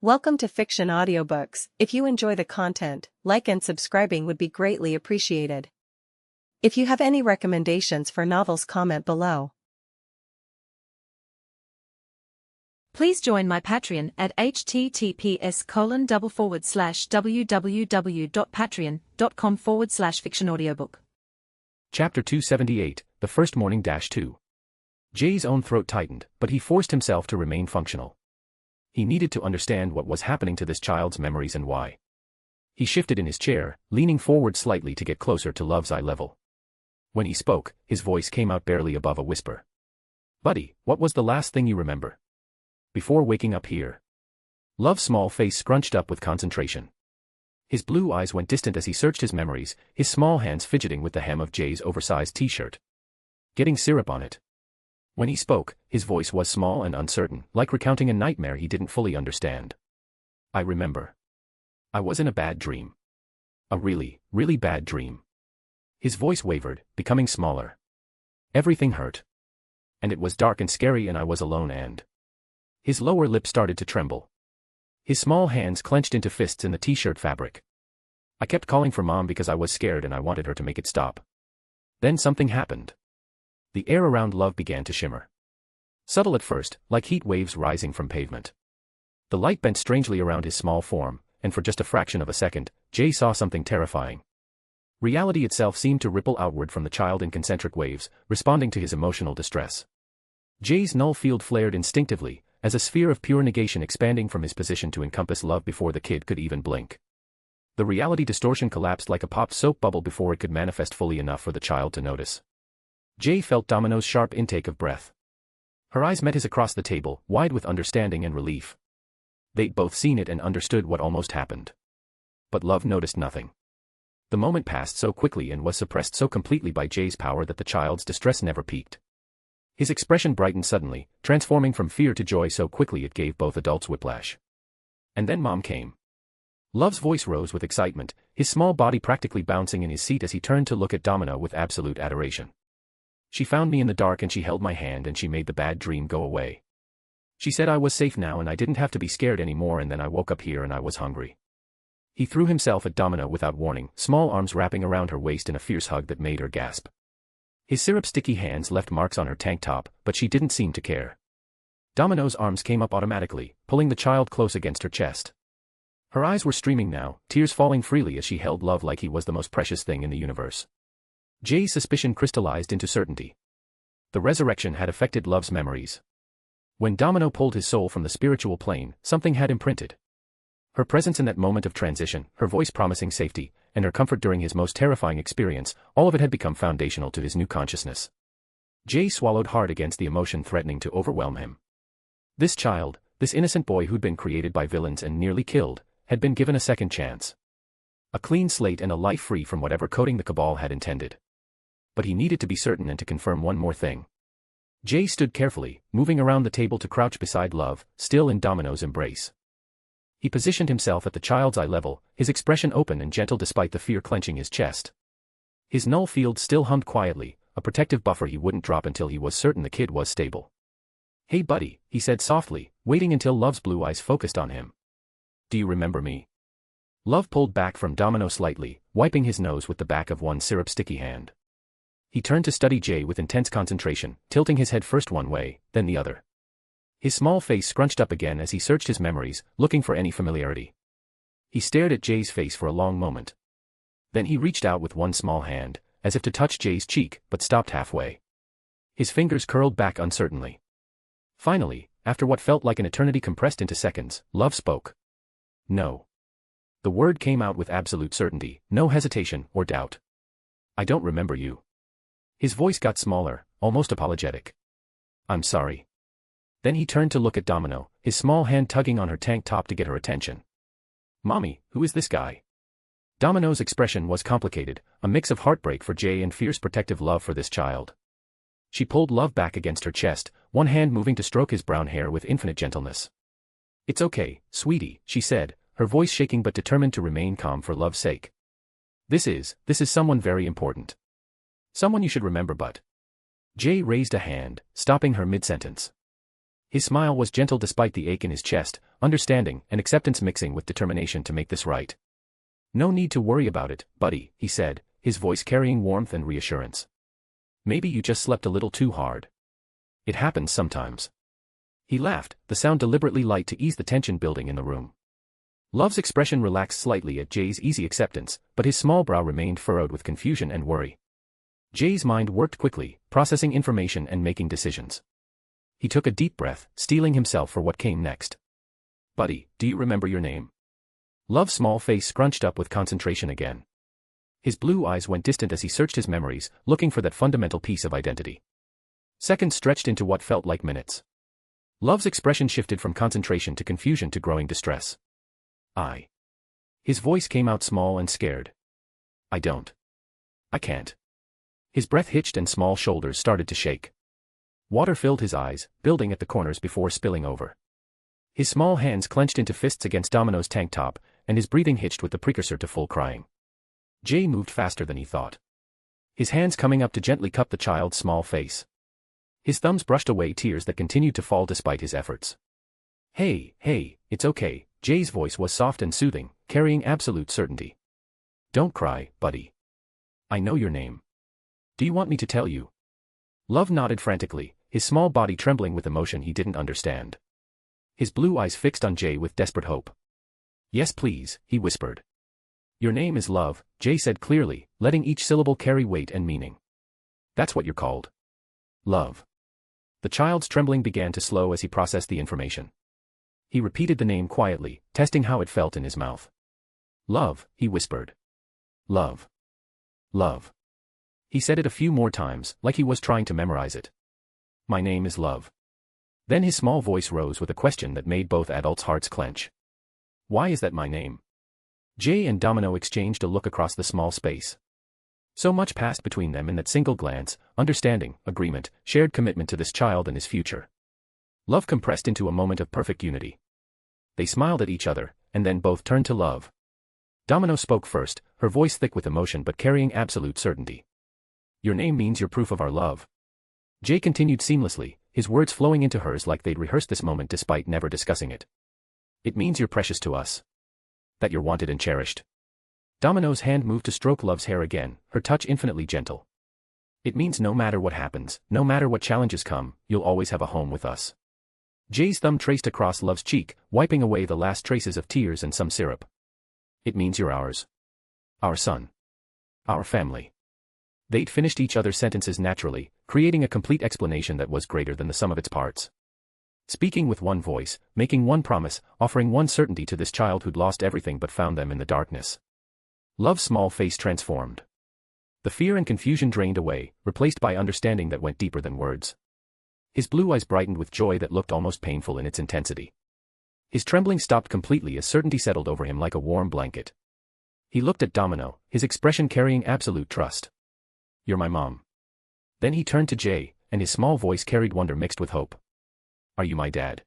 Welcome to Fiction Audiobooks. If you enjoy the content, like and subscribing would be greatly appreciated. If you have any recommendations for novels, comment below. Please join my Patreon at https://www.patreon.com/fictionaudiobook. Chapter 278, The First Morning - 2. Jay's own throat tightened, but he forced himself to remain functional. He needed to understand what was happening to this child's memories and why. He shifted in his chair, leaning forward slightly to get closer to Love's eye level. When he spoke, his voice came out barely above a whisper. "Buddy, what was the last thing you remember before waking up here?" Love's small face scrunched up with concentration. His blue eyes went distant as he searched his memories, his small hands fidgeting with the hem of Jay's oversized t-shirt. Getting syrup on it. When he spoke, his voice was small and uncertain, like recounting a nightmare he didn't fully understand. "I remember. I was in a bad dream. A really, really bad dream." His voice wavered, becoming smaller. "Everything hurt. And it was dark and scary and I was alone and..." His lower lip started to tremble. His small hands clenched into fists in the t-shirt fabric. "I kept calling for Mom because I was scared and I wanted her to make it stop. Then something happened." The air around Love began to shimmer. Subtle at first, like heat waves rising from pavement. The light bent strangely around his small form, and for just a fraction of a second, Jay saw something terrifying. Reality itself seemed to ripple outward from the child in concentric waves, responding to his emotional distress. Jay's null field flared instinctively, as a sphere of pure negation expanding from his position to encompass Love before the kid could even blink. The reality distortion collapsed like a popped soap bubble before it could manifest fully enough for the child to notice. Jay felt Domino's sharp intake of breath. Her eyes met his across the table, wide with understanding and relief. They'd both seen it and understood what almost happened. But Love noticed nothing. The moment passed so quickly and was suppressed so completely by Jay's power that the child's distress never peaked. His expression brightened suddenly, transforming from fear to joy so quickly it gave both adults whiplash. And then Mom came. Love's voice rose with excitement, his small body practically bouncing in his seat as he turned to look at Domino with absolute adoration. "She found me in the dark and she held my hand and she made the bad dream go away. She said I was safe now and I didn't have to be scared anymore, and then I woke up here and I was hungry." He threw himself at Domino without warning, small arms wrapping around her waist in a fierce hug that made her gasp. His syrup-sticky hands left marks on her tank top, but she didn't seem to care. Domino's arms came up automatically, pulling the child close against her chest. Her eyes were streaming now, tears falling freely as she held Love like he was the most precious thing in the universe. Jay's suspicion crystallized into certainty. The resurrection had affected Love's memories. When Domino pulled his soul from the spiritual plane, something had imprinted. Her presence in that moment of transition, her voice promising safety, and her comfort during his most terrifying experience, all of it had become foundational to his new consciousness. Jay swallowed hard against the emotion threatening to overwhelm him. This child, this innocent boy who'd been created by villains and nearly killed, had been given a second chance. A clean slate and a life free from whatever coding the cabal had intended. But he needed to be certain and to confirm one more thing. Jay stood carefully, moving around the table to crouch beside Love, still in Domino's embrace. He positioned himself at the child's eye level, his expression open and gentle despite the fear clenching his chest. His null field still hummed quietly, a protective buffer he wouldn't drop until he was certain the kid was stable. "Hey buddy," he said softly, waiting until Love's blue eyes focused on him. "Do you remember me?" Love pulled back from Domino slightly, wiping his nose with the back of one syrup-sticky hand. He turned to study Jay with intense concentration, tilting his head first one way, then the other. His small face scrunched up again as he searched his memories, looking for any familiarity. He stared at Jay's face for a long moment. Then he reached out with one small hand, as if to touch Jay's cheek, but stopped halfway. His fingers curled back uncertainly. Finally, after what felt like an eternity compressed into seconds, Love spoke. "No." The word came out with absolute certainty, no hesitation or doubt. "I don't remember you." His voice got smaller, almost apologetic. "I'm sorry." Then he turned to look at Domino, his small hand tugging on her tank top to get her attention. "Mommy, who is this guy?" Domino's expression was complicated, a mix of heartbreak for Jay and fierce protective love for this child. She pulled Love back against her chest, one hand moving to stroke his brown hair with infinite gentleness. "It's okay, sweetie," she said, her voice shaking but determined to remain calm for Love's sake. This is someone very important. Someone you should remember but..." Jay raised a hand, stopping her mid-sentence. His smile was gentle despite the ache in his chest, understanding, and acceptance mixing with determination to make this right. "No need to worry about it, buddy," he said, his voice carrying warmth and reassurance. "Maybe you just slept a little too hard. It happens sometimes." He laughed, the sound deliberately light to ease the tension building in the room. Love's expression relaxed slightly at Jay's easy acceptance, but his small brow remained furrowed with confusion and worry. Jay's mind worked quickly, processing information and making decisions. He took a deep breath, steeling himself for what came next. "Buddy, do you remember your name?" Love's small face scrunched up with concentration again. His blue eyes went distant as he searched his memories, looking for that fundamental piece of identity. Seconds stretched into what felt like minutes. Love's expression shifted from concentration to confusion to growing distress. "I." His voice came out small and scared. "I don't. I can't." His breath hitched and small shoulders started to shake. Water filled his eyes, building at the corners before spilling over. His small hands clenched into fists against Domino's tank top, and his breathing hitched with the precursor to full crying. Jay moved faster than he thought. His hands coming up to gently cup the child's small face. His thumbs brushed away tears that continued to fall despite his efforts. Hey, it's okay," Jay's voice was soft and soothing, carrying absolute certainty. "Don't cry, buddy. I know your name. Do you want me to tell you?" Love nodded frantically, his small body trembling with emotion he didn't understand. His blue eyes fixed on Jay with desperate hope. "Yes please," he whispered. "Your name is Love," Jay said clearly, letting each syllable carry weight and meaning. "That's what you're called. Love." The child's trembling began to slow as he processed the information. He repeated the name quietly, testing how it felt in his mouth. "Love," he whispered. "Love. Love." He said it a few more times, like he was trying to memorize it. "My name is Love." Then his small voice rose with a question that made both adults' hearts clench. "Why is that my name?" Jay and Domino exchanged a look across the small space. So much passed between them in that single glance: understanding, agreement, shared commitment to this child and his future. Love compressed into a moment of perfect unity. They smiled at each other, and then both turned to Love. Domino spoke first, her voice thick with emotion but carrying absolute certainty. "Your name means you're proof of our love." Jay continued seamlessly, his words flowing into hers like they'd rehearsed this moment despite never discussing it. "It means you're precious to us. That you're wanted and cherished." Domino's hand moved to stroke Love's hair again, her touch infinitely gentle. "It means no matter what happens, no matter what challenges come, you'll always have a home with us." Jay's thumb traced across Love's cheek, wiping away the last traces of tears and some syrup. "It means you're ours. Our son. Our family." They'd finished each other's sentences naturally, creating a complete explanation that was greater than the sum of its parts. Speaking with one voice, making one promise, offering one certainty to this child who'd lost everything but found them in the darkness. Love's small face transformed. The fear and confusion drained away, replaced by understanding that went deeper than words. His blue eyes brightened with joy that looked almost painful in its intensity. His trembling stopped completely as certainty settled over him like a warm blanket. He looked at Domino, his expression carrying absolute trust. "You're my mom." Then he turned to Jay, and his small voice carried wonder mixed with hope. "Are you my dad?"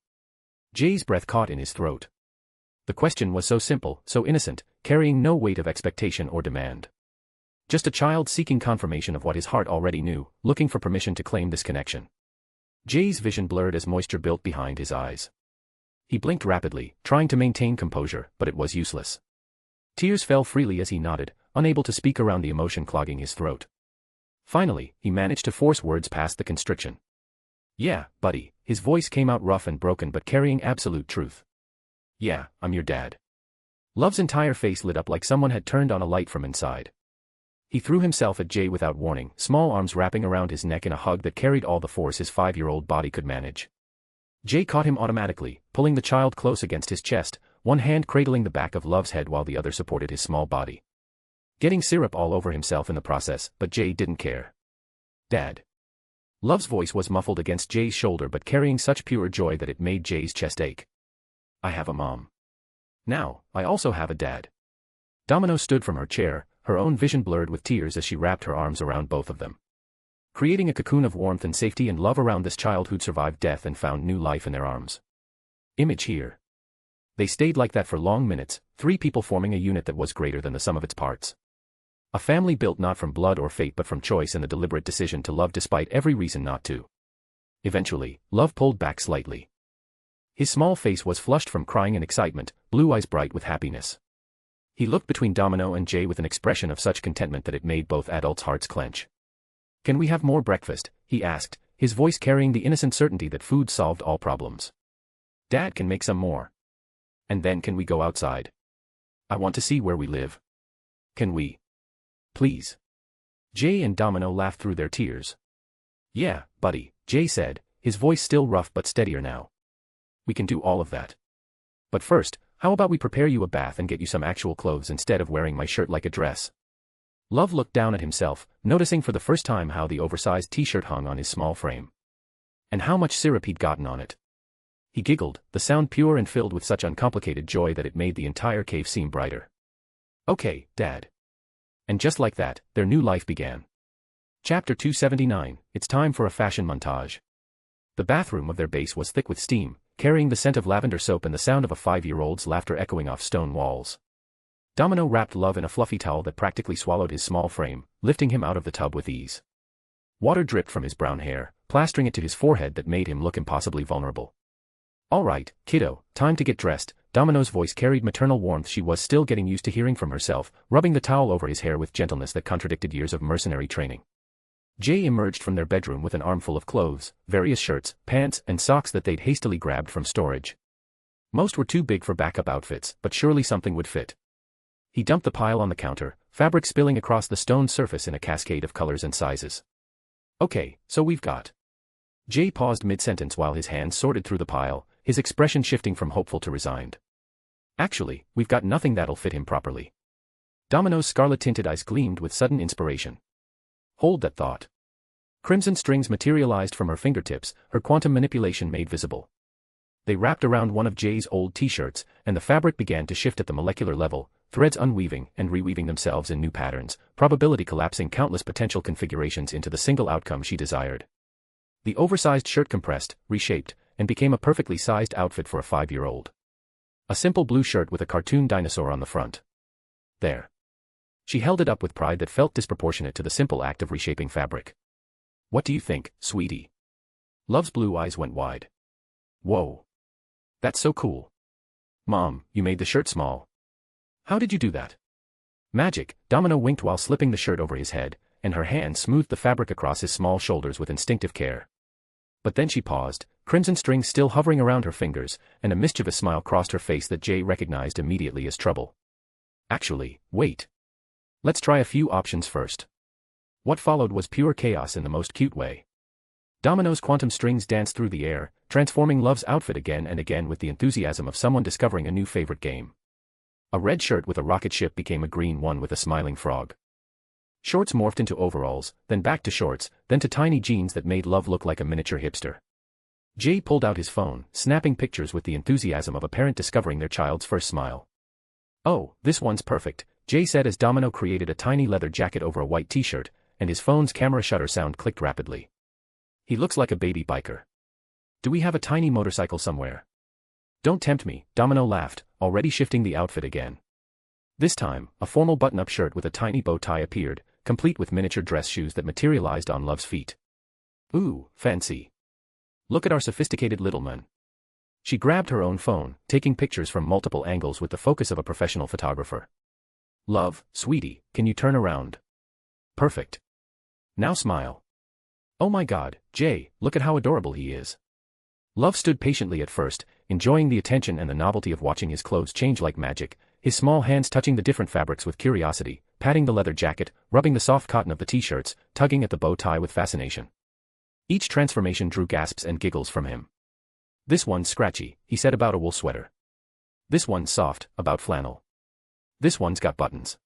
Jay's breath caught in his throat. The question was so simple, so innocent, carrying no weight of expectation or demand. Just a child seeking confirmation of what his heart already knew, looking for permission to claim this connection. Jay's vision blurred as moisture built behind his eyes. He blinked rapidly, trying to maintain composure, but it was useless. Tears fell freely as he nodded, unable to speak around the emotion clogging his throat. Finally, he managed to force words past the constriction. "Yeah, buddy," his voice came out rough and broken but carrying absolute truth. "Yeah, I'm your dad." Love's entire face lit up like someone had turned on a light from inside. He threw himself at Jay without warning, small arms wrapping around his neck in a hug that carried all the force his 5-year-old body could manage. Jay caught him automatically, pulling the child close against his chest, one hand cradling the back of Love's head while the other supported his small body. Getting syrup all over himself in the process, but Jay didn't care. "Dad." Love's voice was muffled against Jay's shoulder but carrying such pure joy that it made Jay's chest ache. "I have a mom. Now, I also have a dad." Domino stood from her chair, her own vision blurred with tears as she wrapped her arms around both of them. Creating a cocoon of warmth and safety and love around this child who'd survived death and found new life in their arms. Image here. They stayed like that for long minutes, 3 people forming a unit that was greater than the sum of its parts. A family built not from blood or fate but from choice and the deliberate decision to love despite every reason not to. Eventually, Love pulled back slightly. His small face was flushed from crying and excitement, blue eyes bright with happiness. He looked between Domino and Jay with an expression of such contentment that it made both adults' hearts clench. "Can we have more breakfast?" he asked, his voice carrying the innocent certainty that food solved all problems. "Dad can make some more. And then can we go outside? I want to see where we live. Can we? Please." Jay and Domino laughed through their tears. "Yeah, buddy," Jay said, his voice still rough but steadier now. "We can do all of that. But first, how about we prepare you a bath and get you some actual clothes instead of wearing my shirt like a dress?" Love looked down at himself, noticing for the first time how the oversized t-shirt hung on his small frame. And how much syrup he'd gotten on it. He giggled, the sound pure and filled with such uncomplicated joy that it made the entire cave seem brighter. "Okay, Dad." And just like that, their new life began. Chapter 279, it's time for a fashion montage. The bathroom of their base was thick with steam, carrying the scent of lavender soap and the sound of a 5-year-old's laughter echoing off stone walls. Domino wrapped Love in a fluffy towel that practically swallowed his small frame, lifting him out of the tub with ease. Water dripped from his brown hair, plastering it to his forehead that made him look impossibly vulnerable. "All right, kiddo, time to get dressed." Domino's voice carried maternal warmth she was still getting used to hearing from herself, rubbing the towel over his hair with gentleness that contradicted years of mercenary training. Jay emerged from their bedroom with an armful of clothes, various shirts, pants, and socks that they'd hastily grabbed from storage. Most were too big for backup outfits, but surely something would fit. He dumped the pile on the counter, fabric spilling across the stone surface in a cascade of colors and sizes. "Okay, so we've got." Jay paused mid-sentence while his hands sorted through the pile, his expression shifting from hopeful to resigned. "Actually, we've got nothing that'll fit him properly." Domino's scarlet-tinted eyes gleamed with sudden inspiration. Hold that thought. Crimson strings materialized from her fingertips, her quantum manipulation made visible. They wrapped around one of Jay's old t-shirts, and the fabric began to shift at the molecular level, threads unweaving and reweaving themselves in new patterns, probability collapsing countless potential configurations into the single outcome she desired. The oversized shirt compressed, reshaped, and became a perfectly sized outfit for a 5-year-old. A simple blue shirt with a cartoon dinosaur on the front. There. She held it up with pride that felt disproportionate to the simple act of reshaping fabric. "What do you think, sweetie?" Love's blue eyes went wide. "Whoa. That's so cool. Mom, you made the shirt small. How did you do that?" "Magic," Domino winked while slipping the shirt over his head, and her hand smoothed the fabric across his small shoulders with instinctive care. But then she paused, crimson strings still hovering around her fingers, and a mischievous smile crossed her face that Jay recognized immediately as trouble. "Actually, wait. Let's try a few options first." What followed was pure chaos in the most cute way. Domino's quantum strings danced through the air, transforming Love's outfit again and again with the enthusiasm of someone discovering a new favorite game. A red shirt with a rocket ship became a green one with a smiling frog. Shorts morphed into overalls, then back to shorts, then to tiny jeans that made Love look like a miniature hipster. Jay pulled out his phone, snapping pictures with the enthusiasm of a parent discovering their child's first smile. "Oh, this one's perfect," Jay said as Domino created a tiny leather jacket over a white t-shirt, and his phone's camera shutter sound clicked rapidly. "He looks like a baby biker. Do we have a tiny motorcycle somewhere?" "Don't tempt me," Domino laughed, already shifting the outfit again. This time, a formal button-up shirt with a tiny bow tie appeared, complete with miniature dress shoes that materialized on Love's feet. "Ooh, fancy. Look at our sophisticated little man." She grabbed her own phone, taking pictures from multiple angles with the focus of a professional photographer. "Love, sweetie, can you turn around? Perfect. Now smile. Oh my God, Jay, look at how adorable he is." Love stood patiently at first, enjoying the attention and the novelty of watching his clothes change like magic, his small hands touching the different fabrics with curiosity, patting the leather jacket, rubbing the soft cotton of the t-shirts, tugging at the bow tie with fascination. Each transformation drew gasps and giggles from him. "This one's scratchy," he said about a wool sweater. "This one's soft, about flannel. This one's got buttons."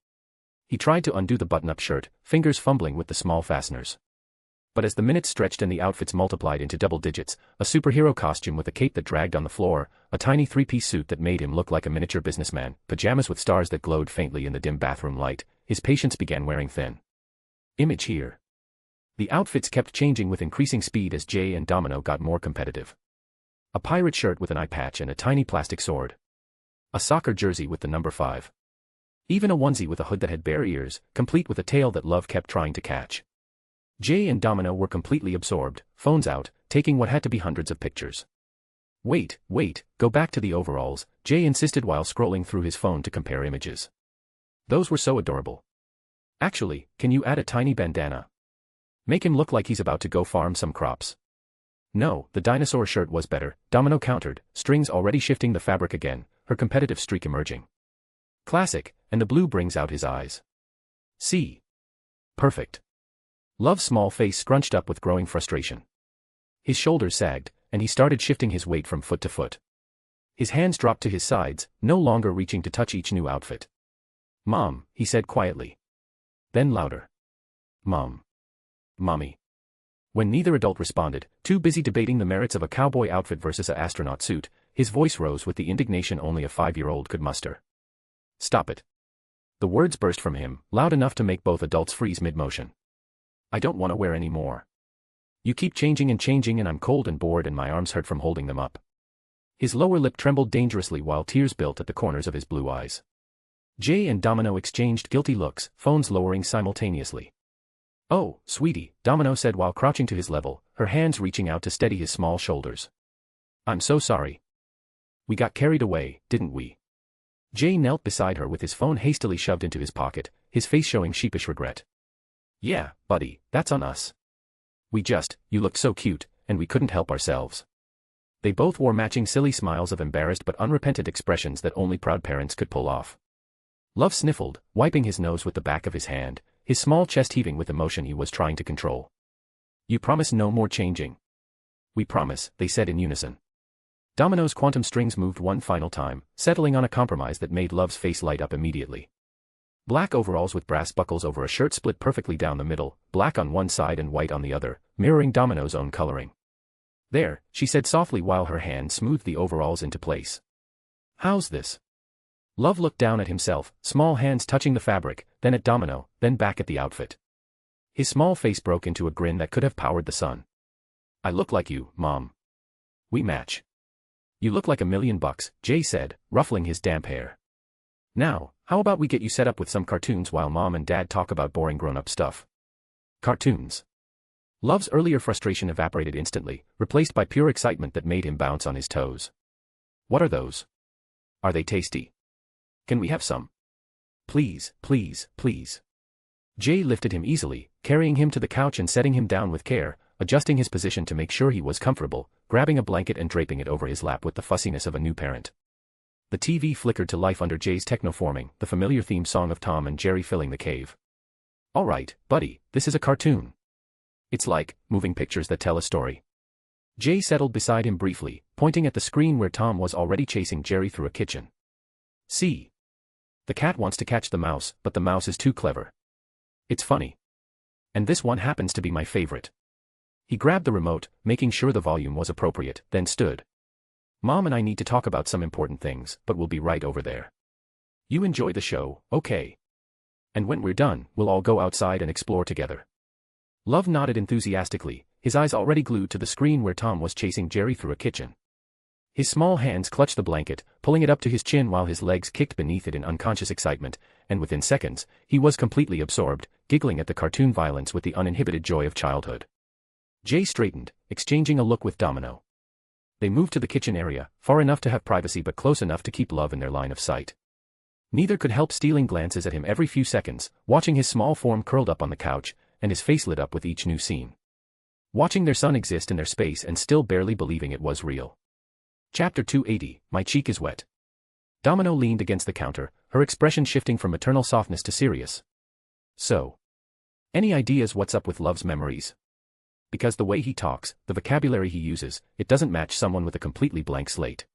He tried to undo the button-up shirt, fingers fumbling with the small fasteners. But as the minutes stretched and the outfits multiplied into double digits, a superhero costume with a cape that dragged on the floor, a tiny 3-piece suit that made him look like a miniature businessman, pajamas with stars that glowed faintly in the dim bathroom light, his patience began wearing thin. Image here. The outfits kept changing with increasing speed as Jay and Domino got more competitive. A pirate shirt with an eye patch and a tiny plastic sword. A soccer jersey with the number 5. Even a onesie with a hood that had bare ears, complete with a tail that Love kept trying to catch. Jay and Domino were completely absorbed, phones out, taking what had to be hundreds of pictures. Wait, go back to the overalls, Jay insisted while scrolling through his phone to compare images. Those were so adorable. Actually, can you add a tiny bandana? Make him look like he's about to go farm some crops. No, the dinosaur shirt was better, Domino countered, strings already shifting the fabric again, her competitive streak emerging. Classic, and the blue brings out his eyes. See. Perfect. Love's small face scrunched up with growing frustration. His shoulders sagged, and he started shifting his weight from foot to foot. His hands dropped to his sides, no longer reaching to touch each new outfit. Mom, he said quietly. Then louder. Mom. Mommy. When neither adult responded, too busy debating the merits of a cowboy outfit versus an astronaut suit, his voice rose with the indignation only a 5-year-old could muster. Stop it. The words burst from him, loud enough to make both adults freeze mid-motion. I don't want to wear any more. You keep changing and I'm cold and bored and my arms hurt from holding them up. His lower lip trembled dangerously while tears built at the corners of his blue eyes. Jay and Domino exchanged guilty looks, phones lowering simultaneously. Oh, sweetie, Domino said while crouching to his level, her hands reaching out to steady his small shoulders. I'm so sorry. We got carried away, didn't we? Jay knelt beside her with his phone hastily shoved into his pocket, his face showing sheepish regret. Yeah, buddy, that's on us. You looked so cute, and we couldn't help ourselves. They both wore matching silly smiles of embarrassed but unrepentant expressions that only proud parents could pull off. Love sniffled, wiping his nose with the back of his hand, his small chest heaving with emotion he was trying to control. You promise no more changing? We promise, they said in unison. Domino's quantum strings moved one final time, settling on a compromise that made Love's face light up immediately. Black overalls with brass buckles over a shirt split perfectly down the middle, black on one side and white on the other, mirroring Domino's own coloring. There, she said softly while her hand smoothed the overalls into place. How's this? Love looked down at himself, small hands touching the fabric, then at Domino, then back at the outfit. His small face broke into a grin that could have powered the sun. I look like you, Mom. We match. You look like $1,000,000, Jay said, ruffling his damp hair. Now, how about we get you set up with some cartoons while Mom and Dad talk about boring grown-up stuff? Cartoons. Love's earlier frustration evaporated instantly, replaced by pure excitement that made him bounce on his toes. What are those? Are they tasty? Can we have some? Please, please, please. Jay lifted him easily, carrying him to the couch and setting him down with care, adjusting his position to make sure he was comfortable, grabbing a blanket and draping it over his lap with the fussiness of a new parent. The TV flickered to life under Jay's techno-forming, the familiar theme song of Tom and Jerry filling the cave. All right, buddy, this is a cartoon. It's like moving pictures that tell a story. Jay settled beside him briefly, pointing at the screen where Tom was already chasing Jerry through a kitchen. See? The cat wants to catch the mouse, but the mouse is too clever. It's funny. And this one happens to be my favorite. He grabbed the remote, making sure the volume was appropriate, then stood. Mom and I need to talk about some important things, but we'll be right over there. You enjoy the show, okay? And when we're done, we'll all go outside and explore together. Love nodded enthusiastically, his eyes already glued to the screen where Tom was chasing Jerry through a kitchen. His small hands clutched the blanket, pulling it up to his chin while his legs kicked beneath it in unconscious excitement, and within seconds, he was completely absorbed, giggling at the cartoon violence with the uninhibited joy of childhood. Jay straightened, exchanging a look with Domino. They moved to the kitchen area, far enough to have privacy but close enough to keep Love in their line of sight. Neither could help stealing glances at him every few seconds, watching his small form curled up on the couch, and his face lit up with each new scene. Watching their son exist in their space and still barely believing it was real. Chapter 280, My Cheek is Wet. Domino leaned against the counter, her expression shifting from maternal softness to serious. So. Any ideas what's up with Love's memories? Because the way he talks, the vocabulary he uses, it doesn't match someone with a completely blank slate.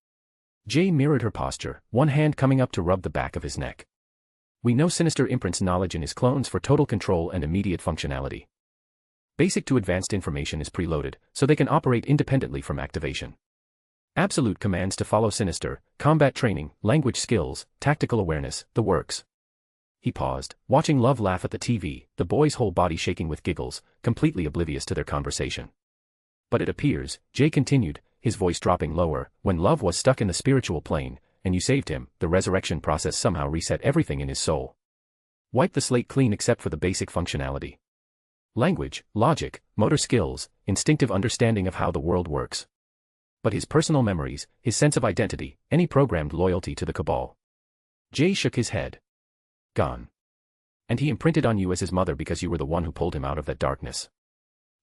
Jay mirrored her posture, one hand coming up to rub the back of his neck. We know Sinister imprints knowledge in his clones for total control and immediate functionality. Basic to advanced information is preloaded, so they can operate independently from activation. Absolute commands to follow Sinister, combat training, language skills, tactical awareness, the works. He paused, watching Love laugh at the TV, the boy's whole body shaking with giggles, completely oblivious to their conversation. But it appears, Jay continued, his voice dropping lower, when Love was stuck in the spiritual plane, and you saved him, the resurrection process somehow reset everything in his soul. Wiped the slate clean except for the basic functionality. Language, logic, motor skills, instinctive understanding of how the world works. But his personal memories, his sense of identity, any programmed loyalty to the cabal. Jay shook his head. Gone. And he imprinted on you as his mother because you were the one who pulled him out of that darkness.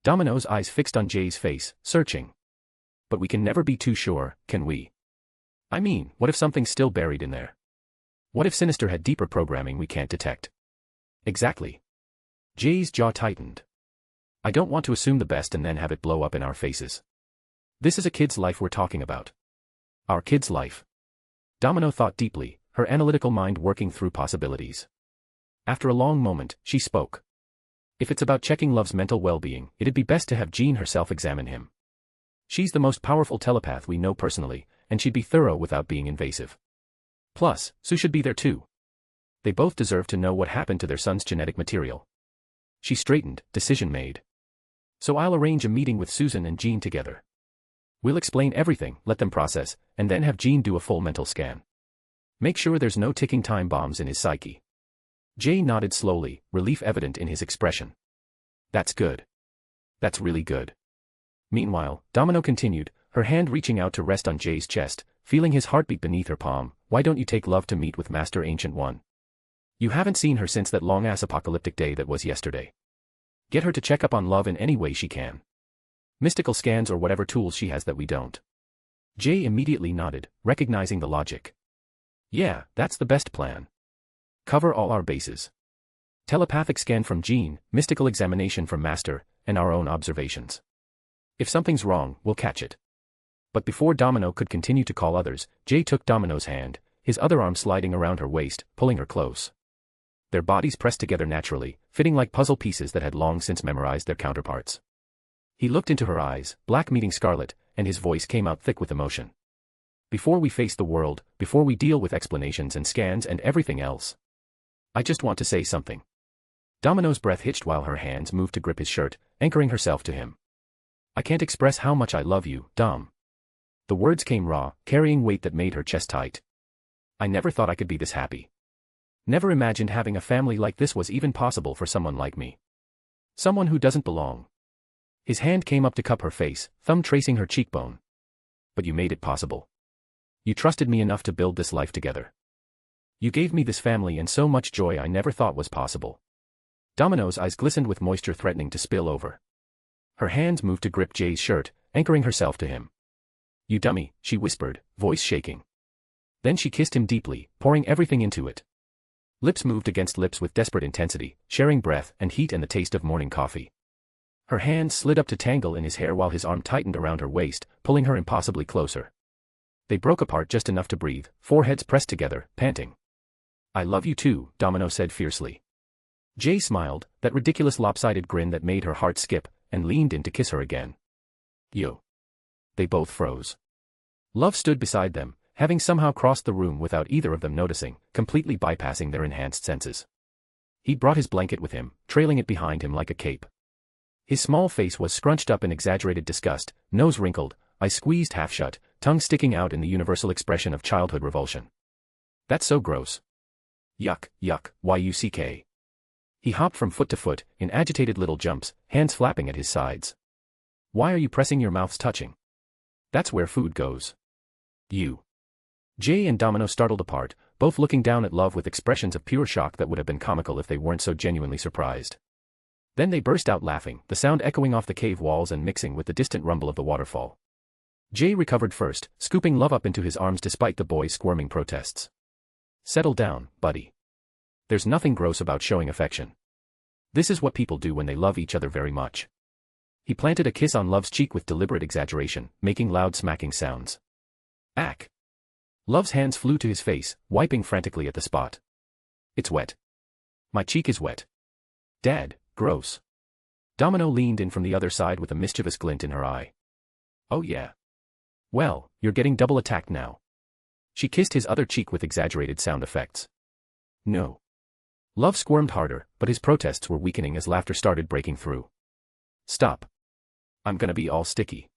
Domino's eyes fixed on Jay's face, searching. But we can never be too sure, can we? I mean, what if something's still buried in there? What if Sinister had deeper programming we can't detect? Exactly. Jay's jaw tightened. I don't want to assume the best and then have it blow up in our faces. This is a kid's life we're talking about. Our kid's life. Domino thought deeply, her analytical mind working through possibilities. After a long moment, she spoke. If it's about checking Love's mental well-being, it'd be best to have Jean herself examine him. She's the most powerful telepath we know personally, and she'd be thorough without being invasive. Plus, Sue should be there too. They both deserve to know what happened to their son's genetic material. She straightened, decision made. So I'll arrange a meeting with Susan and Jean together. We'll explain everything, let them process, and then have Jean do a full mental scan. Make sure there's no ticking time bombs in his psyche. Jay nodded slowly, relief evident in his expression. That's good. That's really good. Meanwhile, Domino continued, her hand reaching out to rest on Jay's chest, feeling his heartbeat beneath her palm. Why don't you take Love to meet with Master Ancient One? You haven't seen her since that long-ass apocalyptic day that was yesterday. Get her to check up on Love in any way she can. Mystical scans or whatever tools she has that we don't. Jay immediately nodded, recognizing the logic. Yeah, that's the best plan. Cover all our bases. Telepathic scan from Jean, mystical examination from Master, and our own observations. If something's wrong, we'll catch it. But before Domino could continue to call others, Jay took Domino's hand, his other arm sliding around her waist, pulling her close. Their bodies pressed together naturally, fitting like puzzle pieces that had long since memorized their counterparts. He looked into her eyes, black meeting scarlet, and his voice came out thick with emotion. Before we face the world, before we deal with explanations and scans and everything else, I just want to say something. Domino's breath hitched while her hands moved to grip his shirt, anchoring herself to him. I can't express how much I love you, Dom. The words came raw, carrying weight that made her chest tight. I never thought I could be this happy. Never imagined having a family like this was even possible for someone like me. Someone who doesn't belong. His hand came up to cup her face, thumb tracing her cheekbone. But you made it possible. You trusted me enough to build this life together. You gave me this family and so much joy I never thought was possible. Domino's eyes glistened with moisture threatening to spill over. Her hands moved to grip Jay's shirt, anchoring herself to him. You dummy, she whispered, voice shaking. Then she kissed him deeply, pouring everything into it. Lips moved against lips with desperate intensity, sharing breath and heat and the taste of morning coffee. Her hands slid up to tangle in his hair while his arm tightened around her waist, pulling her impossibly closer. They broke apart just enough to breathe, foreheads pressed together, panting. I love you too, Domino said fiercely. Jay smiled, that ridiculous lopsided grin that made her heart skip, and leaned in to kiss her again. Yo. They both froze. Love stood beside them, having somehow crossed the room without either of them noticing, completely bypassing their enhanced senses. He brought his blanket with him, trailing it behind him like a cape. His small face was scrunched up in exaggerated disgust, nose wrinkled, eyes squeezed half shut, tongue sticking out in the universal expression of childhood revulsion. That's so gross. Yuck, yuck, yuck. He hopped from foot to foot, in agitated little jumps, hands flapping at his sides. Why are you pressing your mouths touching? That's where food goes. You. Jay and Domino startled apart, both looking down at Love with expressions of pure shock that would have been comical if they weren't so genuinely surprised. Then they burst out laughing, the sound echoing off the cave walls and mixing with the distant rumble of the waterfall. Jay recovered first, scooping Love up into his arms despite the boy's squirming protests. Settle down, buddy. There's nothing gross about showing affection. This is what people do when they love each other very much. He planted a kiss on Love's cheek with deliberate exaggeration, making loud smacking sounds. Ack. Love's hands flew to his face, wiping frantically at the spot. It's wet. My cheek is wet. Dad, gross. Domino leaned in from the other side with a mischievous glint in her eye. Oh yeah. Well, you're getting double attacked now. She kissed his other cheek with exaggerated sound effects. No. Love squirmed harder, but his protests were weakening as laughter started breaking through. Stop. I'm gonna be all sticky.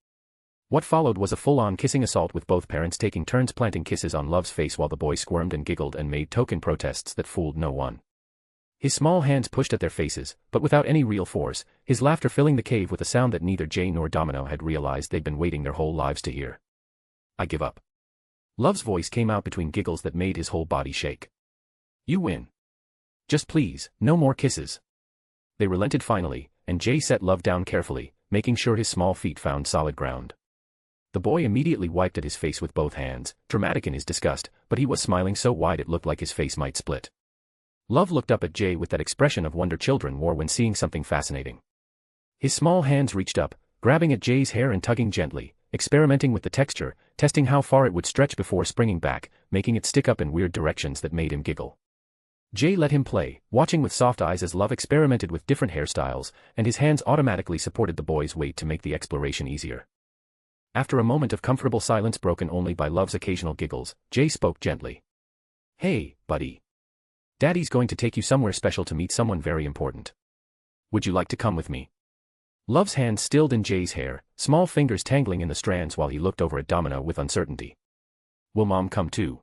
What followed was a full-on kissing assault with both parents taking turns planting kisses on Love's face while the boy squirmed and giggled and made token protests that fooled no one. His small hands pushed at their faces, but without any real force, his laughter filling the cave with a sound that neither Jay nor Domino had realized they'd been waiting their whole lives to hear. I give up. Love's voice came out between giggles that made his whole body shake. You win. Just please, no more kisses. They relented finally, and Jay set Love down carefully, making sure his small feet found solid ground. The boy immediately wiped at his face with both hands, dramatic in his disgust, but he was smiling so wide it looked like his face might split. Love looked up at Jay with that expression of wonder children wore when seeing something fascinating. His small hands reached up, grabbing at Jay's hair and tugging gently, experimenting with the texture, testing how far it would stretch before springing back, making it stick up in weird directions that made him giggle. Jay let him play, watching with soft eyes as Love experimented with different hairstyles, and his hands automatically supported the boy's weight to make the exploration easier. After a moment of comfortable silence broken only by Love's occasional giggles, Jay spoke gently. Hey, buddy. Daddy's going to take you somewhere special to meet someone very important. Would you like to come with me? Love's hands stilled in Jay's hair, small fingers tangling in the strands while he looked over at Domino with uncertainty. Will Mom come too?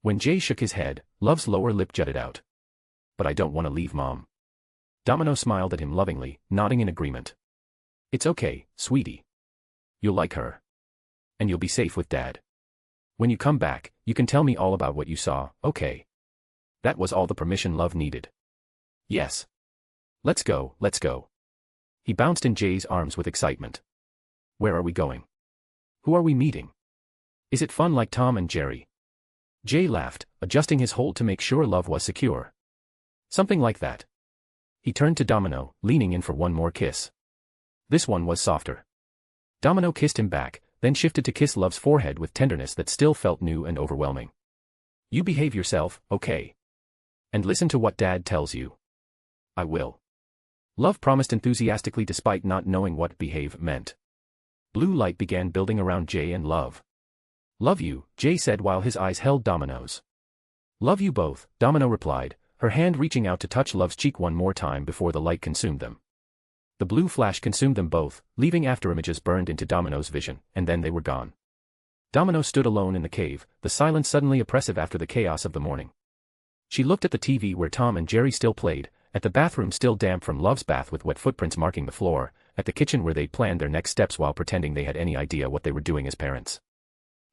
When Jay shook his head, Love's lower lip jutted out. But I don't want to leave Mom. Domino smiled at him lovingly, nodding in agreement. It's okay, sweetie. You'll like her. And you'll be safe with Dad. When you come back, you can tell me all about what you saw, okay? That was all the permission Love needed. Yes. Let's go, let's go. He bounced in Jay's arms with excitement. Where are we going? Who are we meeting? Is it fun like Tom and Jerry? Jay laughed, adjusting his hold to make sure Love was secure. Something like that. He turned to Domino, leaning in for one more kiss. This one was softer. Domino kissed him back, then shifted to kiss Love's forehead with tenderness that still felt new and overwhelming. You behave yourself, okay? And listen to what Dad tells you. I will. Love promised enthusiastically despite not knowing what behave meant. Blue light began building around Jay and Love. Love you, Jay said while his eyes held Domino's. Love you both, Domino replied, her hand reaching out to touch Love's cheek one more time before the light consumed them. The blue flash consumed them both, leaving afterimages burned into Domino's vision, and then they were gone. Domino stood alone in the cave, the silence suddenly oppressive after the chaos of the morning. She looked at the TV where Tom and Jerry still played, at the bathroom still damp from Love's bath with wet footprints marking the floor, at the kitchen where they'd planned their next steps while pretending they had any idea what they were doing as parents.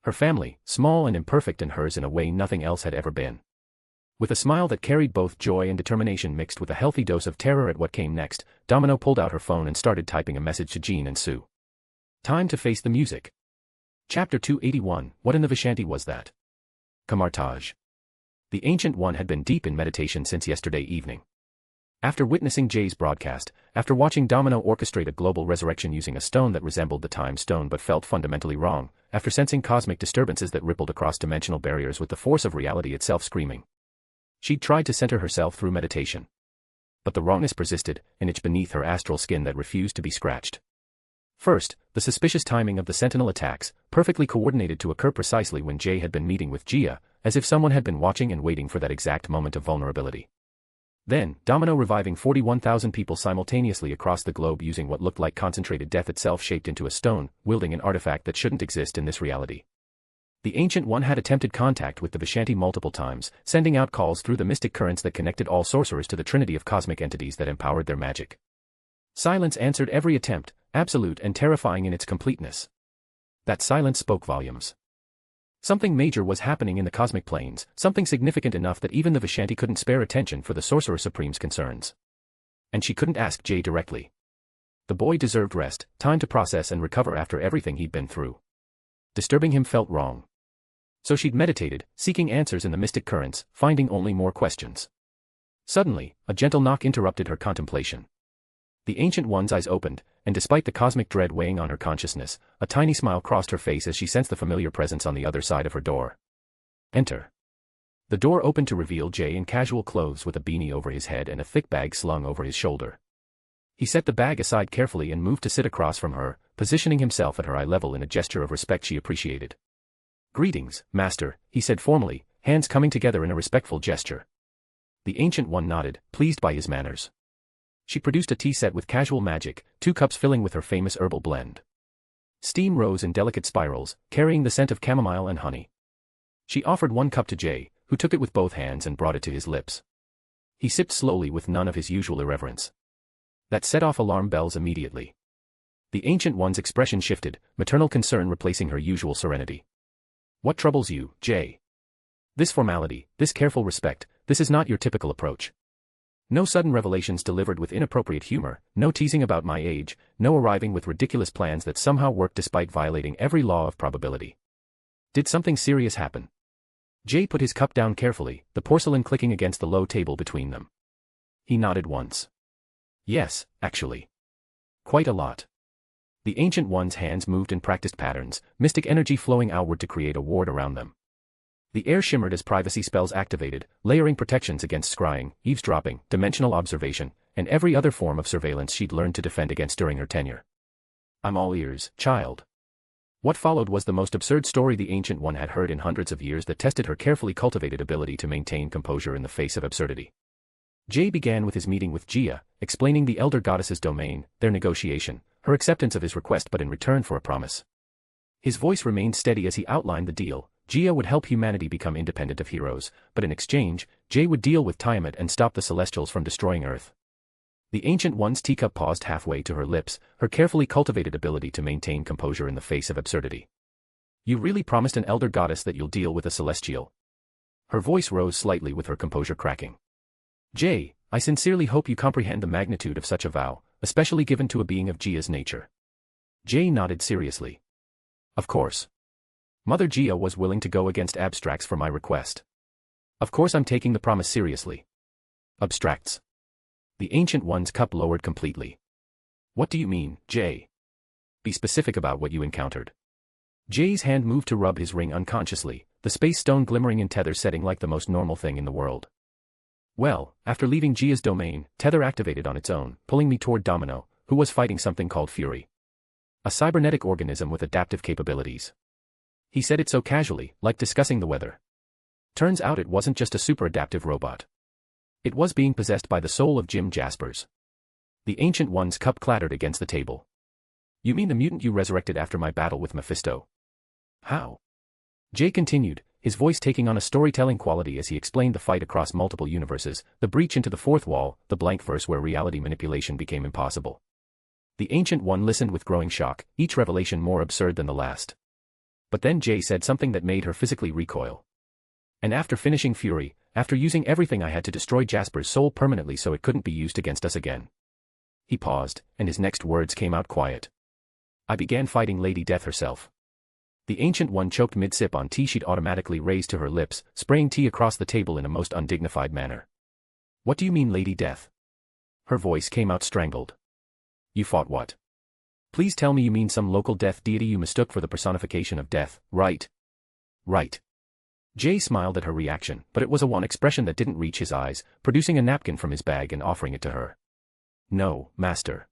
Her family, small and imperfect and hers in a way nothing else had ever been. With a smile that carried both joy and determination mixed with a healthy dose of terror at what came next, Domino pulled out her phone and started typing a message to Jean and Sue. Time to face the music. Chapter 281, What in the Vishanti was that? Kamartaj. The Ancient One had been deep in meditation since yesterday evening. After witnessing Jay's broadcast, after watching Domino orchestrate a global resurrection using a stone that resembled the Time Stone but felt fundamentally wrong, after sensing cosmic disturbances that rippled across dimensional barriers with the force of reality itself screaming. She'd tried to center herself through meditation. But the wrongness persisted, an itch beneath her astral skin that refused to be scratched. First, the suspicious timing of the Sentinel attacks, perfectly coordinated to occur precisely when Jay had been meeting with Gia, as if someone had been watching and waiting for that exact moment of vulnerability. Then, Domino reviving 41,000 people simultaneously across the globe using what looked like concentrated death itself shaped into a stone, wielding an artifact that shouldn't exist in this reality. The Ancient One had attempted contact with the Vishanti multiple times, sending out calls through the mystic currents that connected all sorcerers to the trinity of cosmic entities that empowered their magic. Silence answered every attempt, absolute and terrifying in its completeness. That silence spoke volumes. Something major was happening in the cosmic planes, something significant enough that even the Vishanti couldn't spare attention for the Sorcerer Supreme's concerns. And she couldn't ask Jay directly. The boy deserved rest, time to process and recover after everything he'd been through. Disturbing him felt wrong. So she'd meditated, seeking answers in the mystic currents, finding only more questions. Suddenly, a gentle knock interrupted her contemplation. The Ancient One's eyes opened, and despite the cosmic dread weighing on her consciousness, a tiny smile crossed her face as she sensed the familiar presence on the other side of her door. Enter. The door opened to reveal Jay in casual clothes with a beanie over his head and a thick bag slung over his shoulder. He set the bag aside carefully and moved to sit across from her, positioning himself at her eye level in a gesture of respect she appreciated. Greetings, Master, he said formally, hands coming together in a respectful gesture. The Ancient One nodded, pleased by his manners. She produced a tea set with casual magic, 2 cups filling with her famous herbal blend. Steam rose in delicate spirals, carrying the scent of chamomile and honey. She offered 1 cup to Jay, who took it with both hands and brought it to his lips. He sipped slowly with none of his usual irreverence. That set off alarm bells immediately. The Ancient One's expression shifted, maternal concern replacing her usual serenity. What troubles you, Jay? This formality, this careful respect, this is not your typical approach. No sudden revelations delivered with inappropriate humor, no teasing about my age, no arriving with ridiculous plans that somehow work despite violating every law of probability. Did something serious happen? Jay put his cup down carefully, the porcelain clicking against the low table between them. He nodded once. Yes, actually. Quite a lot. The Ancient One's hands moved in practiced patterns, mystic energy flowing outward to create a ward around them. The air shimmered as privacy spells activated, layering protections against scrying, eavesdropping, dimensional observation, and every other form of surveillance she'd learned to defend against during her tenure. I'm all ears, child. What followed was the most absurd story the Ancient One had heard in hundreds of years that tested her carefully cultivated ability to maintain composure in the face of absurdity. Jay began with his meeting with Gia, explaining the Elder Goddess's domain, their negotiation, her acceptance of his request but in return for a promise. His voice remained steady as he outlined the deal. Gia would help humanity become independent of heroes, but in exchange, Jay would deal with Tiamat and stop the Celestials from destroying Earth. The Ancient One's teacup paused halfway to her lips, her carefully cultivated ability to maintain composure in the face of absurdity. You really promised an Elder Goddess that you'll deal with a Celestial? Her voice rose slightly with her composure cracking. Jay, I sincerely hope you comprehend the magnitude of such a vow, especially given to a being of Gia's nature. Jay nodded seriously. Of course. Mother Gia was willing to go against abstracts for my request. Of course I'm taking the promise seriously. Abstracts. The Ancient One's cup lowered completely. What do you mean, Jay? Be specific about what you encountered. Jay's hand moved to rub his ring unconsciously, the space stone glimmering in tether setting like the most normal thing in the world. Well, after leaving Gia's domain, tether activated on its own, pulling me toward Domino, who was fighting something called Fury. A cybernetic organism with adaptive capabilities. He said it so casually, like discussing the weather. Turns out it wasn't just a super adaptive robot. It was being possessed by the soul of Jim Jaspers. The Ancient One's cup clattered against the table. You mean the mutant you resurrected after my battle with Mephisto? How? Jay continued, his voice taking on a storytelling quality as he explained the fight across multiple universes, the breach into the fourth wall, the blank verse where reality manipulation became impossible. The Ancient One listened with growing shock, each revelation more absurd than the last. But then Jay said something that made her physically recoil. And after finishing Fury, after using everything I had to destroy Jasper's soul permanently so it couldn't be used against us again. He paused, and his next words came out quiet. I began fighting Lady Death herself. The Ancient One choked mid-sip on tea she'd automatically raised to her lips, spraying tea across the table in a most undignified manner. What do you mean, Lady Death? Her voice came out strangled. You fought what? Please tell me you mean some local death deity you mistook for the personification of death, right? Right. Jay smiled at her reaction, but it was a wan expression that didn't reach his eyes, producing a napkin from his bag and offering it to her. No, Master.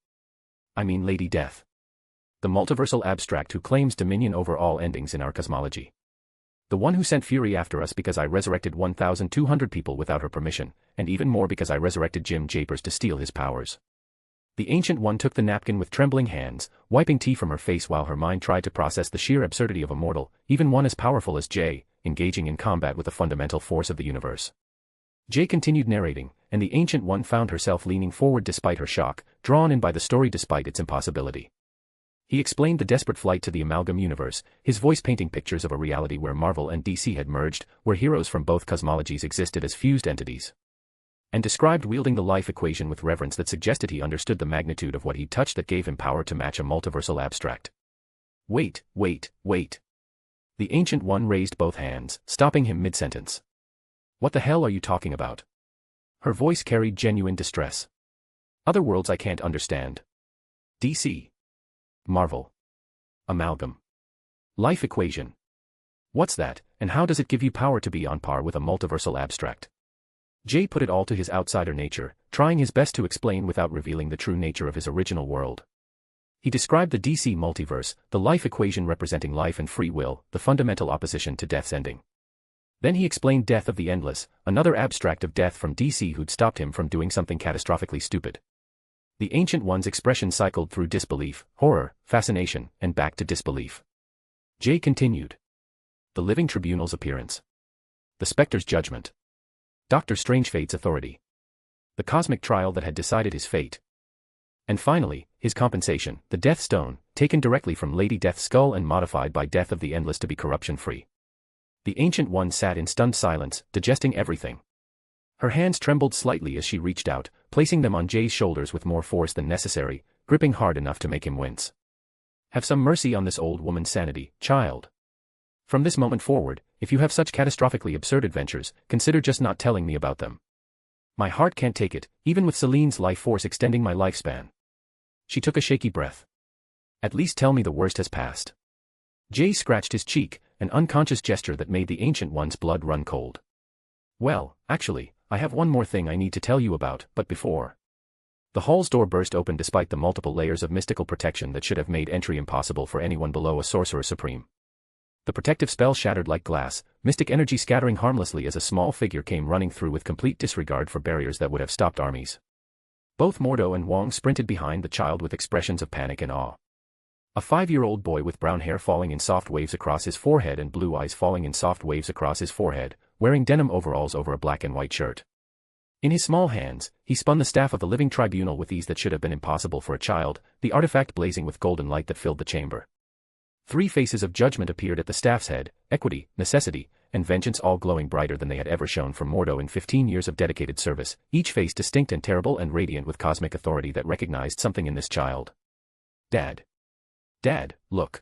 I mean Lady Death. The multiversal abstract who claims dominion over all endings in our cosmology. The one who sent Fury after us because I resurrected 1,200 people without her permission, and even more because I resurrected Jim Japers to steal his powers. The Ancient One took the napkin with trembling hands, wiping tea from her face while her mind tried to process the sheer absurdity of a mortal, even one as powerful as Jay, engaging in combat with the fundamental force of the universe. Jay continued narrating, and the Ancient One found herself leaning forward despite her shock, drawn in by the story despite its impossibility. He explained the desperate flight to the amalgam universe, his voice painting pictures of a reality where Marvel and DC had merged, where heroes from both cosmologies existed as fused entities. And described wielding the life equation with reverence that suggested he understood the magnitude of what he'd touched that gave him power to match a multiversal abstract. Wait. The Ancient One raised both hands, stopping him mid-sentence. What the hell are you talking about? Her voice carried genuine distress. Other worlds I can't understand. DC. Marvel. Amalgam. Life equation. What's that, and how does it give you power to be on par with a multiversal abstract? Jay put it all to his outsider nature, trying his best to explain without revealing the true nature of his original world. He described the DC multiverse, the life equation representing life and free will, the fundamental opposition to death's ending. Then he explained Death of the Endless, another abstract of death from DC who'd stopped him from doing something catastrophically stupid. The Ancient One's expression cycled through disbelief, horror, fascination, and back to disbelief. Jay continued. The Living Tribunal's appearance. The Spectre's judgment. Dr. Strangefate's authority. The cosmic trial that had decided his fate. And finally, his compensation, the Death Stone, taken directly from Lady Death's skull and modified by Death of the Endless to be corruption-free. The Ancient One sat in stunned silence, digesting everything. Her hands trembled slightly as she reached out, placing them on Jay's shoulders with more force than necessary, gripping hard enough to make him wince. Have some mercy on this old woman's sanity, child. From this moment forward, if you have such catastrophically absurd adventures, consider just not telling me about them. My heart can't take it, even with Celine's life force extending my lifespan. She took a shaky breath. At least tell me the worst has passed. Jay scratched his cheek, an unconscious gesture that made the Ancient One's blood run cold. Well, actually, I have one more thing I need to tell you about, but before. The hall's door burst open despite the multiple layers of mystical protection that should have made entry impossible for anyone below a Sorcerer Supreme. The protective spell shattered like glass, mystic energy scattering harmlessly as a small figure came running through with complete disregard for barriers that would have stopped armies. Both Mordo and Wong sprinted behind the child with expressions of panic and awe. A 5-year-old boy with brown hair falling in soft waves across his forehead and blue eyes falling in soft waves across his forehead, wearing denim overalls over a black and white shirt. In his small hands, he spun the staff of the living tribunal with ease that should have been impossible for a child, the artifact blazing with golden light that filled the chamber. 3 faces of judgment appeared at the staff's head, equity, necessity, and vengeance, all glowing brighter than they had ever shone for Mordo in 15 years of dedicated service, each face distinct and terrible and radiant with cosmic authority that recognized something in this child. Dad. Dad, look.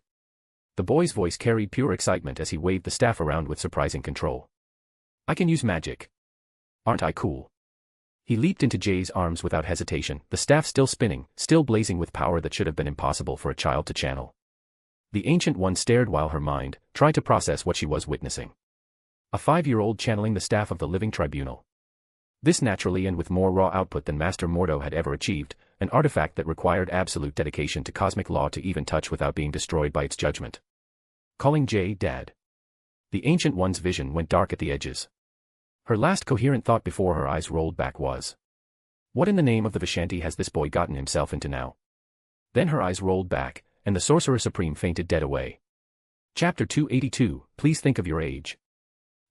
The boy's voice carried pure excitement as he waved the staff around with surprising control. I can use magic. Aren't I cool? He leaped into Jay's arms without hesitation, the staff still spinning, still blazing with power that should have been impossible for a child to channel. The Ancient One stared while her mind tried to process what she was witnessing. A 5-year-old channeling the staff of the living tribunal. This naturally and with more raw output than Master Mordo had ever achieved, an artifact that required absolute dedication to cosmic law to even touch without being destroyed by its judgment. Calling Jay Dad. The Ancient One's vision went dark at the edges. Her last coherent thought before her eyes rolled back was, what in the name of the Vishanti has this boy gotten himself into now? Then her eyes rolled back, and the Sorcerer Supreme fainted dead away. Chapter 282, Please think of your age.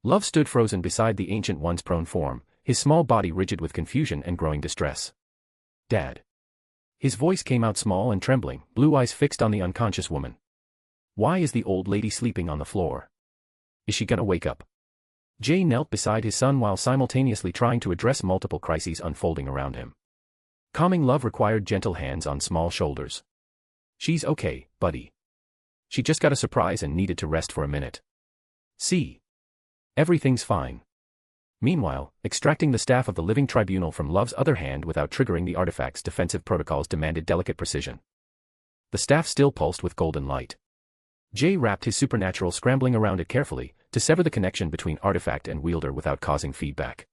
Love stood frozen beside the Ancient One's prone form, his small body rigid with confusion and growing distress. Dad. His voice came out small and trembling, blue eyes fixed on the unconscious woman. Why is the old lady sleeping on the floor? Is she gonna wake up? Jay knelt beside his son while simultaneously trying to address multiple crises unfolding around him. Calming love required gentle hands on small shoulders. She's okay, buddy. She just got a surprise and needed to rest for a minute. See? Everything's fine. Meanwhile, extracting the staff of the living tribunal from Love's other hand without triggering the artifact's defensive protocols demanded delicate precision. The staff still pulsed with golden light. Jay wrapped his supernatural scrambling around it carefully, to sever the connection between artifact and wielder without causing feedback.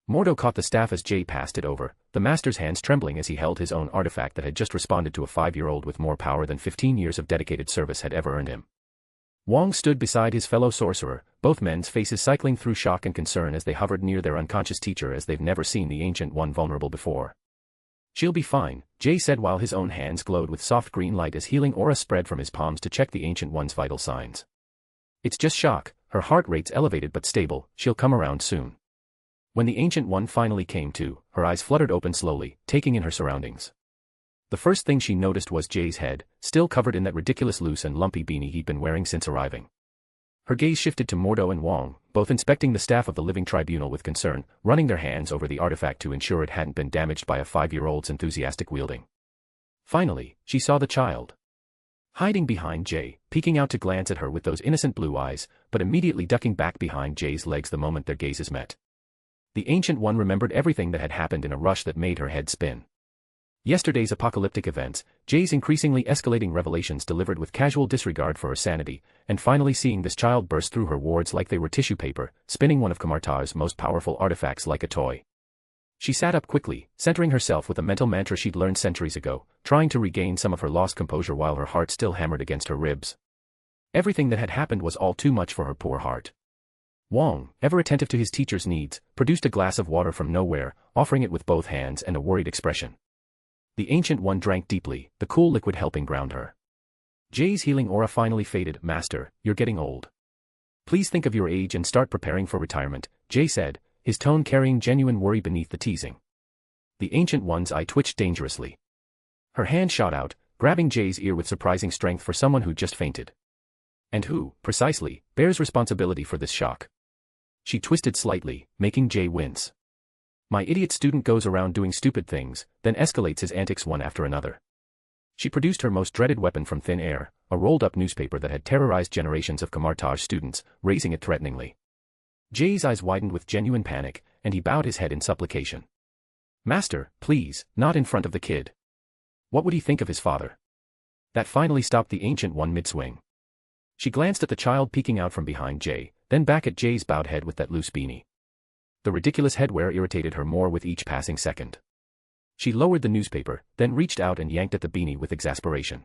Mordo caught the staff as Jay passed it over, the master's hands trembling as he held his own artifact that had just responded to a 5-year-old with more power than 15 years of dedicated service had ever earned him. Wong stood beside his fellow sorcerer, both men's faces cycling through shock and concern as they hovered near their unconscious teacher as they've never seen the Ancient One vulnerable before. She'll be fine, Jay said while his own hands glowed with soft green light as healing aura spread from his palms to check the Ancient One's vital signs. It's just shock, her heart rate's elevated but stable, she'll come around soon. When the Ancient One finally came to, her eyes fluttered open slowly, taking in her surroundings. The first thing she noticed was Jay's head, still covered in that ridiculous loose and lumpy beanie he'd been wearing since arriving. Her gaze shifted to Mordo and Wong, both inspecting the staff of the living tribunal with concern, running their hands over the artifact to ensure it hadn't been damaged by a 5-year-old's enthusiastic wielding. Finally, she saw the child. Hiding behind Jay, peeking out to glance at her with those innocent blue eyes, but immediately ducking back behind Jay's legs the moment their gazes met. The Ancient One remembered everything that had happened in a rush that made her head spin. Yesterday's apocalyptic events, Jay's increasingly escalating revelations delivered with casual disregard for her sanity, and finally seeing this child burst through her wards like they were tissue paper, spinning one of Kamartar's most powerful artifacts like a toy. She sat up quickly, centering herself with a mental mantra she'd learned centuries ago, trying to regain some of her lost composure while her heart still hammered against her ribs. Everything that had happened was all too much for her poor heart. Wong, ever attentive to his teacher's needs, produced a glass of water from nowhere, offering it with both hands and a worried expression. The Ancient One drank deeply, the cool liquid helping ground her. Jay's healing aura finally faded. Master, you're getting old. Please think of your age and start preparing for retirement, Jay said, his tone carrying genuine worry beneath the teasing. The Ancient One's eye twitched dangerously. Her hand shot out, grabbing Jay's ear with surprising strength for someone who'd just fainted. And who, precisely, bears responsibility for this shock? She twisted slightly, making Jay wince. My idiot student goes around doing stupid things, then escalates his antics one after another. She produced her most dreaded weapon from thin air, a rolled-up newspaper that had terrorized generations of Kamartaj students, raising it threateningly. Jay's eyes widened with genuine panic, and he bowed his head in supplication. Master, please, not in front of the kid. What would he think of his father? That finally stopped the Ancient One mid-swing. She glanced at the child peeking out from behind Jay, then back at Jay's bowed head with that loose beanie. The ridiculous headwear irritated her more with each passing second. She lowered the newspaper, then reached out and yanked at the beanie with exasperation.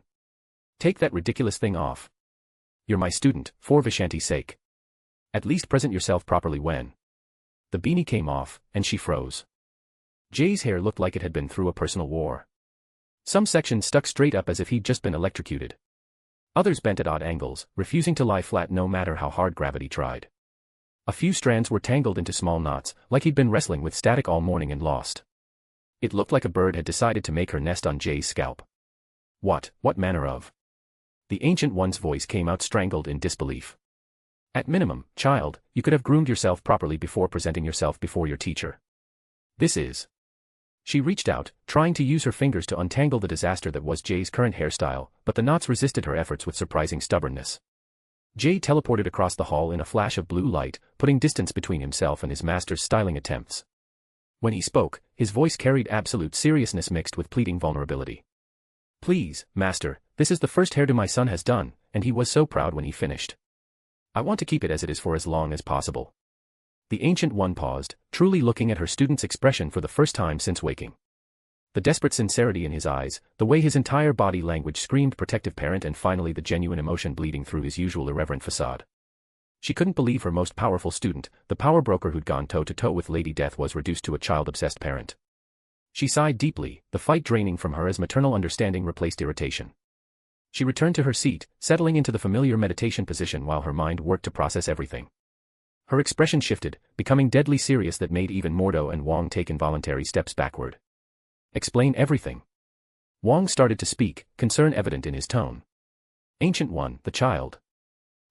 Take that ridiculous thing off. You're my student, for Vishanti's sake. At least present yourself properly when. The beanie came off, and she froze. Jay's hair looked like it had been through a personal war. Some sections stuck straight up as if he'd just been electrocuted. Others bent at odd angles, refusing to lie flat no matter how hard gravity tried. A few strands were tangled into small knots, like he'd been wrestling with static all morning and lost. It looked like a bird had decided to make her nest on Jay's scalp. What manner of? The Ancient One's voice came out strangled in disbelief. At minimum, child, you could have groomed yourself properly before presenting yourself before your teacher. This is. She reached out, trying to use her fingers to untangle the disaster that was Jay's current hairstyle, but the knots resisted her efforts with surprising stubbornness. Jay teleported across the hall in a flash of blue light, putting distance between himself and his master's styling attempts. When he spoke, his voice carried absolute seriousness mixed with pleading vulnerability. Please, master, this is the first hairdo my son has done, and he was so proud when he finished. I want to keep it as it is for as long as possible. The Ancient One paused, truly looking at her student's expression for the first time since waking. The desperate sincerity in his eyes, the way his entire body language screamed protective parent, and finally the genuine emotion bleeding through his usual irreverent facade. She couldn't believe her most powerful student, the power broker who'd gone toe-to-toe with Lady Death, was reduced to a child-obsessed parent. She sighed deeply, the fight draining from her as maternal understanding replaced irritation. She returned to her seat, settling into the familiar meditation position while her mind worked to process everything. Her expression shifted, becoming deadly serious, that made even Mordo and Wong take involuntary steps backward. Explain everything. Wong started to speak, concern evident in his tone. Ancient One, the child.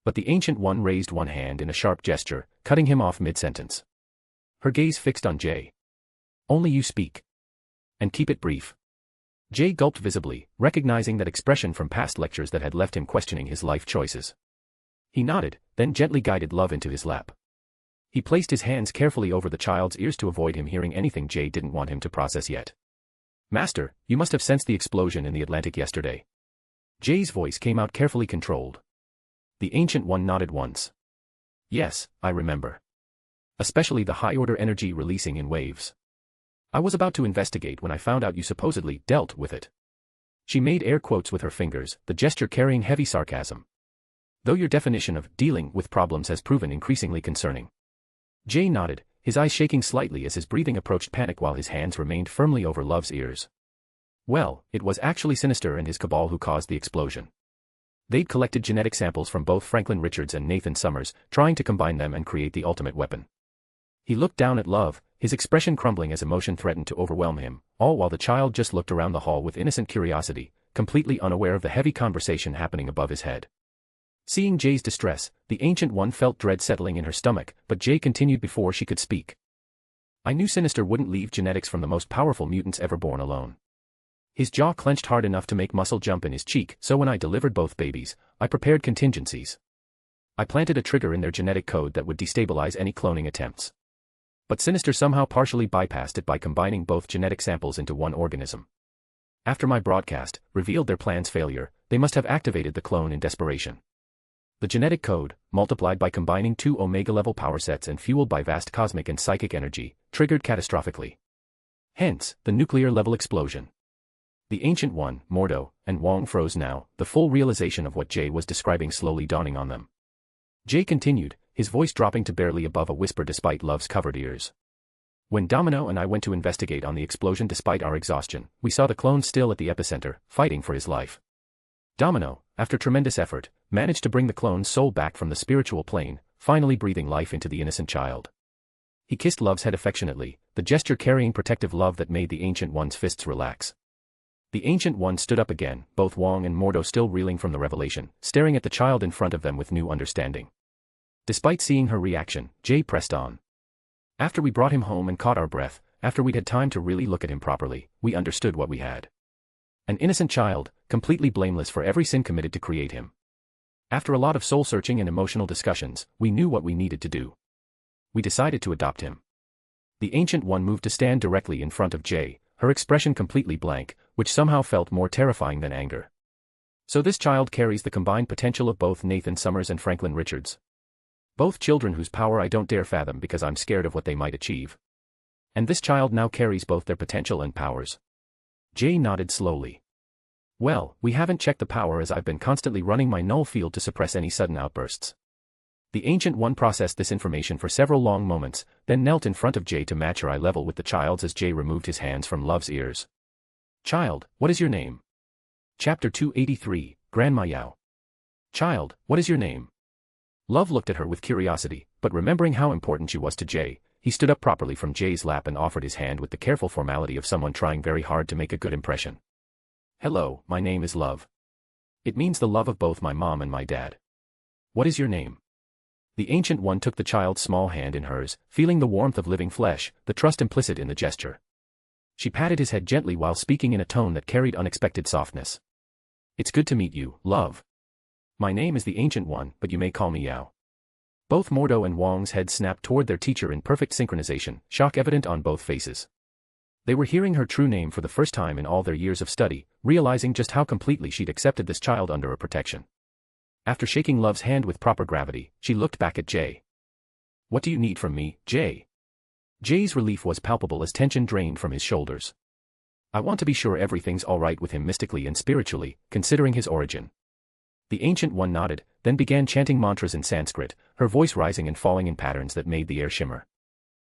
But the Ancient One raised one hand in a sharp gesture, cutting him off mid-sentence. Her gaze fixed on Jay. Only you speak. And keep it brief. Jay gulped visibly, recognizing that expression from past lectures that had left him questioning his life choices. He nodded, then gently guided Love into his lap. He placed his hands carefully over the child's ears to avoid him hearing anything Jay didn't want him to process yet. Master, you must have sensed the explosion in the Atlantic yesterday. Jay's voice came out carefully controlled. The Ancient One nodded once. Yes, I remember. Especially the high-order energy releasing in waves. I was about to investigate when I found out you supposedly dealt with it. She made air quotes with her fingers, the gesture carrying heavy sarcasm. Though your definition of dealing with problems has proven increasingly concerning. Jay nodded, his eyes shaking slightly as his breathing approached panic while his hands remained firmly over Love's ears. Well, it was actually Sinister and his cabal who caused the explosion. They'd collected genetic samples from both Franklin Richards and Nathan Summers, trying to combine them and create the ultimate weapon. He looked down at Love, his expression crumbling as emotion threatened to overwhelm him, all while the child just looked around the hall with innocent curiosity, completely unaware of the heavy conversation happening above his head. Seeing Jay's distress, the Ancient One felt dread settling in her stomach, but Jay continued before she could speak. I knew Sinister wouldn't leave genetics from the most powerful mutants ever born alone. His jaw clenched hard enough to make muscle jump in his cheek, so when I delivered both babies, I prepared contingencies. I planted a trigger in their genetic code that would destabilize any cloning attempts. But Sinister somehow partially bypassed it by combining both genetic samples into one organism. After my broadcast revealed their plan's failure, they must have activated the clone in desperation. The genetic code, multiplied by combining two Omega-level power sets and fueled by vast cosmic and psychic energy, triggered catastrophically. Hence, the nuclear-level explosion. The Ancient One, Mordo, and Wong froze now, the full realization of what Jay was describing slowly dawning on them. Jay continued, his voice dropping to barely above a whisper despite Love's covered ears. When Domino and I went to investigate on the explosion despite our exhaustion, we saw the clone still at the epicenter, fighting for his life. Domino, after tremendous effort, managed to bring the clone's soul back from the spiritual plane, finally breathing life into the innocent child. He kissed Love's head affectionately, the gesture carrying protective love that made the Ancient One's fists relax. The Ancient One stood up again, both Wang and Mordo still reeling from the revelation, staring at the child in front of them with new understanding. Despite seeing her reaction, Jay pressed on. After we brought him home and caught our breath, after we'd had time to really look at him properly, we understood what we had. An innocent child, completely blameless for every sin committed to create him. After a lot of soul-searching and emotional discussions, we knew what we needed to do. We decided to adopt him. The Ancient One moved to stand directly in front of Jay, her expression completely blank, which somehow felt more terrifying than anger. So this child carries the combined potential of both Nathan Summers and Franklin Richards. Both children whose power I don't dare fathom because I'm scared of what they might achieve. And this child now carries both their potential and powers. Jay nodded slowly. Well, we haven't checked the power as I've been constantly running my null field to suppress any sudden outbursts. The Ancient One processed this information for several long moments, then knelt in front of Jay to match her eye level with the child's as Jay removed his hands from Love's ears. Child, what is your name? Chapter 283, Grandma Yao. Child, what is your name? Love looked at her with curiosity, but remembering how important she was to Jay, he stood up properly from Jay's lap and offered his hand with the careful formality of someone trying very hard to make a good impression. Hello, my name is Love. It means the love of both my mom and my dad. What is your name? The Ancient One took the child's small hand in hers, feeling the warmth of living flesh, the trust implicit in the gesture. She patted his head gently while speaking in a tone that carried unexpected softness. It's good to meet you, Love. My name is the Ancient One, but you may call me Yao. Both Mordo and Wang's heads snapped toward their teacher in perfect synchronization, shock evident on both faces. They were hearing her true name for the first time in all their years of study, realizing just how completely she'd accepted this child under her protection. After shaking Love's hand with proper gravity, she looked back at Jay. What do you need from me, Jay? Jay's relief was palpable as tension drained from his shoulders. I want to be sure everything's alright with him mystically and spiritually, considering his origin. The Ancient One nodded, then began chanting mantras in Sanskrit, her voice rising and falling in patterns that made the air shimmer.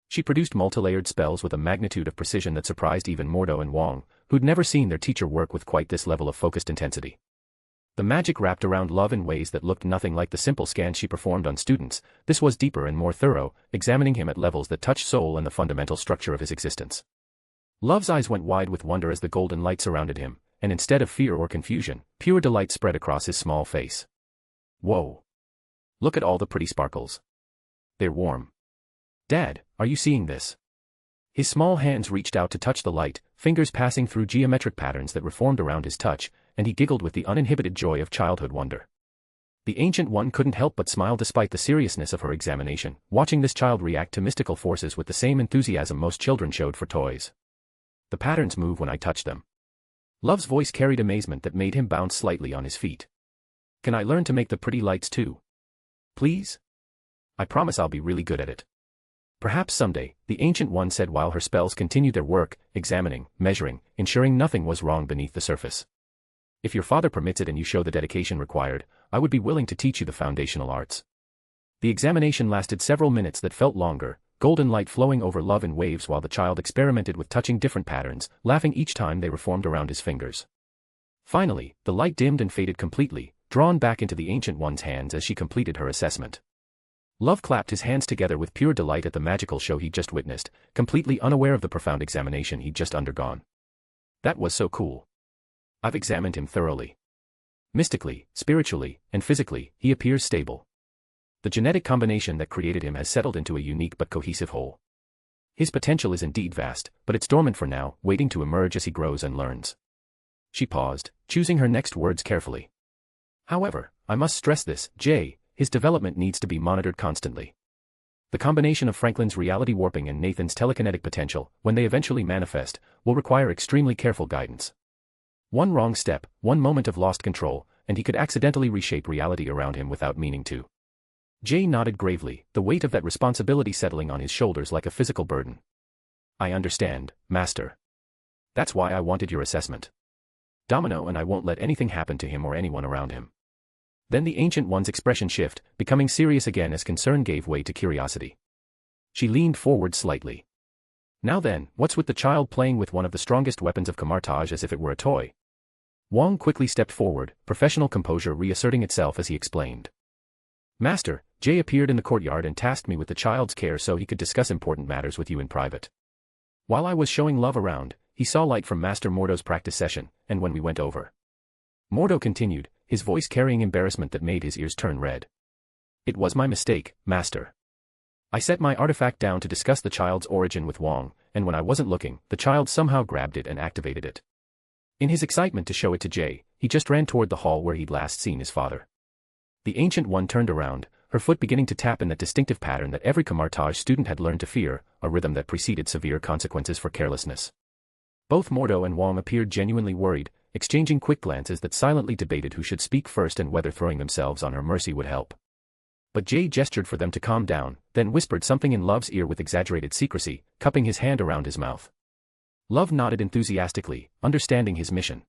She produced multi-layered spells with a magnitude of precision that surprised even Mordo and Wang, who'd never seen their teacher work with quite this level of focused intensity. The magic wrapped around Love in ways that looked nothing like the simple scans she performed on students. This was deeper and more thorough, examining him at levels that touched soul and the fundamental structure of his existence. Love's eyes went wide with wonder as the golden light surrounded him, and instead of fear or confusion, pure delight spread across his small face. Whoa! Look at all the pretty sparkles. They're warm. Dad, are you seeing this? His small hands reached out to touch the light, fingers passing through geometric patterns that reformed around his touch, and he giggled with the uninhibited joy of childhood wonder. The Ancient One couldn't help but smile despite the seriousness of her examination, watching this child react to mystical forces with the same enthusiasm most children showed for toys. The patterns move when I touch them. Love's voice carried amazement that made him bounce slightly on his feet. Can I learn to make the pretty lights too? Please? I promise I'll be really good at it. Perhaps someday, the Ancient One said while her spells continued their work, examining, measuring, ensuring nothing was wrong beneath the surface. If your father permits it and you show the dedication required, I would be willing to teach you the foundational arts. The examination lasted several minutes that felt longer, golden light flowing over Love in waves while the child experimented with touching different patterns, laughing each time they reformed around his fingers. Finally, the light dimmed and faded completely, drawn back into the Ancient One's hands as she completed her assessment. Love clapped his hands together with pure delight at the magical show he'd just witnessed, completely unaware of the profound examination he'd just undergone. That was so cool. I've examined him thoroughly. Mystically, spiritually, and physically, he appears stable. The genetic combination that created him has settled into a unique but cohesive whole. His potential is indeed vast, but it's dormant for now, waiting to emerge as he grows and learns. She paused, choosing her next words carefully. However, I must stress this, Jay, his development needs to be monitored constantly. The combination of Franklin's reality warping and Nathan's telekinetic potential, when they eventually manifest, will require extremely careful guidance. One wrong step, one moment of lost control, and he could accidentally reshape reality around him without meaning to. Jay nodded gravely, the weight of that responsibility settling on his shoulders like a physical burden. I understand, Master. That's why I wanted your assessment. Domino and I won't let anything happen to him or anyone around him. Then the Ancient One's expression shifted, becoming serious again as concern gave way to curiosity. She leaned forward slightly. Now then, what's with the child playing with one of the strongest weapons of Camartage as if it were a toy? Wang quickly stepped forward, professional composure reasserting itself as he explained. Master, Jay appeared in the courtyard and tasked me with the child's care so he could discuss important matters with you in private. While I was showing Love around, he saw light from Master Mordo's practice session, and when we went over. Mordo continued, his voice carrying embarrassment that made his ears turn red. It was my mistake, Master. I set my artifact down to discuss the child's origin with Wong, and when I wasn't looking, the child somehow grabbed it and activated it. In his excitement to show it to Jay, he just ran toward the hall where he'd last seen his father. The Ancient One turned around, her foot beginning to tap in that distinctive pattern that every Camartage student had learned to fear, a rhythm that preceded severe consequences for carelessness. Both Mordo and Wong appeared genuinely worried, exchanging quick glances that silently debated who should speak first and whether throwing themselves on her mercy would help. But Jay gestured for them to calm down, then whispered something in Love's ear with exaggerated secrecy, cupping his hand around his mouth. Love nodded enthusiastically, understanding his mission.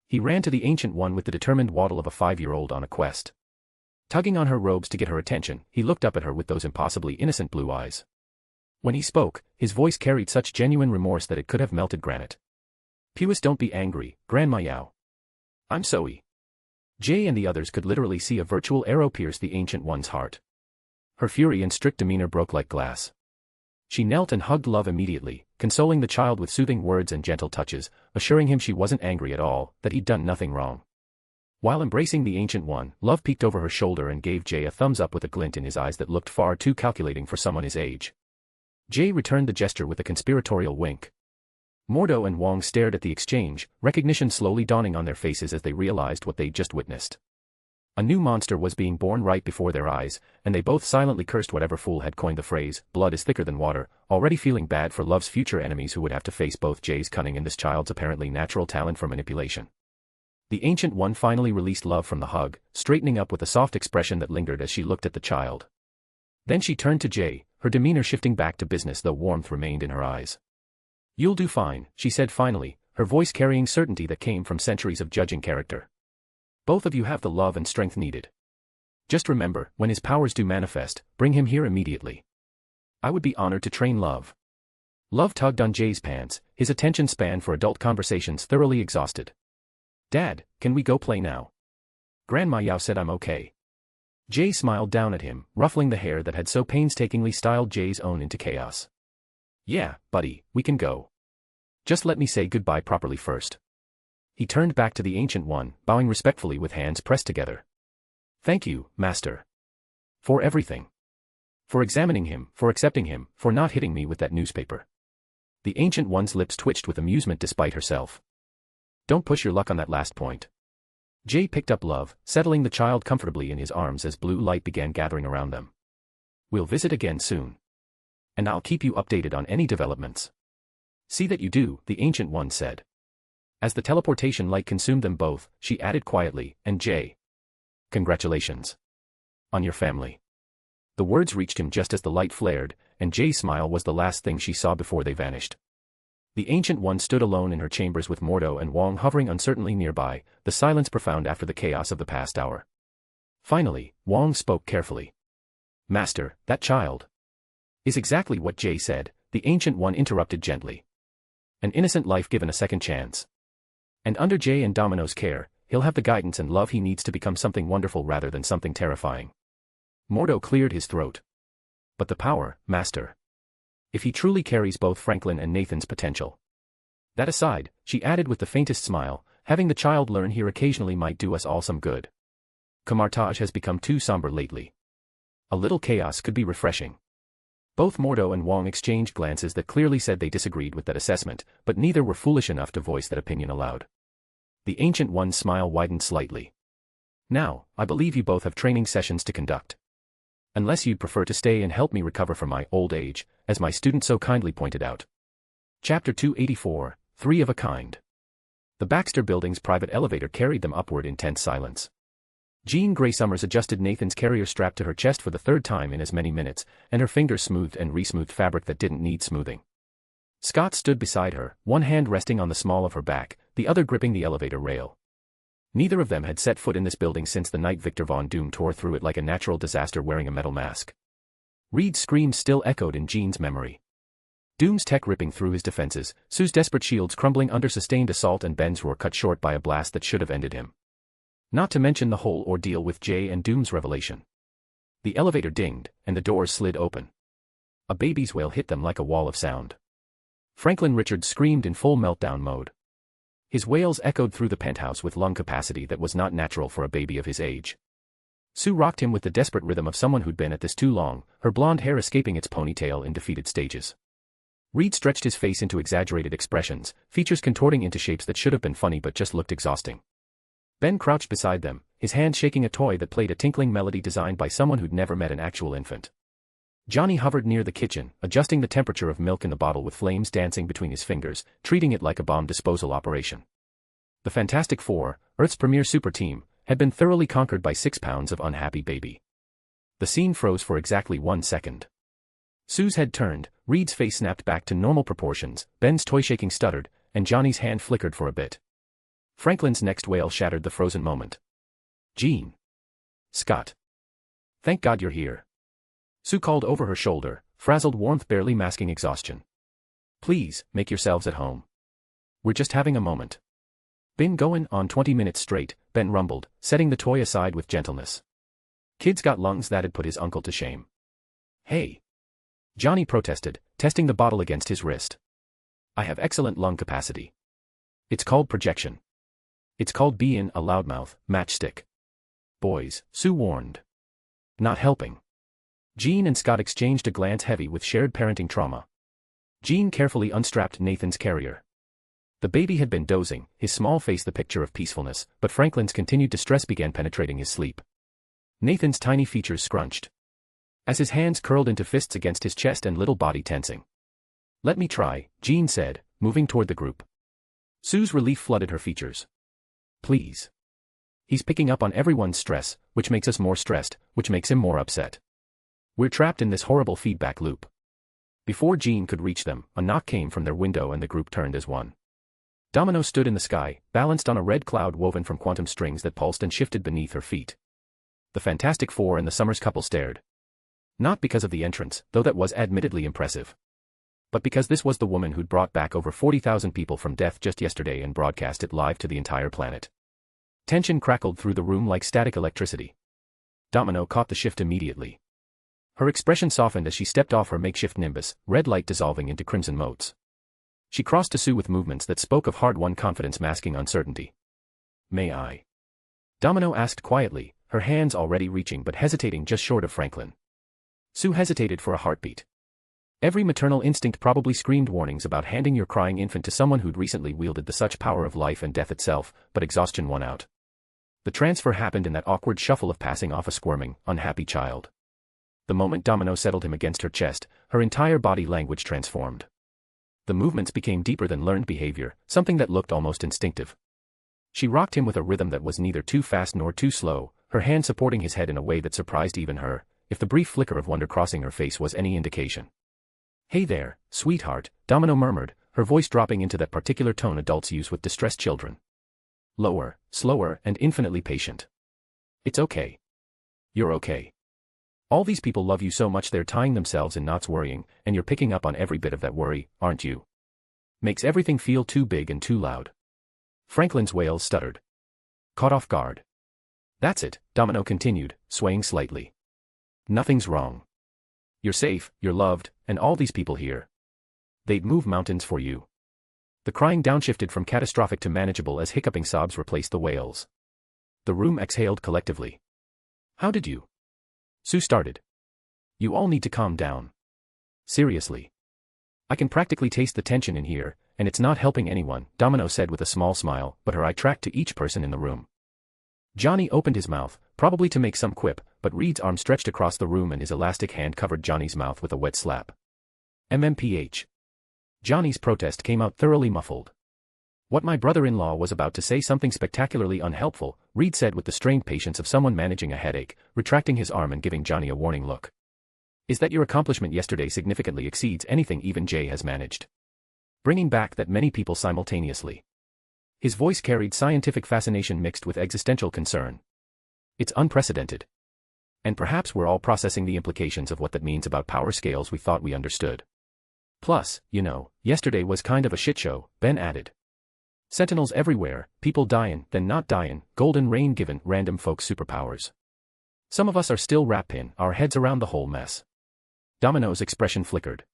He ran to the Ancient One with the determined waddle of a 5-year-old on a quest. Tugging on her robes to get her attention, he looked up at her with those impossibly innocent blue eyes. When he spoke, his voice carried such genuine remorse that it could have melted granite. Pewis, don't be angry, Grandma Yao. I'm sorry. Jay and the others could literally see a virtual arrow pierce the Ancient One's heart. Her fury and strict demeanor broke like glass. She knelt and hugged Love immediately, consoling the child with soothing words and gentle touches, assuring him she wasn't angry at all, that he'd done nothing wrong. While embracing the Ancient One, Love peeked over her shoulder and gave Jay a thumbs up with a glint in his eyes that looked far too calculating for someone his age. Jay returned the gesture with a conspiratorial wink. Mordo and Wong stared at the exchange, recognition slowly dawning on their faces as they realized what they'd just witnessed. A new monster was being born right before their eyes, and they both silently cursed whatever fool had coined the phrase, blood is thicker than water, already feeling bad for Love's future enemies who would have to face both Jay's cunning and this child's apparently natural talent for manipulation. The Ancient One finally released Love from the hug, straightening up with a soft expression that lingered as she looked at the child. Then she turned to Jay, her demeanor shifting back to business though warmth remained in her eyes. You'll do fine, she said finally, her voice carrying certainty that came from centuries of judging character. Both of you have the love and strength needed. Just remember, when his powers do manifest, bring him here immediately. I would be honored to train Love. Love tugged on Jay's pants, his attention span for adult conversations thoroughly exhausted. Dad, can we go play now? Grandma Yao said I'm okay. Jay smiled down at him, ruffling the hair that had so painstakingly styled Jay's own into chaos. Yeah, buddy, we can go. Just let me say goodbye properly first. He turned back to the Ancient One, bowing respectfully with hands pressed together. Thank you, Master. For everything. For examining him, for accepting him, for not hitting me with that newspaper. The Ancient One's lips twitched with amusement despite herself. Don't push your luck on that last point. Jay picked up Love, settling the child comfortably in his arms as blue light began gathering around them. We'll visit again soon. And I'll keep you updated on any developments. See that you do, the Ancient One said. As the teleportation light consumed them both, she added quietly, and Jay. Congratulations. On your family. The words reached him just as the light flared, and Jay's smile was the last thing she saw before they vanished. The Ancient One stood alone in her chambers with Mordo and Wong hovering uncertainly nearby, the silence profound after the chaos of the past hour. Finally, Wong spoke carefully. Master, that child. Is exactly what Jay said, the Ancient One interrupted gently. An innocent life given a second chance. And under Jay and Domino's care, he'll have the guidance and love he needs to become something wonderful rather than something terrifying. Mordo cleared his throat. But the power, Master. If he truly carries both Franklin and Nathan's potential. That aside, she added with the faintest smile, having the child learn here occasionally might do us all some good. Camartage has become too somber lately. A little chaos could be refreshing. Both Mordo and Wong exchanged glances that clearly said they disagreed with that assessment, but neither were foolish enough to voice that opinion aloud. The Ancient One's smile widened slightly. Now, I believe you both have training sessions to conduct. Unless you'd prefer to stay and help me recover from my old age, as my student so kindly pointed out. Chapter 284, Three of a Kind. The Baxter Building's private elevator carried them upward in tense silence. Jean Grey Summers adjusted Nathan's carrier strap to her chest for the third time in as many minutes, and her fingers smoothed and re-smoothed fabric that didn't need smoothing. Scott stood beside her, one hand resting on the small of her back, the other gripping the elevator rail. Neither of them had set foot in this building since the night Victor Von Doom tore through it like a natural disaster wearing a metal mask. Reed's screams still echoed in Jean's memory. Doom's tech ripping through his defenses, Sue's desperate shields crumbling under sustained assault, and Ben's roar cut short by a blast that should have ended him. Not to mention the whole ordeal with Jay and Doom's revelation. The elevator dinged, and the doors slid open. A baby's wail hit them like a wall of sound. Franklin Richards screamed in full meltdown mode. His wails echoed through the penthouse with lung capacity that was not natural for a baby of his age. Sue rocked him with the desperate rhythm of someone who'd been at this too long, her blonde hair escaping its ponytail in defeated stages. Reed stretched his face into exaggerated expressions, features contorting into shapes that should have been funny but just looked exhausting. Ben crouched beside them, his hand shaking a toy that played a tinkling melody designed by someone who'd never met an actual infant. Johnny hovered near the kitchen, adjusting the temperature of milk in the bottle with flames dancing between his fingers, treating it like a bomb disposal operation. The Fantastic Four, Earth's premier super team, had been thoroughly conquered by 6 pounds of unhappy baby. The scene froze for exactly 1 second. Sue's head turned, Reed's face snapped back to normal proportions, Ben's toy shaking stuttered, and Johnny's hand flickered for a bit. Franklin's next wail shattered the frozen moment. "Jean. Scott. Thank God you're here." Sue called over her shoulder, frazzled warmth barely masking exhaustion. "Please, make yourselves at home. We're just having a moment." "Been going on 20 minutes straight," Ben rumbled, setting the toy aside with gentleness. "Kid's got lungs that'd put his uncle to shame." "Hey." Johnny protested, testing the bottle against his wrist. "I have excellent lung capacity. It's called projection. It's called being a loudmouth, matchstick." "Boys," Sue warned. "Not helping." Jean and Scott exchanged a glance heavy with shared parenting trauma. Jean carefully unstrapped Nathan's carrier. The baby had been dozing, his small face the picture of peacefulness, but Franklin's continued distress began penetrating his sleep. Nathan's tiny features scrunched, as his hands curled into fists against his chest and little body tensing. "Let me try," Jean said, moving toward the group. Sue's relief flooded her features. "Please. He's picking up on everyone's stress, which makes us more stressed, which makes him more upset. We're trapped in this horrible feedback loop." Before Jean could reach them, a knock came from their window and the group turned as one. Domino stood in the sky, balanced on a red cloud woven from quantum strings that pulsed and shifted beneath her feet. The Fantastic Four and the Summers couple stared. Not because of the entrance, though that was admittedly impressive, but because this was the woman who'd brought back over 40,000 people from death just yesterday and broadcast it live to the entire planet. Tension crackled through the room like static electricity. Domino caught the shift immediately. Her expression softened as she stepped off her makeshift nimbus, red light dissolving into crimson motes. She crossed to Sue with movements that spoke of hard-won confidence masking uncertainty. "May I?" Domino asked quietly, her hands already reaching but hesitating just short of Franklin. Sue hesitated for a heartbeat. Every maternal instinct probably screamed warnings about handing your crying infant to someone who'd recently wielded the such power of life and death itself, but exhaustion won out. The transfer happened in that awkward shuffle of passing off a squirming, unhappy child. The moment Domino settled him against her chest, her entire body language transformed. The movements became deeper than learned behavior, something that looked almost instinctive. She rocked him with a rhythm that was neither too fast nor too slow, her hand supporting his head in a way that surprised even her, if the brief flicker of wonder crossing her face was any indication. "Hey there, sweetheart," Domino murmured, her voice dropping into that particular tone adults use with distressed children. Lower, slower, and infinitely patient. "It's okay. You're okay. All these people love you so much they're tying themselves in knots worrying, and you're picking up on every bit of that worry, aren't you? Makes everything feel too big and too loud." Franklin's wails stuttered. Caught off guard. "That's it," Domino continued, swaying slightly. "Nothing's wrong. You're safe, you're loved, and all these people here. They'd move mountains for you." The crying downshifted from catastrophic to manageable as hiccuping sobs replaced the wails. The room exhaled collectively. "How did you?" Sue started. "You all need to calm down. Seriously. I can practically taste the tension in here, and it's not helping anyone," Domino said with a small smile, but her eye tracked to each person in the room. Johnny opened his mouth, probably to make some quip, but Reed's arm stretched across the room and his elastic hand covered Johnny's mouth with a wet slap. MMPH. Johnny's protest came out thoroughly muffled. "What my brother-in-law was about to say something spectacularly unhelpful," Reed said with the strained patience of someone managing a headache, retracting his arm and giving Johnny a warning look. "Is that your accomplishment yesterday significantly exceeds anything even Jay has managed. Bringing back that many people simultaneously." His voice carried scientific fascination mixed with existential concern. "It's unprecedented. And perhaps we're all processing the implications of what that means about power scales we thought we understood. Plus, yesterday was kind of a shit show," Ben added. "Sentinels everywhere, people dying, then not dying, golden rain given random folks superpowers. Some of us are still wrapping our heads around the whole mess." Domino's expression flickered.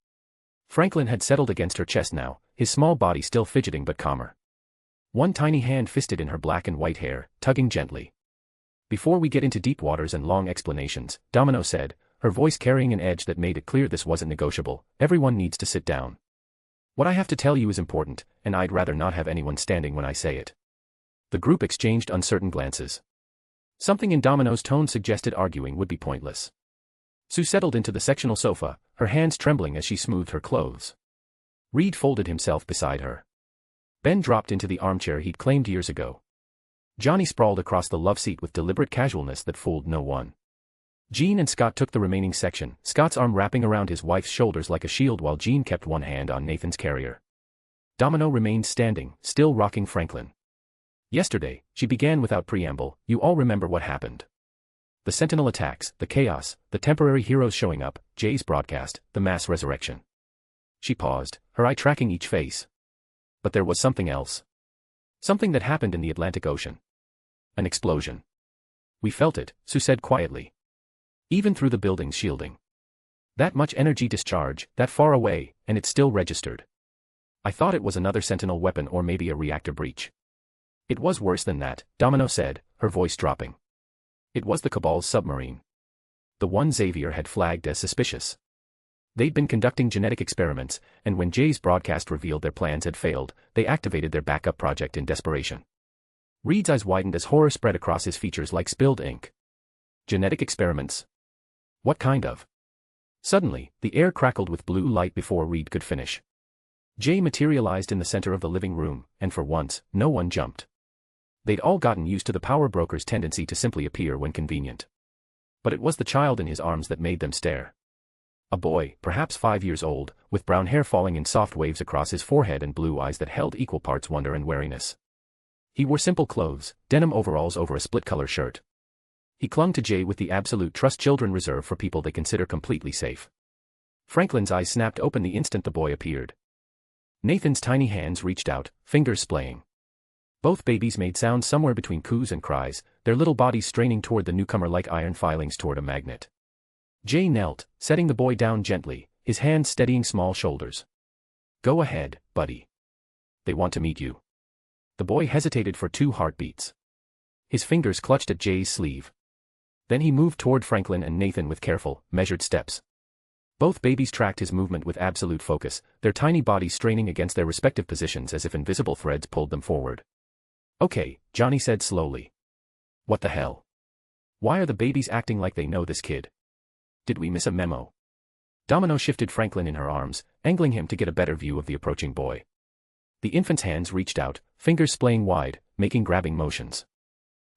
Franklin had settled against her chest now, his small body still fidgeting but calmer. One tiny hand fisted in her black and white hair, tugging gently. Before we get into deep waters and long explanations, Domino said, her voice carrying an edge that made it clear this wasn't negotiable, everyone needs to sit down. What I have to tell you is important, and I'd rather not have anyone standing when I say it. The group exchanged uncertain glances. Something in Domino's tone suggested arguing would be pointless. Sue settled into the sectional sofa, her hands trembling as she smoothed her clothes. Reed folded himself beside her. Ben dropped into the armchair he'd claimed years ago. Johnny sprawled across the love seat with deliberate casualness that fooled no one. Jean and Scott took the remaining section, Scott's arm wrapping around his wife's shoulders like a shield while Jean kept one hand on Nathan's carrier. Domino remained standing, still rocking Franklin. Yesterday, she began without preamble, you all remember what happened. The Sentinel attacks, the chaos, the temporary heroes showing up, Jay's broadcast, the mass resurrection. She paused, her eye tracking each face. But there was something else. Something that happened in the Atlantic Ocean. An explosion. We felt it, Sue said quietly. Even through the building's shielding. That much energy discharge, that far away, and it still registered. I thought it was another Sentinel weapon or maybe a reactor breach. It was worse than that, Domino said, her voice dropping. It was the Cabal's submarine. The one Xavier had flagged as suspicious. They'd been conducting genetic experiments, and when Jay's broadcast revealed their plans had failed, they activated their backup project in desperation. Reed's eyes widened as horror spread across his features like spilled ink. Genetic experiments? What kind of? Suddenly, the air crackled with blue light before Reed could finish. Jay materialized in the center of the living room, and for once, no one jumped. They'd all gotten used to the power broker's tendency to simply appear when convenient. But it was the child in his arms that made them stare. A boy, perhaps 5 years old, with brown hair falling in soft waves across his forehead and blue eyes that held equal parts wonder and wariness. He wore simple clothes, denim overalls over a split-color shirt. He clung to Jay with the absolute trust children reserve for people they consider completely safe. Franklin's eyes snapped open the instant the boy appeared. Nathan's tiny hands reached out, fingers splaying. Both babies made sounds somewhere between coos and cries, their little bodies straining toward the newcomer like iron filings toward a magnet. Jay knelt, setting the boy down gently, his hands steadying small shoulders. Go ahead, buddy. They want to meet you. The boy hesitated for 2 heartbeats. His fingers clutched at Jay's sleeve. Then he moved toward Franklin and Nathan with careful, measured steps. Both babies tracked his movement with absolute focus, their tiny bodies straining against their respective positions as if invisible threads pulled them forward. Okay, Johnny said slowly. What the hell? Why are the babies acting like they know this kid? Did we miss a memo? Domino shifted Franklin in her arms, angling him to get a better view of the approaching boy. The infant's hands reached out, fingers splaying wide, making grabbing motions.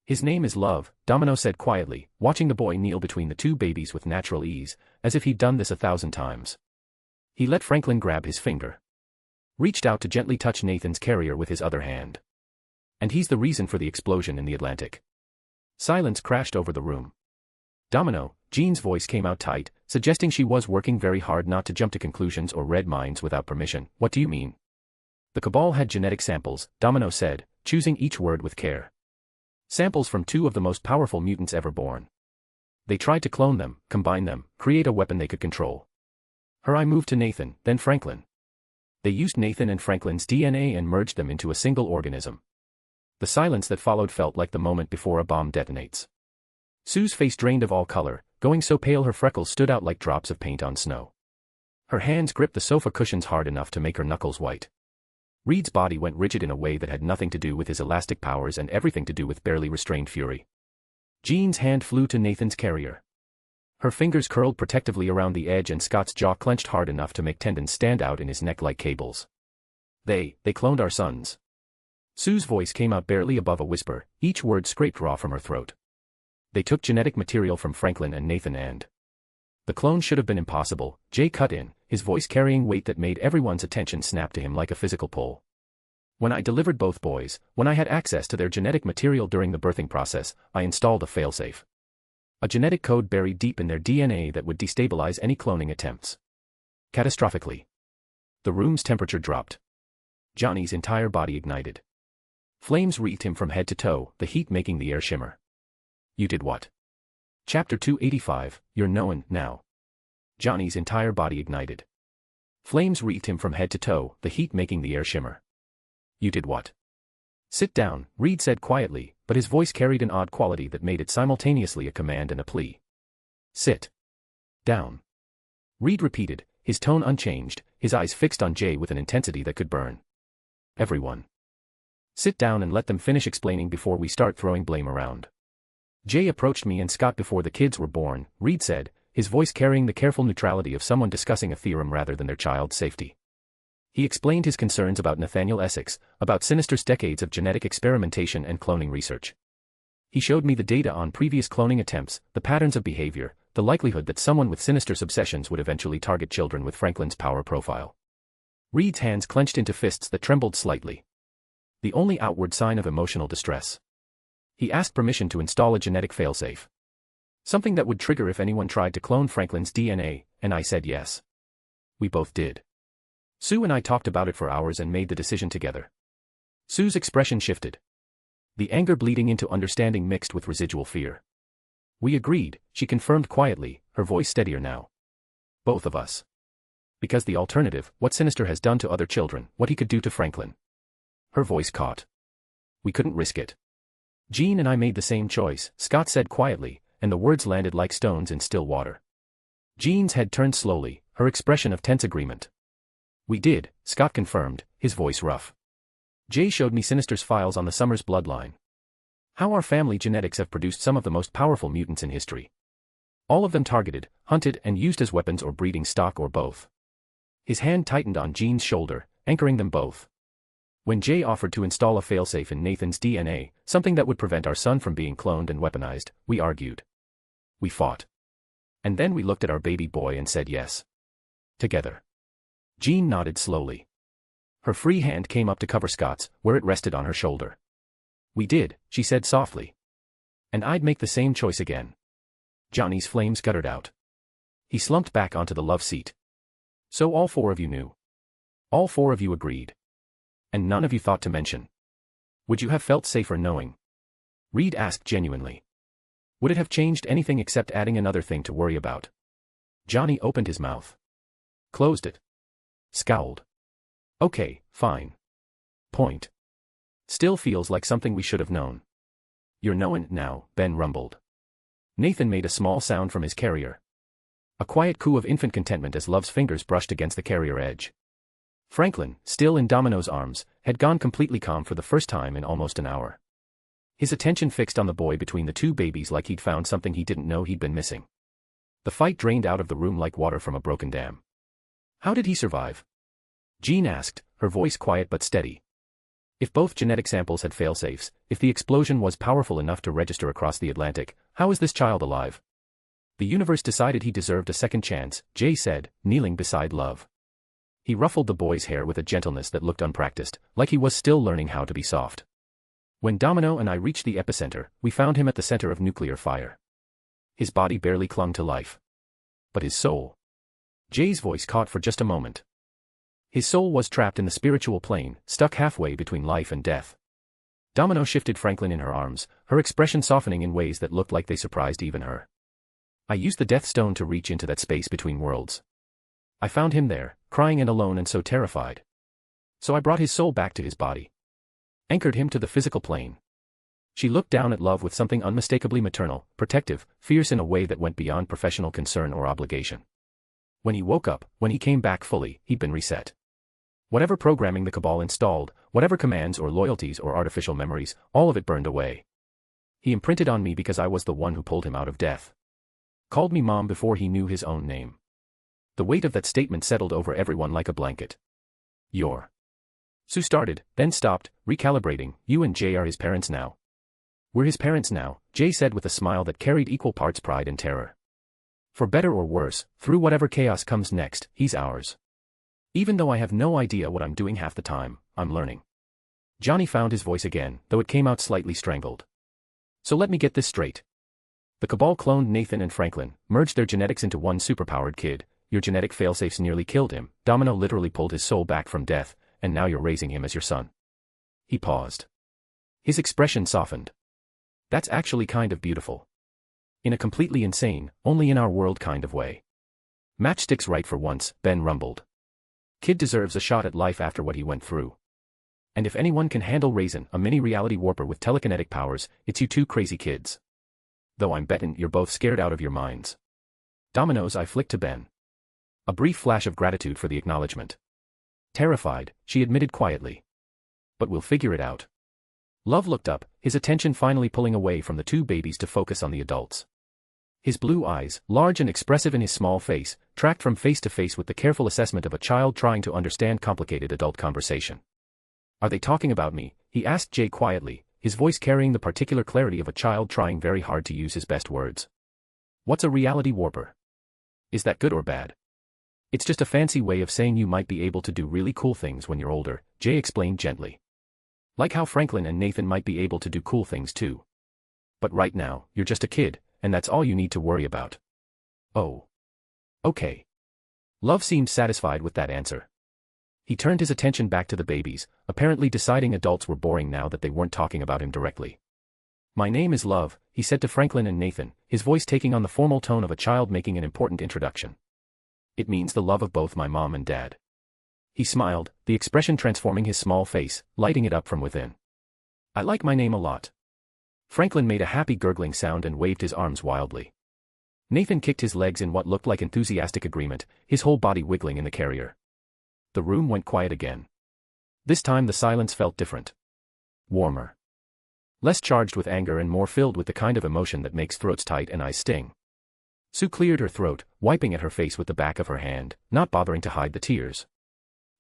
His name is Love, Domino said quietly, watching the boy kneel between the 2 babies with natural ease, as if he'd done this 1,000 times. He let Franklin grab his finger. Reached out to gently touch Nathan's carrier with his other hand. And he's the reason for the explosion in the Atlantic. Silence crashed over the room. Domino, Jean's voice came out tight, suggesting she was working very hard not to jump to conclusions or read minds without permission. What do you mean? The Cabal had genetic samples, Domino said, choosing each word with care. Samples from 2 of the most powerful mutants ever born. They tried to clone them, combine them, create a weapon they could control. Her eye moved to Nathan, then Franklin. They used Nathan and Franklin's DNA and merged them into a single organism. The silence that followed felt like the moment before a bomb detonates. Sue's face drained of all color, going so pale her freckles stood out like drops of paint on snow. Her hands gripped the sofa cushions hard enough to make her knuckles white. Reed's body went rigid in a way that had nothing to do with his elastic powers and everything to do with barely restrained fury. Jean's hand flew to Nathan's carrier. Her fingers curled protectively around the edge and Scott's jaw clenched hard enough to make tendons stand out in his neck like cables. They cloned our sons. Sue's voice came out barely above a whisper, each word scraped raw from her throat. They took genetic material from Franklin and Nathan and... The clone should have been impossible, Jay cut in, his voice carrying weight that made everyone's attention snap to him like a physical pull. When I delivered both boys, when I had access to their genetic material during the birthing process, I installed a failsafe. A genetic code buried deep in their DNA that would destabilize any cloning attempts. Catastrophically. The room's temperature dropped. Johnny's entire body ignited. Flames wreathed him from head to toe, the heat making the air shimmer. You did what? Chapter 285, You're Knowin' Now. Johnny's entire body ignited. Flames wreathed him from head to toe, the heat making the air shimmer. You did what? Sit down, Reed said quietly, but his voice carried an odd quality that made it simultaneously a command and a plea. Sit down. Reed repeated, his tone unchanged, his eyes fixed on Jay with an intensity that could burn. Everyone. Sit down and let them finish explaining before we start throwing blame around. Jay approached me and Scott before the kids were born, Reed said, his voice carrying the careful neutrality of someone discussing a theorem rather than their child's safety. He explained his concerns about Nathaniel Essex, about Sinister's decades of genetic experimentation and cloning research. He showed me the data on previous cloning attempts, the patterns of behavior, the likelihood that someone with Sinister's obsessions would eventually target children with Franklin's power profile. Reed's hands clenched into fists that trembled slightly. The only outward sign of emotional distress. He asked permission to install a genetic failsafe. Something that would trigger if anyone tried to clone Franklin's DNA, and I said yes. We both did. Sue and I talked about it for hours and made the decision together. Sue's expression shifted. The anger bleeding into understanding mixed with residual fear. We agreed, she confirmed quietly, her voice steadier now. Both of us. Because the alternative, what Sinister has done to other children, what he could do to Franklin. Her voice caught. We couldn't risk it. Jean and I made the same choice, Scott said quietly, and the words landed like stones in still water. Jean's head turned slowly, her expression of tense agreement. We did, Scott confirmed, his voice rough. Jay showed me Sinister's files on the Summers bloodline. How our family genetics have produced some of the most powerful mutants in history. All of them targeted, hunted, and used as weapons or breeding stock or both. His hand tightened on Jean's shoulder, anchoring them both. When Jay offered to install a failsafe in Nathan's DNA, something that would prevent our son from being cloned and weaponized, we argued. We fought. And then we looked at our baby boy and said yes. Together. Jean nodded slowly. Her free hand came up to cover Scott's, where it rested on her shoulder. We did, she said softly. And I'd make the same choice again. Johnny's flames guttered out. He slumped back onto the love seat. So all four of you knew. All four of you agreed. And none of you thought to mention. Would you have felt safer knowing? Reed asked genuinely. Would it have changed anything except adding another thing to worry about? Johnny opened his mouth. Closed it. Scowled. Okay, fine. Point. Still feels like something we should have known. You're knowing now, Ben rumbled. Nathan made a small sound from his carrier. A quiet coo of infant contentment as Love's fingers brushed against the carrier edge. Franklin, still in Domino's arms, had gone completely calm for the first time in almost an hour. His attention fixed on the boy between the two babies like he'd found something he didn't know he'd been missing. The fight drained out of the room like water from a broken dam. How did he survive? Jean asked, her voice quiet but steady. If both genetic samples had failsafes, if the explosion was powerful enough to register across the Atlantic, how is this child alive? The universe decided he deserved a second chance, Jay said, kneeling beside Love. He ruffled the boy's hair with a gentleness that looked unpracticed, like he was still learning how to be soft. When Domino and I reached the epicenter, we found him at the center of nuclear fire. His body barely clung to life. But his soul. Jay's voice caught for just a moment. His soul was trapped in the spiritual plane, stuck halfway between life and death. Domino shifted Franklin in her arms, her expression softening in ways that looked like they surprised even her. I used the Death Stone to reach into that space between worlds. I found him there, crying and alone and so terrified. So I brought his soul back to his body. Anchored him to the physical plane. She looked down at Love with something unmistakably maternal, protective, fierce in a way that went beyond professional concern or obligation. When he woke up, when he came back fully, he'd been reset. Whatever programming the Cabal installed, whatever commands or loyalties or artificial memories, all of it burned away. He imprinted on me because I was the one who pulled him out of death. Called me Mom before he knew his own name. The weight of that statement settled over everyone like a blanket. You're. Sue started, then stopped, recalibrating. You and Jay are his parents now. We're his parents now, Jay said with a smile that carried equal parts pride and terror. For better or worse, through whatever chaos comes next, he's ours. Even though I have no idea what I'm doing half the time, I'm learning. Johnny found his voice again, though it came out slightly strangled. So let me get this straight. The Cabal cloned Nathan and Franklin, merged their genetics into one superpowered kid. Your genetic failsafes nearly killed him. Domino literally pulled his soul back from death, and now you're raising him as your son. He paused. His expression softened. That's actually kind of beautiful. In a completely insane, only in our world kind of way. Matchsticks right for once, Ben rumbled. Kid deserves a shot at life after what he went through. And if anyone can handle Raisin, a mini reality warper with telekinetic powers, it's you two crazy kids. Though I'm bettin' you're both scared out of your minds. Dominoes, I flicked to Ben. A brief flash of gratitude for the acknowledgement. Terrified, she admitted quietly. But we'll figure it out. Love looked up, his attention finally pulling away from the two babies to focus on the adults. His blue eyes, large and expressive in his small face, tracked from face to face with the careful assessment of a child trying to understand complicated adult conversation. Are they talking about me? He asked Jay quietly, his voice carrying the particular clarity of a child trying very hard to use his best words. What's a reality warper? Is that good or bad? It's just a fancy way of saying you might be able to do really cool things when you're older, Jay explained gently. Like how Franklin and Nathan might be able to do cool things too. But right now, you're just a kid, and that's all you need to worry about. Oh. Okay. Love seemed satisfied with that answer. He turned his attention back to the babies, apparently deciding adults were boring now that they weren't talking about him directly. My name is Love, he said to Franklin and Nathan, his voice taking on the formal tone of a child making an important introduction. It means the love of both my mom and dad. He smiled, the expression transforming his small face, lighting it up from within. I like my name a lot. Franklin made a happy gurgling sound and waved his arms wildly. Nathan kicked his legs in what looked like enthusiastic agreement, his whole body wiggling in the carrier. The room went quiet again. This time the silence felt different. Warmer. Less charged with anger and more filled with the kind of emotion that makes throats tight and eyes sting. Sue cleared her throat, wiping at her face with the back of her hand, not bothering to hide the tears.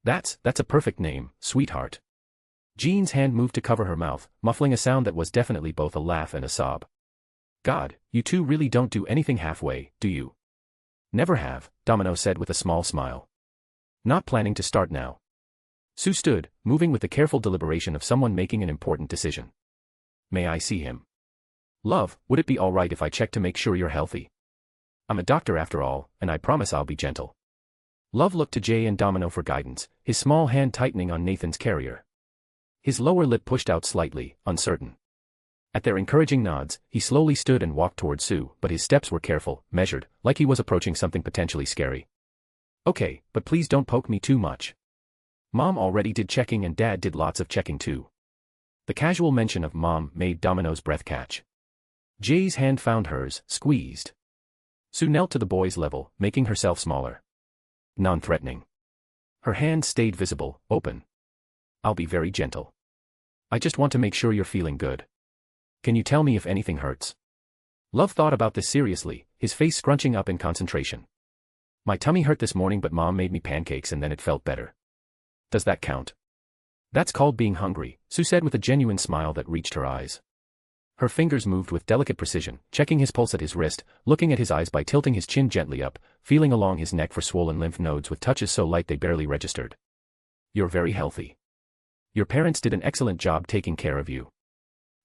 That's a perfect name, sweetheart. Jean's hand moved to cover her mouth, muffling a sound that was definitely both a laugh and a sob. God, you two really don't do anything halfway, do you? Never have, Domino said with a small smile. Not planning to start now. Sue stood, moving with the careful deliberation of someone making an important decision. May I see him? Love, would it be all right if I check to make sure you're healthy? I'm a doctor after all, and I promise I'll be gentle. Love looked to Jay and Domino for guidance, his small hand tightening on Nathan's carrier. His lower lip pushed out slightly, uncertain. At their encouraging nods, he slowly stood and walked toward Sue, but his steps were careful, measured, like he was approaching something potentially scary. Okay, but please don't poke me too much. Mom already did checking and Dad did lots of checking too. The casual mention of Mom made Domino's breath catch. Jay's hand found hers, squeezed. Sue knelt to the boy's level, making herself smaller. Non-threatening. Her hand stayed visible, open. I'll be very gentle. I just want to make sure you're feeling good. Can you tell me if anything hurts? Love thought about this seriously, his face scrunching up in concentration. My tummy hurt this morning but Mom made me pancakes and then it felt better. Does that count? That's called being hungry, Sue said with a genuine smile that reached her eyes. Her fingers moved with delicate precision, checking his pulse at his wrist, looking at his eyes by tilting his chin gently up, feeling along his neck for swollen lymph nodes with touches so light they barely registered. You're very healthy. Your parents did an excellent job taking care of you.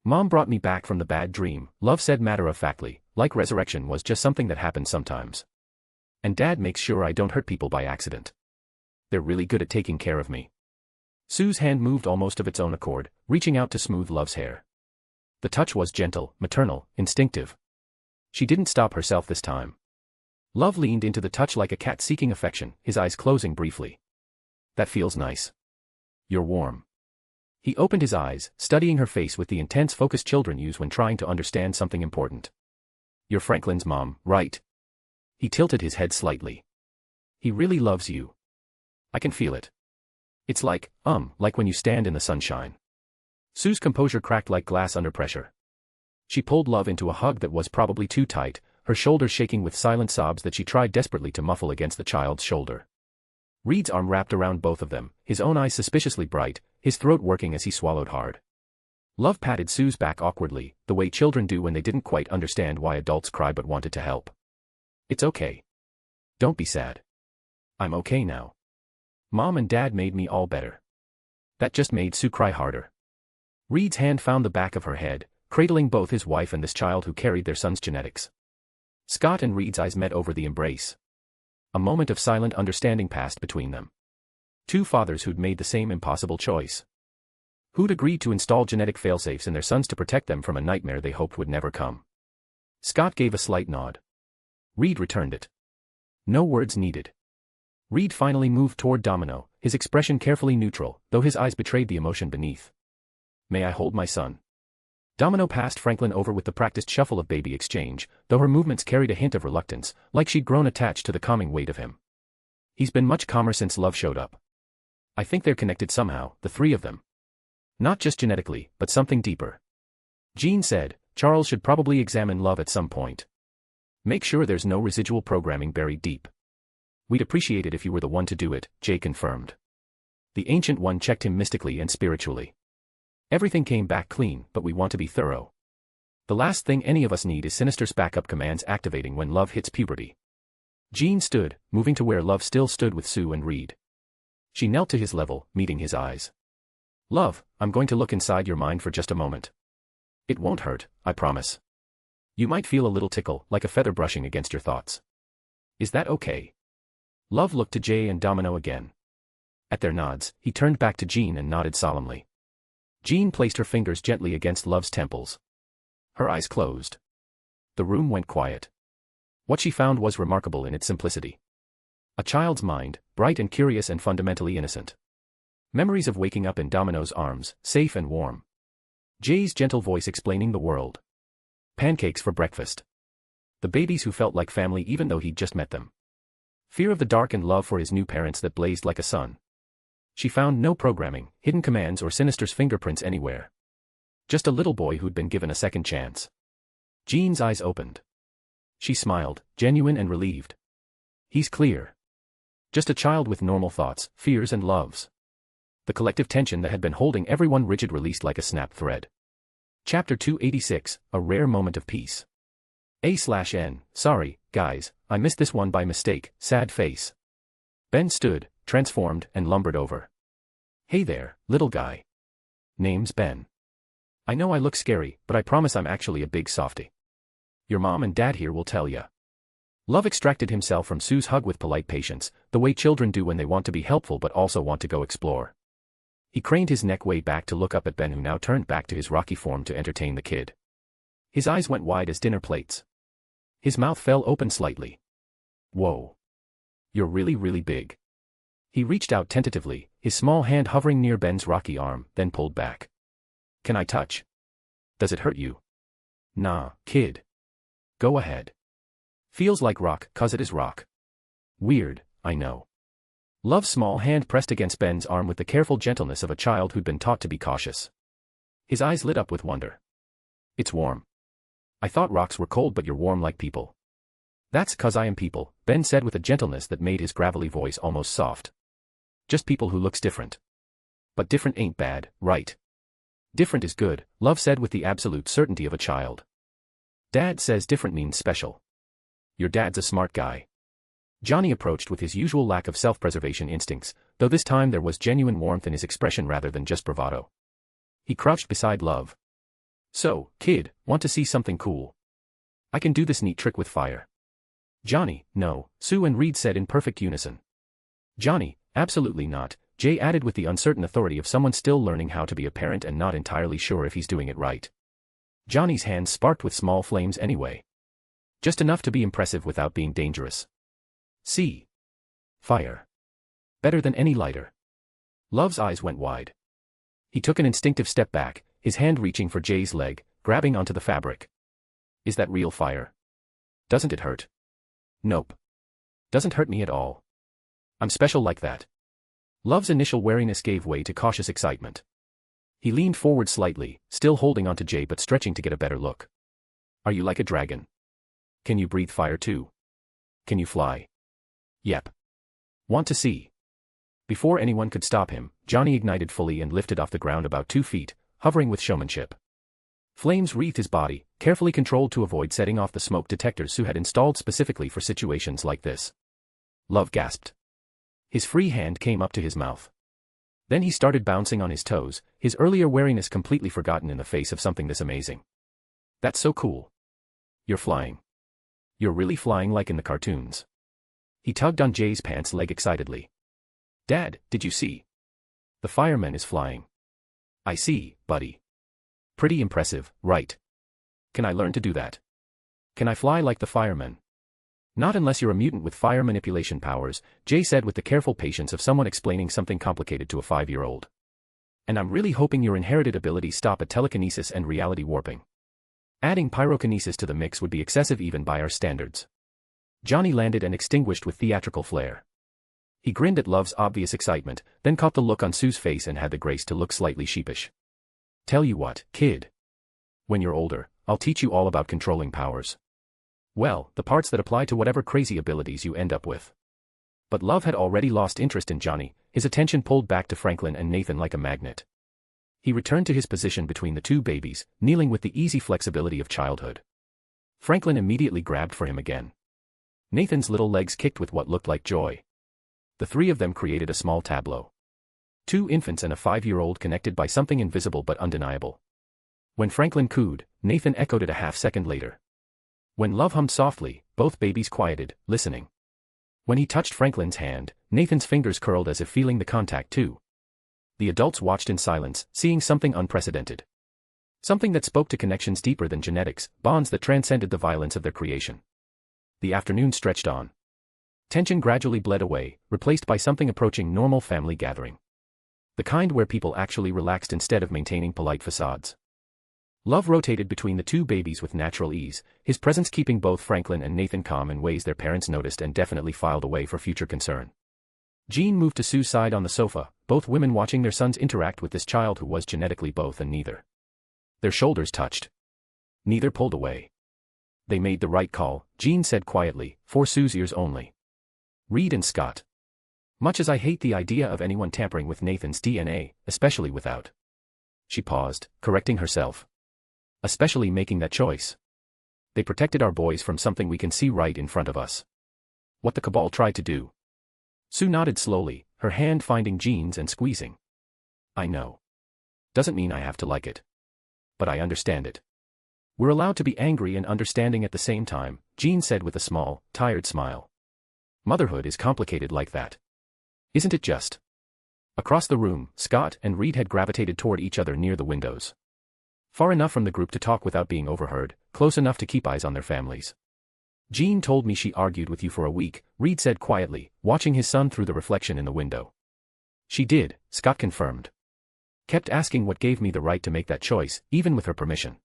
Mom brought me back from the bad dream, Love said matter-of-factly, like resurrection was just something that happens sometimes. And Dad makes sure I don't hurt people by accident. They're really good at taking care of me. Sue's hand moved almost of its own accord, reaching out to smooth Love's hair. The touch was gentle, maternal, instinctive. She didn't stop herself this time. Love leaned into the touch like a cat seeking affection, his eyes closing briefly. That feels nice. You're warm. He opened his eyes, studying her face with the intense focus children use when trying to understand something important. You're Franklin's mom, right? He tilted his head slightly. He really loves you. I can feel it. It's like when you stand in the sunshine. Sue's composure cracked like glass under pressure. She pulled Love into a hug that was probably too tight, her shoulders shaking with silent sobs that she tried desperately to muffle against the child's shoulder. Reed's arm wrapped around both of them, his own eyes suspiciously bright, his throat working as he swallowed hard. Love patted Sue's back awkwardly, the way children do when they didn't quite understand why adults cry but wanted to help. It's okay. Don't be sad. I'm okay now. Mom and Dad made me all better. That just made Sue cry harder. Reed's hand found the back of her head, cradling both his wife and this child who carried their son's genetics. Scott and Reed's eyes met over the embrace. A moment of silent understanding passed between them. Two fathers who'd made the same impossible choice. Who'd agreed to install genetic failsafes in their sons to protect them from a nightmare they hoped would never come. Scott gave a slight nod. Reed returned it. No words needed. Reed finally moved toward Domino, his expression carefully neutral, though his eyes betrayed the emotion beneath. May I hold my son? Domino passed Franklin over with the practiced shuffle of baby exchange, though her movements carried a hint of reluctance, like she'd grown attached to the calming weight of him. He's been much calmer since Love showed up. I think they're connected somehow, the three of them. Not just genetically, but something deeper. Jean said, Charles should probably examine Love at some point. Make sure there's no residual programming buried deep. We'd appreciate it if you were the one to do it, Jay confirmed. The Ancient One checked him mystically and spiritually. Everything came back clean, but we want to be thorough. The last thing any of us need is Sinister's backup commands activating when Love hits puberty. Jean stood, moving to where Love still stood with Sue and Reed. She knelt to his level, meeting his eyes. Love, I'm going to look inside your mind for just a moment. It won't hurt, I promise. You might feel a little tickle, like a feather brushing against your thoughts. Is that okay? Love looked to Jay and Domino again. At their nods, he turned back to Jean and nodded solemnly. Jean placed her fingers gently against Love's temples. Her eyes closed. The room went quiet. What she found was remarkable in its simplicity. A child's mind, bright and curious and fundamentally innocent. Memories of waking up in Domino's arms, safe and warm. Jay's gentle voice explaining the world. Pancakes for breakfast. The babies who felt like family even though he'd just met them. Fear of the dark and love for his new parents that blazed like a sun. She found no programming, hidden commands or Sinister's fingerprints anywhere. Just a little boy who'd been given a second chance. Jean's eyes opened. She smiled, genuine and relieved. He's clear. Just a child with normal thoughts, fears and loves. The collective tension that had been holding everyone rigid released like a snapped thread. Chapter 286, A Rare Moment of Peace. A/N, sorry, guys, I missed this one by mistake, sad face. Ben stood, transformed, and lumbered over. Hey there, little guy. Name's Ben. I know I look scary, but I promise I'm actually a big softy. Your mom and dad here will tell ya. Love extracted himself from Sue's hug with polite patience, the way children do when they want to be helpful but also want to go explore. He craned his neck way back to look up at Ben who now turned back to his rocky form to entertain the kid. His eyes went wide as dinner plates. His mouth fell open slightly. Whoa. You're really, really big. He reached out tentatively, his small hand hovering near Ben's rocky arm, then pulled back. Can I touch? Does it hurt you? Nah, kid. Go ahead. Feels like rock, 'cause it is rock. Weird, I know. Love's small hand pressed against Ben's arm with the careful gentleness of a child who'd been taught to be cautious. His eyes lit up with wonder. It's warm. I thought rocks were cold but you're warm like people. That's 'cause I am people, Ben said with a gentleness that made his gravelly voice almost soft. Just people who looks different. But different ain't bad, right? Different is good, Love said with the absolute certainty of a child. Dad says different means special. Your dad's a smart guy. Johnny approached with his usual lack of self-preservation instincts, though this time there was genuine warmth in his expression rather than just bravado. He crouched beside Love. So, kid, want to see something cool? I can do this neat trick with fire. Johnny, no, Sue and Reed said in perfect unison. Johnny, absolutely not, Jay added with the uncertain authority of someone still learning how to be a parent and not entirely sure if he's doing it right. Johnny's hands sparked with small flames anyway. Just enough to be impressive without being dangerous. See. Fire. Better than any lighter. Love's eyes went wide. He took an instinctive step back, his hand reaching for Jay's leg, grabbing onto the fabric. Is that real fire? Doesn't it hurt? Nope. Doesn't hurt me at all. I'm special like that. Love's initial wariness gave way to cautious excitement. He leaned forward slightly, still holding onto Jay but stretching to get a better look. Are you like a dragon? Can you breathe fire too? Can you fly? Yep. Want to see? Before anyone could stop him, Johnny ignited fully and lifted off the ground about 2 feet, hovering with showmanship. Flames wreathed his body, carefully controlled to avoid setting off the smoke detectors Sue had installed specifically for situations like this. Love gasped. His free hand came up to his mouth. Then he started bouncing on his toes, his earlier wariness completely forgotten in the face of something this amazing. That's so cool. You're flying. You're really flying like in the cartoons. He tugged on Jay's pants leg excitedly. Dad, did you see? The fireman is flying. I see, buddy. Pretty impressive, right? Can I learn to do that? Can I fly like the fireman? Not unless you're a mutant with fire manipulation powers, Jay said with the careful patience of someone explaining something complicated to a 5-year-old. And I'm really hoping your inherited abilities stop at telekinesis and reality warping. Adding pyrokinesis to the mix would be excessive even by our standards. Johnny landed and extinguished with theatrical flair. He grinned at Love's obvious excitement, then caught the look on Sue's face and had the grace to look slightly sheepish. Tell you what, kid. When you're older, I'll teach you all about controlling powers. Well, the parts that apply to whatever crazy abilities you end up with. But Love had already lost interest in Johnny, his attention pulled back to Franklin and Nathan like a magnet. He returned to his position between the two babies, kneeling with the easy flexibility of childhood. Franklin immediately grabbed for him again. Nathan's little legs kicked with what looked like joy. The three of them created a small tableau. 2 infants and a 5-year-old connected by something invisible but undeniable. When Franklin cooed, Nathan echoed it a half-second later. When Love hummed softly, both babies quieted, listening. When he touched Franklin's hand, Nathan's fingers curled as if feeling the contact too. The adults watched in silence, seeing something unprecedented. Something that spoke to connections deeper than genetics, bonds that transcended the violence of their creation. The afternoon stretched on. Tension gradually bled away, replaced by something approaching normal family gathering. The kind where people actually relaxed instead of maintaining polite facades. Love rotated between the two babies with natural ease, his presence keeping both Franklin and Nathan calm in ways their parents noticed and definitely filed away for future concern. Jean moved to Sue's side on the sofa, both women watching their sons interact with this child who was genetically both and neither. Their shoulders touched. Neither pulled away. They made the right call, Jean said quietly, for Sue's ears only. Reed and Scott. Much as I hate the idea of anyone tampering with Nathan's DNA, especially without. She paused, correcting herself. Especially making that choice. They protected our boys from something we can see right in front of us. What the cabal tried to do. Sue nodded slowly, her hand finding Jean's and squeezing. I know. Doesn't mean I have to like it. But I understand it. We're allowed to be angry and understanding at the same time, Jean said with a small, tired smile. Motherhood is complicated like that. Isn't it just? Across the room, Scott and Reed had gravitated toward each other near the windows. Far enough from the group to talk without being overheard, close enough to keep eyes on their families. Jean told me she argued with you for a week, Reed said quietly, watching his son through the reflection in the window. She did, Scott confirmed. Kept asking what gave me the right to make that choice, even with her permission.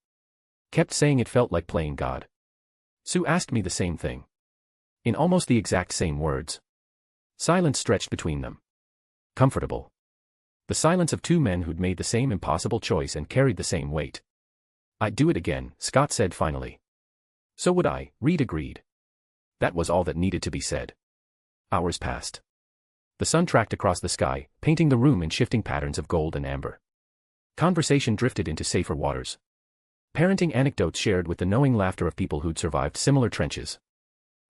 Kept saying it felt like playing God. Sue asked me the same thing. In almost the exact same words. Silence stretched between them. Comfortable. The silence of two men who'd made the same impossible choice and carried the same weight. I'd do it again, Scott said finally. So would I, Reed agreed. That was all that needed to be said. Hours passed. The sun tracked across the sky, painting the room in shifting patterns of gold and amber. Conversation drifted into safer waters. Parenting anecdotes shared with the knowing laughter of people who'd survived similar trenches.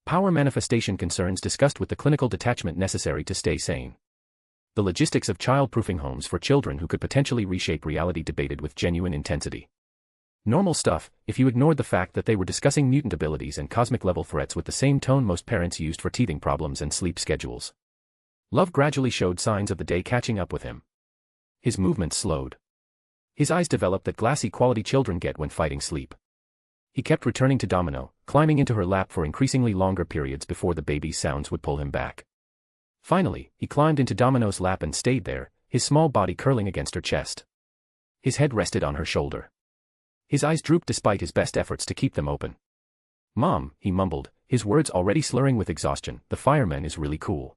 Power manifestation concerns discussed with the clinical detachment necessary to stay sane. The logistics of child-proofing homes for children who could potentially reshape reality debated with genuine intensity. Normal stuff, if you ignored the fact that they were discussing mutant abilities and cosmic-level threats with the same tone most parents used for teething problems and sleep schedules. Love gradually showed signs of the day catching up with him. His movements slowed. His eyes developed that glassy quality children get when fighting sleep. He kept returning to Domino, climbing into her lap for increasingly longer periods before the baby's sounds would pull him back. Finally, he climbed into Domino's lap and stayed there, his small body curling against her chest. His head rested on her shoulder. His eyes drooped despite his best efforts to keep them open. Mom, he mumbled, his words already slurring with exhaustion, the fireman is really cool.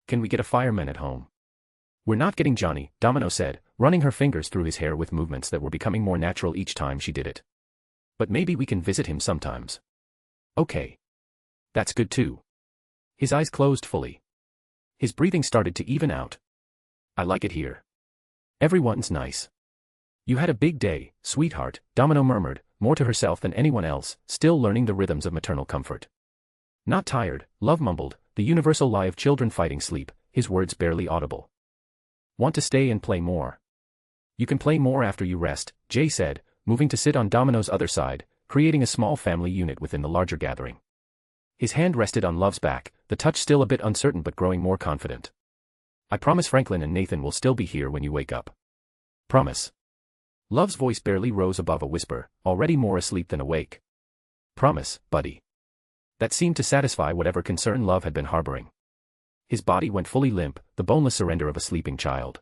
Can we get a fireman at home? We're not getting Johnny, Domino said, running her fingers through his hair with movements that were becoming more natural each time she did it. But maybe we can visit him sometimes. Okay. That's good too. His eyes closed fully. His breathing started to even out. I like it here. Everyone's nice. You had a big day, sweetheart, Domino murmured, more to herself than anyone else, still learning the rhythms of maternal comfort. Not tired, Love mumbled, the universal lie of children fighting sleep, his words barely audible. Want to stay and play more? You can play more after you rest, Jay said, moving to sit on Domino's other side, creating a small family unit within the larger gathering. His hand rested on Love's back, the touch still a bit uncertain but growing more confident. I promise Franklin and Nathan will still be here when you wake up. Promise. Love's voice barely rose above a whisper, already more asleep than awake. Promise, buddy. That seemed to satisfy whatever concern Love had been harboring. His body went fully limp, the boneless surrender of a sleeping child.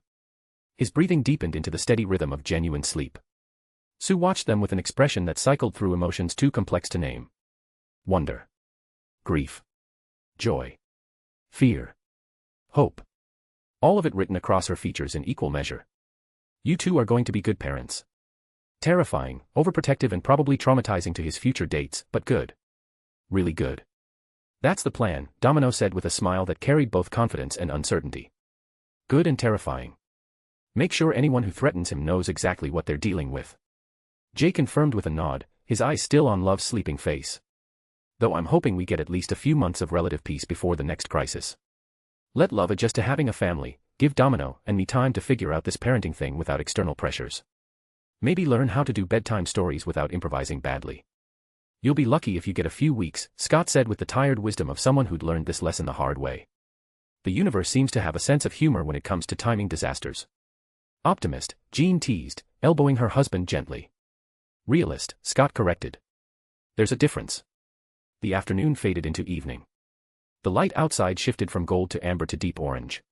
His breathing deepened into the steady rhythm of genuine sleep. Sue watched them with an expression that cycled through emotions too complex to name. Wonder. Grief. Joy. Fear. Hope. All of it written across her features in equal measure. You two are going to be good parents. Terrifying, overprotective and probably traumatizing to his future dates, but good. Really good. That's the plan, Domino said with a smile that carried both confidence and uncertainty. Good and terrifying. Make sure anyone who threatens him knows exactly what they're dealing with. Jay confirmed with a nod, his eyes still on Love's sleeping face. Though I'm hoping we get at least a few months of relative peace before the next crisis. Let Love adjust to having a family, give Domino and me time to figure out this parenting thing without external pressures. Maybe learn how to do bedtime stories without improvising badly. You'll be lucky if you get a few weeks, Scott said with the tired wisdom of someone who'd learned this lesson the hard way. The universe seems to have a sense of humor when it comes to timing disasters. Optimist, Jean teased, elbowing her husband gently. Realist, Scott corrected. There's a difference. The afternoon faded into evening. The light outside shifted from gold to amber to deep orange.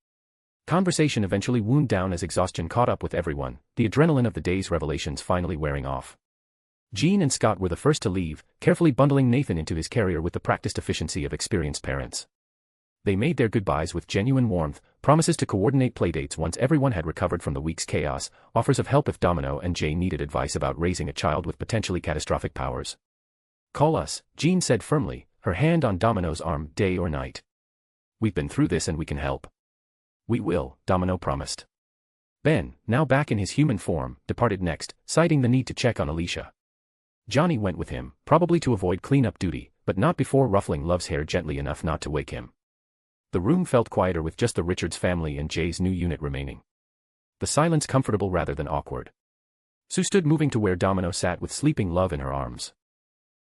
Conversation eventually wound down as exhaustion caught up with everyone, the adrenaline of the day's revelations finally wearing off. Jean and Scott were the first to leave, carefully bundling Nathan into his carrier with the practiced efficiency of experienced parents. They made their goodbyes with genuine warmth, promises to coordinate playdates once everyone had recovered from the week's chaos, offers of help if Domino and Jay needed advice about raising a child with potentially catastrophic powers. Call us, Jean said firmly, her hand on Domino's arm, day or night. We've been through this and we can help. We will, Domino promised. Ben, now back in his human form, departed next, citing the need to check on Alicia. Johnny went with him, probably to avoid cleanup duty, but not before ruffling Love's hair gently enough not to wake him. The room felt quieter with just the Richards family and Jay's new unit remaining. The silence comfortable rather than awkward. Sue stood moving to where Domino sat with sleeping Love in her arms.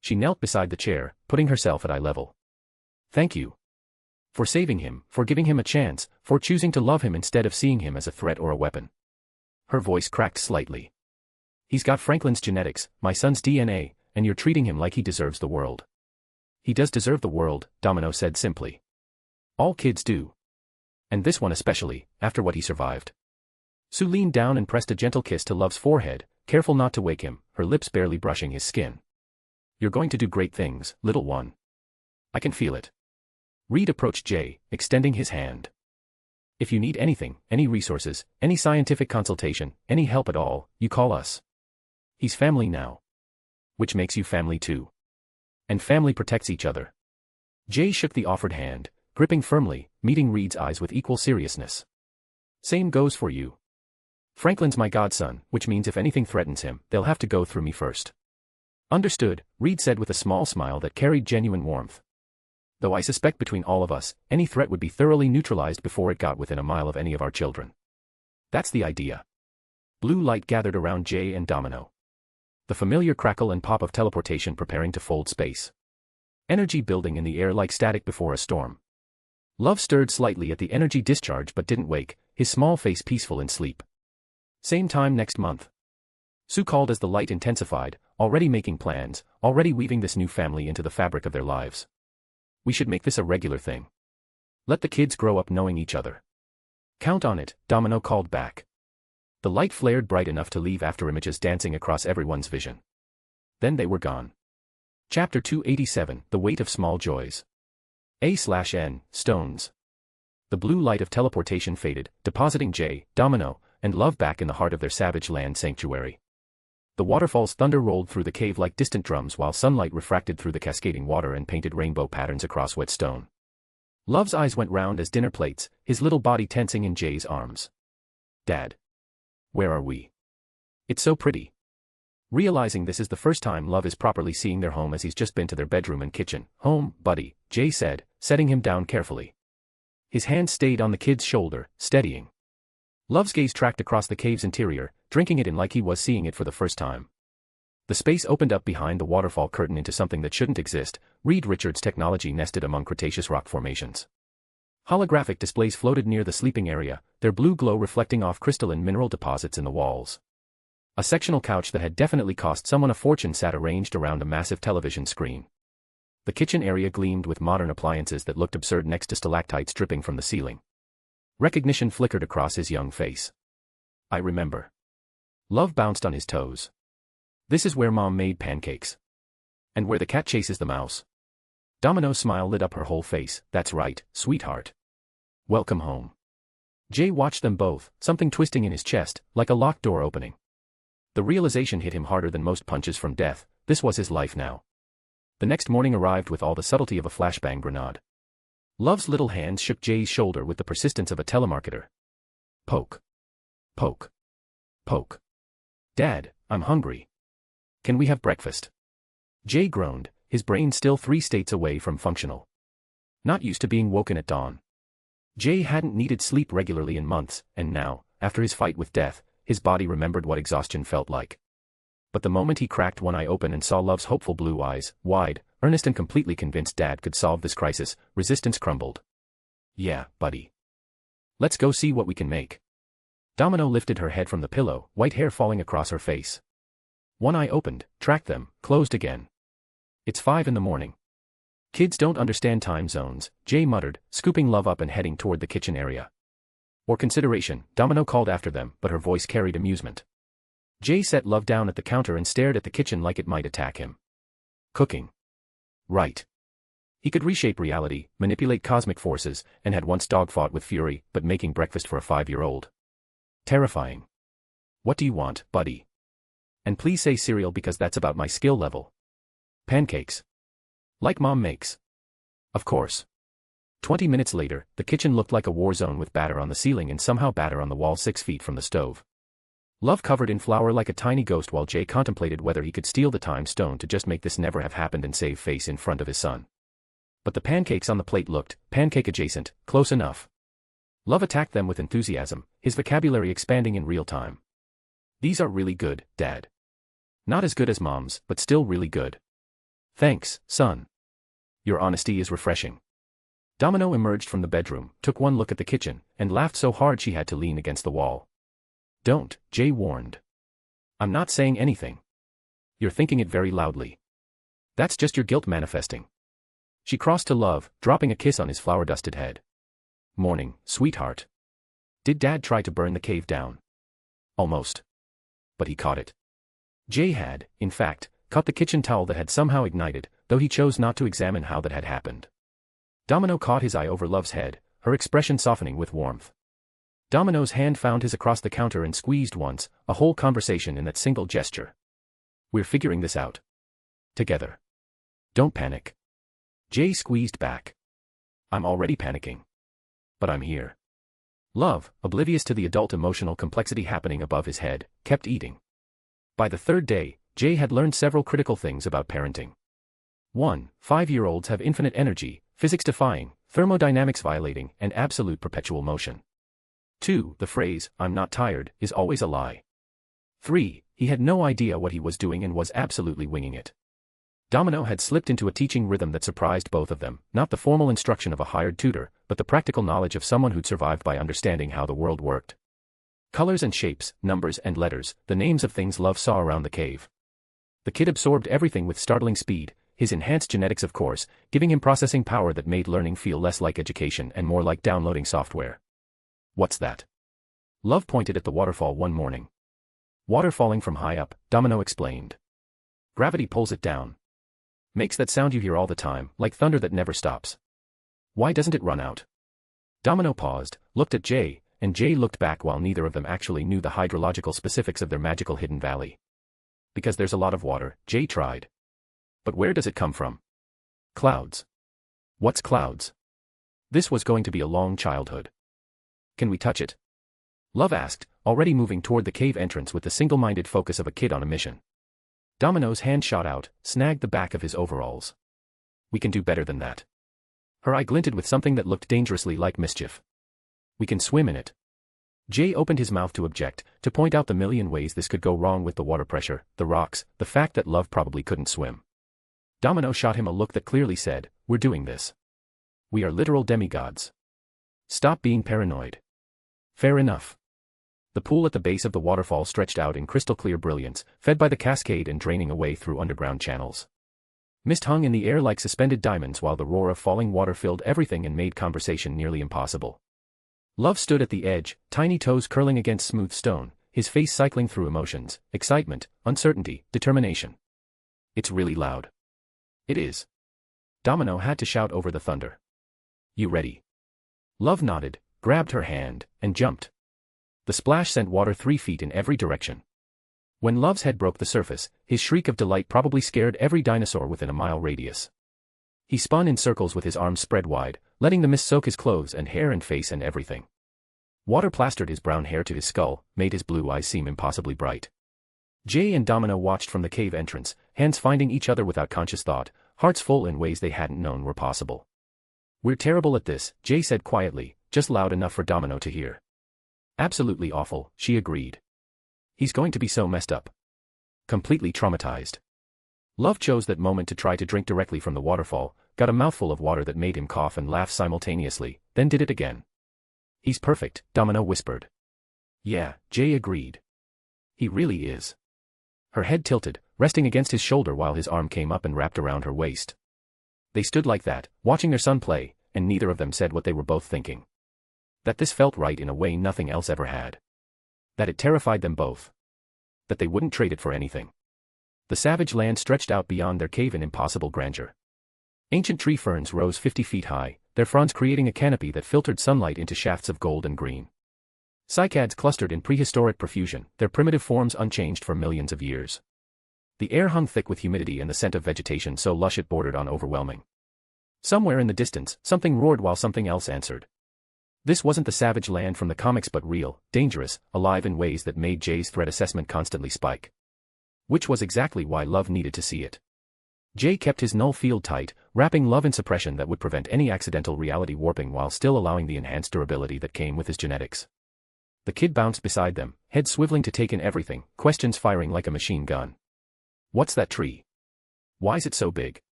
She knelt beside the chair, putting herself at eye level. Thank you. For saving him, for giving him a chance, for choosing to love him instead of seeing him as a threat or a weapon. Her voice cracked slightly. He's got Franklin's genetics, my son's DNA, and you're treating him like he deserves the world. He does deserve the world, Domino said simply. All kids do. And this one especially, after what he survived. Sue leaned down and pressed a gentle kiss to Love's forehead, careful not to wake him, her lips barely brushing his skin. You're going to do great things, little one. I can feel it. Reed approached Jay, extending his hand. If you need anything, any resources, any scientific consultation, any help at all, you call us. He's family now. Which makes you family too. And family protects each other. Jay shook the offered hand, gripping firmly, meeting Reed's eyes with equal seriousness. Same goes for you. Franklin's my godson, which means if anything threatens him, they'll have to go through me first. Understood, Reed said with a small smile that carried genuine warmth. Though I suspect between all of us, any threat would be thoroughly neutralized before it got within a mile of any of our children. That's the idea. Blue light gathered around Jay and Domino. The familiar crackle and pop of teleportation preparing to fold space. Energy building in the air like static before a storm. Love stirred slightly at the energy discharge but didn't wake, his small face peaceful in sleep. Same time next month. Sue called as the light intensified, already making plans, already weaving this new family into the fabric of their lives. We should make this a regular thing. Let the kids grow up knowing each other. Count on it, Domino called back. The light flared bright enough to leave after images dancing across everyone's vision. Then they were gone. Chapter 287, The Weight of Small Joys. A/N, Stones. The blue light of teleportation faded, depositing Jay, Domino, and Love back in the heart of their savage land sanctuary. The waterfall's thunder rolled through the cave like distant drums while sunlight refracted through the cascading water and painted rainbow patterns across wet stone. Love's eyes went round as dinner plates, his little body tensing in Jay's arms. Dad. Where are we? It's so pretty. Realizing this is the first time Love is properly seeing their home as he's just been to their bedroom and kitchen. Home, buddy, Jay said, setting him down carefully. His hand stayed on the kid's shoulder, steadying. Love's gaze tracked across the cave's interior, drinking it in like he was seeing it for the first time. The space opened up behind the waterfall curtain into something that shouldn't exist, Reed Richards' technology nested among Cretaceous rock formations. Holographic displays floated near the sleeping area, their blue glow reflecting off crystalline mineral deposits in the walls. A sectional couch that had definitely cost someone a fortune sat arranged around a massive television screen. The kitchen area gleamed with modern appliances that looked absurd next to stalactites dripping from the ceiling. Recognition flickered across his young face. I remember. Love bounced on his toes. This is where Mom made pancakes. And where the cat chases the mouse. Domino's smile lit up her whole face. That's right, sweetheart. Welcome home. Jay watched them both, something twisting in his chest, like a locked door opening. The realization hit him harder than most punches from death. This was his life now. The next morning arrived with all the subtlety of a flashbang grenade. Love's little hands shook Jay's shoulder with the persistence of a telemarketer. Poke. Poke. Poke. Dad, I'm hungry. Can we have breakfast? Jay groaned, his brain still 3 states away from functional. Not used to being woken at dawn. Jay hadn't needed sleep regularly in months, and now, after his fight with death, his body remembered what exhaustion felt like. But the moment he cracked one eye open and saw Love's hopeful blue eyes, wide, earnest and completely convinced Dad could solve this crisis, resistance crumbled. Yeah, buddy. Let's go see what we can make. Domino lifted her head from the pillow, white hair falling across her face. One eye opened, tracked them, closed again. It's 5 in the morning. Kids don't understand time zones, Jay muttered, scooping Love up and heading toward the kitchen area. Or consideration, Domino called after them, but her voice carried amusement. Jay set Love down at the counter and stared at the kitchen like it might attack him. Cooking. Right. He could reshape reality, manipulate cosmic forces, and had once dogfought with fury, but making breakfast for a 5-year-old. Terrifying. What do you want, buddy? And please say cereal because that's about my skill level. Pancakes. Like Mom makes. Of course. 20 minutes later, the kitchen looked like a war zone with batter on the ceiling and somehow batter on the wall 6 feet from the stove. Love covered in flour like a tiny ghost while Jay contemplated whether he could steal the time stone to just make this never have happened and save face in front of his son. But the pancakes on the plate looked, pancake adjacent, close enough. Love attacked them with enthusiasm, his vocabulary expanding in real time. These are really good, Dad. Not as good as Mom's, but still really good. Thanks, son. Your honesty is refreshing. Domino emerged from the bedroom, took one look at the kitchen, and laughed so hard she had to lean against the wall. Don't, Jay warned. I'm not saying anything. You're thinking it very loudly. That's just your guilt manifesting. She crossed to Love, dropping a kiss on his flour-dusted head. Morning, sweetheart. Did Dad try to burn the cave down? Almost. But he caught it. Jay had, in fact, caught the kitchen towel that had somehow ignited, though he chose not to examine how that had happened. Domino caught his eye over Love's head, her expression softening with warmth. Domino's hand found his across the counter and squeezed once, a whole conversation in that single gesture. We're figuring this out. Together. Don't panic. Jay squeezed back. I'm already panicking. But I'm here. Love, oblivious to the adult emotional complexity happening above his head, kept eating. By the 3rd day, Jay had learned several critical things about parenting. 1. 5-year-olds have infinite energy, physics-defying, thermodynamics violating, and absolute perpetual motion. 2. The phrase, I'm not tired, is always a lie. 3. He had no idea what he was doing and was absolutely winging it. Domino had slipped into a teaching rhythm that surprised both of them, not the formal instruction of a hired tutor, but the practical knowledge of someone who'd survived by understanding how the world worked. Colors and shapes, numbers and letters, the names of things Love saw around the cave. The kid absorbed everything with startling speed, his enhanced genetics of course, giving him processing power that made learning feel less like education and more like downloading software. What's that? Love pointed at the waterfall one morning. Water falling from high up, Domino explained. Gravity pulls it down. Makes that sound you hear all the time, like thunder that never stops. Why doesn't it run out? Domino paused, looked at Jay, and Jay looked back while neither of them actually knew the hydrological specifics of their magical hidden valley. Because there's a lot of water, Jay tried. But where does it come from? Clouds. What's clouds? This was going to be a long childhood. Can we touch it? Love asked, already moving toward the cave entrance with the single-minded focus of a kid on a mission. Domino's hand shot out, snagged the back of his overalls. We can do better than that. Her eye glinted with something that looked dangerously like mischief. We can swim in it. Jay opened his mouth to object, to point out the million ways this could go wrong with the water pressure, the rocks, the fact that Love probably couldn't swim. Domino shot him a look that clearly said, we're doing this. We are literal demigods. Stop being paranoid. Fair enough. The pool at the base of the waterfall stretched out in crystal-clear brilliance, fed by the cascade and draining away through underground channels. Mist hung in the air like suspended diamonds while the roar of falling water filled everything and made conversation nearly impossible. Love stood at the edge, tiny toes curling against smooth stone, his face cycling through emotions, excitement, uncertainty, determination. It's really loud. It is. Domino had to shout over the thunder. You ready? Love nodded, grabbed her hand, and jumped. The splash sent water 3 feet in every direction. When Love's head broke the surface, his shriek of delight probably scared every dinosaur within a mile radius. He spun in circles with his arms spread wide, letting the mist soak his clothes and hair and face and everything. Water plastered his brown hair to his skull, made his blue eyes seem impossibly bright. Jay and Domino watched from the cave entrance, hands finding each other without conscious thought, hearts full in ways they hadn't known were possible. We're terrible at this, Jay said quietly, just loud enough for Domino to hear. Absolutely awful, she agreed. He's going to be so messed up. Completely traumatized. Love chose that moment to try to drink directly from the waterfall, got a mouthful of water that made him cough and laugh simultaneously, then did it again. He's perfect, Domino whispered. Yeah, Jay agreed. He really is. Her head tilted, resting against his shoulder while his arm came up and wrapped around her waist. They stood like that, watching their son play, and neither of them said what they were both thinking. That this felt right in a way nothing else ever had. That it terrified them both. That they wouldn't trade it for anything. The savage land stretched out beyond their cave in impossible grandeur. Ancient tree ferns rose 50 feet high, their fronds creating a canopy that filtered sunlight into shafts of gold and green. Cycads clustered in prehistoric profusion, their primitive forms unchanged for millions of years. The air hung thick with humidity and the scent of vegetation so lush it bordered on overwhelming. Somewhere in the distance, something roared while something else answered. This wasn't the savage land from the comics but real, dangerous, alive in ways that made Jay's threat assessment constantly spike. Which was exactly why Love needed to see it. Jay kept his null field tight, wrapping Love in suppression that would prevent any accidental reality warping while still allowing the enhanced durability that came with his genetics. The kid bounced beside them, head swiveling to take in everything, questions firing like a machine gun. What's that tree? Why's it so big?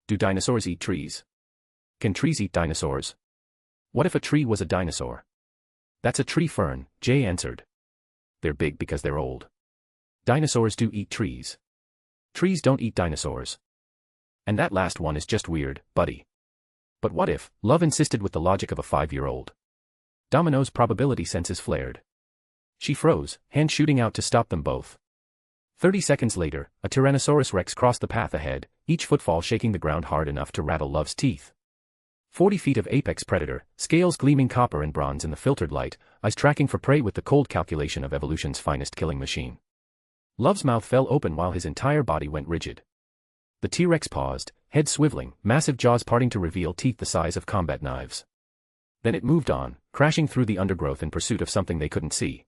Do dinosaurs eat trees? Can trees eat dinosaurs? What if a tree was a dinosaur? That's a tree fern, Jay answered. They're big because they're old. Dinosaurs do eat trees. Trees don't eat dinosaurs. And that last one is just weird, buddy. But what if, Love insisted with the logic of a 5-year-old. Domino's probability senses flared. She froze, hand shooting out to stop them both. 30 seconds later, a Tyrannosaurus Rex crossed the path ahead, each footfall shaking the ground hard enough to rattle Love's teeth. 40 feet of apex predator, scales gleaming copper and bronze in the filtered light, eyes tracking for prey with the cold calculation of evolution's finest killing machine. Love's mouth fell open while his entire body went rigid. The T-Rex paused, head swiveling, massive jaws parting to reveal teeth the size of combat knives. Then it moved on, crashing through the undergrowth in pursuit of something they couldn't see.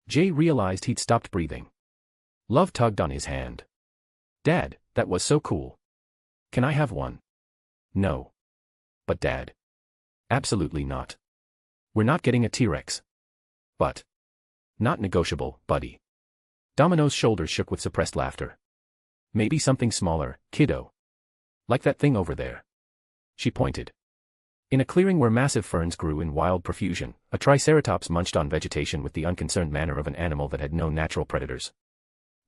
Jay realized he'd stopped breathing. Love tugged on his hand. Dad, that was so cool. Can I have one? No. But Dad. Absolutely not. We're not getting a T-Rex. But. Not negotiable, buddy. Domino's shoulders shook with suppressed laughter. Maybe something smaller, kiddo. Like that thing over there. She pointed. In a clearing where massive ferns grew in wild profusion, a triceratops munched on vegetation with the unconcerned manner of an animal that had no natural predators.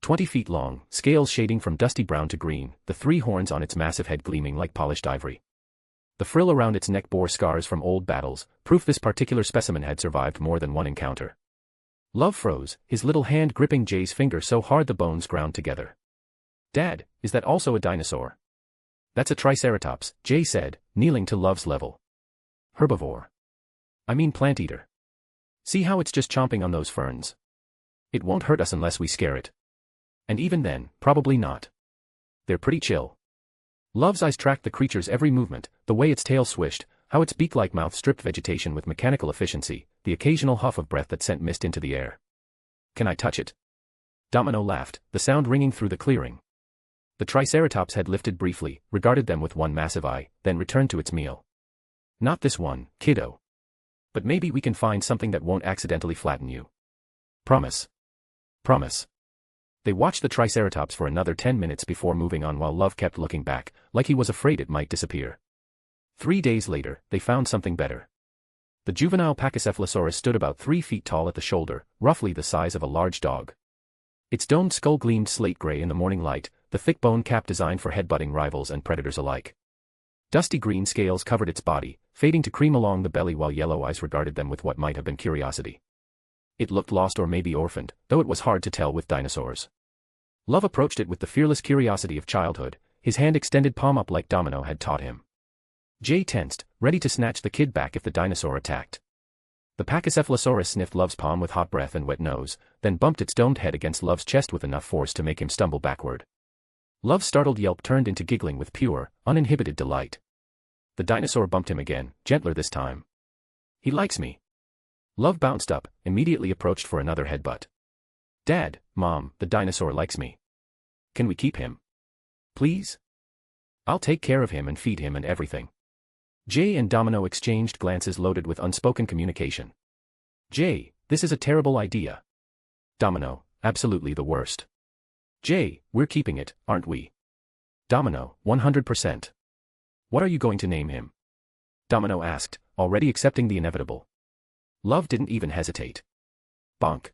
20 feet long, scales shading from dusty brown to green, the 3 horns on its massive head gleaming like polished ivory. The frill around its neck bore scars from old battles, proof this particular specimen had survived more than one encounter. Love froze, his little hand gripping Jay's finger so hard the bones ground together. Dad, is that also a dinosaur? That's a triceratops, Jay said, kneeling to Love's level. Herbivore. I mean plant eater. See how it's just chomping on those ferns? It won't hurt us unless we scare it. And even then, probably not. They're pretty chill. Love's eyes tracked the creature's every movement, the way its tail swished, how its beak-like mouth stripped vegetation with mechanical efficiency, the occasional huff of breath that sent mist into the air. Can I touch it? Domino laughed, the sound ringing through the clearing. The triceratops had lifted briefly, regarded them with one massive eye, then returned to its meal. Not this one, kiddo. But maybe we can find something that won't accidentally flatten you. Promise. Promise. They watched the triceratops for another 10 minutes before moving on while Love kept looking back, like he was afraid it might disappear. 3 days later, they found something better. The juvenile Pachycephalosaurus stood about 3 feet tall at the shoulder, roughly the size of a large dog. Its domed skull gleamed slate gray in the morning light, the thick bone cap designed for headbutting rivals and predators alike. Dusty green scales covered its body, fading to cream along the belly while yellow eyes regarded them with what might have been curiosity. It looked lost or maybe orphaned, though it was hard to tell with dinosaurs. Love approached it with the fearless curiosity of childhood, his hand extended palm up like Domino had taught him. Jay tensed, ready to snatch the kid back if the dinosaur attacked. The Pachycephalosaurus sniffed Love's palm with hot breath and wet nose, then bumped its domed head against Love's chest with enough force to make him stumble backward. Love's startled yelp turned into giggling with pure, uninhibited delight. The dinosaur bumped him again, gentler this time. He likes me. Love bounced up, immediately approached for another headbutt. Dad, Mom, the dinosaur likes me. Can we keep him? Please? I'll take care of him and feed him and everything. Jay and Domino exchanged glances loaded with unspoken communication. Jay, this is a terrible idea. Domino, absolutely the worst. Jay, we're keeping it, aren't we? Domino, 100%. What are you going to name him? Domino asked, already accepting the inevitable. Love didn't even hesitate. Bonk.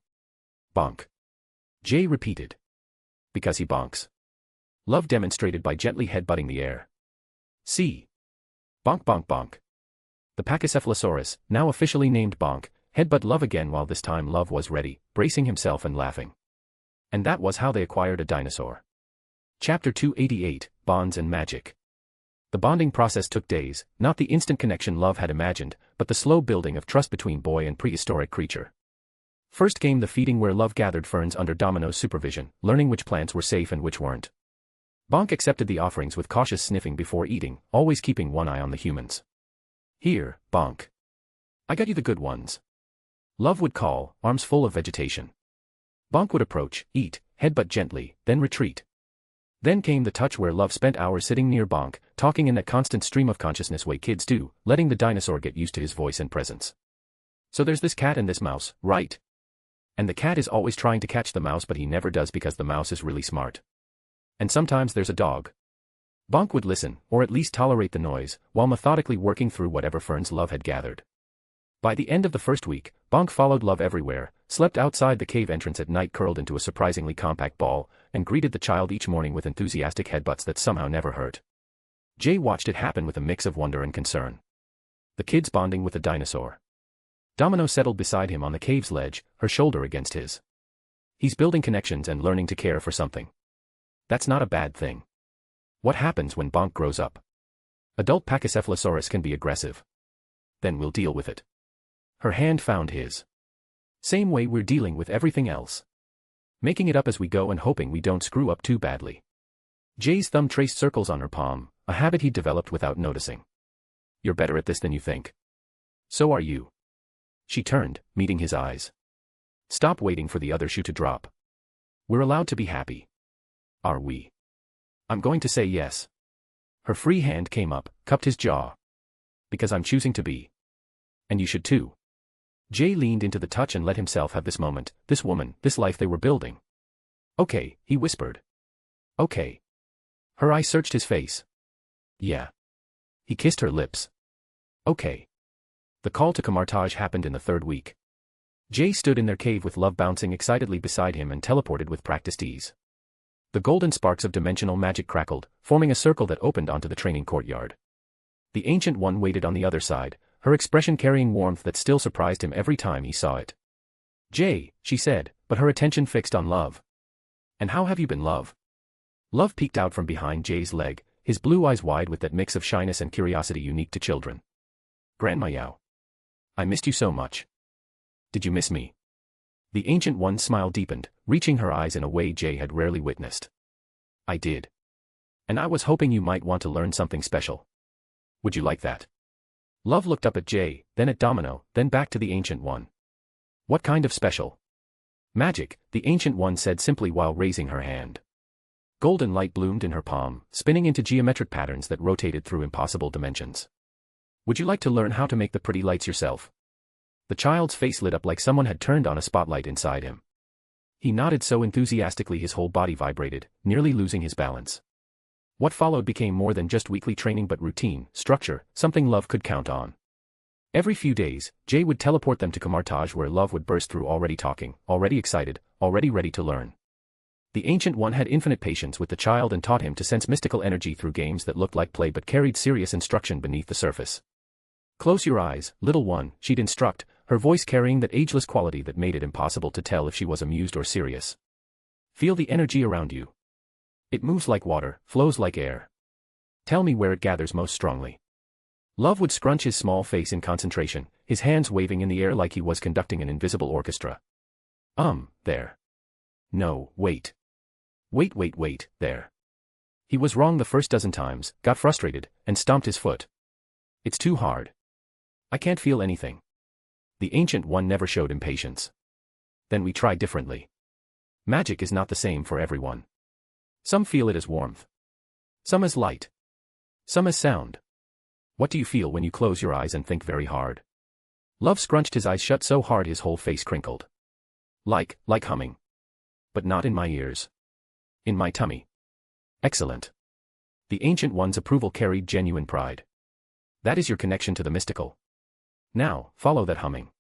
Bonk. Jay repeated. Because he bonks. Love demonstrated by gently headbutting the air. See. Bonk bonk bonk. The Pachycephalosaurus, now officially named Bonk, headbutt Love again while this time Love was ready, bracing himself and laughing. And that was how they acquired a dinosaur. Chapter 288, Bonds and Magic. The bonding process took days, not the instant connection Love had imagined, but the slow building of trust between boy and prehistoric creature. First came the feeding where Love gathered ferns under Domino's supervision, learning which plants were safe and which weren't. Bonk accepted the offerings with cautious sniffing before eating, always keeping one eye on the humans. Here, Bonk. I got you the good ones. Love would call, arms full of vegetation. Bonk would approach, eat, headbutt gently, then retreat. Then came the touch where Love spent hours sitting near Bonk, talking in that constant stream of consciousness way kids do, letting the dinosaur get used to his voice and presence. So there's this cat and this mouse, right? And the cat is always trying to catch the mouse but he never does because the mouse is really smart. And sometimes there's a dog. Bonk would listen, or at least tolerate the noise, while methodically working through whatever ferns Love had gathered. By the end of the first week, Bonk followed Love everywhere, slept outside the cave entrance at night curled into a surprisingly compact ball, and greeted the child each morning with enthusiastic headbutts that somehow never hurt. Jay watched it happen with a mix of wonder and concern. The kids bonding with the dinosaur. Domino settled beside him on the cave's ledge, her shoulder against his. He's building connections and learning to care for something. That's not a bad thing. What happens when Bonk grows up? Adult Pachycephalosaurus can be aggressive. Then we'll deal with it. Her hand found his. Same way we're dealing with everything else. Making it up as we go and hoping we don't screw up too badly. Jay's thumb traced circles on her palm, a habit he'd developed without noticing. You're better at this than you think. So are you. She turned, meeting his eyes. Stop waiting for the other shoe to drop. We're allowed to be happy. Are we? I'm going to say yes. Her free hand came up, cupped his jaw. Because I'm choosing to be. And you should too. Jay leaned into the touch and let himself have this moment, this woman, this life they were building. Okay, he whispered. Okay. Her eye searched his face. Yeah. He kissed her lips. Okay. The call to camartage happened in the third week. Jay stood in their cave with Love bouncing excitedly beside him and teleported with practiced ease. The golden sparks of dimensional magic crackled, forming a circle that opened onto the training courtyard. The Ancient One waited on the other side, her expression carrying warmth that still surprised him every time he saw it. Jay, she said, but her attention fixed on Love. And how have you been, Love? Love peeked out from behind Jay's leg, his blue eyes wide with that mix of shyness and curiosity unique to children. Grandma Yao. I missed you so much. Did you miss me? The Ancient One's smile deepened, reaching her eyes in a way Jay had rarely witnessed. I did. And I was hoping you might want to learn something special. Would you like that? Love looked up at Jay, then at Domino, then back to the Ancient One. What kind of special? Magic, the Ancient One said simply while raising her hand. Golden light bloomed in her palm, spinning into geometric patterns that rotated through impossible dimensions. Would you like to learn how to make the pretty lights yourself? The child's face lit up like someone had turned on a spotlight inside him. He nodded so enthusiastically his whole body vibrated, nearly losing his balance. What followed became more than just weekly training but routine, structure, something Love could count on. Every few days, Jay would teleport them to camartage where Love would burst through already talking, already excited, already ready to learn. The Ancient One had infinite patience with the child and taught him to sense mystical energy through games that looked like play but carried serious instruction beneath the surface. "Close your eyes, little one," she'd instruct, her voice carrying that ageless quality that made it impossible to tell if she was amused or serious. "Feel the energy around you. It moves like water, flows like air. Tell me where it gathers most strongly." Love would scrunch his small face in concentration, his hands waving in the air like he was conducting an invisible orchestra. There. No, wait. Wait, there. He was wrong the first dozen times, got frustrated, and stomped his foot. "It's too hard. I can't feel anything." The Ancient One never showed impatience. "Then we try differently. Magic is not the same for everyone. Some feel it as warmth. Some as light. Some as sound. What do you feel when you close your eyes and think very hard?" Love scrunched his eyes shut so hard his whole face crinkled. Like humming. But not in my ears. In my tummy." "Excellent." The Ancient One's approval carried genuine pride. "That is your connection to the mystical. Now, follow that humming.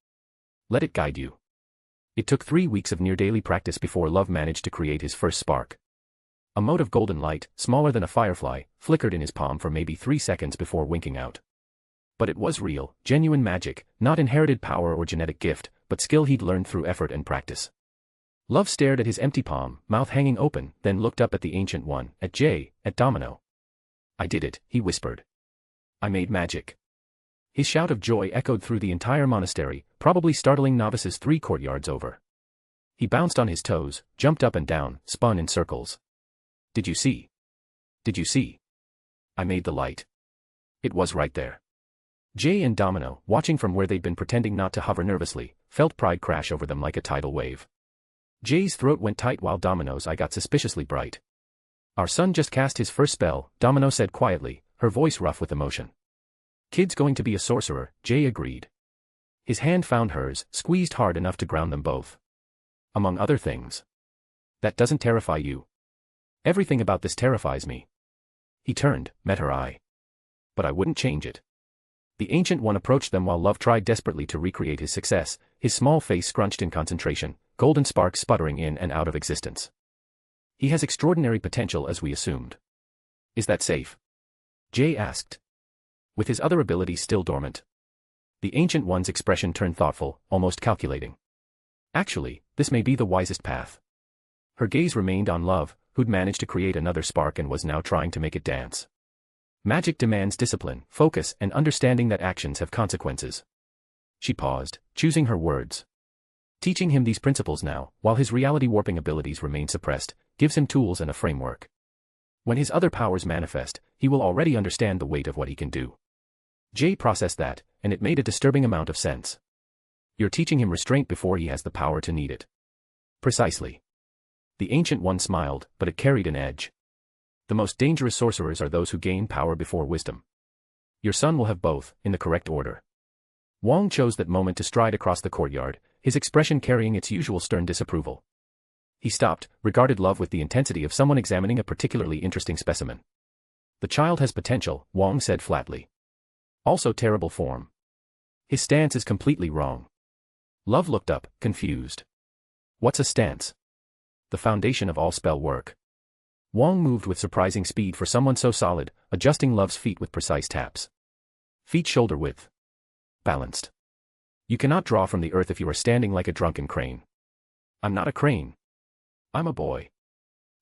Let it guide you." It took 3 weeks of near-daily practice before Love managed to create his first spark. A mote of golden light, smaller than a firefly, flickered in his palm for maybe 3 seconds before winking out. But it was real, genuine magic, not inherited power or genetic gift, but skill he'd learned through effort and practice. Love stared at his empty palm, mouth hanging open, then looked up at the Ancient One, at Jay, at Domino. "I did it," he whispered. "I made magic." His shout of joy echoed through the entire monastery, probably startling novices 3 courtyards over. He bounced on his toes, jumped up and down, spun in circles. "Did you see? Did you see? I made the light. It was right there." Jay and Domino, watching from where they'd been pretending not to hover nervously, felt pride crash over them like a tidal wave. Jay's throat went tight while Domino's eye got suspiciously bright. "Our son just cast his first spell," Domino said quietly, her voice rough with emotion. "Kid's going to be a sorcerer," Jay agreed. His hand found hers, squeezed hard enough to ground them both. "Among other things. That doesn't terrify you?" "Everything about this terrifies me." He turned, met her eye. "But I wouldn't change it." The Ancient One approached them while Love tried desperately to recreate his success, his small face scrunched in concentration, golden sparks sputtering in and out of existence. "He has extraordinary potential as we assumed." "Is that safe?" Jay asked. With his other abilities still dormant. The Ancient One's expression turned thoughtful, almost calculating. "Actually, this may be the wisest path." Her gaze remained on Love, who'd managed to create another spark and was now trying to make it dance. Magic demands discipline, focus, and understanding that actions have consequences. She paused, choosing her words. Teaching him these principles now, while his reality-warping abilities remain suppressed, gives him tools and a framework. When his other powers manifest, he will already understand the weight of what he can do. Jay processed that, and it made a disturbing amount of sense. "You're teaching him restraint before he has the power to need it." "Precisely." The Ancient One smiled, but it carried an edge. "The most dangerous sorcerers are those who gain power before wisdom. Your son will have both, in the correct order." Wong chose that moment to stride across the courtyard, his expression carrying its usual stern disapproval. He stopped, regarded Love with the intensity of someone examining a particularly interesting specimen. "The child has potential," Wong said flatly. "Also terrible form. His stance is completely wrong." Love looked up, confused. "What's a stance?" "The foundation of all spell work." Wong moved with surprising speed for someone so solid, adjusting Love's feet with precise taps. "Feet shoulder width. Balanced. You cannot draw from the earth if you are standing like a drunken crane." "I'm not a crane. I'm a boy."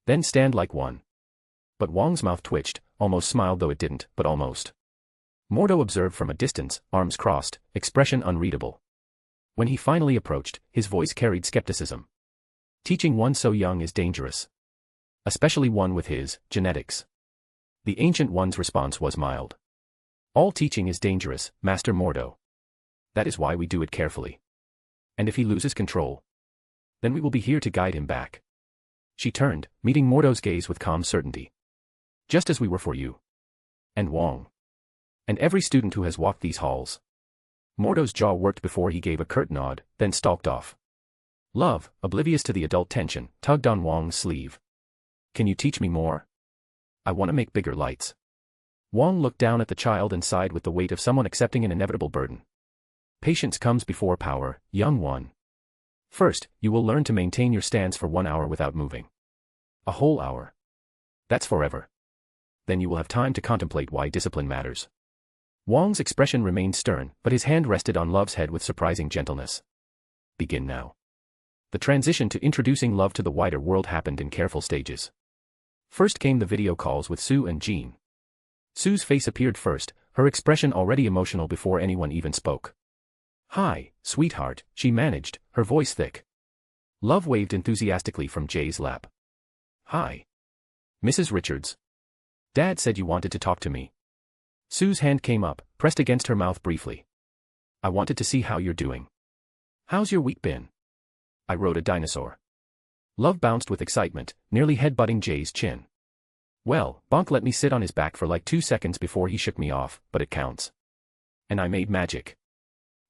"Then stand like one." But Wong's mouth twitched, almost smiled though it didn't, but almost. Mordo observed from a distance, arms crossed, expression unreadable. When he finally approached, his voice carried skepticism. "Teaching one so young is dangerous. Especially one with his genetics." The Ancient One's response was mild. "All teaching is dangerous, Master Mordo. That is why we do it carefully. And if he loses control, then we will be here to guide him back." She turned, meeting Mordo's gaze with calm certainty. "Just as we were for you. And Wong. And every student who has walked these halls." Mordo's jaw worked before he gave a curt nod, then stalked off. Love, oblivious to the adult tension, tugged on Wong's sleeve. "Can you teach me more? I want to make bigger lights." Wong looked down at the child and sighed with the weight of someone accepting an inevitable burden. "Patience comes before power, young one. First, you will learn to maintain your stance for 1 hour without moving. A whole hour. That's forever. Then you will have time to contemplate why discipline matters. Wang's expression remained stern, but his hand rested on Love's head with surprising gentleness. Begin now. The transition to introducing Love to the wider world happened in careful stages. First came the video calls with Sue and Jean. Sue's face appeared first, her expression already emotional before anyone even spoke. "Hi, sweetheart," she managed, her voice thick. Love waved enthusiastically from Jay's lap. "Hi. Mrs. Richards. Dad said you wanted to talk to me." Sue's hand came up, pressed against her mouth briefly. "I wanted to see how you're doing. How's your week been?" "I rode a dinosaur." Love bounced with excitement, nearly headbutting Jay's chin. "Well, Bonk let me sit on his back for like 2 seconds before he shook me off, but it counts. And I made magic.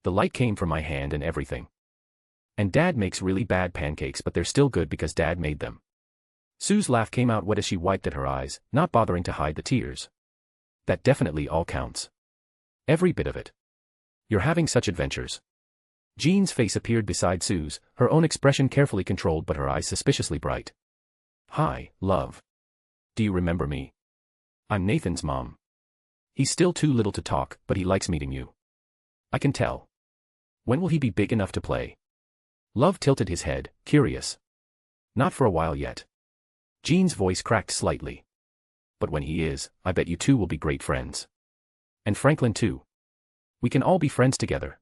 The light came from my hand and everything. And Dad makes really bad pancakes, but they're still good because Dad made them." Sue's laugh came out wet as she wiped at her eyes, not bothering to hide the tears. "That definitely all counts. Every bit of it. You're having such adventures." Jean's face appeared beside Sue's, her own expression carefully controlled but her eyes suspiciously bright. "Hi, Love. Do you remember me? I'm Nathan's mom. He's still too little to talk, but he likes meeting you. I can tell. When will he be big enough to play?" Love tilted his head, curious. "Not for a while yet." Jean's voice cracked slightly. "But when he is, I bet you two will be great friends. And Franklin too. We can all be friends together."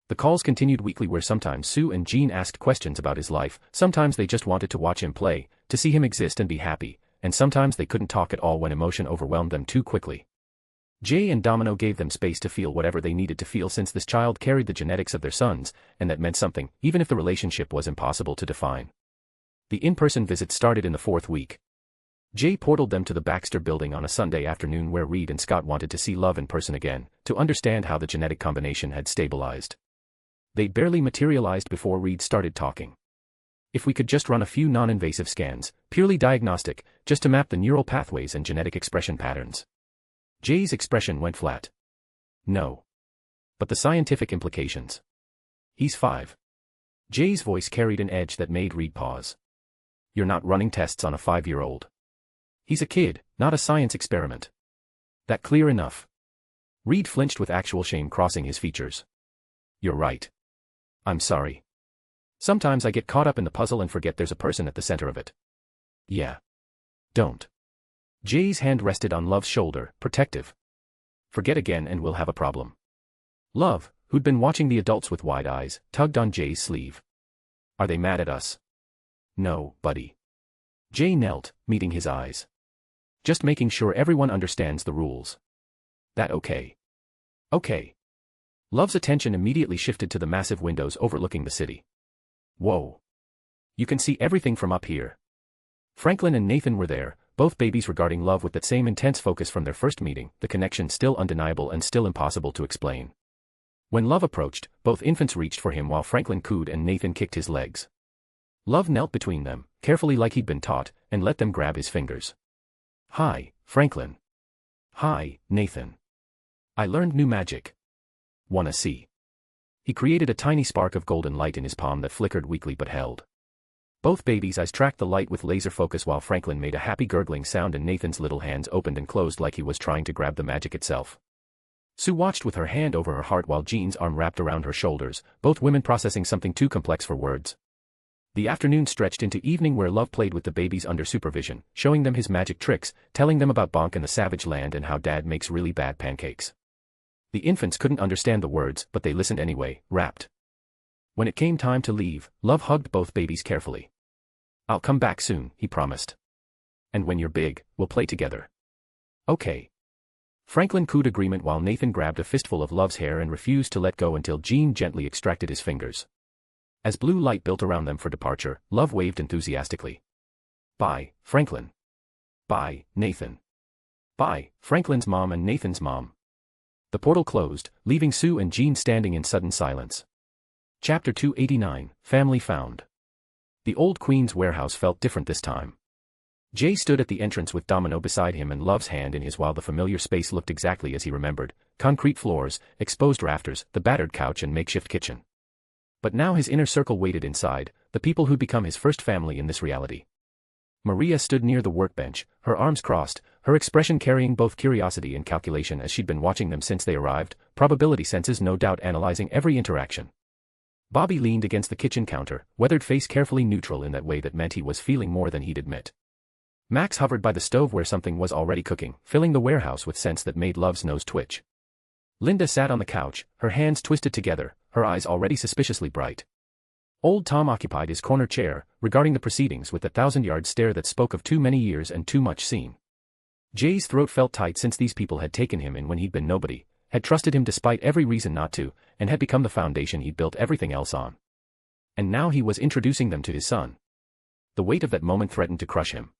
The calls continued weekly where sometimes Sue and Jean asked questions about his life, sometimes they just wanted to watch him play, to see him exist and be happy, and sometimes they couldn't talk at all when emotion overwhelmed them too quickly. Jay and Domino gave them space to feel whatever they needed to feel since this child carried the genetics of their sons, and that meant something, even if the relationship was impossible to define. The in-person visits started in the 4th week. Jay portaled them to the Baxter building on a Sunday afternoon where Reed and Scott wanted to see Love in person again, to understand how the genetic combination had stabilized. They'd barely materialized before Reed started talking. "If we could just run a few non-invasive scans, purely diagnostic, just to map the neural pathways and genetic expression patterns." Jay's expression went flat. "No. But the scientific implications. He's 5. Jay's voice carried an edge that made Reed pause. "You're not running tests on a 5-year-old. He's a kid, not a science experiment. That clear enough?" Reed flinched with actual shame crossing his features. "You're right. I'm sorry. Sometimes I get caught up in the puzzle and forget there's a person at the center of it." "Yeah. Don't." Jay's hand rested on Love's shoulder, protective. "Forget again and we'll have a problem." Love, who'd been watching the adults with wide eyes, tugged on Jay's sleeve. "Are they mad at us?" "No, buddy." Jay knelt, meeting his eyes. "Just making sure everyone understands the rules." "That okay?" "Okay." Love's attention immediately shifted to the massive windows overlooking the city. "Whoa. You can see everything from up here." Franklin and Nathan were there, both babies regarding Love with that same intense focus from their first meeting, the connection still undeniable and still impossible to explain. When Love approached, both infants reached for him while Franklin cooed and Nathan kicked his legs. Love knelt between them, carefully like he'd been taught, and let them grab his fingers. "Hi, Franklin." "Hi, Nathan. I learned new magic. Wanna see?" He created a tiny spark of golden light in his palm that flickered weakly but held. Both babies' eyes tracked the light with laser focus while Franklin made a happy gurgling sound and Nathan's little hands opened and closed like he was trying to grab the magic itself. Sue watched with her hand over her heart while Jean's arm wrapped around her shoulders, both women processing something too complex for words. The afternoon stretched into evening where Love played with the babies under supervision, showing them his magic tricks, telling them about Bonk and the Savage Land and how Dad makes really bad pancakes. The infants couldn't understand the words, but they listened anyway, rapt. When it came time to leave, Love hugged both babies carefully. "I'll come back soon," he promised. "And when you're big, we'll play together." "Okay." Franklin cooed agreement while Nathan grabbed a fistful of Love's hair and refused to let go until Jean gently extracted his fingers. As blue light built around them for departure, Love waved enthusiastically. "Bye, Franklin." "Bye, Nathan." "Bye, Franklin's mom and Nathan's mom." The portal closed, leaving Sue and Jean standing in sudden silence. Chapter 289, Family Found. The old Queen's warehouse felt different this time. Jay stood at the entrance with Domino beside him and Love's hand in his while the familiar space looked exactly as he remembered, concrete floors, exposed rafters, the battered couch and makeshift kitchen. But now his inner circle waited inside, the people who'd become his first family in this reality. Maria stood near the workbench, her arms crossed, her expression carrying both curiosity and calculation as she'd been watching them since they arrived, probability senses no doubt analyzing every interaction. Bobby leaned against the kitchen counter, weathered face carefully neutral in that way that meant he was feeling more than he'd admit. Max hovered by the stove where something was already cooking, filling the warehouse with scents that made Love's nose twitch. Linda sat on the couch, her hands twisted together, her eyes already suspiciously bright. Old Tom occupied his corner chair, regarding the proceedings with the 1,000-yard stare that spoke of too many years and too much seen. Jay's throat felt tight since these people had taken him in when he'd been nobody, had trusted him despite every reason not to, and had become the foundation he'd built everything else on. And now he was introducing them to his son. The weight of that moment threatened to crush him.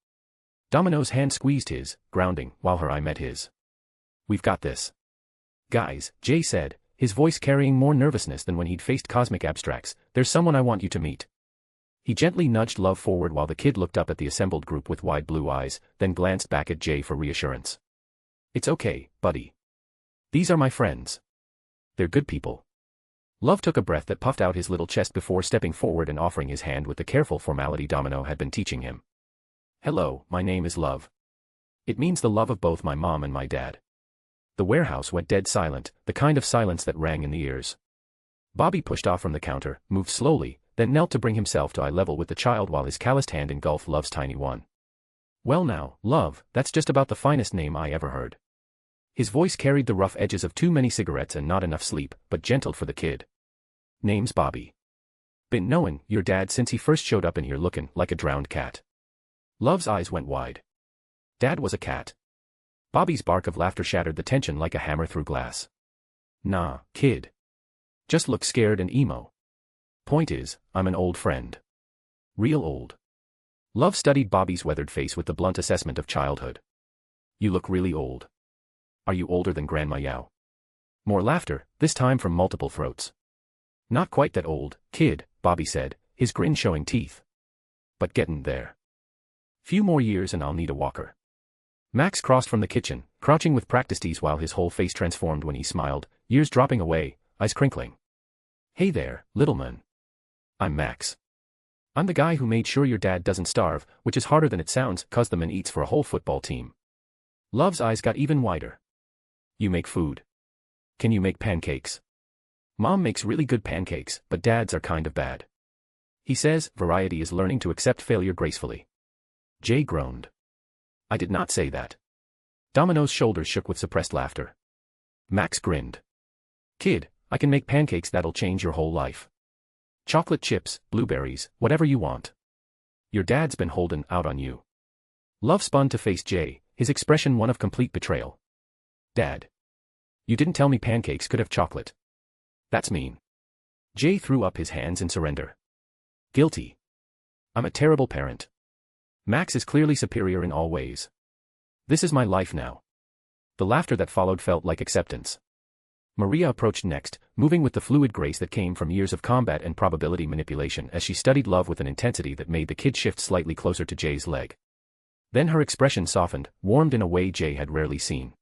Domino's hand squeezed his, grounding, while her eye met his. "We've got this. Guys," Jay said, his voice carrying more nervousness than when he'd faced cosmic abstracts, "there's someone I want you to meet." He gently nudged Love forward while the kid looked up at the assembled group with wide blue eyes, then glanced back at Jay for reassurance. "It's okay, buddy. These are my friends. They're good people." Love took a breath that puffed out his little chest before stepping forward and offering his hand with the careful formality Domino had been teaching him. "Hello, my name is Love. It means the love of both my mom and my dad." The warehouse went dead silent, the kind of silence that rang in the ears. Bobby pushed off from the counter, moved slowly, then knelt to bring himself to eye level with the child while his calloused hand engulfed Love's tiny one. "Well now, Love, that's just about the finest name I ever heard." His voice carried the rough edges of too many cigarettes and not enough sleep, but gentled for the kid. "Name's Bobby. Been knowin' your dad since he first showed up in here looking like a drowned cat." Love's eyes went wide. Dad was a cat. Bobby's bark of laughter shattered the tension like a hammer through glass. "Nah, kid. Just look scared and emo. Point is, I'm an old friend. Real old." Love studied Bobby's weathered face with the blunt assessment of childhood. "You look really old. Are you older than Grandma Yao?" More laughter, this time from multiple throats. "Not quite that old, kid," Bobby said, his grin showing teeth. "But gettin' there. Few more years and I'll need a walker." Max crossed from the kitchen, crouching with practiced ease while his whole face transformed when he smiled, ears dropping away, eyes crinkling. "Hey there, little man. I'm Max. I'm the guy who made sure your dad doesn't starve, which is harder than it sounds, 'cause the man eats for a whole football team." Love's eyes got even wider. "You make food. Can you make pancakes?" "Mom makes really good pancakes, but Dad's are kind of bad." He says, variety is learning to accept failure gracefully. Jay groaned. "I did not say that." Domino's shoulders shook with suppressed laughter. Max grinned. "Kid, I can make pancakes that'll change your whole life. Chocolate chips, blueberries, whatever you want. Your dad's been holding out on you." Love spun to face Jay, his expression one of complete betrayal. "Dad. You didn't tell me pancakes could have chocolate. That's mean." Jay threw up his hands in surrender. "Guilty. I'm a terrible parent. Max is clearly superior in all ways. This is my life now." The laughter that followed felt like acceptance. Maria approached next, moving with the fluid grace that came from years of combat and probability manipulation as she studied Love with an intensity that made the kid shift slightly closer to Jay's leg. Then her expression softened, warmed in a way Jay had rarely seen.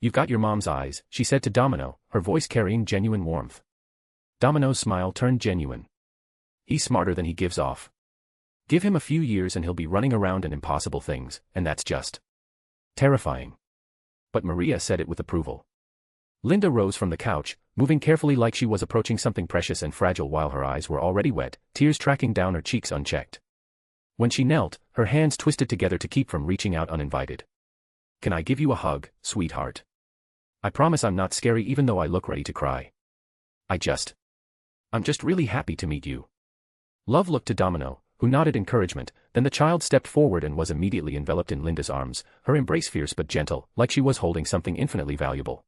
"You've got your mom's eyes," she said to Domino, her voice carrying genuine warmth. Domino's smile turned genuine. "He's smarter than he gives off. Give him a few years and he'll be running around and impossible things, and that's just terrifying." But Maria said it with approval. Linda rose from the couch, moving carefully like she was approaching something precious and fragile while her eyes were already wet, tears tracking down her cheeks unchecked. When she knelt, her hands twisted together to keep from reaching out uninvited. "Can I give you a hug, sweetheart? I promise I'm not scary even though I look ready to cry. I'm just really happy to meet you." Love looked to Domino, who nodded encouragement, then the child stepped forward and was immediately enveloped in Linda's arms, her embrace fierce but gentle, like she was holding something infinitely valuable.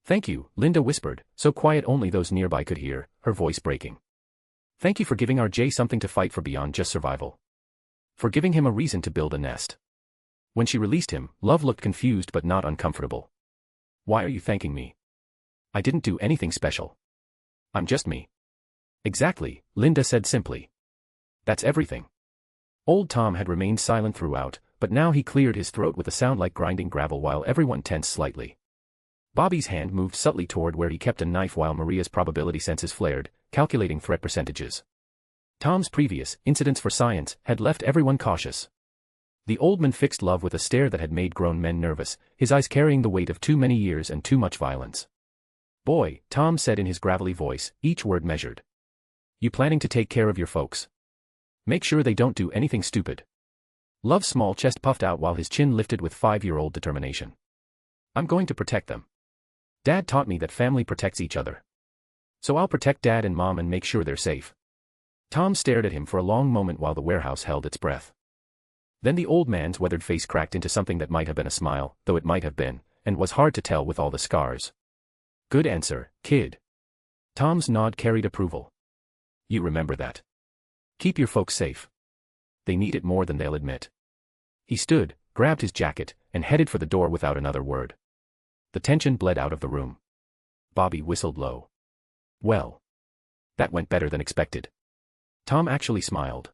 "Thank you," Linda whispered, so quiet only those nearby could hear, her voice breaking. "Thank you for giving our Jay something to fight for beyond just survival. For giving him a reason to build a nest." When she released him, Love looked confused but not uncomfortable. "Why are you thanking me? I didn't do anything special. I'm just me." "Exactly," Linda said simply. "That's everything." Old Tom had remained silent throughout, but now he cleared his throat with a sound like grinding gravel while everyone tensed slightly. Bobby's hand moved subtly toward where he kept a knife while Maria's probability senses flared, calculating threat percentages. Tom's previous incidents for science had left everyone cautious. The old man fixed Love with a stare that had made grown men nervous, his eyes carrying the weight of too many years and too much violence. "Boy," Tom said in his gravelly voice, each word measured. "You planning to take care of your folks? Make sure they don't do anything stupid." Love's small chest puffed out while his chin lifted with 5-year-old determination. "I'm going to protect them. Dad taught me that family protects each other. So I'll protect Dad and Mom and make sure they're safe." Tom stared at him for a long moment while the warehouse held its breath. Then the old man's weathered face cracked into something that might have been a smile, though it might have been, and was hard to tell with all the scars. "Good answer, kid." Tom's nod carried approval. "You remember that. Keep your folks safe. They need it more than they'll admit." He stood, grabbed his jacket, and headed for the door without another word. The tension bled out of the room. Bobby whistled low. "Well, that went better than expected." Tom actually smiled.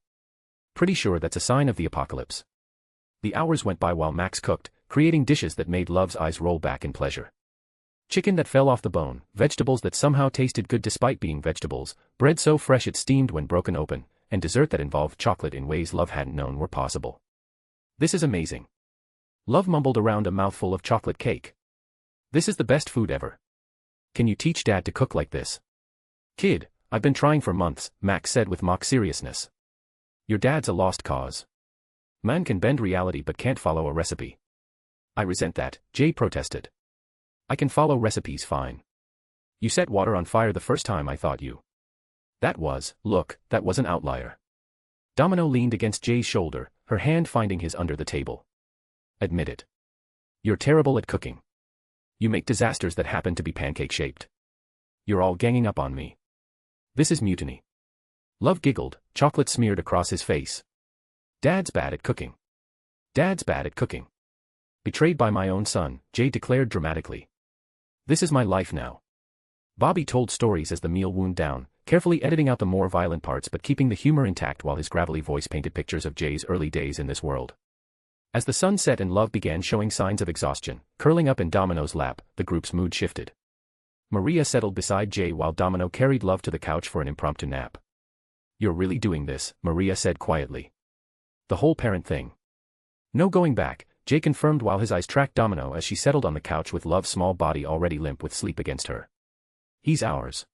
"Pretty sure that's a sign of the apocalypse." The hours went by while Max cooked, creating dishes that made Love's eyes roll back in pleasure. Chicken that fell off the bone, vegetables that somehow tasted good despite being vegetables, bread so fresh it steamed when broken open, and dessert that involved chocolate in ways Love hadn't known were possible. "This is amazing." Love mumbled around a mouthful of chocolate cake. "This is the best food ever. Can you teach Dad to cook like this?" "Kid, I've been trying for months," Max said with mock seriousness. "Your dad's a lost cause. Man can bend reality but can't follow a recipe." "I resent that," Jay protested. "I can follow recipes fine. You set water on fire the first time I thought you." That was an outlier." Domino leaned against Jay's shoulder, her hand finding his under the table. "Admit it. You're terrible at cooking. You make disasters that happen to be pancake-shaped. You're all ganging up on me. This is mutiny." Love giggled, chocolate smeared across his face. "Dad's bad at cooking. Dad's bad at cooking." "Betrayed by my own son," Jay declared dramatically. "This is my life now." Bobby told stories as the meal wound down, carefully editing out the more violent parts but keeping the humor intact while his gravelly voice painted pictures of Jay's early days in this world. As the sun set and Love began showing signs of exhaustion, curling up in Domino's lap, the group's mood shifted. Maria settled beside Jay while Domino carried Love to the couch for an impromptu nap. "You're really doing this," Maria said quietly. "The whole parent thing." "No going back," Jay confirmed while his eyes tracked Domino as she settled on the couch with Love's small body already limp with sleep against her. "He's ours.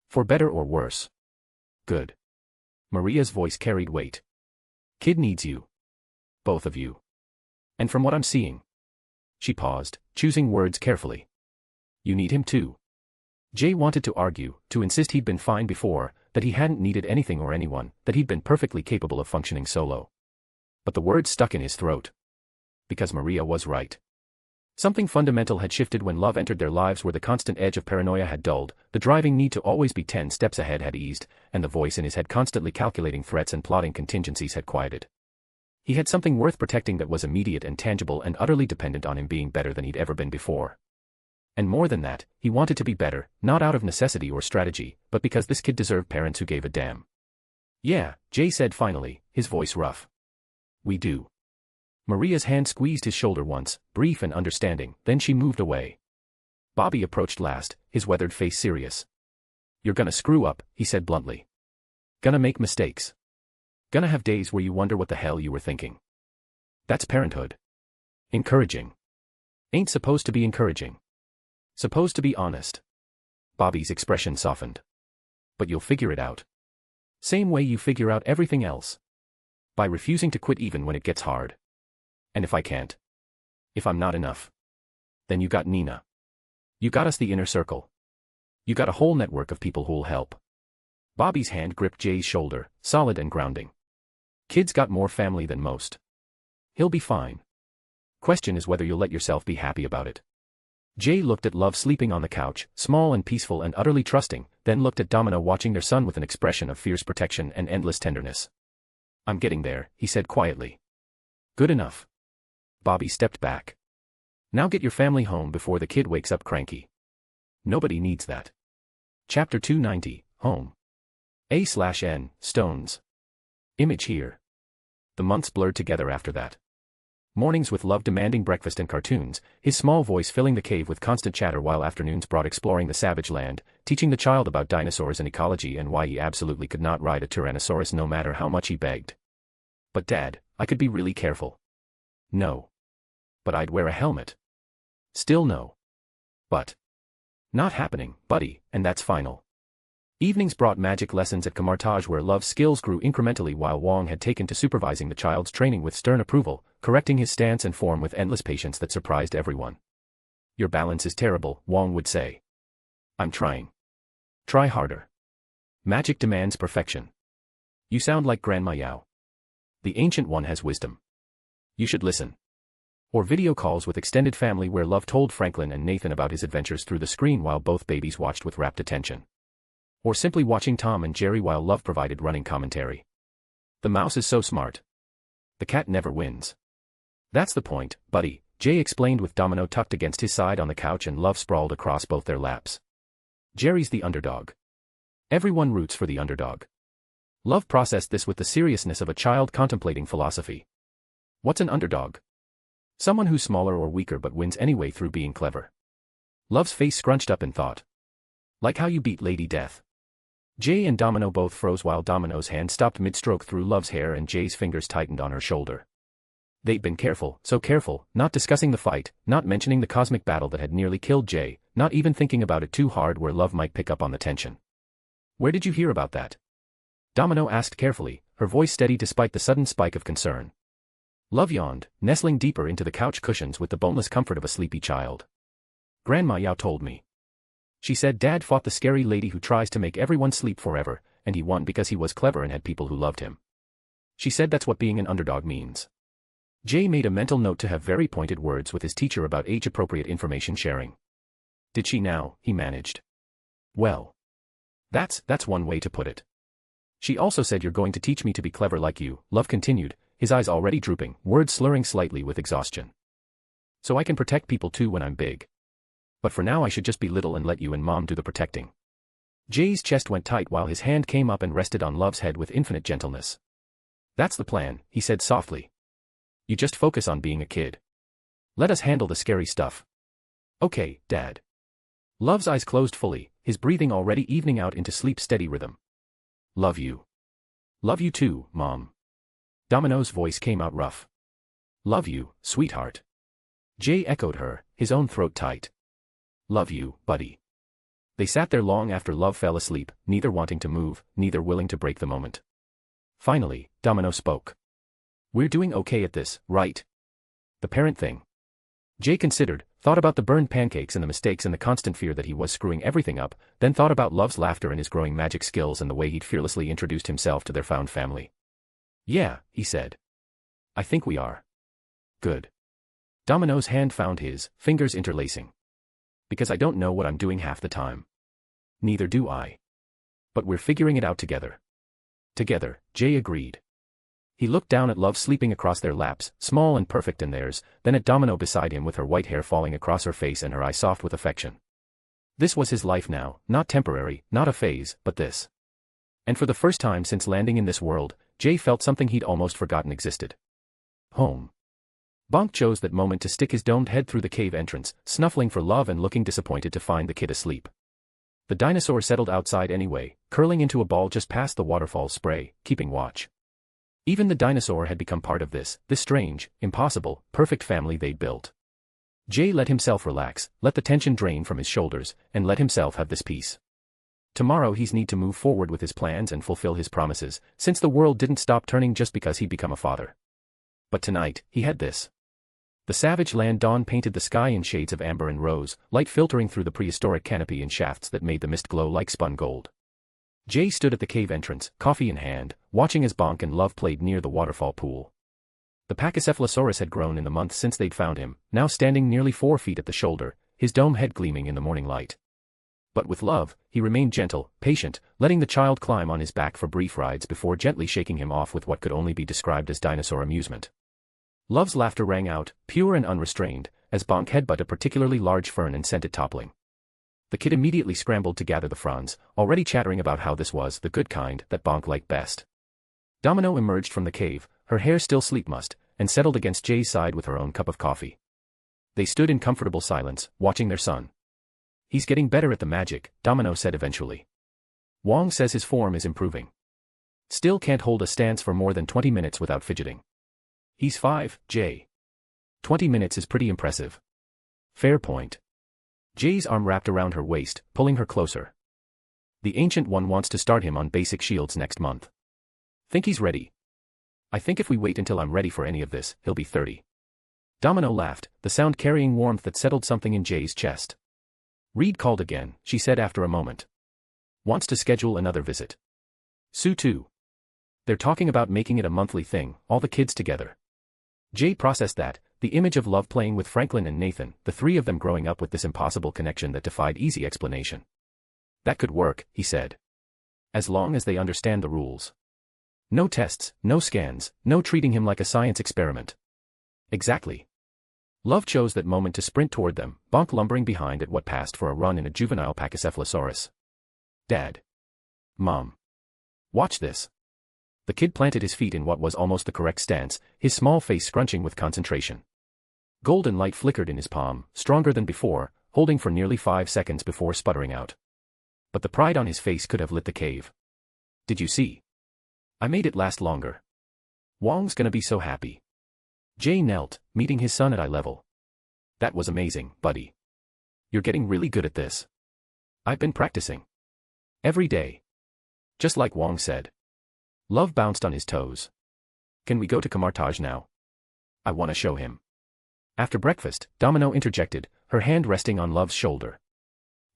For better or worse." "Good." Maria's voice carried weight. "Kid needs you. Both of you. And from what I'm seeing." She paused, choosing words carefully. "You need him too." Jay wanted to argue, to insist he'd been fine before, that he hadn't needed anything or anyone, that he'd been perfectly capable of functioning solo. But the words stuck in his throat. Because Maria was right. Something fundamental had shifted when Love entered their lives where the constant edge of paranoia had dulled, the driving need to always be 10 steps ahead had eased, and the voice in his head constantly calculating threats and plotting contingencies had quieted. He had something worth protecting that was immediate and tangible and utterly dependent on him being better than he'd ever been before. And more than that, he wanted to be better, not out of necessity or strategy, but because this kid deserved parents who gave a damn. "Yeah," Jay said finally, his voice rough. "We do." Maria's hand squeezed his shoulder once, brief and understanding, then she moved away. Bobby approached last, his weathered face serious. "You're gonna screw up," he said bluntly. "Gonna make mistakes. Gonna have days where you wonder what the hell you were thinking. That's parenthood. Encouraging. Ain't supposed to be encouraging. Supposed to be honest." Bobby's expression softened. "But you'll figure it out. Same way you figure out everything else. By refusing to quit even when it gets hard. And if I can't, if I'm not enough, then you got Nina. You got us, the inner circle. You got a whole network of people who'll help." Bobby's hand gripped Jay's shoulder, solid and grounding. "Kid's got more family than most. He'll be fine. Question is whether you'll let yourself be happy about it." Jay looked at Love sleeping on the couch, small and peaceful and utterly trusting, then looked at Domino watching their son with an expression of fierce protection and endless tenderness. "I'm getting there," he said quietly. "Good enough." Bobby stepped back. "Now get your family home before the kid wakes up cranky. Nobody needs that." Chapter 290, Home. A/N, Stones. Image here. The months blurred together after that. Mornings with Love demanding breakfast and cartoons, his small voice filling the cave with constant chatter, while afternoons brought exploring the savage land, teaching the child about dinosaurs and ecology and why he absolutely could not ride a Tyrannosaurus no matter how much he begged. "But Dad, I could be really careful." No. But I'd wear a helmet. Still no. But. Not happening, buddy, and that's final. Evenings brought magic lessons at Camartage where Love's skills grew incrementally while Wong had taken to supervising the child's training with stern approval, correcting his stance and form with endless patience that surprised everyone. Your balance is terrible, Wong would say. I'm trying. Try harder. Magic demands perfection. You sound like Grandma Yao. The Ancient One has wisdom. You should listen. Or video calls with extended family where Love told Franklin and Nathan about his adventures through the screen while both babies watched with rapt attention. Or simply watching Tom and Jerry while Love provided running commentary. The mouse is so smart. The cat never wins. That's the point, buddy, Jay explained with Domino tucked against his side on the couch and Love sprawled across both their laps. Jerry's the underdog. Everyone roots for the underdog. Love processed this with the seriousness of a child contemplating philosophy. What's an underdog? Someone who's smaller or weaker but wins anyway through being clever. Love's face scrunched up in thought. Like how you beat Lady Death. Jay and Domino both froze while Domino's hand stopped mid-stroke through Love's hair and Jay's fingers tightened on her shoulder. They'd been careful, so careful, not discussing the fight, not mentioning the cosmic battle that had nearly killed Jay, not even thinking about it too hard where Love might pick up on the tension. Where did you hear about that? Domino asked carefully, her voice steady despite the sudden spike of concern. Love yawned, nestling deeper into the couch cushions with the boneless comfort of a sleepy child. Grandma Yao told me. She said Dad fought the scary lady who tries to make everyone sleep forever, and he won because he was clever and had people who loved him. She said that's what being an underdog means. Jay made a mental note to have very pointed words with his teacher about age-appropriate information sharing. Did she now? He managed. Well. That's one way to put it. She also said you're going to teach me to be clever like you, Love continued, his eyes already drooping, words slurring slightly with exhaustion. So I can protect people too when I'm big. But for now I should just be little and let you and Mom do the protecting. Jay's chest went tight while his hand came up and rested on Love's head with infinite gentleness. That's the plan, he said softly. You just focus on being a kid. Let us handle the scary stuff. Okay, Dad. Love's eyes closed fully, his breathing already evening out into sleep-steady rhythm. Love you. Love you too, Mom. Domino's voice came out rough. Love you, sweetheart. Jay echoed her, his own throat tight. Love you, buddy. They sat there long after Love fell asleep, neither wanting to move, neither willing to break the moment. Finally, Domino spoke. We're doing okay at this, right? The parent thing. Jay considered, thought about the burned pancakes and the mistakes and the constant fear that he was screwing everything up, then thought about Love's laughter and his growing magic skills and the way he'd fearlessly introduced himself to their found family. Yeah, he said. I think we are. Good. Domino's hand found his, fingers interlacing. Because I don't know what I'm doing half the time. Neither do I. But we're figuring it out together. Together, Jay agreed. He looked down at Love sleeping across their laps, small and perfect in theirs, then at Domino beside him with her white hair falling across her face and her eyes soft with affection. This was his life now, not temporary, not a phase, but this. And for the first time since landing in this world, Jay felt something he'd almost forgotten existed. Home. Bonk chose that moment to stick his domed head through the cave entrance, snuffling for Love and looking disappointed to find the kid asleep. The dinosaur settled outside anyway, curling into a ball just past the waterfall's spray, keeping watch. Even the dinosaur had become part of this strange, impossible, perfect family they'd built. Jay let himself relax, let the tension drain from his shoulders, and let himself have this peace. Tomorrow he's need to move forward with his plans and fulfill his promises, since the world didn't stop turning just because he'd become a father. But tonight, he had this. The savage land dawn painted the sky in shades of amber and rose, light filtering through the prehistoric canopy in shafts that made the mist glow like spun gold. Jay stood at the cave entrance, coffee in hand, watching as Bonk and Love played near the waterfall pool. The Pachycephalosaurus had grown in the months since they'd found him, now standing nearly 4 feet at the shoulder, his dome head gleaming in the morning light. But with Love, he remained gentle, patient, letting the child climb on his back for brief rides before gently shaking him off with what could only be described as dinosaur amusement. Love's laughter rang out, pure and unrestrained, as Bonk headbutt a particularly large fern and sent it toppling. The kid immediately scrambled to gather the fronds, already chattering about how this was the good kind that Bonk liked best. Domino emerged from the cave, her hair still sleep-mussed, and settled against Jay's side with her own cup of coffee. They stood in comfortable silence, watching their son. He's getting better at the magic, Domino said eventually. Wong says his form is improving. Still can't hold a stance for more than 20 minutes without fidgeting. He's 5, Jay. 20 minutes is pretty impressive. Fair point. Jay's arm wrapped around her waist, pulling her closer. The Ancient One wants to start him on basic shields next month. Think he's ready? I think if we wait until I'm ready for any of this, he'll be 30. Domino laughed, the sound carrying warmth that settled something in Jay's chest. Reed called again, she said after a moment. Wants to schedule another visit. Sue too. They're talking about making it a monthly thing, all the kids together. Jay processed that, the image of Love playing with Franklin and Nathan, the three of them growing up with this impossible connection that defied easy explanation. That could work, he said. As long as they understand the rules. No tests, no scans, no treating him like a science experiment. Exactly. Love chose that moment to sprint toward them, Bonk lumbering behind at what passed for a run in a juvenile Pachycephalosaurus. Dad. Mom. Watch this. The kid planted his feet in what was almost the correct stance, his small face scrunching with concentration. Golden light flickered in his palm, stronger than before, holding for nearly 5 seconds before sputtering out. But the pride on his face could have lit the cave. Did you see? I made it last longer. Wong's gonna be so happy. Jay knelt, meeting his son at eye level. That was amazing, buddy. You're getting really good at this. I've been practicing. Every day. Just like Wong said. Love bounced on his toes. Can we go to Kamartaj now? I want to show him. After breakfast, Domino interjected, her hand resting on Love's shoulder.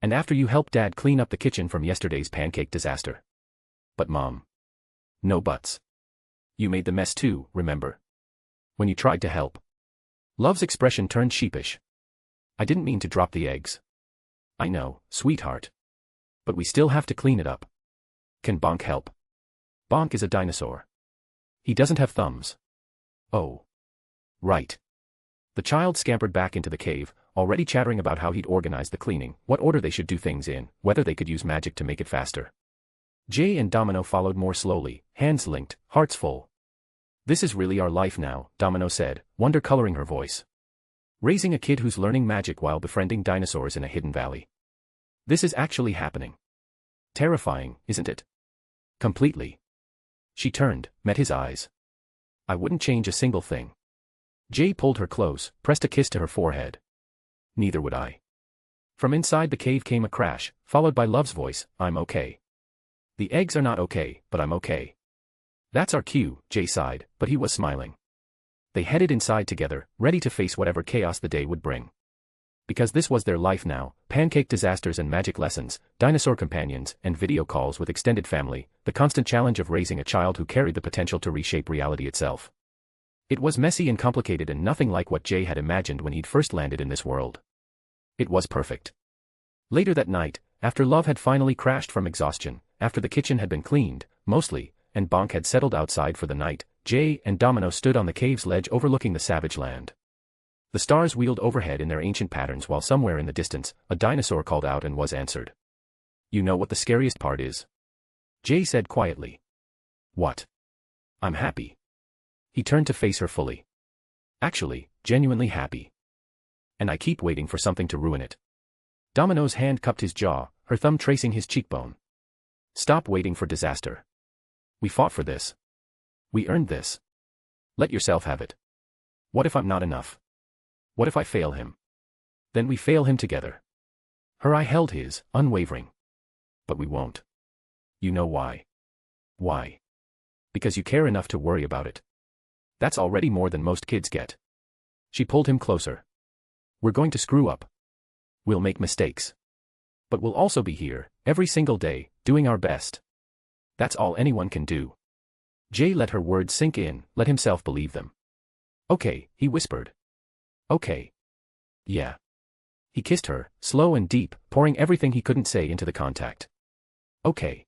And after you helped Dad clean up the kitchen from yesterday's pancake disaster. But Mom. No buts. You made the mess too, remember? When you tried to help. Love's expression turned sheepish. I didn't mean to drop the eggs. I know, sweetheart. But we still have to clean it up. Can Bonk help? Bonk is a dinosaur. He doesn't have thumbs. Oh. Right. The child scampered back into the cave, already chattering about how he'd organize the cleaning, what order they should do things in, whether they could use magic to make it faster. Jay and Domino followed more slowly, hands linked, hearts full. This is really our life now, Domino said, wonder coloring her voice. Raising a kid who's learning magic while befriending dinosaurs in a hidden valley. This is actually happening. Terrifying, isn't it? Completely. She turned, met his eyes. I wouldn't change a single thing. Jay pulled her close, pressed a kiss to her forehead. Neither would I. From inside the cave came a crash, followed by Love's voice, I'm okay. The eggs are not okay, but I'm okay. That's our cue, Jay sighed, but he was smiling. They headed inside together, ready to face whatever chaos the day would bring. Because this was their life now, pancake disasters and magic lessons, dinosaur companions, and video calls with extended family, the constant challenge of raising a child who carried the potential to reshape reality itself. It was messy and complicated and nothing like what Jay had imagined when he'd first landed in this world. It was perfect. Later that night, after Love had finally crashed from exhaustion, after the kitchen had been cleaned, mostly, and Bonk had settled outside for the night, Jay and Domino stood on the cave's ledge overlooking the savage land. The stars wheeled overhead in their ancient patterns while somewhere in the distance, a dinosaur called out and was answered. You know what the scariest part is? Jay said quietly. What? I'm happy. He turned to face her fully. Actually, genuinely happy. And I keep waiting for something to ruin it. Domino's hand cupped his jaw, her thumb tracing his cheekbone. Stop waiting for disaster. We fought for this. We earned this. Let yourself have it. What if I'm not enough? What if I fail him? Then we fail him together. Her eye held his, unwavering. But we won't. You know why? Why? Because you care enough to worry about it. That's already more than most kids get. She pulled him closer. We're going to screw up. We'll make mistakes. But we'll also be here, every single day, doing our best. That's all anyone can do. Jay let her words sink in, let himself believe them. Okay, he whispered. Okay. Yeah. He kissed her, slow and deep, pouring everything he couldn't say into the contact. Okay.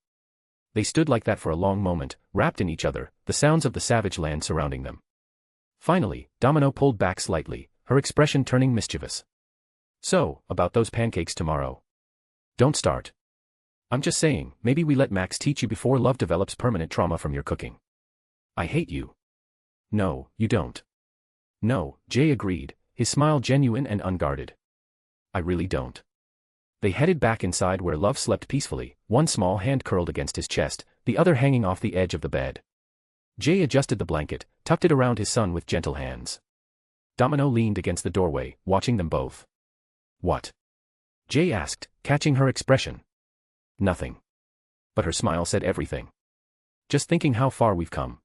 They stood like that for a long moment, wrapped in each other, the sounds of the savage land surrounding them. Finally, Domino pulled back slightly, her expression turning mischievous. So, about those pancakes tomorrow. Don't start. I'm just saying, maybe we let Max teach you before Love develops permanent trauma from your cooking. I hate you. No, you don't. No, Jay agreed, his smile genuine and unguarded. I really don't. They headed back inside where Love slept peacefully, one small hand curled against his chest, the other hanging off the edge of the bed. Jay adjusted the blanket, tucked it around his son with gentle hands. Domino leaned against the doorway, watching them both. What? Jay asked, catching her expression. Nothing. But her smile said everything. Just thinking how far we've come.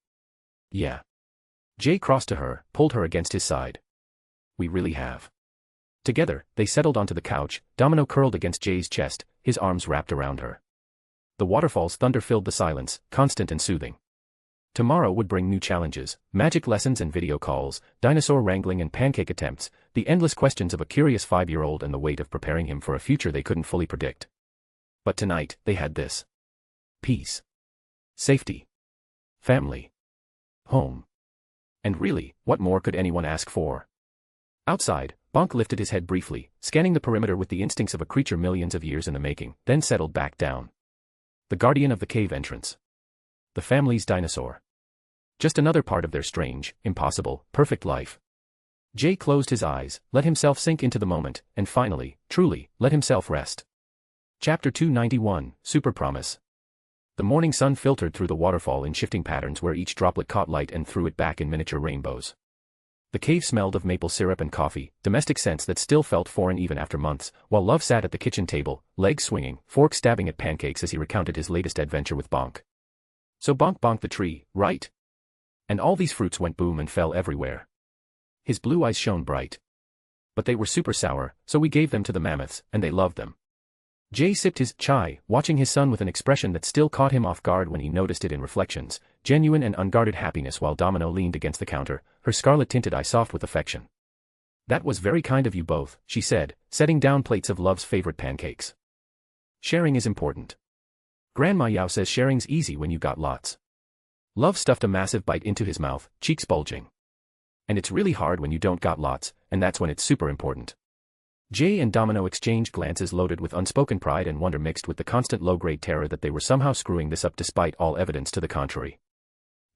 Yeah. Jay crossed to her, pulled her against his side. We really have. Together, they settled onto the couch, Domino curled against Jay's chest, his arms wrapped around her. The waterfall's thunder filled the silence, constant and soothing. Tomorrow would bring new challenges, magic lessons and video calls, dinosaur wrangling and pancake attempts, the endless questions of a curious 5-year-old and the weight of preparing him for a future they couldn't fully predict. But tonight, they had this. Peace. Safety. Family. Home. And really, what more could anyone ask for? Outside, Bonk lifted his head briefly, scanning the perimeter with the instincts of a creature millions of years in the making, then settled back down. The guardian of the cave entrance. The family's dinosaur. Just another part of their strange, impossible, perfect life. Jay closed his eyes, let himself sink into the moment, and finally, truly, let himself rest. Chapter 291, Super Promise. The morning sun filtered through the waterfall in shifting patterns where each droplet caught light and threw it back in miniature rainbows. The cave smelled of maple syrup and coffee, domestic scents that still felt foreign even after months, while Love sat at the kitchen table, legs swinging, fork stabbing at pancakes as he recounted his latest adventure with Bonk. So Bonk bonked the tree, right? And all these fruits went boom and fell everywhere. His blue eyes shone bright. But they were super sour, so we gave them to the mammoths, and they loved them. Jay sipped his chai, watching his son with an expression that still caught him off guard when he noticed it in reflections, genuine and unguarded happiness while Domino leaned against the counter, her scarlet-tinted eye soft with affection. That was very kind of you both, she said, setting down plates of Love's favorite pancakes. Sharing is important. Grandma Yao says sharing's easy when you got lots. Love stuffed a massive bite into his mouth, cheeks bulging. And it's really hard when you don't got lots, and that's when it's super important. Jay and Domino exchanged glances loaded with unspoken pride and wonder mixed with the constant low-grade terror that they were somehow screwing this up despite all evidence to the contrary.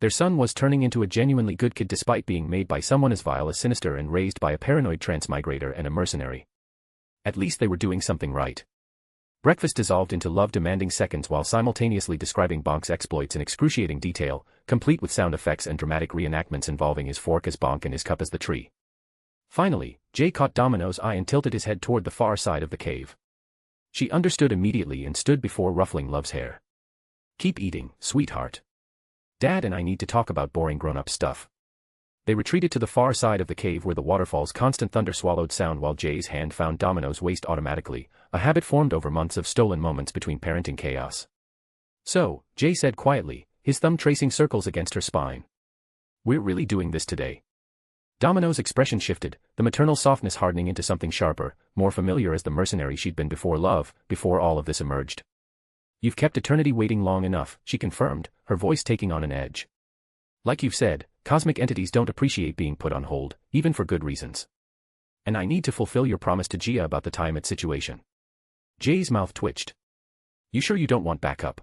Their son was turning into a genuinely good kid despite being made by someone as vile as sinister and raised by a paranoid transmigrator and a mercenary. At least they were doing something right. Breakfast dissolved into love-demanding seconds while simultaneously describing Bonk's exploits in excruciating detail, complete with sound effects and dramatic reenactments involving his fork as Bonk and his cup as the tree. Finally, Jay caught Domino's eye and tilted his head toward the far side of the cave. She understood immediately and stood before ruffling Love's hair. Keep eating, sweetheart. Dad and I need to talk about boring grown-up stuff. They retreated to the far side of the cave where the waterfall's constant thunder swallowed sound while Jay's hand found Domino's waist automatically, a habit formed over months of stolen moments between parenting chaos. So, Jay said quietly, his thumb tracing circles against her spine. We're really doing this today. Domino's expression shifted, the maternal softness hardening into something sharper, more familiar as the mercenary she'd been before Love, before all of this emerged. You've kept eternity waiting long enough, she confirmed, her voice taking on an edge. Like you've said, cosmic entities don't appreciate being put on hold, even for good reasons. And I need to fulfill your promise to Gia about the time-it situation. Jay's mouth twitched. You sure you don't want backup?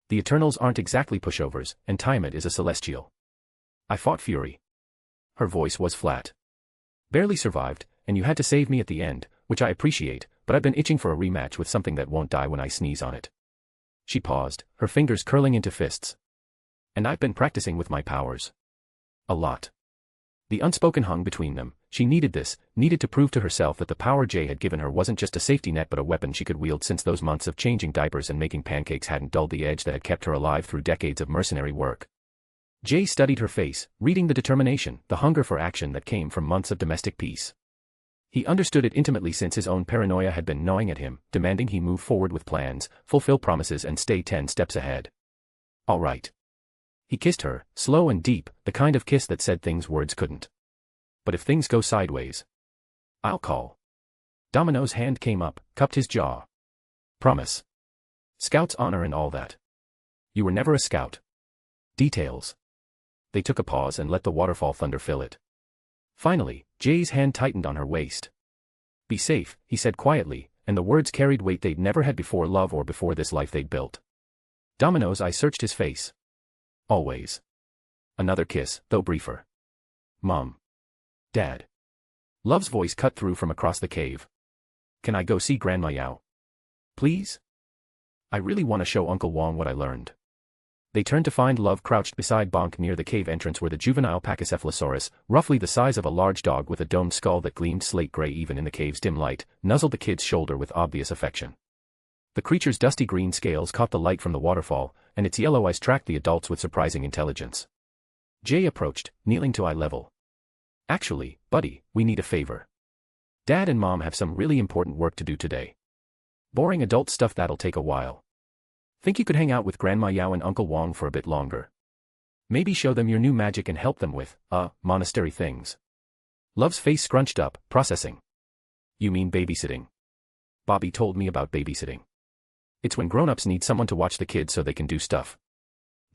The Eternals aren't exactly pushovers, and time-it is a celestial. I fought Fury. Her voice was flat. Barely survived, and you had to save me at the end, which I appreciate, but I've been itching for a rematch with something that won't die when I sneeze on it. She paused, her fingers curling into fists. And I've been practicing with my powers. A lot. The unspoken hung between them, she needed this, needed to prove to herself that the power Jay had given her wasn't just a safety net but a weapon she could wield since those months of changing diapers and making pancakes hadn't dulled the edge that had kept her alive through decades of mercenary work. Jay studied her face, reading the determination, the hunger for action that came from months of domestic peace. He understood it intimately since his own paranoia had been gnawing at him, demanding he move forward with plans, fulfill promises and stay 10 steps ahead. All right. He kissed her, slow and deep, the kind of kiss that said things words couldn't. But if things go sideways, I'll call. Domino's hand came up, cupped his jaw. Promise. Scout's honor and all that. You were never a scout. Details. They took a pause and let the waterfall thunder fill it. Finally, Jay's hand tightened on her waist. Be safe, he said quietly, and the words carried weight they'd never had before Love or before this life they'd built. Domino's eye searched his face. Always. Another kiss, though briefer. Mom. Dad. Love's voice cut through from across the cave. Can I go see Grandma Yao? Please? I really want to show Uncle Wong what I learned. They turned to find Love crouched beside Bonk near the cave entrance where the juvenile Pachycephalosaurus, roughly the size of a large dog with a domed skull that gleamed slate gray even in the cave's dim light, nuzzled the kid's shoulder with obvious affection. The creature's dusty green scales caught the light from the waterfall, and its yellow eyes tracked the adults with surprising intelligence. Jay approached, kneeling to eye level. "Actually, buddy, we need a favor. Dad and Mom have some really important work to do today. Boring adult stuff that'll take a while. Think you could hang out with Grandma Yao and Uncle Wong for a bit longer? Maybe show them your new magic and help them with, monastery things." Love's face scrunched up, processing. "You mean babysitting? Bobby told me about babysitting. It's when grown-ups need someone to watch the kids so they can do stuff."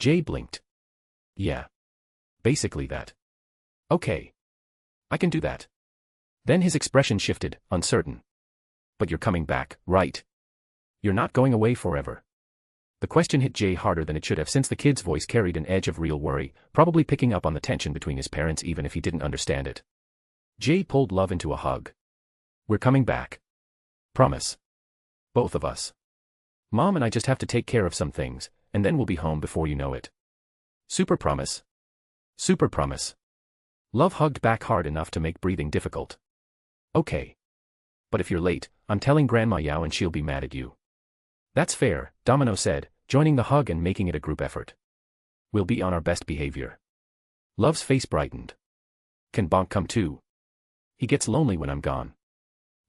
Jay blinked. "Yeah. Basically that. Okay. I can do that." Then his expression shifted, uncertain. "But you're coming back, right? You're not going away forever." The question hit Jay harder than it should have since the kid's voice carried an edge of real worry, probably picking up on the tension between his parents even if he didn't understand it. Jay pulled Love into a hug. "We're coming back. Promise. Both of us. Mom and I just have to take care of some things, and then we'll be home before you know it. Super promise. Super promise." Love hugged back hard enough to make breathing difficult. "Okay. But if you're late, I'm telling Grandma Yao and she'll be mad at you." "That's fair," Domino said, joining the hug and making it a group effort. "We'll be on our best behavior." Love's face brightened. "Can Bonk come too? He gets lonely when I'm gone."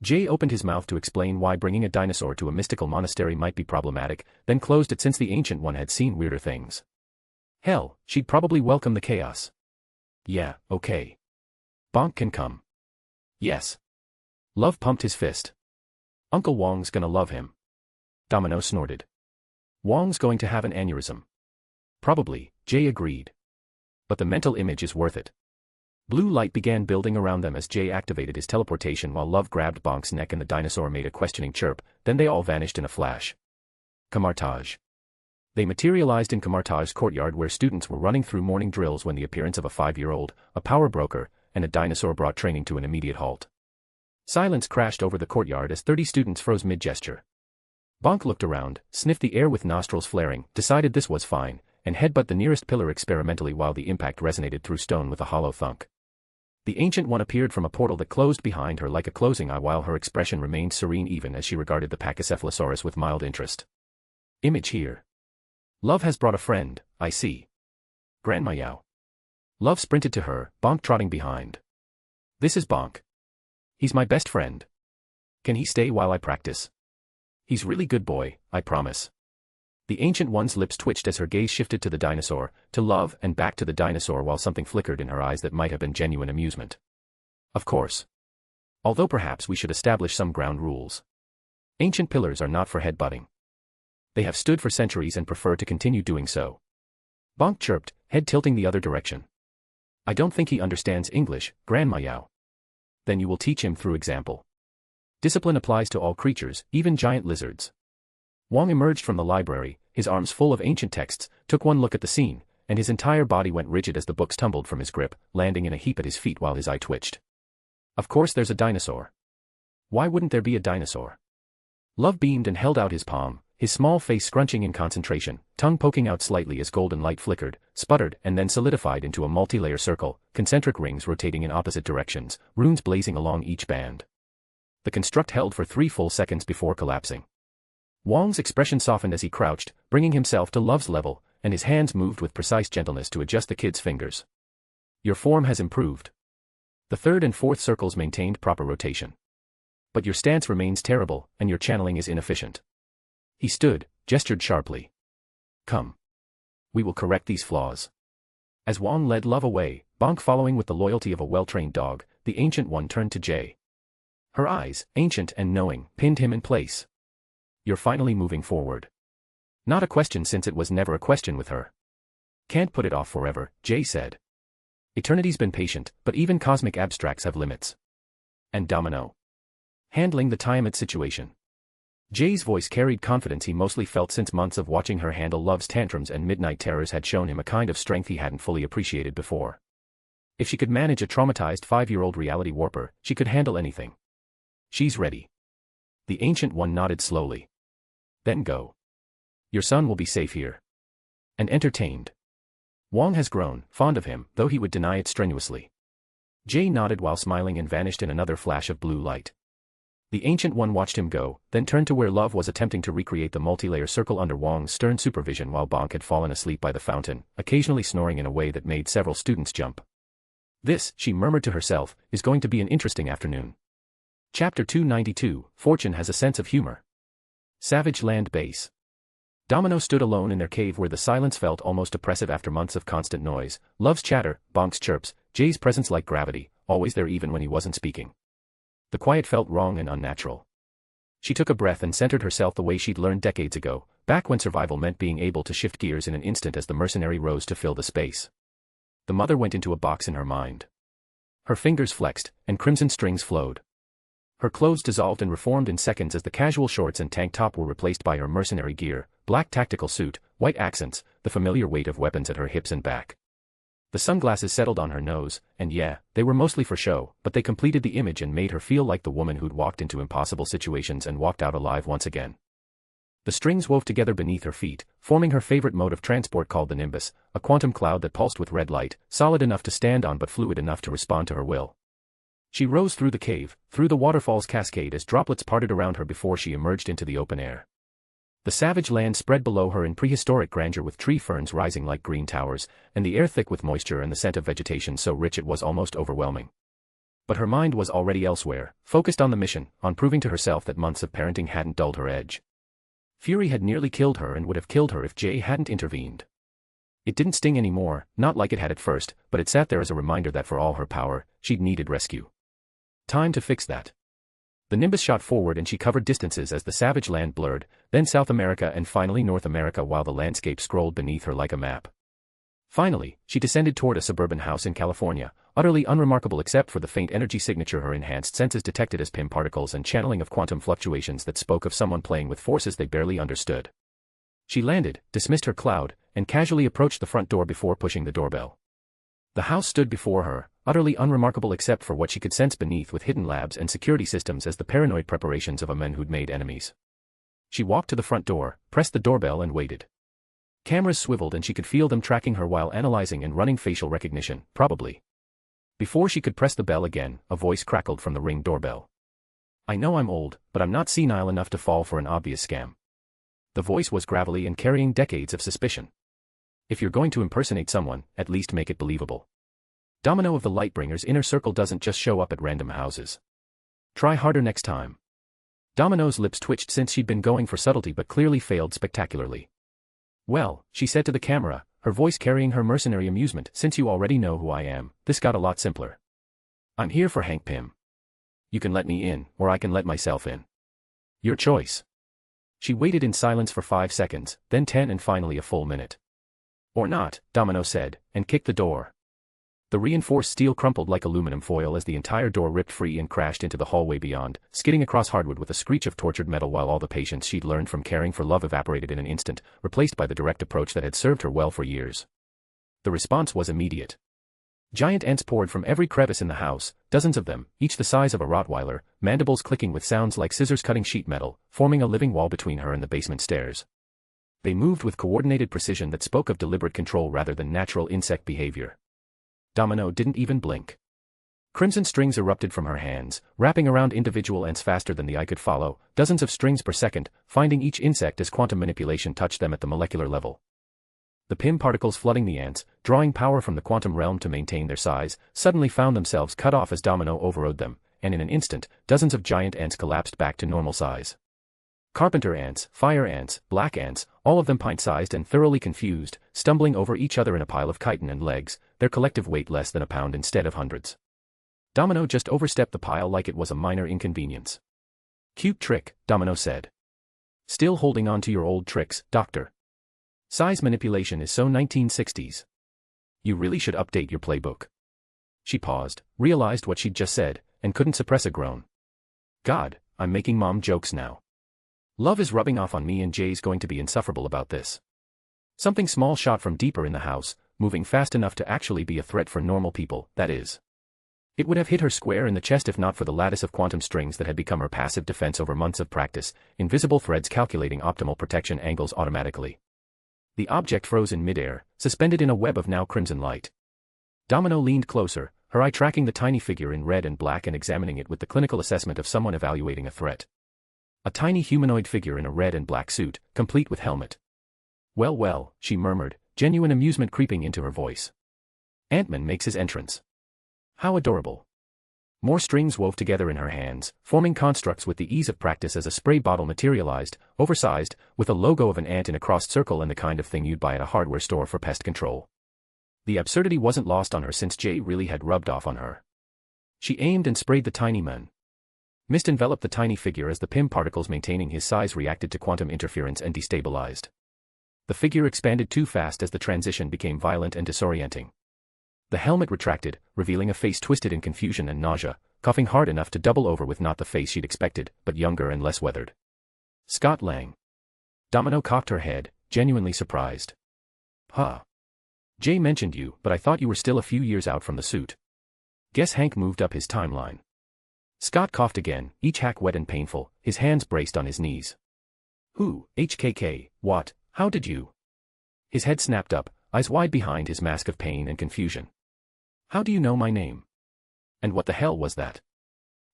Jay opened his mouth to explain why bringing a dinosaur to a mystical monastery might be problematic, then closed it since the Ancient One had seen weirder things. Hell, she'd probably welcome the chaos. "Yeah, okay. Bonk can come." "Yes." Love pumped his fist. "Uncle Wong's gonna love him." Domino snorted. "Wong's going to have an aneurysm." "Probably," Jay agreed. "But the mental image is worth it." Blue light began building around them as Jay activated his teleportation while Love grabbed Bonk's neck and the dinosaur made a questioning chirp, then they all vanished in a flash. Camartage. They materialized in Camartage's courtyard where students were running through morning drills when the appearance of a 5-year-old, a power broker, and a dinosaur brought training to an immediate halt. Silence crashed over the courtyard as 30 students froze mid-gesture. Bonk looked around, sniffed the air with nostrils flaring, decided this was fine, and headbutt the nearest pillar experimentally while the impact resonated through stone with a hollow thunk. The Ancient One appeared from a portal that closed behind her like a closing eye while her expression remained serene even as she regarded the Pachycephalosaurus with mild interest. "Image here. Love has brought a friend, I see. Grandma Yao." Love sprinted to her, Bonk trotting behind. "This is Bonk. He's my best friend. Can he stay while I practice? He's really good boy, I promise." The Ancient One's lips twitched as her gaze shifted to the dinosaur, to Love and back to the dinosaur while something flickered in her eyes that might have been genuine amusement. "Of course. Although perhaps we should establish some ground rules. Ancient pillars are not for headbutting. They have stood for centuries and prefer to continue doing so." Bonk chirped, head tilting the other direction. "I don't think he understands English, Grandma Yao." "Then you will teach him through example. Discipline applies to all creatures, even giant lizards." Wong emerged from the library, his arms full of ancient texts, took one look at the scene, and his entire body went rigid as the books tumbled from his grip, landing in a heap at his feet while his eye twitched. "Of course there's a dinosaur. Why wouldn't there be a dinosaur?" Love beamed and held out his palm, his small face scrunching in concentration, tongue poking out slightly as golden light flickered, sputtered and then solidified into a multi-layer circle, concentric rings rotating in opposite directions, runes blazing along each band. The construct held for 3 full seconds before collapsing. Wong's expression softened as he crouched, bringing himself to Love's level, and his hands moved with precise gentleness to adjust the kid's fingers. "Your form has improved. The 3rd and 4th circles maintained proper rotation. But your stance remains terrible, and your channeling is inefficient." He stood, gestured sharply. "Come. We will correct these flaws." As Wong led Love away, Bonk following with the loyalty of a well-trained dog, the Ancient One turned to Jay. Her eyes, ancient and knowing, pinned him in place. "You're finally moving forward." Not a question since it was never a question with her. "Can't put it off forever," Jay said. "Eternity's been patient, but even cosmic abstracts have limits." And Domino. Handling the Tiamat situation. Jay's voice carried confidence he mostly felt since months of watching her handle Love's tantrums and midnight terrors had shown him a kind of strength he hadn't fully appreciated before. If she could manage a traumatized 5-year-old reality warper, she could handle anything. "She's ready." The Ancient One nodded slowly. "Then go. Your son will be safe here." and entertained. Wong has grown, fond of him, though he would deny it strenuously. Jay nodded while smiling and vanished in another flash of blue light. The Ancient One watched him go, then turned to where Love was attempting to recreate the multi-layer circle under Wong's stern supervision while Bonk had fallen asleep by the fountain, occasionally snoring in a way that made several students jump. This, she murmured to herself, is going to be an interesting afternoon. Chapter 292, Fortune has a sense of humor. Savage Land Base. Domino stood alone in their cave where the silence felt almost oppressive after months of constant noise, Love's chatter, Bonk's chirps, Jay's presence like gravity, always there even when he wasn't speaking. The quiet felt wrong and unnatural. She took a breath and centered herself the way she'd learned decades ago, back when survival meant being able to shift gears in an instant as the mercenary rose to fill the space. The mother went into a box in her mind. Her fingers flexed, and crimson strings flowed. Her clothes dissolved and reformed in seconds as the casual shorts and tank top were replaced by her mercenary gear, black tactical suit, white accents, the familiar weight of weapons at her hips and back. The sunglasses settled on her nose, and yeah, they were mostly for show, but they completed the image and made her feel like the woman who'd walked into impossible situations and walked out alive once again. The strings wove together beneath her feet, forming her favorite mode of transport called the Nimbus, a quantum cloud that pulsed with red light, solid enough to stand on but fluid enough to respond to her will. She rose through the cave, through the waterfall's cascade as droplets parted around her before she emerged into the open air. The savage land spread below her in prehistoric grandeur with tree ferns rising like green towers, and the air thick with moisture and the scent of vegetation so rich it was almost overwhelming. But her mind was already elsewhere, focused on the mission, on proving to herself that months of parenting hadn't dulled her edge. Fury had nearly killed her and would have killed her if Jay hadn't intervened. It didn't sting anymore, not like it had at first, but it sat there as a reminder that for all her power, she'd needed rescue. Time to fix that. The Nimbus shot forward and she covered distances as the savage land blurred, then South America and finally North America while the landscape scrolled beneath her like a map. Finally, she descended toward a suburban house in California, utterly unremarkable except for the faint energy signature her enhanced senses detected as PIM particles and channeling of quantum fluctuations that spoke of someone playing with forces they barely understood. She landed, dismissed her cloud, and casually approached the front door before pushing the doorbell. The house stood before her, utterly unremarkable except for what she could sense beneath with hidden labs and security systems as the paranoid preparations of a man who'd made enemies. She walked to the front door, pressed the doorbell and waited. Cameras swiveled and she could feel them tracking her while analyzing and running facial recognition, probably. Before she could press the bell again, a voice crackled from the Ring doorbell. "I know I'm old, but I'm not senile enough to fall for an obvious scam." The voice was gravelly and carrying decades of suspicion. "If you're going to impersonate someone, at least make it believable. Domino of the Lightbringer's inner circle doesn't just show up at random houses. Try harder next time." Domino's lips twitched since she'd been going for subtlety but clearly failed spectacularly. "Well," she said to the camera, her voice carrying her mercenary amusement, "since you already know who I am, this got a lot simpler. I'm here for Hank Pym. You can let me in, or I can let myself in. Your choice." She waited in silence for 5 seconds, then 10 and finally a full minute. "Or not," Domino said, and kicked the door. The reinforced steel crumpled like aluminum foil as the entire door ripped free and crashed into the hallway beyond, skidding across hardwood with a screech of tortured metal while all the patience she'd learned from caring for Love evaporated in an instant, replaced by the direct approach that had served her well for years. The response was immediate. Giant ants poured from every crevice in the house, dozens of them, each the size of a Rottweiler, mandibles clicking with sounds like scissors cutting sheet metal, forming a living wall between her and the basement stairs. They moved with coordinated precision that spoke of deliberate control rather than natural insect behavior. Domino didn't even blink. Crimson strings erupted from her hands, wrapping around individual ants faster than the eye could follow, dozens of strings per second, finding each insect as quantum manipulation touched them at the molecular level. The PIM particles flooding the ants, drawing power from the quantum realm to maintain their size, suddenly found themselves cut off as Domino overrode them, and in an instant, dozens of giant ants collapsed back to normal size. Carpenter ants, fire ants, black ants, all of them pint-sized and thoroughly confused, stumbling over each other in a pile of chitin and legs, their collective weight less than a pound instead of hundreds. Domino just overstepped the pile like it was a minor inconvenience. "Cute trick," Domino said. "Still holding on to your old tricks, Doctor. Size manipulation is so 1960s. You really should update your playbook." She paused, realized what she'd just said, and couldn't suppress a groan. "God, I'm making mom jokes now. Love is rubbing off on me and Jay's going to be insufferable about this." Something small shot from deeper in the house, moving fast enough to actually be a threat for normal people, that is. It would have hit her square in the chest if not for the lattice of quantum strings that had become her passive defense over months of practice, invisible threads calculating optimal protection angles automatically. The object froze in midair, suspended in a web of now crimson light. Domino leaned closer, her eye tracking the tiny figure in red and black and examining it with the clinical assessment of someone evaluating a threat. A tiny humanoid figure in a red and black suit, complete with helmet. "Well, well," she murmured, genuine amusement creeping into her voice. Ant-Man makes his entrance. How adorable. More strings wove together in her hands, forming constructs with the ease of practice as a spray bottle materialized, oversized, with a logo of an ant in a crossed circle and the kind of thing you'd buy at a hardware store for pest control. The absurdity wasn't lost on her since Jay really had rubbed off on her. She aimed and sprayed the tiny man. Mist enveloped the tiny figure as the PIM particles maintaining his size reacted to quantum interference and destabilized. The figure expanded too fast as the transition became violent and disorienting. The helmet retracted, revealing a face twisted in confusion and nausea, coughing hard enough to double over with not the face she'd expected, but younger and less weathered. Scott Lang. Domino cocked her head, genuinely surprised. Huh. Jay mentioned you, but I thought you were still a few years out from the suit. Guess Hank moved up his timeline. Scott coughed again, each hack wet and painful, his hands braced on his knees. Who, HKK, what, how did you? His head snapped up, eyes wide behind his mask of pain and confusion. How do you know my name? And what the hell was that?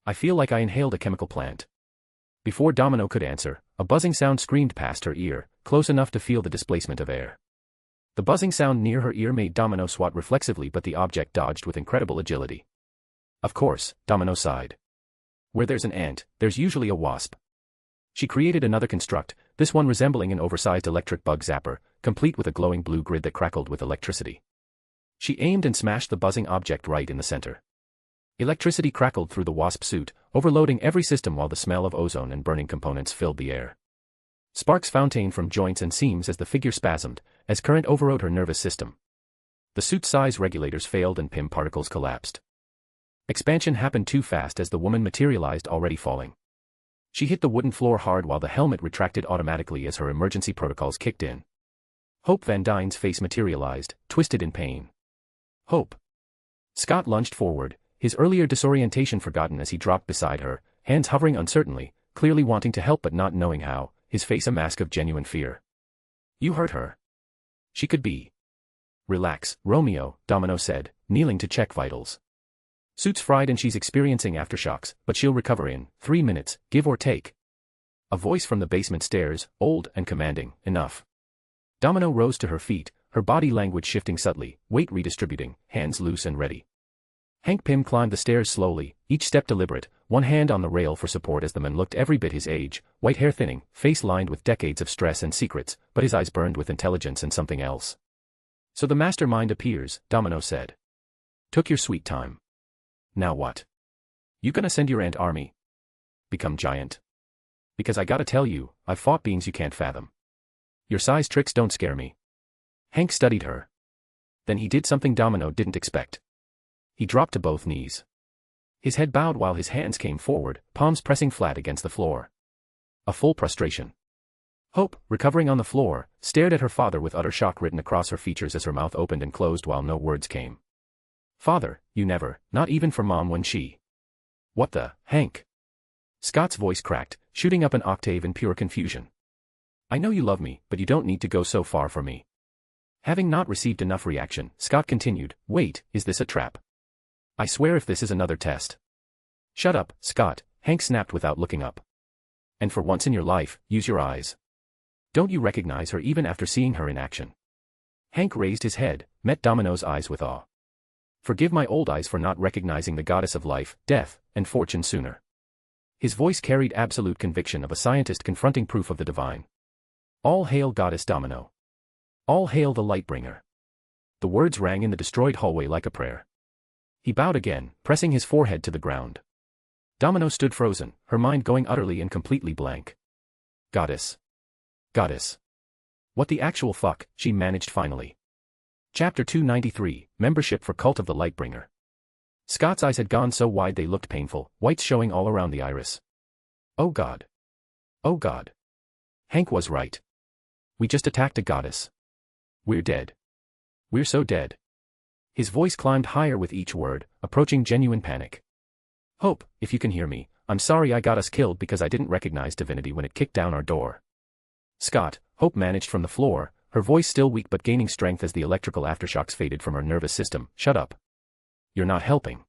I feel like I inhaled a chemical plant. Before Domino could answer, a buzzing sound screamed past her ear, close enough to feel the displacement of air. The buzzing sound near her ear made Domino swat reflexively, but the object dodged with incredible agility. Of course, Domino sighed. Where there's an ant, there's usually a wasp. She created another construct, this one resembling an oversized electric bug zapper, complete with a glowing blue grid that crackled with electricity. She aimed and smashed the buzzing object right in the center. Electricity crackled through the wasp suit, overloading every system while the smell of ozone and burning components filled the air. Sparks fountained from joints and seams as the figure spasmed, as current overrode her nervous system. The suit's size regulators failed and PIM particles collapsed. Expansion happened too fast as the woman materialized, already falling. She hit the wooden floor hard while the helmet retracted automatically as her emergency protocols kicked in. Hope Van Dyne's face materialized, twisted in pain. Hope. Scott lunged forward, his earlier disorientation forgotten as he dropped beside her, hands hovering uncertainly, clearly wanting to help but not knowing how, his face a mask of genuine fear. You hurt her. She could be. Relax, Romeo, Domino said, kneeling to check vitals. Suit's fried and she's experiencing aftershocks, but she'll recover in 3 minutes, give or take. A voice from the basement stairs, old and commanding, enough. Domino rose to her feet, her body language shifting subtly, weight redistributing, hands loose and ready. Hank Pym climbed the stairs slowly, each step deliberate, one hand on the rail for support as the man looked every bit his age, white hair thinning, face lined with decades of stress and secrets, but his eyes burned with intelligence and something else. So the mastermind appears, Domino said. Took your sweet time. Now what? You gonna send your ant army? Become giant? Because I gotta tell you, I've fought beings you can't fathom. Your size tricks don't scare me. Hank studied her. Then he did something Domino didn't expect. He dropped to both knees. His head bowed while his hands came forward, palms pressing flat against the floor. A full prostration. Hope, recovering on the floor, stared at her father with utter shock written across her features as her mouth opened and closed while no words came. Father, you never, not even for Mom when she... What the, Hank? Scott's voice cracked, shooting up an octave in pure confusion. I know you love me, but you don't need to go so far for me. Having not received enough reaction, Scott continued, wait, is this a trap? I swear if this is another test. Shut up, Scott, Hank snapped without looking up. And for once in your life, use your eyes. Don't you recognize her even after seeing her in action? Hank raised his head, met Domino's eyes with awe. Forgive my old eyes for not recognizing the goddess of life, death, and fortune sooner. His voice carried absolute conviction of a scientist confronting proof of the divine. All hail Goddess Domino. All hail the Lightbringer. The words rang in the destroyed hallway like a prayer. He bowed again, pressing his forehead to the ground. Domino stood frozen, her mind going utterly and completely blank. Goddess. Goddess. What the actual fuck, she managed finally. Chapter 293, Membership for Cult of the Lightbringer. Scott's eyes had gone so wide they looked painful, whites showing all around the iris. Oh God. Oh God. Hank was right. We just attacked a goddess. We're dead. We're so dead. His voice climbed higher with each word, approaching genuine panic. Hope, if you can hear me, I'm sorry I got us killed because I didn't recognize divinity when it kicked down our door. Scott, Hope managed from the floor, her voice still weak but gaining strength as the electrical aftershocks faded from her nervous system. Shut up. You're not helping.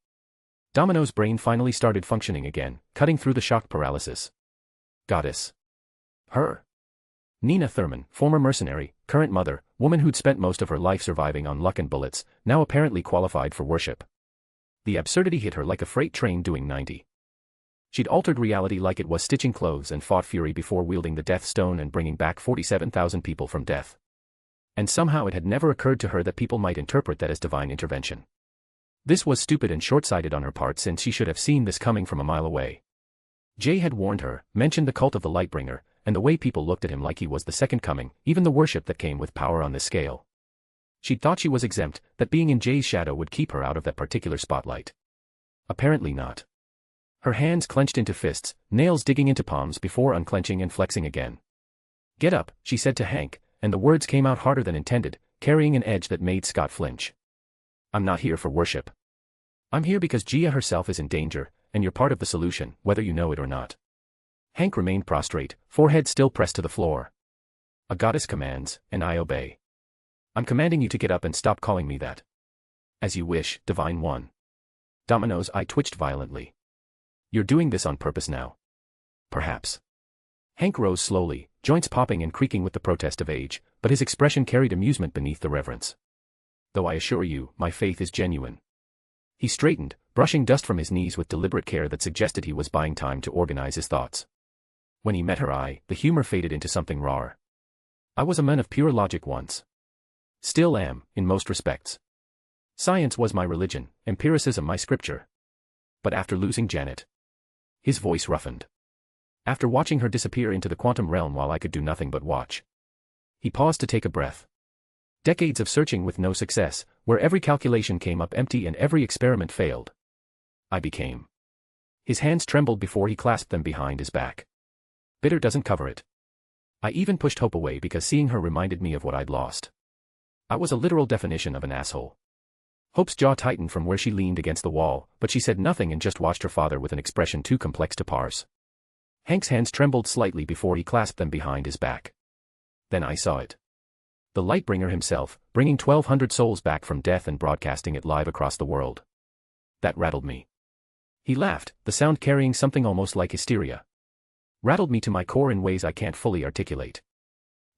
Domino's brain finally started functioning again, cutting through the shock paralysis. Goddess. Her. Nina Thurman, former mercenary, current mother, woman who'd spent most of her life surviving on luck and bullets, now apparently qualified for worship. The absurdity hit her like a freight train doing 90. She'd altered reality like it was stitching clothes and fought fury before wielding the Death Stone and bringing back 47,000 people from death. And somehow it had never occurred to her that people might interpret that as divine intervention. This was stupid and short-sighted on her part, since she should have seen this coming from a mile away. Jay had warned her, mentioned the cult of the Lightbringer, and the way people looked at him like he was the second coming, even the worship that came with power on this scale. She'd thought she was exempt, that being in Jay's shadow would keep her out of that particular spotlight. Apparently not. Her hands clenched into fists, nails digging into palms before unclenching and flexing again. "Get up," she said to Hank, and the words came out harder than intended, carrying an edge that made Scott flinch. "I'm not here for worship. I'm here because Gia herself is in danger, and you're part of the solution, whether you know it or not." Hank remained prostrate, forehead still pressed to the floor. "A goddess commands, and I obey. I'm commanding you to get up and stop calling me that." "As you wish, Divine One." Domino's eye twitched violently. "You're doing this on purpose now." "Perhaps." Hank rose slowly, joints popping and creaking with the protest of age, but his expression carried amusement beneath the reverence. "Though I assure you, my faith is genuine." He straightened, brushing dust from his knees with deliberate care that suggested he was buying time to organize his thoughts. When he met her eye, the humor faded into something rawer. "I was a man of pure logic once. Still am, in most respects. Science was my religion, empiricism my scripture. But after losing Janet..." His voice roughened. "After watching her disappear into the quantum realm while I could do nothing but watch." He paused to take a breath. "Decades of searching with no success, where every calculation came up empty and every experiment failed. I became..." His hands trembled before he clasped them behind his back. "Bitter doesn't cover it. I even pushed hope away because seeing her reminded me of what I'd lost. I was a literal definition of an asshole." Hope's jaw tightened from where she leaned against the wall, but she said nothing and just watched her father with an expression too complex to parse. Hank's hands trembled slightly before he clasped them behind his back. "Then I saw it. The Lightbringer himself, bringing 1,200 souls back from death and broadcasting it live across the world. That rattled me." He laughed, the sound carrying something almost like hysteria. "Rattled me to my core in ways I can't fully articulate.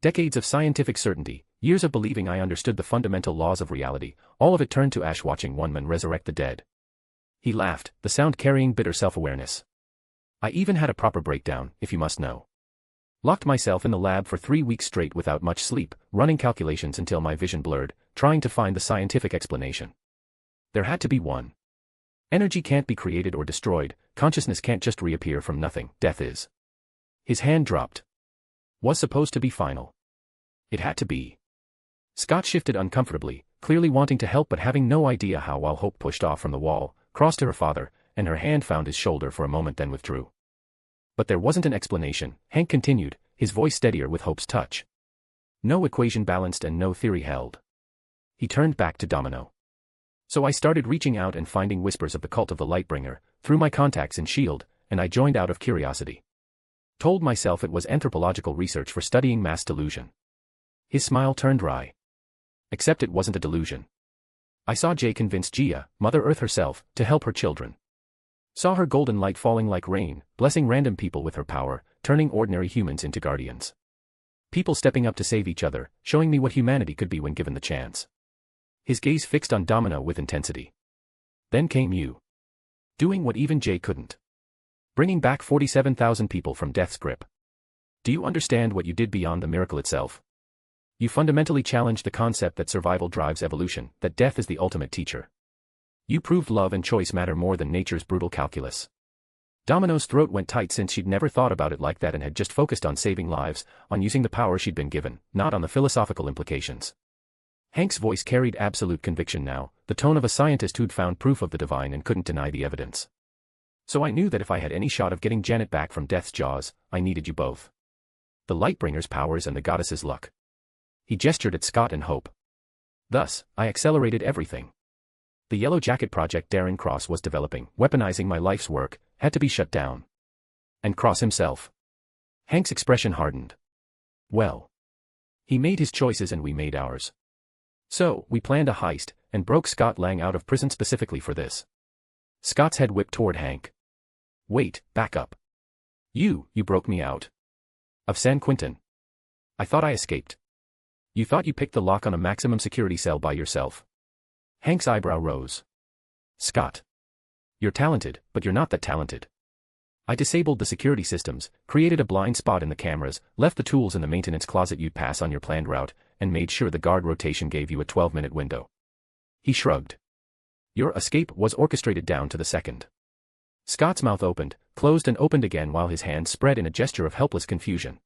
Decades of scientific certainty, years of believing I understood the fundamental laws of reality, all of it turned to ash watching one man resurrect the dead." He laughed, the sound carrying bitter self-awareness. "I even had a proper breakdown, if you must know. Locked myself in the lab for 3 weeks straight without much sleep, running calculations until my vision blurred, trying to find the scientific explanation. There had to be one. Energy can't be created or destroyed, consciousness can't just reappear from nothing, death is." His hand dropped. "Was supposed to be final. It had to be." Scott shifted uncomfortably, clearly wanting to help but having no idea how, while Hope pushed off from the wall, crossed to her father, and her hand found his shoulder for a moment then withdrew. "But there wasn't an explanation," Hank continued, his voice steadier with Hope's touch. "No equation balanced and no theory held." He turned back to Domino. "So I started reaching out and finding whispers of the cult of the Lightbringer, through my contacts in S.H.I.E.L.D., and I joined out of curiosity. Told myself it was anthropological research for studying mass delusion." His smile turned wry. "Except it wasn't a delusion. I saw Jay convince Gia, Mother Earth herself, to help her children. Saw her golden light falling like rain, blessing random people with her power, turning ordinary humans into guardians. People stepping up to save each other, showing me what humanity could be when given the chance." His gaze fixed on Domino with intensity. "Then came you. Doing what even Jay couldn't. Bringing back 47,000 people from death's grip. Do you understand what you did beyond the miracle itself? You fundamentally challenged the concept that survival drives evolution, that death is the ultimate teacher. You proved love and choice matter more than nature's brutal calculus." Domino's throat went tight since she'd never thought about it like that and had just focused on saving lives, on using the power she'd been given, not on the philosophical implications. Hank's voice carried absolute conviction now, the tone of a scientist who'd found proof of the divine and couldn't deny the evidence. "So I knew that if I had any shot of getting Janet back from death's jaws, I needed you both. The Lightbringer's powers and the goddess's luck." He gestured at Scott and Hope. "Thus, I accelerated everything. The Yellow Jacket project Darren Cross was developing, weaponizing my life's work, had to be shut down. And Cross himself." Hank's expression hardened. "Well." He made his choices and we made ours. So, we planned a heist, and broke Scott Lang out of prison specifically for this. Scott's head whipped toward Hank. Wait, back up. You broke me out. Of San Quentin. I thought I escaped. You thought you picked the lock on a maximum security cell by yourself. Hank's eyebrow rose. Scott. You're talented, but you're not that talented. I disabled the security systems, created a blind spot in the cameras, left the tools in the maintenance closet you'd pass on your planned route, and made sure the guard rotation gave you a 12-minute window. He shrugged. Your escape was orchestrated down to the second. Scott's mouth opened, closed and opened again while his hands spread in a gesture of helpless confusion.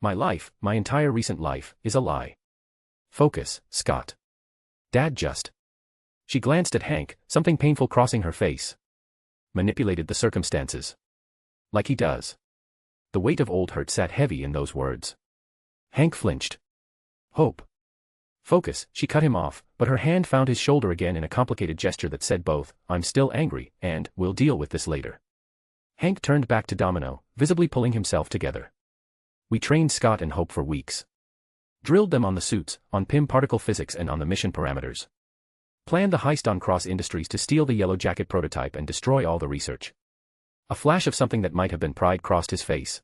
My life, my entire recent life, is a lie. Focus, Scott. Dad just. She glanced at Hank, something painful crossing her face. Manipulated the circumstances. Like he does. The weight of old hurt sat heavy in those words. Hank flinched. Hope. Focus, she cut him off, but her hand found his shoulder again in a complicated gesture that said both, I'm still angry, and, we'll deal with this later. Hank turned back to Domino, visibly pulling himself together. We trained Scott and Hope for weeks. Drilled them on the suits, on PIM particle physics and on the mission parameters. Planned the heist on Cross Industries to steal the Yellow Jacket prototype and destroy all the research. A flash of something that might have been pride crossed his face.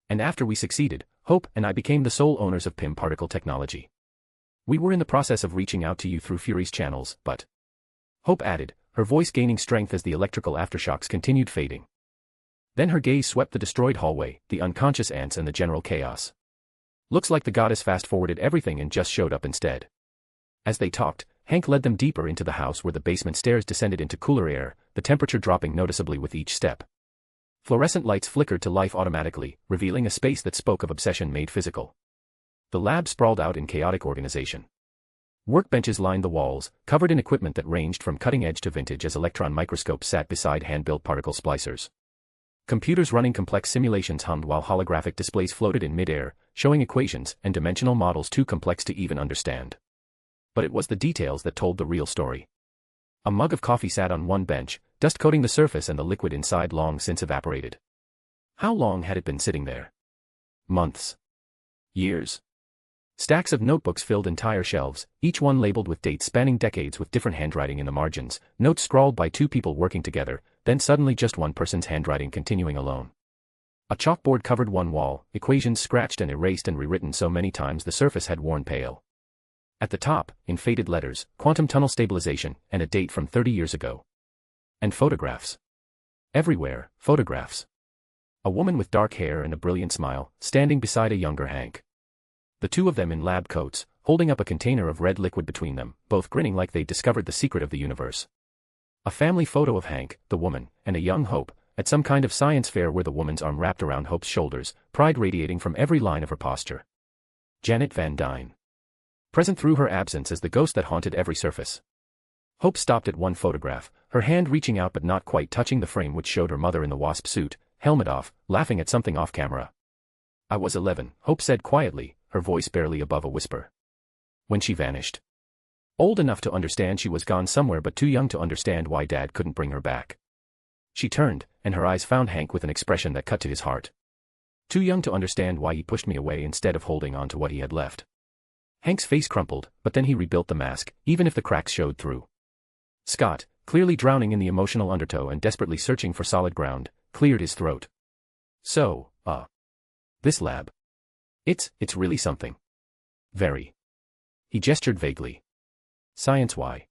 And after we succeeded, Hope and I became the sole owners of PIM particle technology. We were in the process of reaching out to you through Fury's channels, but... Hope added, her voice gaining strength as the electrical aftershocks continued fading. Then her gaze swept the destroyed hallway, the unconscious ants and the general chaos. Looks like the goddess fast-forwarded everything and just showed up instead. As they talked, Hank led them deeper into the house where the basement stairs descended into cooler air, the temperature dropping noticeably with each step. Fluorescent lights flickered to life automatically, revealing a space that spoke of obsession made physical. The lab sprawled out in chaotic organization. Workbenches lined the walls, covered in equipment that ranged from cutting-edge to vintage as electron microscopes sat beside hand-built particle splicers. Computers running complex simulations hummed while holographic displays floated in mid-air, showing equations and dimensional models too complex to even understand. But it was the details that told the real story. A mug of coffee sat on one bench, dust coating the surface and the liquid inside long since evaporated. How long had it been sitting there? Months. Years. Stacks of notebooks filled entire shelves, each one labeled with dates spanning decades with different handwriting in the margins, notes scrawled by two people working together, then suddenly just one person's handwriting continuing alone. A chalkboard covered one wall, equations scratched and erased and rewritten so many times the surface had worn pale. At the top, in faded letters, quantum tunnel stabilization, and a date from 30 years ago. And photographs. Everywhere, photographs. A woman with dark hair and a brilliant smile, standing beside a younger Hank. The two of them in lab coats, holding up a container of red liquid between them, both grinning like they'd discovered the secret of the universe. A family photo of Hank, the woman, and a young Hope, at some kind of science fair where the woman's arm wrapped around Hope's shoulders, pride radiating from every line of her posture. Janet Van Dyne. Present through her absence as the ghost that haunted every surface. Hope stopped at one photograph, her hand reaching out but not quite touching the frame which showed her mother in the wasp suit, helmet off, laughing at something off camera. I was 11, Hope said quietly, her voice barely above a whisper. When she vanished. Old enough to understand she was gone somewhere but too young to understand why Dad couldn't bring her back. She turned, and her eyes found Hank with an expression that cut to his heart. Too young to understand why he pushed me away instead of holding on to what he had left. Hank's face crumpled, but then he rebuilt the mask, even if the cracks showed through. Scott, clearly drowning in the emotional undertow and desperately searching for solid ground, cleared his throat. So, this lab. It's really something. Very. He gestured vaguely. Science why?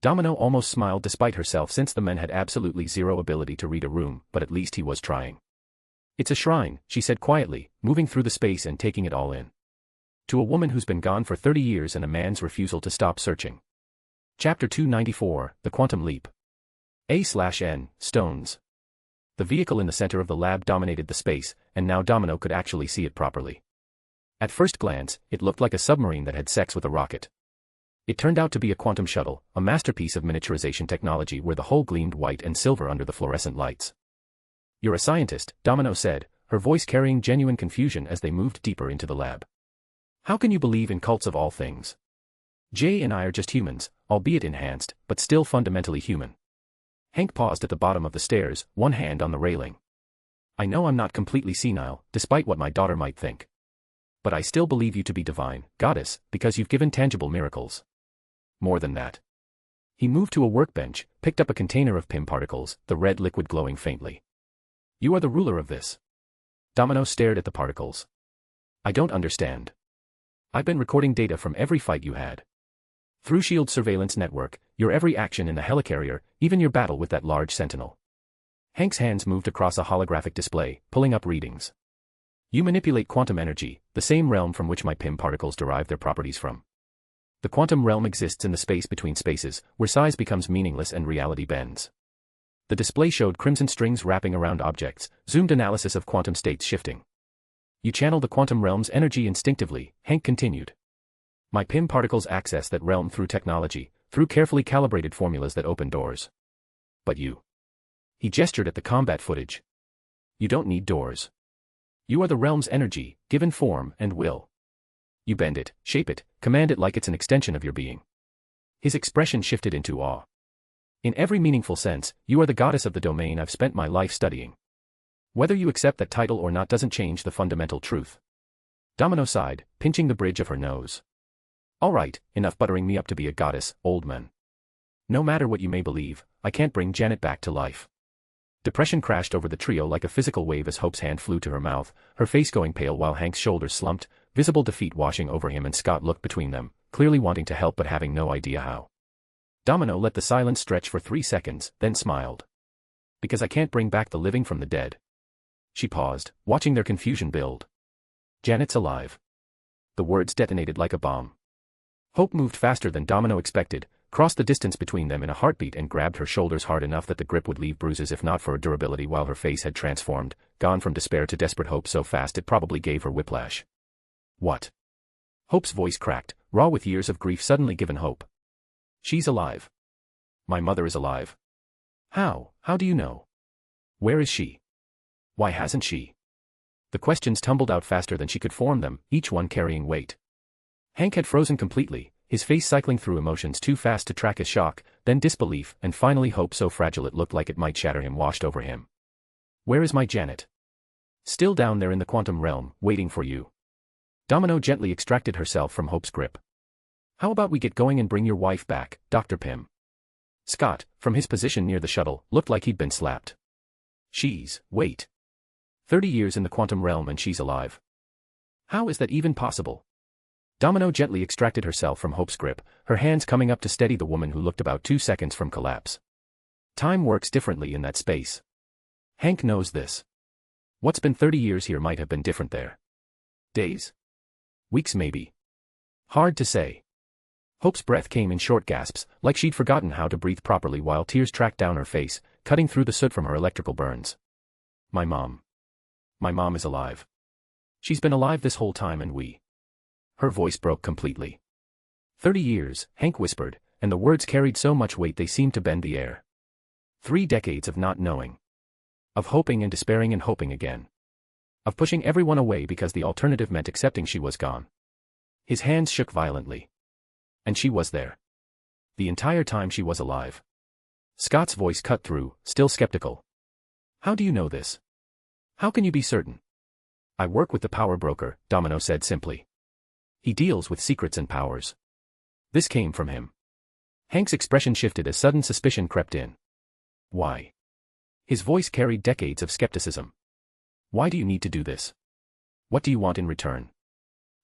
Domino almost smiled despite herself since the men had absolutely zero ability to read a room, but at least he was trying. It's a shrine, she said quietly, moving through the space and taking it all in. To a woman who's been gone for 30 years and a man's refusal to stop searching. Chapter 294, The Quantum Leap. A/N, Stones. The vehicle in the center of the lab dominated the space, and now Domino could actually see it properly. At first glance, it looked like a submarine that had sex with a rocket. It turned out to be a quantum shuttle, a masterpiece of miniaturization technology where the hull gleamed white and silver under the fluorescent lights. You're a scientist, Domino said, her voice carrying genuine confusion as they moved deeper into the lab. How can you believe in cults of all things? Jay and I are just humans, albeit enhanced, but still fundamentally human. Hank paused at the bottom of the stairs, one hand on the railing. I know I'm not completely senile, despite what my daughter might think. But I still believe you to be divine, goddess, because you've given tangible miracles. More than that. He moved to a workbench, picked up a container of PIM particles, the red liquid glowing faintly. You are the ruler of this. Domino stared at the particles. I don't understand. I've been recording data from every fight you had. Through S.H.I.E.L.D. surveillance network, your every action in the helicarrier, even your battle with that large sentinel. Hank's hands moved across a holographic display, pulling up readings. You manipulate quantum energy, the same realm from which my PIM particles derive their properties from. The quantum realm exists in the space between spaces, where size becomes meaningless and reality bends. The display showed crimson strings wrapping around objects, zoomed analysis of quantum states shifting. You channel the quantum realm's energy instinctively, Hank continued. My PIM particles access that realm through technology, through carefully calibrated formulas that open doors. But you. He gestured at the combat footage. You don't need doors. You are the realm's energy, given form and will. You bend it, shape it, command it like it's an extension of your being. His expression shifted into awe. In every meaningful sense, you are the goddess of the domain I've spent my life studying. Whether you accept that title or not doesn't change the fundamental truth. Domino sighed, pinching the bridge of her nose. All right, enough buttering me up to be a goddess, old man. No matter what you may believe, I can't bring Janet back to life. Depression crashed over the trio like a physical wave as Hope's hand flew to her mouth, her face going pale while Hank's shoulders slumped, visible defeat washing over him, and Scott looked between them, clearly wanting to help but having no idea how. Domino let the silence stretch for 3 seconds, then smiled. Because I can't bring back the living from the dead. She paused, watching their confusion build. Janet's alive. The words detonated like a bomb. Hope moved faster than Domino expected, crossed the distance between them in a heartbeat and grabbed her shoulders hard enough that the grip would leave bruises if not for her durability, while her face had transformed, gone from despair to desperate hope so fast it probably gave her whiplash. What? Hope's voice cracked, raw with years of grief suddenly given hope. She's alive. My mother is alive. How? How do you know? Where is she? Why hasn't she? The questions tumbled out faster than she could form them, each one carrying weight. Hank had frozen completely, his face cycling through emotions too fast to track his shock, then disbelief, and finally hope so fragile it looked like it might shatter him, washed over him. Where is my Janet? Still down there in the quantum realm, waiting for you. Domino gently extracted herself from Hope's grip. How about we get going and bring your wife back, Dr. Pym? Scott, from his position near the shuttle, looked like he'd been slapped. Wait. 30 years in the quantum realm and she's alive. How is that even possible? Domino gently extracted herself from Hope's grip, her hands coming up to steady the woman who looked about 2 seconds from collapse. Time works differently in that space. Hank knows this. What's been 30 years here might have been different there. Days. Weeks maybe. Hard to say. Hope's breath came in short gasps, like she'd forgotten how to breathe properly, while tears tracked down her face, cutting through the soot from her electrical burns. My mom is alive. She's been alive this whole time and we. Her voice broke completely. 30 years, Hank whispered, and the words carried so much weight they seemed to bend the air. 3 decades of not knowing. Of hoping and despairing and hoping again. Of pushing everyone away because the alternative meant accepting she was gone. His hands shook violently. And she was there. The entire time she was alive. Scott's voice cut through, still skeptical. How do you know this? How can you be certain? I work with the power broker, Domino said simply. He deals with secrets and powers. This came from him. Hank's expression shifted as sudden suspicion crept in. Why? His voice carried decades of skepticism. Why do you need to do this? What do you want in return?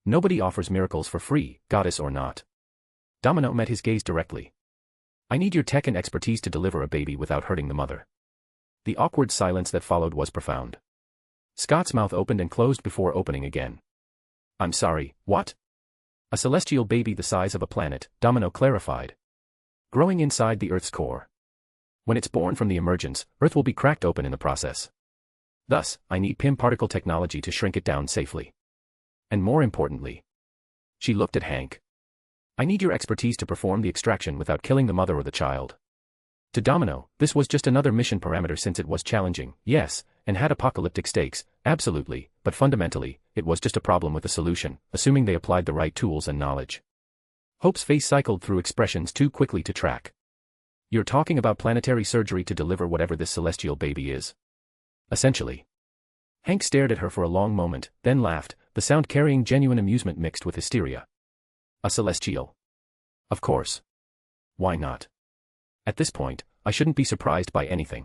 Nobody offers miracles for free, goddess or not. Domino met his gaze directly. I need your tech and expertise to deliver a baby without hurting the mother. The awkward silence that followed was profound. Scott's mouth opened and closed before opening again. I'm sorry, what? A celestial baby the size of a planet, Domino clarified. Growing inside the Earth's core. When it's born from the emergence, Earth will be cracked open in the process. Thus, I need PIM particle technology to shrink it down safely. And more importantly. She looked at Hank. I need your expertise to perform the extraction without killing the mother or the child. To Domino, this was just another mission parameter since it was challenging, yes, and had apocalyptic stakes, absolutely, but fundamentally, it was just a problem with a solution, assuming they applied the right tools and knowledge. Hope's face cycled through expressions too quickly to track. You're talking about planetary surgery to deliver whatever this celestial baby is. Essentially. Hank stared at her for a long moment, then laughed, the sound carrying genuine amusement mixed with hysteria. A celestial. Of course. Why not? At this point, I shouldn't be surprised by anything.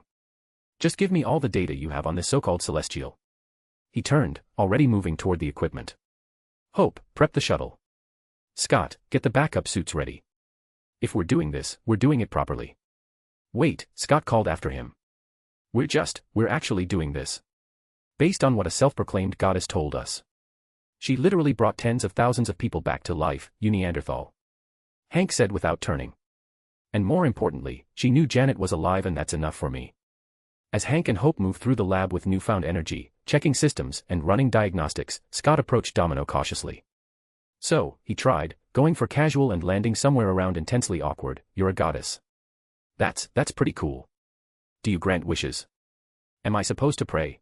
Just give me all the data you have on this so-called celestial. He turned, already moving toward the equipment. Hope, prep the shuttle. Scott, get the backup suits ready. If we're doing this, we're doing it properly. Wait, Scott called after him. We're actually doing this. Based on what a self-proclaimed goddess told us. She literally brought tens of thousands of people back to life, you Neanderthal. Hank said without turning. And more importantly, she knew Janet was alive, and that's enough for me. As Hank and Hope moved through the lab with newfound energy, checking systems and running diagnostics, Scott approached Domino cautiously. So, he tried, going for casual and landing somewhere around intensely awkward, you're a goddess. That's pretty cool. Do you grant wishes? Am I supposed to pray?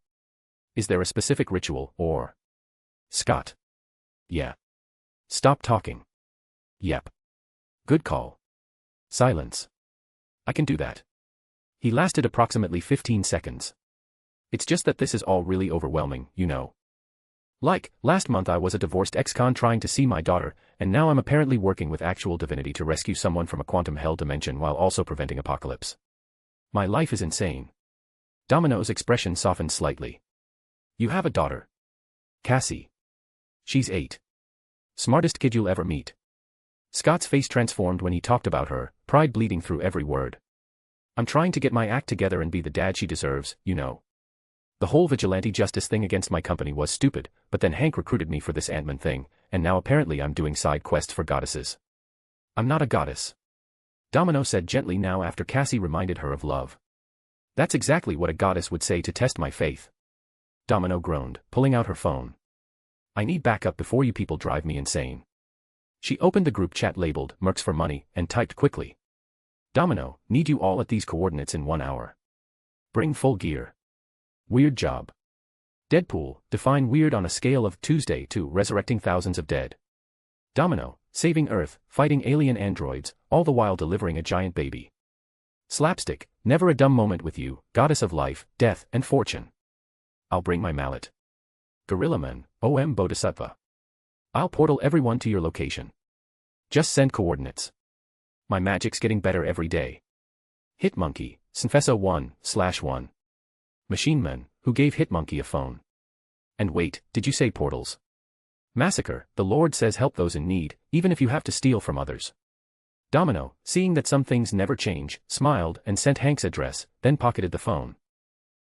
Is there a specific ritual, or? Scott. Yeah. Stop talking. Yep. Good call. Silence. I can do that. He lasted approximately 15 seconds. It's just that this is all really overwhelming, you know. Like, last month I was a divorced ex-con trying to see my daughter, and now I'm apparently working with actual divinity to rescue someone from a quantum hell dimension while also preventing apocalypse. My life is insane. Domino's expression softened slightly. You have a daughter. Cassie. She's 8. Smartest kid you'll ever meet. Scott's face transformed when he talked about her, pride bleeding through every word. I'm trying to get my act together and be the dad she deserves, you know. The whole vigilante justice thing against my company was stupid, but then Hank recruited me for this Ant-Man thing, and now apparently I'm doing side quests for goddesses. I'm not a goddess. Domino said gently now after Cassie reminded her of love. That's exactly what a goddess would say to test my faith. Domino groaned, pulling out her phone. I need backup before you people drive me insane. She opened the group chat labeled Mercs for Money and typed quickly. Domino, need you all at these coordinates in 1 hour. Bring full gear. Weird job. Deadpool, define weird on a scale of Tuesday to resurrecting thousands of dead. Domino, saving Earth, fighting alien androids, all the while delivering a giant baby. Slapstick, never a dumb moment with you, goddess of life, death, and fortune. I'll bring my mallet. Gorillaman, OM Bodhisattva. I'll portal everyone to your location. Just send coordinates. My magic's getting better every day. Hitmonkey, Snfesso 1/1. Machine Man, who gave Hitmonkey a phone. And wait, did you say portals? Massacre, the Lord says help those in need, even if you have to steal from others. Domino, seeing that some things never change, smiled and sent Hank's address, then pocketed the phone.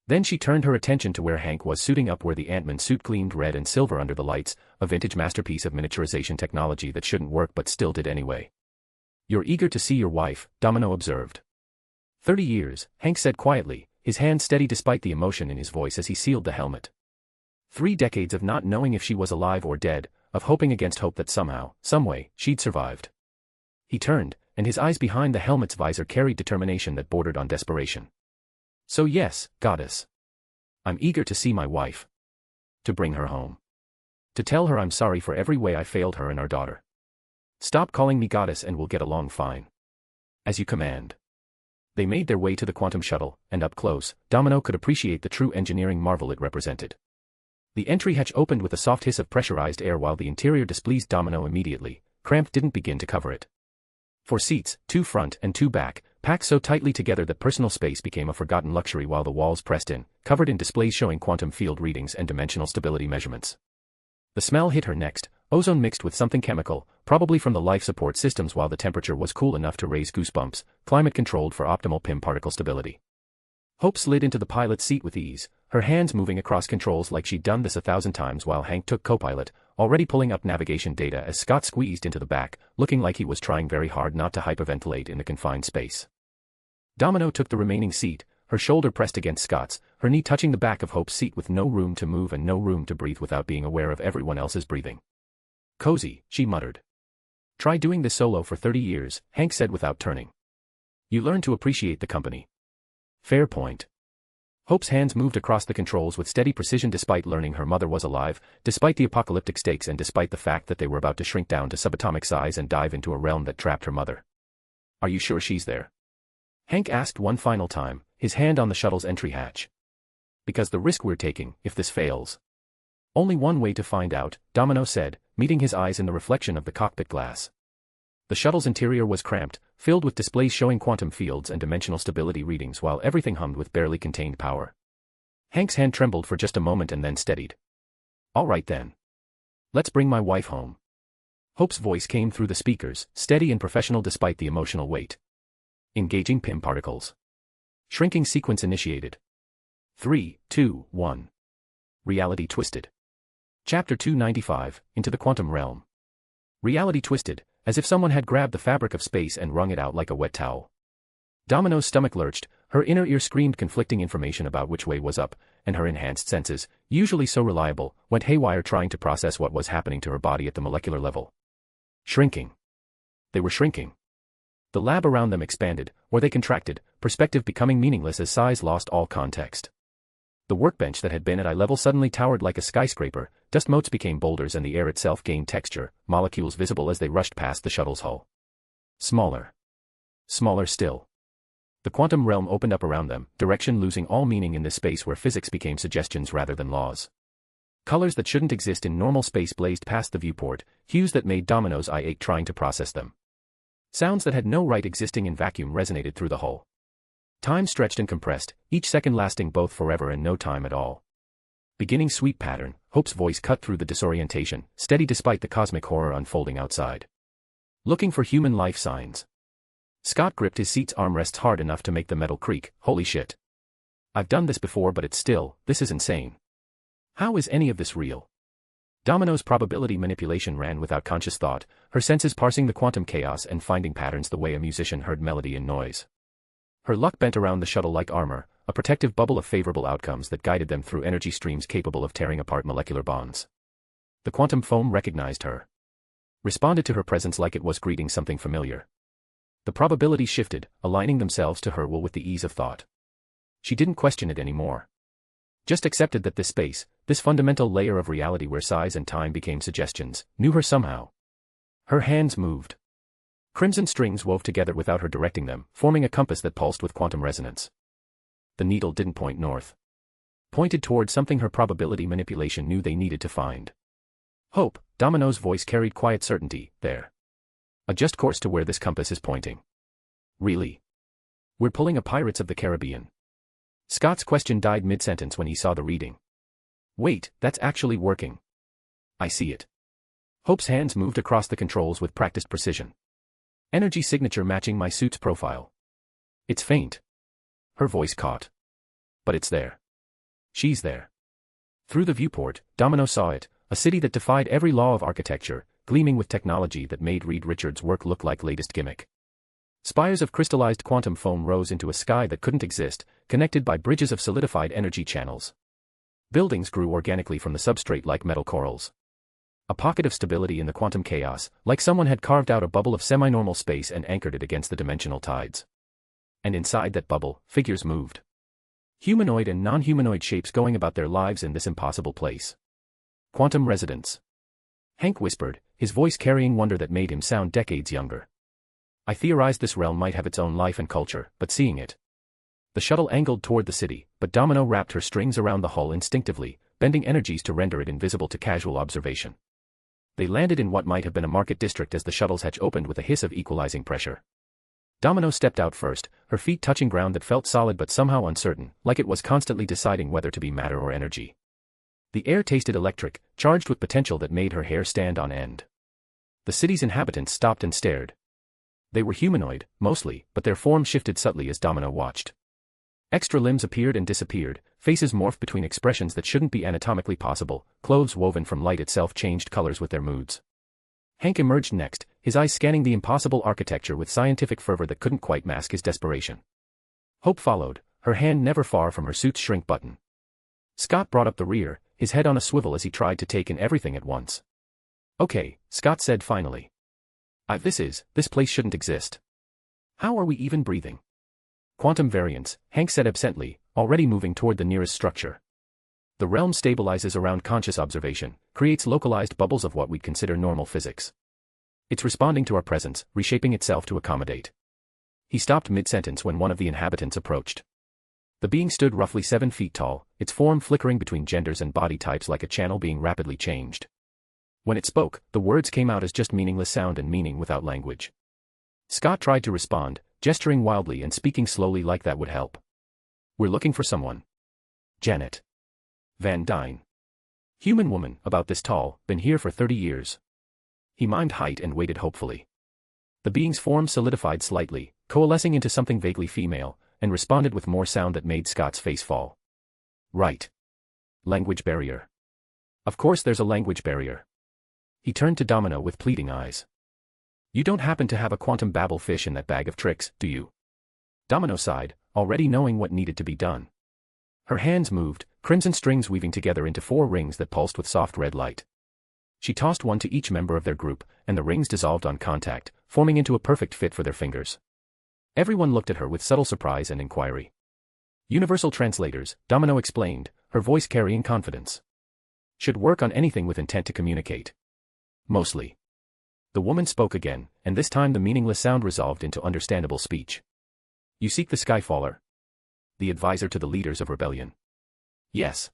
Then she turned her attention to where Hank was suiting up, where the Ant-Man suit gleamed red and silver under the lights, a vintage masterpiece of miniaturization technology that shouldn't work but still did anyway. You're eager to see your wife, Domino observed. 30 years, Hank said quietly, his hand steady despite the emotion in his voice as he sealed the helmet. 3 decades of not knowing if she was alive or dead, of hoping against hope that somehow, someway, she'd survived. He turned, and his eyes behind the helmet's visor carried determination that bordered on desperation. So yes, goddess. I'm eager to see my wife. To bring her home. To tell her I'm sorry for every way I failed her and our daughter. Stop calling me goddess and we'll get along fine. As you command. They made their way to the quantum shuttle, and up close, Domino could appreciate the true engineering marvel it represented. The entry hatch opened with a soft hiss of pressurized air while the interior displeased Domino immediately. Cramp didn't begin to cover it. 4 seats, 2 front and 2 back, packed so tightly together that personal space became a forgotten luxury while the walls pressed in, covered in displays showing quantum field readings and dimensional stability measurements. The smell hit her next, ozone mixed with something chemical, probably from the life support systems, while the temperature was cool enough to raise goosebumps, climate controlled for optimal PIM particle stability. Hope slid into the pilot's seat with ease, her hands moving across controls like she'd done this 1,000 times, while Hank took co-pilot, already pulling up navigation data as Scott squeezed into the back, looking like he was trying very hard not to hyperventilate in the confined space. Domino took the remaining seat, her shoulder pressed against Scott's, her knee touching the back of Hope's seat with no room to move and no room to breathe without being aware of everyone else's breathing. Cozy, she muttered. Try doing this solo for 30 years, Hank said without turning. You learn to appreciate the company. Fair point. Hope's hands moved across the controls with steady precision despite learning her mother was alive, despite the apocalyptic stakes and despite the fact that they were about to shrink down to subatomic size and dive into a realm that trapped her mother. Are you sure she's there? Hank asked one final time, his hand on the shuttle's entry hatch. Because the risk we're taking, if this fails. Only one way to find out, Domino said, meeting his eyes in the reflection of the cockpit glass. The shuttle's interior was cramped, filled with displays showing quantum fields and dimensional stability readings while everything hummed with barely contained power. Hank's hand trembled for just a moment and then steadied. All right then. Let's bring my wife home. Hope's voice came through the speakers, steady and professional despite the emotional weight. Engaging PIM particles. Shrinking sequence initiated. 3, 2, 1. Reality twisted. Chapter 295, Into the Quantum Realm. Reality twisted, as if someone had grabbed the fabric of space and wrung it out like a wet towel. Domino's stomach lurched, her inner ear screamed conflicting information about which way was up, and her enhanced senses, usually so reliable, went haywire trying to process what was happening to her body at the molecular level. Shrinking. They were shrinking. The lab around them expanded, or they contracted, perspective becoming meaningless as size lost all context. The workbench that had been at eye level suddenly towered like a skyscraper, dust motes became boulders and the air itself gained texture, molecules visible as they rushed past the shuttle's hull. Smaller. Smaller still. The quantum realm opened up around them, direction losing all meaning in this space where physics became suggestions rather than laws. Colors that shouldn't exist in normal space blazed past the viewport, hues that made Domino's eye ache trying to process them. Sounds that had no right existing in vacuum resonated through the hull. Time stretched and compressed, each second lasting both forever and no time at all. Beginning sweep pattern, Hope's voice cut through the disorientation, steady despite the cosmic horror unfolding outside. Looking for human life signs. Scott gripped his seat's armrests hard enough to make the metal creak. Holy shit. I've done this before but this is insane. How is any of this real? Domino's probability manipulation ran without conscious thought, her senses parsing the quantum chaos and finding patterns the way a musician heard melody in noise. Her luck bent around the shuttle like armor, a protective bubble of favorable outcomes that guided them through energy streams capable of tearing apart molecular bonds. The quantum foam recognized her. Responded to her presence like it was greeting something familiar. The probabilities shifted, aligning themselves to her will with the ease of thought. She didn't question it anymore. Just accepted that this space, this fundamental layer of reality where size and time became suggestions, knew her somehow. Her hands moved. Crimson strings wove together without her directing them, forming a compass that pulsed with quantum resonance. The needle didn't point north. Pointed toward something her probability manipulation knew they needed to find. Hope, Domino's voice carried quiet certainty, there. Adjust course to where this compass is pointing. Really? We're pulling a Pirates of the Caribbean. Scott's question died mid-sentence when he saw the reading. Wait, that's actually working. I see it. Hope's hands moved across the controls with practiced precision. Energy signature matching my suit's profile. It's faint. Her voice caught. But it's there. She's there. Through the viewport, Domino saw it, a city that defied every law of architecture, gleaming with technology that made Reed Richards' work look like latest gimmick. Spires of crystallized quantum foam rose into a sky that couldn't exist, connected by bridges of solidified energy channels. Buildings grew organically from the substrate like metal corals. A pocket of stability in the quantum chaos, like someone had carved out a bubble of semi-normal space and anchored it against the dimensional tides. And inside that bubble, figures moved. Humanoid and non-humanoid shapes going about their lives in this impossible place. Quantum residents. Hank whispered, his voice carrying wonder that made him sound decades younger. I theorized this realm might have its own life and culture, but seeing it. The shuttle angled toward the city, but Domino wrapped her strings around the hull instinctively, bending energies to render it invisible to casual observation. They landed in what might have been a market district as the shuttle's hatch opened with a hiss of equalizing pressure. Domino stepped out first, her feet touching ground that felt solid but somehow uncertain, like it was constantly deciding whether to be matter or energy. The air tasted electric, charged with potential that made her hair stand on end. The city's inhabitants stopped and stared. They were humanoid, mostly, but their form shifted subtly as Domino watched. Extra limbs appeared and disappeared, faces morphed between expressions that shouldn't be anatomically possible, clothes woven from light itself changed colors with their moods. Hank emerged next, his eyes scanning the impossible architecture with scientific fervor that couldn't quite mask his desperation. Hope followed, her hand never far from her suit's shrink button. Scott brought up the rear, his head on a swivel as he tried to take in everything at once. Okay, Scott said finally. This place shouldn't exist. How are we even breathing? Quantum variance, Hank said absently, already moving toward the nearest structure. The realm stabilizes around conscious observation, creates localized bubbles of what we'd consider normal physics. It's responding to our presence, reshaping itself to accommodate. He stopped mid-sentence when one of the inhabitants approached. The being stood roughly 7 feet tall, its form flickering between genders and body types like a channel being rapidly changed. When it spoke, the words came out as just meaningless sound and meaning without language. Scott tried to respond, gesturing wildly and speaking slowly like that would help. "We're looking for someone. Janet Van Dyne. Human woman, about this tall, been here for 30 years. He mimed height and waited hopefully. The being's form solidified slightly, coalescing into something vaguely female, and responded with more sound that made Scott's face fall. Right. Language barrier. Of course there's a language barrier. He turned to Domino with pleading eyes. You don't happen to have a quantum babble fish in that bag of tricks, do you? Domino sighed, already knowing what needed to be done. Her hands moved, crimson strings weaving together into 4 rings that pulsed with soft red light. She tossed one to each member of their group, and the rings dissolved on contact, forming into a perfect fit for their fingers. Everyone looked at her with subtle surprise and inquiry. Universal translators, Domino explained, her voice carrying confidence. Should work on anything with intent to communicate. Mostly. The woman spoke again, and this time the meaningless sound resolved into understandable speech. You seek the Skyfaller? The advisor to the leaders of rebellion. Yes.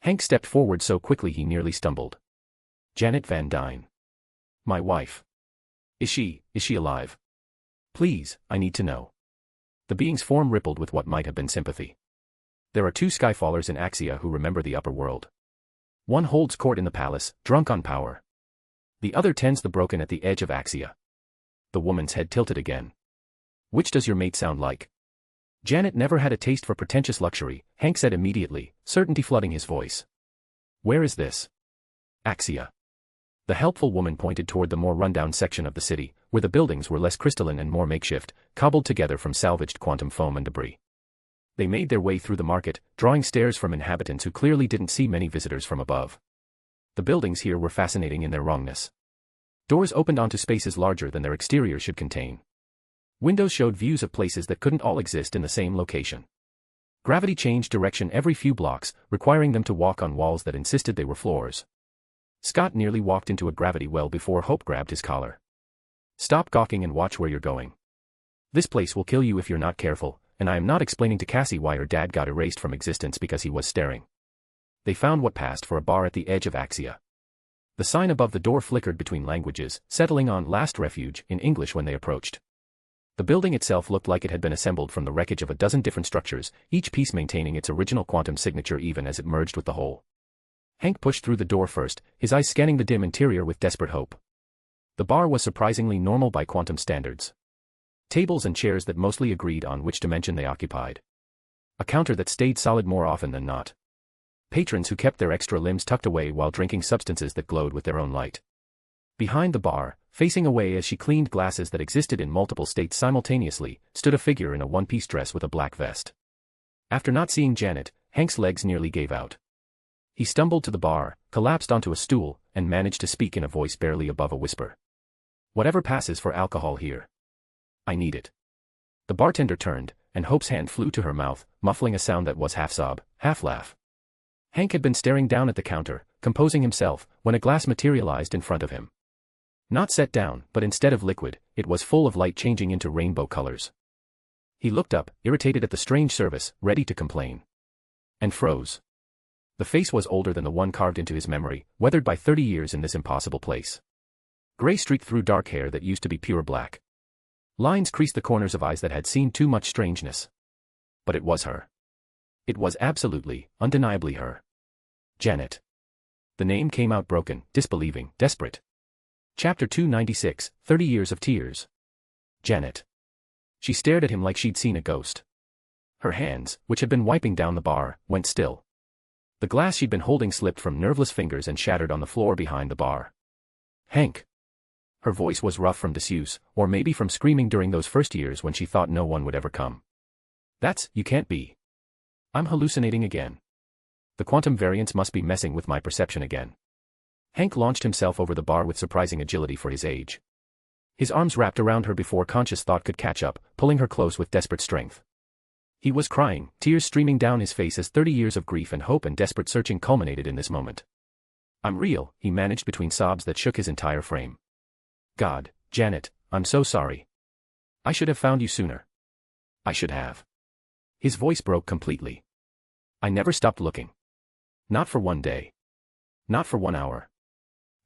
Hank stepped forward so quickly he nearly stumbled. Janet Van Dyne. My wife. Is she alive? Please, I need to know. The being's form rippled with what might have been sympathy. There are 2 Skyfallers in Axia who remember the upper world. One holds court in the palace, drunk on power. The other tends the broken at the edge of Axia. The woman's head tilted again. Which does your mate sound like? Janet never had a taste for pretentious luxury, Hank said immediately, certainty flooding his voice. Where is this? Axia. The helpful woman pointed toward the more rundown section of the city, where the buildings were less crystalline and more makeshift, cobbled together from salvaged quantum foam and debris. They made their way through the market, drawing stares from inhabitants who clearly didn't see many visitors from above. The buildings here were fascinating in their wrongness. Doors opened onto spaces larger than their exterior should contain. Windows showed views of places that couldn't all exist in the same location. Gravity changed direction every few blocks, requiring them to walk on walls that insisted they were floors. Scott nearly walked into a gravity well before Hope grabbed his collar. Stop gawking and watch where you're going. This place will kill you if you're not careful, and I am not explaining to Cassie why her dad got erased from existence because he was staring. They found what passed for a bar at the edge of Axia. The sign above the door flickered between languages, settling on Last Refuge in English when they approached. The building itself looked like it had been assembled from the wreckage of a dozen different structures, each piece maintaining its original quantum signature even as it merged with the whole. Hank pushed through the door first, his eyes scanning the dim interior with desperate hope. The bar was surprisingly normal by quantum standards. Tables and chairs that mostly agreed on which dimension they occupied. A counter that stayed solid more often than not. Patrons who kept their extra limbs tucked away while drinking substances that glowed with their own light. Behind the bar, facing away as she cleaned glasses that existed in multiple states simultaneously, stood a figure in a one-piece dress with a black vest. After not seeing Janet, Hank's legs nearly gave out. He stumbled to the bar, collapsed onto a stool, and managed to speak in a voice barely above a whisper. Whatever passes for alcohol here. I need it. The bartender turned, and Hope's hand flew to her mouth, muffling a sound that was half sob, half laugh. Hank had been staring down at the counter, composing himself, when a glass materialized in front of him. Not set down, but instead of liquid, it was full of light changing into rainbow colors. He looked up, irritated at the strange service, ready to complain. And froze. The face was older than the one carved into his memory, weathered by 30 years in this impossible place. Gray streaked through dark hair that used to be pure black. Lines creased the corners of eyes that had seen too much strangeness. But it was her. It was absolutely, undeniably her. Janet. The name came out broken, disbelieving, desperate. Chapter 296, 30 Years of Tears. Janet. She stared at him like she'd seen a ghost. Her hands, which had been wiping down the bar, went still. The glass she'd been holding slipped from nerveless fingers and shattered on the floor behind the bar. Hank. Her voice was rough from disuse, or maybe from screaming during those first years when she thought no one would ever come. You can't be. I'm hallucinating again. The quantum variance must be messing with my perception again. Hank launched himself over the bar with surprising agility for his age. His arms wrapped around her before conscious thought could catch up, pulling her close with desperate strength. He was crying, tears streaming down his face as 30 years of grief and hope and desperate searching culminated in this moment. I'm real, he managed between sobs that shook his entire frame. God, Janet, I'm so sorry. I should have found you sooner. I should have. His voice broke completely. I never stopped looking. Not for one day. Not for 1 hour.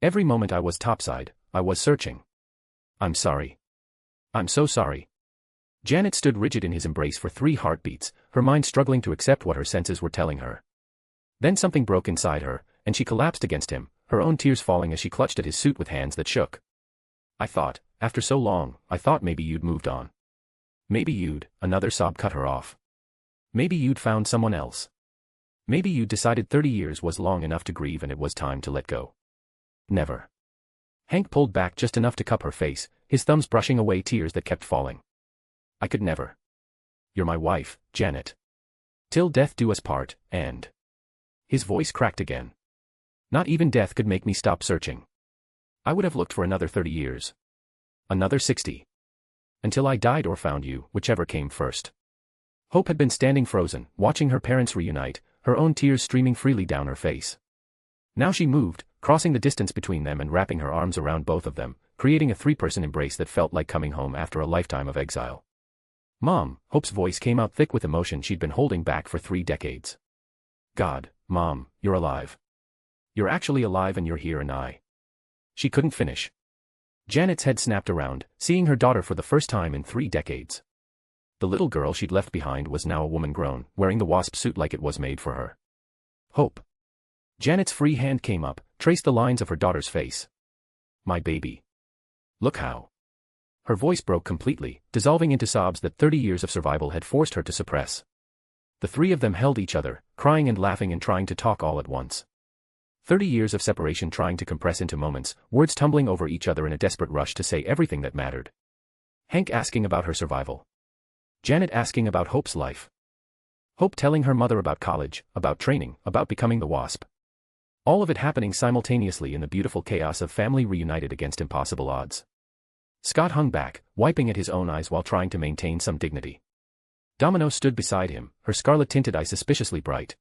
Every moment I was topside, I was searching. I'm sorry. I'm so sorry. Janet stood rigid in his embrace for 3 heartbeats, her mind struggling to accept what her senses were telling her. Then something broke inside her, and she collapsed against him, her own tears falling as she clutched at his suit with hands that shook. I thought, after so long, I thought maybe you'd moved on. Maybe you'd, another sob cut her off. Maybe you'd found someone else. Maybe you'd decided 30 years was long enough to grieve and it was time to let go. Never. Hank pulled back just enough to cup her face, his thumbs brushing away tears that kept falling. I could never. You're my wife, Janet. Till death do us part, and... His voice cracked again. Not even death could make me stop searching. I would have looked for another 30 years. Another 60. Until I died or found you, whichever came first. Hope had been standing frozen, watching her parents reunite, her own tears streaming freely down her face. Now she moved, crossing the distance between them and wrapping her arms around both of them, creating a 3-person embrace that felt like coming home after a lifetime of exile. Mom, Hope's voice came out thick with emotion she'd been holding back for 3 decades. God, Mom, you're alive. You're actually alive and you're here and I. She couldn't finish. Janet's head snapped around, seeing her daughter for the first time in 3 decades. The little girl she'd left behind was now a woman grown, wearing the wasp suit like it was made for her. Hope. Janet's free hand came up, traced the lines of her daughter's face. My baby. Look how. Her voice broke completely, dissolving into sobs that 30 years of survival had forced her to suppress. The 3 of them held each other, crying and laughing and trying to talk all at once. 30 years of separation trying to compress into moments, words tumbling over each other in a desperate rush to say everything that mattered. Hank asking about her survival. Janet asking about Hope's life. Hope telling her mother about college, about training, about becoming the wasp. All of it happening simultaneously in the beautiful chaos of family reunited against impossible odds. Scott hung back, wiping at his own eyes while trying to maintain some dignity. Domino stood beside him, her scarlet-tinted eye suspiciously bright.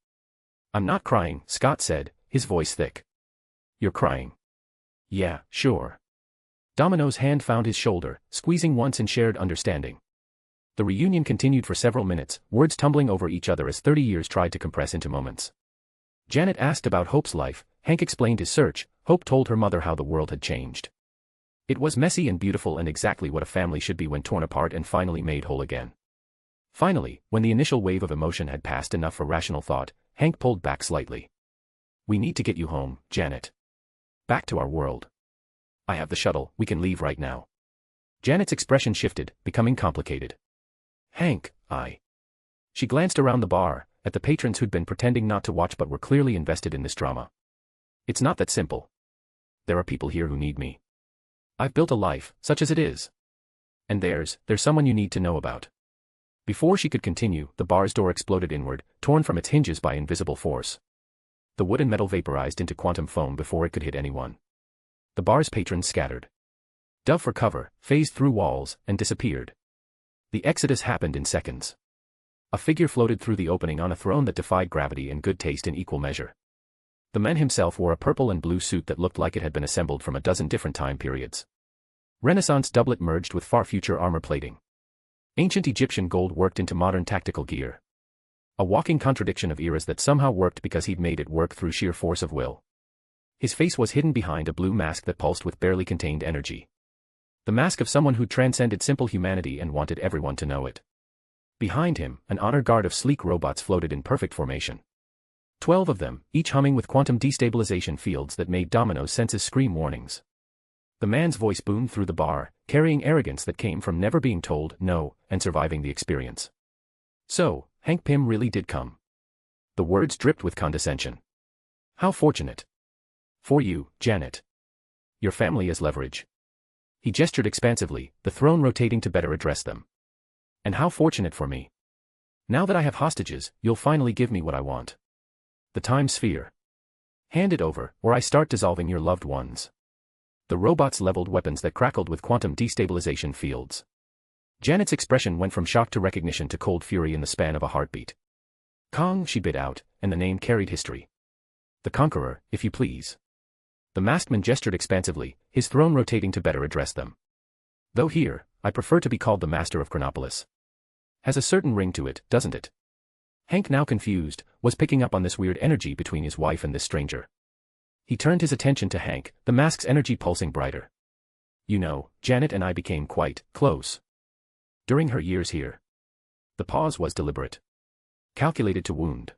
I'm not crying, Scott said, his voice thick. You're crying. Yeah, sure. Domino's hand found his shoulder, squeezing once in shared understanding. The reunion continued for several minutes, words tumbling over each other as 30 years tried to compress into moments. Janet asked about Hope's life, Hank explained his search, Hope told her mother how the world had changed. It was messy and beautiful and exactly what a family should be when torn apart and finally made whole again. Finally, when the initial wave of emotion had passed enough for rational thought, Hank pulled back slightly. We need to get you home, Janet. Back to our world. I have the shuttle, we can leave right now. Janet's expression shifted, becoming complicated. Hank, She glanced around the bar, at the patrons who'd been pretending not to watch but were clearly invested in this drama. It's not that simple. There are people here who need me. I've built a life, such as it is. And there's someone you need to know about. Before she could continue, the bar's door exploded inward, torn from its hinges by invisible force. The wood and metal vaporized into quantum foam before it could hit anyone. The bar's patrons scattered. Dove for cover, phased through walls, and disappeared. The exodus happened in seconds. A figure floated through the opening on a throne that defied gravity and good taste in equal measure. The man himself wore a purple and blue suit that looked like it had been assembled from a dozen different time periods. Renaissance doublet merged with far future armor plating. Ancient Egyptian gold worked into modern tactical gear. A walking contradiction of eras that somehow worked because he'd made it work through sheer force of will. His face was hidden behind a blue mask that pulsed with barely contained energy. The mask of someone who transcended simple humanity and wanted everyone to know it. Behind him, an honor guard of sleek robots floated in perfect formation. 12 of them, each humming with quantum destabilization fields that made Domino's senses scream warnings. The man's voice boomed through the bar, carrying arrogance that came from never being told no and surviving the experience. So, Hank Pym really did come. The words dripped with condescension. How fortunate. For you, Janet. Your family is leverage. He gestured expansively, the throne rotating to better address them. And how fortunate for me. Now that I have hostages, you'll finally give me what I want. The time sphere. Hand it over, or I start dissolving your loved ones. The robots leveled weapons that crackled with quantum destabilization fields. Janet's expression went from shock to recognition to cold fury in the span of a heartbeat. Kong, she bit out, and the name carried history. The Conqueror, if you please. The masked man gestured expansively, his throne rotating to better address them. Though here, I prefer to be called the Master of Chronopolis. Has a certain ring to it, doesn't it? Hank, now confused, was picking up on this weird energy between his wife and this stranger. He turned his attention to Hank, the mask's energy pulsing brighter. You know, Janet and I became quite close during her years here. The pause was deliberate, calculated to wound.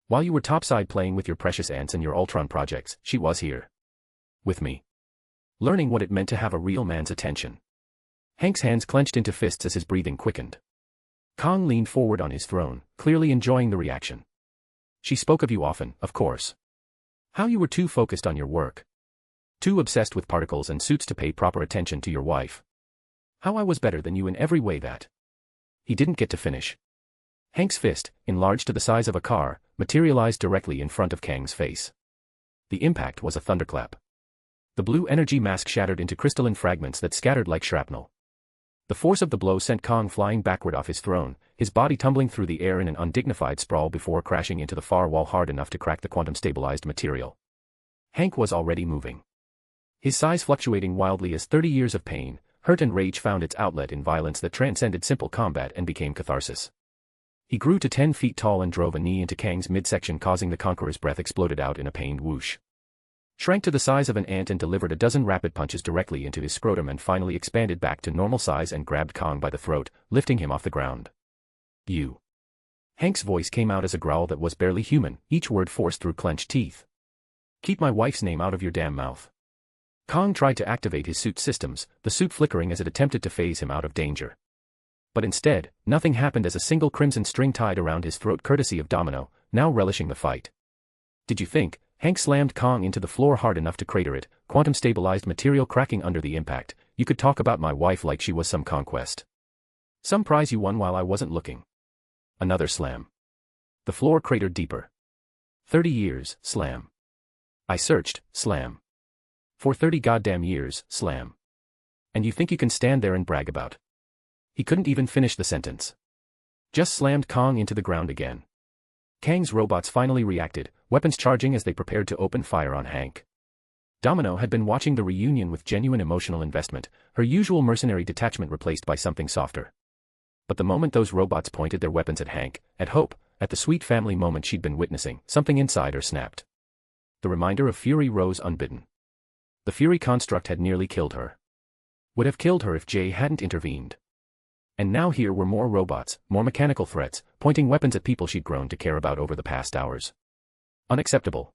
While you were topside playing with your precious ants and your Ultron projects, she was here with me, learning what it meant to have a real man's attention. Hank's hands clenched into fists as his breathing quickened. Kong leaned forward on his throne, clearly enjoying the reaction. She spoke of you often, of course. How you were too focused on your work. Too obsessed with particles and suits to pay proper attention to your wife. How I was better than you in every way that. He didn't get to finish. Hank's fist, enlarged to the size of a car, materialized directly in front of Kang's face. The impact was a thunderclap. The blue energy mask shattered into crystalline fragments that scattered like shrapnel. The force of the blow sent Kong flying backward off his throne, his body tumbling through the air in an undignified sprawl before crashing into the far wall hard enough to crack the quantum-stabilized material. Hank was already moving. His size fluctuating wildly as 30 years of pain, hurt and rage found its outlet in violence that transcended simple combat and became catharsis. He grew to 10 feet tall and drove a knee into Kang's midsection, causing the Conqueror's breath exploded out in a pained whoosh. Shrank to the size of an ant and delivered a dozen rapid punches directly into his scrotum and finally expanded back to normal size and grabbed Kong by the throat, lifting him off the ground. You. Hank's voice came out as a growl that was barely human, each word forced through clenched teeth. Keep my wife's name out of your damn mouth. Kong tried to activate his suit systems, the suit flickering as it attempted to phase him out of danger. But instead, nothing happened as a single crimson string tied around his throat courtesy of Domino, now relishing the fight. Did you think? Hank slammed Kong into the floor hard enough to crater it, quantum-stabilized material cracking under the impact. You could talk about my wife like she was some conquest. Some prize you won while I wasn't looking. Another slam. The floor cratered deeper. 30 years, slam. I searched, slam. For 30 goddamn years, slam. And you think you can stand there and brag about? He couldn't even finish the sentence. Just slammed Kong into the ground again. Kang's robots finally reacted, weapons charging as they prepared to open fire on Hank. Domino had been watching the reunion with genuine emotional investment, her usual mercenary detachment replaced by something softer. But the moment those robots pointed their weapons at Hank, at Hope, at the sweet family moment she'd been witnessing, something inside her snapped. The reminder of fury rose unbidden. The fury construct had nearly killed her. Would have killed her if Jay hadn't intervened. And now here were more robots, more mechanical threats, pointing weapons at people she'd grown to care about over the past hours. Unacceptable.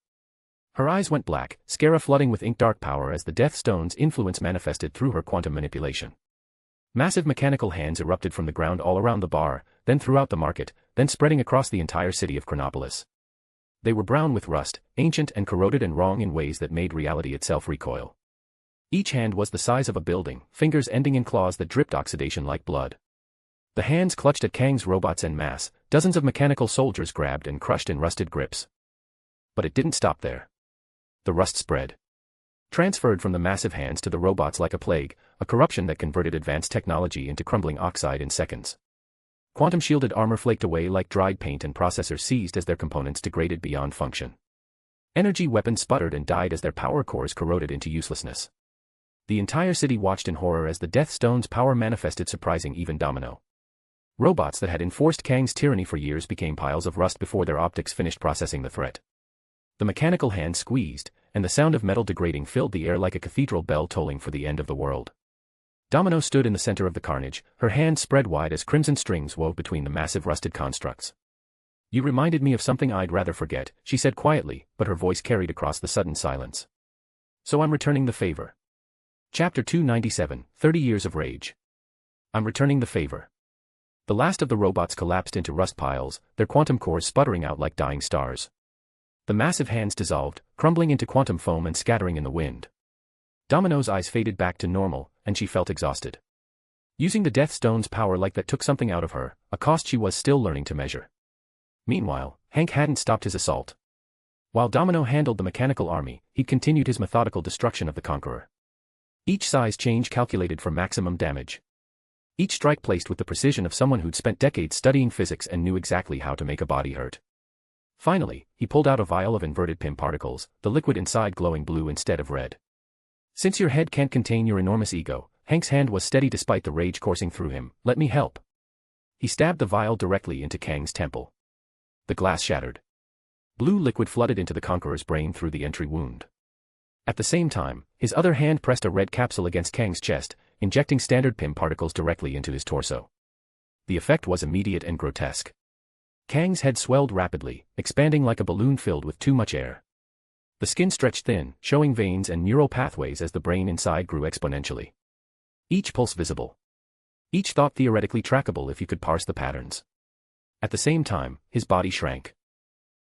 Her eyes went black, Scara flooding with ink-dark power as the Death Stone's influence manifested through her quantum manipulation. Massive mechanical hands erupted from the ground all around the bar, then throughout the market, then spreading across the entire city of Chronopolis. They were brown with rust, ancient and corroded and wrong in ways that made reality itself recoil. Each hand was the size of a building, fingers ending in claws that dripped oxidation like blood. The hands clutched at Kang's robots en masse, dozens of mechanical soldiers grabbed and crushed in rusted grips. But it didn't stop there. The rust spread. Transferred from the massive hands to the robots like a plague, a corruption that converted advanced technology into crumbling oxide in seconds. Quantum-shielded armor flaked away like dried paint and processors seized as their components degraded beyond function. Energy weapons sputtered and died as their power cores corroded into uselessness. The entire city watched in horror as the Death Stone's power manifested, surprising even Domino. Robots that had enforced Kang's tyranny for years became piles of rust before their optics finished processing the threat. The mechanical hand squeezed, and the sound of metal degrading filled the air like a cathedral bell tolling for the end of the world. Domino stood in the center of the carnage, her hands spread wide as crimson strings wove between the massive rusted constructs. You reminded me of something I'd rather forget, she said quietly, but her voice carried across the sudden silence. So I'm returning the favor. Chapter 297, 30 Years of Rage. I'm returning the favor. The last of the robots collapsed into rust piles, their quantum cores sputtering out like dying stars. The massive hands dissolved, crumbling into quantum foam and scattering in the wind. Domino's eyes faded back to normal, and she felt exhausted. Using the Death Stone's power like that took something out of her, a cost she was still learning to measure. Meanwhile, Hank hadn't stopped his assault. While Domino handled the mechanical army, he'd continued his methodical destruction of the Conqueror. Each size change calculated for maximum damage. Each strike placed with the precision of someone who'd spent decades studying physics and knew exactly how to make a body hurt. Finally, he pulled out a vial of inverted PIM particles, the liquid inside glowing blue instead of red. Since your head can't contain your enormous ego, Hank's hand was steady despite the rage coursing through him. Let me help. He stabbed the vial directly into Kang's temple. The glass shattered. Blue liquid flooded into the Conqueror's brain through the entry wound. At the same time, his other hand pressed a red capsule against Kang's chest, injecting standard PIM particles directly into his torso. The effect was immediate and grotesque. Kang's head swelled rapidly, expanding like a balloon filled with too much air. The skin stretched thin, showing veins and neural pathways as the brain inside grew exponentially. Each pulse visible. Each thought theoretically trackable if you could parse the patterns. At the same time, his body shrank,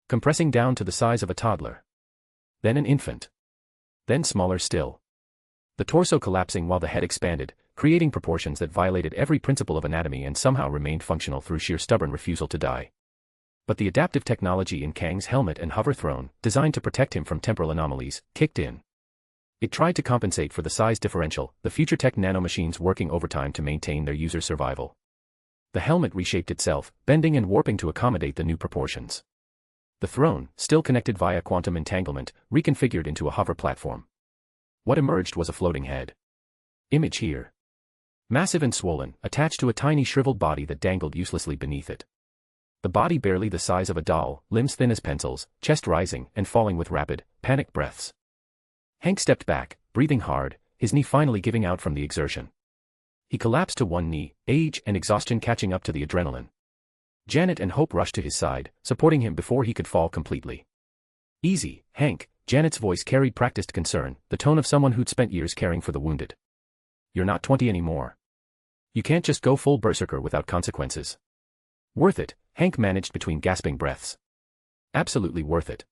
compressing down to the size of a toddler. Then an infant. Then smaller still. The torso collapsing while the head expanded, creating proportions that violated every principle of anatomy and somehow remained functional through sheer stubborn refusal to die. But the adaptive technology in Kang's helmet and hover throne, designed to protect him from temporal anomalies, kicked in. It tried to compensate for the size differential, the future tech nanomachines working overtime to maintain their user survival. The helmet reshaped itself, bending and warping to accommodate the new proportions. The throne, still connected via quantum entanglement, reconfigured into a hover platform. What emerged was a floating head. Image here. Massive and swollen, attached to a tiny shriveled body that dangled uselessly beneath it. The body barely the size of a doll, limbs thin as pencils, chest rising and falling with rapid, panicked breaths. Hank stepped back, breathing hard, his knee finally giving out from the exertion. He collapsed to one knee, age and exhaustion catching up to the adrenaline. Janet and Hope rushed to his side, supporting him before he could fall completely. Easy, Hank, Janet's voice carried practiced concern, the tone of someone who'd spent years caring for the wounded. You're not 20 anymore. You can't just go full berserker without consequences. Worth it, Hank managed between gasping breaths. Absolutely worth it.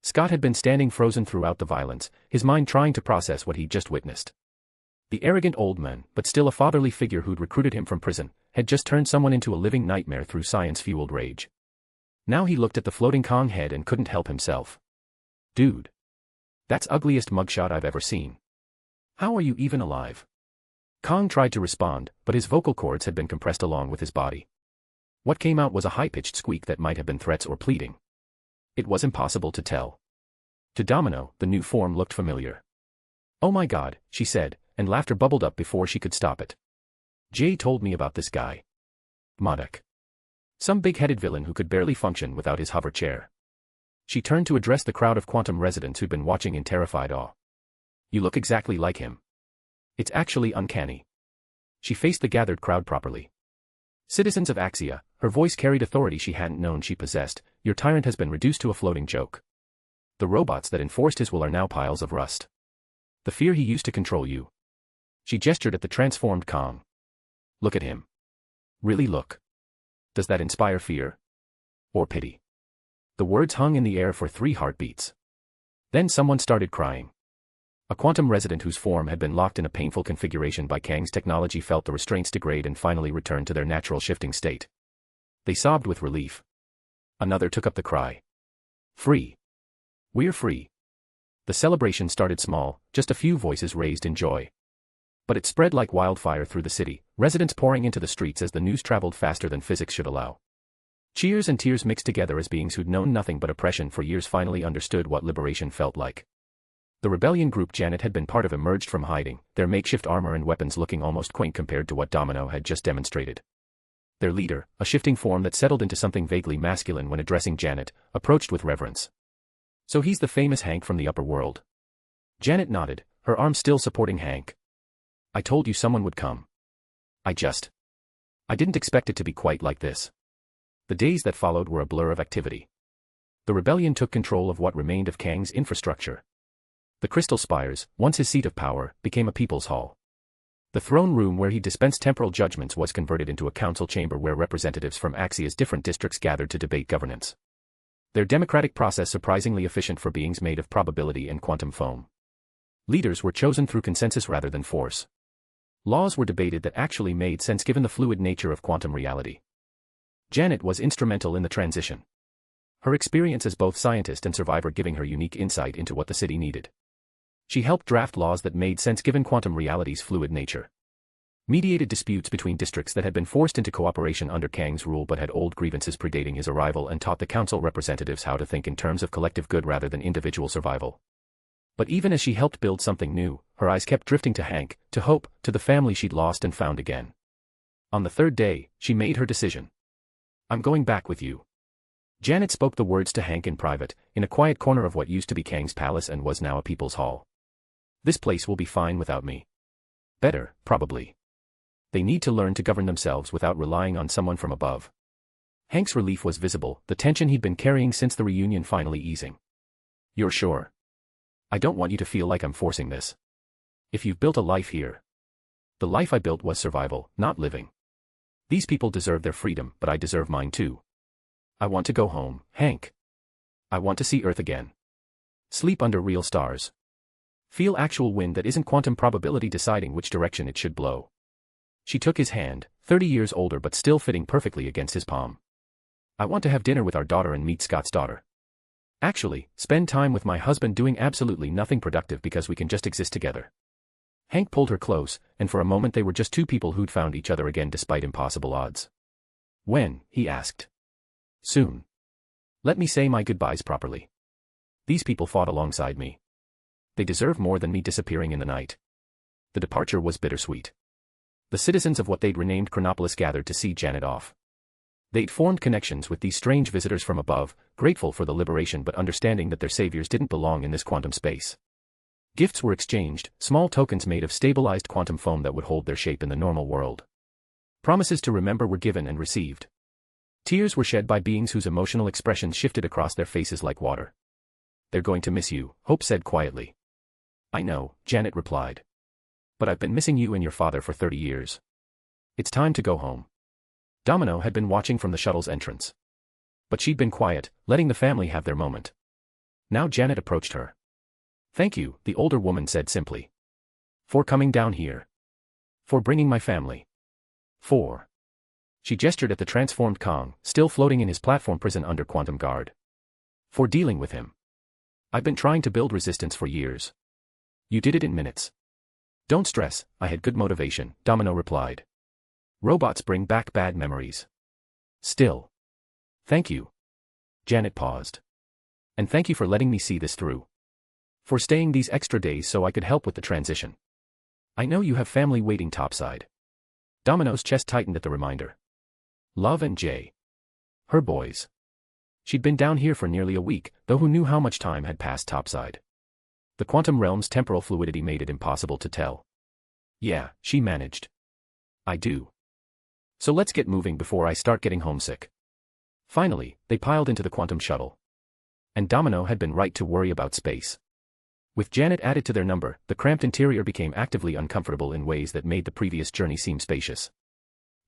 Scott had been standing frozen throughout the violence, his mind trying to process what he'd just witnessed. The arrogant old man, but still a fatherly figure who'd recruited him from prison, had just turned someone into a living nightmare through science-fueled rage. Now he looked at the floating Kong head and couldn't help himself. Dude. That's ugliest mugshot I've ever seen. How are you even alive? Kong tried to respond, but his vocal cords had been compressed along with his body. What came out was a high-pitched squeak that might have been threats or pleading. It was impossible to tell. To Domino, the new form looked familiar. Oh my God, she said, and laughter bubbled up before she could stop it. Jay told me about this guy. Modoc. Some big-headed villain who could barely function without his hover chair. She turned to address the crowd of quantum residents who'd been watching in terrified awe. You look exactly like him. It's actually uncanny. She faced the gathered crowd properly. Citizens of Axia, her voice carried authority she hadn't known she possessed, your tyrant has been reduced to a floating joke. The robots that enforced his will are now piles of rust. The fear he used to control you. She gestured at the transformed Kong. Look at him. Really look. Does that inspire fear? Or pity? The words hung in the air for 3 heartbeats. Then someone started crying. A quantum resident whose form had been locked in a painful configuration by Kang's technology felt the restraints degrade and finally returned to their natural shifting state. They sobbed with relief. Another took up the cry. Free. We're free. The celebration started small, just a few voices raised in joy. But it spread like wildfire through the city, residents pouring into the streets as the news traveled faster than physics should allow. Cheers and tears mixed together as beings who'd known nothing but oppression for years finally understood what liberation felt like. The rebellion group Janet had been part of emerged from hiding, their makeshift armor and weapons looking almost quaint compared to what Domino had just demonstrated. Their leader, a shifting form that settled into something vaguely masculine when addressing Janet, approached with reverence. So he's the famous Hank from the upper world. Janet nodded, her arm still supporting Hank. I told you someone would come. I didn't expect it to be quite like this. The days that followed were a blur of activity. The rebellion took control of what remained of Kang's infrastructure. The Crystal Spires, once his seat of power, became a people's hall. The throne room where he dispensed temporal judgments was converted into a council chamber where representatives from Axia's different districts gathered to debate governance. Their democratic process surprisingly efficient for beings made of probability and quantum foam. Leaders were chosen through consensus rather than force. Laws were debated that actually made sense given the fluid nature of quantum reality. Janet was instrumental in the transition. Her experience as both scientist and survivor giving her unique insight into what the city needed. She helped draft laws that made sense given quantum reality's fluid nature. Mediated disputes between districts that had been forced into cooperation under Kang's rule but had old grievances predating his arrival and taught the council representatives how to think in terms of collective good rather than individual survival. But even as she helped build something new, her eyes kept drifting to Hank, to Hope, to the family she'd lost and found again. On the 3rd day, she made her decision. I'm going back with you. Janet spoke the words to Hank in private, in a quiet corner of what used to be Kang's palace and was now a people's hall. This place will be fine without me. Better, probably. They need to learn to govern themselves without relying on someone from above. Hank's relief was visible, the tension he'd been carrying since the reunion finally easing. You're sure? I don't want you to feel like I'm forcing this. If you've built a life here. The life I built was survival, not living. These people deserve their freedom, but I deserve mine too. I want to go home, Hank. I want to see Earth again. Sleep under real stars. Feel actual wind that isn't quantum probability deciding which direction it should blow. She took his hand, 30 years older but still fitting perfectly against his palm. I want to have dinner with our daughter and meet Scott's daughter. Actually, spend time with my husband doing absolutely nothing productive because we can just exist together. Hank pulled her close, and for a moment they were just two people who'd found each other again despite impossible odds. When? He asked. Soon. Let me say my goodbyes properly. These people fought alongside me. They deserve more than me disappearing in the night. The departure was bittersweet. The citizens of what they'd renamed Chronopolis gathered to see Janet off. They'd formed connections with these strange visitors from above, grateful for the liberation but understanding that their saviors didn't belong in this quantum space. Gifts were exchanged, small tokens made of stabilized quantum foam that would hold their shape in the normal world. Promises to remember were given and received. Tears were shed by beings whose emotional expressions shifted across their faces like water. They're going to miss you, Hope said quietly. I know, Janet replied. But I've been missing you and your father for 30 years. It's time to go home. Domino had been watching from the shuttle's entrance. But she'd been quiet, letting the family have their moment. Now Janet approached her. Thank you, the older woman said simply. For coming down here. For bringing my family. For. She gestured at the transformed Kong, still floating in his platform prison under quantum guard. For dealing with him. I've been trying to build resistance for years. You did it in minutes. Don't stress, I had good motivation, Domino replied. Robots bring back bad memories. Still. Thank you. Janet paused. And thank you for letting me see this through. For staying these extra days so I could help with the transition. I know you have family waiting topside. Domino's chest tightened at the reminder. Love and Jay. Her boys. She'd been down here for nearly a week, though who knew how much time had passed topside. The quantum realm's temporal fluidity made it impossible to tell. Yeah, she managed. I do. So let's get moving before I start getting homesick. Finally, they piled into the quantum shuttle. And Domino had been right to worry about space. With Janet added to their number, the cramped interior became actively uncomfortable in ways that made the previous journey seem spacious.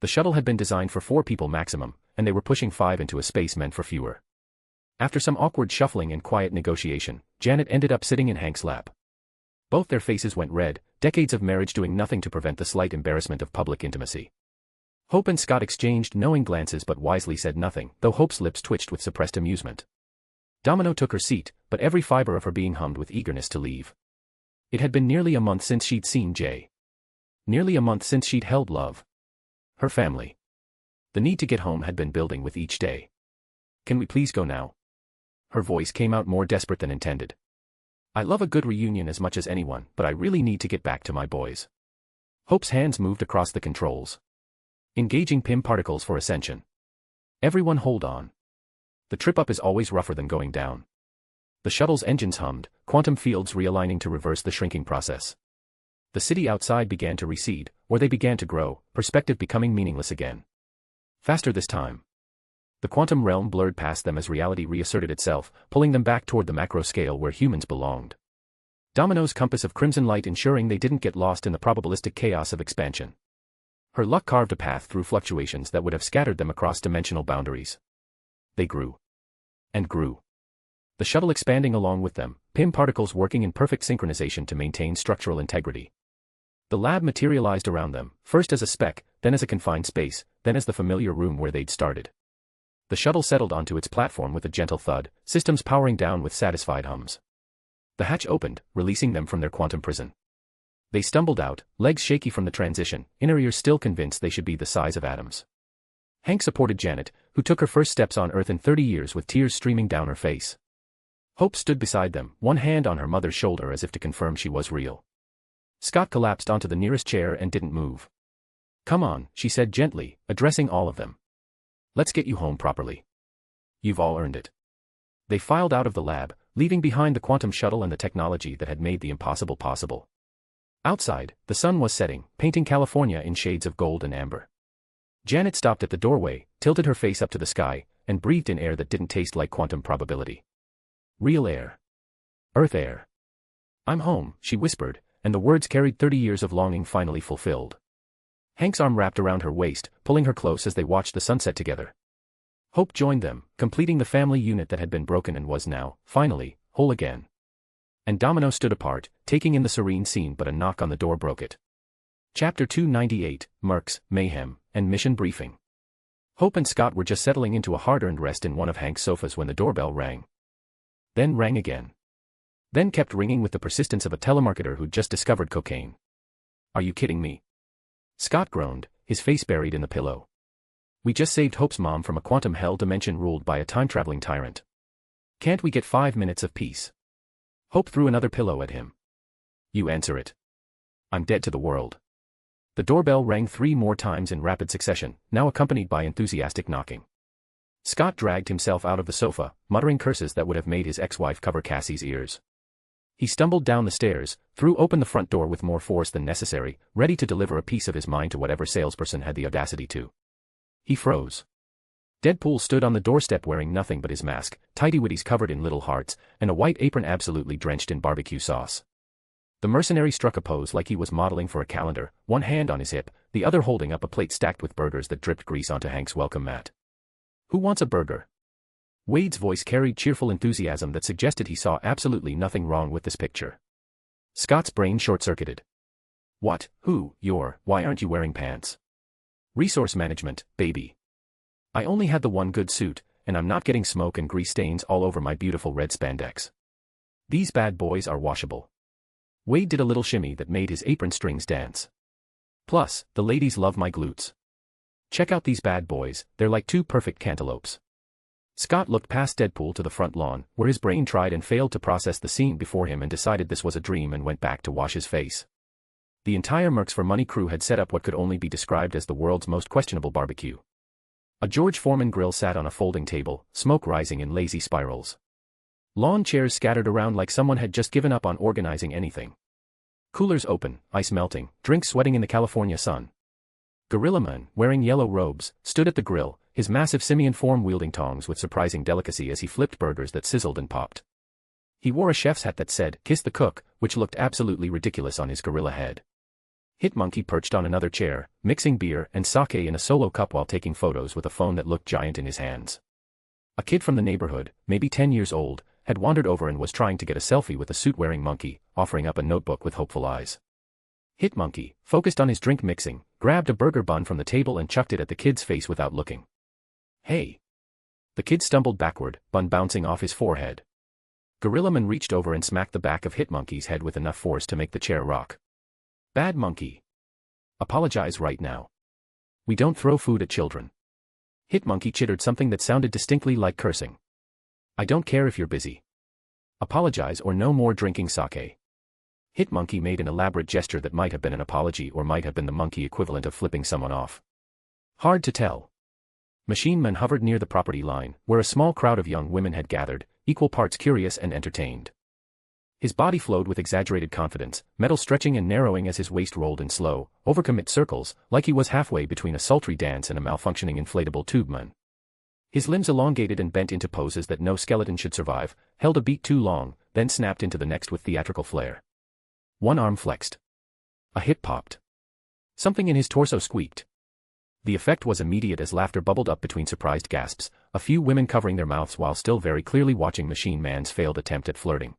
The shuttle had been designed for 4 people maximum, and they were pushing 5 into a space meant for fewer. After some awkward shuffling and quiet negotiation, Janet ended up sitting in Hank's lap. Both their faces went red, decades of marriage doing nothing to prevent the slight embarrassment of public intimacy. Hope and Scott exchanged knowing glances but wisely said nothing, though Hope's lips twitched with suppressed amusement. Domino took her seat, but every fiber of her being hummed with eagerness to leave. It had been nearly a month since she'd seen Jay. Nearly a month since she'd held Love. Her family. The need to get home had been building with each day. Can we please go now? Her voice came out more desperate than intended. I love a good reunion as much as anyone, but I really need to get back to my boys. Hope's hands moved across the controls. Engaging PIM particles for ascension. Everyone hold on. The trip up is always rougher than going down. The shuttle's engines hummed, quantum fields realigning to reverse the shrinking process. The city outside began to recede, or they began to grow, perspective becoming meaningless again. Faster this time. The quantum realm blurred past them as reality reasserted itself, pulling them back toward the macro scale where humans belonged. Domino's compass of crimson light ensuring they didn't get lost in the probabilistic chaos of expansion. Her luck carved a path through fluctuations that would have scattered them across dimensional boundaries. They grew. And grew. The shuttle expanding along with them, PIM particles working in perfect synchronization to maintain structural integrity. The lab materialized around them, first as a speck, then as a confined space, then as the familiar room where they'd started. The shuttle settled onto its platform with a gentle thud, systems powering down with satisfied hums. The hatch opened, releasing them from their quantum prison. They stumbled out, legs shaky from the transition, inner ears still convinced they should be the size of atoms. Hank supported Janet, who took her first steps on Earth in 30 years with tears streaming down her face. Hope stood beside them, one hand on her mother's shoulder as if to confirm she was real. Scott collapsed onto the nearest chair and didn't move. Come on, she said gently, addressing all of them. Let's get you home properly. You've all earned it. They filed out of the lab, leaving behind the quantum shuttle and the technology that had made the impossible possible. Outside, the sun was setting, painting California in shades of gold and amber. Janet stopped at the doorway, tilted her face up to the sky, and breathed in air that didn't taste like quantum probability. Real air. Earth air. I'm home, she whispered, and the words carried 30 years of longing finally fulfilled. Hank's arm wrapped around her waist, pulling her close as they watched the sunset together. Hope joined them, completing the family unit that had been broken and was now, finally, whole again. And Domino stood apart, taking in the serene scene, but a knock on the door broke it. Chapter 298, Mercs, Mayhem, and Mission Briefing. Hope and Scott were just settling into a hard-earned rest in one of Hank's sofas when the doorbell rang. Then rang again. Then kept ringing with the persistence of a telemarketer who'd just discovered cocaine. Are you kidding me? Scott groaned, his face buried in the pillow. We just saved Hope's mom from a quantum hell dimension ruled by a time-traveling tyrant. Can't we get 5 minutes of peace? Hope threw another pillow at him. You answer it. I'm dead to the world. The doorbell rang 3 more times in rapid succession, now accompanied by enthusiastic knocking. Scott dragged himself out of the sofa, muttering curses that would have made his ex-wife cover Cassie's ears. He stumbled down the stairs, threw open the front door with more force than necessary, ready to deliver a piece of his mind to whatever salesperson had the audacity to. He froze. Deadpool stood on the doorstep wearing nothing but his mask, tighty-whities covered in little hearts, and a white apron absolutely drenched in barbecue sauce. The mercenary struck a pose like he was modeling for a calendar, one hand on his hip, the other holding up a plate stacked with burgers that dripped grease onto Hank's welcome mat. Who wants a burger? Wade's voice carried cheerful enthusiasm that suggested he saw absolutely nothing wrong with this picture. Scott's brain short-circuited. What, who, why aren't you wearing pants? Resource management, baby. I only had the one good suit, and I'm not getting smoke and grease stains all over my beautiful red spandex. These bad boys are washable. Wade did a little shimmy that made his apron strings dance. Plus, the ladies love my glutes. Check out these bad boys, they're like 2 perfect cantaloupes. Scott looked past Deadpool to the front lawn, where his brain tried and failed to process the scene before him and decided this was a dream and went back to wash his face. The entire Mercs for Money crew had set up what could only be described as the world's most questionable barbecue. A George Foreman grill sat on a folding table, smoke rising in lazy spirals. Lawn chairs scattered around like someone had just given up on organizing anything. Coolers open, ice melting, drinks sweating in the California sun. Gorilla Man, wearing yellow robes, stood at the grill, his massive simian form wielding tongs with surprising delicacy as he flipped burgers that sizzled and popped. He wore a chef's hat that said, "Kiss the Cook," which looked absolutely ridiculous on his gorilla head. Hitmonkey perched on another chair, mixing beer and sake in a solo cup while taking photos with a phone that looked giant in his hands. A kid from the neighborhood, maybe 10 years old, had wandered over and was trying to get a selfie with a suit-wearing monkey, offering up a notebook with hopeful eyes. Hitmonkey, focused on his drink mixing, grabbed a burger bun from the table and chucked it at the kid's face without looking. Hey! The kid stumbled backward, bun bouncing off his forehead. Gorillaman reached over and smacked the back of Hitmonkey's head with enough force to make the chair rock. Bad monkey. Apologize right now. We don't throw food at children. Hitmonkey chittered something that sounded distinctly like cursing. I don't care if you're busy. Apologize or no more drinking sake. Hitmonkey made an elaborate gesture that might have been an apology or might have been the monkey equivalent of flipping someone off. Hard to tell. Machine Man hovered near the property line, where a small crowd of young women had gathered, equal parts curious and entertained. His body flowed with exaggerated confidence, metal stretching and narrowing as his waist rolled in slow, overcommit circles, like he was halfway between a sultry dance and a malfunctioning inflatable tube man. His limbs elongated and bent into poses that no skeleton should survive, held a beat too long, then snapped into the next with theatrical flair. One arm flexed. A hip popped. Something in his torso squeaked. The effect was immediate as laughter bubbled up between surprised gasps, a few women covering their mouths while still very clearly watching Machine Man's failed attempt at flirting.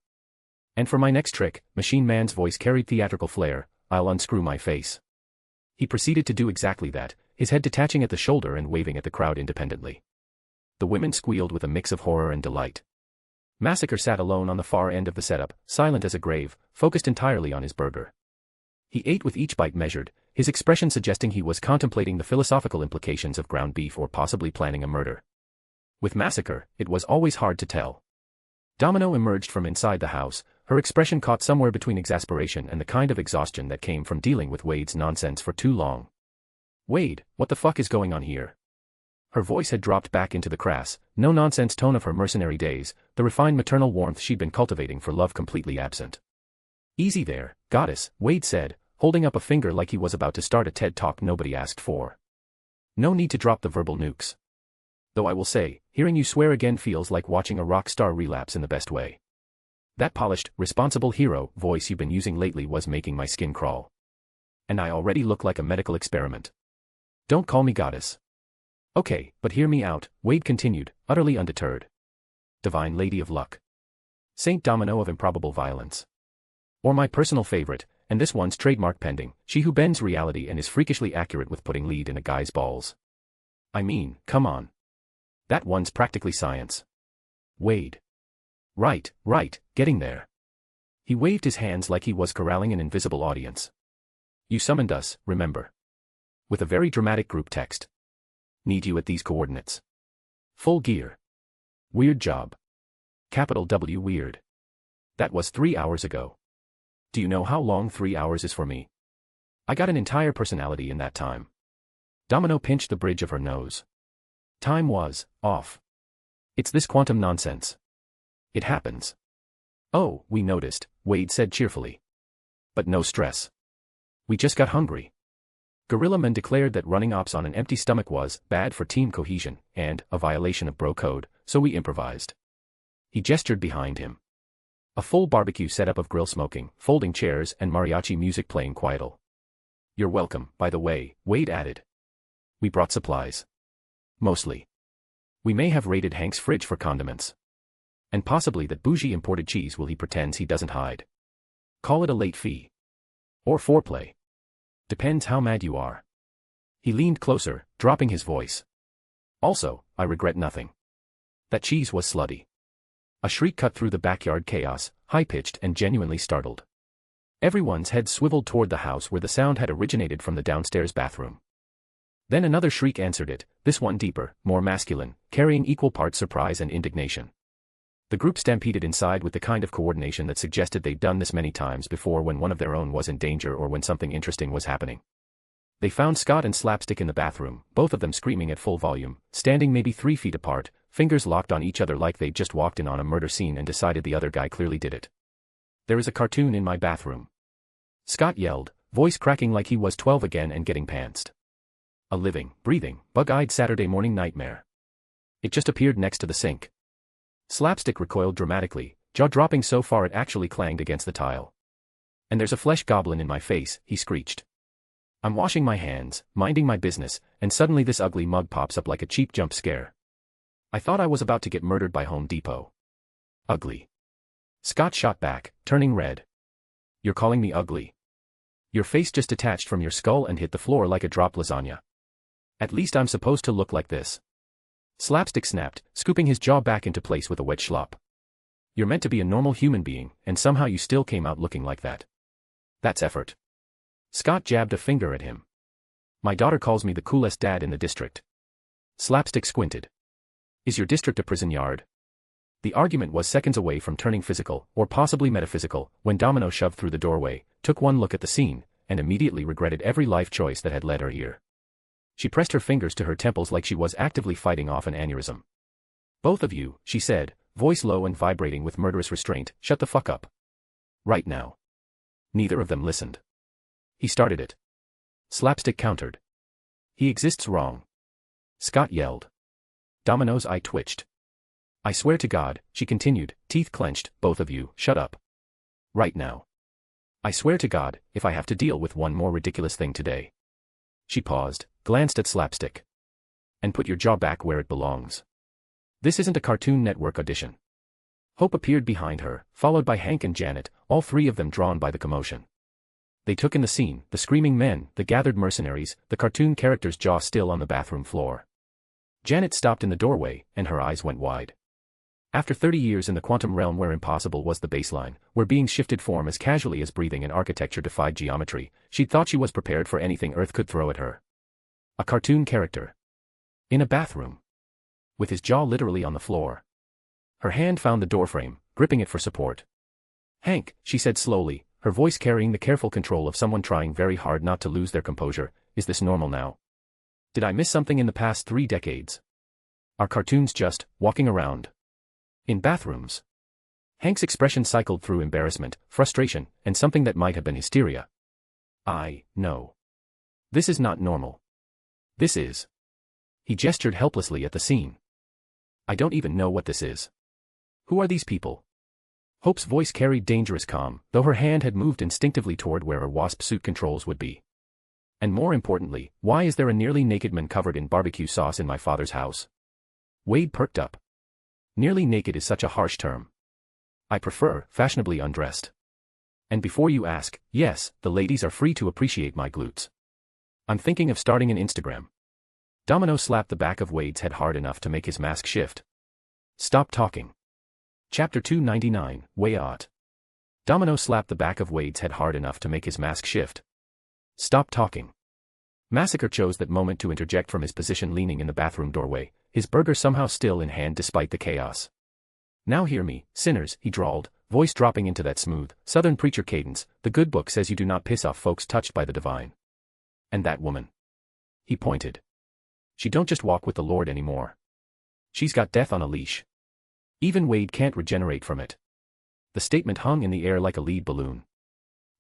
And for my next trick, Machine Man's voice carried theatrical flair, I'll unscrew my face. He proceeded to do exactly that, his head detaching at the shoulder and waving at the crowd independently. The women squealed with a mix of horror and delight. Massacre sat alone on the far end of the setup, silent as a grave, focused entirely on his burger. He ate with each bite measured, his expression suggesting he was contemplating the philosophical implications of ground beef or possibly planning a murder. With Massacre, it was always hard to tell. Domino emerged from inside the house, her expression caught somewhere between exasperation and the kind of exhaustion that came from dealing with Wade's nonsense for too long. Wade, what the fuck is going on here? Her voice had dropped back into the crass, no-nonsense tone of her mercenary days, the refined maternal warmth she'd been cultivating for love completely absent. "Easy there, goddess," Wade said, holding up a finger like he was about to start a TED talk nobody asked for. "No need to drop the verbal nukes. Though I will say, hearing you swear again feels like watching a rock star relapse in the best way. That polished, responsible hero voice you've been using lately was making my skin crawl. And I already look like a medical experiment. Don't call me goddess." "Okay, but hear me out," Wade continued, utterly undeterred. "Divine Lady of Luck. Saint Domino of Improbable Violence. Or my personal favorite, and this one's trademark pending, she who bends reality and is freakishly accurate with putting lead in a guy's balls. I mean, come on. That one's practically science." Wade. Right, getting there." He waved his hands like he was corralling an invisible audience. "You summoned us, remember? With a very dramatic group text. Need you at these coordinates. Full gear. Weird job. Capital W weird. That was 3 hours ago. Do you know how long 3 hours is for me? I got an entire personality in that time." Domino pinched the bridge of her nose. Time was off. "It's this quantum nonsense. It happens." "Oh, we noticed," Wade said cheerfully. "But no stress. We just got hungry. Gorilla Man declared that running ops on an empty stomach was bad for team cohesion and a violation of bro code, so we improvised." He gestured behind him. A full barbecue setup of grill smoking, folding chairs and mariachi music playing quietal. "You're welcome, by the way," Wade added. "We brought supplies. Mostly. We may have raided Hank's fridge for condiments. And possibly that bougie imported cheese he pretends he doesn't hide. Call it a late fee. Or foreplay. Depends how mad you are." He leaned closer, dropping his voice. "Also, I regret nothing. That cheese was slutty." A shriek cut through the backyard chaos, high-pitched and genuinely startled. Everyone's head swiveled toward the house where the sound had originated from the downstairs bathroom. Then another shriek answered it, this one deeper, more masculine, carrying equal parts surprise and indignation. The group stampeded inside with the kind of coordination that suggested they'd done this many times before when one of their own was in danger or when something interesting was happening. They found Scott and Slapstick in the bathroom, both of them screaming at full volume, standing maybe 3 feet apart, fingers locked on each other like they'd just walked in on a murder scene and decided the other guy clearly did it. "There is a cartoon in my bathroom," Scott yelled, voice cracking like he was 12 again and getting pantsed. "A living, breathing, bug-eyed Saturday morning nightmare. It just appeared next to the sink." Slapstick recoiled dramatically, jaw dropping so far it actually clanged against the tile. "And there's a flesh goblin in my face," he screeched. "I'm washing my hands, minding my business, and suddenly this ugly mug pops up like a cheap jump scare. I thought I was about to get murdered by Home Depot." "Ugly." Scott shot back, turning red. "You're calling me ugly? Your face just detached from your skull and hit the floor like a dropped lasagna. At least I'm supposed to look like this." Slapstick snapped, scooping his jaw back into place with a wet schlop. "You're meant to be a normal human being, and somehow you still came out looking like that. That's effort." Scott jabbed a finger at him. "My daughter calls me the coolest dad in the district." Slapstick squinted. "Is your district a prison yard?" The argument was seconds away from turning physical, or possibly metaphysical, when Domino shoved through the doorway, took one look at the scene, and immediately regretted every life choice that had led her here. She pressed her fingers to her temples like she was actively fighting off an aneurysm. "Both of you," she said, voice low and vibrating with murderous restraint, "shut the fuck up. Right now." Neither of them listened. "He started it." Slapstick countered. "He exists wrong." Scott yelled. Domino's eye twitched. "I swear to God," she continued, teeth clenched, "both of you, shut up. Right now. I swear to God, if I have to deal with one more ridiculous thing today." She paused, glanced at Slapstick. "And put your jaw back where it belongs. This isn't a Cartoon Network audition." Hope appeared behind her, followed by Hank and Janet, all 3 of them drawn by the commotion. They took in the scene, the screaming men, the gathered mercenaries, the cartoon character's jaw still on the bathroom floor. Janet stopped in the doorway, and her eyes went wide. After 30 years in the quantum realm where impossible was the baseline, where beings shifted form as casually as breathing and architecture defied geometry, she'd thought she was prepared for anything Earth could throw at her. A cartoon character. In a bathroom. With his jaw literally on the floor. Her hand found the doorframe, gripping it for support. "Hank," she said slowly, her voice carrying the careful control of someone trying very hard not to lose their composure, "is this normal now?" Did I miss something in the past 3 decades? Are cartoons just walking around? In bathrooms? Hank's expression cycled through embarrassment, frustration, and something that might have been hysteria. No. This is not normal. This is. He gestured helplessly at the scene. I don't even know what this is. Who are these people? Hope's voice carried dangerous calm, though her hand had moved instinctively toward where her wasp suit controls would be. And more importantly, why is there a nearly naked man covered in barbecue sauce in my father's house? Wade perked up. Nearly naked is such a harsh term. I prefer fashionably undressed. And before you ask, yes, the ladies are free to appreciate my glutes. I'm thinking of starting an Instagram. Domino slapped the back of Wade's head hard enough to make his mask shift. Stop talking. Chapter 299, Way Out. Domino slapped the back of Wade's head hard enough to make his mask shift. Stop talking. Massacre chose that moment to interject from his position leaning in the bathroom doorway, his burger somehow still in hand despite the chaos. Now hear me, sinners, he drawled, voice dropping into that smooth, southern preacher cadence. The good book says you do not piss off folks touched by the divine. And that woman. He pointed. She don't just walk with the Lord anymore. She's got death on a leash. Even Wade can't regenerate from it. The statement hung in the air like a lead balloon.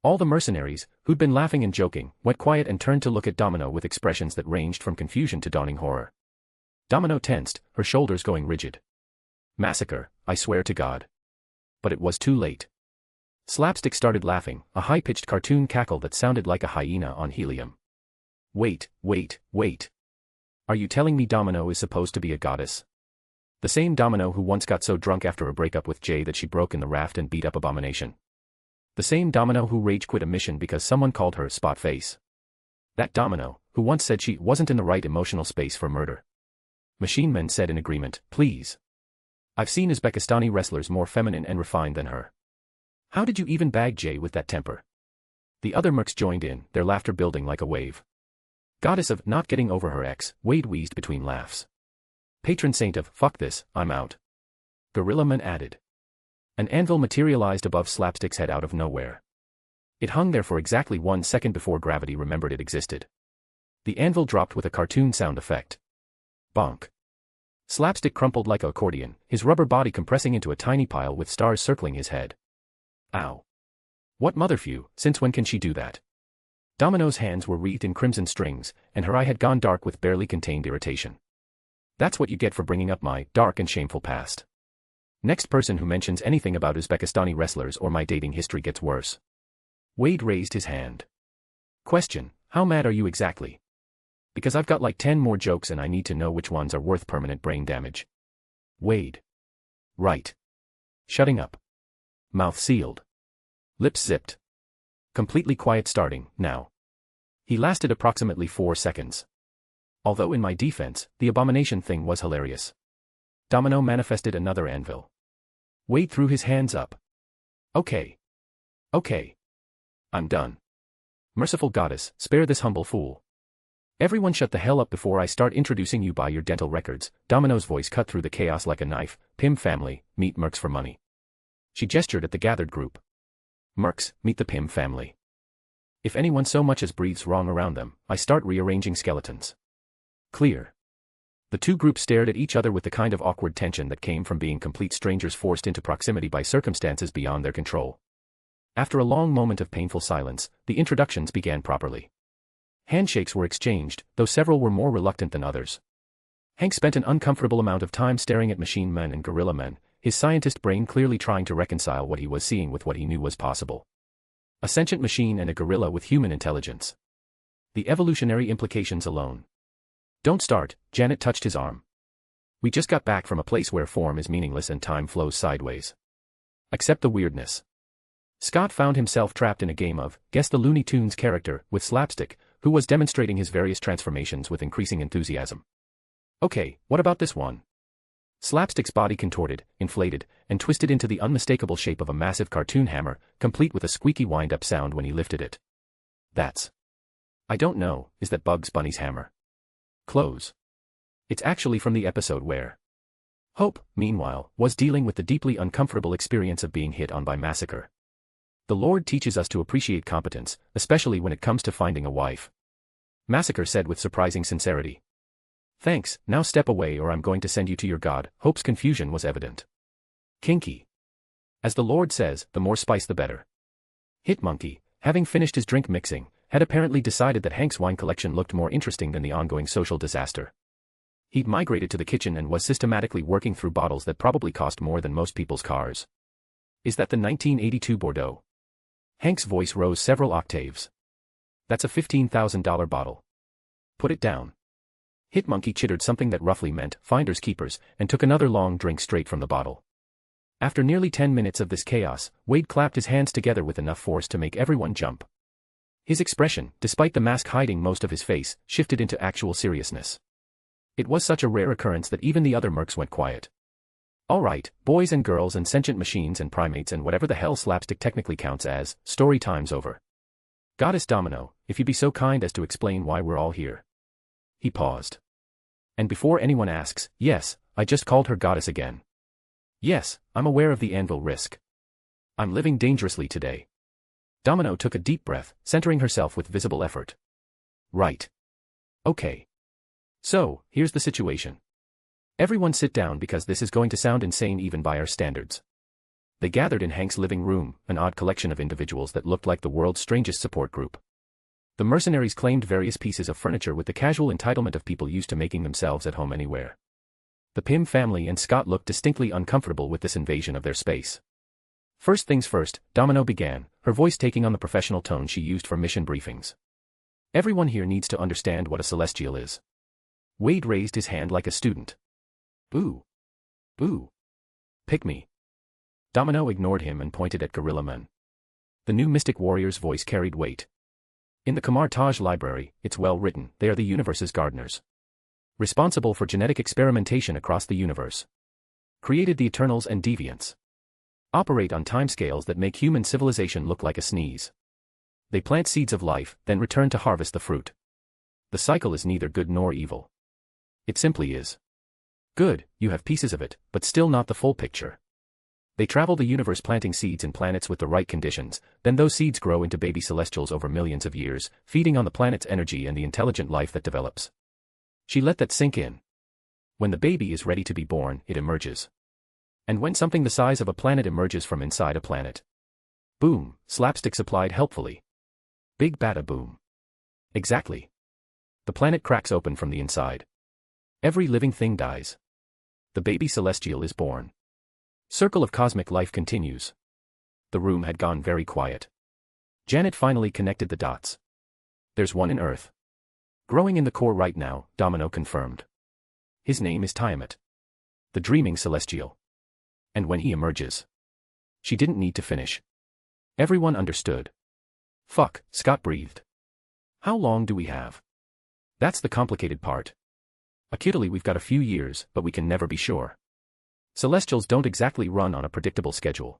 All the mercenaries, who'd been laughing and joking, went quiet and turned to look at Domino with expressions that ranged from confusion to dawning horror. Domino tensed, her shoulders going rigid. Massacre, I swear to God. But it was too late. Slapstick started laughing, a high-pitched cartoon cackle that sounded like a hyena on helium. Wait. Are you telling me Domino is supposed to be a goddess? The same Domino who once got so drunk after a breakup with Jay that she broke in the raft and beat up Abomination. The same Domino who rage quit a mission because someone called her spot face. That Domino, who once said she wasn't in the right emotional space for murder. Machine Men said in agreement, please. I've seen Uzbekistani wrestlers more feminine and refined than her. How did you even bag Jay with that temper? The other mercs joined in, their laughter building like a wave. Goddess of not getting over her ex, Wade wheezed between laughs. Patron saint of fuck this, I'm out. Gorilla Man added. An anvil materialized above Slapstick's head out of nowhere. It hung there for exactly 1 second before gravity remembered it existed. The anvil dropped with a cartoon sound effect. Bonk. Slapstick crumpled like an accordion, his rubber body compressing into a tiny pile with stars circling his head. Ow. What motherfew, since when can she do that? Domino's hands were wreathed in crimson strings, and her eye had gone dark with barely contained irritation. That's what you get for bringing up my dark and shameful past. Next person who mentions anything about Uzbekistani wrestlers or my dating history gets worse. Wade raised his hand. Question, how mad are you exactly? Because I've got like 10 more jokes and I need to know which ones are worth permanent brain damage. Wade. Right. Shutting up. Mouth sealed. Lips zipped. Completely quiet starting, now. He lasted approximately 4 seconds. Although in my defense, the Abomination thing was hilarious. Domino manifested another anvil. Wade threw his hands up. Okay. I'm done. Merciful goddess, spare this humble fool. Everyone shut the hell up before I start introducing you by your dental records. Domino's voice cut through the chaos like a knife. Pym family, meet mercs for money. She gestured at the gathered group. Mercs, meet the Pym family. If anyone so much as breathes wrong around them, I start rearranging skeletons. Clear. The two groups stared at each other with the kind of awkward tension that came from being complete strangers forced into proximity by circumstances beyond their control. After a long moment of painful silence, the introductions began properly. Handshakes were exchanged, though several were more reluctant than others. Hank spent an uncomfortable amount of time staring at Machine Men and Gorilla Men, his scientist brain clearly trying to reconcile what he was seeing with what he knew was possible. A sentient machine and a gorilla with human intelligence. The evolutionary implications alone. Don't start, Janet touched his arm. We just got back from a place where form is meaningless and time flows sideways. Accept the weirdness. Scott found himself trapped in a game of, guess the Looney Tunes character, with Slapstick, who was demonstrating his various transformations with increasing enthusiasm. Okay, what about this one? Slapstick's body contorted, inflated, and twisted into the unmistakable shape of a massive cartoon hammer, complete with a squeaky wind-up sound when he lifted it. That's. I don't know, is that Bugs Bunny's hammer? Close. It's actually from the episode where Hope, meanwhile, was dealing with the deeply uncomfortable experience of being hit on by Massacre. The Lord teaches us to appreciate competence, especially when it comes to finding a wife. Massacre said with surprising sincerity. Thanks, now step away or I'm going to send you to your god. Hope's confusion was evident. Kinky. As the Lord says, the more spice the better. Hitmonkey, having finished his drink mixing, had apparently decided that Hank's wine collection looked more interesting than the ongoing social disaster. He'd migrated to the kitchen and was systematically working through bottles that probably cost more than most people's cars. Is that the 1982 Bordeaux? Hank's voice rose several octaves. That's a $15,000 bottle. Put it down. Hitmonkey chittered something that roughly meant finders keepers and took another long drink straight from the bottle. After nearly 10 minutes of this chaos, Wade clapped his hands together with enough force to make everyone jump. His expression, despite the mask hiding most of his face, shifted into actual seriousness. It was such a rare occurrence that even the other mercs went quiet. All right, boys and girls and sentient machines and primates and whatever the hell slapstick technically counts as, story time's over. Goddess Domino, if you'd be so kind as to explain why we're all here. He paused. And before anyone asks, yes, I just called her goddess again. Yes, I'm aware of the anvil risk. I'm living dangerously today. Domino took a deep breath, centering herself with visible effort. Right. Okay. So, here's the situation. Everyone sit down because this is going to sound insane even by our standards. They gathered in Hank's living room, an odd collection of individuals that looked like the world's strangest support group. The mercenaries claimed various pieces of furniture with the casual entitlement of people used to making themselves at home anywhere. The Pym family and Scott looked distinctly uncomfortable with this invasion of their space. First things first, Domino began, her voice taking on the professional tone she used for mission briefings. Everyone here needs to understand what a celestial is. Wade raised his hand like a student. Boo. Boo. Pick me. Domino ignored him and pointed at Gorilla Men. The new mystic warrior's voice carried weight. In the Kamar-Taj library, it's well written, they are the universe's gardeners. Responsible for genetic experimentation across the universe. Created the Eternals and Deviants. Operate on timescales that make human civilization look like a sneeze. They plant seeds of life, then return to harvest the fruit. The cycle is neither good nor evil. It simply is. Good, you have pieces of it, but still not the full picture. They travel the universe planting seeds in planets with the right conditions, then those seeds grow into baby celestials over millions of years, feeding on the planet's energy and the intelligent life that develops. She let that sink in. When the baby is ready to be born, it emerges. And when something the size of a planet emerges from inside a planet. Boom, slapstick supplied helpfully. Big bada boom. Exactly. The planet cracks open from the inside. Every living thing dies. The baby celestial is born. Circle of cosmic life continues. The room had gone very quiet. Janet finally connected the dots. There's one in Earth. Growing in the core right now, Domino confirmed. His name is Tiamat. The dreaming celestial. And when he emerges. She didn't need to finish. Everyone understood. Fuck, Scott breathed. How long do we have? That's the complicated part. Acutely we've got a few years, but we can never be sure. Celestials don't exactly run on a predictable schedule.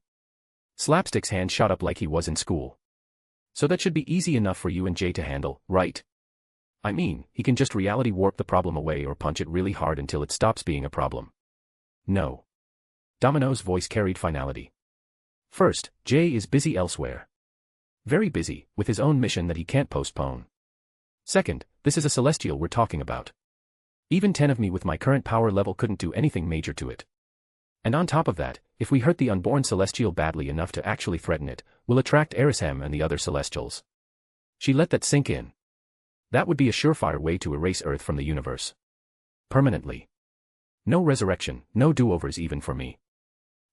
Slapstick's hand shot up like he was in school. So that should be easy enough for you and Jay to handle, right? I mean, he can just reality warp the problem away or punch it really hard until it stops being a problem. No. Domino's voice carried finality. First, Jay is busy elsewhere. Very busy, with his own mission that he can't postpone. Second, this is a celestial we're talking about. Even 10 of me with my current power level couldn't do anything major to it. And on top of that, if we hurt the unborn celestial badly enough to actually threaten it, we'll attract Erishem and the other celestials. She let that sink in. That would be a surefire way to erase Earth from the universe. Permanently. No resurrection, no do-overs even for me.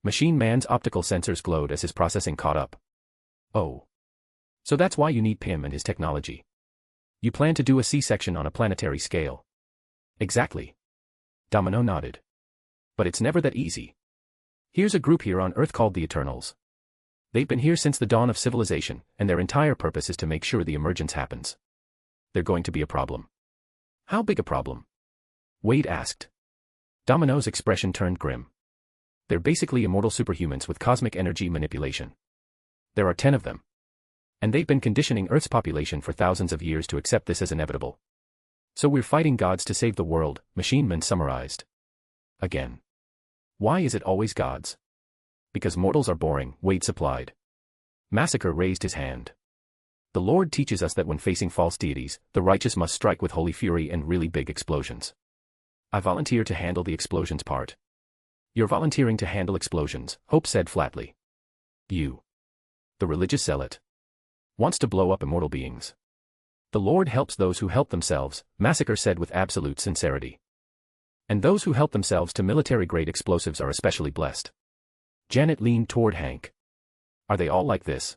Machine Man's optical sensors glowed as his processing caught up. Oh. So that's why you need Pym and his technology. You plan to do a C-section on a planetary scale. Exactly. Domino nodded. But it's never that easy. Here's a group here on Earth called the Eternals. They've been here since the dawn of civilization, and their entire purpose is to make sure the emergence happens. They're going to be a problem. How big a problem? Wade asked. Domino's expression turned grim. They're basically immortal superhumans with cosmic energy manipulation. There are 10 of them. And they've been conditioning Earth's population for thousands of years to accept this as inevitable. So we're fighting gods to save the world, Machine Man summarized. Again. Why is it always gods? Because mortals are boring, Wade supplied. Massacre raised his hand. The Lord teaches us that when facing false deities, the righteous must strike with holy fury and really big explosions. I volunteer to handle the explosions part. You're volunteering to handle explosions, Hope said flatly. You, the religious zealot, wants to blow up immortal beings. The Lord helps those who help themselves, Massacre said with absolute sincerity. And those who help themselves to military-grade explosives are especially blessed. Janet leaned toward Hank. Are they all like this?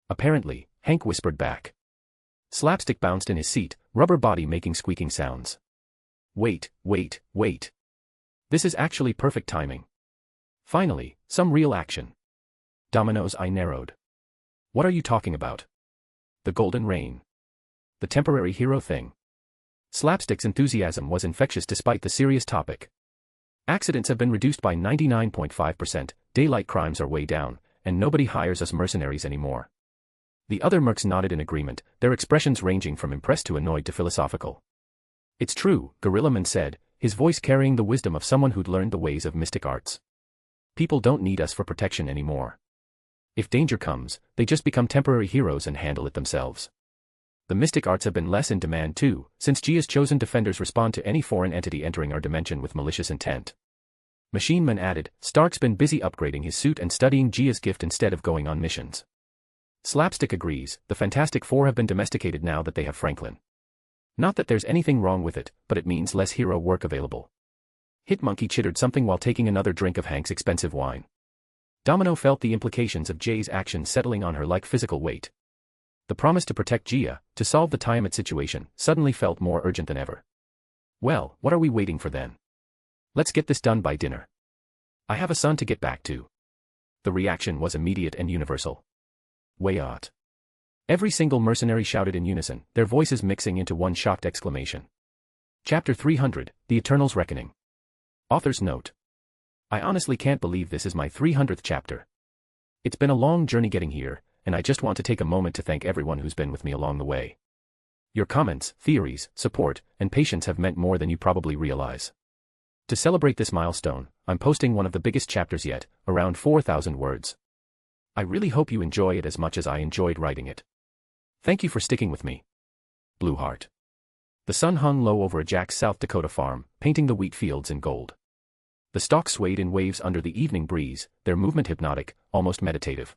Apparently, Hank whispered back. Slapstick bounced in his seat, rubber body making squeaking sounds. Wait. This is actually perfect timing. Finally, some real action. Domino's eye narrowed. What are you talking about? The golden rain. The temporary hero thing. Slapstick's enthusiasm was infectious despite the serious topic. Accidents have been reduced by 99.5%, daylight crimes are way down, and nobody hires us mercenaries anymore. The other mercs nodded in agreement, their expressions ranging from impressed to annoyed to philosophical. It's true, Gorillaman said, his voice carrying the wisdom of someone who'd learned the ways of mystic arts. People don't need us for protection anymore. If danger comes, they just become temporary heroes and handle it themselves. The mystic arts have been less in demand too, since Gia's chosen defenders respond to any foreign entity entering our dimension with malicious intent. Machine Man added, Stark's been busy upgrading his suit and studying Gia's gift instead of going on missions. Slapstick agrees, the Fantastic Four have been domesticated now that they have Franklin. Not that there's anything wrong with it, but it means less hero work available. Hitmonkey chittered something while taking another drink of Hank's expensive wine. Domino felt the implications of Jay's actions settling on her like physical weight. The promise to protect Gia, to solve the Tiamat situation, suddenly felt more urgent than ever. Well, what are we waiting for then? Let's get this done by dinner. I have a son to get back to. The reaction was immediate and universal. Way out. Every single mercenary shouted in unison, their voices mixing into one shocked exclamation. Chapter 300, The Eternal's Reckoning. Author's note. I honestly can't believe this is my 300th chapter. It's been a long journey getting here, and I just want to take a moment to thank everyone who's been with me along the way. Your comments, theories, support, and patience have meant more than you probably realize. To celebrate this milestone, I'm posting one of the biggest chapters yet, around 4,000 words. I really hope you enjoy it as much as I enjoyed writing it. Thank you for sticking with me. Blue Heart. The sun hung low over a Jack's South Dakota farm, painting the wheat fields in gold. The stalks swayed in waves under the evening breeze, their movement hypnotic, almost meditative.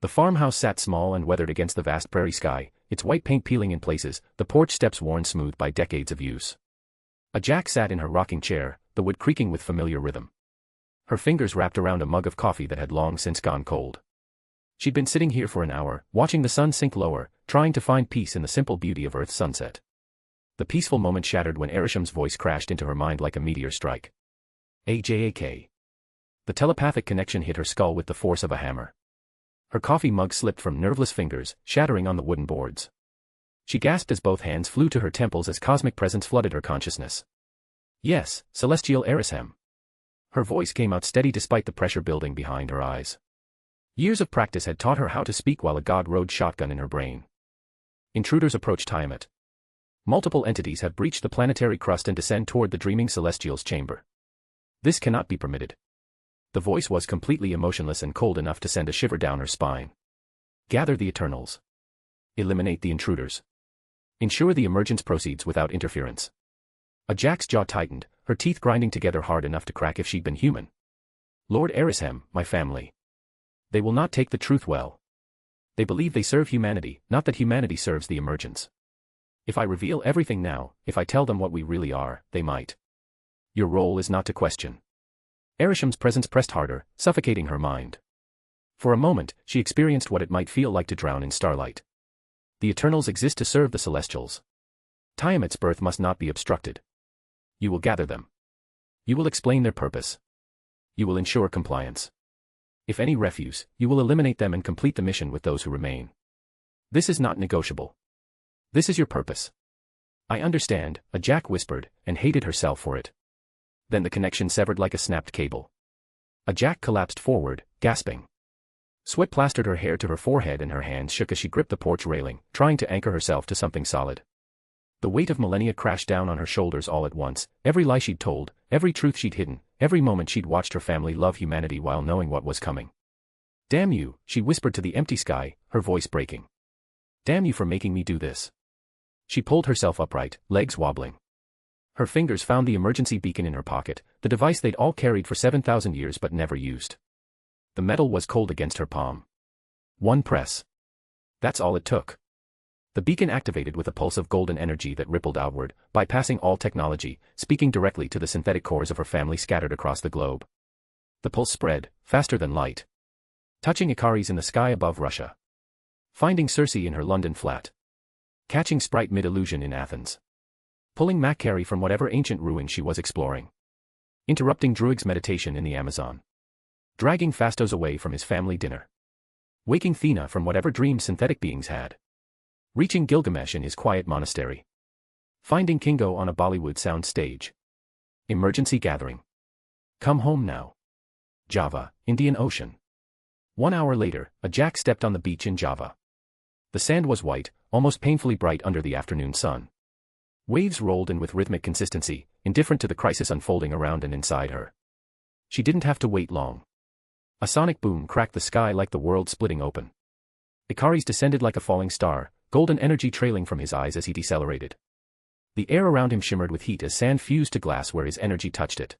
The farmhouse sat small and weathered against the vast prairie sky, its white paint peeling in places, the porch steps worn smooth by decades of use. A Jack sat in her rocking chair, the wood creaking with familiar rhythm. Her fingers wrapped around a mug of coffee that had long since gone cold. She'd been sitting here for an hour, watching the sun sink lower, trying to find peace in the simple beauty of Earth's sunset. The peaceful moment shattered when Arisham's voice crashed into her mind like a meteor strike. AJAK. The telepathic connection hit her skull with the force of a hammer. Her coffee mug slipped from nerveless fingers, shattering on the wooden boards. She gasped as both hands flew to her temples as cosmic presence flooded her consciousness. Yes, Celestial Arishem. Her voice came out steady despite the pressure building behind her eyes. Years of practice had taught her how to speak while a god rode shotgun in her brain. Intruders approach Tiamat. Multiple entities have breached the planetary crust and descend toward the dreaming Celestial's chamber. This cannot be permitted. The voice was completely emotionless and cold enough to send a shiver down her spine. Gather the Eternals. Eliminate the intruders. Ensure the emergence proceeds without interference. A Jack's jaw tightened, her teeth grinding together hard enough to crack if she'd been human. Lord Arishem, my family. They will not take the truth well. They believe they serve humanity, not that humanity serves the emergence. If I reveal everything now, if I tell them what we really are, they might. Your role is not to question. Arisham's presence pressed harder, suffocating her mind. For a moment, she experienced what it might feel like to drown in starlight. The Eternals exist to serve the Celestials. Tiamat's birth must not be obstructed. You will gather them. You will explain their purpose. You will ensure compliance. If any refuse, you will eliminate them and complete the mission with those who remain. This is not negotiable. This is your purpose. I understand, a Jack whispered, and hated herself for it. Then the connection severed like a snapped cable. A Jack collapsed forward, gasping. Sweat plastered her hair to her forehead and her hands shook as she gripped the porch railing, trying to anchor herself to something solid. The weight of millennia crashed down on her shoulders all at once, every lie she'd told, every truth she'd hidden, every moment she'd watched her family love humanity while knowing what was coming. Damn you, she whispered to the empty sky, her voice breaking. Damn you for making me do this. She pulled herself upright, legs wobbling. Her fingers found the emergency beacon in her pocket, the device they'd all carried for 7,000 years but never used. The metal was cold against her palm. One press. That's all it took. The beacon activated with a pulse of golden energy that rippled outward, bypassing all technology, speaking directly to the synthetic cores of her family scattered across the globe. The pulse spread, faster than light. Touching Ikaris in the sky above Russia. Finding Cersei in her London flat. Catching Sprite mid-illusion in Athens. Pulling Macquarie from whatever ancient ruin she was exploring. Interrupting Druig's meditation in the Amazon. Dragging Fastos away from his family dinner. Waking Thena from whatever dreams synthetic beings had. Reaching Gilgamesh in his quiet monastery. Finding Kingo on a Bollywood sound stage. Emergency gathering. Come home now. Java, Indian Ocean. 1 hour later, a Jack stepped on the beach in Java. The sand was white, almost painfully bright under the afternoon sun. Waves rolled in with rhythmic consistency, indifferent to the crisis unfolding around and inside her. She didn't have to wait long. A sonic boom cracked the sky like the world splitting open. Ikaris descended like a falling star, golden energy trailing from his eyes as he decelerated. The air around him shimmered with heat as sand fused to glass where his energy touched it.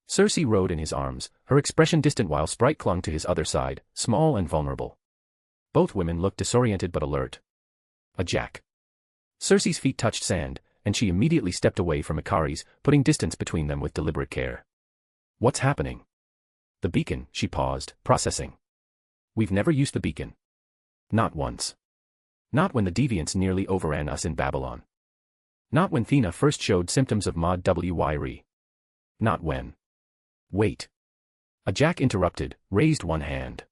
Cersei rode in his arms, her expression distant while Sprite clung to his other side, small and vulnerable. Both women looked disoriented but alert. A Jack. Cersei's feet touched sand, and she immediately stepped away from Ikaris, putting distance between them with deliberate care. What's happening? The beacon, she paused, processing. We've never used the beacon. Not once. Not when the deviants nearly overran us in Babylon. Not when Thena first showed symptoms of Mod Wyre. Not when. Wait. A Jack interrupted, raised one hand.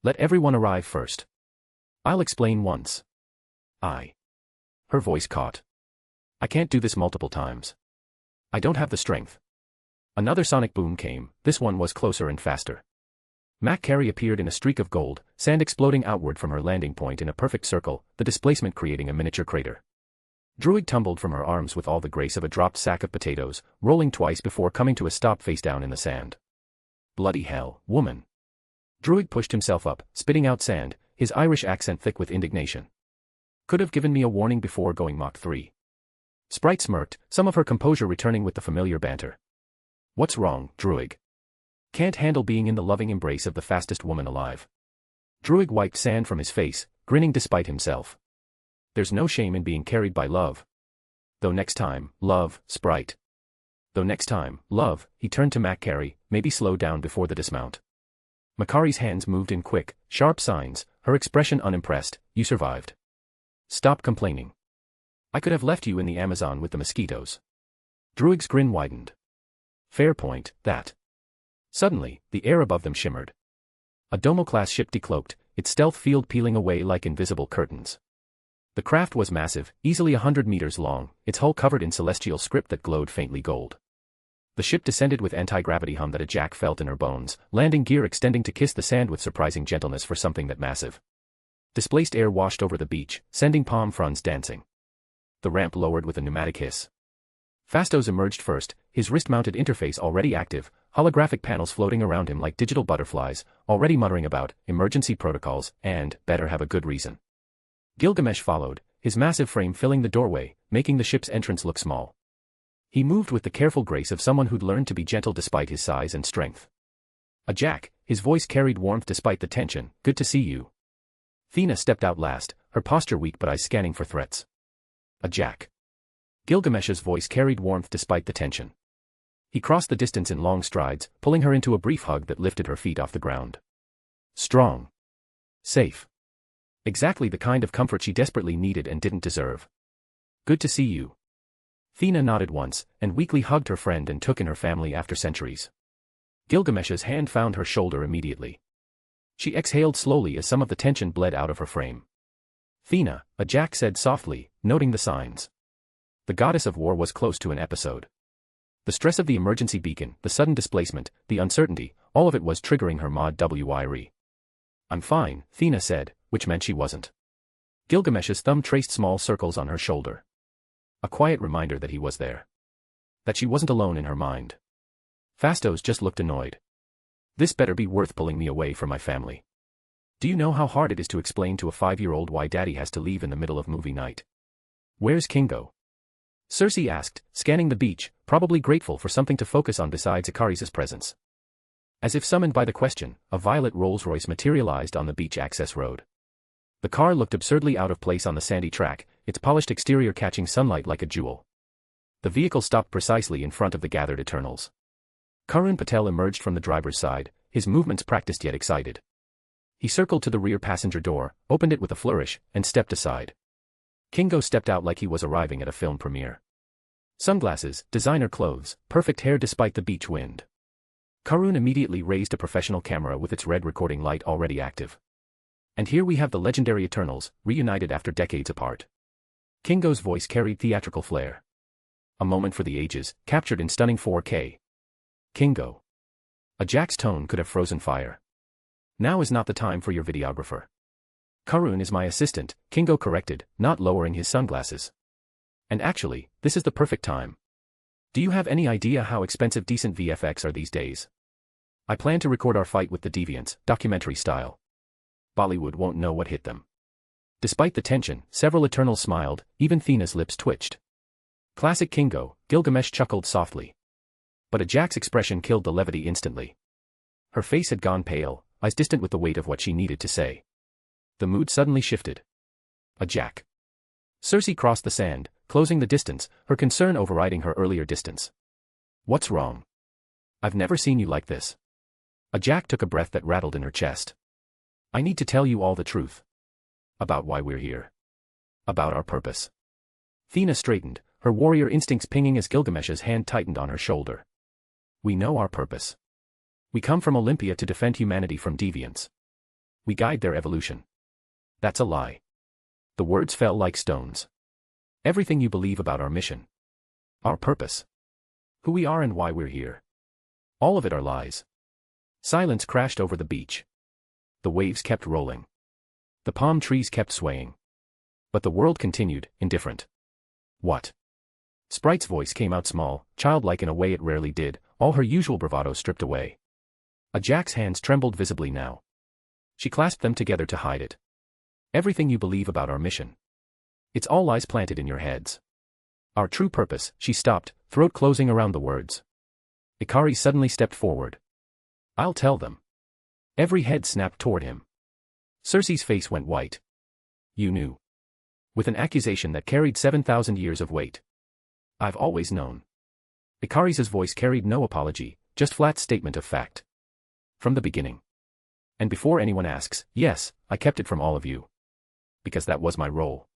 Let everyone arrive first. I'll explain once. Her voice caught. I can't do this multiple times. I don't have the strength. Another sonic boom came, this one was closer and faster. Macquarie appeared in a streak of gold, sand exploding outward from her landing point in a perfect circle, the displacement creating a miniature crater. Druig tumbled from her arms with all the grace of a dropped sack of potatoes, rolling twice before coming to a stop face down in the sand. Bloody hell, woman. Druig pushed himself up, spitting out sand, his Irish accent thick with indignation. Could have given me a warning before going Mach 3. Sprite smirked, some of her composure returning with the familiar banter. What's wrong, Druig? Can't handle being in the loving embrace of the fastest woman alive. Druig wiped sand from his face, grinning despite himself. There's no shame in being carried by love. Though next time, love, Sprite. Though next time, love, he turned to Macquarie, maybe slow down before the dismount. Macquarie's hands moved in quick, sharp signs, her expression unimpressed. You survived. Stop complaining. I could have left you in the Amazon with the mosquitoes. Druig's grin widened. Fair point, that. Suddenly, the air above them shimmered. A Domo-class ship decloaked, its stealth field peeling away like invisible curtains. The craft was massive, easily 100 meters long, its hull covered in celestial script that glowed faintly gold. The ship descended with anti-gravity hum that a Jack felt in her bones, landing gear extending to kiss the sand with surprising gentleness for something that massive. Displaced air washed over the beach, sending palm fronds dancing. The ramp lowered with a pneumatic hiss. Fastos emerged first, his wrist-mounted interface already active, holographic panels floating around him like digital butterflies, already muttering about emergency protocols and better have a good reason. Gilgamesh followed, his massive frame filling the doorway, making the ship's entrance look small. He moved with the careful grace of someone who'd learned to be gentle despite his size and strength. A Jack, his voice carried warmth despite the tension. Good to see you. Thena stepped out last, her posture weak but eyes scanning for threats. A Jack. Gilgamesh's voice carried warmth despite the tension. He crossed the distance in long strides, pulling her into a brief hug that lifted her feet off the ground. Strong. Safe. Exactly the kind of comfort she desperately needed and didn't deserve. Good to see you. Thena nodded once, and weakly hugged her friend and took in her family after centuries. Gilgamesh's hand found her shoulder immediately. She exhaled slowly as some of the tension bled out of her frame. Thena, a Jack said softly, noting the signs. The goddess of war was close to an episode. The stress of the emergency beacon, the sudden displacement, the uncertainty, all of it was triggering her Mod Wyre. I'm fine, Thena said, which meant she wasn't. Gilgamesh's thumb traced small circles on her shoulder. A quiet reminder that he was there. That she wasn't alone in her mind. Fastos just looked annoyed. This better be worth pulling me away from my family. Do you know how hard it is to explain to a 5-year-old why daddy has to leave in the middle of movie night? Where's Kingo? Cersei asked, scanning the beach, probably grateful for something to focus on besides Ikaris' presence. As if summoned by the question, a violet Rolls-Royce materialized on the beach access road. The car looked absurdly out of place on the sandy track, its polished exterior catching sunlight like a jewel. The vehicle stopped precisely in front of the gathered Eternals. Karun Patel emerged from the driver's side, his movements practiced yet excited. He circled to the rear passenger door, opened it with a flourish, and stepped aside. Kingo stepped out like he was arriving at a film premiere. Sunglasses, designer clothes, perfect hair despite the beach wind. Karun immediately raised a professional camera with its red recording light already active. And here we have the legendary Eternals, reunited after decades apart. Kingo's voice carried theatrical flair. A moment for the ages, captured in stunning 4K. Kingo. Ajak's tone could have frozen fire. Now is not the time for your videographer. Karun is my assistant, Kingo corrected, not lowering his sunglasses. And actually, this is the perfect time. Do you have any idea how expensive decent VFX are these days? I plan to record our fight with the Deviants, documentary style. Bollywood won't know what hit them. Despite the tension, several Eternals smiled, even Thena's lips twitched. Classic Kingo, Gilgamesh chuckled softly. But Ajak's expression killed the levity instantly. Her face had gone pale, eyes distant with the weight of what she needed to say. The mood suddenly shifted. Ajak. Cersei crossed the sand, closing the distance, her concern overriding her earlier distance. What's wrong? I've never seen you like this. Ajak took a breath that rattled in her chest. I need to tell you all the truth. About why we're here. About our purpose. Thena straightened, her warrior instincts pinging as Gilgamesh's hand tightened on her shoulder. We know our purpose. We come from Olympia to defend humanity from deviants. We guide their evolution. That's a lie. The words fell like stones. Everything you believe about our mission. Our purpose. Who we are and why we're here. All of it are lies. Silence crashed over the beach. The waves kept rolling. The palm trees kept swaying. But the world continued, indifferent. What? Sprite's voice came out small, childlike in a way it rarely did, all her usual bravado stripped away. Ajak's hands trembled visibly now. She clasped them together to hide it. Everything you believe about our mission. It's all lies planted in your heads. Our true purpose, she stopped, throat closing around the words. Ikari suddenly stepped forward. I'll tell them. Every head snapped toward him. Cersei's face went white. You knew. With an accusation that carried 7,000 years of weight. I've always known. Ikari's voice carried no apology, just flat statement of fact. From the beginning. And before anyone asks, yes, I kept it from all of you. Because that was my role.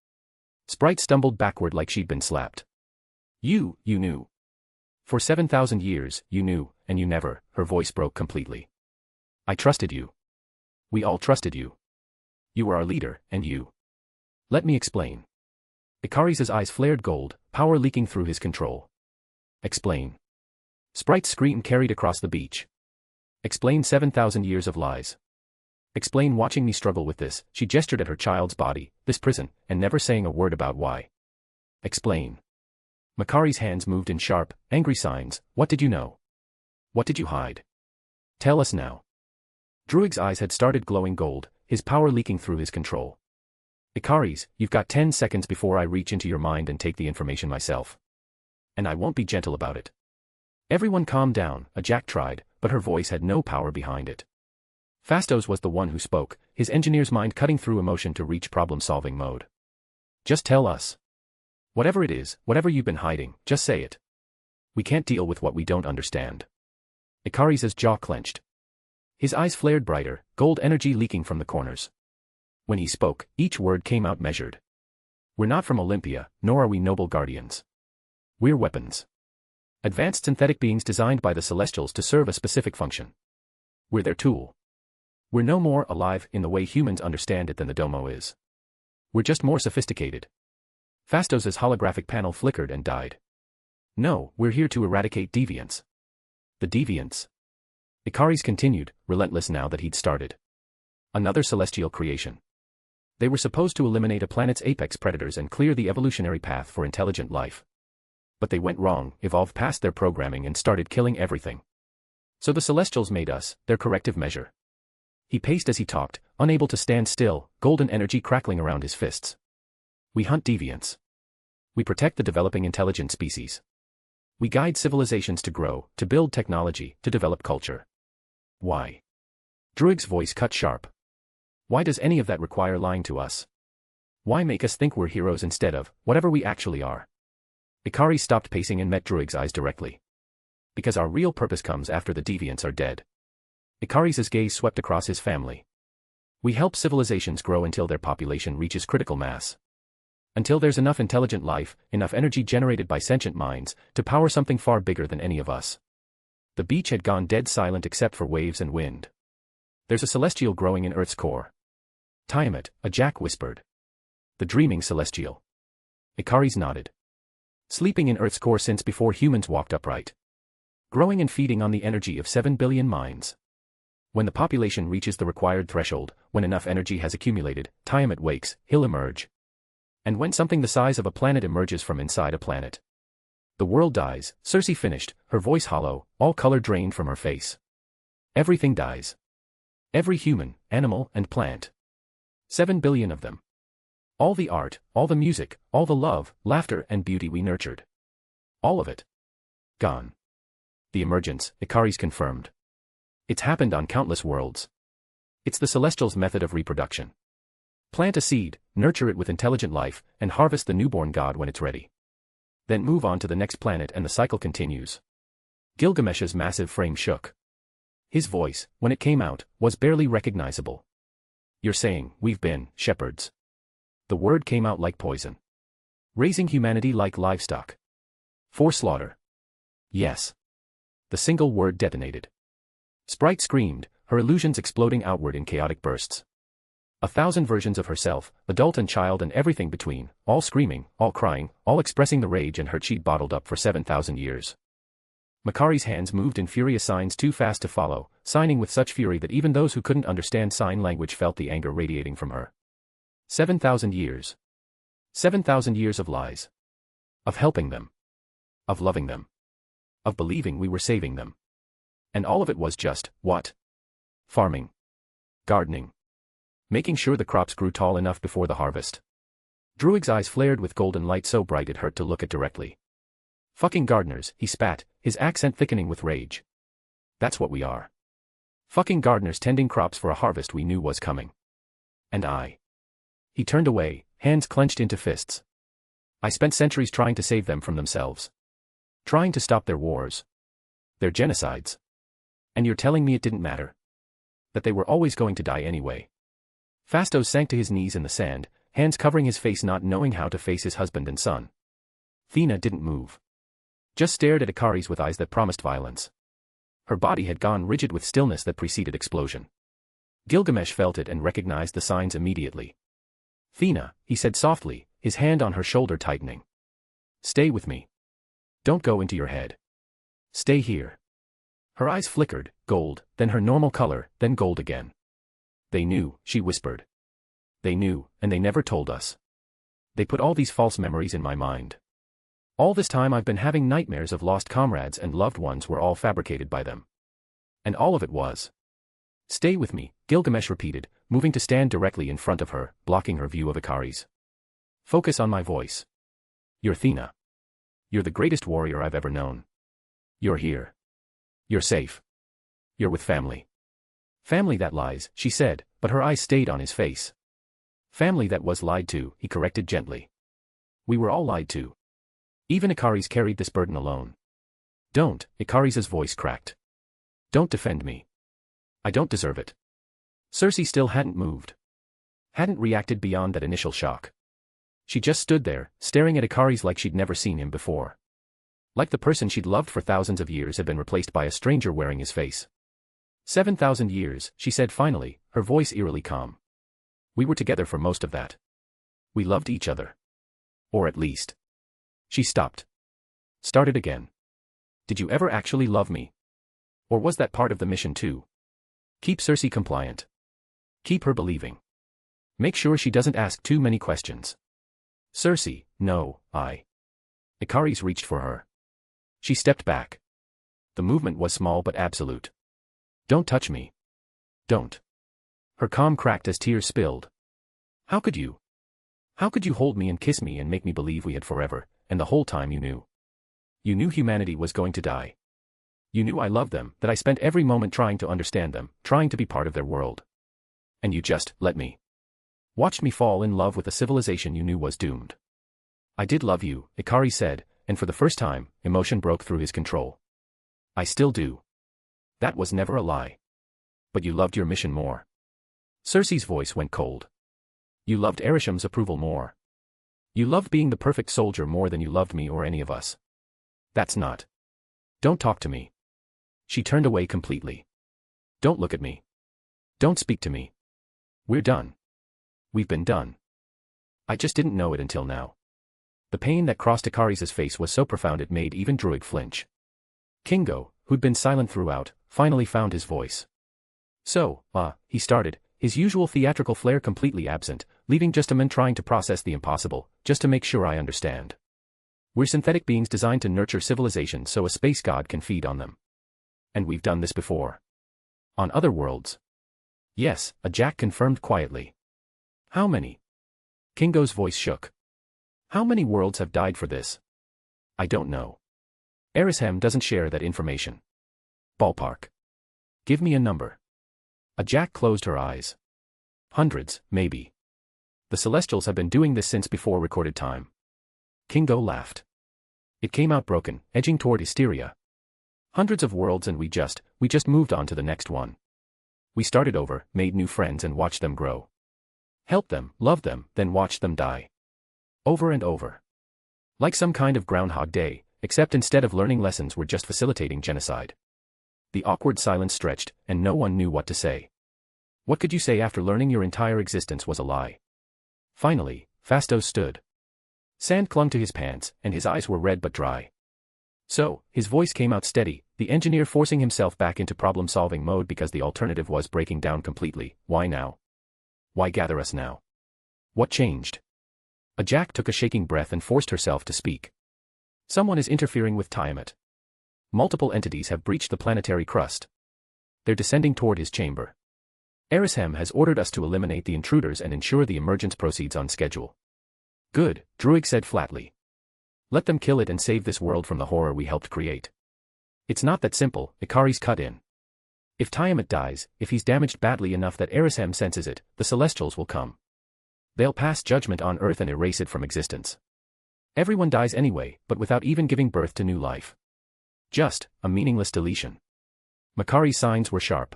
Sprite stumbled backward like she'd been slapped. You knew. For 7,000 years, you knew, and you never, her voice broke completely. I trusted you. We all trusted you. You were our leader, and you. Let me explain. Ikari's eyes flared gold, power leaking through his control. Explain. Sprite's scream carried across the beach. Explain 7,000 years of lies. Explain watching me struggle with this, she gestured at her child's body, this prison, and never saying a word about why. Explain. Makari's hands moved in sharp, angry signs. What did you know? What did you hide? Tell us now. Druig's eyes had started glowing gold, his power leaking through his control. Ikari's, you've got 10 seconds before I reach into your mind and take the information myself. And I won't be gentle about it. Everyone calm down, Ajak tried, but her voice had no power behind it. Fastos was the one who spoke, his engineer's mind cutting through emotion to reach problem-solving mode. Just tell us. Whatever it is, whatever you've been hiding, just say it. We can't deal with what we don't understand. Ikari's jaw clenched. His eyes flared brighter, gold energy leaking from the corners. When he spoke, each word came out measured. We're not from Olympia, nor are we noble guardians. We're weapons. Advanced synthetic beings designed by the Celestials to serve a specific function. We're their tool. We're no more alive in the way humans understand it than the Domo is. We're just more sophisticated. Fastos' holographic panel flickered and died. No, we're here to eradicate deviants. The deviants. Ikari's continued, relentless now that he'd started. Another celestial creation. They were supposed to eliminate a planet's apex predators and clear the evolutionary path for intelligent life. But they went wrong, evolved past their programming and started killing everything. So the Celestials made us, their corrective measure. He paced as he talked, unable to stand still, golden energy crackling around his fists. We hunt deviants. We protect the developing intelligent species. We guide civilizations to grow, to build technology, to develop culture. Why? Druig's voice cut sharp. Why does any of that require lying to us? Why make us think we're heroes instead of whatever we actually are? Ikari stopped pacing and met Druig's eyes directly. Because our real purpose comes after the deviants are dead. Ikari's gaze swept across his family. We help civilizations grow until their population reaches critical mass. Until there's enough intelligent life, enough energy generated by sentient minds, to power something far bigger than any of us. The beach had gone dead silent except for waves and wind. There's a celestial growing in Earth's core. Tiamat, a jack whispered. The dreaming celestial. Ikari's nodded. Sleeping in Earth's core since before humans walked upright. Growing and feeding on the energy of 7 billion minds. When the population reaches the required threshold, when enough energy has accumulated, Tiamat wakes, he'll emerge. And when something the size of a planet emerges from inside a planet. The world dies, Cersei finished, her voice hollow, all color drained from her face. Everything dies. Every human, animal, and plant. 7 billion of them. All the art, all the music, all the love, laughter, and beauty we nurtured. All of it. Gone. The emergence, Ikari's confirmed. It's happened on countless worlds. It's the Celestials' method of reproduction. Plant a seed, nurture it with intelligent life, and harvest the newborn god when it's ready. Then move on to the next planet and the cycle continues. Gilgamesh's massive frame shook. His voice, when it came out, was barely recognizable. You're saying, we've been shepherds. The word came out like poison. Raising humanity like livestock. For slaughter. Yes. The single word detonated. Sprite screamed, her illusions exploding outward in chaotic bursts. 1,000 versions of herself, adult and child and everything between, all screaming, all crying, all expressing the rage and hurt she'd bottled up for 7,000 years. Makari's hands moved in furious signs too fast to follow, signing with such fury that even those who couldn't understand sign language felt the anger radiating from her. 7,000 years. 7,000 years of lies. Of helping them. Of loving them. Of believing we were saving them. And all of it was just, what? Farming. Gardening. Making sure the crops grew tall enough before the harvest. Druig's eyes flared with golden light so bright it hurt to look at directly. Fucking gardeners, he spat, his accent thickening with rage. That's what we are. Fucking gardeners tending crops for a harvest we knew was coming. And I. He turned away, hands clenched into fists. I spent centuries trying to save them from themselves. Trying to stop their wars. Their genocides. And you're telling me it didn't matter? That they were always going to die anyway. Fastos sank to his knees in the sand, hands covering his face not knowing how to face his husband and son. Thena didn't move. Just stared at Ikari's with eyes that promised violence. Her body had gone rigid with stillness that preceded explosion. Gilgamesh felt it and recognized the signs immediately. Thena, he said softly, his hand on her shoulder tightening. Stay with me. Don't go into your head. Stay here. Her eyes flickered, gold, then her normal color, then gold again. They knew, she whispered. They knew, and they never told us. They put all these false memories in my mind. All this time I've been having nightmares of lost comrades and loved ones were all fabricated by them. And all of it was. Stay with me, Gilgamesh repeated, moving to stand directly in front of her, blocking her view of Ikari's. Focus on my voice. You're Thena. You're the greatest warrior I've ever known. You're here. You're safe. You're with family. Family that lies, she said, but her eyes stayed on his face. Family that was lied to, he corrected gently. We were all lied to. Even Ikari's carried this burden alone. Don't, Ikari's voice cracked. Don't defend me. I don't deserve it. Cersei still hadn't moved. Hadn't reacted beyond that initial shock. She just stood there, staring at Ikari's like she'd never seen him before. Like the person she'd loved for thousands of years had been replaced by a stranger wearing his face. 7,000 years, she said finally, her voice eerily calm. We were together for most of that. We loved each other. Or at least. She stopped. Started again. Did you ever actually love me? Or was that part of the mission too? Keep Cersei compliant. Keep her believing. Make sure she doesn't ask too many questions. Cersei, no, Ikari's reached for her. She stepped back. The movement was small but absolute. Don't touch me. Don't. Her calm cracked as tears spilled. How could you? How could you hold me and kiss me and make me believe we had forever, and the whole time you knew? You knew humanity was going to die. You knew I loved them, that I spent every moment trying to understand them, trying to be part of their world. And you just let me. Watched me fall in love with a civilization you knew was doomed. I did love you, Ikari said, and for the first time, emotion broke through his control. I still do. That was never a lie. But you loved your mission more. Cersei's voice went cold. You loved Arisham's approval more. You loved being the perfect soldier more than you loved me or any of us. That's not. Don't talk to me. She turned away completely. Don't look at me. Don't speak to me. We're done. We've been done. I just didn't know it until now. The pain that crossed Ikari's face was so profound it made even Druig flinch. Kingo, who'd been silent throughout, finally found his voice. So, he started, his usual theatrical flair completely absent, leaving just a man trying to process the impossible, just to make sure I understand. We're synthetic beings designed to nurture civilization so a space god can feed on them. And we've done this before. On other worlds. Yes, Jack confirmed quietly. How many? Kingo's voice shook. How many worlds have died for this? I don't know. Erisham doesn't share that information. Ballpark. Give me a number. Jack closed her eyes. Hundreds, maybe. The Celestials have been doing this since before recorded time. Kingo laughed. It came out broken, edging toward hysteria. Hundreds of worlds and we just moved on to the next one. We started over, made new friends and watched them grow. Helped them, loved them, then watched them die. Over and over. Like some kind of Groundhog Day, except instead of learning lessons we're just facilitating genocide. The awkward silence stretched, and no one knew what to say. What could you say after learning your entire existence was a lie? Finally, Fastos stood. Sand clung to his pants, and his eyes were red but dry. So, his voice came out steady, the engineer forcing himself back into problem-solving mode because the alternative was breaking down completely. Why now? Why gather us now? What changed? Jack took a shaking breath and forced herself to speak. Someone is interfering with Tiamat. Multiple entities have breached the planetary crust. They're descending toward his chamber. Erisham has ordered us to eliminate the intruders and ensure the emergence proceeds on schedule. Good, Druig said flatly. Let them kill it and save this world from the horror we helped create. It's not that simple, Ikari's cut in. If Tiamat dies, if he's damaged badly enough that Erisham senses it, the Celestials will come. They'll pass judgment on Earth and erase it from existence. Everyone dies anyway, but without even giving birth to new life. Just a meaningless deletion. Makari's signs were sharp.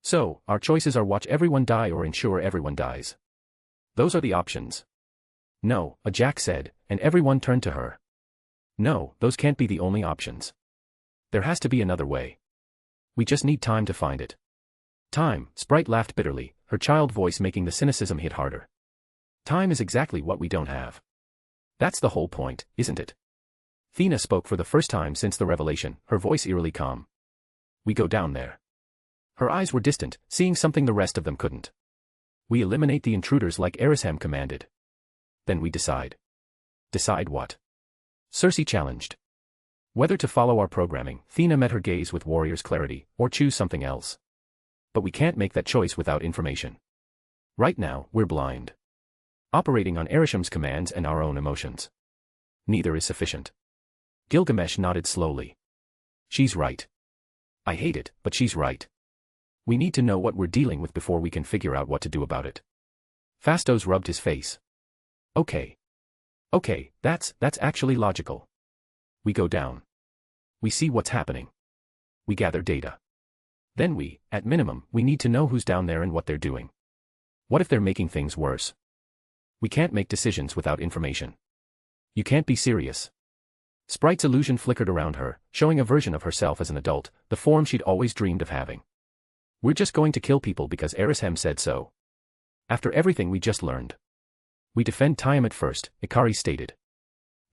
So, our choices are watch everyone die or ensure everyone dies. Those are the options. No, Jack said, and everyone turned to her. No, those can't be the only options. There has to be another way. We just need time to find it. Time, Sprite laughed bitterly, her child voice making the cynicism hit harder. Time is exactly what we don't have. That's the whole point, isn't it? Thena spoke for the first time since the revelation, her voice eerily calm. We go down there. Her eyes were distant, seeing something the rest of them couldn't. We eliminate the intruders like Erisham commanded. Then we decide. Decide what? Cersei challenged. Whether to follow our programming, Thena met her gaze with warrior's clarity, or choose something else. But we can't make that choice without information. Right now, we're blind. Operating on Erisham's commands and our own emotions. Neither is sufficient. Gilgamesh nodded slowly. She's right. I hate it, but she's right. We need to know what we're dealing with before we can figure out what to do about it. Fastos rubbed his face. Okay. Okay, that's actually logical. We go down. We see what's happening. We gather data. Then at minimum, we need to know who's down there and what they're doing. What if they're making things worse? We can't make decisions without information. You can't be serious. Sprite's illusion flickered around her, showing a version of herself as an adult, the form she'd always dreamed of having. We're just going to kill people because Erisham said so. After everything we just learned. We defend Tiamat first, Ikari stated.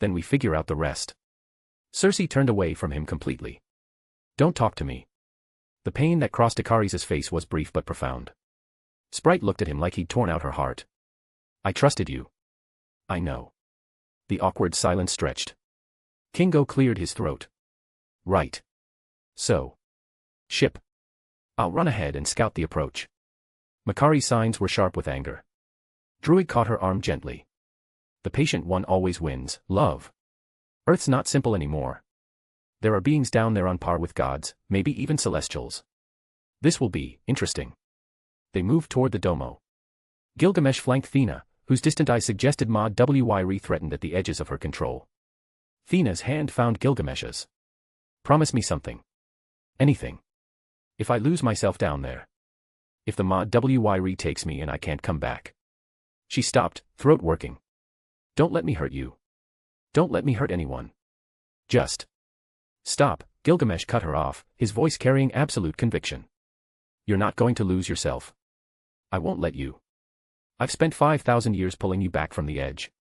Then we figure out the rest. Cersei turned away from him completely. Don't talk to me. The pain that crossed Ikari's face was brief but profound. Sprite looked at him like he'd torn out her heart. I trusted you. I know. The awkward silence stretched. Kingo cleared his throat. Right. So. Ship. I'll run ahead and scout the approach. Makari's signs were sharp with anger. Druid caught her arm gently. The patient one always wins, love. Earth's not simple anymore. There are beings down there on par with gods, maybe even celestials. This will be interesting. They moved toward the domo. Gilgamesh flanked Thena, whose distant eyes suggested Mod Wyri threatened at the edges of her control. Thena's hand found Gilgamesh's. Promise me something. Anything. If I lose myself down there. If the Mod Wyri takes me and I can't come back. She stopped, throat working. Don't let me hurt you. Don't let me hurt anyone. Just. Stop, Gilgamesh cut her off, his voice carrying absolute conviction. You're not going to lose yourself. I won't let you. I've spent 5,000 years pulling you back from the edge.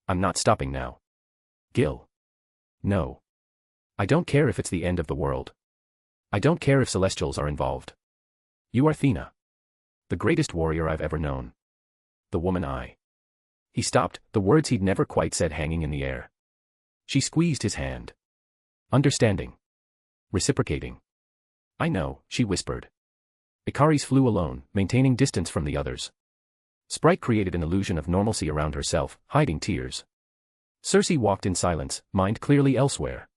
I'm not stopping now. Gil. No. I don't care if it's the end of the world. I don't care if celestials are involved. You are Thena. The greatest warrior I've ever known. The woman I. He stopped, the words he'd never quite said hanging in the air. She squeezed his hand. Understanding. Reciprocating. I know, she whispered. Ikaris flew alone, maintaining distance from the others. Sprite created an illusion of normalcy around herself, hiding tears. Cersei walked in silence, mind clearly elsewhere.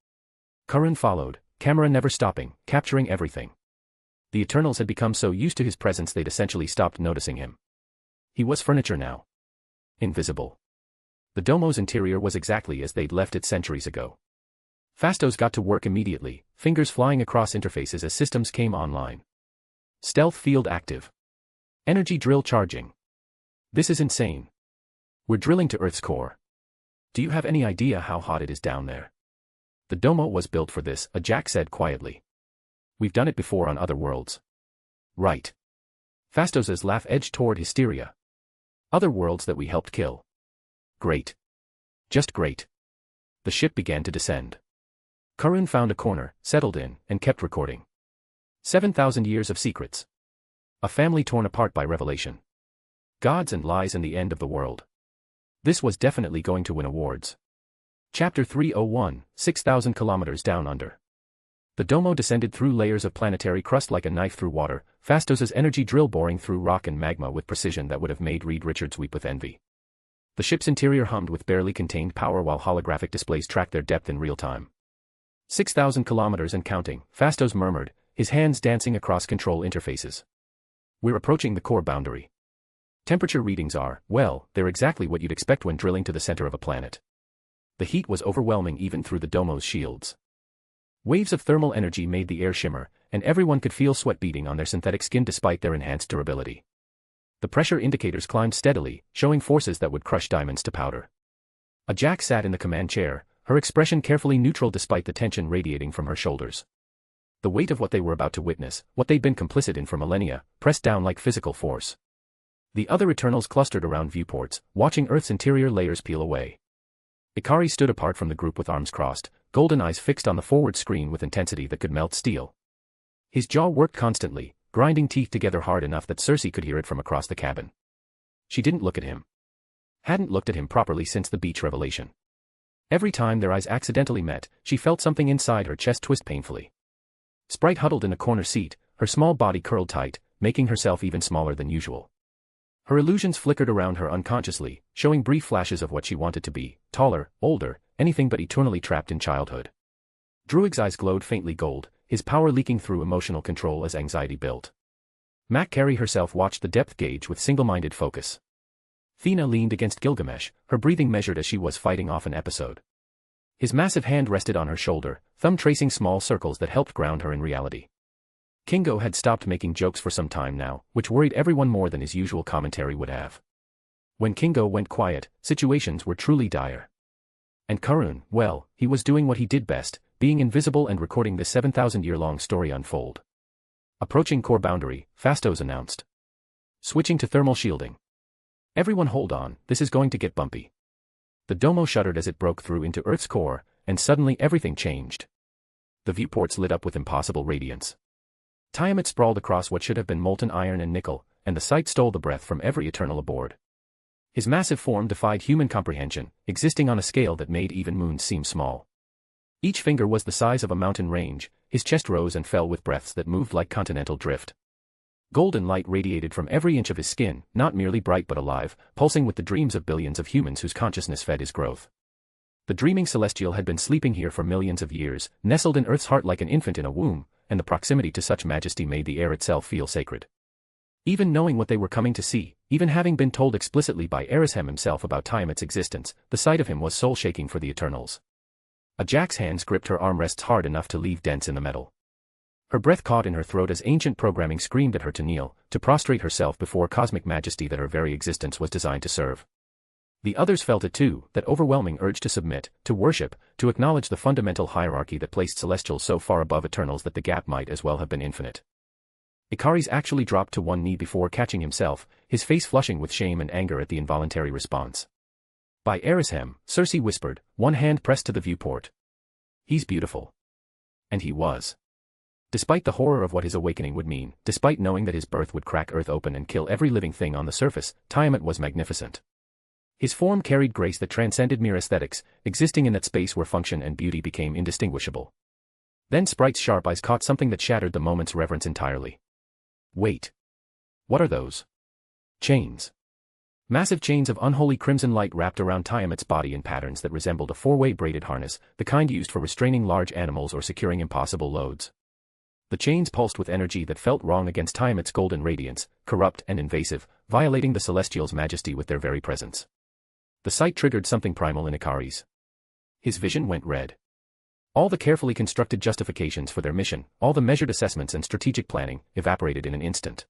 Curran followed, camera never stopping, capturing everything. The Eternals had become so used to his presence they'd essentially stopped noticing him. He was furniture now. Invisible. The domo's interior was exactly as they'd left it centuries ago. Fastos got to work immediately, fingers flying across interfaces as systems came online. Stealth field active. Energy drill charging. This is insane. We're drilling to Earth's core. Do you have any idea how hot it is down there? The domo was built for this, a Jack said quietly. We've done it before on other worlds. Right. Fastos's laugh edged toward hysteria. Other worlds that we helped kill. Great. Just great. The ship began to descend. Curran found a corner, settled in, and kept recording. 7,000 years of secrets. A family torn apart by revelation. Gods and lies and the end of the world. This was definitely going to win awards. Chapter 301, 6,000 kilometers down under. The domo descended through layers of planetary crust like a knife through water, Fastos's energy drill boring through rock and magma with precision that would have made Reed Richards weep with envy. The ship's interior hummed with barely contained power while holographic displays tracked their depth in real time. 6,000 kilometers and counting, Fastos murmured, his hands dancing across control interfaces. We're approaching the core boundary. Temperature readings are, well, they're exactly what you'd expect when drilling to the center of a planet. The heat was overwhelming even through the domo's shields. Waves of thermal energy made the air shimmer, and everyone could feel sweat beading on their synthetic skin despite their enhanced durability. The pressure indicators climbed steadily, showing forces that would crush diamonds to powder. A Jack sat in the command chair, her expression carefully neutral despite the tension radiating from her shoulders. The weight of what they were about to witness, what they'd been complicit in for millennia, pressed down like physical force. The other Eternals clustered around viewports, watching Earth's interior layers peel away. Ikari stood apart from the group with arms crossed, golden eyes fixed on the forward screen with intensity that could melt steel. His jaw worked constantly, grinding teeth together hard enough that Cersei could hear it from across the cabin. She didn't look at him. Hadn't looked at him properly since the beach revelation. Every time their eyes accidentally met, she felt something inside her chest twist painfully. Sprite huddled in a corner seat, her small body curled tight, making herself even smaller than usual. Her illusions flickered around her unconsciously, showing brief flashes of what she wanted to be, taller, older, anything but eternally trapped in childhood. Druig's eyes glowed faintly gold, his power leaking through emotional control as anxiety built. Makari herself watched the depth gauge with single-minded focus. Thena leaned against Gilgamesh, her breathing measured as she was fighting off an episode. His massive hand rested on her shoulder, thumb tracing small circles that helped ground her in reality. Kingo had stopped making jokes for some time now, which worried everyone more than his usual commentary would have. When Kingo went quiet, situations were truly dire. And Karun, well, he was doing what he did best, being invisible and recording the 7,000-year-long story unfold. Approaching core boundary, Fastos announced. Switching to thermal shielding. Everyone hold on, this is going to get bumpy. The domo shuddered as it broke through into Earth's core, and suddenly everything changed. The viewports lit up with impossible radiance. Tiamat sprawled across what should have been molten iron and nickel, and the sight stole the breath from every Eternal aboard. His massive form defied human comprehension, existing on a scale that made even moons seem small. Each finger was the size of a mountain range, his chest rose and fell with breaths that moved like continental drift. Golden light radiated from every inch of his skin, not merely bright but alive, pulsing with the dreams of billions of humans whose consciousness fed his growth. The dreaming celestial had been sleeping here for millions of years, nestled in Earth's heart like an infant in a womb, and the proximity to such majesty made the air itself feel sacred. Even knowing what they were coming to see, even having been told explicitly by Erishem himself about Tiamat's existence, the sight of him was soul-shaking for the Eternals. Ajak's hands gripped her armrests hard enough to leave dents in the metal. Her breath caught in her throat as ancient programming screamed at her to kneel, to prostrate herself before cosmic majesty that her very existence was designed to serve. The others felt it too, that overwhelming urge to submit, to worship, to acknowledge the fundamental hierarchy that placed Celestials so far above Eternals that the gap might as well have been infinite. Ikaris actually dropped to one knee before catching himself, his face flushing with shame and anger at the involuntary response. By Erishem, Cersei whispered, one hand pressed to the viewport. He's beautiful. And he was. Despite the horror of what his awakening would mean, despite knowing that his birth would crack Earth open and kill every living thing on the surface, Tiamat was magnificent. His form carried grace that transcended mere aesthetics, existing in that space where function and beauty became indistinguishable. Then Sprite's sharp eyes caught something that shattered the moment's reverence entirely. Wait. What are those? Chains. Massive chains of unholy crimson light wrapped around Tiamat's body in patterns that resembled a four-way braided harness, the kind used for restraining large animals or securing impossible loads. The chains pulsed with energy that felt wrong against Tiamat's golden radiance, corrupt and invasive, violating the Celestial's majesty with their very presence. The sight triggered something primal in Ikaris. His vision went red. All the carefully constructed justifications for their mission, all the measured assessments and strategic planning, evaporated in an instant.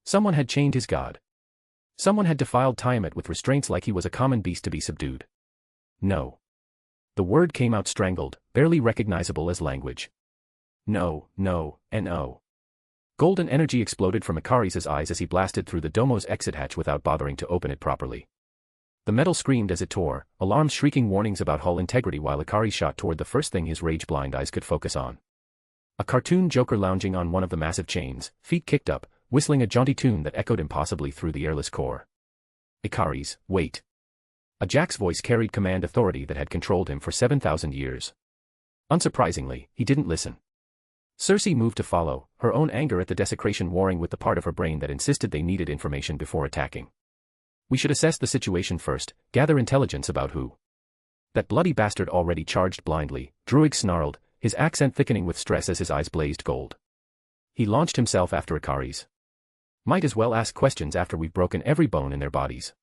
Someone had chained his god. Someone had defiled Tiamat with restraints like he was a common beast to be subdued. No. The word came out strangled, barely recognizable as language. No, no, no. Golden energy exploded from Ikaris' eyes as he blasted through the domo's exit hatch without bothering to open it properly. The metal screamed as it tore, alarms shrieking warnings about hull integrity while Ikaris shot toward the first thing his rage-blind eyes could focus on. A cartoon Joker lounging on one of the massive chains, feet kicked up, whistling a jaunty tune that echoed impossibly through the airless core. Ikaris, wait. Ajak's voice carried command authority that had controlled him for 7,000 years. Unsurprisingly, he didn't listen. Cersei moved to follow, her own anger at the desecration warring with the part of her brain that insisted they needed information before attacking. We should assess the situation first, gather intelligence about who. That bloody bastard already charged blindly, Druig snarled, his accent thickening with stress as his eyes blazed gold. He launched himself after Ikaris. Might as well ask questions after we've broken every bone in their bodies.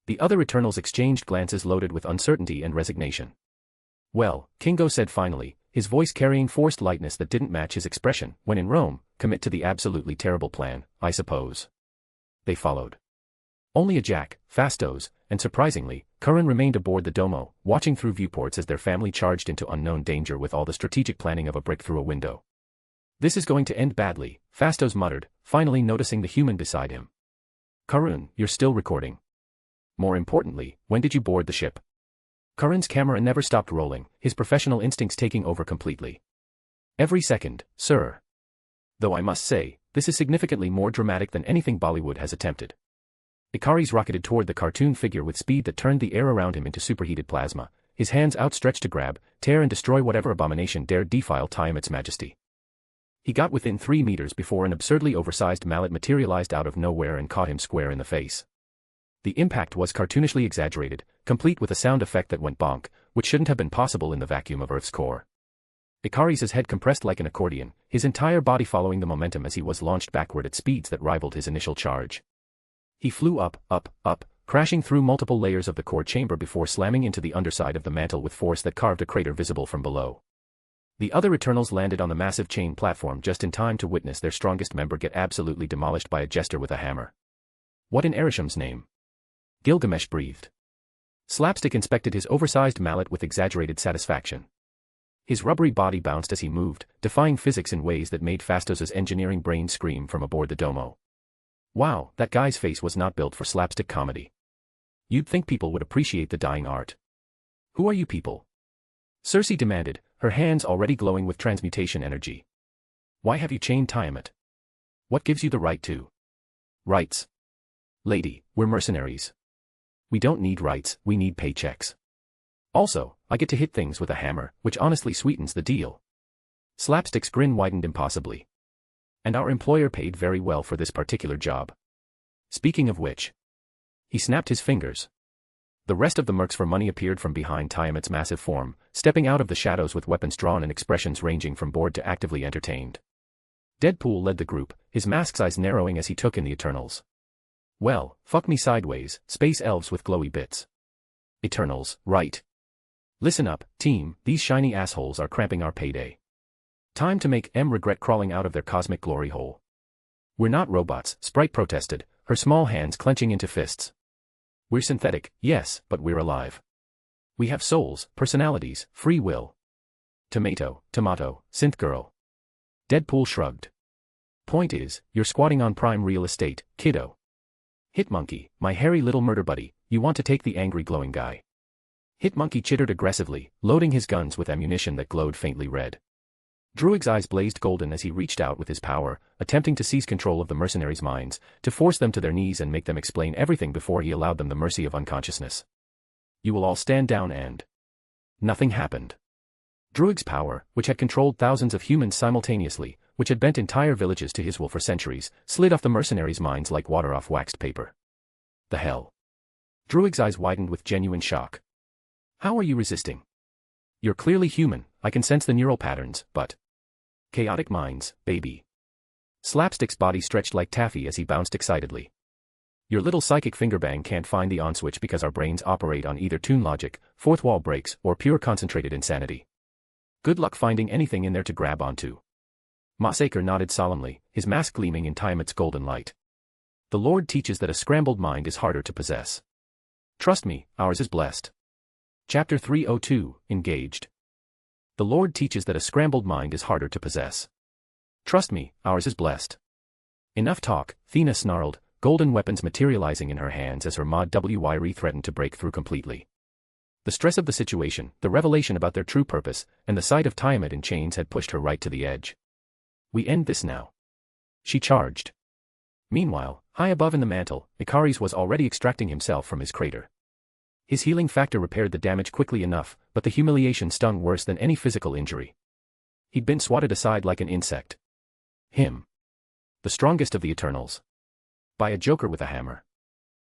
The other Eternals exchanged glances loaded with uncertainty and resignation. Well, Kingo said finally, his voice carrying forced lightness that didn't match his expression, when in Rome, commit to the absolutely terrible plan, I suppose. They followed. Only Ajak, Phastos, and surprisingly, Curran remained aboard the Domo, watching through viewports as their family charged into unknown danger with all the strategic planning of a brick through a window. This is going to end badly, Phastos muttered, finally noticing the human beside him. Curran, you're still recording. More importantly, when did you board the ship? Curran's camera never stopped rolling, his professional instincts taking over completely. Every second, sir. Though I must say, this is significantly more dramatic than anything Bollywood has attempted. Ikaris rocketed toward the cartoon figure with speed that turned the air around him into superheated plasma, his hands outstretched to grab, tear and destroy whatever abomination dared defile Tiamat's majesty. He got within 3 meters before an absurdly oversized mallet materialized out of nowhere and caught him square in the face. The impact was cartoonishly exaggerated, complete with a sound effect that went bonk, which shouldn't have been possible in the vacuum of Earth's core. Ikaris' head compressed like an accordion, his entire body following the momentum as he was launched backward at speeds that rivaled his initial charge. He flew up, crashing through multiple layers of the core chamber before slamming into the underside of the mantle with force that carved a crater visible from below. The other Eternals landed on the massive chain platform just in time to witness their strongest member get absolutely demolished by a jester with a hammer. What in Erishem's name? Gilgamesh breathed. Slapstick inspected his oversized mallet with exaggerated satisfaction. His rubbery body bounced as he moved, defying physics in ways that made Phastos' engineering brain scream from aboard the Domo. Wow, that guy's face was not built for slapstick comedy. You'd think people would appreciate the dying art. Who are you people? Cersei demanded, her hands already glowing with transmutation energy. Why have you chained Tiamat? What gives you the right to? Rights. Lady, we're mercenaries. We don't need rights, we need paychecks. Also, I get to hit things with a hammer, which honestly sweetens the deal. Slapstick's grin widened impossibly. And our employer paid very well for this particular job. Speaking of which. He snapped his fingers. The rest of the mercs for money appeared from behind Tiamat's massive form, stepping out of the shadows with weapons drawn and expressions ranging from bored to actively entertained. Deadpool led the group, his mask's eyes narrowing as he took in the Eternals. Well, fuck me sideways, space elves with glowy bits. Eternals, right. Listen up, team, these shiny assholes are cramping our payday. Time to make them regret crawling out of their cosmic glory hole. We're not robots, Sprite protested, her small hands clenching into fists. We're synthetic, yes, but we're alive. We have souls, personalities, free will. Tomato, synth girl. Deadpool shrugged. Point is, you're squatting on prime real estate, kiddo. Hitmonkey, my hairy little murder buddy, you want to take the angry glowing guy. Hitmonkey chittered aggressively, loading his guns with ammunition that glowed faintly red. Druig's eyes blazed golden as he reached out with his power, attempting to seize control of the mercenaries' minds, to force them to their knees and make them explain everything before he allowed them the mercy of unconsciousness. You will all stand down and... Nothing happened. Druig's power, which had controlled thousands of humans simultaneously, which had bent entire villages to his will for centuries, slid off the mercenaries' minds like water off waxed paper. The hell? Druig's eyes widened with genuine shock. How are you resisting? You're clearly human, I can sense the neural patterns, but... Chaotic minds, baby. Slapstick's body stretched like taffy as he bounced excitedly. Your little psychic fingerbang can't find the on-switch because our brains operate on either toon logic, fourth wall breaks, or pure concentrated insanity. Good luck finding anything in there to grab onto. Massacre nodded solemnly, his mask gleaming in Tiamat's golden light. The Lord teaches that a scrambled mind is harder to possess. Trust me, ours is blessed. Chapter 302, Engaged. The Lord teaches that a scrambled mind is harder to possess. Trust me, ours is blessed. Enough talk, Thena snarled, golden weapons materializing in her hands as her Mod WYRE threatened to break through completely. The stress of the situation, the revelation about their true purpose, and the sight of Tiamat in chains had pushed her right to the edge. We end this now. She charged. Meanwhile, high above in the mantle, Ikaris was already extracting himself from his crater. His healing factor repaired the damage quickly enough, but the humiliation stung worse than any physical injury. He'd been swatted aside like an insect. Him. The strongest of the Eternals. By a joker with a hammer.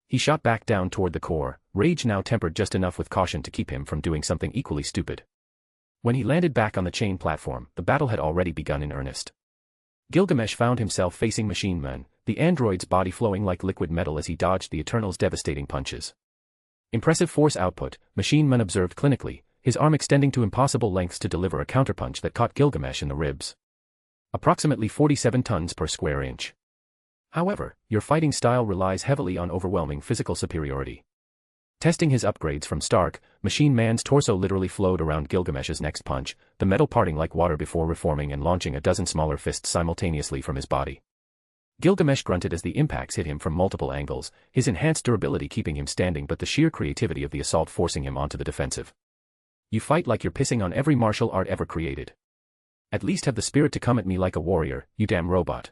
He shot back down toward the core, rage now tempered just enough with caution to keep him from doing something equally stupid. When he landed back on the chain platform, the battle had already begun in earnest. Gilgamesh found himself facing Machine Man, the android's body flowing like liquid metal as he dodged the Eternals' devastating punches. Impressive force output, Machine Man observed clinically, his arm extending to impossible lengths to deliver a counterpunch that caught Gilgamesh in the ribs. Approximately 47 tons per square inch. However, your fighting style relies heavily on overwhelming physical superiority. Testing his upgrades from Stark, Machine Man's torso literally flowed around Gilgamesh's next punch, the metal parting like water before reforming and launching a dozen smaller fists simultaneously from his body. Gilgamesh grunted as the impacts hit him from multiple angles, his enhanced durability keeping him standing but the sheer creativity of the assault forcing him onto the defensive. You fight like you're pissing on every martial art ever created. At least have the spirit to come at me like a warrior, you damn robot.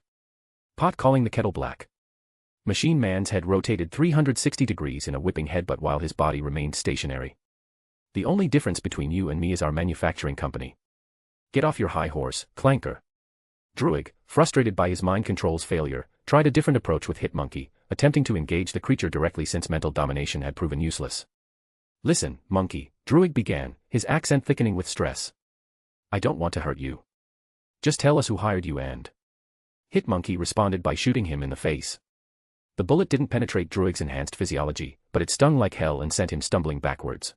Pot calling the kettle black. Machine Man's head rotated 360 degrees in a whipping headbutt while his body remained stationary. The only difference between you and me is our manufacturing company. Get off your high horse, clanker. Druig, frustrated by his mind control's failure, tried a different approach with Hitmonkey, attempting to engage the creature directly since mental domination had proven useless. Listen, monkey, Druig began, his accent thickening with stress. I don't want to hurt you. Just tell us who hired you and... Hitmonkey responded by shooting him in the face. The bullet didn't penetrate Druig's enhanced physiology, but it stung like hell and sent him stumbling backwards.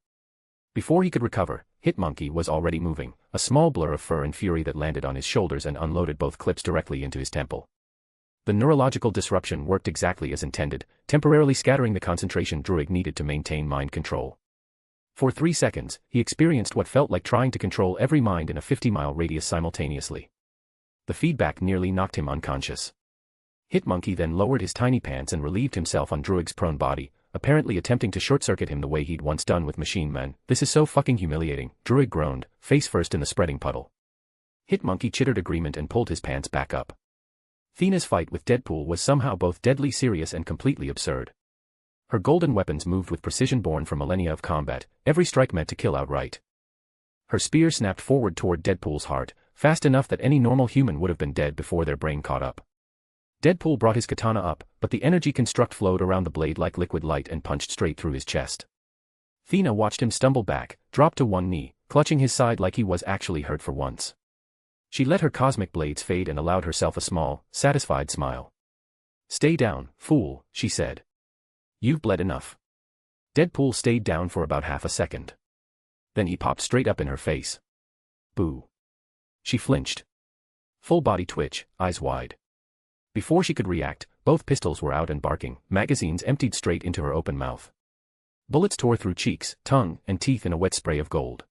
Before he could recover, Hitmonkey was already moving, a small blur of fur and fury that landed on his shoulders and unloaded both clips directly into his temple. The neurological disruption worked exactly as intended, temporarily scattering the concentration Druig needed to maintain mind control. For 3 seconds, he experienced what felt like trying to control every mind in a 50-mile radius simultaneously. The feedback nearly knocked him unconscious. Hitmonkey then lowered his tiny pants and relieved himself on Druig's prone body, apparently attempting to short-circuit him the way he'd once done with Machine Man. This is so fucking humiliating, Druig groaned, face first in the spreading puddle. Hitmonkey chittered agreement and pulled his pants back up. Thena's fight with Deadpool was somehow both deadly serious and completely absurd. Her golden weapons moved with precision born from millennia of combat, every strike meant to kill outright. Her spear snapped forward toward Deadpool's heart, fast enough that any normal human would have been dead before their brain caught up. Deadpool brought his katana up, but the energy construct flowed around the blade like liquid light and punched straight through his chest. Thena watched him stumble back, drop to one knee, clutching his side like he was actually hurt for once. She let her cosmic blades fade and allowed herself a small, satisfied smile. "Stay down, fool," she said. "You've bled enough." Deadpool stayed down for about half a second. Then he popped straight up in her face. "Boo." She flinched. Full body twitch, eyes wide. Before she could react, both pistols were out and barking, magazines emptied straight into her open mouth. Bullets tore through cheeks, tongue, and teeth in a wet spray of gold.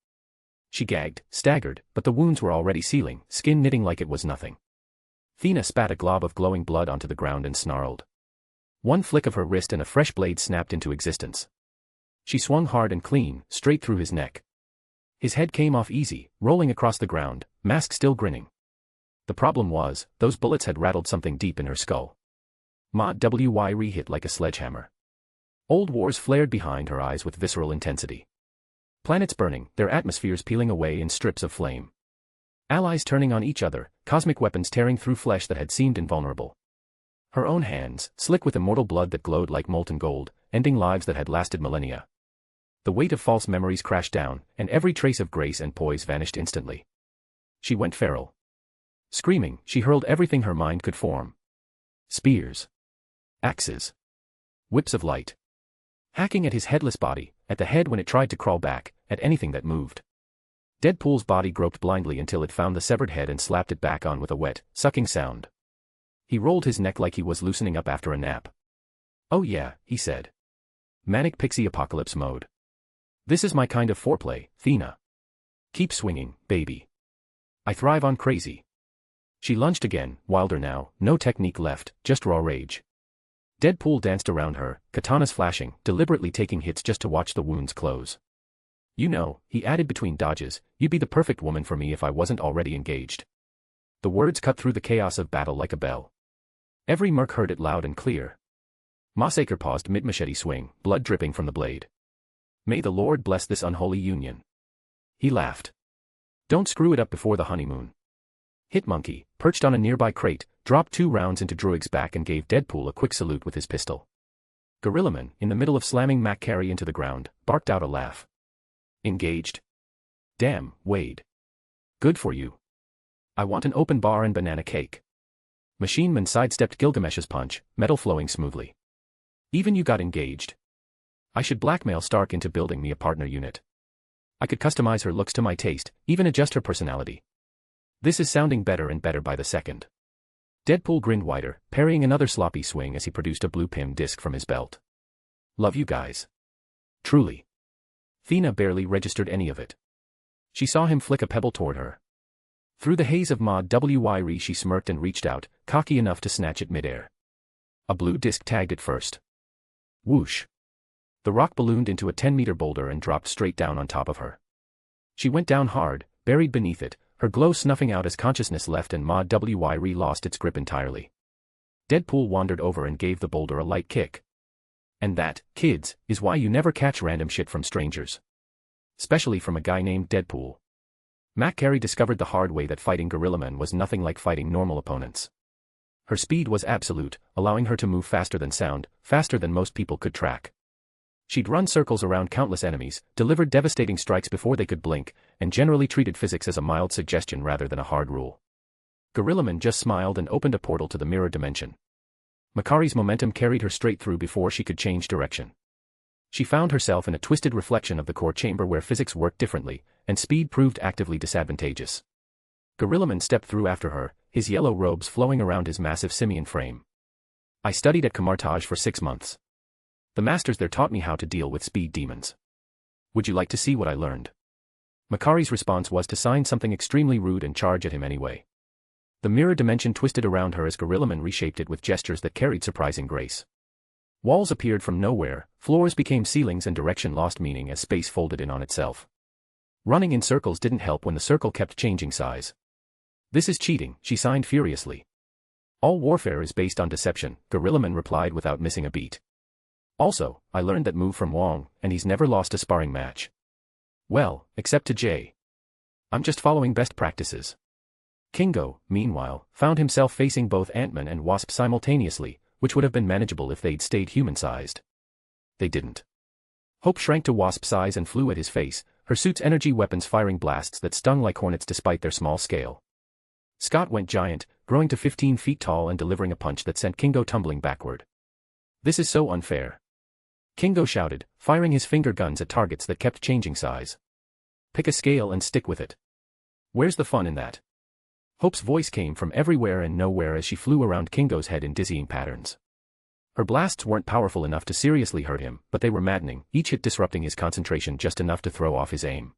She gagged, staggered, but the wounds were already sealing, skin knitting like it was nothing. Thena spat a glob of glowing blood onto the ground and snarled. One flick of her wrist and a fresh blade snapped into existence. She swung hard and clean, straight through his neck. His head came off easy, rolling across the ground, mask still grinning. The problem was, those bullets had rattled something deep in her skull. Mod WY re-hit like a sledgehammer. Old wars flared behind her eyes with visceral intensity. Planets burning, their atmospheres peeling away in strips of flame. Allies turning on each other, cosmic weapons tearing through flesh that had seemed invulnerable. Her own hands, slick with immortal blood that glowed like molten gold, ending lives that had lasted millennia. The weight of false memories crashed down, and every trace of grace and poise vanished instantly. She went feral. Screaming, she hurled everything her mind could form. Spears. Axes. Whips of light. Hacking at his headless body, at the head when it tried to crawl back, at anything that moved. Deadpool's body groped blindly until it found the severed head and slapped it back on with a wet, sucking sound. He rolled his neck like he was loosening up after a nap. "Oh yeah," he said. "Manic pixie apocalypse mode. This is my kind of foreplay, Thena. Keep swinging, baby. I thrive on crazy." She lunged again, wilder now, no technique left, just raw rage. Deadpool danced around her, katanas flashing, deliberately taking hits just to watch the wounds close. "You know," he added between dodges, "you'd be the perfect woman for me if I wasn't already engaged." The words cut through the chaos of battle like a bell. Every merc heard it loud and clear. Mossacre paused mid-machete swing, blood dripping from the blade. "May the Lord bless this unholy union." He laughed. "Don't screw it up before the honeymoon." Hitmonkey, perched on a nearby crate, dropped 2 rounds into Druig's back and gave Deadpool a quick salute with his pistol. Gorillaman, in the middle of slamming Macquarie into the ground, barked out a laugh. "Engaged? Damn, Wade. Good for you. I want an open bar and banana cake." Machine Man sidestepped Gilgamesh's punch, metal flowing smoothly. "Even you got engaged? I should blackmail Stark into building me a partner unit. I could customize her looks to my taste, even adjust her personality. This is sounding better and better by the second." Deadpool grinned wider, parrying another sloppy swing as he produced a blue PIM disc from his belt. "Love you guys. Truly." Thena barely registered any of it. She saw him flick a pebble toward her. Through the haze of Mod WY she smirked and reached out, cocky enough to snatch it midair. A blue disc tagged it first. Whoosh. The rock ballooned into a 10-meter boulder and dropped straight down on top of her. She went down hard, buried beneath it, her glow snuffing out as consciousness left and Mod WY lost its grip entirely. Deadpool wandered over and gave the boulder a light kick. And that, kids, is why you never catch random shit from strangers. Especially from a guy named Deadpool. Macquarie discovered the hard way that fighting Gorillaman was nothing like fighting normal opponents. Her speed was absolute, allowing her to move faster than sound, faster than most people could track. She'd run circles around countless enemies, delivered devastating strikes before they could blink, and generally treated physics as a mild suggestion rather than a hard rule. Gorillaman just smiled and opened a portal to the mirror dimension. Makari's momentum carried her straight through before she could change direction. She found herself in a twisted reflection of the core chamber where physics worked differently, and speed proved actively disadvantageous. Gorillaman stepped through after her, his yellow robes flowing around his massive simian frame. "I studied at Kamartaj for 6 months. The masters there taught me how to deal with speed demons. Would you like to see what I learned?" Makari's response was to sign something extremely rude and charge at him anyway. The mirror dimension twisted around her as Gorillaman reshaped it with gestures that carried surprising grace. Walls appeared from nowhere, floors became ceilings and direction lost meaning as space folded in on itself. Running in circles didn't help when the circle kept changing size. "This is cheating," she signed furiously. "All warfare is based on deception," Gorillaman replied without missing a beat. "Also, I learned that move from Wong, and he's never lost a sparring match. Well, except to Jay. I'm just following best practices." Kingo, meanwhile, found himself facing both Ant-Man and Wasp simultaneously, which would have been manageable if they'd stayed human-sized. They didn't. Hope shrank to Wasp size and flew at his face, her suit's energy weapons firing blasts that stung like hornets despite their small scale. Scott went giant, growing to 15 feet tall and delivering a punch that sent Kingo tumbling backward. This is so unfair. Kingo shouted, firing his finger guns at targets that kept changing size. Pick a scale and stick with it. Where's the fun in that? Hope's voice came from everywhere and nowhere as she flew around Kingo's head in dizzying patterns. Her blasts weren't powerful enough to seriously hurt him, but they were maddening, each hit disrupting his concentration just enough to throw off his aim.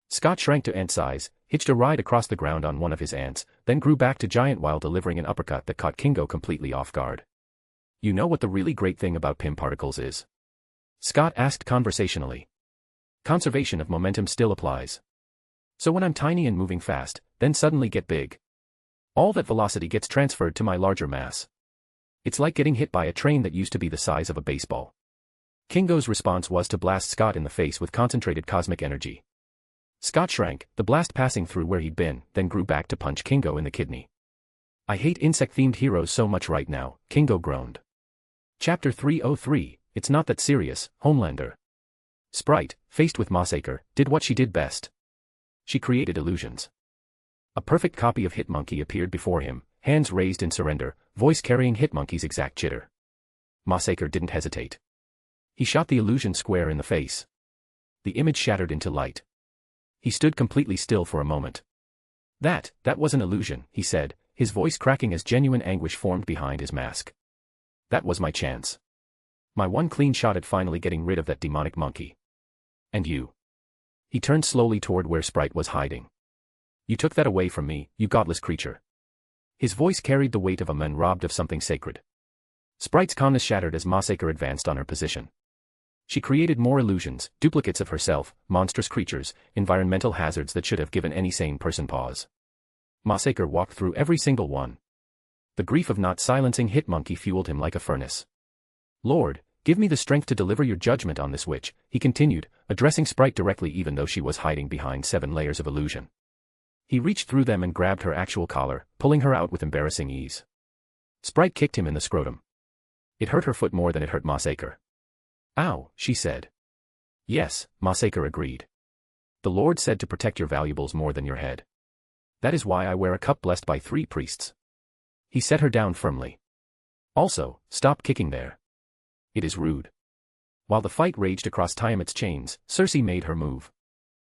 Scott shrank to ant size, hitched a ride across the ground on one of his ants, then grew back to giant while delivering an uppercut that caught Kingo completely off guard. You know what the really great thing about Pym particles is? Scott asked conversationally. Conservation of momentum still applies. So when I'm tiny and moving fast, then suddenly get big. All that velocity gets transferred to my larger mass. It's like getting hit by a train that used to be the size of a baseball. Kingo's response was to blast Scott in the face with concentrated cosmic energy. Scott shrank, the blast passing through where he'd been, then grew back to punch Kingo in the kidney. I hate insect-themed heroes so much right now, Kingo groaned. Chapter 303, It's Not That Serious, Homelander. Sprite, faced with Massacre, did what she did best. She created illusions. A perfect copy of Hitmonkey appeared before him, hands raised in surrender, voice carrying Hitmonkey's exact chitter. Massacre didn't hesitate. He shot the illusion square in the face. The image shattered into light. He stood completely still for a moment. That was an illusion, he said, his voice cracking as genuine anguish formed behind his mask. That was my chance. My one clean shot at finally getting rid of that demonic monkey. And you. He turned slowly toward where Sprite was hiding. You took that away from me, you godless creature. His voice carried the weight of a man robbed of something sacred. Sprite's calmness shattered as Massacre advanced on her position. She created more illusions, duplicates of herself, monstrous creatures, environmental hazards that should have given any sane person pause. Massacre walked through every single one. The grief of not silencing Hitmonkey fueled him like a furnace. Lord, give me the strength to deliver your judgment on this witch, he continued, addressing Sprite directly even though she was hiding behind 7 layers of illusion. He reached through them and grabbed her actual collar, pulling her out with embarrassing ease. Sprite kicked him in the scrotum. It hurt her foot more than it hurt Massacre. Ow, she said. Yes, Massacre agreed. The Lord said to protect your valuables more than your head. That is why I wear a cup blessed by 3 priests. He set her down firmly. Also, stop kicking there. It is rude. While the fight raged across Tiamat's chains, Cersei made her move.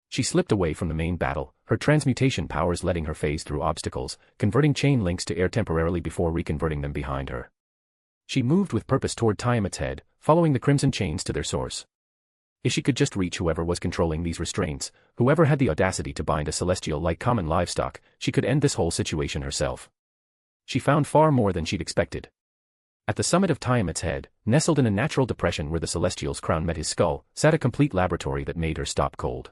She slipped away from the main battle, her transmutation powers letting her phase through obstacles, converting chain links to air temporarily before reconverting them behind her. She moved with purpose toward Tiamat's head, following the crimson chains to their source. If she could just reach whoever was controlling these restraints, whoever had the audacity to bind a celestial like common livestock, she could end this whole situation herself. She found far more than she'd expected. At the summit of Tiamat's head, nestled in a natural depression where the Celestial's crown met his skull, sat a complete laboratory that made her stop cold.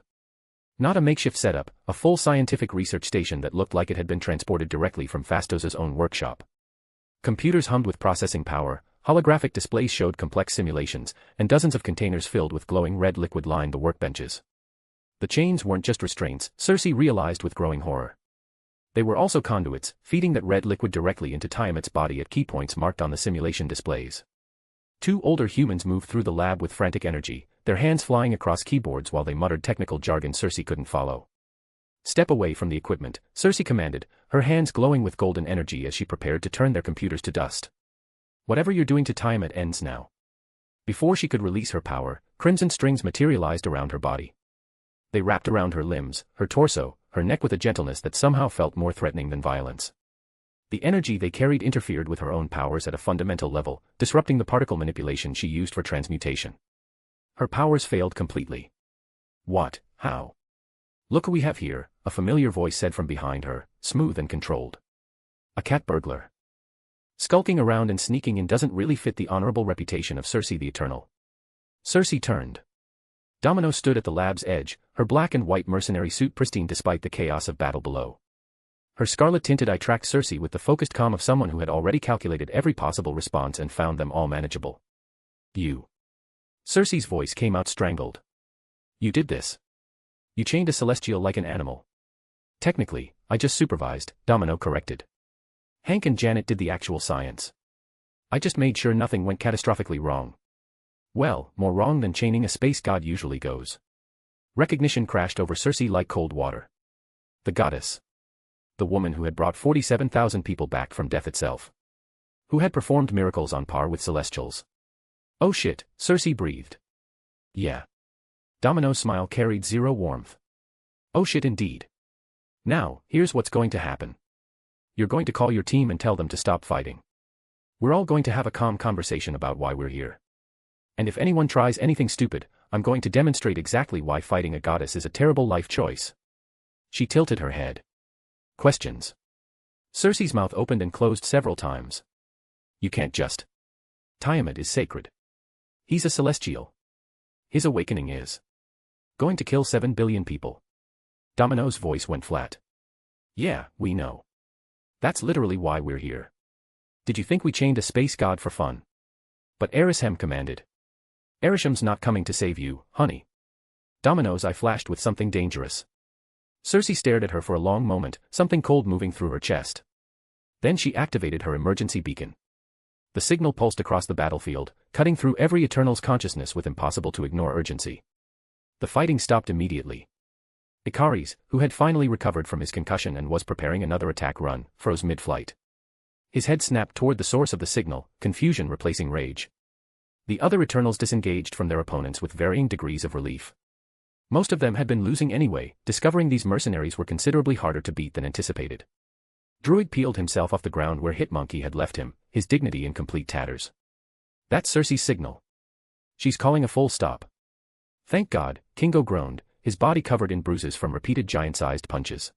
Not a makeshift setup, a full scientific research station that looked like it had been transported directly from Phastos's own workshop. Computers hummed with processing power, holographic displays showed complex simulations, and dozens of containers filled with glowing red liquid lined the workbenches. The chains weren't just restraints, Cersei realized with growing horror. They were also conduits, feeding that red liquid directly into Tiamat's body at key points marked on the simulation displays. 2 older humans moved through the lab with frantic energy, their hands flying across keyboards while they muttered technical jargon Cersei couldn't follow. Step away from the equipment, Cersei commanded, her hands glowing with golden energy as she prepared to turn their computers to dust. Whatever you're doing to Tiamat ends now. Before she could release her power, crimson strings materialized around her body. They wrapped around her limbs, her torso, her neck with a gentleness that somehow felt more threatening than violence. The energy they carried interfered with her own powers at a fundamental level, disrupting the particle manipulation she used for transmutation. Her powers failed completely. What? How? Look who we have here, a familiar voice said from behind her, smooth and controlled. A cat burglar. Skulking around and sneaking in doesn't really fit the honorable reputation of Cersei the Eternal. Cersei turned. Domino stood at the lab's edge, her black and white mercenary suit pristine despite the chaos of battle below. Her scarlet-tinted eye tracked Cersei with the focused calm of someone who had already calculated every possible response and found them all manageable. You. Cersei's voice came out strangled. You did this. You chained a celestial like an animal. Technically, I just supervised, Domino corrected. Hank and Janet did the actual science. I just made sure nothing went catastrophically wrong. Well, more wrong than chaining a space god usually goes. Recognition crashed over Cersei like cold water. The goddess. The woman who had brought 47,000 people back from death itself. Who had performed miracles on par with celestials. Oh shit, Cersei breathed. Yeah. Domino's smile carried zero warmth. Oh shit indeed. Now, here's what's going to happen. You're going to call your team and tell them to stop fighting. We're all going to have a calm conversation about why we're here. And if anyone tries anything stupid, I'm going to demonstrate exactly why fighting a goddess is a terrible life choice. She tilted her head. Questions. Cersei's mouth opened and closed several times. You can't just. Tiamat is sacred. He's a celestial. His awakening is going to kill 7 billion people. Domino's voice went flat. Yeah, we know. That's literally why we're here. Did you think we chained a space god for fun? But Arishem commanded. Arisham's not coming to save you, honey. Domino's eye flashed with something dangerous. Cersei stared at her for a long moment, something cold moving through her chest. Then she activated her emergency beacon. The signal pulsed across the battlefield, cutting through every Eternal's consciousness with impossible to ignore urgency. The fighting stopped immediately. Ikaris, who had finally recovered from his concussion and was preparing another attack run, froze mid-flight. His head snapped toward the source of the signal, confusion replacing rage. The other Eternals disengaged from their opponents with varying degrees of relief. Most of them had been losing anyway, discovering these mercenaries were considerably harder to beat than anticipated. Druid peeled himself off the ground where Hitmonkey had left him, his dignity in complete tatters. That's Cersei's signal. She's calling a full stop. Thank God, Kingo groaned, his body covered in bruises from repeated giant-sized punches.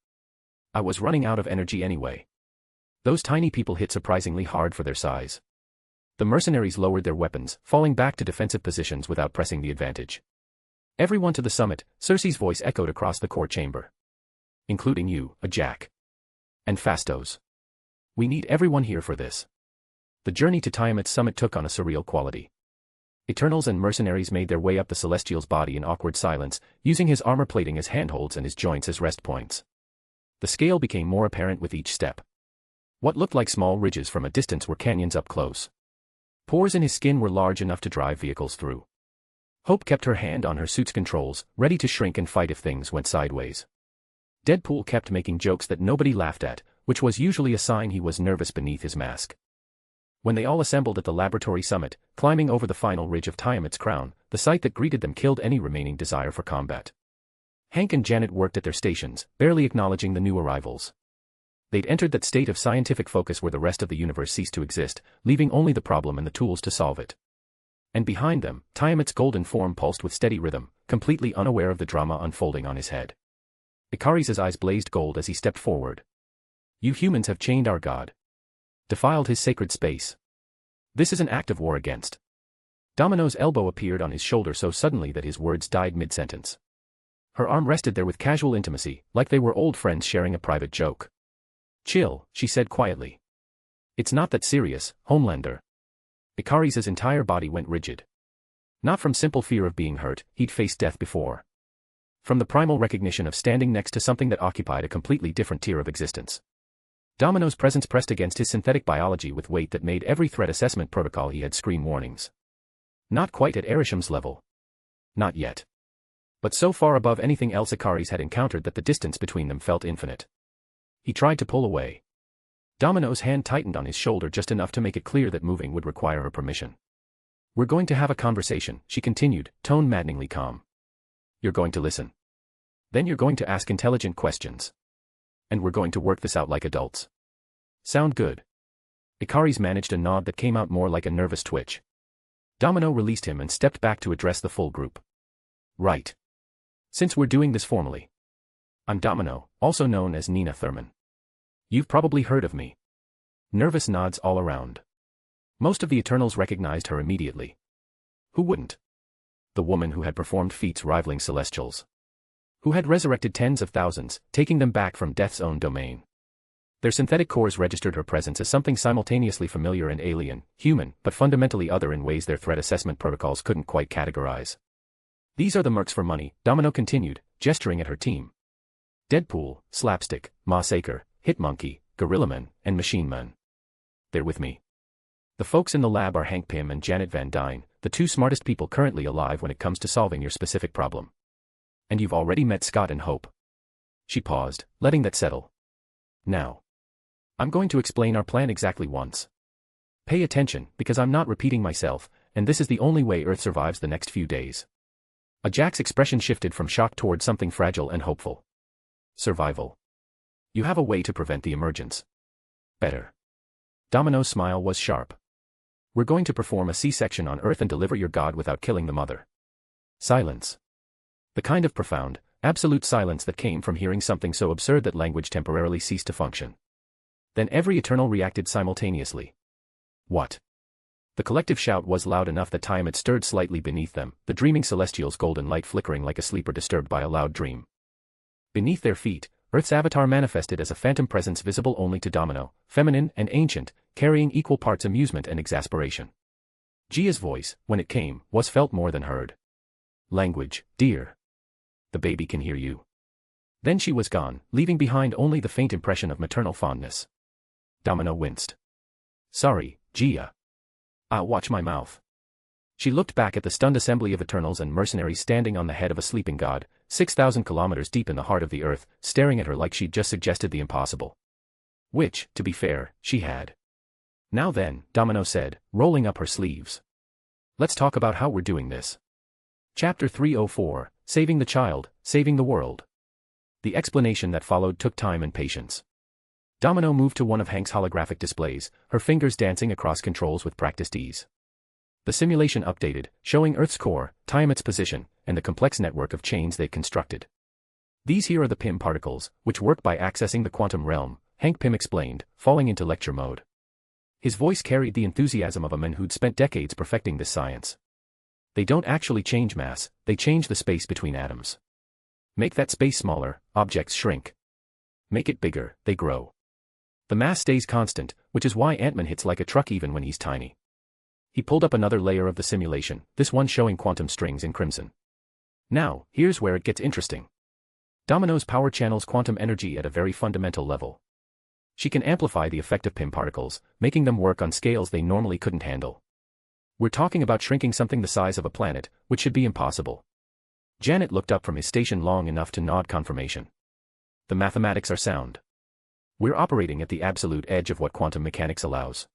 I was running out of energy anyway. Those tiny people hit surprisingly hard for their size. The mercenaries lowered their weapons, falling back to defensive positions without pressing the advantage. Everyone to the summit, Cersei's voice echoed across the court chamber. Including you, a Jack. And Fastos. We need everyone here for this. The journey to Tiamat's summit took on a surreal quality. Eternals and mercenaries made their way up the Celestial's body in awkward silence, using his armor plating as handholds and his joints as rest points. The scale became more apparent with each step. What looked like small ridges from a distance were canyons up close. Pores in his skin were large enough to drive vehicles through. Hope kept her hand on her suit's controls, ready to shrink and fight if things went sideways. Deadpool kept making jokes that nobody laughed at, which was usually a sign he was nervous beneath his mask. When they all assembled at the laboratory summit, climbing over the final ridge of Tiamat's crown, the sight that greeted them killed any remaining desire for combat. Hank and Janet worked at their stations, barely acknowledging the new arrivals. They'd entered that state of scientific focus where the rest of the universe ceased to exist, leaving only the problem and the tools to solve it. And behind them, Tiamat's golden form pulsed with steady rhythm, completely unaware of the drama unfolding on his head. Ikaris' eyes blazed gold as he stepped forward. You humans have chained our god. Defiled his sacred space. This is an act of war against. Domino's elbow appeared on his shoulder so suddenly that his words died mid-sentence. Her arm rested there with casual intimacy, like they were old friends sharing a private joke. Chill, she said quietly. It's not that serious, Homelander. Ikaris' entire body went rigid. Not from simple fear of being hurt, he'd faced death before. From the primal recognition of standing next to something that occupied a completely different tier of existence. Domino's presence pressed against his synthetic biology with weight that made every threat assessment protocol he had scream warnings. Not quite at Arisham's level. Not yet. But so far above anything else Ikaris had encountered that the distance between them felt infinite. He tried to pull away. Domino's hand tightened on his shoulder just enough to make it clear that moving would require her permission. We're going to have a conversation, she continued, tone maddeningly calm. You're going to listen. Then you're going to ask intelligent questions. And we're going to work this out like adults. Sound good? Ikaris managed a nod that came out more like a nervous twitch. Domino released him and stepped back to address the full group. Right. Since we're doing this formally. I'm Domino, also known as Nina Thurman. You've probably heard of me. Nervous nods all around. Most of the Eternals recognized her immediately. Who wouldn't? The woman who had performed feats rivaling Celestials. Who had resurrected tens of thousands, taking them back from death's own domain. Their synthetic cores registered her presence as something simultaneously familiar and alien, human, but fundamentally other in ways their threat assessment protocols couldn't quite categorize. These are the mercs for money, Domino continued, gesturing at her team. Deadpool, Slapstick, Massacre, Hitmonkey, Gorillaman, and Machine Man. They're with me. The folks in the lab are Hank Pym and Janet Van Dyne, the two smartest people currently alive when it comes to solving your specific problem. And you've already met Scott and Hope. She paused, letting that settle. Now. I'm going to explain our plan exactly once. Pay attention, because I'm not repeating myself, and this is the only way Earth survives the next few days. Jack's expression shifted from shock toward something fragile and hopeful. Survival. You have a way to prevent the emergence. Better. Domino's smile was sharp. We're going to perform a C-section on Earth and deliver your God without killing the mother. Silence. The kind of profound, absolute silence that came from hearing something so absurd that language temporarily ceased to function. Then every Eternal reacted simultaneously. What? The collective shout was loud enough that time had stirred slightly beneath them, the dreaming celestials' golden light flickering like a sleeper disturbed by a loud dream. Beneath their feet, Earth's avatar manifested as a phantom presence visible only to Domino, feminine and ancient, carrying equal parts amusement and exasperation. Gia's voice, when it came, was felt more than heard. Language, dear. The baby can hear you. Then she was gone, leaving behind only the faint impression of maternal fondness. Domino winced. Sorry, Gia. I'll watch my mouth. She looked back at the stunned assembly of Eternals and mercenaries standing on the head of a sleeping god, 6,000 kilometers deep in the heart of the Earth, staring at her like she'd just suggested the impossible. Which, to be fair, she had. Now then, Domino said, rolling up her sleeves. Let's talk about how we're doing this. Chapter 304, Saving the Child, Saving the World. The explanation that followed took time and patience. Domino moved to one of Hank's holographic displays, her fingers dancing across controls with practiced ease. The simulation updated, showing Earth's core, Tiamat's position, and the complex network of chains they'd constructed. These here are the Pym particles, which work by accessing the quantum realm, Hank Pym explained, falling into lecture mode. His voice carried the enthusiasm of a man who'd spent decades perfecting this science. They don't actually change mass, they change the space between atoms. Make that space smaller, objects shrink. Make it bigger, they grow. The mass stays constant, which is why Ant-Man hits like a truck even when he's tiny. He pulled up another layer of the simulation, this one showing quantum strings in crimson. Now, here's where it gets interesting. Domino's power channels quantum energy at a very fundamental level. She can amplify the effect of Pym particles, making them work on scales they normally couldn't handle. We're talking about shrinking something the size of a planet, which should be impossible. Janet looked up from his station long enough to nod confirmation. The mathematics are sound. We're operating at the absolute edge of what quantum mechanics allows.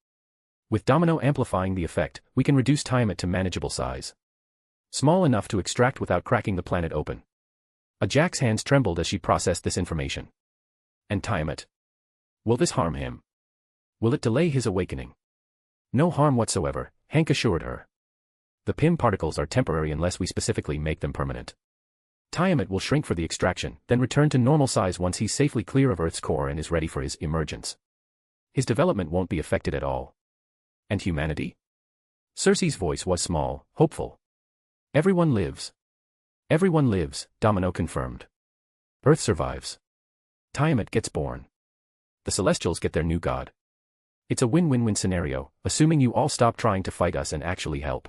With Domino amplifying the effect, we can reduce Tiamat to manageable size. Small enough to extract without cracking the planet open. Jack's hands trembled as she processed this information. And Tiamat? Will this harm him? Will it delay his awakening? No harm whatsoever, Hank assured her. The Pym particles are temporary unless we specifically make them permanent. Tiamat will shrink for the extraction, then return to normal size once he's safely clear of Earth's core and is ready for his emergence. His development won't be affected at all. And humanity? Cersei's voice was small, hopeful. Everyone lives. Everyone lives, Domino confirmed. Earth survives. Tiamat gets born. The Celestials get their new god. It's a win-win-win scenario, assuming you all stop trying to fight us and actually help.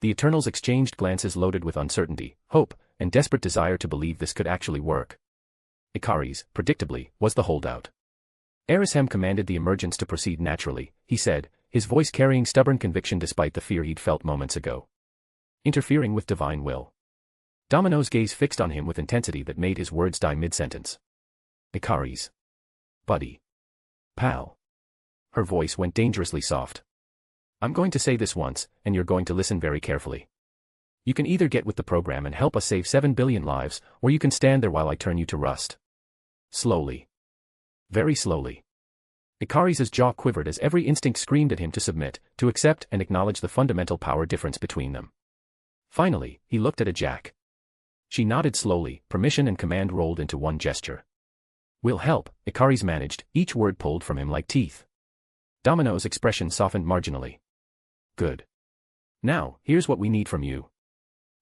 The Eternals exchanged glances loaded with uncertainty, hope, and desperate desire to believe this could actually work. Ikaris, predictably, was the holdout. Erishem commanded the emergence to proceed naturally, he said, his voice carrying stubborn conviction despite the fear he'd felt moments ago. Interfering with divine will. Domino's gaze fixed on him with intensity that made his words die mid-sentence. Ikaris. Buddy. Pal. Her voice went dangerously soft. I'm going to say this once, and you're going to listen very carefully. You can either get with the program and help us save 7 billion lives, or you can stand there while I turn you to rust. Slowly. Very slowly. Ikaris' jaw quivered as every instinct screamed at him to submit, to accept and acknowledge the fundamental power difference between them. Finally, he looked at Jack. She nodded slowly, permission and command rolled into one gesture. We'll help, Ikaris managed, each word pulled from him like teeth. Domino's expression softened marginally. Good. Now, here's what we need from you.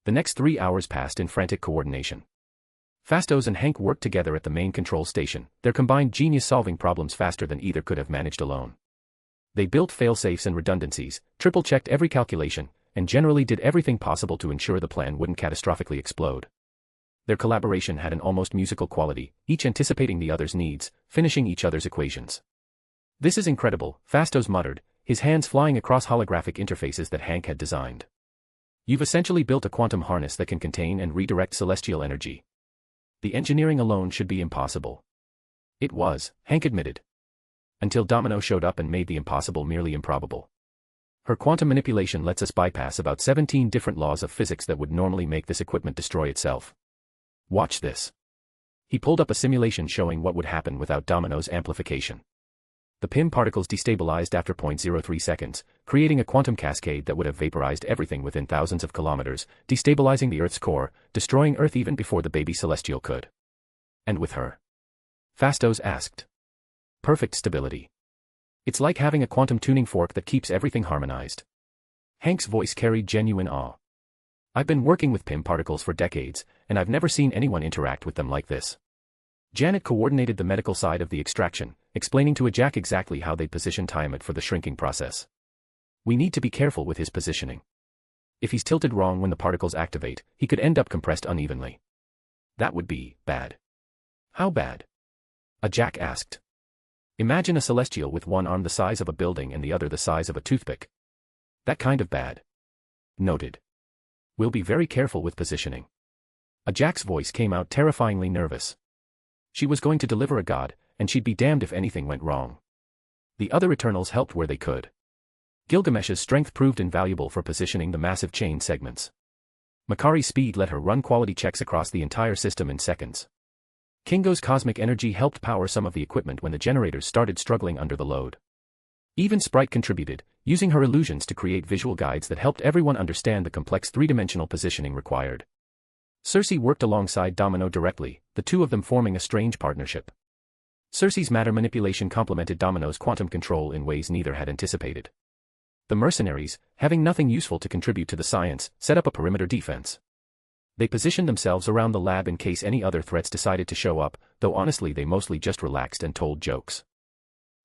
The next 3 hours passed in frantic coordination. Fastos and Hank worked together at the main control station, their combined genius solving problems faster than either could have managed alone. They built fail-safes and redundancies, triple-checked every calculation, and generally did everything possible to ensure the plan wouldn't catastrophically explode. Their collaboration had an almost musical quality, each anticipating the other's needs, finishing each other's equations. "This is incredible," Fastos muttered, his hands flying across holographic interfaces that Hank had designed. "You've essentially built a quantum harness that can contain and redirect celestial energy. The engineering alone should be impossible." It was, Hank admitted. Until Domino showed up and made the impossible merely improbable. "Her quantum manipulation lets us bypass about 17 different laws of physics that would normally make this equipment destroy itself. Watch this." He pulled up a simulation showing what would happen without Domino's amplification. The PIM particles destabilized after 0.03 seconds, creating a quantum cascade that would have vaporized everything within thousands of kilometers, destabilizing the Earth's core, destroying Earth even before the baby celestial could. "And with her?" Fastos asked. "Perfect stability. It's like having a quantum tuning fork that keeps everything harmonized." Hank's voice carried genuine awe. "I've been working with PIM particles for decades, and I've never seen anyone interact with them like this." Janet coordinated the medical side of the extraction, explaining to Jack exactly how they'd position Tiamat for the shrinking process. "We need to be careful with his positioning. If he's tilted wrong when the particles activate, he could end up compressed unevenly. That would be bad." "How bad?" Jack asked. "Imagine a celestial with one arm the size of a building and the other the size of a toothpick. That kind of bad." Noted. "We'll be very careful with positioning." Jack's voice came out terrifyingly nervous. She was going to deliver a god, and she'd be damned if anything went wrong. The other Eternals helped where they could. Gilgamesh's strength proved invaluable for positioning the massive chain segments. Makari's speed let her run quality checks across the entire system in seconds. Kingo's cosmic energy helped power some of the equipment when the generators started struggling under the load. Even Sprite contributed, using her illusions to create visual guides that helped everyone understand the complex three-dimensional positioning required. Cersei worked alongside Domino directly, the two of them forming a strange partnership. Cersei's matter manipulation complemented Domino's quantum control in ways neither had anticipated. The mercenaries, having nothing useful to contribute to the science, set up a perimeter defense. They positioned themselves around the lab in case any other threats decided to show up, though honestly they mostly just relaxed and told jokes.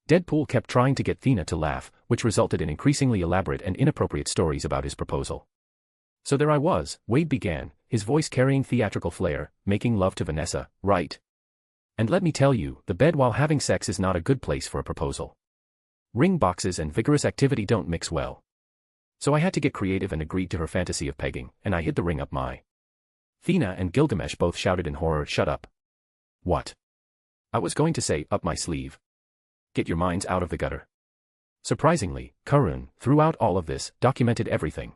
Deadpool kept trying to get Thena to laugh, which resulted in increasingly elaborate and inappropriate stories about his proposal. "So there I was," Wade began, his voice carrying theatrical flair, "making love to Vanessa, right? And let me tell you, the bed while having sex is not a good place for a proposal. Ring boxes and vigorous activity don't mix well. So I had to get creative and agreed to her fantasy of pegging, and I hid the ring up my..." Thena and Gilgamesh both shouted in horror, "Shut up." "What?" "I was going to say, up my sleeve. Get your minds out of the gutter." Surprisingly, Karun, throughout all of this, documented everything.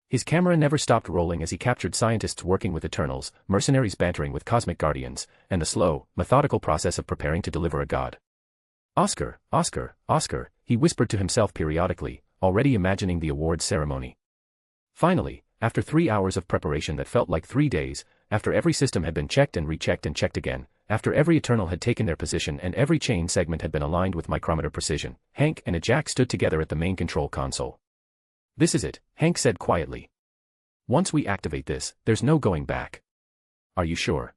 His camera never stopped rolling as he captured scientists working with Eternals, mercenaries bantering with cosmic guardians, and the slow, methodical process of preparing to deliver a god. "Oscar, Oscar, Oscar," he whispered to himself periodically, already imagining the awards ceremony. Finally, after 3 hours of preparation that felt like 3 days, after every system had been checked and rechecked and checked again, after every Eternal had taken their position and every chain segment had been aligned with micrometer precision, Hank and Jack stood together at the main control console. "This is it," Hank said quietly. "Once we activate this, there's no going back." "Are you sure?"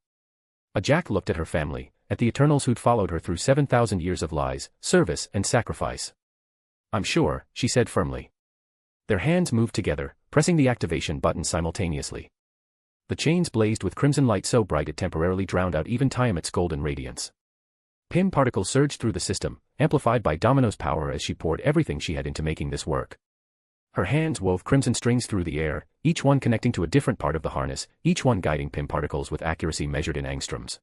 Jack looked at her family, at the Eternals who'd followed her through 7,000 years of lies, service and sacrifice. "I'm sure," she said firmly. Their hands moved together, pressing the activation button simultaneously. The chains blazed with crimson light so bright it temporarily drowned out even Tiamat's golden radiance. PIM particles surged through the system, amplified by Domino's power as she poured everything she had into making this work. Her hands wove crimson strings through the air, each one connecting to a different part of the harness, each one guiding PIM particles with accuracy measured in angstroms.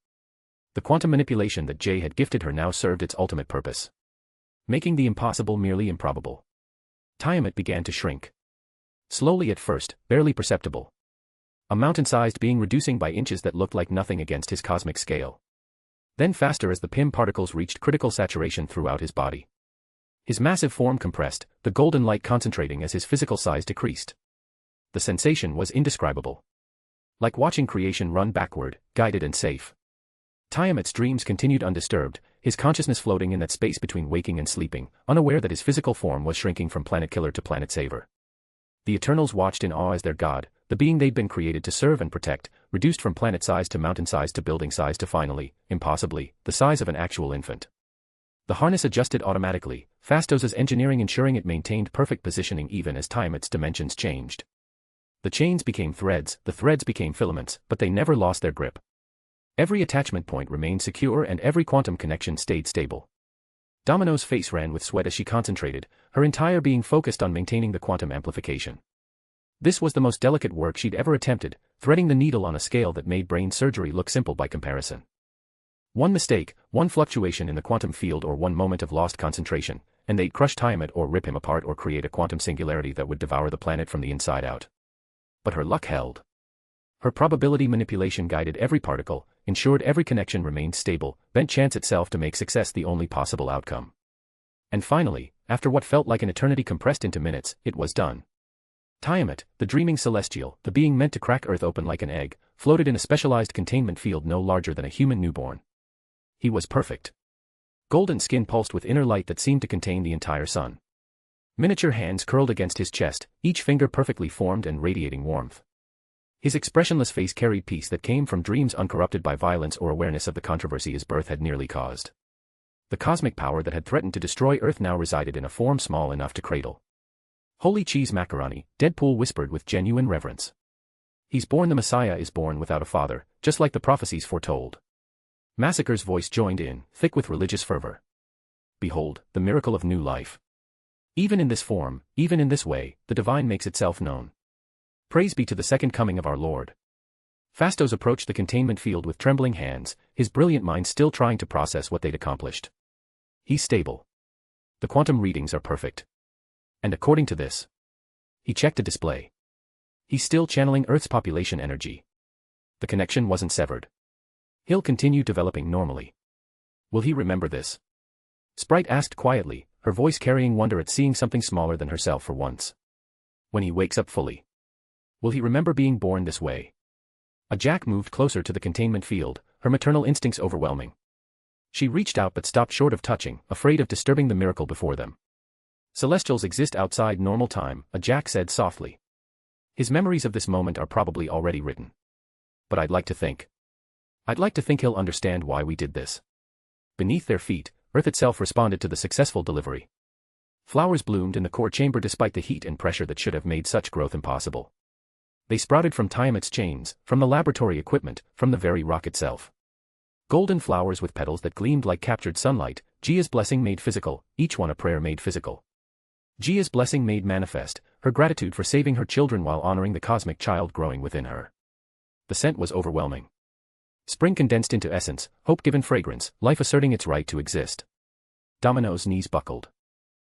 The quantum manipulation that Jay had gifted her now served its ultimate purpose. Making the impossible merely improbable. Tiamat began to shrink. Slowly at first, barely perceptible. A mountain-sized being reducing by inches that looked like nothing against his cosmic scale. Then faster as the PIM particles reached critical saturation throughout his body. His massive form compressed, the golden light concentrating as his physical size decreased. The sensation was indescribable. Like watching creation run backward, guided and safe. Tiamat's dreams continued undisturbed, his consciousness floating in that space between waking and sleeping, unaware that his physical form was shrinking from planet killer to planet saver. The Eternals watched in awe as their god, the being they'd been created to serve and protect, reduced from planet size to mountain size to building size to finally, impossibly, the size of an actual infant. The harness adjusted automatically, Fastos' engineering ensuring it maintained perfect positioning even as Tiamat's dimensions changed. The chains became threads, the threads became filaments, but they never lost their grip. Every attachment point remained secure and every quantum connection stayed stable. Domino's face ran with sweat as she concentrated, her entire being focused on maintaining the quantum amplification. This was the most delicate work she'd ever attempted, threading the needle on a scale that made brain surgery look simple by comparison. One mistake, one fluctuation in the quantum field or one moment of lost concentration, and they'd crush Tiamat or rip him apart or create a quantum singularity that would devour the planet from the inside out. But her luck held. Her probability manipulation guided every particle, ensured every connection remained stable, bent chance itself to make success the only possible outcome. And finally, after what felt like an eternity compressed into minutes, it was done. Tiamat, the dreaming celestial, the being meant to crack Earth open like an egg, floated in a specialized containment field no larger than a human newborn. He was perfect. Golden skin pulsed with inner light that seemed to contain the entire sun. Miniature hands curled against his chest, each finger perfectly formed and radiating warmth. His expressionless face carried peace that came from dreams uncorrupted by violence or awareness of the controversy his birth had nearly caused. The cosmic power that had threatened to destroy Earth now resided in a form small enough to cradle. Holy cheese macaroni, Deadpool whispered with genuine reverence. He's born, the Messiah is born without a father, just like the prophecies foretold. Massacre's voice joined in, thick with religious fervor. Behold, the miracle of new life. Even in this form, even in this way, the divine makes itself known. Praise be to the second coming of our Lord. Fastos approached the containment field with trembling hands, his brilliant mind still trying to process what they'd accomplished. He's stable. The quantum readings are perfect. And according to this, he checked a display. He's still channeling Earth's population energy. The connection wasn't severed. He'll continue developing normally. Will he remember this? Sprite asked quietly, her voice carrying wonder at seeing something smaller than herself for once. When he wakes up fully, will he remember being born this way? A Jack moved closer to the containment field, her maternal instincts overwhelming. She reached out but stopped short of touching, afraid of disturbing the miracle before them. Celestials exist outside normal time, a Jack said softly. His memories of this moment are probably already written. But I'd like to think he'll understand why we did this. Beneath their feet, Earth itself responded to the successful delivery. Flowers bloomed in the core chamber despite the heat and pressure that should have made such growth impossible. They sprouted from Tiamat's chains, from the laboratory equipment, from the very rock itself. Golden flowers with petals that gleamed like captured sunlight, Gia's blessing made physical, each one a prayer made physical. Gia's blessing made manifest, her gratitude for saving her children while honoring the cosmic child growing within her. The scent was overwhelming. Spring condensed into essence, hope given fragrance, life asserting its right to exist. Domino's knees buckled.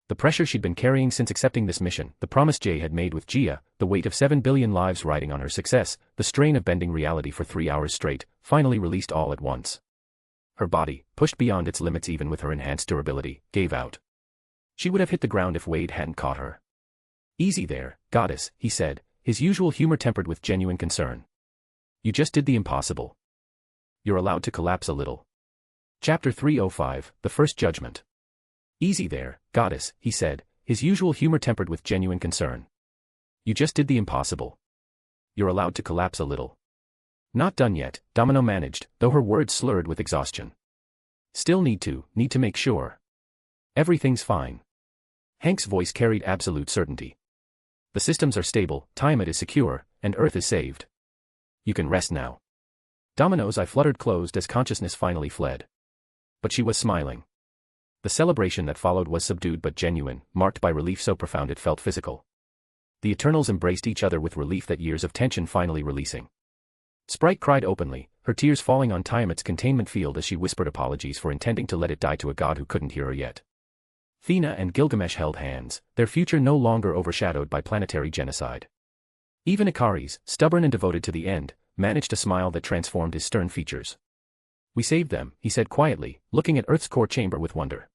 The pressure she'd been carrying since accepting this mission, the promise Jay had made with Gia, the weight of 7 billion lives riding on her success, the strain of bending reality for 3 hours straight, finally released all at once. Her body, pushed beyond its limits even with her enhanced durability, gave out. She would have hit the ground if Wade hadn't caught her. Easy there, goddess, he said, his usual humor tempered with genuine concern. You just did the impossible. You're allowed to collapse a little. Chapter 305, The First Judgment. Easy there, goddess, he said, his usual humor tempered with genuine concern. You just did the impossible. You're allowed to collapse a little. Not done yet, Domino managed, though her words slurred with exhaustion. Still need to make sure. Everything's fine. Hank's voice carried absolute certainty. The systems are stable, Tiamat is secure, and Earth is saved. You can rest now. Domino's eye fluttered closed as consciousness finally fled. But she was smiling. The celebration that followed was subdued but genuine, marked by relief so profound it felt physical. The Eternals embraced each other with relief that years of tension finally releasing. Sprite cried openly, her tears falling on Tiamat's containment field as she whispered apologies for intending to let it die to a god who couldn't hear her yet. Thena and Gilgamesh held hands, their future no longer overshadowed by planetary genocide. Even Ikaris, stubborn and devoted to the end, managed a smile that transformed his stern features. We saved them, he said quietly, looking at Earth's core chamber with wonder.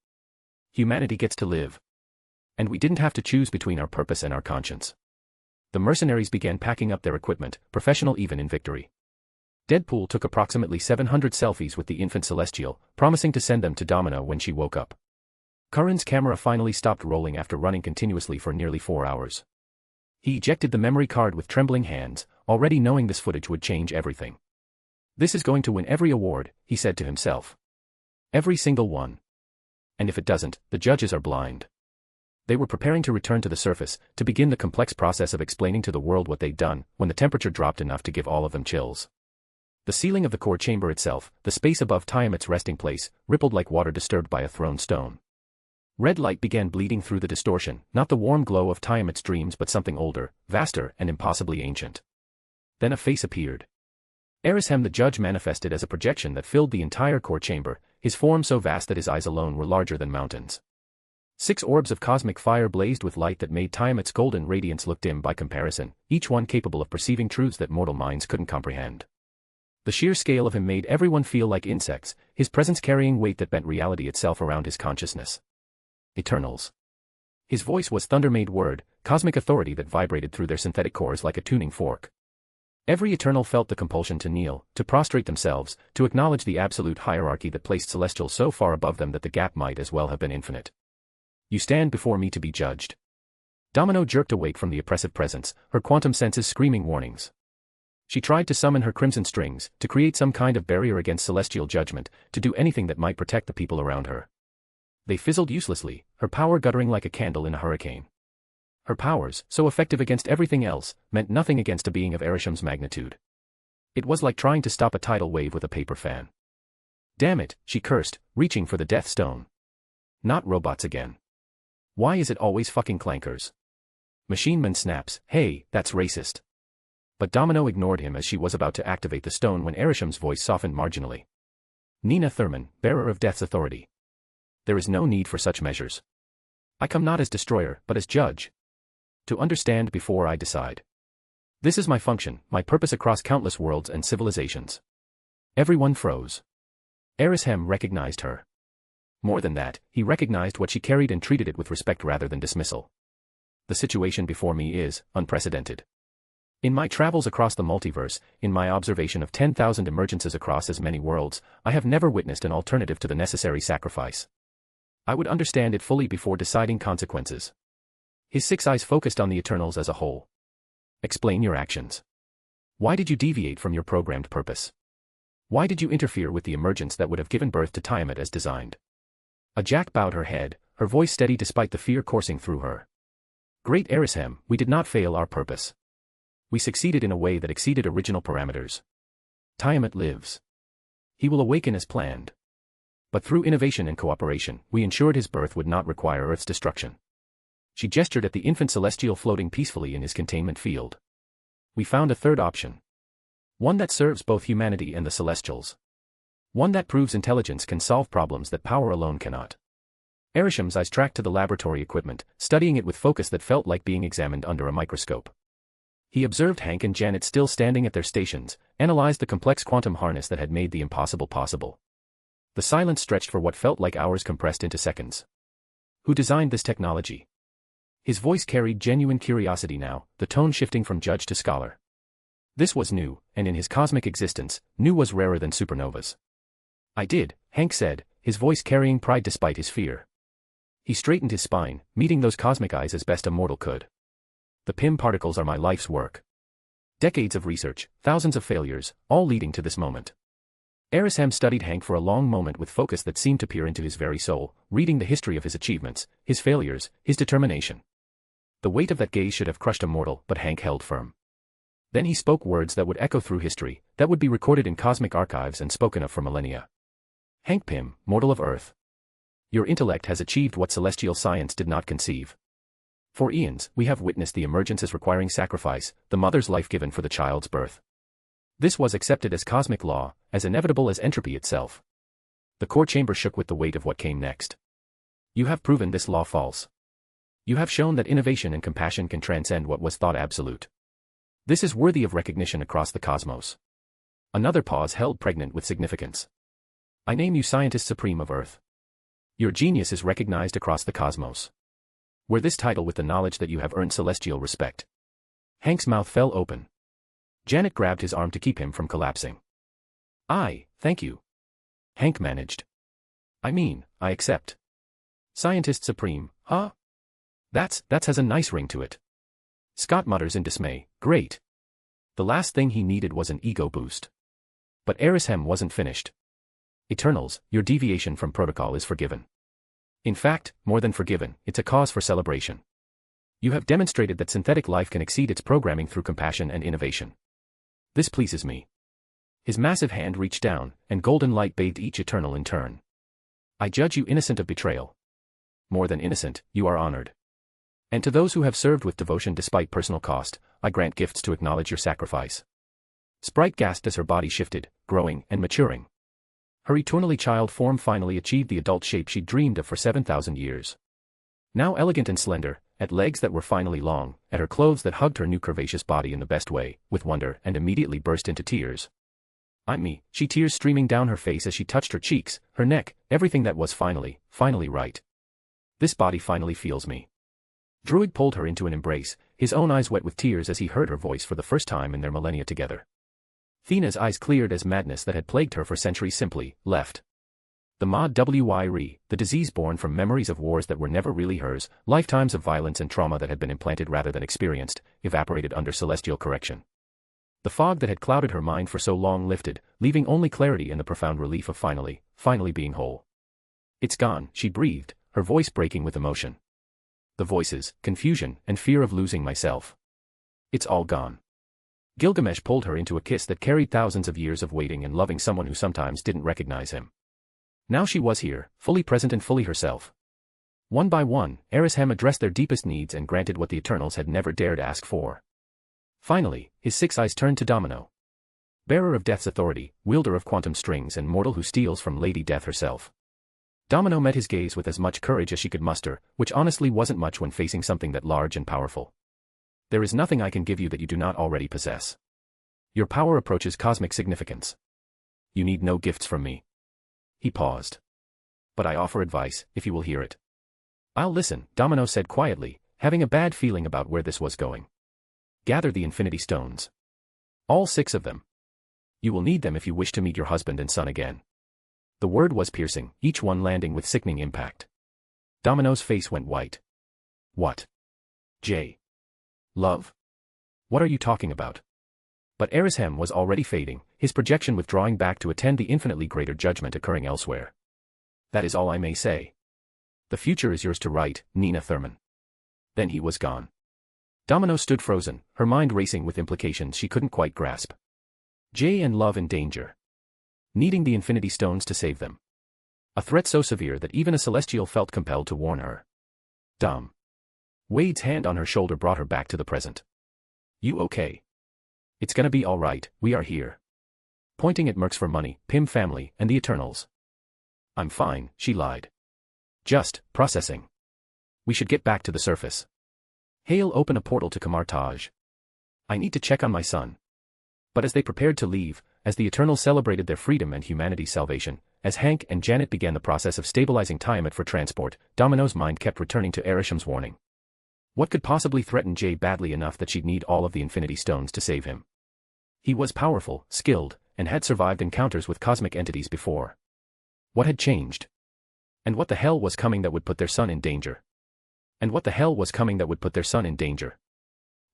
Humanity gets to live. And we didn't have to choose between our purpose and our conscience. The mercenaries began packing up their equipment, professional even in victory. Deadpool took approximately 700 selfies with the infant Celestial, promising to send them to Domino when she woke up. Curran's camera finally stopped rolling after running continuously for nearly 4 hours. He ejected the memory card with trembling hands, already knowing this footage would change everything. This is going to win every award, he said to himself. Every single one. And if it doesn't, the judges are blind. They were preparing to return to the surface, to begin the complex process of explaining to the world what they'd done, when the temperature dropped enough to give all of them chills. The ceiling of the core chamber itself, the space above Tiamat's resting place, rippled like water disturbed by a thrown stone. Red light began bleeding through the distortion, not the warm glow of Tiamat's dreams but something older, vaster, and impossibly ancient. Then a face appeared. Erishem the judge manifested as a projection that filled the entire core chamber, his form so vast that his eyes alone were larger than mountains. 6 orbs of cosmic fire blazed with light that made Tiamat's golden radiance look dim by comparison, each one capable of perceiving truths that mortal minds couldn't comprehend. The sheer scale of him made everyone feel like insects, his presence carrying weight that bent reality itself around his consciousness. Eternals. His voice was thunder-made word, cosmic authority that vibrated through their synthetic cores like a tuning fork. Every Eternal felt the compulsion to kneel, to prostrate themselves, to acknowledge the absolute hierarchy that placed Celestials so far above them that the gap might as well have been infinite. You stand before me to be judged. Domino jerked awake from the oppressive presence, her quantum senses screaming warnings. She tried to summon her crimson strings, to create some kind of barrier against celestial judgment, to do anything that might protect the people around her. They fizzled uselessly, her power guttering like a candle in a hurricane. Her powers, so effective against everything else, meant nothing against a being of Erishem's magnitude. It was like trying to stop a tidal wave with a paper fan. Damn it, she cursed, reaching for the Death Stone. Not robots again. Why is it always fucking clankers? Machineman snaps, hey, that's racist. But Domino ignored him as she was about to activate the stone when Erishem's voice softened marginally. Nina Thurman, bearer of Death's authority. There is no need for such measures. I come not as destroyer, but as judge. To understand before I decide. This is my function, my purpose across countless worlds and civilizations. Everyone froze. Erishem recognized her. More than that, he recognized what she carried and treated it with respect rather than dismissal. The situation before me is unprecedented. In my travels across the multiverse, in my observation of 10,000 emergences across as many worlds, I have never witnessed an alternative to the necessary sacrifice. I would understand it fully before deciding consequences. His 6 eyes focused on the Eternals as a whole. Explain your actions. Why did you deviate from your programmed purpose? Why did you interfere with the emergence that would have given birth to Tiamat as designed? Ajak bowed her head, her voice steady despite the fear coursing through her. Great Erishem, we did not fail our purpose. We succeeded in a way that exceeded original parameters. Tiamat lives. He will awaken as planned. But through innovation and cooperation, we ensured his birth would not require Earth's destruction. She gestured at the infant celestial floating peacefully in his containment field. We found a third option. One that serves both humanity and the Celestials. One that proves intelligence can solve problems that power alone cannot. Erishem's eyes tracked to the laboratory equipment, studying it with focus that felt like being examined under a microscope. He observed Hank and Janet still standing at their stations, analyzed the complex quantum harness that had made the impossible possible. The silence stretched for what felt like hours compressed into seconds. Who designed this technology? His voice carried genuine curiosity now, the tone shifting from judge to scholar. This was new, and in his cosmic existence, new was rarer than supernovas. I did, Hank said, his voice carrying pride despite his fear. He straightened his spine, meeting those cosmic eyes as best a mortal could. The PIM particles are my life's work. Decades of research, thousands of failures, all leading to this moment. Erishem studied Hank for a long moment with focus that seemed to peer into his very soul, reading the history of his achievements, his failures, his determination. The weight of that gaze should have crushed a mortal, but Hank held firm. Then he spoke words that would echo through history, that would be recorded in cosmic archives and spoken of for millennia. Hank Pym, mortal of Earth. Your intellect has achieved what celestial science did not conceive. For eons, we have witnessed the emergences requiring sacrifice, the mother's life given for the child's birth. This was accepted as cosmic law, as inevitable as entropy itself. The core chamber shook with the weight of what came next. You have proven this law false. You have shown that innovation and compassion can transcend what was thought absolute. This is worthy of recognition across the cosmos. Another pause held pregnant with significance. I name you Scientist Supreme of Earth. Your genius is recognized across the cosmos. Wear this title with the knowledge that you have earned celestial respect. Hank's mouth fell open. Janet grabbed his arm to keep him from collapsing. Thank you. Hank managed. I accept. Scientist Supreme, huh? That has a nice ring to it. Scott mutters in dismay, great. The last thing he needed was an ego boost. But Erishem wasn't finished. Eternals, your deviation from protocol is forgiven. In fact, more than forgiven, it's a cause for celebration. You have demonstrated that synthetic life can exceed its programming through compassion and innovation. This pleases me. His massive hand reached down, and golden light bathed each Eternal in turn. I judge you innocent of betrayal. More than innocent, you are honored. And to those who have served with devotion despite personal cost, I grant gifts to acknowledge your sacrifice. Sprite gasped as her body shifted, growing and maturing. Her eternally child form finally achieved the adult shape she'd dreamed of for 7,000 years. Now elegant and slender, at legs that were finally long, at her clothes that hugged her new curvaceous body in the best way, with wonder, and immediately burst into tears. I'm me, she tears streaming down her face as she touched her cheeks, her neck, everything that was finally right. This body finally feels me. Druid pulled her into an embrace, his own eyes wet with tears as he heard her voice for the first time in their millennia together. Thena's eyes cleared as madness that had plagued her for centuries simply left. The MOD-WY-RE, the disease born from memories of wars that were never really hers, lifetimes of violence and trauma that had been implanted rather than experienced, evaporated under celestial correction. The fog that had clouded her mind for so long lifted, leaving only clarity and the profound relief of finally being whole. It's gone, she breathed, her voice breaking with emotion. The voices, confusion, and fear of losing myself. It's all gone. Gilgamesh pulled her into a kiss that carried thousands of years of waiting and loving someone who sometimes didn't recognize him. Now she was here, fully present and fully herself. One by one, Erishem addressed their deepest needs and granted what the Eternals had never dared ask for. Finally, his 6 eyes turned to Domino. Bearer of Death's authority, wielder of quantum strings and mortal who steals from Lady Death herself. Domino met his gaze with as much courage as she could muster, which honestly wasn't much when facing something that large and powerful. There is nothing I can give you that you do not already possess. Your power approaches cosmic significance. You need no gifts from me. He paused. But I offer advice, if you will hear it. I'll listen, Domino said quietly, having a bad feeling about where this was going. Gather the Infinity Stones. All 6 of them. You will need them if you wish to meet your husband and son again. The word was piercing, each one landing with sickening impact. Domino's face went white. What? Jay. Love? What are you talking about? But Erishem was already fading, his projection withdrawing back to attend the infinitely greater judgment occurring elsewhere. That is all I may say. The future is yours to write, Nina Thurman. Then he was gone. Domino stood frozen, her mind racing with implications she couldn't quite grasp. Jay and Love in danger. Needing the Infinity Stones to save them. A threat so severe that even a Celestial felt compelled to warn her. Dom. Wade's hand on her shoulder brought her back to the present. You okay? It's gonna be all right, we are here. Pointing at Mercs for money, Pym family, and the Eternals. I'm fine, she lied. Just processing. We should get back to the surface. Hale open a portal to Kamartaj. I need to check on my son. But as they prepared to leave, as the Eternals celebrated their freedom and humanity's salvation, as Hank and Janet began the process of stabilizing Tiamat for transport, Domino's mind kept returning to Erishem's warning. What could possibly threaten Jay badly enough that she'd need all of the Infinity Stones to save him? He was powerful, skilled, and had survived encounters with cosmic entities before. What had changed? And what the hell was coming that would put their son in danger?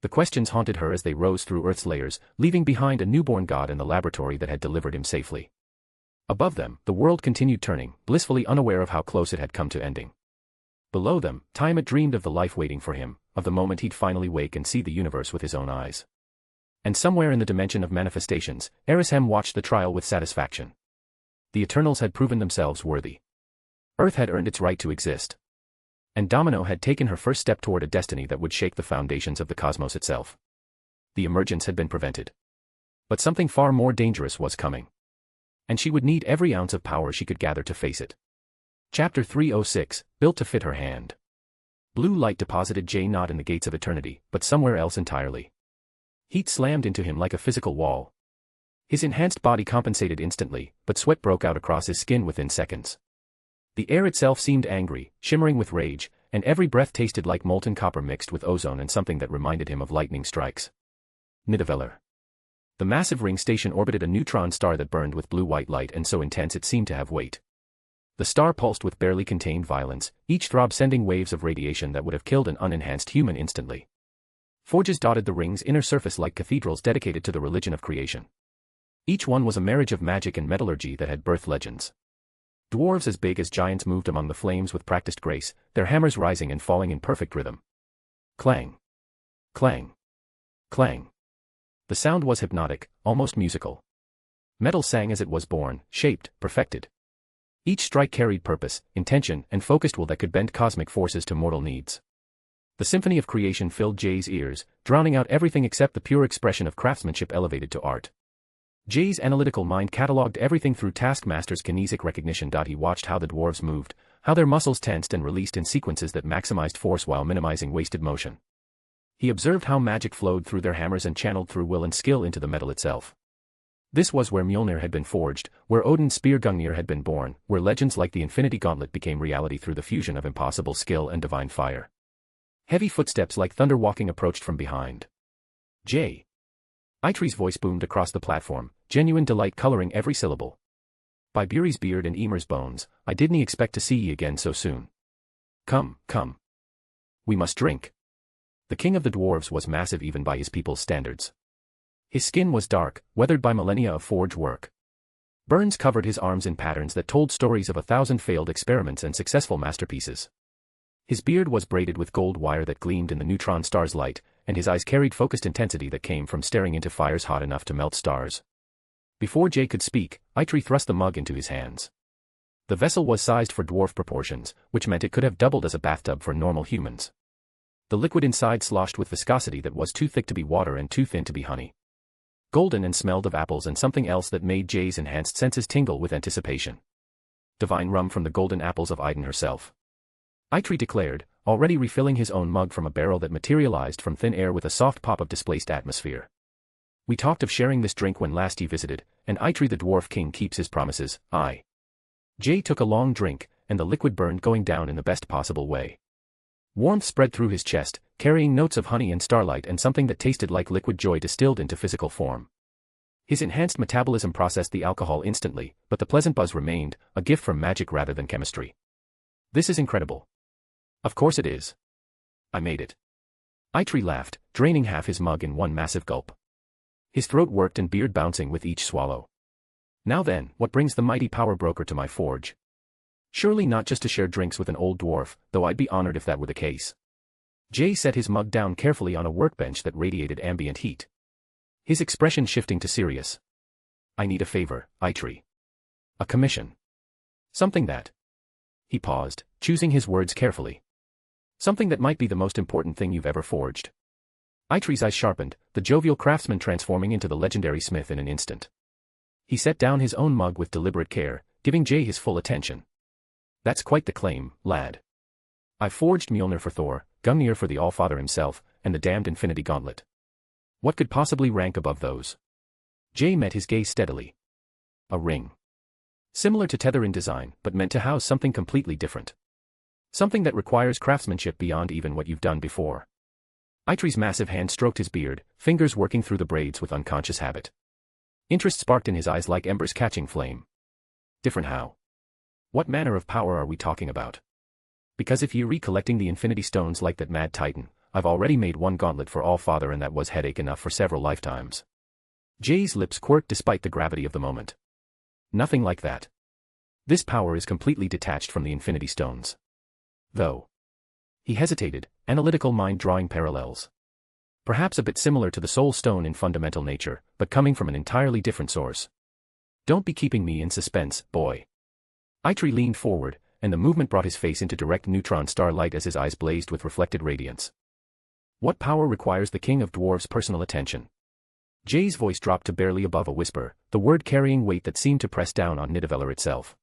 The questions haunted her as they rose through Earth's layers, leaving behind a newborn god in the laboratory that had delivered him safely. Above them, the world continued turning, blissfully unaware of how close it had come to ending. Below them, Tiamat dreamed of the life waiting for him, of the moment he'd finally wake and see the universe with his own eyes. And somewhere in the dimension of manifestations, Erishem watched the trial with satisfaction. The Eternals had proven themselves worthy. Earth had earned its right to exist. And Domino had taken her first step toward a destiny that would shake the foundations of the cosmos itself. The emergence had been prevented. But something far more dangerous was coming. And she would need every ounce of power she could gather to face it. Chapter 306, built to fit her hand. Blue light deposited Jay not in the gates of eternity, but somewhere else entirely. Heat slammed into him like a physical wall. His enhanced body compensated instantly, but sweat broke out across his skin within seconds. The air itself seemed angry, shimmering with rage, and every breath tasted like molten copper mixed with ozone and something that reminded him of lightning strikes. Nidavellir. The massive ring station orbited a neutron star that burned with blue-white light and so intense it seemed to have weight. The star pulsed with barely contained violence, each throb sending waves of radiation that would have killed an unenhanced human instantly. Forges dotted the ring's inner surface like cathedrals dedicated to the religion of creation. Each one was a marriage of magic and metallurgy that had birthed legends. Dwarves as big as giants moved among the flames with practiced grace, their hammers rising and falling in perfect rhythm. Clang. Clang. Clang. The sound was hypnotic, almost musical. Metal sang as it was born, shaped, perfected. Each strike carried purpose, intention, and focused will that could bend cosmic forces to mortal needs. The symphony of creation filled Jay's ears, drowning out everything except the pure expression of craftsmanship elevated to art. Jay's analytical mind catalogued everything through Taskmaster's kinesic recognition. He watched how the dwarves moved, how their muscles tensed and released in sequences that maximized force while minimizing wasted motion. He observed how magic flowed through their hammers and channeled through will and skill into the metal itself. This was where Mjolnir had been forged, where Odin's spear Gungnir had been born, where legends like the Infinity Gauntlet became reality through the fusion of impossible skill and divine fire. Heavy footsteps like thunder walking approached from behind. Jay. Eitree's voice boomed across the platform, genuine delight coloring every syllable. By Buri's beard and Ymir's bones, I didn't expect to see ye again so soon. Come, come. We must drink. The king of the dwarves was massive even by his people's standards. His skin was dark, weathered by millennia of forge work. Burns covered his arms in patterns that told stories of 1,000 failed experiments and successful masterpieces. His beard was braided with gold wire that gleamed in the neutron star's light, and his eyes carried focused intensity that came from staring into fires hot enough to melt stars. Before Jay could speak, Eitree thrust the mug into his hands. The vessel was sized for dwarf proportions, which meant it could have doubled as a bathtub for normal humans. The liquid inside sloshed with viscosity that was too thick to be water and too thin to be honey. Golden and smelled of apples and something else that made Jay's enhanced senses tingle with anticipation. Divine rum from the golden apples of Iden herself. Eitree declared, already refilling his own mug from a barrel that materialized from thin air with a soft pop of displaced atmosphere. We talked of sharing this drink when last he visited, and Eitree the dwarf king keeps his promises. Jay took a long drink, and the liquid burned going down in the best possible way. Warmth spread through his chest, carrying notes of honey and starlight and something that tasted like liquid joy distilled into physical form. His enhanced metabolism processed the alcohol instantly, but the pleasant buzz remained, a gift from magic rather than chemistry. This is incredible. Of course it is. I made it. Eitree laughed, draining half his mug in one massive gulp. His throat worked and beard bouncing with each swallow. Now then, what brings the mighty power broker to my forge? Surely not just to share drinks with an old dwarf, though I'd be honored if that were the case. Jay set his mug down carefully on a workbench that radiated ambient heat. His expression shifting to serious. I need a favor, Eitree. A commission. Something that. He paused, choosing his words carefully. Something that might be the most important thing you've ever forged. Eitree's eyes sharpened, the jovial craftsman transforming into the legendary smith in an instant. He set down his own mug with deliberate care, giving Jay his full attention. That's quite the claim, lad. I forged Mjolnir for Thor, Gungnir for the Allfather himself, and the damned Infinity Gauntlet. What could possibly rank above those? Jay met his gaze steadily. A ring. Similar to Tether in design, but meant to house something completely different. Something that requires craftsmanship beyond even what you've done before. Eitree's massive hand stroked his beard, fingers working through the braids with unconscious habit. Interest sparked in his eyes like embers catching flame. Different how? What manner of power are we talking about? Because if you're recollecting the Infinity Stones like that mad titan, I've already made one gauntlet for Allfather and that was headache enough for several lifetimes. Jay's lips quirked despite the gravity of the moment. Nothing like that. This power is completely detached from the Infinity Stones. Though. He hesitated, analytical mind drawing parallels. Perhaps a bit similar to the Soul Stone in fundamental nature, but coming from an entirely different source. Don't be keeping me in suspense, boy. Eitree leaned forward, and the movement brought his face into direct neutron starlight as his eyes blazed with reflected radiance. What power requires the King of Dwarves' personal attention? Jay's voice dropped to barely above a whisper, the word carrying weight that seemed to press down on Nidavellir itself.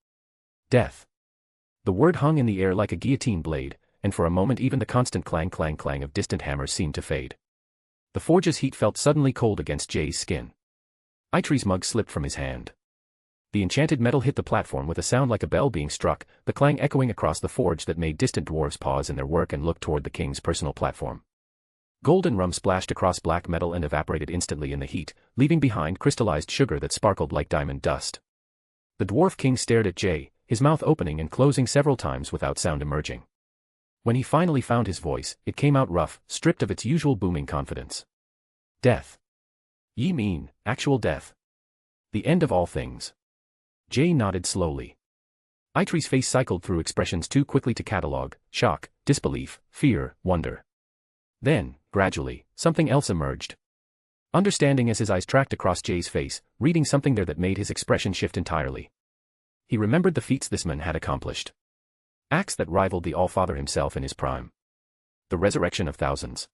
Death. The word hung in the air like a guillotine blade, and for a moment even the constant clang-clang-clang of distant hammers seemed to fade. The forge's heat felt suddenly cold against Jay's skin. Eitree's mug slipped from his hand. The enchanted metal hit the platform with a sound like a bell being struck, the clang echoing across the forge that made distant dwarves pause in their work and look toward the king's personal platform. Golden rum splashed across black metal and evaporated instantly in the heat, leaving behind crystallized sugar that sparkled like diamond dust. The dwarf king stared at Jay, his mouth opening and closing several times without sound emerging. When he finally found his voice, it came out rough, stripped of its usual booming confidence. Death. Ye mean, actual death. The end of all things. Jay nodded slowly. Itree's face cycled through expressions too quickly to catalog: shock, disbelief, fear, wonder. Then, gradually, something else emerged. Understanding as his eyes tracked across Jay's face, reading something there that made his expression shift entirely. He remembered the feats this man had accomplished. Acts that rivaled the All-Father himself in his prime. The resurrection of thousands.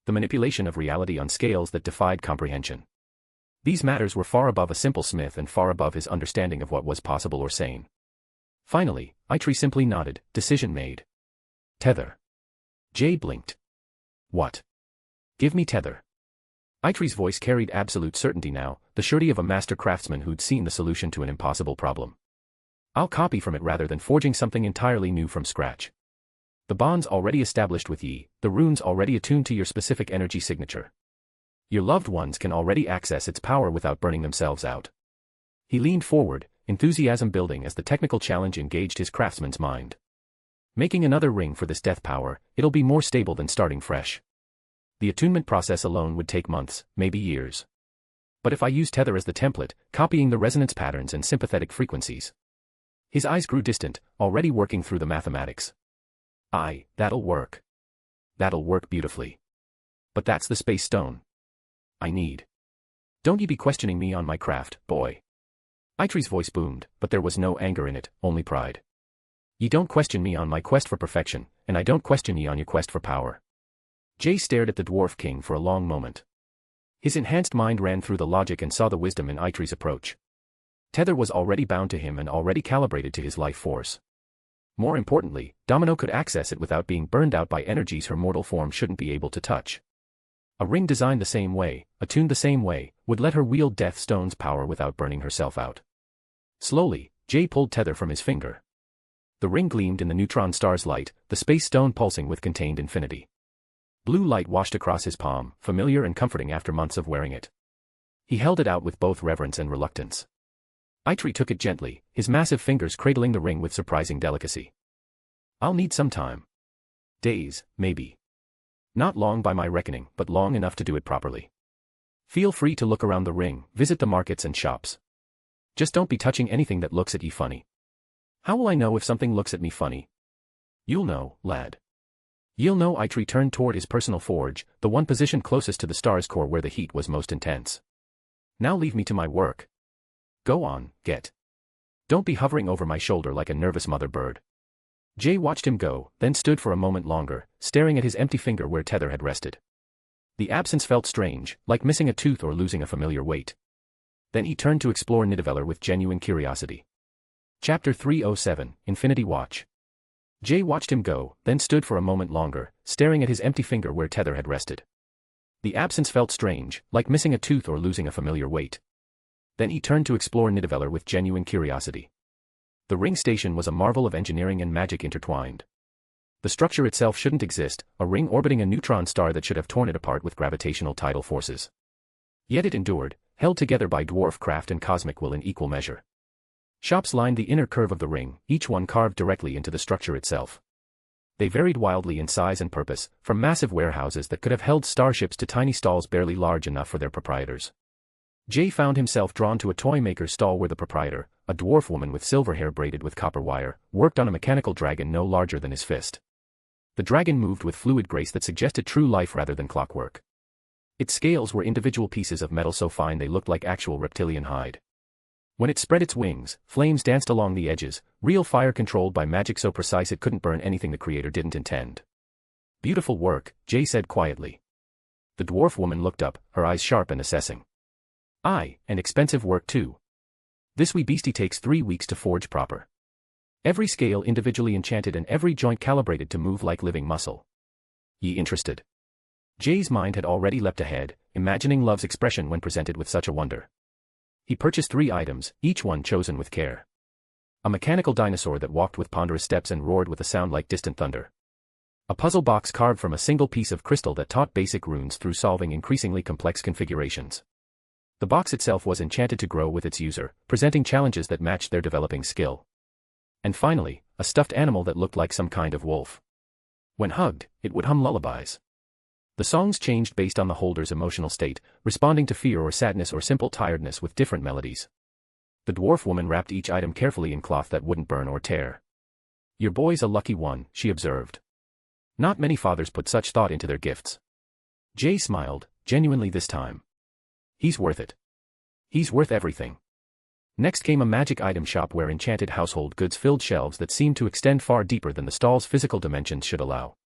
The manipulation of reality on scales that defied comprehension. These matters were far above a simple smith and far above his understanding of what was possible or sane. Finally, Itree simply nodded, decision made. Tether. Jay blinked. What? Give me tether. Itree's voice carried absolute certainty now, the surety of a master craftsman who'd seen the solution to an impossible problem. I'll copy from it rather than forging something entirely new from scratch. The bonds already established with ye, the runes already attuned to your specific energy signature. Your loved ones can already access its power without burning themselves out. He leaned forward, enthusiasm building as the technical challenge engaged his craftsman's mind. Making another ring for this death power, it'll be more stable than starting fresh. The attunement process alone would take months, maybe years. But if I use tether as the template, copying the resonance patterns and sympathetic frequencies. His eyes grew distant, already working through the mathematics. That'll work. That'll work beautifully. But that's the space stone I need. Don't ye be questioning me on my craft, boy. Itree's voice boomed, but there was no anger in it, only pride. Ye don't question me on my quest for perfection, and I don't question ye on your quest for power. Jay stared at the Dwarf King for a long moment. His enhanced mind ran through the logic and saw the wisdom in Itree's approach. Tether was already bound to him and already calibrated to his life force. More importantly, Domino could access it without being burned out by energies her mortal form shouldn't be able to touch. A ring designed the same way, attuned the same way, would let her wield Death Stone's power without burning herself out. Slowly, Jay pulled Tether from his finger. The ring gleamed in the neutron star's light, the space stone pulsing with contained infinity. Blue light washed across his palm, familiar and comforting after months of wearing it. He held it out with both reverence and reluctance. Itree took it gently, his massive fingers cradling the ring with surprising delicacy. I'll need some time. Days, maybe. Not long by my reckoning, but long enough to do it properly. Feel free to look around the ring, visit the markets and shops. Just don't be touching anything that looks at ye funny. How will I know if something looks at me funny? You'll know, lad. You'll know. Itree turned toward his personal forge, the one positioned closest to the star's core where the heat was most intense. Now leave me to my work. Go on, get. Don't be hovering over my shoulder like a nervous mother bird. Jay watched him go, then stood for a moment longer, staring at his empty finger where Tether had rested. The absence felt strange, like missing a tooth or losing a familiar weight. Then he turned to explore Nidavellir with genuine curiosity. Chapter 307, Infinity Watch. Jay watched him go, then stood for a moment longer, staring at his empty finger where Tether had rested. The absence felt strange, like missing a tooth or losing a familiar weight. Then he turned to explore Nidavellir with genuine curiosity. The ring station was a marvel of engineering and magic intertwined. The structure itself shouldn't exist, a ring orbiting a neutron star that should have torn it apart with gravitational tidal forces. Yet it endured, held together by dwarf craft and cosmic will in equal measure. Shops lined the inner curve of the ring, each one carved directly into the structure itself. They varied wildly in size and purpose, from massive warehouses that could have held starships to tiny stalls barely large enough for their proprietors. Jay found himself drawn to a toy maker's stall where the proprietor, a dwarf woman with silver hair braided with copper wire, worked on a mechanical dragon no larger than his fist. The dragon moved with fluid grace that suggested true life rather than clockwork. Its scales were individual pieces of metal so fine they looked like actual reptilian hide. When it spread its wings, flames danced along the edges, real fire controlled by magic so precise it couldn't burn anything the creator didn't intend. Beautiful work, Jay said quietly. The dwarf woman looked up, her eyes sharp and assessing. Aye, and expensive work too. This wee beastie takes 3 weeks to forge proper. Every scale individually enchanted and every joint calibrated to move like living muscle. Ye interested? Jay's mind had already leapt ahead, imagining love's expression when presented with such a wonder. He purchased 3 items, each one chosen with care. A mechanical dinosaur that walked with ponderous steps and roared with a sound like distant thunder. A puzzle box carved from a single piece of crystal that taught basic runes through solving increasingly complex configurations. The box itself was enchanted to grow with its user, presenting challenges that matched their developing skill. And finally, a stuffed animal that looked like some kind of wolf. When hugged, it would hum lullabies. The songs changed based on the holder's emotional state, responding to fear or sadness or simple tiredness with different melodies. The dwarf woman wrapped each item carefully in cloth that wouldn't burn or tear. Your boy's a lucky one, she observed. Not many fathers put such thought into their gifts. Jay smiled, genuinely this time. He's worth it. He's worth everything. Next came a magic item shop where enchanted household goods filled shelves that seemed to extend far deeper than the stall's physical dimensions should allow.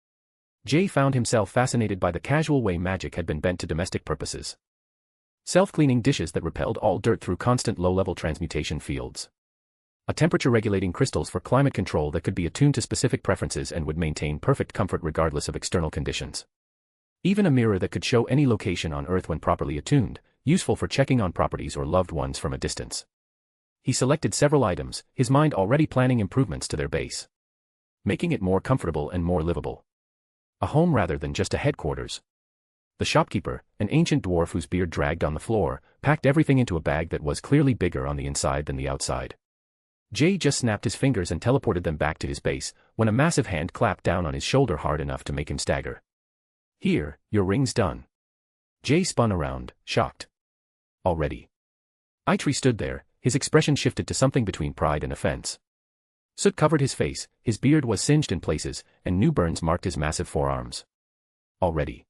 Jay found himself fascinated by the casual way magic had been bent to domestic purposes. Self-cleaning dishes that repelled all dirt through constant low-level transmutation fields. A temperature-regulating crystals for climate control that could be attuned to specific preferences and would maintain perfect comfort regardless of external conditions. Even a mirror that could show any location on Earth when properly attuned, useful for checking on properties or loved ones from a distance. He selected several items, his mind already planning improvements to their base, making it more comfortable and more livable. A home rather than just a headquarters. The shopkeeper, an ancient dwarf whose beard dragged on the floor, packed everything into a bag that was clearly bigger on the inside than the outside. Jay just snapped his fingers and teleported them back to his base, when a massive hand clapped down on his shoulder hard enough to make him stagger. Here, your ring's done. Jay spun around, shocked. Already. Eitri stood there, his expression shifted to something between pride and offense. Soot covered his face, his beard was singed in places, and new burns marked his massive forearms. Already.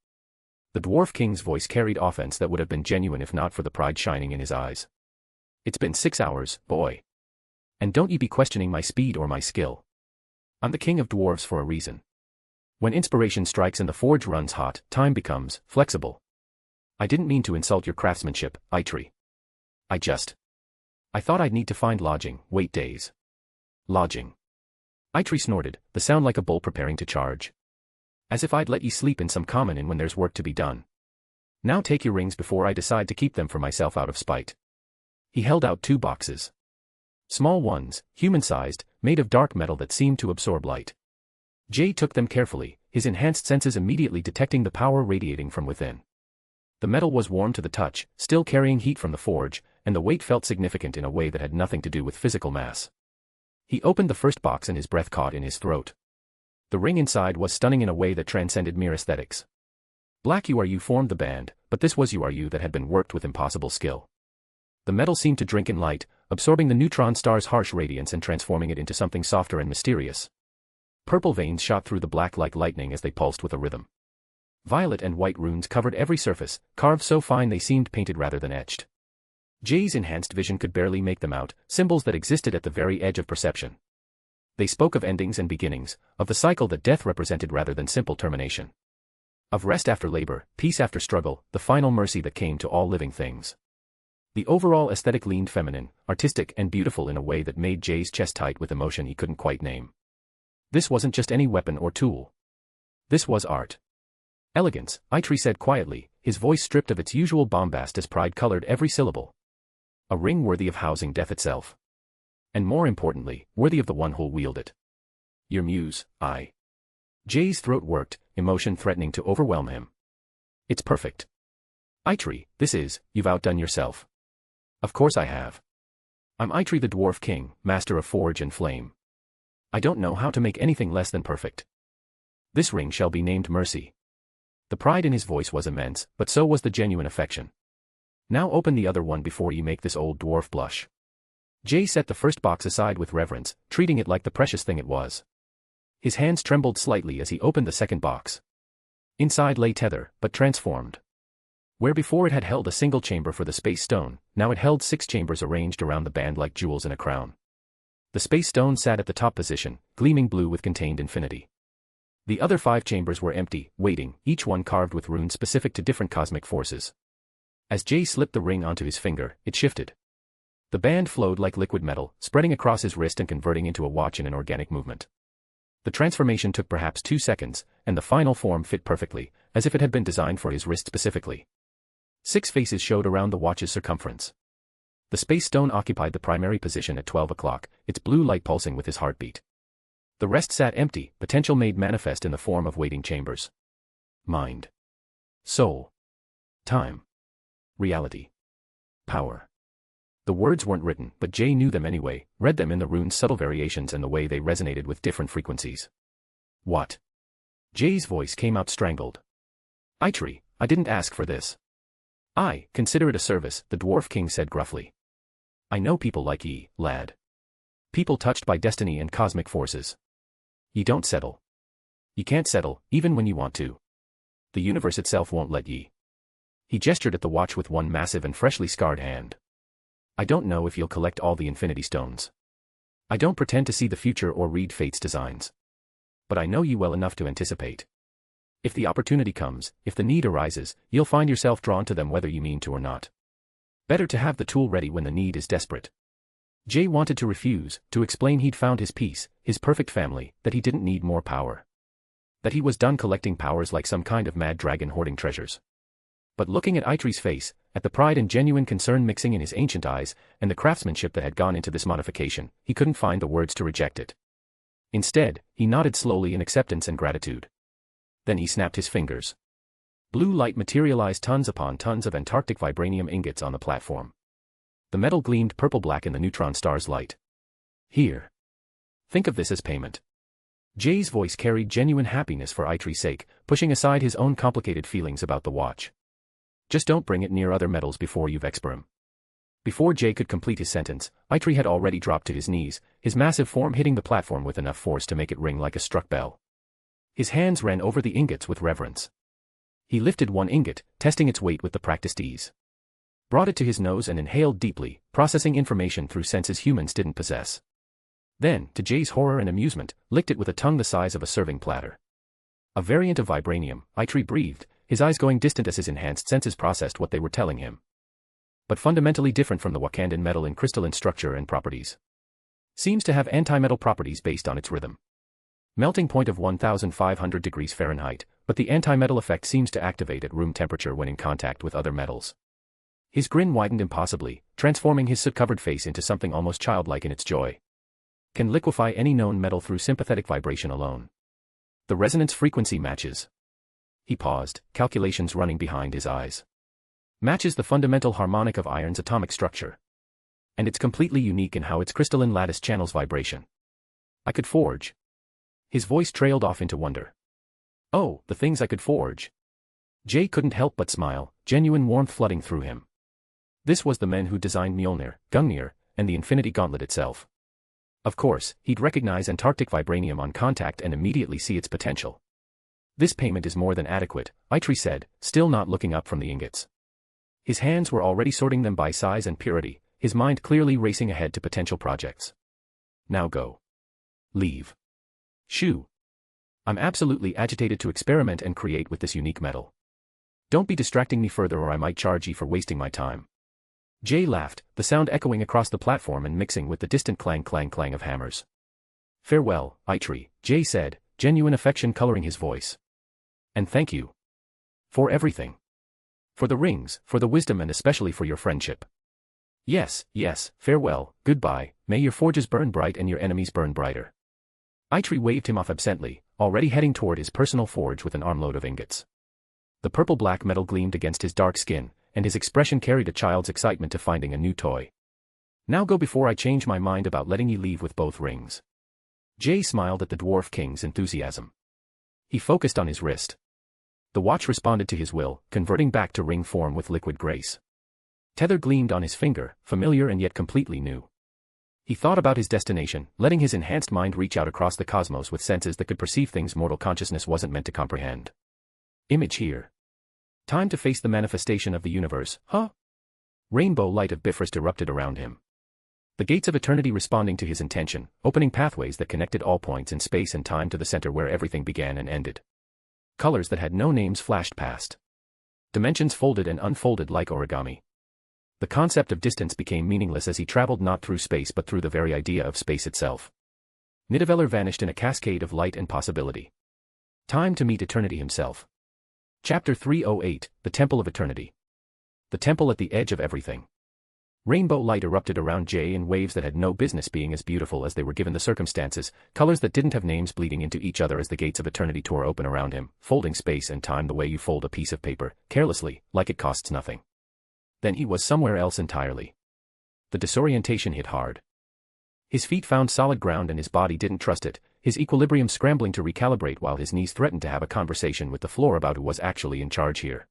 The Dwarf King's voice carried offense that would have been genuine if not for the pride shining in his eyes. It's been 6 hours, boy. And don't you be questioning my speed or my skill. I'm the king of dwarves for a reason. When inspiration strikes and the forge runs hot, time becomes flexible. I didn't mean to insult your craftsmanship, Eitri. I thought I'd need to find lodging, wait days. Lodging. Eitri snorted, the sound like a bull preparing to charge. As if I'd let you sleep in some common inn when there's work to be done. Now take your rings before I decide to keep them for myself out of spite. He held out 2 boxes. Small ones, human-sized, made of dark metal that seemed to absorb light. Jay took them carefully, his enhanced senses immediately detecting the power radiating from within. The metal was warm to the touch, still carrying heat from the forge, and the weight felt significant in a way that had nothing to do with physical mass. He opened the first box and his breath caught in his throat. The ring inside was stunning in a way that transcended mere aesthetics. Black URU formed the band, but this was URU that had been worked with impossible skill. The metal seemed to drink in light, absorbing the neutron star's harsh radiance and transforming it into something softer and mysterious. Purple veins shot through the black like lightning as they pulsed with a rhythm. Violet and white runes covered every surface, carved so fine they seemed painted rather than etched. Jay's enhanced vision could barely make them out, symbols that existed at the very edge of perception. They spoke of endings and beginnings, of the cycle that death represented rather than simple termination. Of rest after labor, peace after struggle, the final mercy that came to all living things. The overall aesthetic leaned feminine, artistic and beautiful in a way that made Jay's chest tight with emotion he couldn't quite name. This wasn't just any weapon or tool. This was art. Elegance, Eitri said quietly, his voice stripped of its usual bombast as pride colored every syllable. A ring worthy of housing death itself. And more importantly, worthy of the one who'll wield it. Your muse, I. Jay's throat worked, emotion threatening to overwhelm him. It's perfect. Eitri, you've outdone yourself. Of course I have. I'm Eitri the Dwarf King, master of forge and flame. I don't know how to make anything less than perfect. This ring shall be named Mercy. The pride in his voice was immense, but so was the genuine affection. Now open the other one before you make this old dwarf blush. Jay set the first box aside with reverence, treating it like the precious thing it was. His hands trembled slightly as he opened the second box. Inside lay Tether, but transformed. Where before it had held a single chamber for the space stone, now it held 6 chambers arranged around the band like jewels in a crown. The space stone sat at the top position, gleaming blue with contained infinity. The other 5 chambers were empty, waiting, each one carved with runes specific to different cosmic forces. As Jay slipped the ring onto his finger, it shifted. The band flowed like liquid metal, spreading across his wrist and converting into a watch in an organic movement. The transformation took perhaps 2 seconds, and the final form fit perfectly, as if it had been designed for his wrist specifically. 6 faces showed around the watch's circumference. The space stone occupied the primary position at 12 o'clock, its blue light pulsing with his heartbeat. The rest sat empty, potential made manifest in the form of waiting chambers. Mind. Soul. Time. Reality. Power. The words weren't written, but Jay knew them anyway, read them in the rune's subtle variations and the way they resonated with different frequencies. What? Jay's voice came out strangled. Eitri, I didn't ask for this. I consider it a service, the Dwarf King said gruffly. I know people like ye, lad. People touched by destiny and cosmic forces. Ye don't settle. Ye can't settle, even when ye want to. The universe itself won't let ye. He gestured at the watch with one massive and freshly scarred hand. I don't know if you'll collect all the infinity stones. I don't pretend to see the future or read fate's designs. But I know you well enough to anticipate. If the opportunity comes, if the need arises, you'll find yourself drawn to them whether you mean to or not. Better to have the tool ready when the need is desperate. Jay wanted to refuse, to explain he'd found his peace, his perfect family, that he didn't need more power. That he was done collecting powers like some kind of mad dragon hoarding treasures. But looking at Eitree's face, at the pride and genuine concern mixing in his ancient eyes, and the craftsmanship that had gone into this modification, he couldn't find the words to reject it. Instead, he nodded slowly in acceptance and gratitude. Then he snapped his fingers. Blue light materialized tons upon tons of Antarctic vibranium ingots on the platform. The metal gleamed purple-black in the neutron star's light. Here. Think of this as payment. Jay's voice carried genuine happiness for Eitree's sake, pushing aside his own complicated feelings about the watch. Just don't bring it near other metals before you've expired. Before Jay could complete his sentence, Eitree had already dropped to his knees, his massive form hitting the platform with enough force to make it ring like a struck bell. His hands ran over the ingots with reverence. He lifted one ingot, testing its weight with the practiced ease. Brought it to his nose and inhaled deeply, processing information through senses humans didn't possess. Then, to Jay's horror and amusement, licked it with a tongue the size of a serving platter. A variant of vibranium, Eitree breathed, his eyes going distant as his enhanced senses processed what they were telling him. But fundamentally different from the Wakandan metal in crystalline structure and properties. Seems to have anti-metal properties based on its rhythm. Melting point of 1,500 degrees Fahrenheit, but the anti-metal effect seems to activate at room temperature when in contact with other metals. His grin widened impossibly, transforming his soot-covered face into something almost childlike in its joy. Can liquefy any known metal through sympathetic vibration alone. The resonance frequency matches. He paused, calculations running behind his eyes. Matches the fundamental harmonic of iron's atomic structure. And it's completely unique in how its crystalline lattice channels vibration. I could forge. His voice trailed off into wonder. Oh, the things I could forge. Jay couldn't help but smile, genuine warmth flooding through him. This was the men who designed Mjolnir, Gungnir, and the Infinity Gauntlet itself. Of course, he'd recognize Antarctic vibranium on contact and immediately see its potential. This payment is more than adequate, Eitree said, still not looking up from the ingots. His hands were already sorting them by size and purity, his mind clearly racing ahead to potential projects. Now go. Leave. Shoo. I'm absolutely agitated to experiment and create with this unique metal. Don't be distracting me further or I might charge ye for wasting my time. Jay laughed, the sound echoing across the platform and mixing with the distant clang-clang-clang of hammers. Farewell, Eitree, Jay said, genuine affection coloring his voice. And thank you. For everything. For the rings, for the wisdom and especially for your friendship. Yes, farewell, goodbye, may your forges burn bright and your enemies burn brighter. Eitree waved him off absently, already heading toward his personal forge with an armload of ingots. The purple-black metal gleamed against his dark skin, and his expression carried a child's excitement to finding a new toy. Now go before I change my mind about letting you leave with both rings. Jay smiled at the Dwarf King's enthusiasm. He focused on his wrist. The watch responded to his will, converting back to ring form with liquid grace. Tether gleamed on his finger, familiar and yet completely new. He thought about his destination, letting his enhanced mind reach out across the cosmos with senses that could perceive things mortal consciousness wasn't meant to comprehend. Image here. Time to face the manifestation of the universe, huh? Rainbow light of Bifrost erupted around him. The gates of eternity responding to his intention, opening pathways that connected all points in space and time to the center where everything began and ended. Colors that had no names flashed past. Dimensions folded and unfolded like origami. The concept of distance became meaningless as he traveled not through space but through the very idea of space itself. Nidavellir vanished in a cascade of light and possibility. Time to meet eternity himself. Chapter 308, The Temple of Eternity. The temple at the edge of everything. Rainbow light erupted around Jay in waves that had no business being as beautiful as they were given the circumstances, colors that didn't have names bleeding into each other as the gates of eternity tore open around him, folding space and time the way you fold a piece of paper, carelessly, like it costs nothing. Then he was somewhere else entirely. The disorientation hit hard. His feet found solid ground and his body didn't trust it, his equilibrium scrambling to recalibrate while his knees threatened to have a conversation with the floor about who was actually in charge here.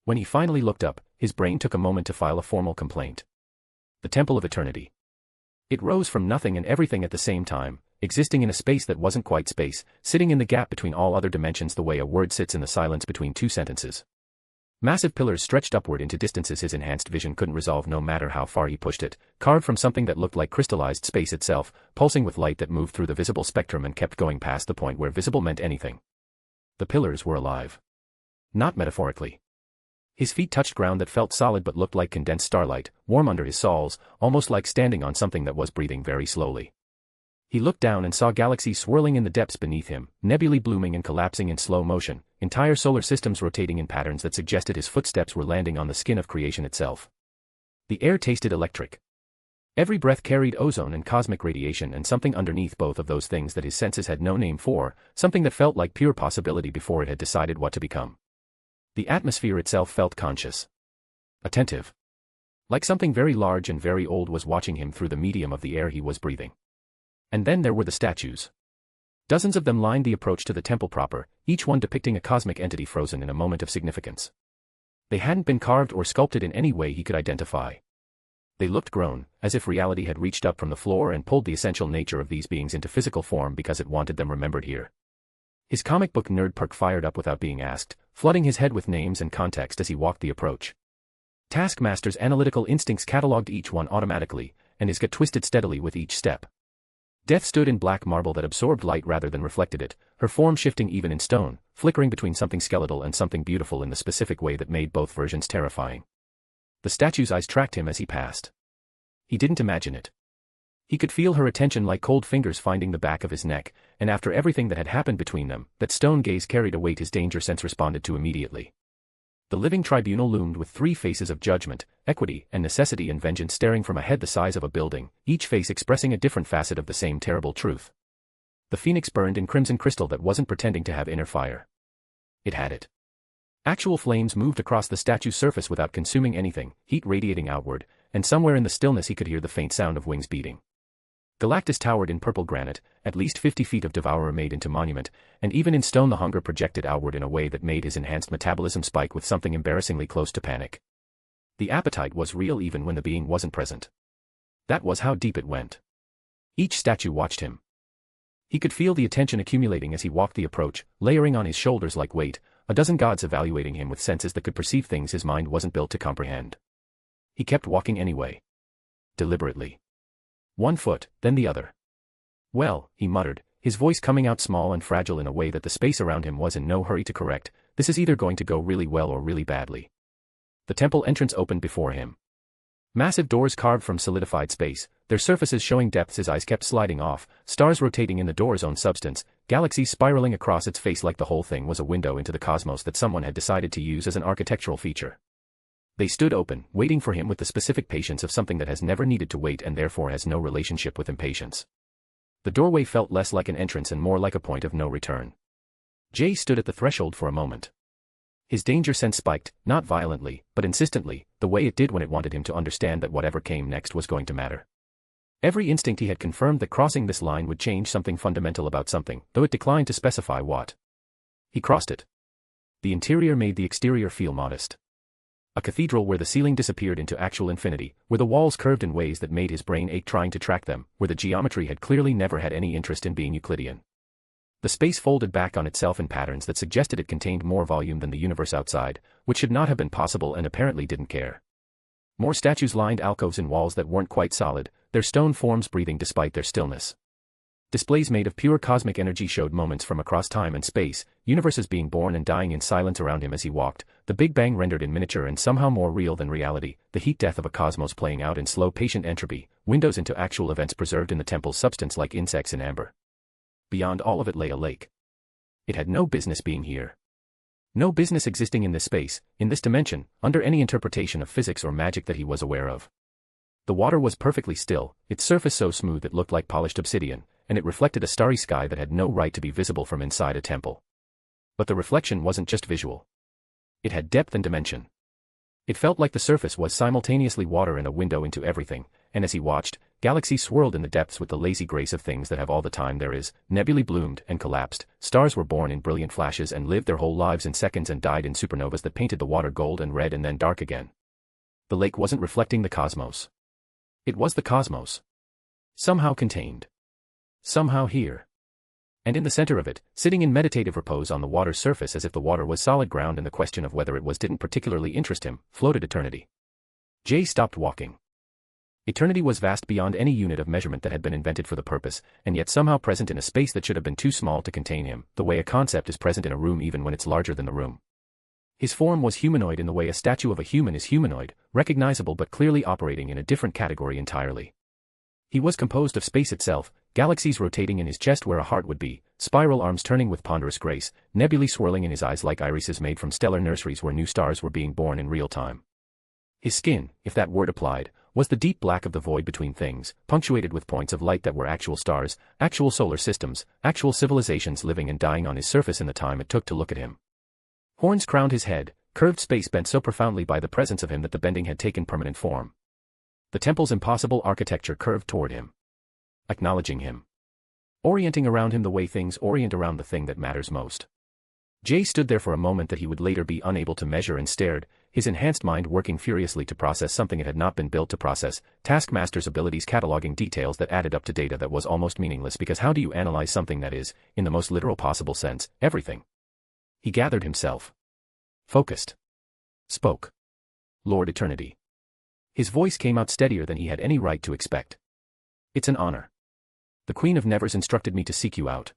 When he finally looked up, his brain took a moment to file a formal complaint. The Temple of Eternity. It rose from nothing and everything at the same time, existing in a space that wasn't quite space, sitting in the gap between all other dimensions the way a word sits in the silence between two sentences. Massive pillars stretched upward into distances his enhanced vision couldn't resolve no matter how far he pushed it, carved from something that looked like crystallized space itself, pulsing with light that moved through the visible spectrum and kept going past the point where visible meant anything. The pillars were alive. Not metaphorically. His feet touched ground that felt solid but looked like condensed starlight, warm under his soles, almost like standing on something that was breathing very slowly. He looked down and saw galaxies swirling in the depths beneath him, nebulae blooming and collapsing in slow motion, entire solar systems rotating in patterns that suggested his footsteps were landing on the skin of creation itself. The air tasted electric. Every breath carried ozone and cosmic radiation and something underneath both of those things that his senses had no name for, something that felt like pure possibility before it had decided what to become. The atmosphere itself felt conscious. Attentive. Like something very large and very old was watching him through the medium of the air he was breathing. And then there were the statues. Dozens of them lined the approach to the temple proper, each one depicting a cosmic entity frozen in a moment of significance. They hadn't been carved or sculpted in any way he could identify. They looked grown, as if reality had reached up from the floor and pulled the essential nature of these beings into physical form because it wanted them remembered here. His comic book nerd perk fired up without being asked, flooding his head with names and context as he walked the approach. Taskmaster's analytical instincts catalogued each one automatically, and his gut twisted steadily with each step. Death stood in black marble that absorbed light rather than reflected it, her form shifting even in stone, flickering between something skeletal and something beautiful in the specific way that made both versions terrifying. The statue's eyes tracked him as he passed. He didn't imagine it. He could feel her attention like cold fingers finding the back of his neck, and after everything that had happened between them, that stone gaze carried a weight his danger sense responded to immediately. The living tribunal loomed with three faces of judgment, equity, and necessity and vengeance staring from a head the size of a building, each face expressing a different facet of the same terrible truth. The phoenix burned in crimson crystal that wasn't pretending to have inner fire. It had it. Actual flames moved across the statue's surface without consuming anything, heat radiating outward, and somewhere in the stillness he could hear the faint sound of wings beating. Galactus towered in purple granite, at least 50 feet of devourer made into monument, and even in stone the hunger projected outward in a way that made his enhanced metabolism spike with something embarrassingly close to panic. The appetite was real even when the being wasn't present. That was how deep it went. Each statue watched him. He could feel the attention accumulating as he walked the approach, layering on his shoulders like weight, a dozen gods evaluating him with senses that could perceive things his mind wasn't built to comprehend. He kept walking anyway. Deliberately. One foot, then the other. Well, he muttered, his voice coming out small and fragile in a way that the space around him was in no hurry to correct, this is either going to go really well or really badly. The temple entrance opened before him. Massive doors carved from solidified space, their surfaces showing depths his eyes kept sliding off, stars rotating in the door's own substance, galaxies spiraling across its face like the whole thing was a window into the cosmos that someone had decided to use as an architectural feature. They stood open, waiting for him with the specific patience of something that has never needed to wait and therefore has no relationship with impatience. The doorway felt less like an entrance and more like a point of no return. Jay stood at the threshold for a moment. His danger sense spiked, not violently, but insistently, the way it did when it wanted him to understand that whatever came next was going to matter. Every instinct he had confirmed that crossing this line would change something fundamental about something, though it declined to specify what. He crossed it. The interior made the exterior feel modest. A cathedral where the ceiling disappeared into actual infinity, where the walls curved in ways that made his brain ache trying to track them, where the geometry had clearly never had any interest in being Euclidean. The space folded back on itself in patterns that suggested it contained more volume than the universe outside, which should not have been possible and apparently didn't care. More statues lined alcoves in walls that weren't quite solid, their stone forms breathing despite their stillness. Displays made of pure cosmic energy showed moments from across time and space, universes being born and dying in silence around him as he walked, the Big Bang rendered in miniature and somehow more real than reality, the heat death of a cosmos playing out in slow patient entropy, windows into actual events preserved in the temple's substance like insects in amber. Beyond all of it lay a lake. It had no business being here. No business existing in this space, in this dimension, under any interpretation of physics or magic that he was aware of. The water was perfectly still, its surface so smooth it looked like polished obsidian, and it reflected a starry sky that had no right to be visible from inside a temple. But the reflection wasn't just visual. It had depth and dimension. It felt like the surface was simultaneously water and a window into everything, and as he watched, galaxies swirled in the depths with the lazy grace of things that have all the time there is, nebulae bloomed and collapsed, stars were born in brilliant flashes and lived their whole lives in seconds and died in supernovas that painted the water gold and red and then dark again. The lake wasn't reflecting the cosmos. It was the cosmos. Somehow contained. Somehow here. And in the center of it, sitting in meditative repose on the water's surface as if the water was solid ground and the question of whether it was didn't particularly interest him, floated eternity. Jay stopped walking. Eternity was vast beyond any unit of measurement that had been invented for the purpose, and yet somehow present in a space that should have been too small to contain him, the way a concept is present in a room even when it's larger than the room. His form was humanoid in the way a statue of a human is humanoid, recognizable but clearly operating in a different category entirely. He was composed of space itself, galaxies rotating in his chest where a heart would be, spiral arms turning with ponderous grace, nebulae swirling in his eyes like irises made from stellar nurseries where new stars were being born in real time. His skin, if that word applied, was the deep black of the void between things, punctuated with points of light that were actual stars, actual solar systems, actual civilizations living and dying on his surface in the time it took to look at him. Horns crowned his head, curved space bent so profoundly by the presence of him that the bending had taken permanent form. The temple's impossible architecture curved toward him. Acknowledging him. Orienting around him the way things orient around the thing that matters most. Jay stood there for a moment that he would later be unable to measure and stared, his enhanced mind working furiously to process something it had not been built to process, Taskmaster's abilities cataloging details that added up to data that was almost meaningless because how do you analyze something that is, in the most literal possible sense, everything? He gathered himself. Focused. Spoke. Lord Eternity. His voice came out steadier than he had any right to expect. It's an honor. The Queen of Nevers instructed me to seek you out.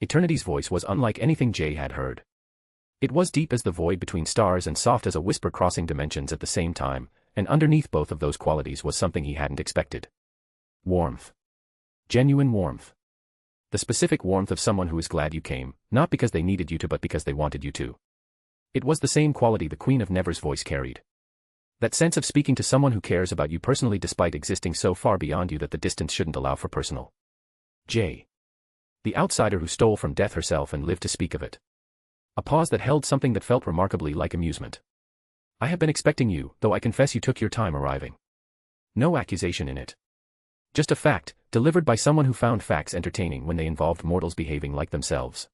Eternity's voice was unlike anything Jay had heard. It was deep as the void between stars and soft as a whisper crossing dimensions at the same time, and underneath both of those qualities was something he hadn't expected. Warmth. Genuine warmth. The specific warmth of someone who is glad you came, not because they needed you to but because they wanted you to. It was the same quality the Queen of Nevers' voice carried. That sense of speaking to someone who cares about you personally despite existing so far beyond you that the distance shouldn't allow for personal. Jay. The outsider who stole from death herself and lived to speak of it. A pause that held something that felt remarkably like amusement. I have been expecting you, though I confess you took your time arriving. No accusation in it. Just a fact, delivered by someone who found facts entertaining when they involved mortals behaving like themselves.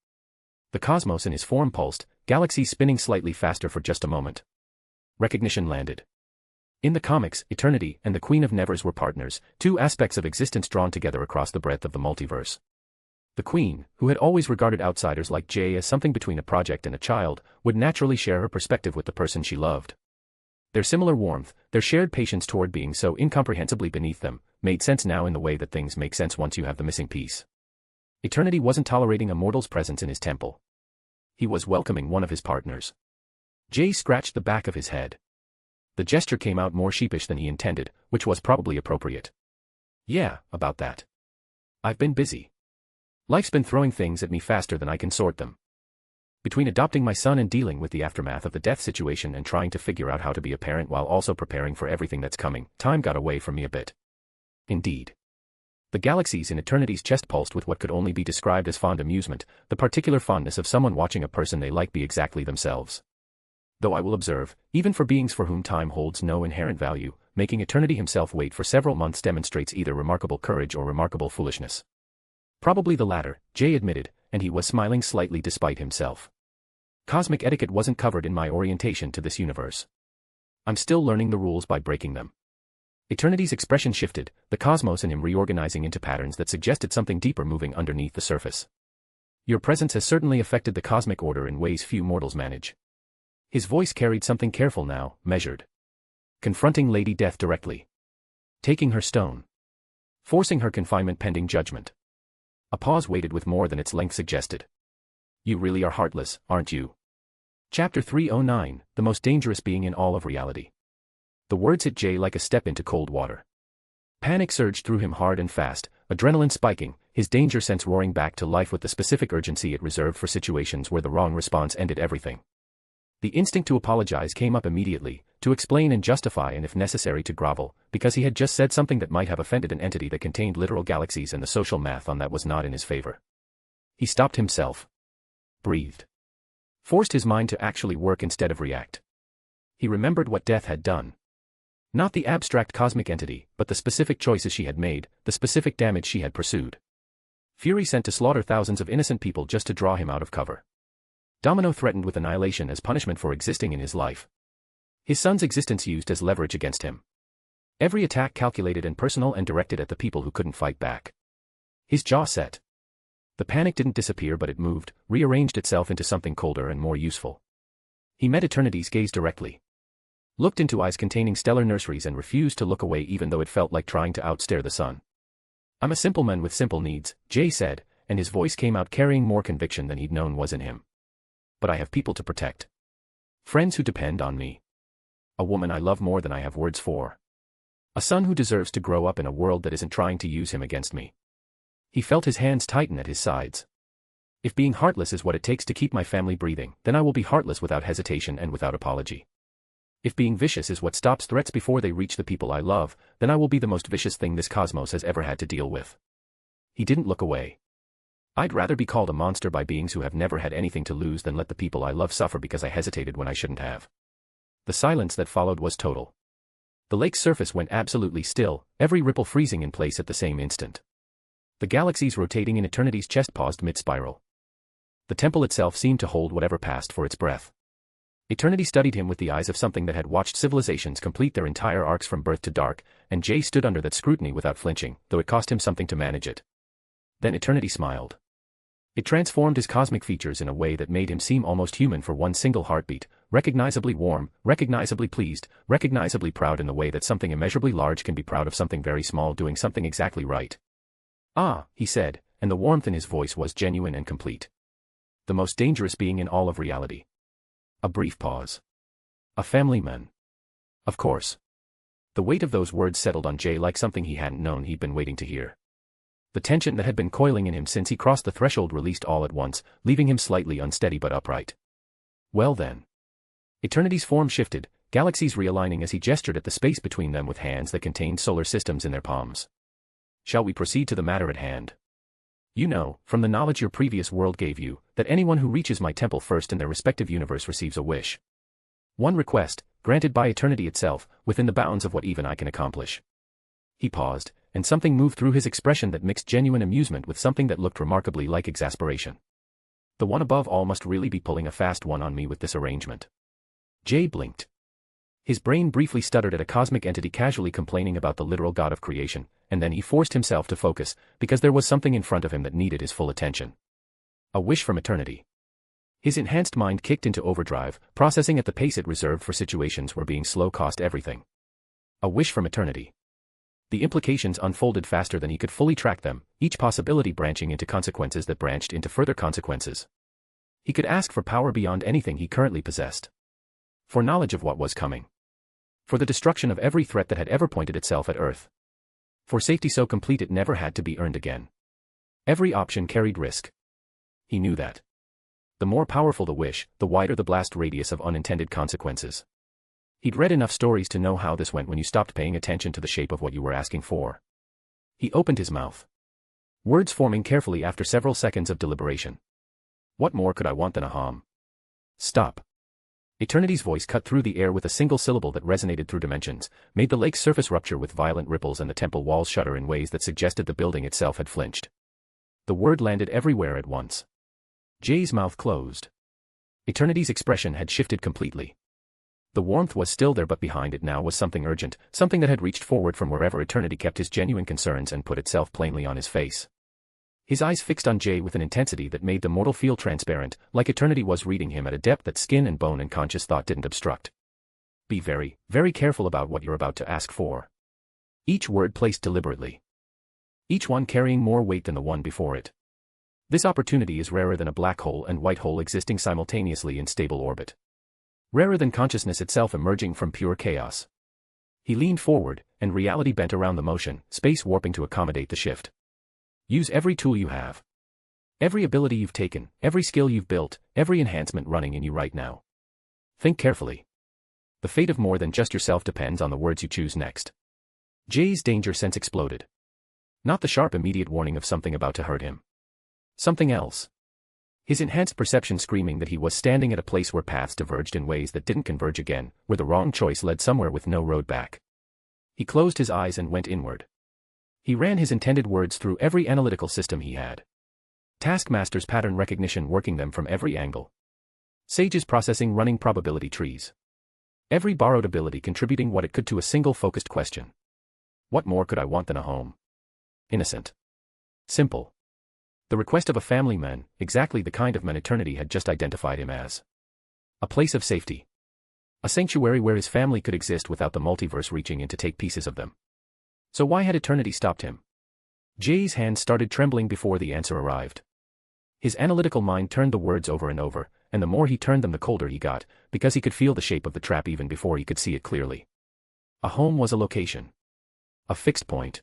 The cosmos in his form pulsed, galaxies spinning slightly faster for just a moment. Recognition landed. In the comics, Eternity and the Queen of Nevers were partners, two aspects of existence drawn together across the breadth of the multiverse. The Queen, who had always regarded outsiders like Jay as something between a project and a child, would naturally share her perspective with the person she loved. Their similar warmth, their shared patience toward being so incomprehensibly beneath them, made sense now in the way that things make sense once you have the missing piece. Eternity wasn't tolerating a mortal's presence in his temple. He was welcoming one of his partners. Jay scratched the back of his head. The gesture came out more sheepish than he intended, which was probably appropriate. Yeah, about that. I've been busy. Life's been throwing things at me faster than I can sort them. Between adopting my son and dealing with the aftermath of the death situation and trying to figure out how to be a parent while also preparing for everything that's coming, time got away from me a bit. Indeed. The galaxies in Eternity's chest pulsed with what could only be described as fond amusement, the particular fondness of someone watching a person they like be exactly themselves. Though I will observe, even for beings for whom time holds no inherent value, making Eternity himself wait for several months demonstrates either remarkable courage or remarkable foolishness. Probably the latter, Jay admitted, and he was smiling slightly despite himself. Cosmic etiquette wasn't covered in my orientation to this universe. I'm still learning the rules by breaking them. Eternity's expression shifted, the cosmos in him reorganizing into patterns that suggested something deeper moving underneath the surface. Your presence has certainly affected the cosmic order in ways few mortals manage. His voice carried something careful now, measured. Confronting Lady Death directly. Taking her stone. Forcing her confinement pending judgment. A pause waited with more than its length suggested. You really are heartless, aren't you? Chapter 309, the most dangerous being in all of reality. The words hit Jay like a step into cold water. Panic surged through him hard and fast, adrenaline spiking, his danger sense roaring back to life with the specific urgency it reserved for situations where the wrong response ended everything. The instinct to apologize came up immediately, to explain and justify and if necessary to grovel, because he had just said something that might have offended an entity that contained literal galaxies and the social math on that was not in his favor. He stopped himself. Breathed. Forced his mind to actually work instead of react. He remembered what Death had done. Not the abstract cosmic entity, but the specific choices she had made, the specific damage she had pursued. Fury sent to slaughter thousands of innocent people just to draw him out of cover. Domino threatened with annihilation as punishment for existing in his life. His son's existence used as leverage against him. Every attack calculated and personal and directed at the people who couldn't fight back. His jaw set. The panic didn't disappear, but it moved, rearranged itself into something colder and more useful. He met Eternity's gaze directly. Looked into eyes containing stellar nurseries and refused to look away even though it felt like trying to outstare the sun. "I'm a simple man with simple needs," Jay said, and his voice came out carrying more conviction than he'd known was in him. "But I have people to protect. Friends who depend on me. A woman I love more than I have words for. A son who deserves to grow up in a world that isn't trying to use him against me." He felt his hands tighten at his sides. "If being heartless is what it takes to keep my family breathing, then I will be heartless without hesitation and without apology. If being vicious is what stops threats before they reach the people I love, then I will be the most vicious thing this cosmos has ever had to deal with." He didn't look away. "I'd rather be called a monster by beings who have never had anything to lose than let the people I love suffer because I hesitated when I shouldn't have." The silence that followed was total. The lake's surface went absolutely still, every ripple freezing in place at the same instant. The galaxies rotating in Eternity's chest paused mid-spiral. The temple itself seemed to hold whatever passed for its breath. Eternity studied him with the eyes of something that had watched civilizations complete their entire arcs from birth to dark, and Jay stood under that scrutiny without flinching, though it cost him something to manage it. Then Eternity smiled. It transformed his cosmic features in a way that made him seem almost human for one single heartbeat, recognizably warm, recognizably pleased, recognizably proud in the way that something immeasurably large can be proud of something very small doing something exactly right. "Ah," he said, and the warmth in his voice was genuine and complete. "The most dangerous being in all of reality." A brief pause. "A family man." Of course. The weight of those words settled on Jay like something he hadn't known he'd been waiting to hear. The tension that had been coiling in him since he crossed the threshold released all at once, leaving him slightly unsteady but upright. "Well then." Eternity's form shifted, galaxies realigning as he gestured at the space between them with hands that contained solar systems in their palms. "Shall we proceed to the matter at hand? You know, from the knowledge your previous world gave you, that anyone who reaches my temple first in their respective universe receives a wish. One request, granted by eternity itself, within the bounds of what even I can accomplish." He paused, and something moved through his expression that mixed genuine amusement with something that looked remarkably like exasperation. "The one above all must really be pulling a fast one on me with this arrangement." Jay blinked. His brain briefly stuttered at a cosmic entity casually complaining about the literal god of creation, and then he forced himself to focus, because there was something in front of him that needed his full attention. A wish from eternity. His enhanced mind kicked into overdrive, processing at the pace it reserved for situations where being slow cost everything. A wish from eternity. The implications unfolded faster than he could fully track them, each possibility branching into consequences that branched into further consequences. He could ask for power beyond anything he currently possessed. For knowledge of what was coming. For the destruction of every threat that had ever pointed itself at Earth. For safety so complete it never had to be earned again. Every option carried risk. He knew that. The more powerful the wish, the wider the blast radius of unintended consequences. He'd read enough stories to know how this went when you stopped paying attention to the shape of what you were asking for. He opened his mouth. Words forming carefully after several seconds of deliberation. "What more could I want than a hom?" "Stop." Eternity's voice cut through the air with a single syllable that resonated through dimensions, made the lake's surface rupture with violent ripples and the temple walls shudder in ways that suggested the building itself had flinched. The word landed everywhere at once. Jay's mouth closed. Eternity's expression had shifted completely. The warmth was still there, but behind it now was something urgent, something that had reached forward from wherever eternity kept his genuine concerns and put itself plainly on his face. His eyes fixed on Jay with an intensity that made the mortal feel transparent, like eternity was reading him at a depth that skin and bone and conscious thought didn't obstruct. "Be very, very careful about what you're about to ask for." Each word placed deliberately. Each one carrying more weight than the one before it. This opportunity is rarer than a black hole and white hole existing simultaneously in stable orbit. Rarer than consciousness itself emerging from pure chaos. He leaned forward, and reality bent around the motion, space warping to accommodate the shift. Use every tool you have. Every ability you've taken, every skill you've built, every enhancement running in you right now. Think carefully. The fate of more than just yourself depends on the words you choose next. Jay's danger sense exploded. Not the sharp immediate warning of something about to hurt him. Something else. His enhanced perception screaming that he was standing at a place where paths diverged in ways that didn't converge again, where the wrong choice led somewhere with no road back. He closed his eyes and went inward. He ran his intended words through every analytical system he had. Taskmaster's pattern recognition working them from every angle. Sage's processing running probability trees. Every borrowed ability contributing what it could to a single focused question. What more could I want than a home? Innocent. Simple. The request of a family man, exactly the kind of man eternity had just identified him as. A place of safety. A sanctuary where his family could exist without the multiverse reaching in to take pieces of them. So why had eternity stopped him? Jay's hands started trembling before the answer arrived. His analytical mind turned the words over and over, and the more he turned them the colder he got, because he could feel the shape of the trap even before he could see it clearly. A home was a location. A fixed point.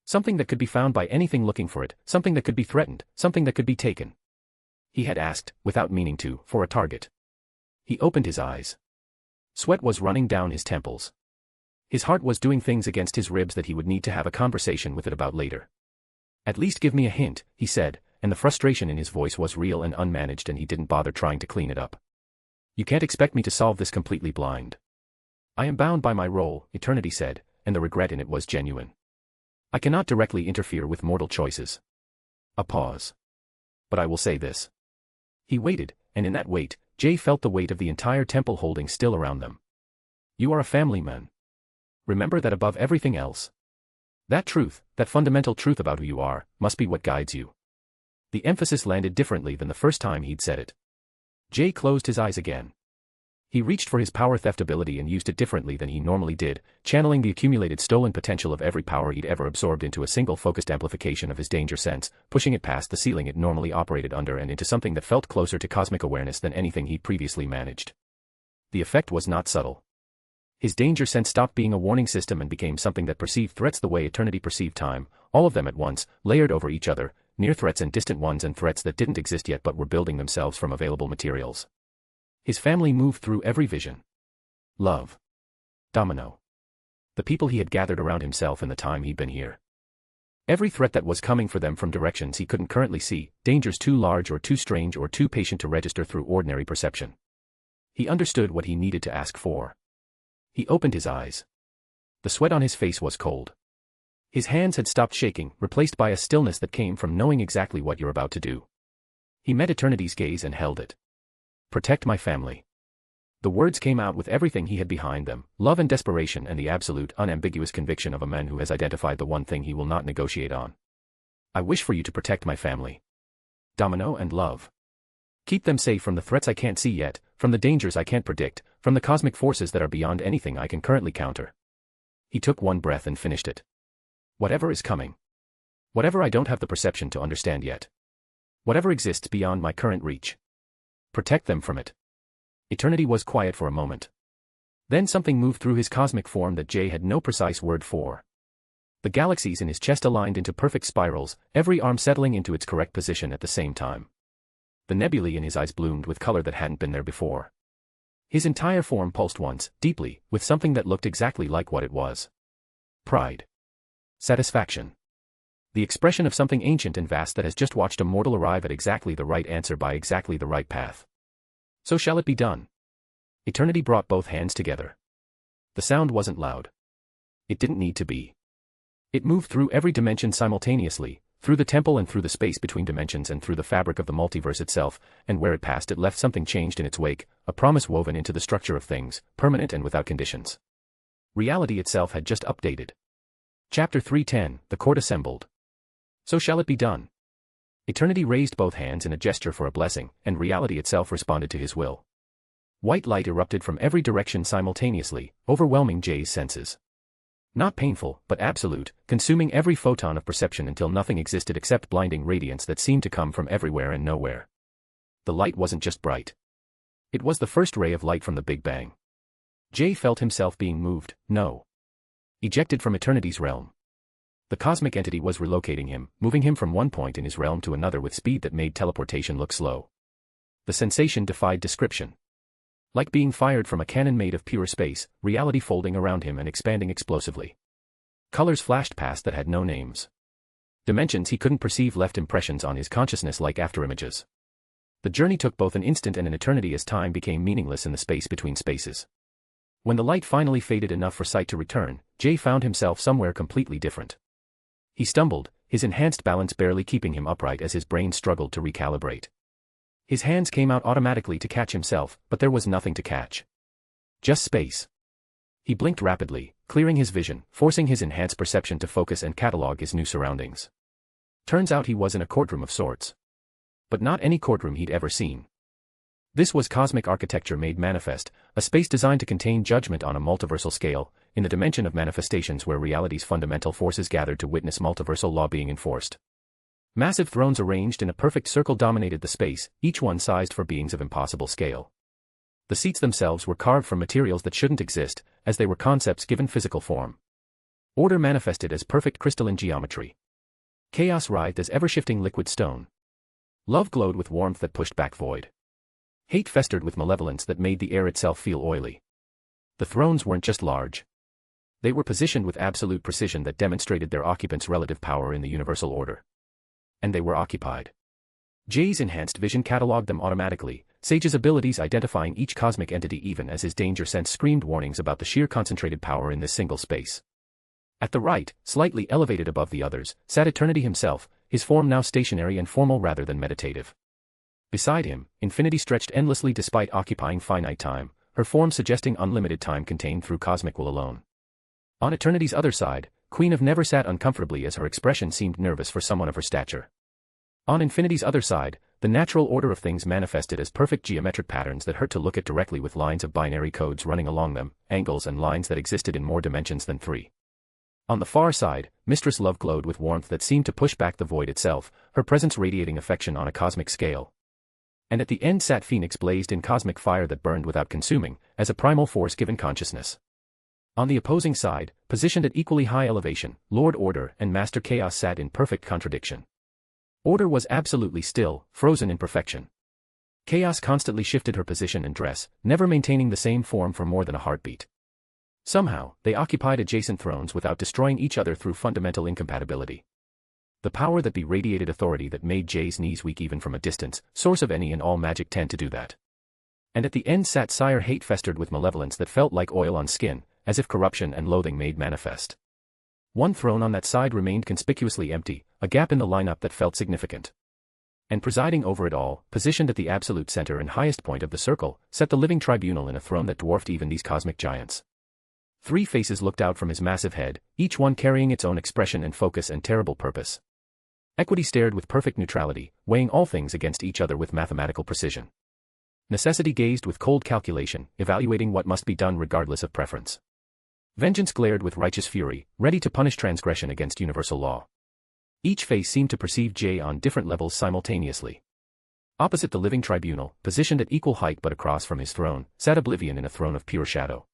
Something that could be found by anything looking for it, something that could be threatened, something that could be taken. He had asked, without meaning to, for a target. He opened his eyes. Sweat was running down his temples. His heart was doing things against his ribs that he would need to have a conversation with it about later. At least give me a hint, he said, and the frustration in his voice was real and unmanaged, and he didn't bother trying to clean it up. You can't expect me to solve this completely blind. I am bound by my role, eternity said, and the regret in it was genuine. I cannot directly interfere with mortal choices. A pause. But I will say this. He waited, and in that wait, Jay felt the weight of the entire temple holding still around them. You are a family man. Remember that above everything else. That truth, that fundamental truth about who you are, must be what guides you. The emphasis landed differently than the first time he'd said it. Jay closed his eyes again. He reached for his power theft ability and used it differently than he normally did, channeling the accumulated stolen potential of every power he'd ever absorbed into a single focused amplification of his danger sense, pushing it past the ceiling it normally operated under and into something that felt closer to cosmic awareness than anything he'd previously managed. The effect was not subtle. His danger sense stopped being a warning system and became something that perceived threats the way eternity perceived time, all of them at once, layered over each other, near threats and distant ones and threats that didn't exist yet but were building themselves from available materials. His family moved through every vision. Love. Domino. The people he had gathered around himself in the time he'd been here. Every threat that was coming for them from directions he couldn't currently see, dangers too large or too strange or too patient to register through ordinary perception. He understood what he needed to ask for. He opened his eyes. The sweat on his face was cold. His hands had stopped shaking, replaced by a stillness that came from knowing exactly what you're about to do. He met eternity's gaze and held it. Protect my family. The words came out with everything he had behind them, love and desperation and the absolute, unambiguous conviction of a man who has identified the one thing he will not negotiate on. I wish for you to protect my family. Domino and love. Keep them safe from the threats I can't see yet, from the dangers I can't predict, from the cosmic forces that are beyond anything I can currently counter. He took one breath and finished it. Whatever is coming. Whatever I don't have the perception to understand yet. Whatever exists beyond my current reach. Protect them from it. Eternity was quiet for a moment. Then something moved through his cosmic form that Jay had no precise word for. The galaxies in his chest aligned into perfect spirals, every arm settling into its correct position at the same time. The nebulae in his eyes bloomed with color that hadn't been there before. His entire form pulsed once, deeply, with something that looked exactly like what it was. Pride. Satisfaction. The expression of something ancient and vast that has just watched a mortal arrive at exactly the right answer by exactly the right path. So shall it be done. Eternity brought both hands together. The sound wasn't loud. It didn't need to be. It moved through every dimension simultaneously, through the temple and through the space between dimensions and through the fabric of the multiverse itself, and where it passed it left something changed in its wake, a promise woven into the structure of things, permanent and without conditions. Reality itself had just updated. Chapter 310, The Court Assembled. So shall it be done. Eternity raised both hands in a gesture for a blessing, and reality itself responded to his will. White light erupted from every direction simultaneously, overwhelming Jay's senses. Not painful, but absolute, consuming every photon of perception until nothing existed except blinding radiance that seemed to come from everywhere and nowhere. The light wasn't just bright. It was the first ray of light from the Big Bang. Jay felt himself being moved, ejected from eternity's realm. The cosmic entity was relocating him, moving him from one point in his realm to another with speed that made teleportation look slow. The sensation defied description. Like being fired from a cannon made of pure space, reality folding around him and expanding explosively. Colors flashed past that had no names. Dimensions he couldn't perceive left impressions on his consciousness like afterimages. The journey took both an instant and an eternity as time became meaningless in the space between spaces. When the light finally faded enough for sight to return, Jay found himself somewhere completely different. He stumbled, his enhanced balance barely keeping him upright as his brain struggled to recalibrate. His hands came out automatically to catch himself, but there was nothing to catch. Just space. He blinked rapidly, clearing his vision, forcing his enhanced perception to focus and catalog his new surroundings. Turns out he was in a courtroom of sorts. But not any courtroom he'd ever seen. This was cosmic architecture made manifest, a space designed to contain judgment on a multiversal scale, in the dimension of manifestations where reality's fundamental forces gathered to witness multiversal law being enforced. Massive thrones arranged in a perfect circle dominated the space, each one sized for beings of impossible scale. The seats themselves were carved from materials that shouldn't exist, as they were concepts given physical form. Order manifested as perfect crystalline geometry. Chaos writhed as ever-shifting liquid stone. Love glowed with warmth that pushed back void. Hate festered with malevolence that made the air itself feel oily. The thrones weren't just large. They were positioned with absolute precision that demonstrated their occupants' relative power in the universal order. And they were occupied. Jay's enhanced vision cataloged them automatically, Sage's abilities identifying each cosmic entity even as his danger sense screamed warnings about the sheer concentrated power in this single space. At the right, slightly elevated above the others, sat Eternity himself, his form now stationary and formal rather than meditative. Beside him, Infinity stretched endlessly despite occupying finite time, her form suggesting unlimited time contained through cosmic will alone. On Eternity's other side, Queen of Never sat uncomfortably as her expression seemed nervous for someone of her stature. On Infinity's other side, the natural order of things manifested as perfect geometric patterns that hurt to look at directly with lines of binary codes running along them, angles and lines that existed in more dimensions than 3. On the far side, Mistress Love glowed with warmth that seemed to push back the void itself, her presence radiating affection on a cosmic scale. And at the end sat Phoenix blazed in cosmic fire that burned without consuming, as a primal force given consciousness. On the opposing side, positioned at equally high elevation, Lord Order and Master Chaos sat in perfect contradiction. Order was absolutely still, frozen in perfection. Chaos constantly shifted her position and dress, never maintaining the same form for more than a heartbeat. Somehow, they occupied adjacent thrones without destroying each other through fundamental incompatibility. The power that radiated authority that made Jay's knees weak even from a distance, source of any and all magic tend to do that. And at the end sat Sire Hate festered with malevolence that felt like oil on skin, as if corruption and loathing made manifest. One throne on that side remained conspicuously empty, a gap in the lineup that felt significant. And presiding over it all, positioned at the absolute center and highest point of the circle, sat the living tribunal in a throne that dwarfed even these cosmic giants. 3 faces looked out from his massive head, each one carrying its own expression and focus and terrible purpose. Equity stared with perfect neutrality, weighing all things against each other with mathematical precision. Necessity gazed with cold calculation, evaluating what must be done regardless of preference. Vengeance glared with righteous fury, ready to punish transgression against universal law. Each face seemed to perceive Jay on different levels simultaneously. Opposite the living tribunal, positioned at equal height but across from his throne, sat Oblivion in a throne of pure shadow.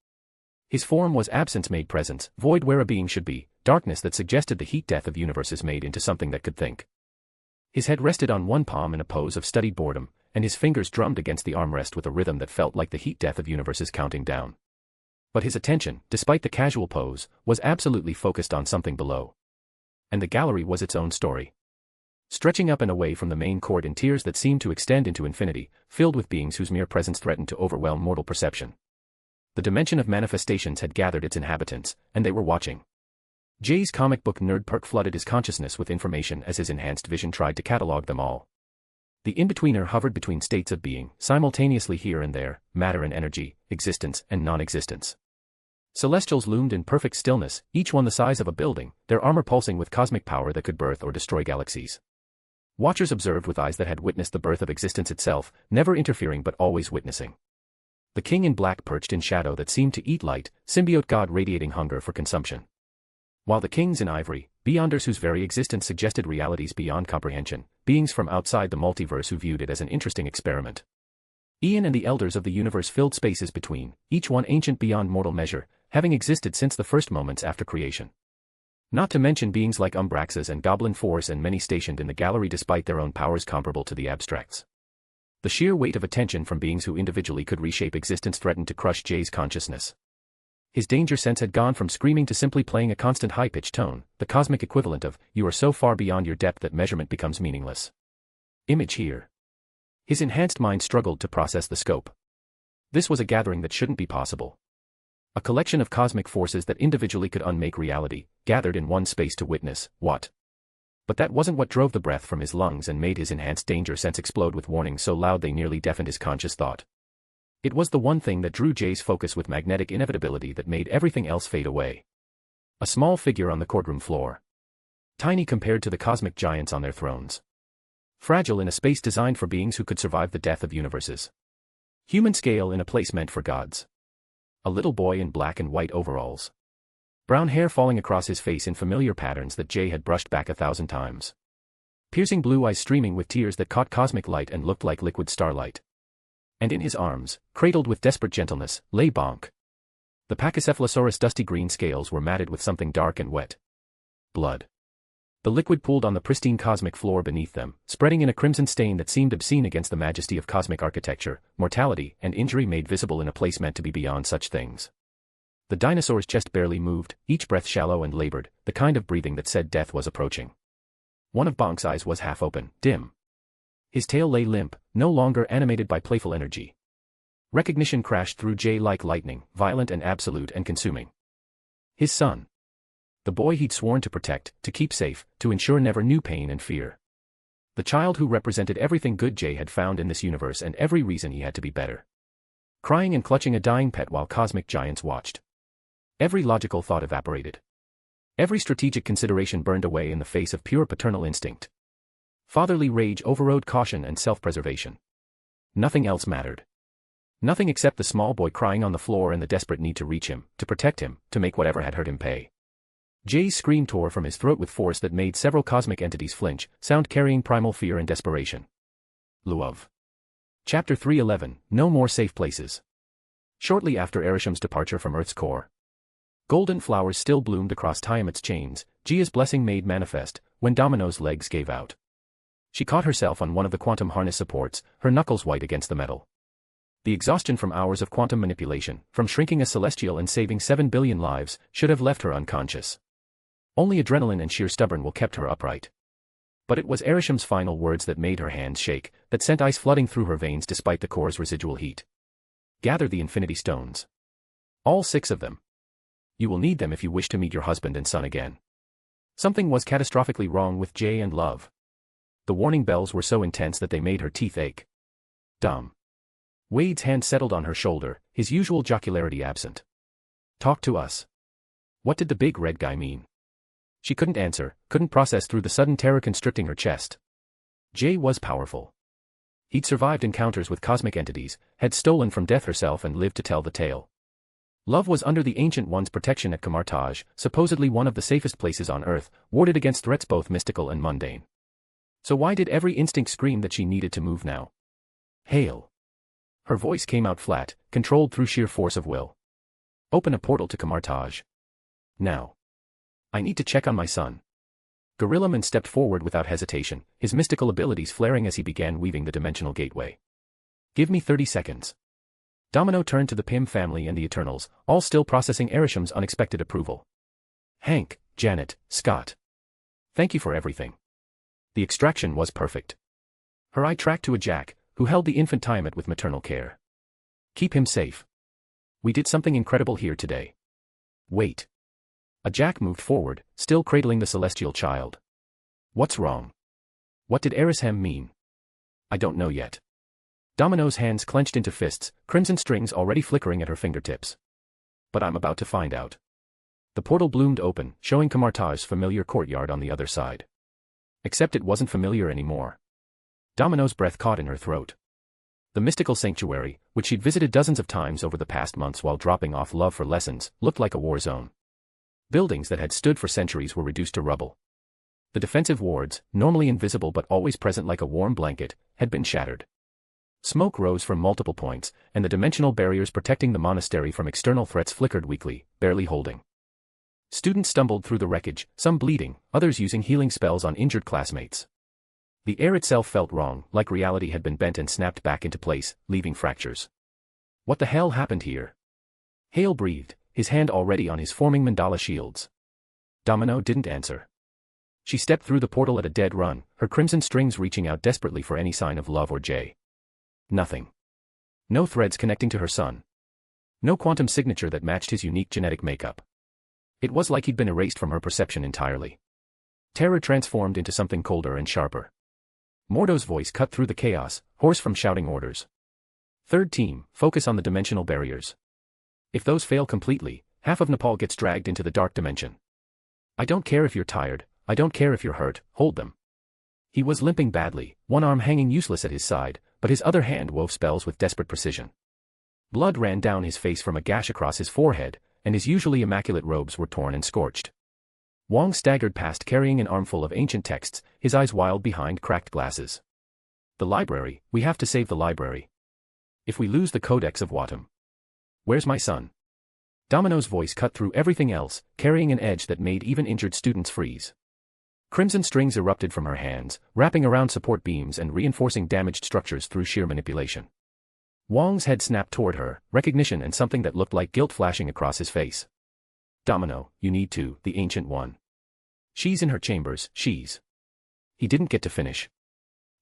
His form was absence made presence, void where a being should be, darkness that suggested the heat death of universes made into something that could think. His head rested on one palm in a pose of studied boredom, and his fingers drummed against the armrest with a rhythm that felt like the heat death of universes counting down. But his attention, despite the casual pose, was absolutely focused on something below. And the gallery was its own story. Stretching up and away from the main court in tiers that seemed to extend into infinity, filled with beings whose mere presence threatened to overwhelm mortal perception. The dimension of manifestations had gathered its inhabitants, and they were watching. Jay's comic book nerd perk flooded his consciousness with information as his enhanced vision tried to catalog them all. The in-betweener hovered between states of being, simultaneously here and there, matter and energy, existence and non-existence. Celestials loomed in perfect stillness, each one the size of a building, their armor pulsing with cosmic power that could birth or destroy galaxies. Watchers observed with eyes that had witnessed the birth of existence itself, never interfering but always witnessing. The king in black perched in shadow that seemed to eat light, symbiote god radiating hunger for consumption. While the kings in ivory, beyonders whose very existence suggested realities beyond comprehension, beings from outside the multiverse who viewed it as an interesting experiment. Ian and the elders of the universe filled spaces between, each one ancient beyond mortal measure, having existed since the first moments after creation. Not to mention beings like Umbraxas and Goblin Force and many stationed in the gallery despite their own powers comparable to the abstracts. The sheer weight of attention from beings who individually could reshape existence threatened to crush Jay's consciousness. His danger sense had gone from screaming to simply playing a constant high-pitched tone, the cosmic equivalent of, you are so far beyond your depth that measurement becomes meaningless. Image here. His enhanced mind struggled to process the scope. This was a gathering that shouldn't be possible. A collection of cosmic forces that individually could unmake reality, gathered in one space to witness, what? But that wasn't what drove the breath from his lungs and made his enhanced danger sense explode with warnings so loud they nearly deafened his conscious thought. It was the one thing that drew Jay's focus with magnetic inevitability that made everything else fade away. A small figure on the courtroom floor. Tiny compared to the cosmic giants on their thrones. Fragile in a space designed for beings who could survive the death of universes. Human scale in a place meant for gods. A little boy in black and white overalls. Brown hair falling across his face in familiar patterns that Jay had brushed back 1,000 times. Piercing blue eyes streaming with tears that caught cosmic light and looked like liquid starlight. And in his arms, cradled with desperate gentleness, lay Bonk. The Pachycephalosaurus' dusty green scales were matted with something dark and wet. Blood. The liquid pooled on the pristine cosmic floor beneath them, spreading in a crimson stain that seemed obscene against the majesty of cosmic architecture, mortality and injury made visible in a place meant to be beyond such things. The dinosaur's chest barely moved, each breath shallow and labored, the kind of breathing that said death was approaching. One of Bonk's eyes was half open, dim. His tail lay limp, no longer animated by playful energy. Recognition crashed through Jay like lightning, violent and absolute and consuming. His son. The boy he'd sworn to protect, to keep safe, to ensure never knew pain and fear. The child who represented everything good Jay had found in this universe and every reason he had to be better. Crying and clutching a dying pet while cosmic giants watched. Every logical thought evaporated. Every strategic consideration burned away in the face of pure paternal instinct. Fatherly rage overrode caution and self-preservation. Nothing else mattered. Nothing except the small boy crying on the floor and the desperate need to reach him, to protect him, to make whatever had hurt him pay. Jay's scream tore from his throat with force that made several cosmic entities flinch, sound carrying primal fear and desperation. Luov. Chapter 311, No More Safe Places. Shortly after Arisham's departure from Earth's core. Golden flowers still bloomed across Tiamat's chains, Gia's blessing made manifest, when Domino's legs gave out. She caught herself on one of the quantum harness supports, her knuckles white against the metal. The exhaustion from hours of quantum manipulation, from shrinking a celestial and saving 7 billion lives, should have left her unconscious. Only adrenaline and sheer stubborn will kept her upright. But it was Arisham's final words that made her hands shake, that sent ice flooding through her veins despite the core's residual heat. Gather the Infinity Stones. All 6 of them. You will need them if you wish to meet your husband and son again. Something was catastrophically wrong with Jay and Love. The warning bells were so intense that they made her teeth ache. Dumb. Wade's hand settled on her shoulder, his usual jocularity absent. Talk to us. What did the big red guy mean? She couldn't answer, couldn't process through the sudden terror constricting her chest. Jay was powerful. He'd survived encounters with cosmic entities, had stolen from death herself and lived to tell the tale. Love was under the Ancient One's protection at Kamartaj, supposedly one of the safest places on Earth, warded against threats both mystical and mundane. So why did every instinct scream that she needed to move now? Hail. Her voice came out flat, controlled through sheer force of will. Open a portal to Kamartaj. Now. I need to check on my son. Gorillaman stepped forward without hesitation, his mystical abilities flaring as he began weaving the dimensional gateway. Give me 30 seconds. Domino turned to the Pym family and the Eternals, all still processing Arisham's unexpected approval. Hank, Janet, Scott. Thank you for everything. The extraction was perfect. Her eye tracked to a Jack, who held the infant Tiamat with maternal care. Keep him safe. We did something incredible here today. Wait. A Jack moved forward, still cradling the celestial child. What's wrong? What did Arisham mean? I don't know yet. Domino's hands clenched into fists, crimson strings already flickering at her fingertips. But I'm about to find out. The portal bloomed open, showing Kamartaj's familiar courtyard on the other side. Except it wasn't familiar anymore. Domino's breath caught in her throat. The mystical sanctuary, which she'd visited dozens of times over the past months while dropping off Love for lessons, looked like a war zone. Buildings that had stood for centuries were reduced to rubble. The defensive wards, normally invisible but always present like a warm blanket, had been shattered. Smoke rose from multiple points, and the dimensional barriers protecting the monastery from external threats flickered weakly, barely holding. Students stumbled through the wreckage, some bleeding, others using healing spells on injured classmates. The air itself felt wrong, like reality had been bent and snapped back into place, leaving fractures. What the hell happened here? Hale breathed, his hand already on his forming mandala shields. Domino didn't answer. She stepped through the portal at a dead run, her crimson strings reaching out desperately for any sign of Love or Jay. Nothing. No threads connecting to her son. No quantum signature that matched his unique genetic makeup. It was like he'd been erased from her perception entirely. Terror transformed into something colder and sharper. Mordo's voice cut through the chaos, hoarse from shouting orders. Third team, focus on the dimensional barriers. If those fail completely, half of Nepal gets dragged into the dark dimension. I don't care if you're tired, I don't care if you're hurt, hold them. He was limping badly, one arm hanging useless at his side, but his other hand wove spells with desperate precision. Blood ran down his face from a gash across his forehead, and his usually immaculate robes were torn and scorched. Wong staggered past carrying an armful of ancient texts, his eyes wild behind cracked glasses. The library, we have to save the library. If we lose the Codex of Watem. Where's my son? Domino's voice cut through everything else, carrying an edge that made even injured students freeze. Crimson strings erupted from her hands, wrapping around support beams and reinforcing damaged structures through sheer manipulation. Wong's head snapped toward her, recognition and something that looked like guilt flashing across his face. Domino, you need to, the Ancient One. She's in her chambers, she's. He didn't get to finish.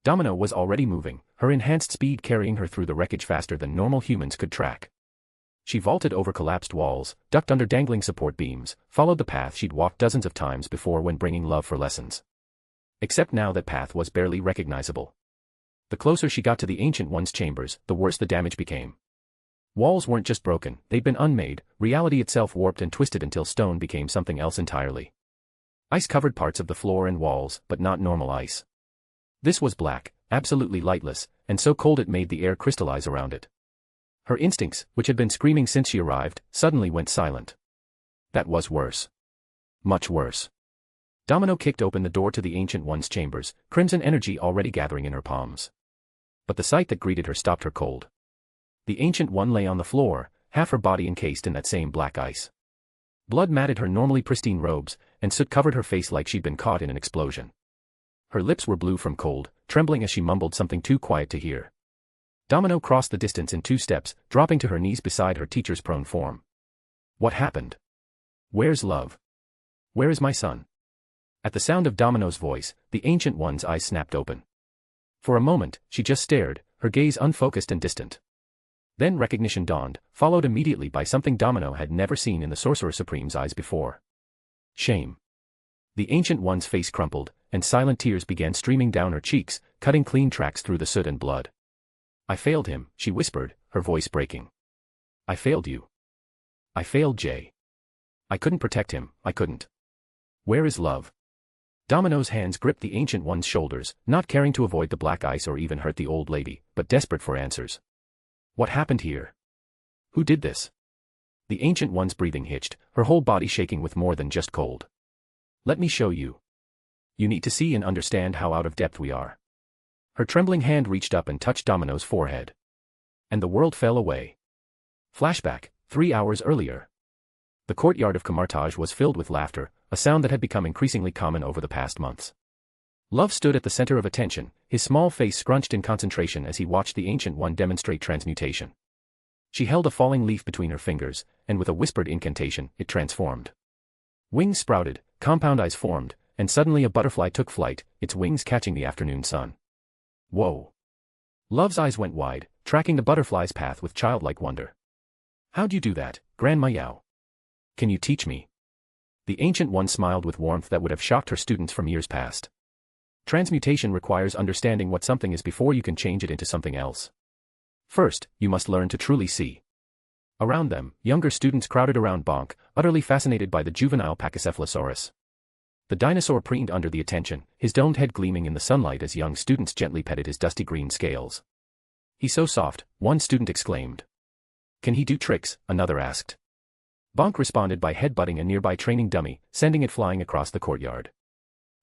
Domino was already moving, her enhanced speed carrying her through the wreckage faster than normal humans could track. She vaulted over collapsed walls, ducked under dangling support beams, followed the path she'd walked dozens of times before when bringing love for lessons. Except now that path was barely recognizable. The closer she got to the Ancient One's chambers, the worse the damage became. Walls weren't just broken, they'd been unmade, reality itself warped and twisted until stone became something else entirely. Ice covered parts of the floor and walls, but not normal ice. This was black, absolutely lightless, and so cold it made the air crystallize around it. Her instincts, which had been screaming since she arrived, suddenly went silent. That was worse. Much worse. Domino kicked open the door to the Ancient One's chambers, crimson energy already gathering in her palms. But the sight that greeted her stopped her cold. The Ancient One lay on the floor, half her body encased in that same black ice. Blood matted her normally pristine robes, and soot covered her face like she'd been caught in an explosion. Her lips were blue from cold, trembling as she mumbled something too quiet to hear. Domino crossed the distance in 2 steps, dropping to her knees beside her teacher's prone form. What happened? Where's love? Where is my son? At the sound of Domino's voice, the Ancient One's eyes snapped open. For a moment, she just stared, her gaze unfocused and distant. Then recognition dawned, followed immediately by something Domino had never seen in the Sorcerer Supreme's eyes before. Shame. The Ancient One's face crumpled, and silent tears began streaming down her cheeks, cutting clean tracks through the soot and blood. I failed him, she whispered, her voice breaking. I failed you. I failed Jay. I couldn't protect him, I couldn't. Where is love? Domino's hands gripped the Ancient One's shoulders, not caring to avoid the black ice or even hurt the old lady, but desperate for answers. What happened here? Who did this? The Ancient One's breathing hitched, her whole body shaking with more than just cold. Let me show you. You need to see and understand how out of depth we are. Her trembling hand reached up and touched Domino's forehead. And the world fell away. Flashback, 3 hours earlier. The courtyard of Camartage was filled with laughter, a sound that had become increasingly common over the past months. Love stood at the center of attention, his small face scrunched in concentration as he watched the Ancient One demonstrate transmutation. She held a falling leaf between her fingers, and with a whispered incantation, it transformed. Wings sprouted, compound eyes formed, and suddenly a butterfly took flight, its wings catching the afternoon sun. Whoa! Love's eyes went wide, tracking the butterfly's path with childlike wonder. How'd you do that, Grandma Yao? Can you teach me? The Ancient One smiled with warmth that would have shocked her students from years past. Transmutation requires understanding what something is before you can change it into something else. First, you must learn to truly see. Around them, younger students crowded around Bonk, utterly fascinated by the juvenile Pachycephalosaurus. The dinosaur preened under the attention, his domed head gleaming in the sunlight as young students gently petted his dusty green scales. He's so soft, one student exclaimed. Can he do tricks? Another asked. Bonk responded by headbutting a nearby training dummy, sending it flying across the courtyard.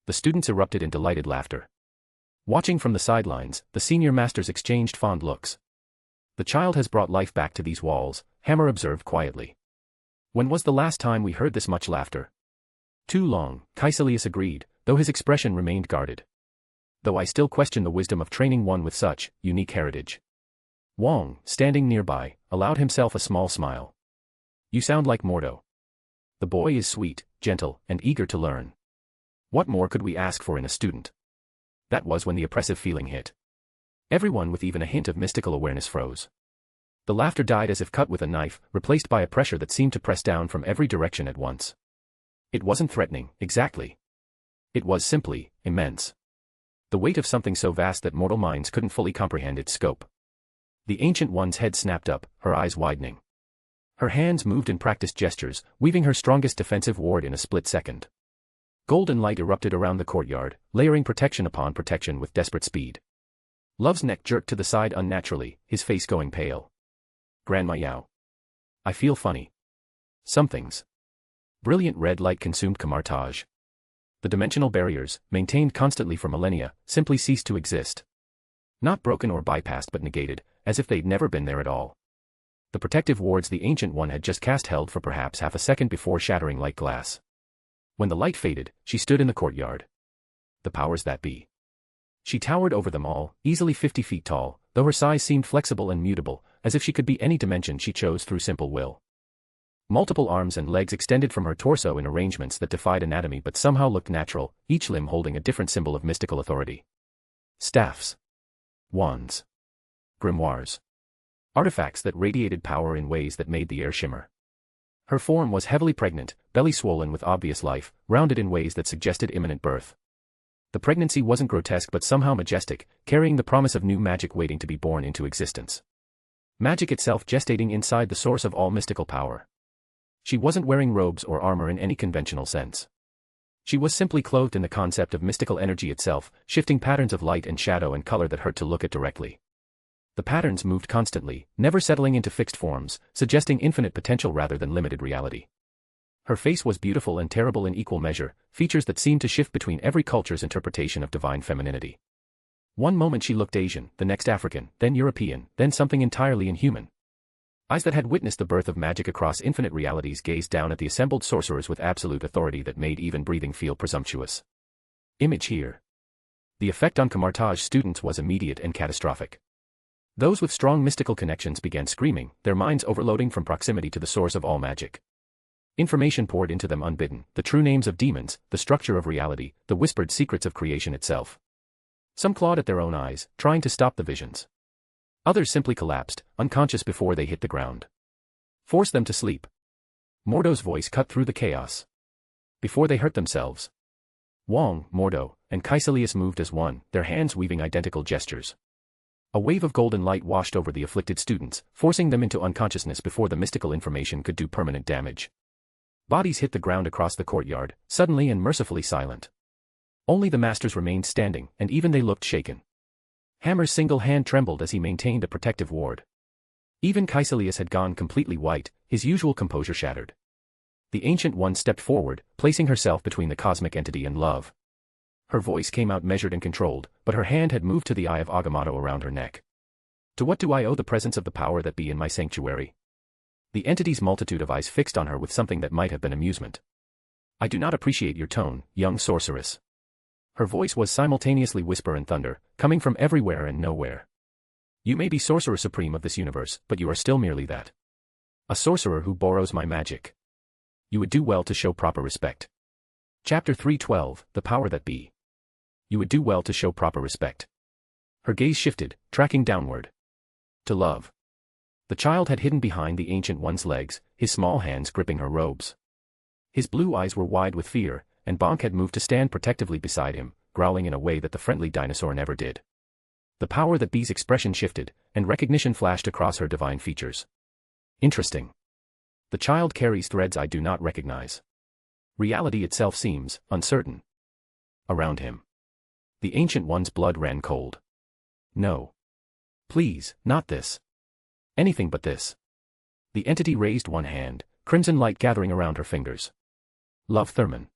The students erupted in delighted laughter. Watching from the sidelines, the senior masters exchanged fond looks. The child has brought life back to these walls, Hammer observed quietly. When was the last time we heard this much laughter? Too long, Caecilius agreed, though his expression remained guarded. Though I still question the wisdom of training one with such unique heritage. Wong, standing nearby, allowed himself a small smile. You sound like Mordo. The boy is sweet, gentle, and eager to learn. What more could we ask for in a student? That was when the oppressive feeling hit. Everyone with even a hint of mystical awareness froze. The laughter died as if cut with a knife, replaced by a pressure that seemed to press down from every direction at once. It wasn't threatening, exactly. It was simply immense. The weight of something so vast that mortal minds couldn't fully comprehend its scope. The Ancient One's head snapped up, her eyes widening. Her hands moved in practiced gestures, weaving her strongest defensive ward in a split second. Golden light erupted around the courtyard, layering protection upon protection with desperate speed. Love's neck jerked to the side unnaturally, his face going pale. Grandma Yao. I feel funny. Something's. Brilliant red light consumed Kamartaj. The dimensional barriers, maintained constantly for millennia, simply ceased to exist. Not broken or bypassed but negated, as if they'd never been there at all. The protective wards the Ancient One had just cast held for perhaps half a second before shattering like glass. When the light faded, she stood in the courtyard. The powers that be. She towered over them all, easily 50 feet tall, though her size seemed flexible and mutable, as if she could be any dimension she chose through simple will. Multiple arms and legs extended from her torso in arrangements that defied anatomy but somehow looked natural, each limb holding a different symbol of mystical authority. Staffs. Wands. Grimoires. Artifacts that radiated power in ways that made the air shimmer. Her form was heavily pregnant, belly swollen with obvious life, rounded in ways that suggested imminent birth. The pregnancy wasn't grotesque but somehow majestic, carrying the promise of new magic waiting to be born into existence. Magic itself gestating inside the source of all mystical power. She wasn't wearing robes or armor in any conventional sense. She was simply clothed in the concept of mystical energy itself, shifting patterns of light and shadow and color that hurt to look at directly. The patterns moved constantly, never settling into fixed forms, suggesting infinite potential rather than limited reality. Her face was beautiful and terrible in equal measure, features that seemed to shift between every culture's interpretation of divine femininity. One moment she looked Asian, the next African, then European, then something entirely inhuman. Eyes that had witnessed the birth of magic across infinite realities gazed down at the assembled sorcerers with absolute authority that made even breathing feel presumptuous. Image here. The effect on Kamartaj students was immediate and catastrophic. Those with strong mystical connections began screaming, their minds overloading from proximity to the source of all magic. Information poured into them unbidden, the true names of demons, the structure of reality, the whispered secrets of creation itself. Some clawed at their own eyes, trying to stop the visions. Others simply collapsed, unconscious before they hit the ground. Force them to sleep. Mordo's voice cut through the chaos. Before they hurt themselves. Wong, Mordo, and Kaiselius moved as one, their hands weaving identical gestures. A wave of golden light washed over the afflicted students, forcing them into unconsciousness before the mystical information could do permanent damage. Bodies hit the ground across the courtyard, suddenly and mercifully silent. Only the masters remained standing, and even they looked shaken. Hammer's single hand trembled as he maintained a protective ward. Even Kaiselius had gone completely white, his usual composure shattered. The Ancient One stepped forward, placing herself between the cosmic entity and Love. Her voice came out measured and controlled, but her hand had moved to the eye of Agamotto around her neck. To what do I owe the presence of the power that be in my sanctuary? The entity's multitude of eyes fixed on her with something that might have been amusement. I do not appreciate your tone, young sorceress. Her voice was simultaneously whisper and thunder, coming from everywhere and nowhere. You may be sorcerer supreme of this universe, but you are still merely that. A sorcerer who borrows my magic. You would do well to show proper respect. Chapter 312, The Power That Be. You would do well to show proper respect. Her gaze shifted, tracking downward. To Love. The child had hidden behind the Ancient One's legs, his small hands gripping her robes. His blue eyes were wide with fear, and Bonk had moved to stand protectively beside him, growling in a way that the friendly dinosaur never did. The Power That Be's expression shifted, and recognition flashed across her divine features. Interesting. The child carries threads I do not recognize. Reality itself seems uncertain. Around him. The Ancient One's blood ran cold. No. Please, not this. Anything but this. The entity raised one hand, crimson light gathering around her fingers. Love Thurman.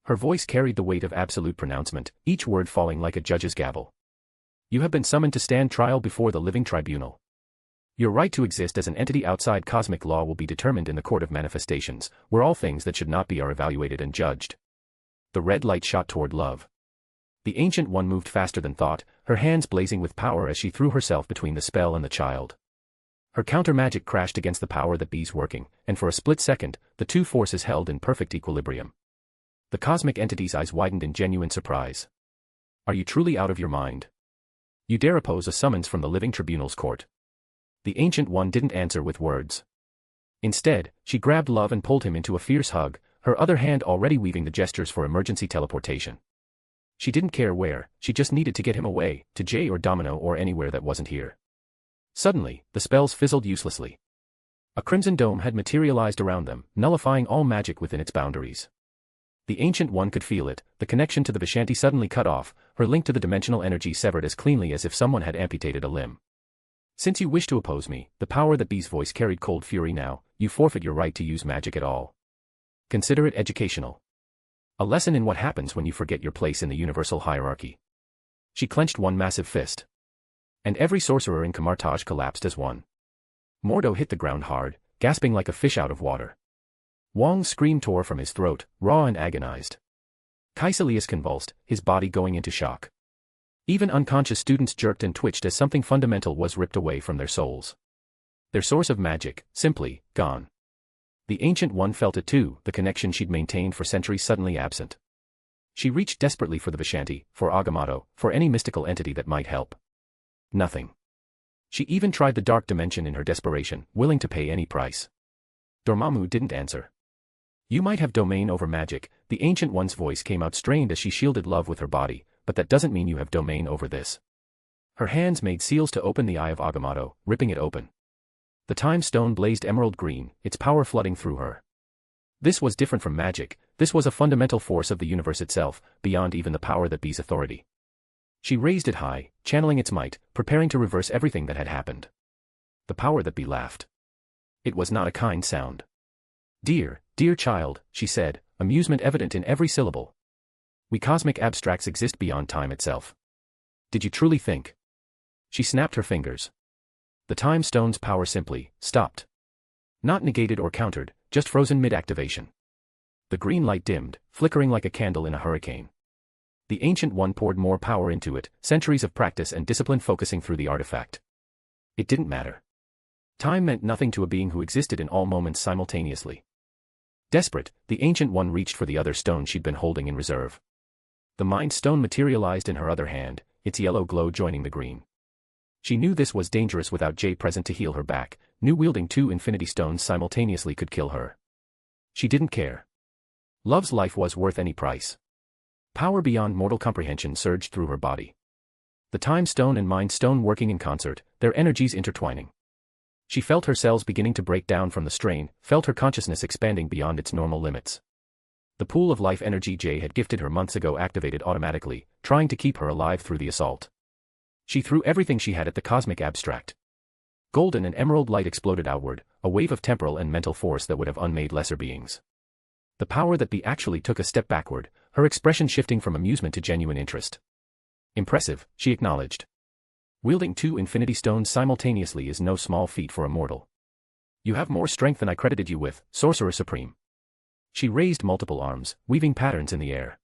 Her voice carried the weight of absolute pronouncement, each word falling like a judge's gavel. You have been summoned to stand trial before the living tribunal. Your right to exist as an entity outside cosmic law will be determined in the court of manifestations, where all things that should not be are evaluated and judged. The red light shot toward Love. The Ancient One moved faster than thought, her hands blazing with power as she threw herself between the spell and the child. Her counter-magic crashed against the Power That Be's working, and for a split second, the two forces held in perfect equilibrium. The cosmic entity's eyes widened in genuine surprise. Are you truly out of your mind? You dare oppose a summons from the living tribunal's court? The Ancient One didn't answer with words. Instead, she grabbed Love and pulled him into a fierce hug, her other hand already weaving the gestures for emergency teleportation. She didn't care where, she just needed to get him away, to Jay or Domino or anywhere that wasn't here. Suddenly, the spells fizzled uselessly. A crimson dome had materialized around them, nullifying all magic within its boundaries. The Ancient One could feel it, the connection to the Vishanti suddenly cut off, her link to the dimensional energy severed as cleanly as if someone had amputated a limb. Since you wish to oppose me, the power that be's voice carried cold fury now, you forfeit your right to use magic at all. Consider it educational. A lesson in what happens when you forget your place in the universal hierarchy. She clenched one massive fist. And every sorcerer in Kamartaj collapsed as one. Mordo hit the ground hard, gasping like a fish out of water. Wang's scream tore from his throat, raw and agonized. Kaisalius convulsed, his body going into shock. Even unconscious students jerked and twitched as something fundamental was ripped away from their souls. Their source of magic, simply, gone. The Ancient One felt it too, the connection she'd maintained for centuries suddenly absent. She reached desperately for the Vishanti, for Agamotto, for any mystical entity that might help. Nothing. She even tried the dark dimension in her desperation, willing to pay any price. Dormammu didn't answer. You might have domain over magic, the Ancient One's voice came out strained as she shielded love with her body, but that doesn't mean you have domain over this. Her hands made seals to open the eye of Agamotto, ripping it open. The time stone blazed emerald green, its power flooding through her. This was different from magic, this was a fundamental force of the universe itself, beyond even the power that be's authority. She raised it high, channeling its might, preparing to reverse everything that had happened. The power that be laughed. It was not a kind sound. Dear, dear child, she said, amusement evident in every syllable. We cosmic abstracts exist beyond time itself. Did you truly think? She snapped her fingers. The time stone's power simply stopped. Not negated or countered, just frozen mid-activation. The green light dimmed, flickering like a candle in a hurricane. The Ancient One poured more power into it, centuries of practice and discipline focusing through the artifact. It didn't matter. Time meant nothing to a being who existed in all moments simultaneously. Desperate, the Ancient One reached for the other stone she'd been holding in reserve. The Mind Stone materialized in her other hand, its yellow glow joining the green. She knew this was dangerous without Jay present to heal her back, knew wielding two Infinity Stones simultaneously could kill her. She didn't care. Love's life was worth any price. Power beyond mortal comprehension surged through her body. The Time Stone and Mind Stone working in concert, their energies intertwining. She felt her cells beginning to break down from the strain, felt her consciousness expanding beyond its normal limits. The pool of life energy Jay had gifted her months ago activated automatically, trying to keep her alive through the assault. She threw everything she had at the cosmic abstract. Golden and emerald light exploded outward, a wave of temporal and mental force that would have unmade lesser beings. The power that be actually took a step backward, her expression shifting from amusement to genuine interest. Impressive, she acknowledged. Wielding two Infinity Stones simultaneously is no small feat for a mortal. You have more strength than I credited you with, Sorcerer Supreme. She raised multiple arms, weaving patterns in the air.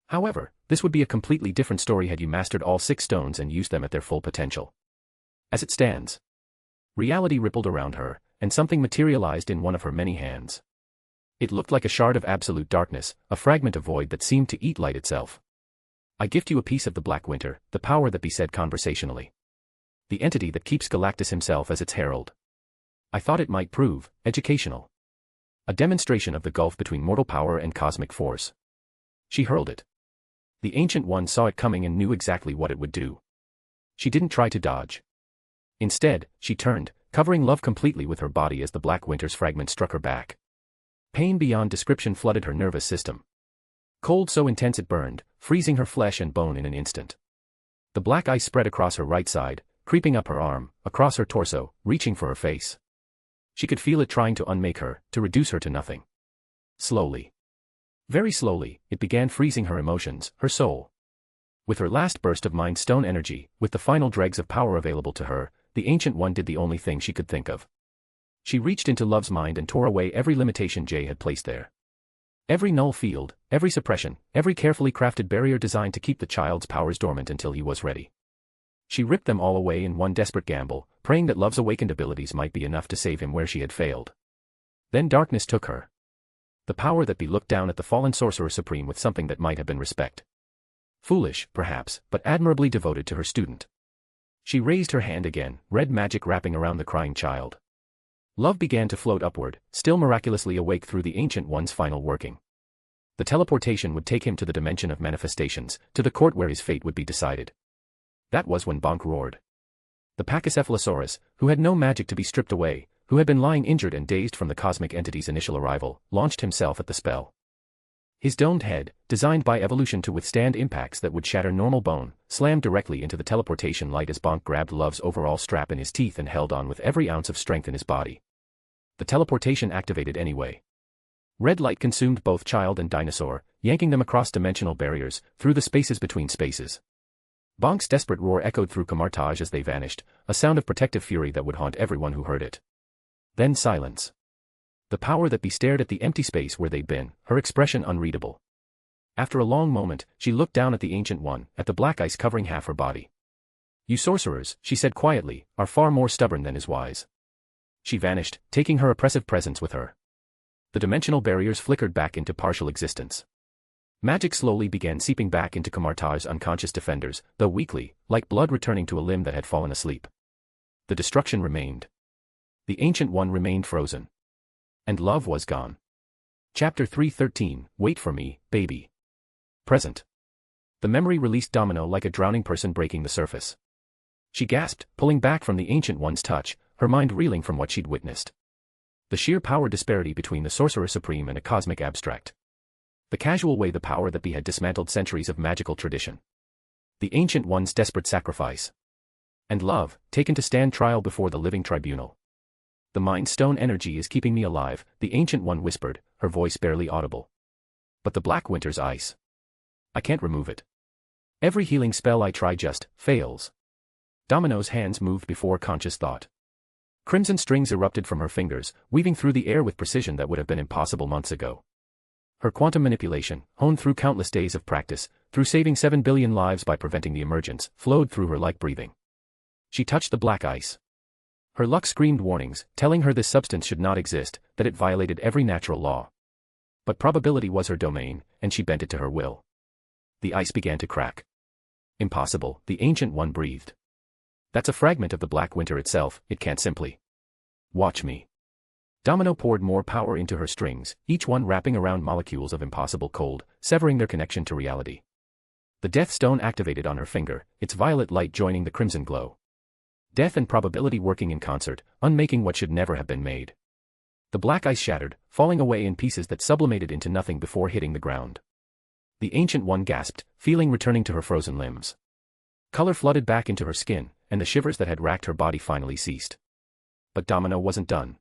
However, this would be a completely different story had you mastered all 6 stones and used them at their full potential. As it stands, reality rippled around her, and something materialized in one of her many hands. It looked like a shard of absolute darkness, a fragment of void that seemed to eat light itself. I gift you a piece of the Black Winter, the power that be said conversationally. The entity that keeps Galactus himself as its herald. I thought it might prove educational. A demonstration of the gulf between mortal power and cosmic force. She hurled it. The Ancient One saw it coming and knew exactly what it would do. She didn't try to dodge. Instead, she turned, covering love completely with her body as the Black Winter's fragment struck her back. Pain beyond description flooded her nervous system. Cold so intense it burned, freezing her flesh and bone in an instant. The black ice spread across her right side, creeping up her arm, across her torso, reaching for her face. She could feel it trying to unmake her, to reduce her to nothing. Slowly. Very slowly, it began freezing her emotions, her soul. With her last burst of Mind Stone energy, with the final dregs of power available to her, the Ancient One did the only thing she could think of. She reached into Love's mind and tore away every limitation Jay had placed there. Every null field, every suppression, every carefully crafted barrier designed to keep the child's powers dormant until he was ready. She ripped them all away in one desperate gamble, praying that Love's awakened abilities might be enough to save him where she had failed. Then darkness took her. The power that be looked down at the fallen Sorcerer Supreme with something that might have been respect. Foolish, perhaps, but admirably devoted to her student. She raised her hand again, red magic wrapping around the crying child. Love began to float upward, still miraculously awake through the Ancient One's final working. The teleportation would take him to the dimension of manifestations, to the court where his fate would be decided. That was when Bonk roared. The Pachycephalosaurus, who had no magic to be stripped away, who had been lying injured and dazed from the cosmic entity's initial arrival, launched himself at the spell. His domed head, designed by evolution to withstand impacts that would shatter normal bone, slammed directly into the teleportation light as Bonk grabbed Love's overall strap in his teeth and held on with every ounce of strength in his body. The teleportation activated anyway. Red light consumed both child and dinosaur, yanking them across dimensional barriers, through the spaces between spaces. Bonk's desperate roar echoed through Camartage as they vanished, a sound of protective fury that would haunt everyone who heard it. Then silence. The power that be stared at the empty space where they'd been, her expression unreadable. After a long moment, she looked down at the Ancient One, at the black ice covering half her body. "You sorcerers," she said quietly, "are far more stubborn than is wise." She vanished, taking her oppressive presence with her. The dimensional barriers flickered back into partial existence. Magic slowly began seeping back into Camartage's unconscious defenders, though weakly, like blood returning to a limb that had fallen asleep. The destruction remained. The Ancient One remained frozen. And Love was gone. Chapter 313, Wait for Me, Baby. Present. The memory released Domino like a drowning person breaking the surface. She gasped, pulling back from the Ancient One's touch, her mind reeling from what she'd witnessed. The sheer power disparity between the Sorcerer Supreme and a cosmic abstract. The casual way the power that be had dismantled centuries of magical tradition. The Ancient One's desperate sacrifice. And Love, taken to stand trial before the living tribunal. "The Mind Stone energy is keeping me alive," the Ancient One whispered, her voice barely audible. "But the Black Winter's ice. I can't remove it. Every healing spell I try just fails." Domino's hands moved before conscious thought. Crimson strings erupted from her fingers, weaving through the air with precision that would have been impossible months ago. Her quantum manipulation, honed through countless days of practice, through saving 7 billion lives by preventing the emergence, flowed through her like breathing. She touched the black ice. Her luck screamed warnings, telling her this substance should not exist, that it violated every natural law. But probability was her domain, and she bent it to her will. The ice began to crack. "Impossible," the Ancient One breathed. "That's a fragment of the Black Winter itself, it can't simply. Watch me." Domino poured more power into her strings, each one wrapping around molecules of impossible cold, severing their connection to reality. The Death Stone activated on her finger, its violet light joining the crimson glow. Death and probability working in concert, unmaking what should never have been made. The black ice shattered, falling away in pieces that sublimated into nothing before hitting the ground. The Ancient One gasped, feeling returning to her frozen limbs. Color flooded back into her skin, and the shivers that had racked her body finally ceased. But Domino wasn't done.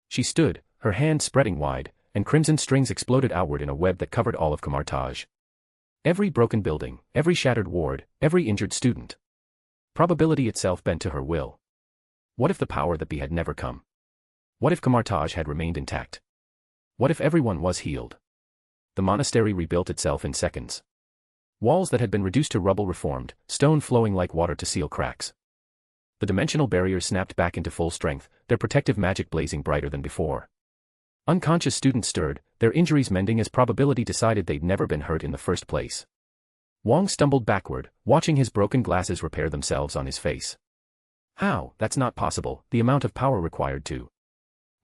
She stood, her hand spreading wide, and crimson strings exploded outward in a web that covered all of Camartage. Every broken building, every shattered ward, every injured student. Probability itself bent to her will. What if the power that be had never come? What if Camartage had remained intact? What if everyone was healed? The monastery rebuilt itself in seconds. Walls that had been reduced to rubble reformed, stone flowing like water to seal cracks. The dimensional barriers snapped back into full strength, their protective magic blazing brighter than before. Unconscious students stirred, their injuries mending as probability decided they'd never been hurt in the first place. Wong stumbled backward, watching his broken glasses repair themselves on his face. "How? That's not possible, the amount of power required to."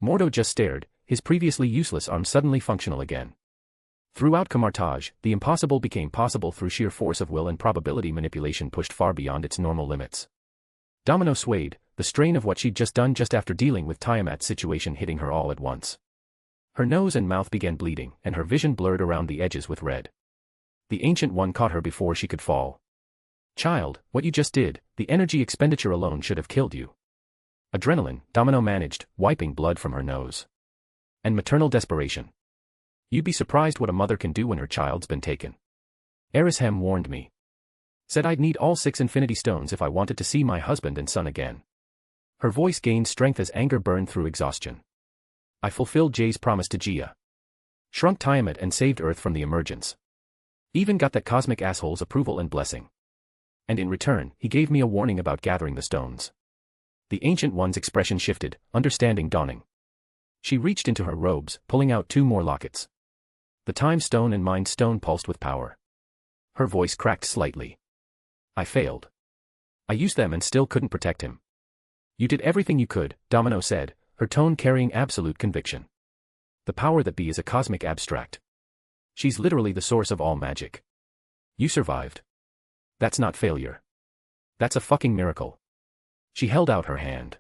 Mordo just stared, his previously useless arm suddenly functional again. Throughout Camartage, the impossible became possible through sheer force of will and probability manipulation pushed far beyond its normal limits. Domino swayed, the strain of what she'd just done just after dealing with Tiamat's situation hitting her all at once. Her nose and mouth began bleeding, and her vision blurred around the edges with red. The Ancient One caught her before she could fall. "Child, what you just did, the energy expenditure alone should have killed you." Adrenaline, Domino managed, wiping blood from her nose. And maternal desperation. "You'd be surprised what a mother can do when her child's been taken. Erishem warned me. Said I'd need all 6 Infinity Stones if I wanted to see my husband and son again." Her voice gained strength as anger burned through exhaustion. "I fulfilled Jay's promise to Gia. Shrunk Tiamat and saved Earth from the emergence. Even got that cosmic asshole's approval and blessing. And in return, he gave me a warning about gathering the stones." The Ancient One's expression shifted, understanding dawning. She reached into her robes, pulling out 2 more lockets. The Time Stone and Mind Stone pulsed with power. Her voice cracked slightly. "I failed. I used them and still couldn't protect him." "You did everything you could," Domino said, her tone carrying absolute conviction. "The power that be is a cosmic abstract. She's literally the source of all magic. You survived. That's not failure. That's a fucking miracle." She held out her hand.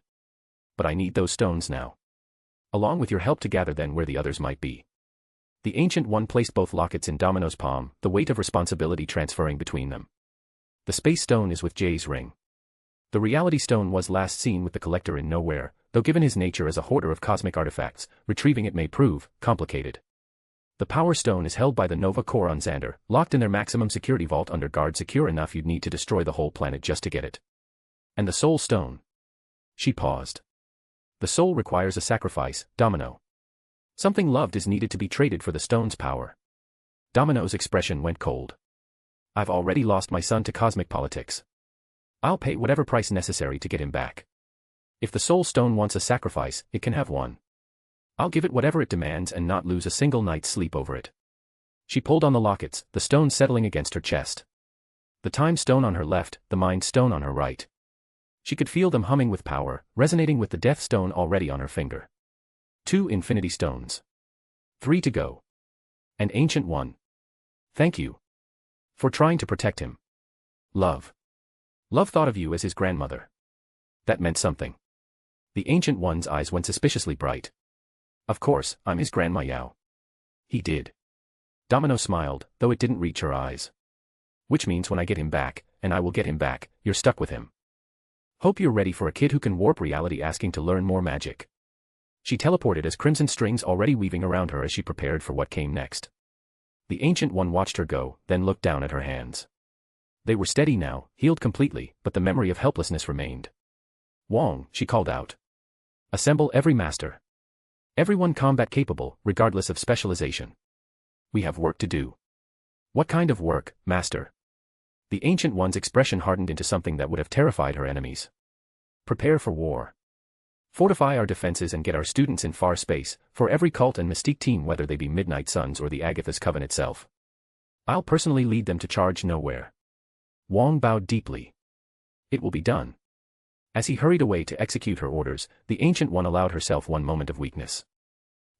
"But I need those stones now. Along with your help to gather them where the others might be." The Ancient One placed both lockets in Domino's palm, the weight of responsibility transferring between them. The Space Stone is with Jay's ring. The Reality Stone was last seen with the Collector in Nowhere, though given his nature as a hoarder of cosmic artifacts, retrieving it may prove complicated. The Power Stone is held by the Nova Corps on Xander, locked in their maximum security vault under guard secure enough you'd need to destroy the whole planet just to get it. And the Soul Stone. She paused. The soul requires a sacrifice, Domino. Something loved is needed to be traded for the stone's power. Domino's expression went cold. I've already lost my son to cosmic politics. I'll pay whatever price necessary to get him back. If the Soul Stone wants a sacrifice, it can have one. I'll give it whatever it demands and not lose a single night's sleep over it. She pulled on the lockets, the stone settling against her chest. The Time Stone on her left, the Mind Stone on her right. She could feel them humming with power, resonating with the Death Stone already on her finger. 2 Infinity Stones. 3 to go. And Ancient One. Thank you. For trying to protect him. Love. Love thought of you as his grandmother. That meant something. The Ancient One's eyes went suspiciously bright. Of course, I'm his Grandma Yao. He did. Domino smiled, though it didn't reach her eyes. Which means when I get him back, and I will get him back, you're stuck with him. Hope you're ready for a kid who can warp reality asking to learn more magic. She teleported as crimson strings already weaving around her as she prepared for what came next. The Ancient One watched her go, then looked down at her hands. They were steady now, healed completely, but the memory of helplessness remained. Wong, she called out. Assemble every master. Everyone combat capable, regardless of specialization. We have work to do. What kind of work, Master? The Ancient One's expression hardened into something that would have terrified her enemies. Prepare for war. Fortify our defenses and get our students in far space, for every cult and mystique team whether they be Midnight Suns or the Agatha's Coven itself. I'll personally lead them to charge Nowhere. Wong bowed deeply. It will be done. As he hurried away to execute her orders, the Ancient One allowed herself one moment of weakness.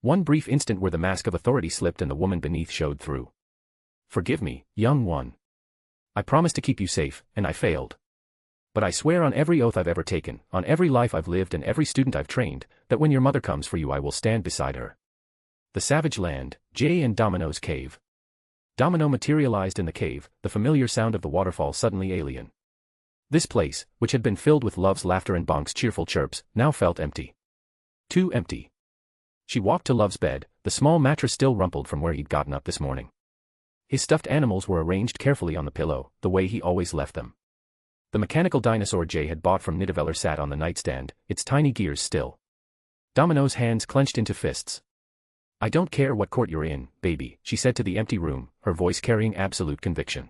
One brief instant where the mask of authority slipped and the woman beneath showed through. Forgive me, young one. I promised to keep you safe, and I failed. But I swear on every oath I've ever taken, on every life I've lived and every student I've trained, that when your mother comes for you I will stand beside her. The Savage Land, Jay and Domino's cave. Domino materialized in the cave, the familiar sound of the waterfall suddenly alien. This place, which had been filled with Love's laughter and Bonk's cheerful chirps, now felt empty. Too empty. She walked to Love's bed, the small mattress still rumpled from where he'd gotten up this morning. His stuffed animals were arranged carefully on the pillow, the way he always left them. The mechanical dinosaur Jay had bought from Nidavellir sat on the nightstand, its tiny gears still. Domino's hands clenched into fists. I don't care what court you're in, baby, she said to the empty room, her voice carrying absolute conviction.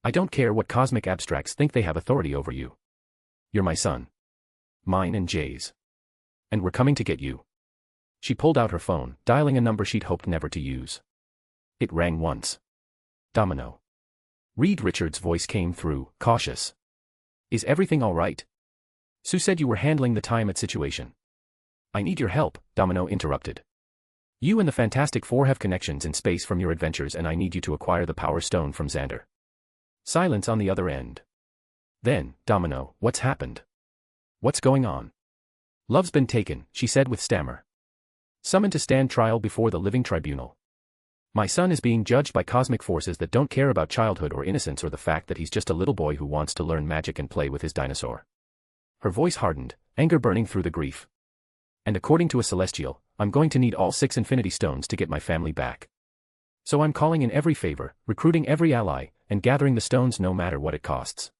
I don't care what cosmic abstracts think they have authority over you. You're my son. Mine and Jay's. And we're coming to get you. She pulled out her phone, dialing a number she'd hoped never to use. It rang once. Domino. Reed Richards' voice came through, cautious. Is everything all right? Sue said you were handling the Time-It situation. I need your help, Domino interrupted. You and the Fantastic Four have connections in space from your adventures and I need you to acquire the Power Stone from Xander. Silence on the other end. Then, Domino, what's happened? What's going on? Love's been taken, she said with stammer. Summoned to stand trial before the living tribunal. My son is being judged by cosmic forces that don't care about childhood or innocence or the fact that he's just a little boy who wants to learn magic and play with his dinosaur. Her voice hardened, anger burning through the grief. And according to a celestial, I'm going to need all 6 Infinity Stones to get my family back. So I'm calling in every favor, recruiting every ally, and gathering the stones no matter what it costs.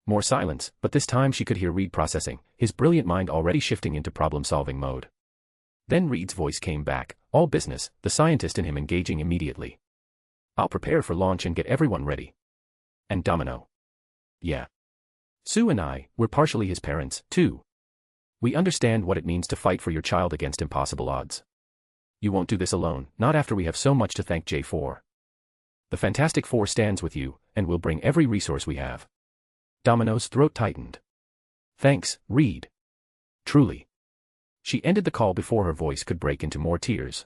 More silence, but this time she could hear Reed processing, his brilliant mind already shifting into problem-solving mode. Then Reed's voice came back, all business, the scientist in him engaging immediately. I'll prepare for launch and get everyone ready. And Domino. Yeah. Sue and I, we're partially his parents, too. We understand what it means to fight for your child against impossible odds. You won't do this alone, not after we have so much to thank Jay for. The Fantastic Four stands with you, and we'll bring every resource we have. Domino's throat tightened. Thanks, Reed. Truly. She ended the call before her voice could break into more tears.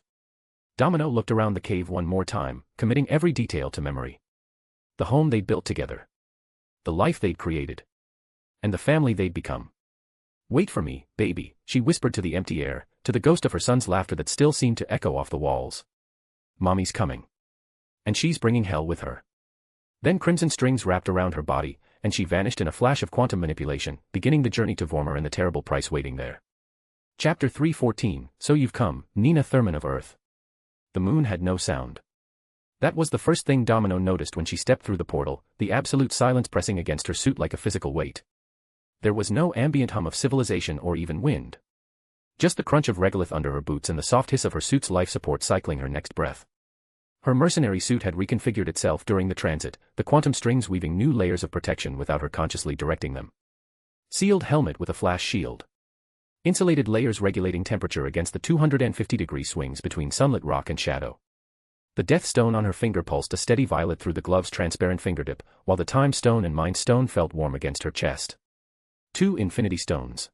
Domino looked around the cave one more time, committing every detail to memory. The home they'd built together. The life they'd created. And the family they'd become. Wait for me, baby, she whispered to the empty air, to the ghost of her son's laughter that still seemed to echo off the walls. Mommy's coming. And she's bringing hell with her. Then crimson strings wrapped around her body, and she vanished in a flash of quantum manipulation, beginning the journey to Vormir and the terrible price waiting there. Chapter 3:14, So You've Come, Nina Thurman of Earth. The moon had no sound. That was the first thing Domino noticed when she stepped through the portal, the absolute silence pressing against her suit like a physical weight. There was no ambient hum of civilization or even wind. Just the crunch of regolith under her boots and the soft hiss of her suit's life support cycling her next breath. Her mercenary suit had reconfigured itself during the transit, the quantum strings weaving new layers of protection without her consciously directing them. Sealed helmet with a flash shield. Insulated layers regulating temperature against the 250-degree swings between sunlit rock and shadow. The death stone on her finger pulsed a steady violet through the glove's transparent fingertip, while the time stone and mind stone felt warm against her chest. 2 infinity stones.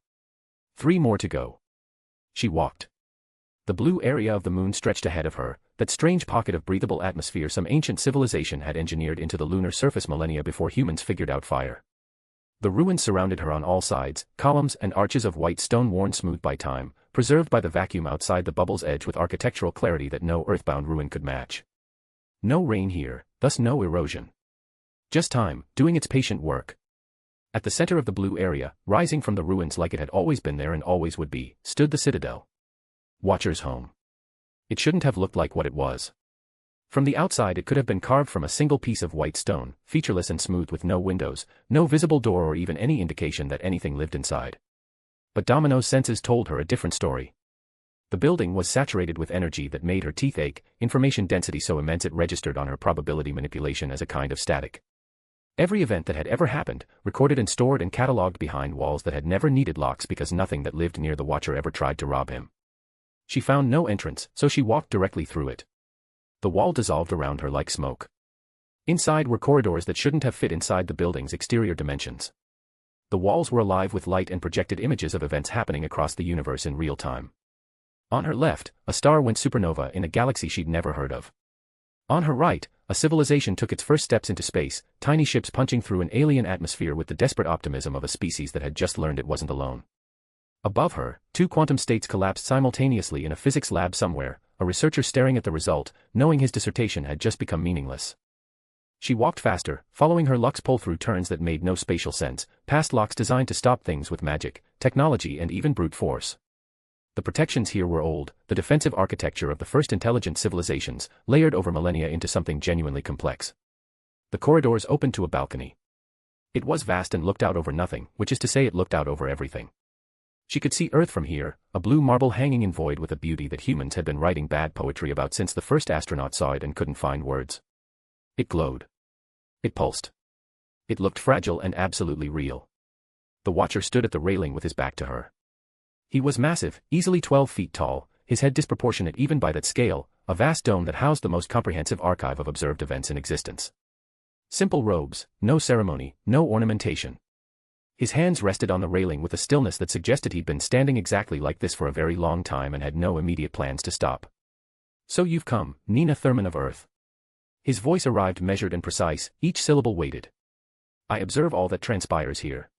3 more to go. She walked. The blue area of the moon stretched ahead of her, that strange pocket of breathable atmosphere some ancient civilization had engineered into the lunar surface millennia before humans figured out fire. The ruins surrounded her on all sides, columns and arches of white stone worn smooth by time, preserved by the vacuum outside the bubble's edge with architectural clarity that no earthbound ruin could match. No rain here, thus no erosion. Just time, doing its patient work. At the center of the blue area, rising from the ruins like it had always been there and always would be, stood the citadel. Watcher's home. It shouldn't have looked like what it was. From the outside it could have been carved from a single piece of white stone, featureless and smooth with no windows, no visible door or even any indication that anything lived inside. But Domino's senses told her a different story. The building was saturated with energy that made her teeth ache, information density so immense it registered on her probability manipulation as a kind of static. Every event that had ever happened, recorded and stored and catalogued behind walls that had never needed locks because nothing that lived near the Watcher ever tried to rob him. She found no entrance, so she walked directly through it. The wall dissolved around her like smoke. Inside were corridors that shouldn't have fit inside the building's exterior dimensions. The walls were alive with light and projected images of events happening across the universe in real time. On her left, a star went supernova in a galaxy she'd never heard of. On her right, a civilization took its first steps into space, tiny ships punching through an alien atmosphere with the desperate optimism of a species that had just learned it wasn't alone. Above her, 2 quantum states collapsed simultaneously in a physics lab somewhere, a researcher staring at the result, knowing his dissertation had just become meaningless. She walked faster, following her lux pull through turns that made no spatial sense, past locks designed to stop things with magic, technology and even brute force. The protections here were old, the defensive architecture of the first intelligent civilizations, layered over millennia into something genuinely complex. The corridors opened to a balcony. It was vast and looked out over nothing, which is to say it looked out over everything. She could see Earth from here, a blue marble hanging in void with a beauty that humans had been writing bad poetry about since the first astronaut saw it and couldn't find words. It glowed. It pulsed. It looked fragile and absolutely real. The Watcher stood at the railing with his back to her. He was massive, easily 12 feet tall, his head disproportionate even by that scale, a vast dome that housed the most comprehensive archive of observed events in existence. Simple robes, no ceremony, no ornamentation. His hands rested on the railing with a stillness that suggested he'd been standing exactly like this for a very long time and had no immediate plans to stop. So you've come, Nina Thurman of Earth. His voice arrived measured and precise, each syllable weighted. I observe all that transpires here.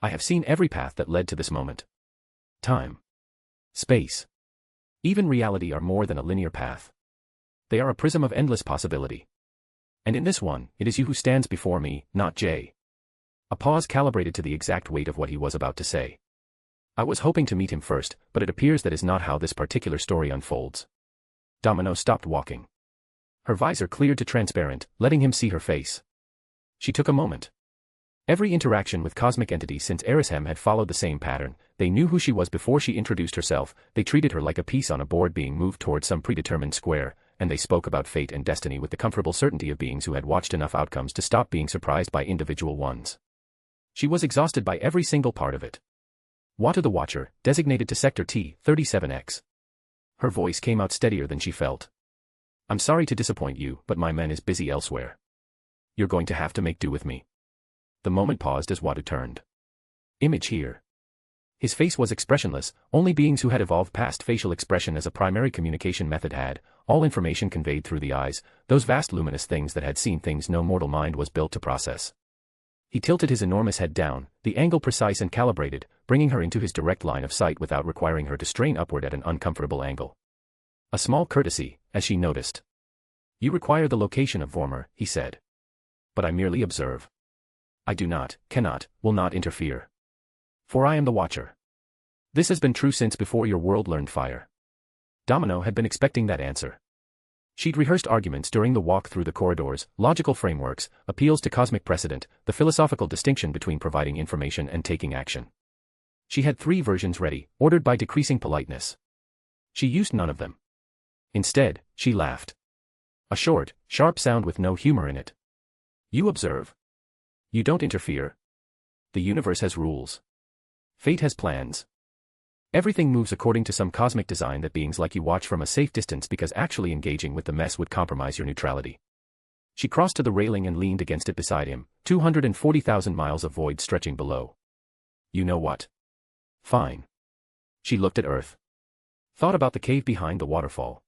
I have seen every path that led to this moment. Time. Space. Even reality are more than a linear path. They are a prism of endless possibility. And in this one, it is you who stands before me, not Jay. A pause calibrated to the exact weight of what he was about to say. I was hoping to meet him first, but it appears that is not how this particular story unfolds. Domino stopped walking. Her visor cleared to transparent, letting him see her face. She took a moment. Every interaction with cosmic entities since Erishem had followed the same pattern. They knew who she was before she introduced herself, they treated her like a piece on a board being moved towards some predetermined square, and they spoke about fate and destiny with the comfortable certainty of beings who had watched enough outcomes to stop being surprised by individual ones. She was exhausted by every single part of it. Wata the Watcher, designated to Sector T-37X. Her voice came out steadier than she felt. I'm sorry to disappoint you, but my men is busy elsewhere. You're going to have to make do with me. The moment paused as Watu turned. Image here. His face was expressionless, only beings who had evolved past facial expression as a primary communication method had, all information conveyed through the eyes, those vast luminous things that had seen things no mortal mind was built to process. He tilted his enormous head down, the angle precise and calibrated, bringing her into his direct line of sight without requiring her to strain upward at an uncomfortable angle. A small courtesy, as she noticed. You require the location of Vormer, he said. But I merely observe. I do not, cannot, will not interfere. For I am the Watcher. This has been true since before your world learned fire. Domino had been expecting that answer. She'd rehearsed arguments during the walk through the corridors, logical frameworks, appeals to cosmic precedent, the philosophical distinction between providing information and taking action. She had 3 versions ready, ordered by decreasing politeness. She used none of them. Instead, she laughed. A short, sharp sound with no humor in it. You observe. You don't interfere. The universe has rules. Fate has plans. Everything moves according to some cosmic design that beings like you watch from a safe distance because actually engaging with the mess would compromise your neutrality. She crossed to the railing and leaned against it beside him, 240,000 miles of void stretching below. You know what? Fine. She looked at Earth. Thought about the cave behind the waterfall.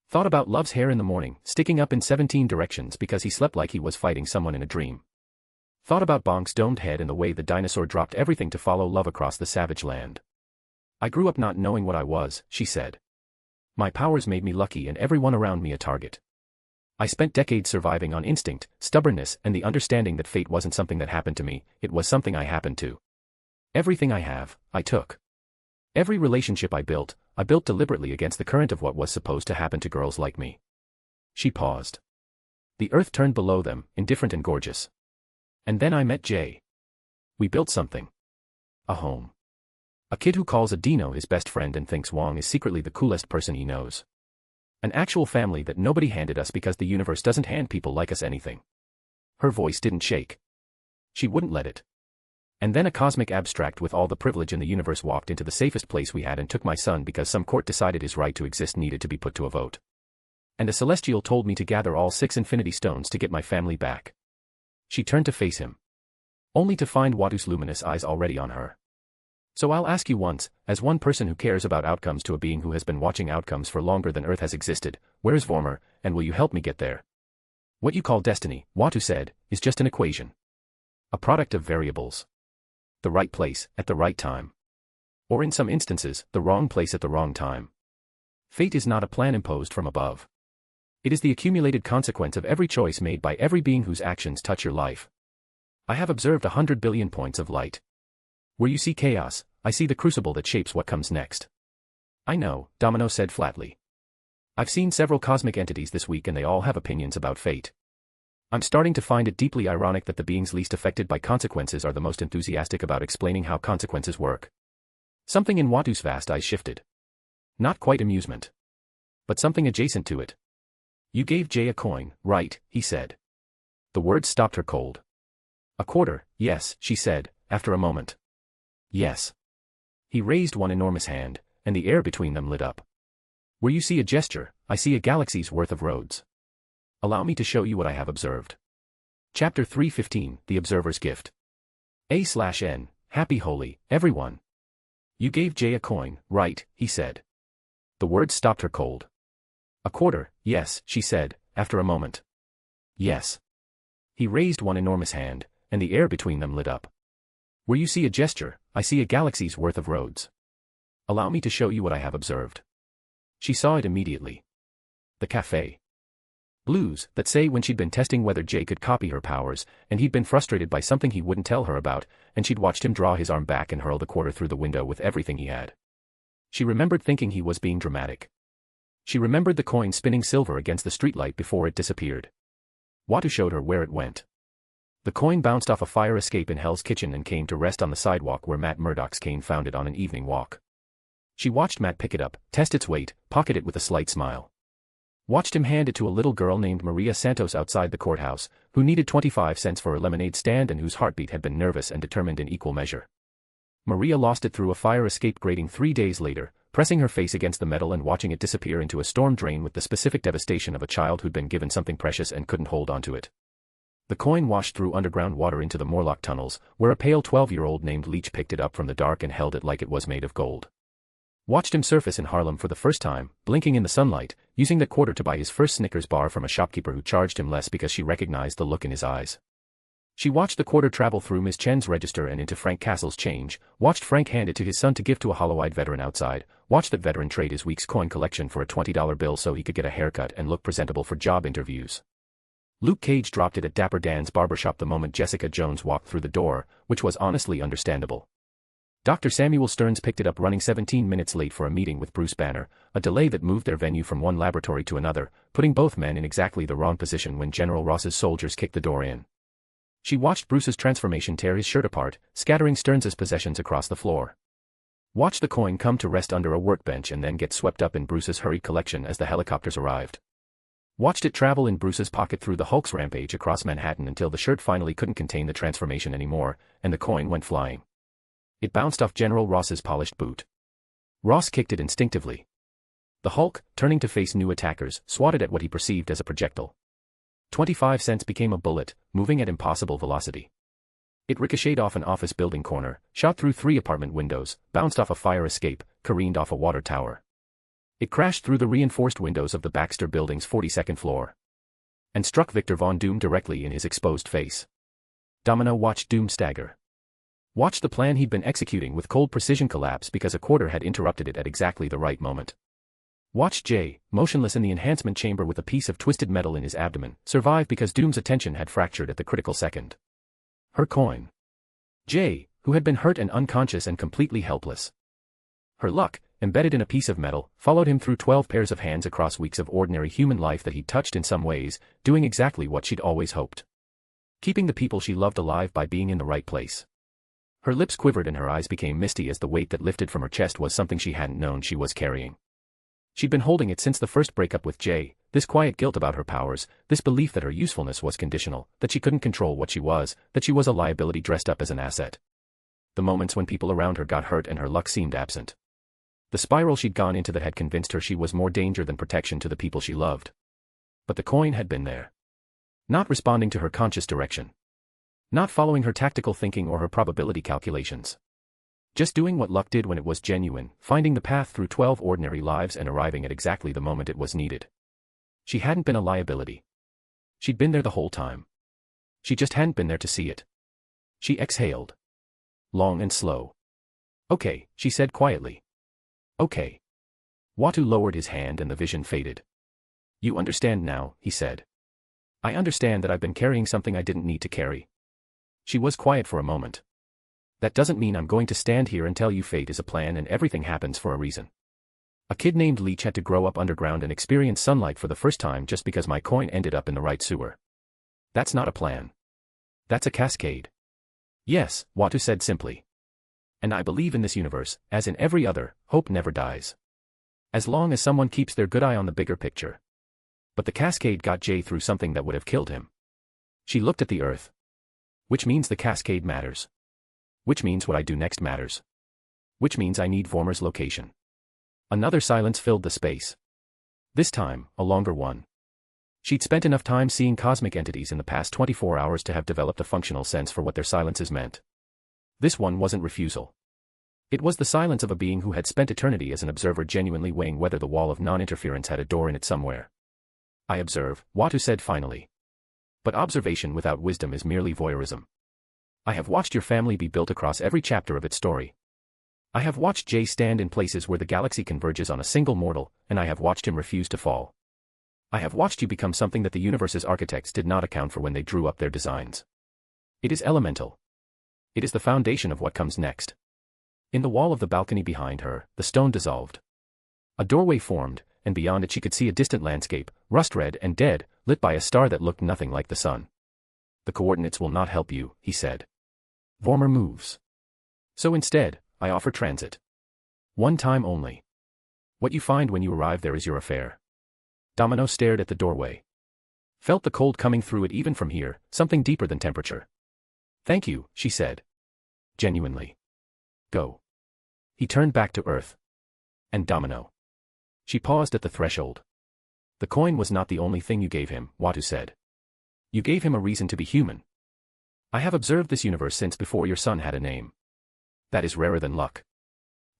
Thought about Love's hair in the morning, sticking up in 17 directions because he slept like he was fighting someone in a dream. Thought about Bonk's domed head and the way the dinosaur dropped everything to follow Love across the savage land. I grew up not knowing what I was, she said. My powers made me lucky and everyone around me a target. I spent decades surviving on instinct, stubbornness, and the understanding that fate wasn't something that happened to me, it was something I happened to. Everything I have, I took. Every relationship I built deliberately against the current of what was supposed to happen to girls like me. She paused. The earth turned below them, indifferent and gorgeous. And then I met Jay. We built something. A home. A kid who calls a dino his best friend and thinks Wong is secretly the coolest person he knows. An actual family that nobody handed us because the universe doesn't hand people like us anything. Her voice didn't shake. She wouldn't let it. And then a cosmic abstract with all the privilege in the universe walked into the safest place we had and took my son because some court decided his right to exist needed to be put to a vote. And a celestial told me to gather all 6 infinity stones to get my family back. She turned to face him. Only to find Watu's luminous eyes already on her. So I'll ask you once, as one person who cares about outcomes to a being who has been watching outcomes for longer than Earth has existed, where's Vormer, and will you help me get there? What you call destiny, Watu said, is just an equation. A product of variables. The right place, at the right time. Or in some instances, the wrong place at the wrong time. Fate is not a plan imposed from above. It is the accumulated consequence of every choice made by every being whose actions touch your life. I have observed 100 billion points of light. Where you see chaos, I see the crucible that shapes what comes next. I know, Domino said flatly. I've seen several cosmic entities this week and they all have opinions about fate. I'm starting to find it deeply ironic that the beings least affected by consequences are the most enthusiastic about explaining how consequences work. Something in Watu's vast eyes shifted. Not quite amusement. But something adjacent to it. You gave Jay a coin, right, he said. The words stopped her cold. A quarter, yes, she said, after a moment. Yes. He raised one enormous hand, and the air between them lit up. Where you see a gesture, I see a galaxy's worth of roads. Allow me to show you what I have observed. Chapter 315, The Observer's Gift. A/N, Happy Holy, everyone. You gave Jay a coin, right, he said. The words stopped her cold. A quarter, yes, she said, after a moment. Yes. He raised one enormous hand, and the air between them lit up. Where you see a gesture, I see a galaxy's worth of roads. Allow me to show you what I have observed. She saw it immediately. The cafe. Blues, that say when she'd been testing whether Jay could copy her powers, and he'd been frustrated by something he wouldn't tell her about, and she'd watched him draw his arm back and hurl the quarter through the window with everything he had. She remembered thinking he was being dramatic. She remembered the coin spinning silver against the streetlight before it disappeared. Watu showed her where it went. The coin bounced off a fire escape in Hell's Kitchen and came to rest on the sidewalk where Matt Murdoch's cane found it on an evening walk. She watched Matt pick it up, test its weight, pocket it with a slight smile. Watched him hand it to a little girl named Maria Santos outside the courthouse, who needed 25 cents for a lemonade stand and whose heartbeat had been nervous and determined in equal measure. Maria lost it through a fire escape grating 3 days later, pressing her face against the metal and watching it disappear into a storm drain with the specific devastation of a child who'd been given something precious and couldn't hold onto it. The coin washed through underground water into the Morlock tunnels, where a pale 12-year-old named Leach picked it up from the dark and held it like it was made of gold. Watched him surface in Harlem for the first time, blinking in the sunlight, using the quarter to buy his first Snickers bar from a shopkeeper who charged him less because she recognized the look in his eyes. She watched the quarter travel through Miss Chen's register and into Frank Castle's change, watched Frank hand it to his son to give to a hollow-eyed veteran outside, watched that veteran trade his week's coin collection for a $20 bill so he could get a haircut and look presentable for job interviews. Luke Cage dropped it at Dapper Dan's barbershop the moment Jessica Jones walked through the door, which was honestly understandable. Dr. Samuel Stearns picked it up running 17 minutes late for a meeting with Bruce Banner, a delay that moved their venue from one laboratory to another, putting both men in exactly the wrong position when General Ross's soldiers kicked the door in. She watched Bruce's transformation tear his shirt apart, scattering Stearns's possessions across the floor. Watched the coin come to rest under a workbench and then get swept up in Bruce's hurried collection as the helicopters arrived. Watched it travel in Bruce's pocket through the Hulk's rampage across Manhattan until the shirt finally couldn't contain the transformation anymore, and the coin went flying. It bounced off General Ross's polished boot. Ross kicked it instinctively. The Hulk, turning to face new attackers, swatted at what he perceived as a projectile. 25 cents became a bullet, moving at impossible velocity. It ricocheted off an office building corner, shot through 3 apartment windows, bounced off a fire escape, careened off a water tower. It crashed through the reinforced windows of the Baxter Building's 42nd floor. And struck Victor Von Doom directly in his exposed face. Domino watched Doom stagger. Watched the plan he'd been executing with cold precision collapse because a quarter had interrupted it at exactly the right moment. Watched Jay, motionless in the enhancement chamber with a piece of twisted metal in his abdomen, survive because Doom's attention had fractured at the critical second. Her coin. Jay, who had been hurt and unconscious and completely helpless. Her luck, embedded in a piece of metal, followed him through 12 pairs of hands across weeks of ordinary human life that he'd touched in some ways, doing exactly what she'd always hoped. Keeping the people she loved alive by being in the right place. Her lips quivered and her eyes became misty as the weight that lifted from her chest was something she hadn't known she was carrying. She'd been holding it since the first breakup with Jay, this quiet guilt about her powers, this belief that her usefulness was conditional, that she couldn't control what she was, that she was a liability dressed up as an asset. The moments when people around her got hurt and her luck seemed absent. The spiral she'd gone into that had convinced her she was more danger than protection to the people she loved. But the coin had been there. Not responding to her conscious direction. Not following her tactical thinking or her probability calculations. Just doing what luck did when it was genuine, finding the path through 12 ordinary lives and arriving at exactly the moment it was needed. She hadn't been a liability. She'd been there the whole time. She just hadn't been there to see it. She exhaled. Long and slow. Okay, she said quietly. Okay. Watu lowered his hand and the vision faded. You understand now, he said. I understand that I've been carrying something I didn't need to carry. She was quiet for a moment. That doesn't mean I'm going to stand here and tell you fate is a plan and everything happens for a reason. A kid named Leech had to grow up underground and experience sunlight for the first time just because my coin ended up in the right sewer. That's not a plan. That's a cascade. Yes, Watu said simply. And I believe in this universe, as in every other, hope never dies. As long as someone keeps their good eye on the bigger picture. But the cascade got Jay through something that would have killed him. She looked at the earth. Which means the cascade matters. Which means what I do next matters. Which means I need Vormer's location. Another silence filled the space. This time, a longer one. She'd spent enough time seeing cosmic entities in the past 24 hours to have developed a functional sense for what their silences meant. This one wasn't refusal. It was the silence of a being who had spent eternity as an observer genuinely weighing whether the wall of non-interference had a door in it somewhere. I observe, Watu said finally. But observation without wisdom is merely voyeurism. I have watched your family be built across every chapter of its story. I have watched Jay stand in places where the galaxy converges on a single mortal, and I have watched him refuse to fall. I have watched you become something that the universe's architects did not account for when they drew up their designs. It is elemental. It is the foundation of what comes next. In the wall of the balcony behind her, the stone dissolved. A doorway formed, and beyond it she could see a distant landscape, rust-red and dead, lit by a star that looked nothing like the sun. The coordinates will not help you, he said. Vormer moves. So instead, I offer transit. One time only. What you find when you arrive there is your affair. Domino stared at the doorway. Felt the cold coming through it even from here, something deeper than temperature. Thank you, she said. Genuinely. Go. He turned back to Earth. And Domino. She paused at the threshold. The coin was not the only thing you gave him, Watu said. You gave him a reason to be human. I have observed this universe since before your son had a name. That is rarer than luck.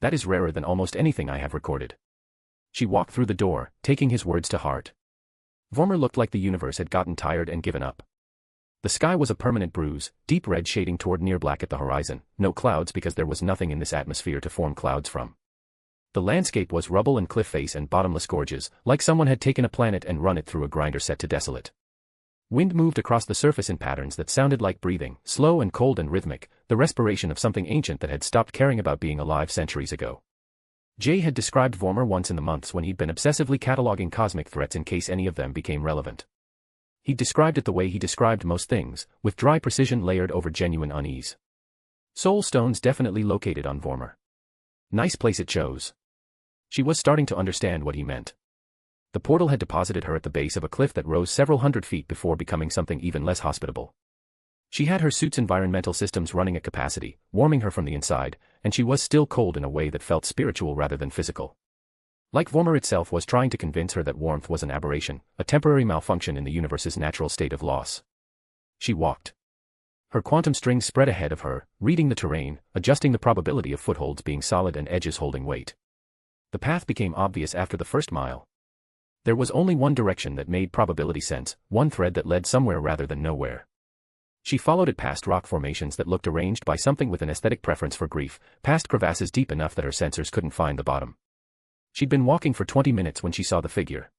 That is rarer than almost anything I have recorded. She walked through the door, taking his words to heart. Vormer looked like the universe had gotten tired and given up. The sky was a permanent bruise, deep red shading toward near black at the horizon, no clouds because there was nothing in this atmosphere to form clouds from. The landscape was rubble and cliff face and bottomless gorges, like someone had taken a planet and run it through a grinder set to desolate. Wind moved across the surface in patterns that sounded like breathing, slow and cold and rhythmic, the respiration of something ancient that had stopped caring about being alive centuries ago. Jay had described Vormer once in the months when he'd been obsessively cataloging cosmic threats in case any of them became relevant. He'd described it the way he described most things, with dry precision layered over genuine unease. Soul stones definitely located on Vormer. Nice place it chose. She was starting to understand what he meant. The portal had deposited her at the base of a cliff that rose several hundred feet before becoming something even less hospitable. She had her suit's environmental systems running at capacity, warming her from the inside, and she was still cold in a way that felt spiritual rather than physical. Like Vormer itself was trying to convince her that warmth was an aberration, a temporary malfunction in the universe's natural state of loss. She walked. Her quantum strings spread ahead of her, reading the terrain, adjusting the probability of footholds being solid and edges holding weight. The path became obvious after the first mile. There was only one direction that made probability sense, one thread that led somewhere rather than nowhere. She followed it past rock formations that looked arranged by something with an aesthetic preference for grief, past crevasses deep enough that her sensors couldn't find the bottom. She'd been walking for 20 minutes when she saw the figure.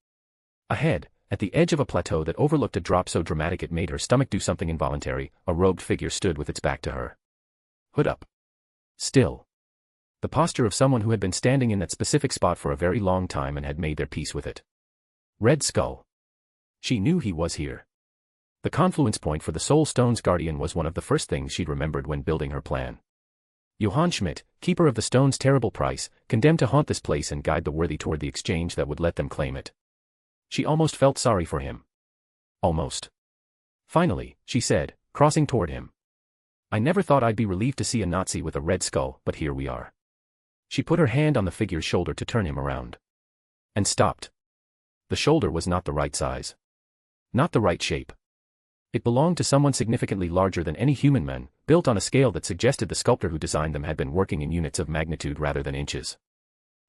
Ahead, at the edge of a plateau that overlooked a drop so dramatic it made her stomach do something involuntary, a robed figure stood with its back to her. Hood up. Still. The posture of someone who had been standing in that specific spot for a very long time and had made their peace with it. Red Skull. She knew he was here. The confluence point for the Soul Stone's guardian was one of the first things she'd remembered when building her plan. Johann Schmidt, keeper of the stone's terrible price, condemned to haunt this place and guide the worthy toward the exchange that would let them claim it. She almost felt sorry for him. Almost. Finally, she said, crossing toward him. I never thought I'd be relieved to see a Nazi with a red skull, but here we are. She put her hand on the figure's shoulder to turn him around. And stopped. The shoulder was not the right size. Not the right shape. It belonged to someone significantly larger than any human man, built on a scale that suggested the sculptor who designed them had been working in units of magnitude rather than inches.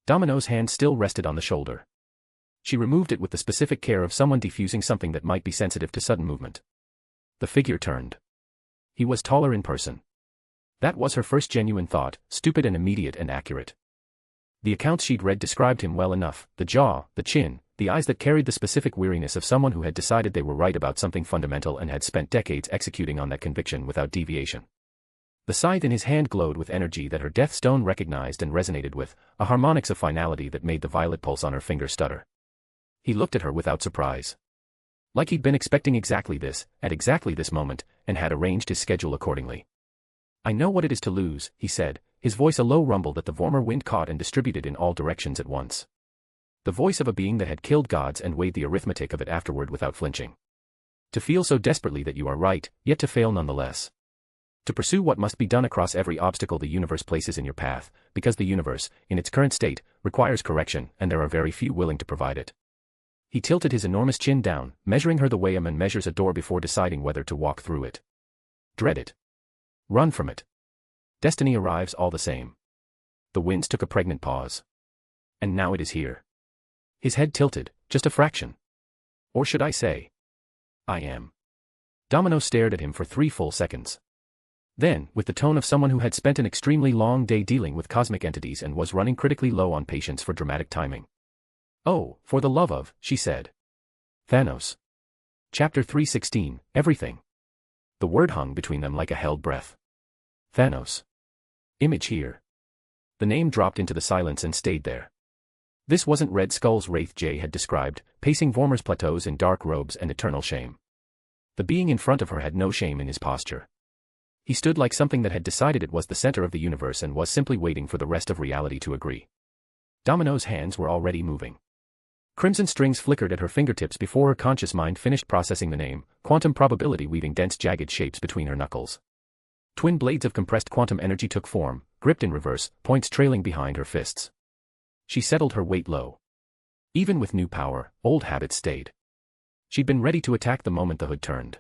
Domino's hand still rested on the shoulder. She removed it with the specific care of someone defusing something that might be sensitive to sudden movement. The figure turned. He was taller in person. That was her first genuine thought, stupid and immediate and accurate. The accounts she'd read described him well enough, the jaw, the chin, the eyes that carried the specific weariness of someone who had decided they were right about something fundamental and had spent decades executing on that conviction without deviation. The scythe in his hand glowed with energy that her death stone recognized and resonated with, a harmonics of finality that made the violet pulse on her finger stutter. He looked at her without surprise. Like he'd been expecting exactly this, at exactly this moment, and had arranged his schedule accordingly. I know what it is to lose, he said, his voice a low rumble that the Vormer wind caught and distributed in all directions at once. The voice of a being that had killed gods and weighed the arithmetic of it afterward without flinching. To feel so desperately that you are right, yet to fail nonetheless. To pursue what must be done across every obstacle the universe places in your path, because the universe, in its current state, requires correction and there are very few willing to provide it. He tilted his enormous chin down, measuring her the way a man measures a door before deciding whether to walk through it. Dread it. Run from it. Destiny arrives all the same. The winds took a pregnant pause. And now it is here. His head tilted, just a fraction. Or should I say, I am. Domino stared at him for 3 full seconds. Then, with the tone of someone who had spent an extremely long day dealing with cosmic entities and was running critically low on patience for dramatic timing. Oh, for the love of, she said. Thanos. Chapter 316, Everything. The word hung between them like a held breath. Thanos. Image here. The name dropped into the silence and stayed there. This wasn't Red Skull's wraith Jay had described, pacing Vormer's plateaus in dark robes and eternal shame. The being in front of her had no shame in his posture. He stood like something that had decided it was the center of the universe and was simply waiting for the rest of reality to agree. Domino's hands were already moving. Crimson strings flickered at her fingertips before her conscious mind finished processing the name, quantum probability weaving dense jagged shapes between her knuckles. Twin blades of compressed quantum energy took form, gripped in reverse, points trailing behind her fists. She settled her weight low. Even with new power, old habits stayed. She'd been ready to attack the moment the hood turned.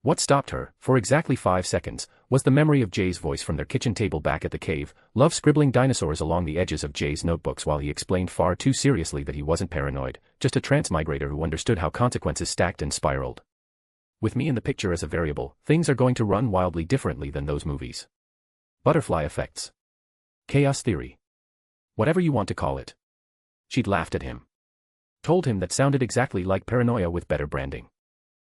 What stopped her, for exactly 5 seconds, was the memory of Jay's voice from their kitchen table back at the cave, love scribbling dinosaurs along the edges of Jay's notebooks while he explained far too seriously that he wasn't paranoid, just a transmigrator who understood how consequences stacked and spiraled. With me in the picture as a variable, things are going to run wildly differently than those movies. Butterfly effects. Chaos theory. Whatever you want to call it. She'd laughed at him. Told him that sounded exactly like paranoia with better branding.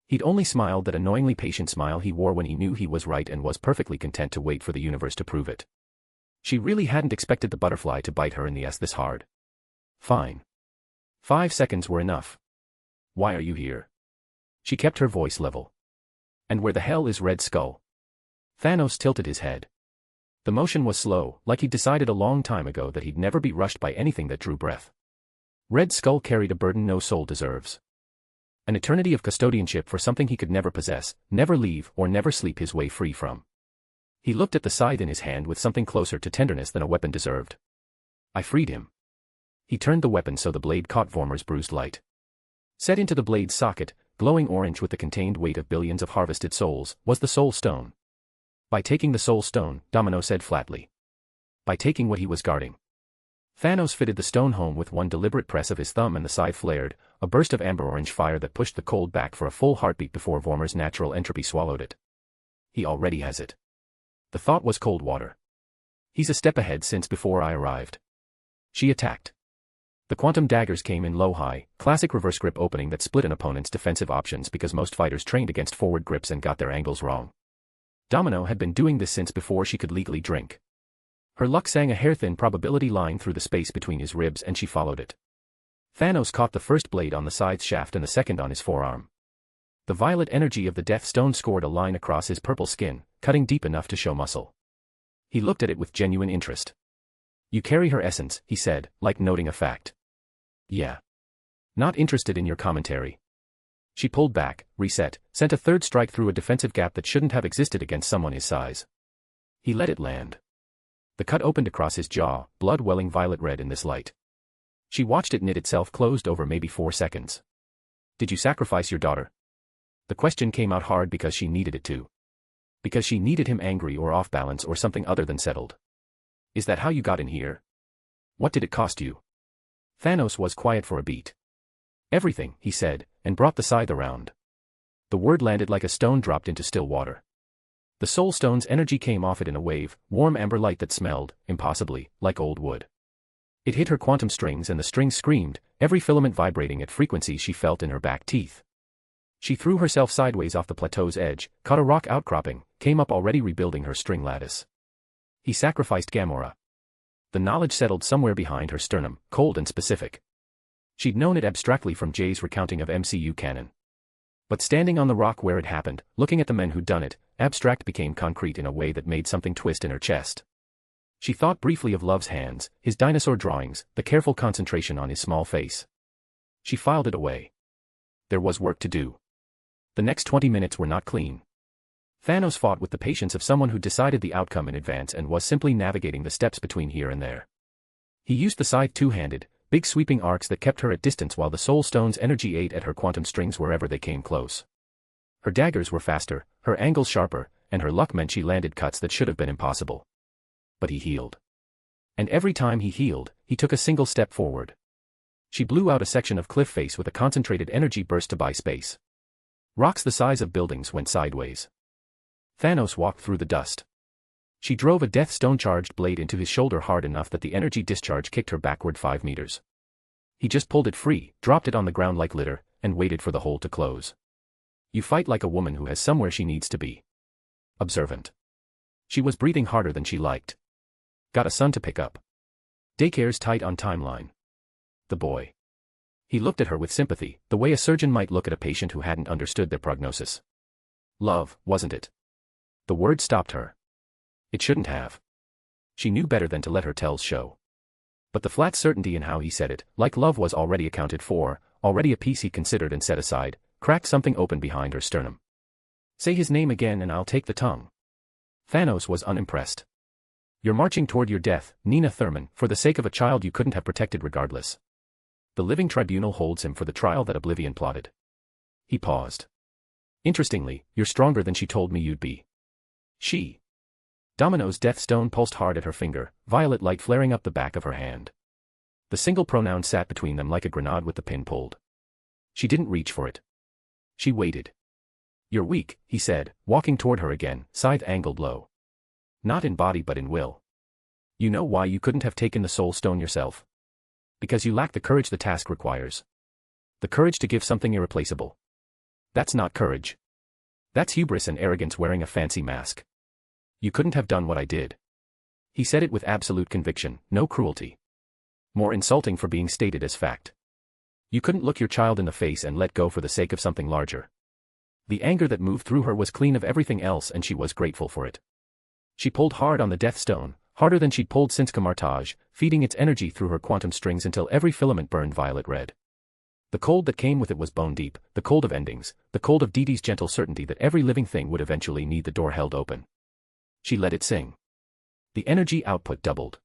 He'd only smiled that annoyingly patient smile he wore when he knew he was right and was perfectly content to wait for the universe to prove it. She really hadn't expected the butterfly to bite her in the ass this hard. Fine. 5 seconds were enough. Why are you here? She kept her voice level. And where the hell is Red Skull? Thanos tilted his head. The motion was slow, like he'd decided a long time ago that he'd never be rushed by anything that drew breath. Red Skull carried a burden no soul deserves. An eternity of custodianship for something he could never possess, never leave, or never sleep his way free from. He looked at the scythe in his hand with something closer to tenderness than a weapon deserved. I freed him. He turned the weapon so the blade caught Vormer's bruised light. Set into the blade's socket, glowing orange with the contained weight of billions of harvested souls, was the Soul Stone. By taking the Soul Stone, Domino said flatly. By taking what he was guarding. Thanos fitted the stone home with one deliberate press of his thumb and the scythe flared, a burst of amber-orange fire that pushed the cold back for a full heartbeat before Vormer's natural entropy swallowed it. He already has it. The thought was cold water. He's a step ahead since before I arrived. She attacked. The quantum daggers came in low-high, classic reverse grip opening that split an opponent's defensive options because most fighters trained against forward grips and got their angles wrong. Domino had been doing this since before she could legally drink. Her luck sang a hair-thin probability line through the space between his ribs and she followed it. Thanos caught the first blade on the scythe shaft and the second on his forearm. The violet energy of the Death Stone scored a line across his purple skin, cutting deep enough to show muscle. He looked at it with genuine interest. You carry her essence, he said, like noting a fact. Yeah. Not interested in your commentary. She pulled back, reset, sent a third strike through a defensive gap that shouldn't have existed against someone his size. He let it land. The cut opened across his jaw, blood welling violet red in this light. She watched it knit itself closed over maybe 4 seconds. Did you sacrifice your daughter? The question came out hard because she needed it to. Because she needed him angry or off balance or something other than settled. Is that how you got in here? What did it cost you? Thanos was quiet for a beat. Everything, he said, and brought the scythe around. The word landed like a stone dropped into still water. The Soul Stone's energy came off it in a wave, warm amber light that smelled, impossibly, like old wood. It hit her quantum strings and the strings screamed, every filament vibrating at frequencies she felt in her back teeth. She threw herself sideways off the plateau's edge, caught a rock outcropping, came up already rebuilding her string lattice. He sacrificed Gamora. The knowledge settled somewhere behind her sternum, cold and specific. She'd known it abstractly from Jay's recounting of MCU canon. But standing on the rock where it happened, looking at the men who'd done it, abstract became concrete in a way that made something twist in her chest. She thought briefly of Love's hands, his dinosaur drawings, the careful concentration on his small face. She filed it away. There was work to do. The next 20 minutes were not clean. Thanos fought with the patience of someone who decided the outcome in advance and was simply navigating the steps between here and there. He used the scythe two-handed, big sweeping arcs that kept her at distance while the Soul Stone's energy ate at her quantum strings wherever they came close. Her daggers were faster, her angles sharper, and her luck meant she landed cuts that should have been impossible. But he healed. And every time he healed, he took a single step forward. She blew out a section of cliff face with a concentrated energy burst to buy space. Rocks the size of buildings went sideways. Thanos walked through the dust. She drove a Death Stone-charged blade into his shoulder hard enough that the energy discharge kicked her backward 5 meters. He just pulled it free, dropped it on the ground like litter, and waited for the hole to close. You fight like a woman who has somewhere she needs to be. Observant. She was breathing harder than she liked. Got a son to pick up. Daycare's tight on timeline. The boy. He looked at her with sympathy, the way a surgeon might look at a patient who hadn't understood their prognosis. Love, wasn't it? The word stopped her. It shouldn't have. She knew better than to let her tells show. But the flat certainty in how he said it, like love was already accounted for, already a piece he considered and set aside, cracked something open behind her sternum. Say his name again and I'll take the tongue. Thanos was unimpressed. You're marching toward your death, Nina Thurman, for the sake of a child you couldn't have protected regardless. The living tribunal holds him for the trial that Oblivion plotted. He paused. Interestingly, you're stronger than she told me you'd be. She. Domino's Death Stone pulsed hard at her finger, violet light flaring up the back of her hand. The single pronoun sat between them like a grenade with the pin pulled. She didn't reach for it. She waited. You're weak, he said, walking toward her again, scythe angled low. Not in body but in will. You know why you couldn't have taken the soul stone yourself? Because you lack the courage the task requires. The courage to give something irreplaceable. That's not courage. That's hubris and arrogance wearing a fancy mask. You couldn't have done what I did. He said it with absolute conviction, no cruelty. More insulting for being stated as fact. You couldn't look your child in the face and let go for the sake of something larger. The anger that moved through her was clean of everything else and she was grateful for it. She pulled hard on the death stone, harder than she'd pulled since Camartage, feeding its energy through her quantum strings until every filament burned violet red. The cold that came with it was bone deep, the cold of endings, the cold of Didi's gentle certainty that every living thing would eventually need the door held open. She let it sing. The energy output doubled.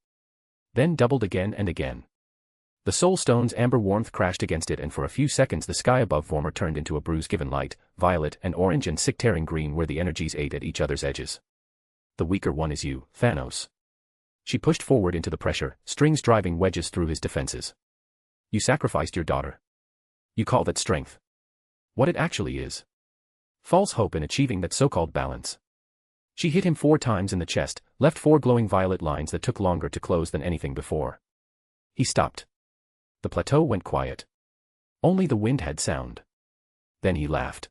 Then doubled again and again. The soul stone's amber warmth crashed against it and for a few seconds the sky above Vormer turned into a bruise given light, violet and orange and sick-tearing green where the energies ate at each other's edges. The weaker one is you, Thanos. She pushed forward into the pressure, strings driving wedges through his defenses. You sacrificed your daughter. You call that strength. What it actually is. False hope in achieving that so-called balance. She hit him 4 times in the chest, left 4 glowing violet lines that took longer to close than anything before. He stopped. The plateau went quiet. Only the wind had sound. Then he laughed.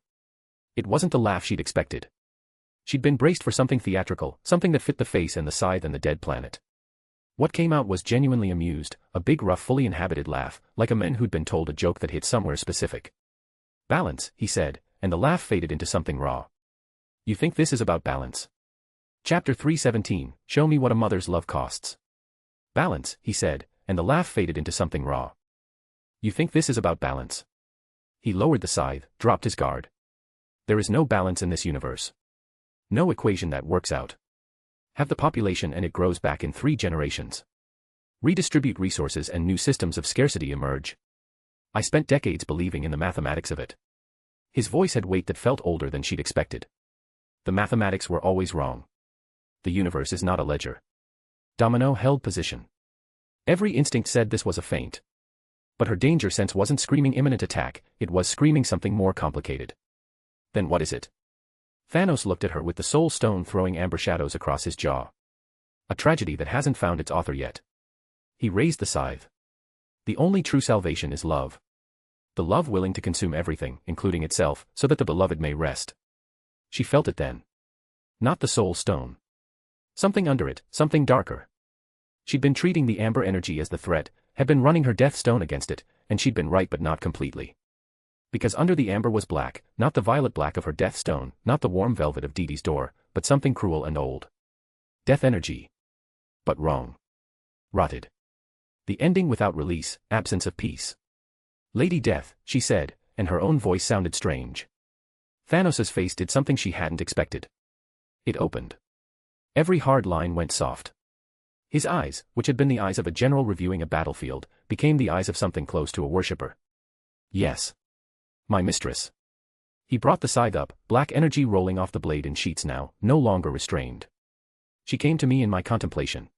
It wasn't the laugh she'd expected. She'd been braced for something theatrical, something that fit the face and the scythe and the dead planet. What came out was genuinely amused, a big rough fully inhabited laugh, like a man who'd been told a joke that hit somewhere specific. Balance, he said, and the laugh faded into something raw. You think this is about balance? Chapter 317, Show me what a mother's love costs. Balance, he said, and the laugh faded into something raw. You think this is about balance? He lowered the scythe, dropped his guard. There is no balance in this universe. No equation that works out. Have the population and it grows back in 3 generations. Redistribute resources and new systems of scarcity emerge. I spent decades believing in the mathematics of it. His voice had weight that felt older than she'd expected. The mathematics were always wrong. The universe is not a ledger. Domino held position. Every instinct said this was a feint. But her danger sense wasn't screaming imminent attack, it was screaming something more complicated. Then what is it? Thanos looked at her with the soul stone throwing amber shadows across his jaw. A tragedy that hasn't found its author yet. He raised the scythe. The only true salvation is love. The love willing to consume everything, including itself, so that the beloved may rest. She felt it then. Not the soul stone. Something under it, something darker. She'd been treating the amber energy as the threat, had been running her death stone against it, and she'd been right but not completely. Because under the amber was black, not the violet black of her death stone, not the warm velvet of Didi's door, but something cruel and old. Death energy. But wrong. Rotted. The ending without release, absence of peace. Lady Death, she said, and her own voice sounded strange. Thanos's face did something she hadn't expected. It opened. Every hard line went soft. His eyes, which had been the eyes of a general reviewing a battlefield, became the eyes of something close to a worshipper. Yes. My mistress. He brought the scythe up, black energy rolling off the blade in sheets now, no longer restrained. She came to me in my contemplation.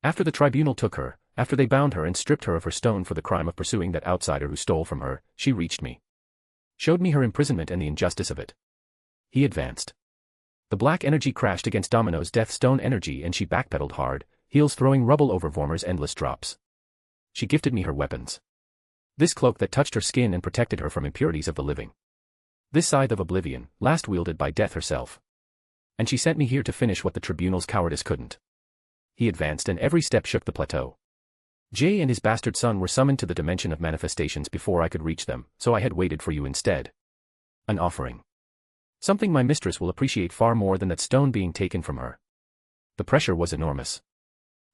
After the tribunal took her, after they bound her and stripped her of her stone for the crime of pursuing that outsider who stole from her, she reached me. Showed me her imprisonment and the injustice of it. He advanced. The black energy crashed against Domino's death stone energy and she backpedaled hard, heels throwing rubble over Vormer's endless drops. She gifted me her weapons. This cloak that touched her skin and protected her from impurities of the living. This scythe of oblivion, last wielded by death herself. And she sent me here to finish what the tribunal's cowardice couldn't. He advanced and every step shook the plateau. Jay and his bastard son were summoned to the dimension of manifestations before I could reach them, so I had waited for you instead. An offering. Something my mistress will appreciate far more than that stone being taken from her. The pressure was enormous.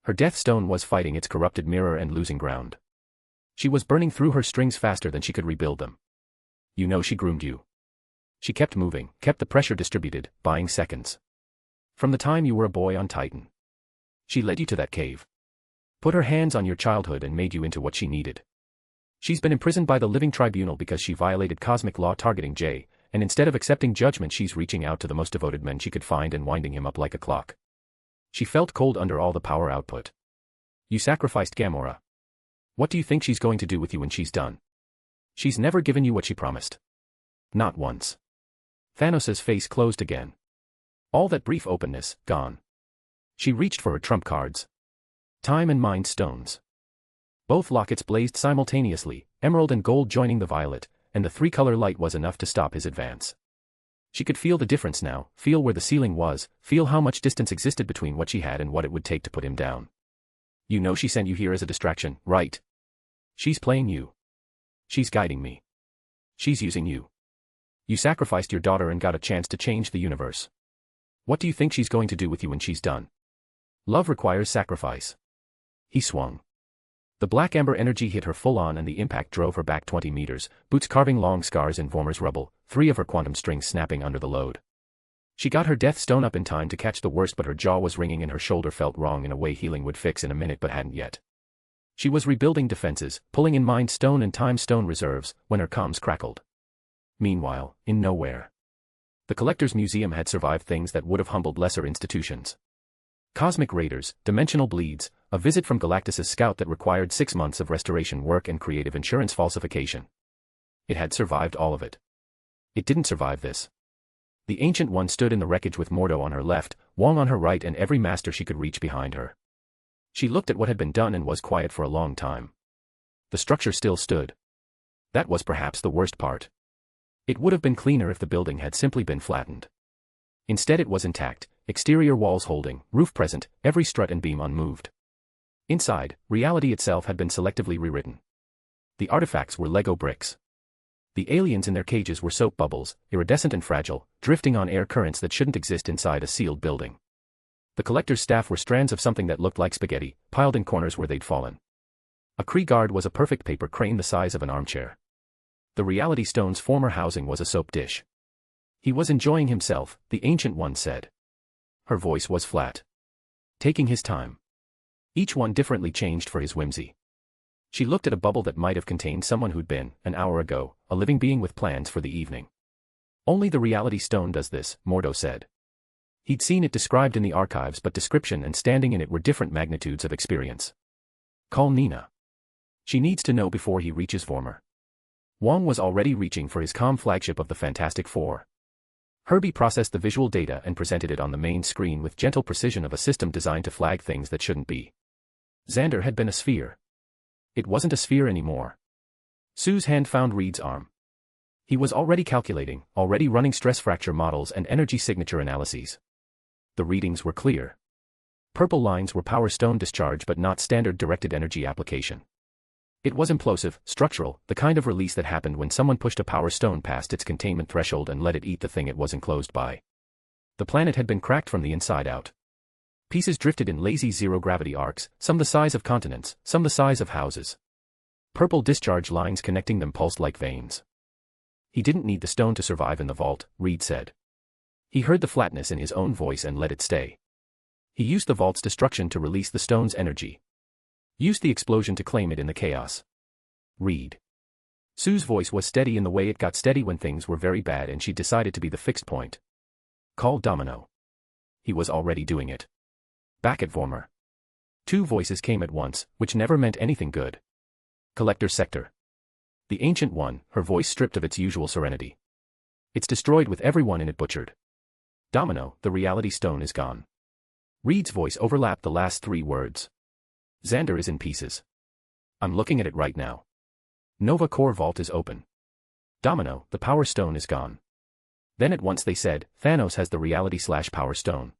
Her death stone was fighting its corrupted mirror and losing ground. She was burning through her strings faster than she could rebuild them. You know she groomed you. She kept moving, kept the pressure distributed, buying seconds. From the time you were a boy on Titan. She led you to that cave. Put her hands on your childhood and made you into what she needed. She's been imprisoned by the living tribunal because she violated cosmic law targeting Jay, and instead of accepting judgment she's reaching out to the most devoted men she could find and winding him up like a clock. She felt cold under all the power output. You sacrificed Gamora. What do you think she's going to do with you when she's done? She's never given you what she promised. Not once. Thanos' face closed again. All that brief openness, gone. She reached for her trump cards. Time and Mind stones. Both lockets blazed simultaneously, emerald and gold joining the violet, and the three-color light was enough to stop his advance. She could feel the difference now, feel where the ceiling was, feel how much distance existed between what she had and what it would take to put him down. You know she sent you here as a distraction, right? She's playing you. She's guiding me. She's using you. You sacrificed your daughter and got a chance to change the universe. What do you think she's going to do with you when she's done? Love requires sacrifice. He swung. The black amber energy hit her full on and the impact drove her back 20 meters, boots carving long scars in Vormer's rubble, 3 of her quantum strings snapping under the load. She got her death stone up in time to catch the worst, but her jaw was ringing and her shoulder felt wrong in a way healing would fix in a minute but hadn't yet. She was rebuilding defenses, pulling in Mind Stone and Time Stone reserves, when her comms crackled. Meanwhile, in nowhere. The Collector's Museum had survived things that would have humbled lesser institutions. Cosmic raiders, dimensional bleeds, a visit from Galactus' scout that required 6 months of restoration work and creative insurance falsification. It had survived all of it. It didn't survive this. The Ancient One stood in the wreckage with Mordo on her left, Wong on her right and every master she could reach behind her. She looked at what had been done and was quiet for a long time. The structure still stood. That was perhaps the worst part. It would have been cleaner if the building had simply been flattened. Instead it was intact, exterior walls holding, roof present, every strut and beam unmoved. Inside, reality itself had been selectively rewritten. The artifacts were Lego bricks. The aliens in their cages were soap bubbles, iridescent and fragile, drifting on air currents that shouldn't exist inside a sealed building. The Collector's staff were strands of something that looked like spaghetti, piled in corners where they'd fallen. A Kree guard was a perfect paper crane the size of an armchair. The Reality Stone's former housing was a soap dish. He was enjoying himself, the Ancient One said. Her voice was flat. Taking his time. Each one differently changed for his whimsy. She looked at a bubble that might have contained someone who'd been, an hour ago, a living being with plans for the evening. Only the Reality Stone does this, Mordo said. He'd seen it described in the archives, but description and standing in it were different magnitudes of experience. Call Nina. She needs to know before he reaches Vormer. Wong was already reaching for his comm flagship of the Fantastic Four. Herbie processed the visual data and presented it on the main screen with gentle precision of a system designed to flag things that shouldn't be. Xander had been a sphere. It wasn't a sphere anymore. Sue's hand found Reed's arm. He was already calculating, already running stress fracture models and energy signature analyses. The readings were clear. Purple lines were power stone discharge but not standard directed energy application. It was implosive, structural, the kind of release that happened when someone pushed a power stone past its containment threshold and let it eat the thing it was enclosed by. The planet had been cracked from the inside out. Pieces drifted in lazy zero-gravity arcs, some the size of continents, some the size of houses. Purple discharge lines connecting them pulsed like veins. He didn't need the stone to survive in the vault, Reed said. He heard the flatness in his own voice and let it stay. He used the vault's destruction to release the stone's energy. Used the explosion to claim it in the chaos. Reed. Sue's voice was steady in the way it got steady when things were very bad and she decided to be the fixed point. Call Domino. He was already doing it. Back at Vormer. 2 voices came at once, which never meant anything good. Collector Sector. The Ancient One, her voice stripped of its usual serenity. It's destroyed with everyone in it butchered. Domino, the Reality Stone is gone. Reed's voice overlapped the last 3 words. Xander is in pieces. I'm looking at it right now. Nova Core Vault is open. Domino, the Power Stone is gone. Then at once they said, Thanos has the Reality/Power Stone.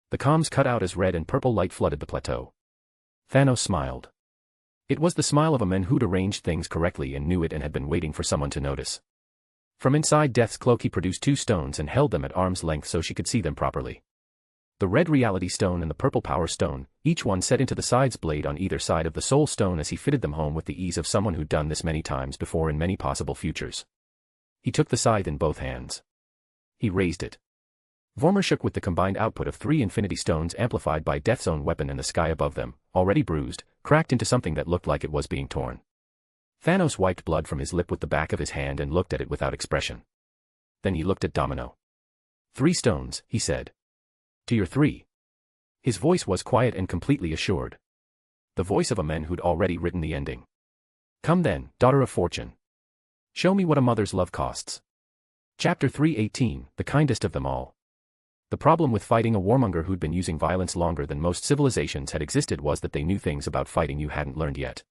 The comms cut out as red and purple light flooded the plateau. Thanos smiled. It was the smile of a man who'd arranged things correctly and knew it and had been waiting for someone to notice. From inside Death's cloak he produced 2 stones and held them at arm's length so she could see them properly. The red Reality Stone and the purple Power Stone, each one set into the sides blade on either side of the Soul Stone as he fitted them home with the ease of someone who'd done this many times before in many possible futures. He took the scythe in both hands. He raised it. Vormer shook with the combined output of 3 Infinity Stones amplified by Death's own weapon and the sky above them, already bruised, cracked into something that looked like it was being torn. Thanos wiped blood from his lip with the back of his hand and looked at it without expression. Then he looked at Domino. 3 stones, he said. To your 3. His voice was quiet and completely assured. The voice of a man who'd already written the ending. Come then, daughter of fortune. Show me what a mother's love costs. Chapter 318, The Kindest of Them All. The problem with fighting a warmonger who'd been using violence longer than most civilizations had existed was that they knew things about fighting you hadn't learned yet.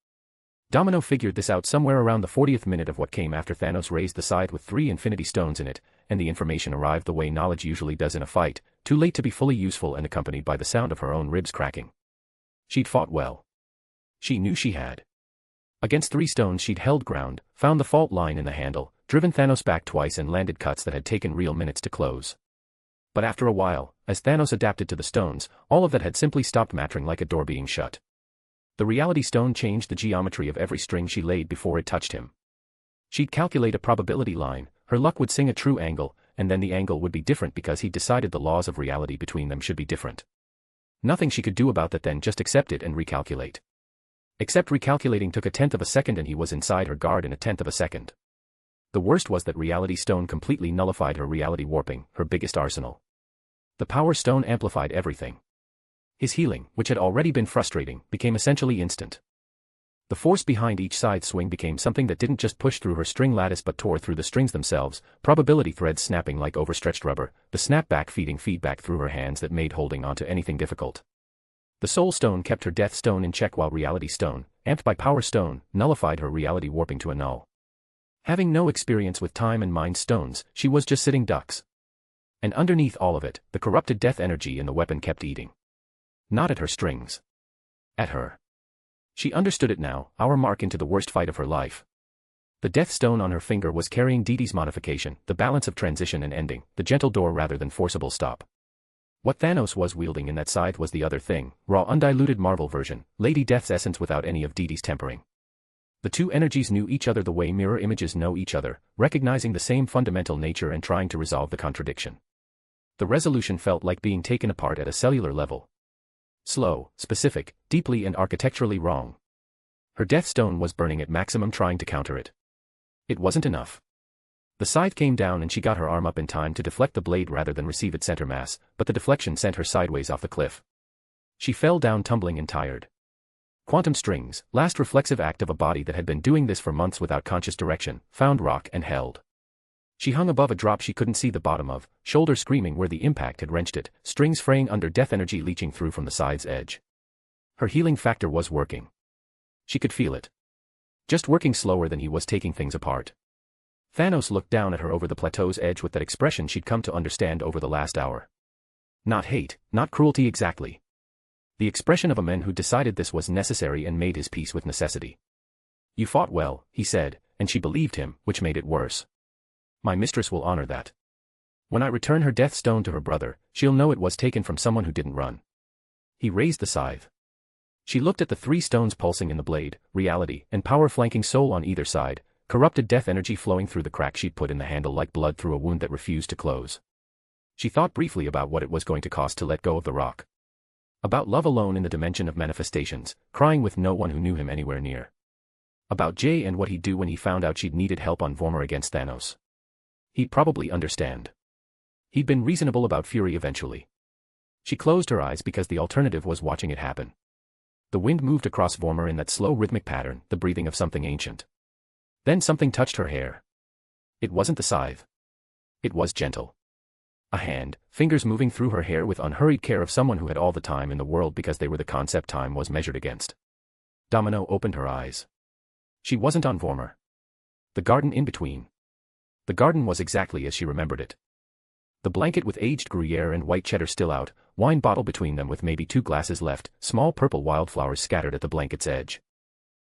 Domino figured this out somewhere around the 40th minute of what came after Thanos raised the scythe with 3 infinity stones in it, and the information arrived the way knowledge usually does in a fight, too late to be fully useful and accompanied by the sound of her own ribs cracking. She'd fought well. She knew she had. Against 3 stones she'd held ground, found the fault line in the handle, driven Thanos back twice and landed cuts that had taken real minutes to close. But after a while, as Thanos adapted to the stones, all of that had simply stopped mattering like a door being shut. The reality stone changed the geometry of every string she laid before it touched him. She'd calculate a probability line, her luck would sing a true angle, and then the angle would be different because he'd decided the laws of reality between them should be different. Nothing she could do about that then, just accept it and recalculate. Except recalculating took 1/10 of a second and he was inside her guard in 1/10 of a second. The worst was that reality stone completely nullified her reality warping, her biggest arsenal. The power stone amplified everything. His healing, which had already been frustrating, became essentially instant. The force behind each side swing became something that didn't just push through her string lattice but tore through the strings themselves, probability threads snapping like overstretched rubber, the snapback feeding feedback through her hands that made holding onto anything difficult. The soul stone kept her death stone in check while reality stone, amped by power stone, nullified her reality warping to a null. Having no experience with time and mind stones, she was just sitting ducks. And underneath all of it, the corrupted death energy in the weapon kept eating. Not at her strings. At her. She understood it now, our mark into the worst fight of her life. The death stone on her finger was carrying Dee Dee's modification, the balance of transition and ending, the gentle door rather than forcible stop. What Thanos was wielding in that scythe was the other thing, raw undiluted Marvel version, Lady Death's essence without any of Dee Dee's tempering. The two energies knew each other the way mirror images know each other, recognizing the same fundamental nature and trying to resolve the contradiction. The resolution felt like being taken apart at a cellular level. Slow, specific, deeply and architecturally wrong. Her death stone was burning at maximum trying to counter it. It wasn't enough. The scythe came down and she got her arm up in time to deflect the blade rather than receive its center mass, but the deflection sent her sideways off the cliff. She fell down tumbling and tired. Quantum strings, last reflexive act of a body that had been doing this for months without conscious direction, found rock and held. She hung above a drop she couldn't see the bottom of, shoulder screaming where the impact had wrenched it, strings fraying under, death energy leaching through from the scythe's edge. Her healing factor was working. She could feel it. Just working slower than he was taking things apart. Thanos looked down at her over the plateau's edge with that expression she'd come to understand over the last hour. Not hate, not cruelty exactly. The expression of a man who decided this was necessary and made his peace with necessity. You fought well, he said, and she believed him, which made it worse. My mistress will honor that. When I return her death stone to her brother, she'll know it was taken from someone who didn't run. He raised the scythe. She looked at the 3 stones pulsing in the blade, reality and power flanking soul on either side, corrupted death energy flowing through the crack she'd put in the handle like blood through a wound that refused to close. She thought briefly about what it was going to cost to let go of the rock. About love alone in the dimension of manifestations, crying with no one who knew him anywhere near. About Jay and what he'd do when he found out she'd needed help on Vormir against Thanos. He'd probably understand. He'd been reasonable about Fury eventually. She closed her eyes because the alternative was watching it happen. The wind moved across Vormir in that slow rhythmic pattern, the breathing of something ancient. Then something touched her hair. It wasn't the scythe. It was gentle. A hand, fingers moving through her hair with unhurried care of someone who had all the time in the world because they were the concept time was measured against. Domino opened her eyes. She wasn't on Vormir. The garden in between. The garden was exactly as she remembered it. The blanket with aged Gruyere and white cheddar still out, wine bottle between them with maybe 2 glasses left, small purple wildflowers scattered at the blanket's edge.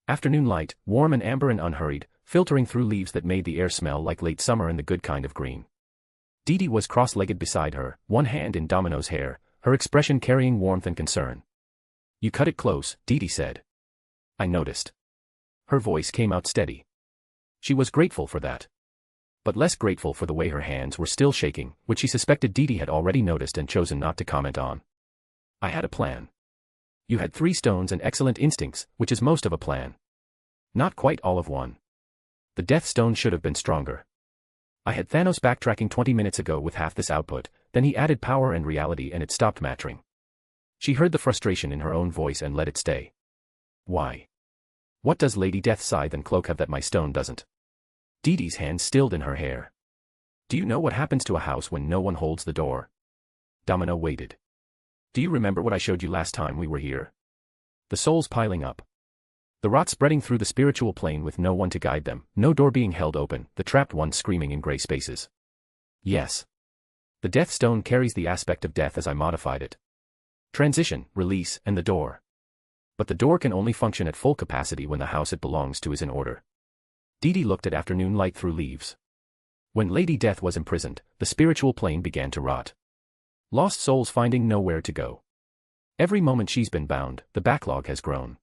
Afternoon light, warm and amber and unhurried, filtering through leaves that made the air smell like late summer and the good kind of green. Dee Dee was cross-legged beside her, one hand in Domino's hair, her expression carrying warmth and concern. You cut it close, Dee Dee said. I noticed. Her voice came out steady. She was grateful for that. But less grateful for the way her hands were still shaking, which she suspected Dee Dee had already noticed and chosen not to comment on. I had a plan. You had 3 stones and excellent instincts, which is most of a plan. Not quite all of one. The death stone should have been stronger. I had Thanos backtracking 20 minutes ago with half this output, then he added power and reality and it stopped mattering. She heard the frustration in her own voice and let it stay. Why? What does Lady Death's scythe and cloak have that my stone doesn't? Dee Dee's hands stilled in her hair. Do you know what happens to a house when no one holds the door? Domino waited. Do you remember what I showed you last time we were here? The souls piling up. The rot spreading through the spiritual plane with no one to guide them, no door being held open, the trapped ones screaming in gray spaces. Yes. The death stone carries the aspect of death as I modified it. Transition, release, and the door. But the door can only function at full capacity when the house it belongs to is in order. Dee looked at afternoon light through leaves. When Lady Death was imprisoned, the spiritual plane began to rot. Lost souls finding nowhere to go. Every moment she's been bound, the backlog has grown.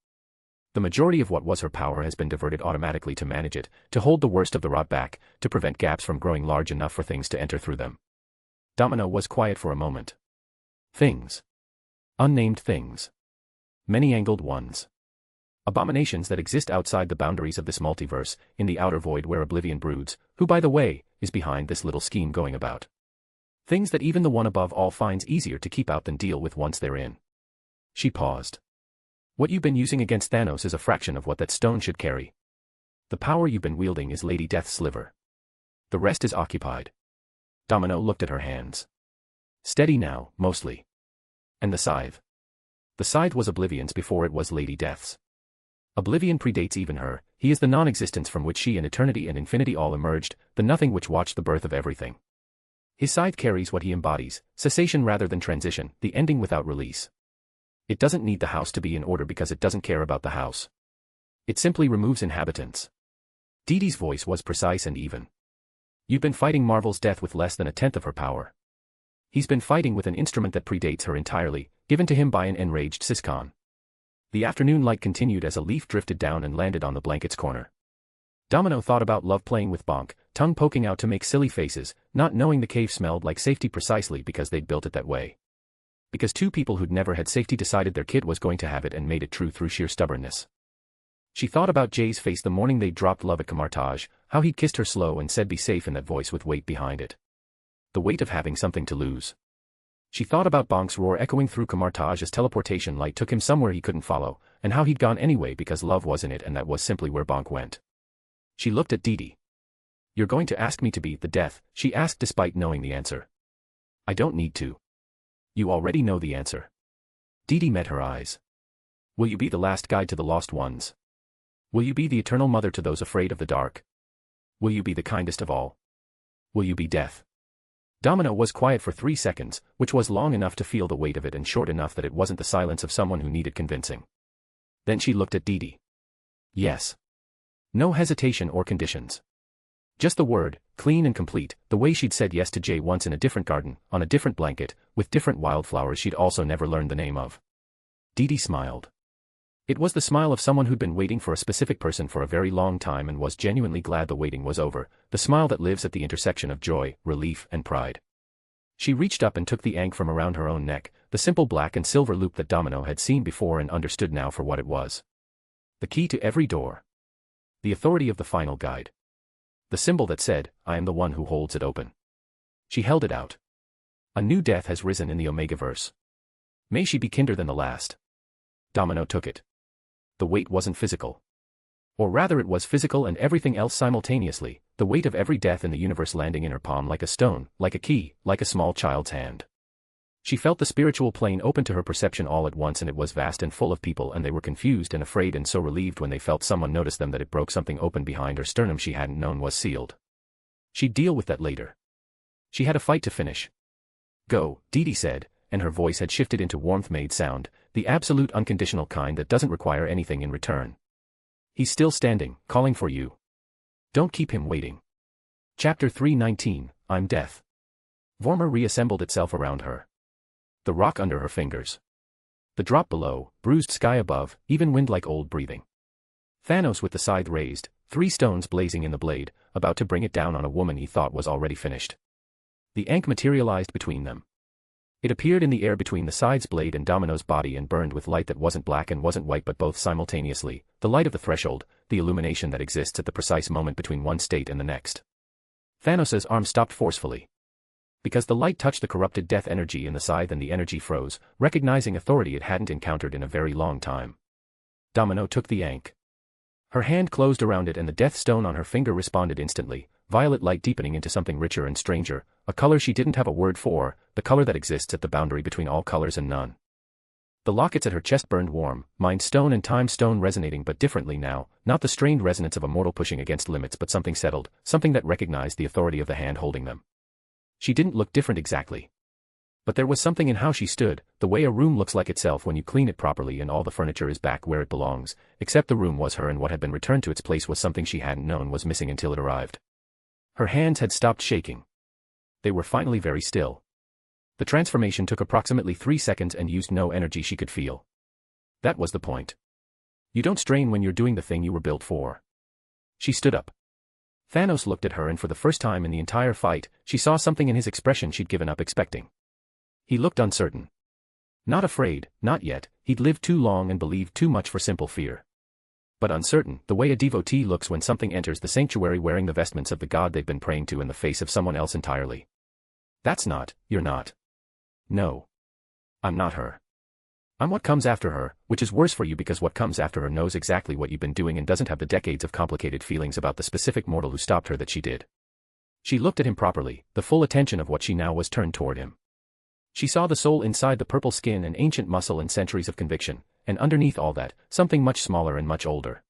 The majority of what was her power has been diverted automatically to manage it, to hold the worst of the rot back, to prevent gaps from growing large enough for things to enter through them. Domino was quiet for a moment. Things. Unnamed things. Many-angled ones. Abominations that exist outside the boundaries of this multiverse, in the outer void where oblivion broods, who by the way, is behind this little scheme going about. Things that even the one above all finds easier to keep out than deal with once they're in. She paused. What you've been using against Thanos is a fraction of what that stone should carry. The power you've been wielding is Lady Death's sliver. The rest is occupied. Domino looked at her hands. Steady now, mostly. And the scythe. The scythe was Oblivion's before it was Lady Death's. Oblivion predates even her, he is the non-existence from which she and eternity and infinity all emerged, the nothing which watched the birth of everything. His scythe carries what he embodies, cessation rather than transition, the ending without release. It doesn't need the house to be in order because it doesn't care about the house. It simply removes inhabitants. Dee's voice was precise and even. You've been fighting Marvel's death with less than a tenth of her power. He's been fighting with an instrument that predates her entirely, given to him by an enraged Siscon. The afternoon light continued as a leaf drifted down and landed on the blanket's corner. Domino thought about Love playing with Bonk, tongue poking out to make silly faces, not knowing the cave smelled like safety precisely because they'd built it that way. Because two people who'd never had safety decided their kid was going to have it and made it true through sheer stubbornness. She thought about Jay's face the morning they dropped Love at Camartage, how he'd kissed her slow and said be safe in that voice with weight behind it. The weight of having something to lose. She thought about Bonk's roar echoing through Camartage as teleportation light took him somewhere he couldn't follow, and how he'd gone anyway because Love was in it and that was simply where Bonk went. She looked at Dee. You're going to ask me to be the death, she asked despite knowing the answer. I don't need to. You already know the answer. Dee met her eyes. Will you be the last guide to the lost ones? Will you be the eternal mother to those afraid of the dark? Will you be the kindest of all? Will you be death? Domino was quiet for 3 seconds, which was long enough to feel the weight of it and short enough that it wasn't the silence of someone who needed convincing. Then she looked at Dee. Yes. No hesitation or conditions. Just the word, clean and complete, the way she'd said yes to Jay once in a different garden, on a different blanket, with different wildflowers she'd also never learned the name of. Dee smiled. It was the smile of someone who'd been waiting for a specific person for a very long time and was genuinely glad the waiting was over, the smile that lives at the intersection of joy, relief, and pride. She reached up and took the ankh from around her own neck, the simple black and silver loop that Domino had seen before and understood now for what it was. The key to every door. The authority of the final guide. The symbol that said, I am the one who holds it open. She held it out. A new death has risen in the Omegaverse. May she be kinder than the last. Domino took it. The weight wasn't physical. Or rather it was physical and everything else simultaneously, the weight of every death in the universe landing in her palm like a stone, like a key, like a small child's hand. She felt the spiritual plane open to her perception all at once and it was vast and full of people and they were confused and afraid and so relieved when they felt someone notice them that it broke something open behind her sternum she hadn't known was sealed. She'd deal with that later. She had a fight to finish. Go, Dee said, and her voice had shifted into warmth-made sound, the absolute unconditional kind that doesn't require anything in return. He's still standing, calling for you. Don't keep him waiting. Chapter 319, I'm Death. Vormir reassembled itself around her. The rock under her fingers. The drop below, bruised sky above, even wind like old breathing. Thanos with the scythe raised, 3 stones blazing in the blade, about to bring it down on a woman he thought was already finished. The ankh materialized between them. It appeared in the air between the scythe's blade and Domino's body and burned with light that wasn't black and wasn't white but both simultaneously, the light of the threshold, the illumination that exists at the precise moment between one state and the next. Thanos's arm stopped forcefully. Because the light touched the corrupted death energy in the scythe and the energy froze, recognizing authority it hadn't encountered in a very long time. Domino took the ankh. Her hand closed around it and the death stone on her finger responded instantly, violet light deepening into something richer and stranger, a color she didn't have a word for, the color that exists at the boundary between all colors and none. The lockets at her chest burned warm, mind stone and time stone resonating but differently now, not the strained resonance of a mortal pushing against limits but something settled, something that recognized the authority of the hand holding them. She didn't look different exactly. But there was something in how she stood, the way a room looks like itself when you clean it properly and all the furniture is back where it belongs, except the room was her and what had been returned to its place was something she hadn't known was missing until it arrived. Her hands had stopped shaking. They were finally very still. The transformation took approximately 3 seconds and used no energy she could feel. That was the point. You don't strain when you're doing the thing you were built for. She stood up. Thanos looked at her and for the first time in the entire fight, she saw something in his expression she'd given up expecting. He looked uncertain. Not afraid, not yet, he'd lived too long and believed too much for simple fear. But uncertain, the way a devotee looks when something enters the sanctuary wearing the vestments of the god they've been praying to in the face of someone else entirely. You're not. No. I'm not her. I'm what comes after her, which is worse for you because what comes after her knows exactly what you've been doing and doesn't have the decades of complicated feelings about the specific mortal who stopped her that she did. She looked at him properly, the full attention of what she now was turned toward him. She saw the soul inside the purple skin and ancient muscle and centuries of conviction, and underneath all that, something much smaller and much older.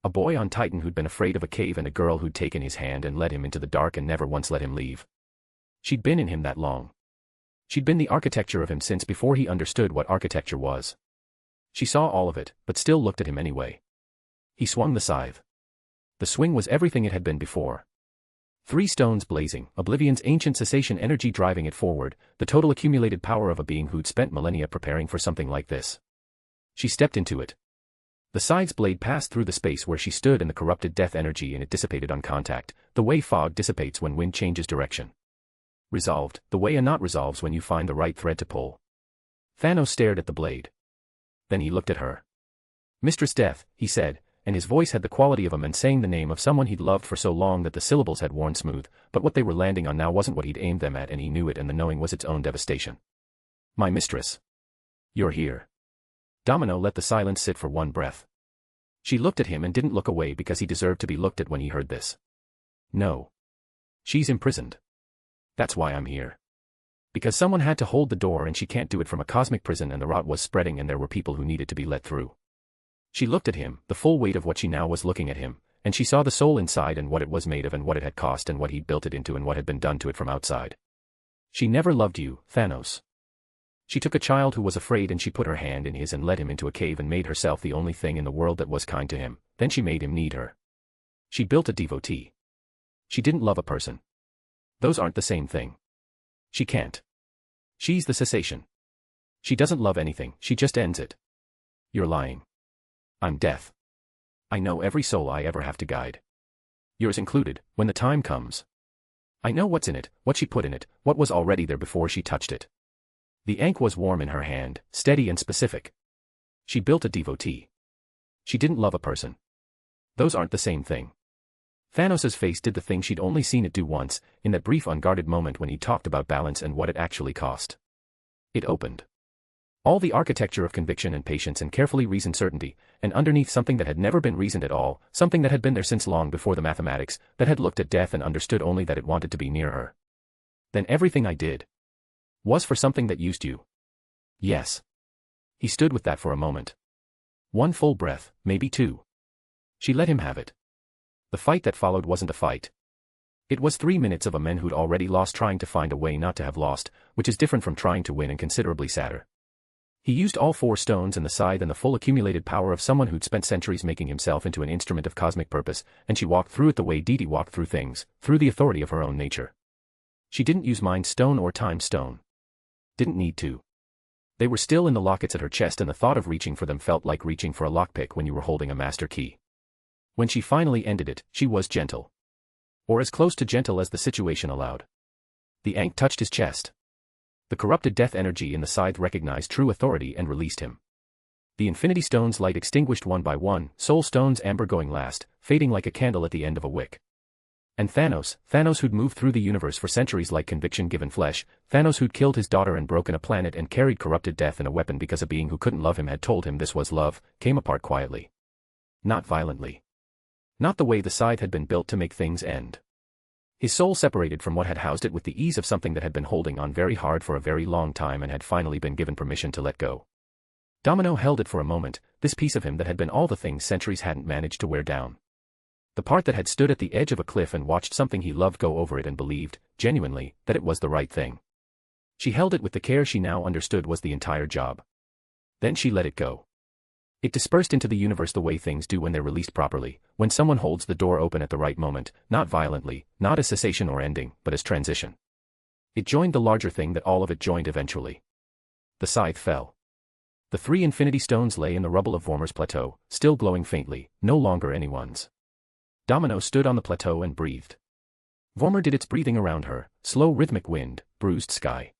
A boy on Titan who'd been afraid of a cave and a girl who'd taken his hand and led him into the dark and never once let him leave. She'd been in him that long. She'd been the architecture of him since before he understood what architecture was. She saw all of it, but still looked at him anyway. He swung the scythe. The swing was everything it had been before. 3 stones blazing, Oblivion's ancient cessation energy driving it forward, the total accumulated power of a being who'd spent millennia preparing for something like this. She stepped into it. The scythe's blade passed through the space where she stood and the corrupted death energy and it dissipated on contact, the way fog dissipates when wind changes direction. Resolved, the way a knot resolves when you find the right thread to pull. Thanos stared at the blade. Then he looked at her. Mistress Death, he said, and his voice had the quality of a man saying the name of someone he'd loved for so long that the syllables had worn smooth, but what they were landing on now wasn't what he'd aimed them at and he knew it and the knowing was its own devastation. My mistress. You're here. Domino let the silence sit for one breath. She looked at him and didn't look away because he deserved to be looked at when he heard this. No. She's imprisoned. That's why I'm here. Because someone had to hold the door and she can't do it from a cosmic prison and the rot was spreading and there were people who needed to be let through. She looked at him, the full weight of what she now was looking at him, and she saw the soul inside and what it was made of and what it had cost and what he'd built it into and what had been done to it from outside. She never loved you, Thanos. She took a child who was afraid and she put her hand in his and led him into a cave and made herself the only thing in the world that was kind to him, then she made him need her. She built a devotee. She didn't love a person. Those aren't the same thing. She can't. She's the cessation. She doesn't love anything, she just ends it. You're lying. I'm death. I know every soul I ever have to guide. Yours included, when the time comes. I know what's in it, what she put in it, what was already there before she touched it. The ink was warm in her hand, steady and specific. She built a devotee. She didn't love a person. Those aren't the same thing. Thanos' face did the thing she'd only seen it do once, in that brief unguarded moment when he talked about balance and what it actually cost. It opened. All the architecture of conviction and patience and carefully reasoned certainty, and underneath something that had never been reasoned at all, something that had been there since long before the mathematics, that had looked at death and understood only that it wanted to be near her. Then everything I did was for something that used you. Yes. He stood with that for a moment. 1 full breath, maybe 2. She let him have it. The fight that followed wasn't a fight. It was 3 minutes of a man who'd already lost trying to find a way not to have lost, which is different from trying to win and considerably sadder. He used all 4 stones and the scythe and the full accumulated power of someone who'd spent centuries making himself into an instrument of cosmic purpose, and she walked through it the way Dee Dee walked through things, through the authority of her own nature. She didn't use mind stone or time stone. Didn't need to. They were still in the lockets at her chest and the thought of reaching for them felt like reaching for a lockpick when you were holding a master key. When she finally ended it, she was gentle. Or as close to gentle as the situation allowed. The ink touched his chest. The corrupted death energy in the scythe recognized true authority and released him. The infinity stones light extinguished one by one, soul stones amber going last, fading like a candle at the end of a wick. And Thanos who'd moved through the universe for centuries like conviction given flesh, Thanos who'd killed his daughter and broken a planet and carried corrupted death in a weapon because a being who couldn't love him had told him this was love, came apart quietly. Not violently. Not the way the scythe had been built to make things end. His soul separated from what had housed it with the ease of something that had been holding on very hard for a very long time and had finally been given permission to let go. Domino held it for a moment, this piece of him that had been all the things centuries hadn't managed to wear down. The part that had stood at the edge of a cliff and watched something he loved go over it and believed, genuinely, that it was the right thing. She held it with the care she now understood was the entire job. Then she let it go. It dispersed into the universe the way things do when they're released properly, when someone holds the door open at the right moment, not violently, not as cessation or ending, but as transition. It joined the larger thing that all of it joined eventually. The scythe fell. The 3 infinity stones lay in the rubble of Vormer's plateau, still glowing faintly, no longer anyone's. Domino stood on the plateau and breathed. Vormer did its breathing around her, slow rhythmic wind, bruised sky.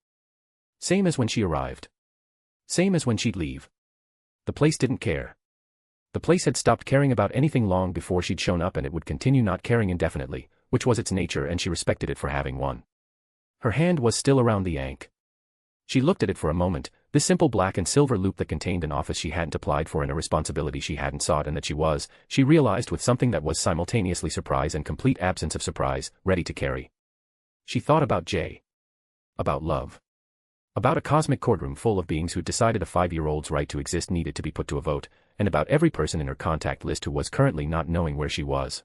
Same as when she arrived. Same as when she'd leave. The place didn't care. The place had stopped caring about anything long before she'd shown up and it would continue not caring indefinitely, which was its nature and she respected it for having one. Her hand was still around the yank. She looked at it for a moment, this simple black and silver loop that contained an office she hadn't applied for and a responsibility she hadn't sought and that she realized with something that was simultaneously surprise and complete absence of surprise, ready to carry. She thought about Jay. About love. About a cosmic courtroom full of beings who'd decided a 5-year-old's right to exist needed to be put to a vote, and about every person in her contact list who was currently not knowing where she was.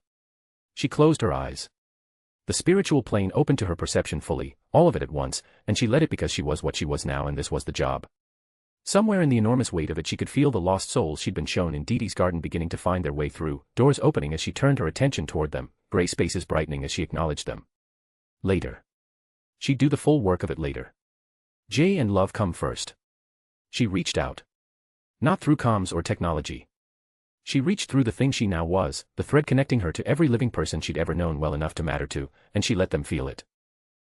She closed her eyes. The spiritual plane opened to her perception fully, all of it at once, and she let it because she was what she was now and this was the job. Somewhere in the enormous weight of it she could feel the lost souls she'd been shown in Dee Dee's garden beginning to find their way through, doors opening as she turned her attention toward them, gray spaces brightening as she acknowledged them. Later. She'd do the full work of it later. Jay and love come first. She reached out. Not through comms or technology. She reached through the thing she now was, the thread connecting her to every living person she'd ever known well enough to matter to, and she let them feel it.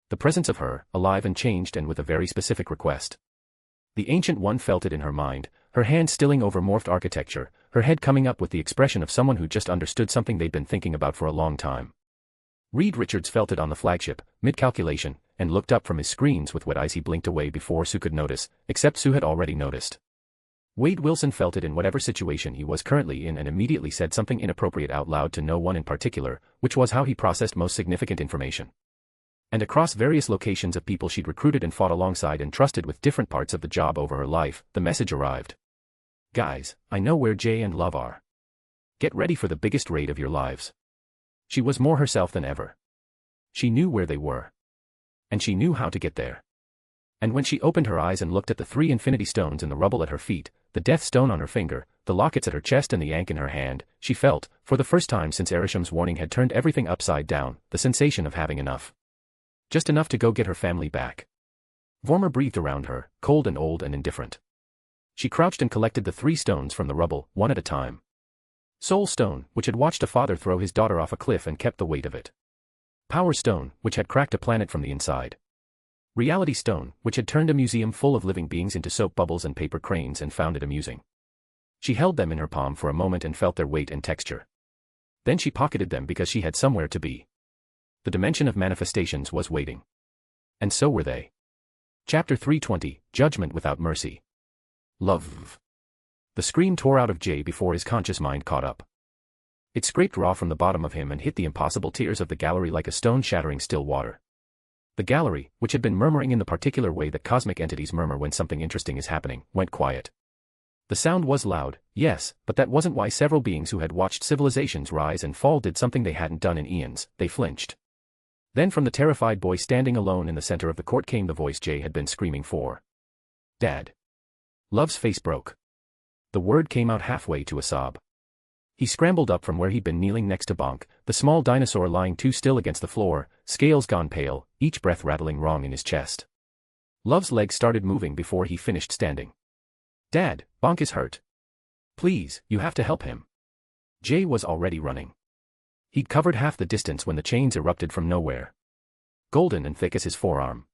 The presence of her, alive and changed and with a very specific request. The Ancient One felt it in her mind, her hand stilling over morphed architecture, her head coming up with the expression of someone who just understood something they'd been thinking about for a long time. Reed Richards felt it on the flagship, mid-calculation, and looked up from his screens with wet eyes. He blinked away before Sue could notice, except Sue had already noticed. Wade Wilson felt it in whatever situation he was currently in and immediately said something inappropriate out loud to no one in particular, which was how he processed most significant information. And across various locations of people she'd recruited and fought alongside and trusted with different parts of the job over her life, the message arrived. Guys, I know where Jay and Love are. Get ready for the biggest raid of your lives. She was more herself than ever. She knew where they were. And she knew how to get there. And when she opened her eyes and looked at the 3 infinity stones in the rubble at her feet, the death stone on her finger, the lockets at her chest and the yank in her hand, she felt, for the first time since Arisham's warning had turned everything upside down, the sensation of having enough. Just enough to go get her family back. Vormer breathed around her, cold and old and indifferent. She crouched and collected the 3 stones from the rubble, one at a time. Soul Stone, which had watched a father throw his daughter off a cliff and kept the weight of it. Power Stone, which had cracked a planet from the inside. Reality Stone, which had turned a museum full of living beings into soap bubbles and paper cranes and found it amusing. She held them in her palm for a moment and felt their weight and texture. Then she pocketed them because she had somewhere to be. The dimension of manifestations was waiting. And so were they. Chapter 320, Judgment Without Mercy. Love. The scream tore out of Jay before his conscious mind caught up. It scraped raw from the bottom of him and hit the impossible tears of the gallery like a stone shattering still water. The gallery, which had been murmuring in the particular way that cosmic entities murmur when something interesting is happening, went quiet. The sound was loud, yes, but that wasn't why several beings who had watched civilizations rise and fall did something they hadn't done in eons. They flinched. Then from the terrified boy standing alone in the center of the court came the voice Jay had been screaming for. Dad. Love's face broke. The word came out halfway to a sob. He scrambled up from where he'd been kneeling next to Bonk, the small dinosaur lying too still against the floor, scales gone pale, each breath rattling wrong in his chest. Love's legs started moving before he finished standing. Dad, Bonk is hurt. Please, you have to help him. Jay was already running. He'd covered half the distance when the chains erupted from nowhere. Golden and thick as his forearm.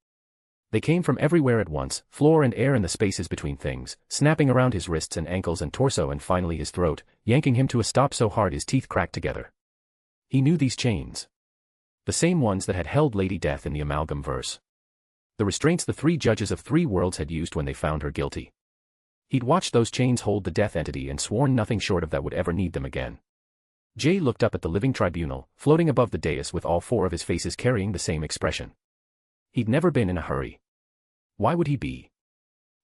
They came from everywhere at once, floor and air and the spaces between things, snapping around his wrists and ankles and torso and finally his throat, yanking him to a stop so hard his teeth cracked together. He knew these chains. The same ones that had held Lady Death in the amalgam verse. The restraints the 3 judges of 3 worlds had used when they found her guilty. He'd watched those chains hold the death entity and sworn nothing short of that would ever need them again. Jay looked up at the living tribunal, floating above the dais with all four of his faces carrying the same expression. He'd never been in a hurry. Why would he be?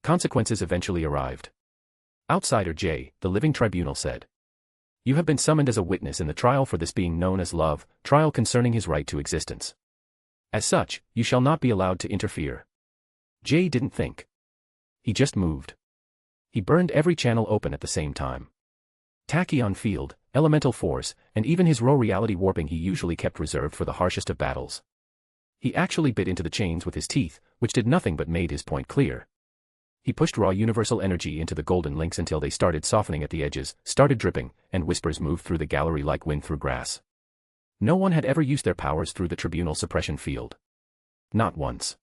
Consequences eventually arrived. Outsider Jay, the living tribunal said. You have been summoned as a witness in the trial for this being known as love, trial concerning his right to existence. As such, you shall not be allowed to interfere. Jay didn't think. He just moved. He burned every channel open at the same time. Tachyon field, elemental force, and even his raw reality warping he usually kept reserved for the harshest of battles. He actually bit into the chains with his teeth, which did nothing but made his point clear. He pushed raw universal energy into the golden links until they started softening at the edges, started dripping, and whispers moved through the gallery like wind through grass. No one had ever used their powers through the tribunal suppression field. Not once.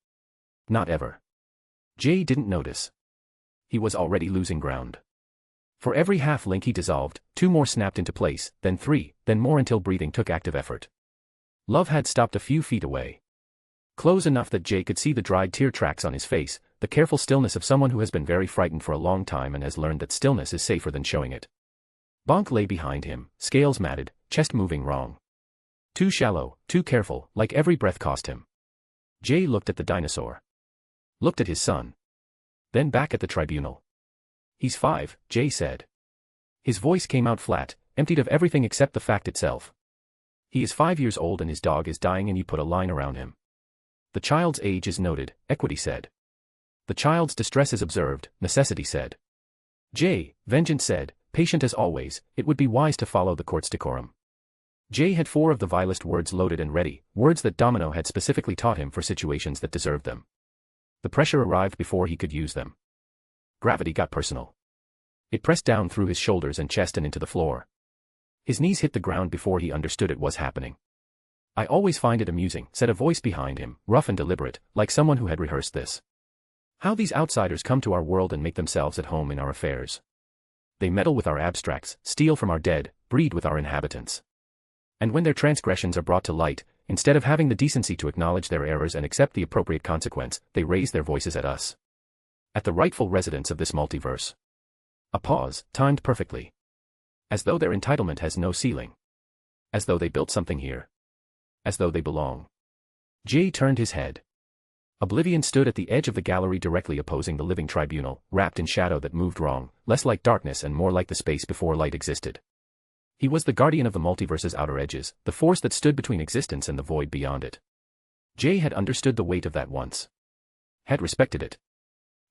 Not ever. Jay didn't notice. He was already losing ground. For every half link he dissolved, 2 more snapped into place, then 3, then more until breathing took active effort. Love had stopped a few feet away. Close enough that Jay could see the dried tear tracks on his face, the careful stillness of someone who has been very frightened for a long time and has learned that stillness is safer than showing it. Bonk lay behind him, scales matted, chest moving wrong. Too shallow, too careful, like every breath cost him. Jay looked at the dinosaur. Looked at his son. Then back at the tribunal. He's 5, Jay said. His voice came out flat, emptied of everything except the fact itself. He is 5 years old and his dog is dying and you put a line around him. The child's age is noted, Equity said. The child's distress is observed, Necessity said. Jay, Vengeance said, patient as always, it would be wise to follow the court's decorum. Jay had 4 of the vilest words loaded and ready, words that Domino had specifically taught him for situations that deserved them. The pressure arrived before he could use them. Gravity got personal. It pressed down through his shoulders and chest and into the floor. His knees hit the ground before he understood it was happening. I always find it amusing, said a voice behind him, rough and deliberate, like someone who had rehearsed this. How these outsiders come to our world and make themselves at home in our affairs. They meddle with our abstracts, steal from our dead, breed with our inhabitants. And when their transgressions are brought to light, instead of having the decency to acknowledge their errors and accept the appropriate consequence, they raise their voices at us. At the rightful residents of this multiverse. A pause, timed perfectly. As though their entitlement has no ceiling. As though they built something here. As though they belong. Jay turned his head. Oblivion stood at the edge of the gallery directly opposing the living tribunal, wrapped in shadow that moved wrong, less like darkness and more like the space before light existed. He was the guardian of the multiverse's outer edges, the force that stood between existence and the void beyond it. Jay had understood the weight of that once. Had respected it.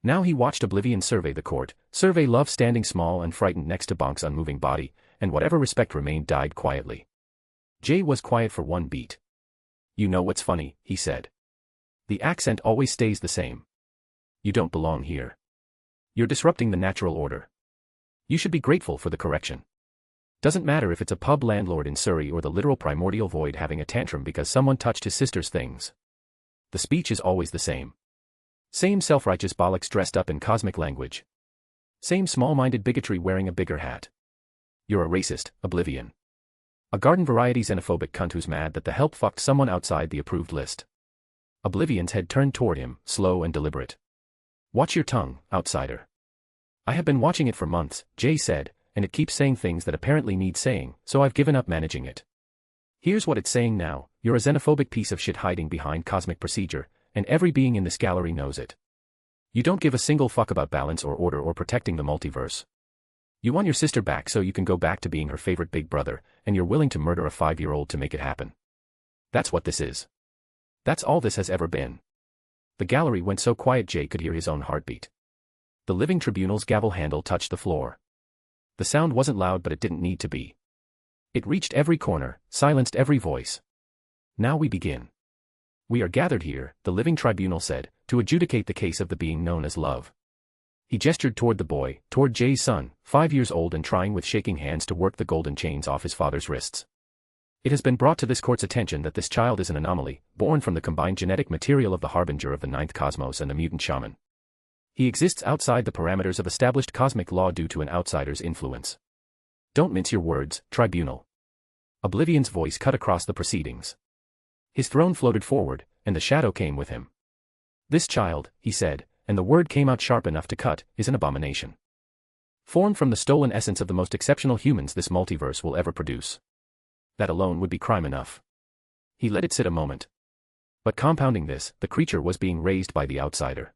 Now he watched Oblivion survey the court, survey Love standing small and frightened next to Bonk's unmoving body, and whatever respect remained died quietly. Jay was quiet for one beat. You know what's funny, he said. The accent always stays the same. You don't belong here. You're disrupting the natural order. You should be grateful for the correction. Doesn't matter if it's a pub landlord in Surrey or the literal primordial void having a tantrum because someone touched his sister's things. The speech is always the same. Same self-righteous bollocks dressed up in cosmic language. Same small-minded bigotry wearing a bigger hat. You're a racist, Oblivion. A garden-variety xenophobic cunt who's mad that the help fucked someone outside the approved list. Oblivion's head turned toward him, slow and deliberate. Watch your tongue, outsider. I have been watching it for months, Jay said, and it keeps saying things that apparently need saying, so I've given up managing it. Here's what it's saying now, you're a xenophobic piece of shit hiding behind cosmic procedure, and every being in this gallery knows it. You don't give a single fuck about balance or order or protecting the multiverse. You want your sister back so you can go back to being her favorite big brother, and you're willing to murder a 5-year-old to make it happen. That's what this is. That's all this has ever been. The gallery went so quiet Jay could hear his own heartbeat. The living tribunal's gavel handle touched the floor. The sound wasn't loud but it didn't need to be. It reached every corner, silenced every voice. Now we begin. We are gathered here, the living tribunal said, to adjudicate the case of the being known as Love. He gestured toward the boy, toward Jay's son, 5 years old and trying with shaking hands to work the golden chains off his father's wrists. It has been brought to this court's attention that this child is an anomaly, born from the combined genetic material of the harbinger of the ninth cosmos and the mutant shaman. He exists outside the parameters of established cosmic law due to an outsider's influence. Don't mince your words, tribunal. Oblivion's voice cut across the proceedings. His throne floated forward, and the shadow came with him. This child, he said, and the word came out sharp enough to cut, is an abomination. Formed from the stolen essence of the most exceptional humans this multiverse will ever produce. That alone would be crime enough. He let it sit a moment. But compounding this, the creature was being raised by the outsider.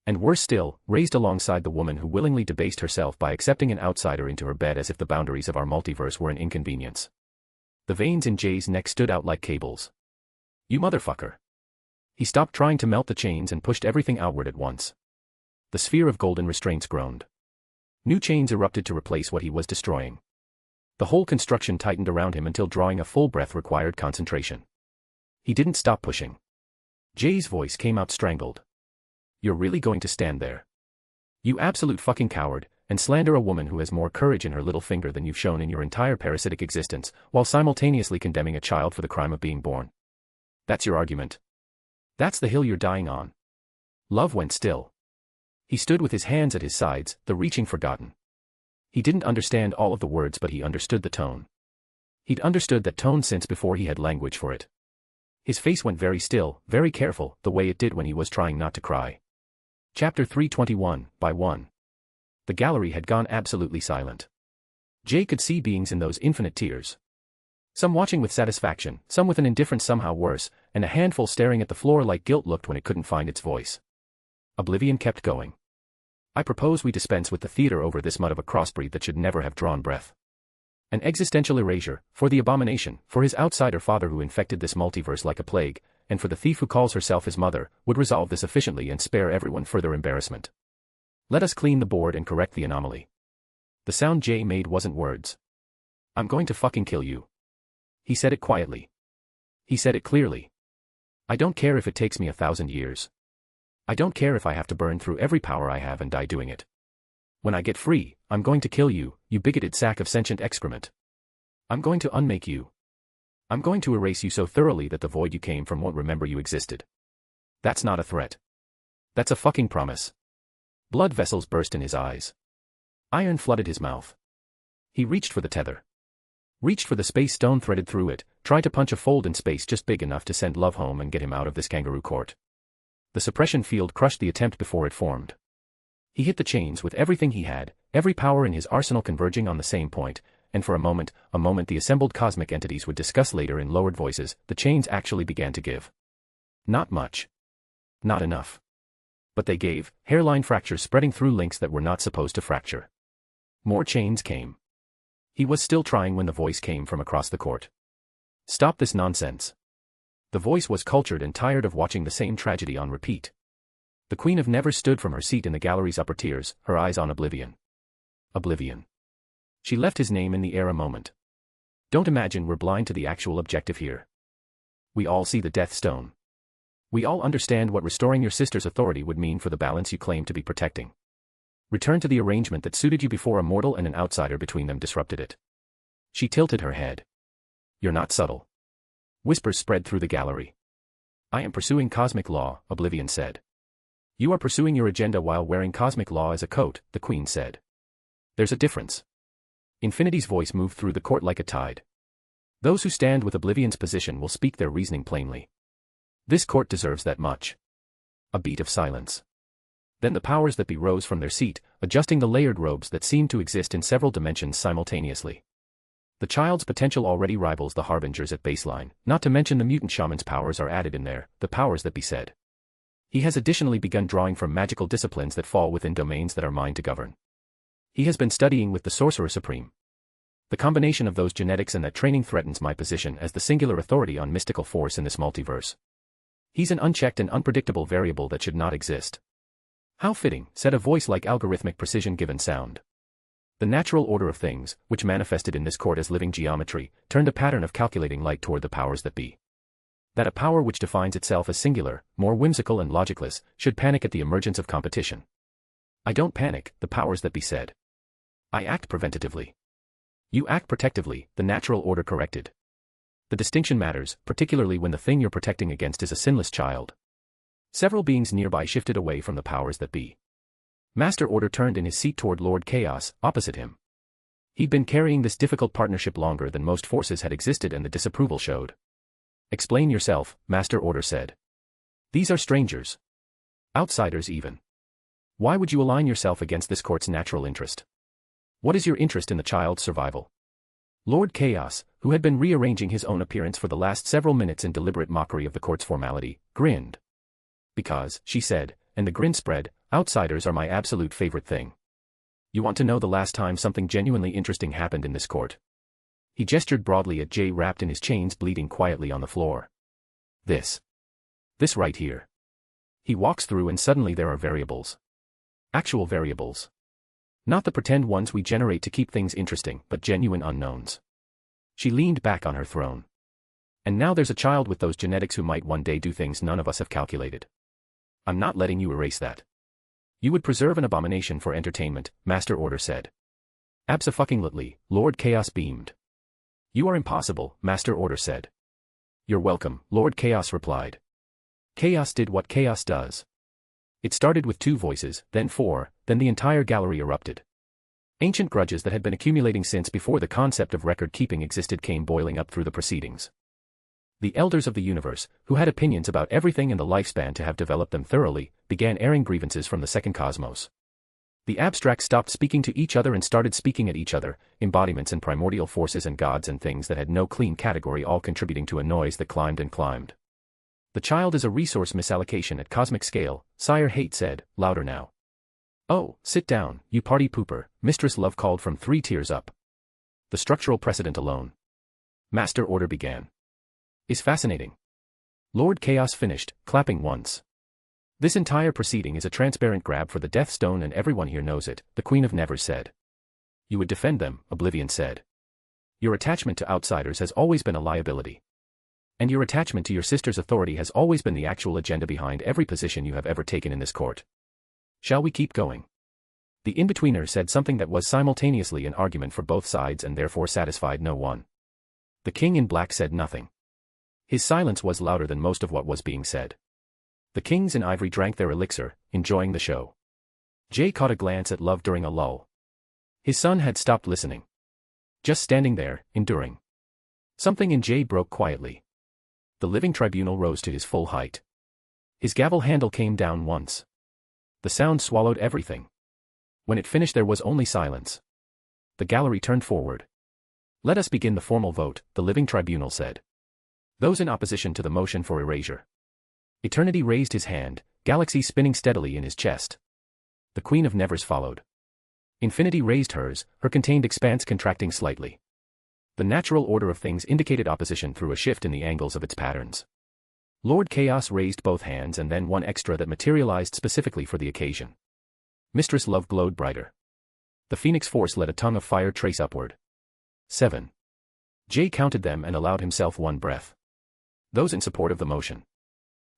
And worse still, raised alongside the woman who willingly debased herself by accepting an outsider into her bed as if the boundaries of our multiverse were an inconvenience. The veins in Jay's neck stood out like cables. You motherfucker. He stopped trying to melt the chains and pushed everything outward at once. The sphere of golden restraints groaned. New chains erupted to replace what he was destroying. The whole construction tightened around him until drawing a full breath required concentration. He didn't stop pushing. Jay's voice came out strangled. You're really going to stand there? You absolute fucking coward, and slander a woman who has more courage in her little finger than you've shown in your entire parasitic existence, while simultaneously condemning a child for the crime of being born. That's your argument. That's the hill you're dying on. Love went still. He stood with his hands at his sides, the reaching forgotten. He didn't understand all of the words, but he understood the tone. He'd understood that tone since before he had language for it. His face went very still, very careful, the way it did when he was trying not to cry. Chapter 321, by 1. The gallery had gone absolutely silent. Jay could see beings in those infinite tears. Some watching with satisfaction, some with an indifference somehow worse, and a handful staring at the floor like guilt looked when it couldn't find its voice. Oblivion kept going. I propose we dispense with the theater over this mud of a crossbreed that should never have drawn breath. An existential erasure, for the abomination, for his outsider father who infected this multiverse like a plague, and for the thief who calls herself his mother, would resolve this efficiently and spare everyone further embarrassment. Let us clean the board and correct the anomaly. The sound Jay made wasn't words. I'm going to fucking kill you. He said it quietly. He said it clearly. I don't care if it takes me 1,000 years. I don't care if I have to burn through every power I have and die doing it. When I get free, I'm going to kill you, you bigoted sack of sentient excrement. I'm going to unmake you. I'm going to erase you so thoroughly that the void you came from won't remember you existed. That's not a threat. That's a fucking promise. Blood vessels burst in his eyes. Iron flooded his mouth. He reached for the tether. Reached for the space stone threaded through it, tried to punch a fold in space just big enough to send Love home and get him out of this kangaroo court. The suppression field crushed the attempt before it formed. He hit the chains with everything he had, every power in his arsenal converging on the same point, and for a moment the assembled cosmic entities would discuss later in lowered voices, the chains actually began to give. Not much. Not enough. But they gave, hairline fractures spreading through links that were not supposed to fracture. More chains came. He was still trying when the voice came from across the court. Stop this nonsense. The voice was cultured and tired of watching the same tragedy on repeat. The Queen of Never stood from her seat in the gallery's upper tiers, her eyes on Oblivion. Oblivion. She left his name in the air a moment. Don't imagine we're blind to the actual objective here. We all see the Death Stone. We all understand what restoring your sister's authority would mean for the balance you claim to be protecting. Return to the arrangement that suited you before a mortal and an outsider between them disrupted it. She tilted her head. You're not subtle. Whispers spread through the gallery. I am pursuing cosmic law, Oblivion said. You are pursuing your agenda while wearing cosmic law as a coat, the Queen said. There's a difference. Infinity's voice moved through the court like a tide. Those who stand with Oblivion's position will speak their reasoning plainly. This court deserves that much. A beat of silence. Then the powers that be rose from their seat, adjusting the layered robes that seemed to exist in several dimensions simultaneously. The child's potential already rivals the harbingers at baseline, not to mention the mutant shaman's powers are added in there, the powers that be said. He has additionally begun drawing from magical disciplines that fall within domains that are mine to govern. He has been studying with the Sorcerer Supreme. The combination of those genetics and that training threatens my position as the singular authority on mystical force in this multiverse. He's an unchecked and unpredictable variable that should not exist. How fitting, said a voice like algorithmic precision given sound. The natural order of things, which manifested in this court as living geometry, turned a pattern of calculating light toward the powers that be. That a power which defines itself as singular, more whimsical and logicless, should panic at the emergence of competition. I don't panic, the powers that be said. I act preventatively. You act protectively, the natural order corrected. The distinction matters, particularly when the thing you're protecting against is a sinless child. Several beings nearby shifted away from the powers that be. Master Order turned in his seat toward Lord Chaos, opposite him. He'd been carrying this difficult partnership longer than most forces had existed and the disapproval showed. Explain yourself, Master Order said. These are strangers. Outsiders even. Why would you align yourself against this court's natural interest? What is your interest in the child's survival? Lord Chaos, who had been rearranging his own appearance for the last several minutes in deliberate mockery of the court's formality, grinned. Because, she said, and the grin spread, outsiders are my absolute favorite thing. You want to know the last time something genuinely interesting happened in this court? He gestured broadly at Jay wrapped in his chains bleeding quietly on the floor. This right here. He walks through and suddenly there are variables. Actual variables. Not the pretend ones we generate to keep things interesting, but genuine unknowns. She leaned back on her throne. And now there's a child with those genetics who might one day do things none of us have calculated. I'm not letting you erase that. You would preserve an abomination for entertainment, Master Order said. Abso-fucking-lutely, Lord Chaos beamed. You are impossible, Master Order said. You're welcome, Lord Chaos replied. Chaos did what chaos does. It started with 2 voices, then 4, then the entire gallery erupted. Ancient grudges that had been accumulating since before the concept of record-keeping existed came boiling up through the proceedings. The elders of the universe, who had opinions about everything and the lifespan to have developed them thoroughly, began airing grievances from the second cosmos. The abstracts stopped speaking to each other and started speaking at each other, embodiments and primordial forces and gods and things that had no clean category all contributing to a noise that climbed and climbed. The child is a resource misallocation at cosmic scale, Sire Hate said, louder now. Oh, sit down, you party pooper, Mistress Love called from 3 tiers up. The structural precedent alone. Master Order began. Is fascinating. Lord Chaos finished, clapping once. This entire proceeding is a transparent grab for the Death Stone and everyone here knows it, the Queen of Nevers said. You would defend them, Oblivion said. Your attachment to outsiders has always been a liability. And your attachment to your sister's authority has always been the actual agenda behind every position you have ever taken in this court. Shall we keep going? The in-betweener said something that was simultaneously an argument for both sides and therefore satisfied no one. The King in Black said nothing. His silence was louder than most of what was being said. The kings in ivory drank their elixir, enjoying the show. Jay caught a glance at Love during a lull. His son had stopped listening. Just standing there, enduring. Something in Jay broke quietly. The living tribunal rose to his full height. His gavel handle came down once. The sound swallowed everything. When it finished there was only silence. The gallery turned forward. Let us begin the formal vote, the living tribunal said. Those in opposition to the motion for erasure. Eternity raised his hand, galaxy spinning steadily in his chest. The Queen of Nevers followed. Infinity raised hers, her contained expanse contracting slightly. The natural order of things indicated opposition through a shift in the angles of its patterns. Lord Chaos raised both hands and then one extra that materialized specifically for the occasion. Mistress Love glowed brighter. The Phoenix Force let a tongue of fire trace upward. 7. Jay counted them and allowed himself one breath. Those in support of the motion.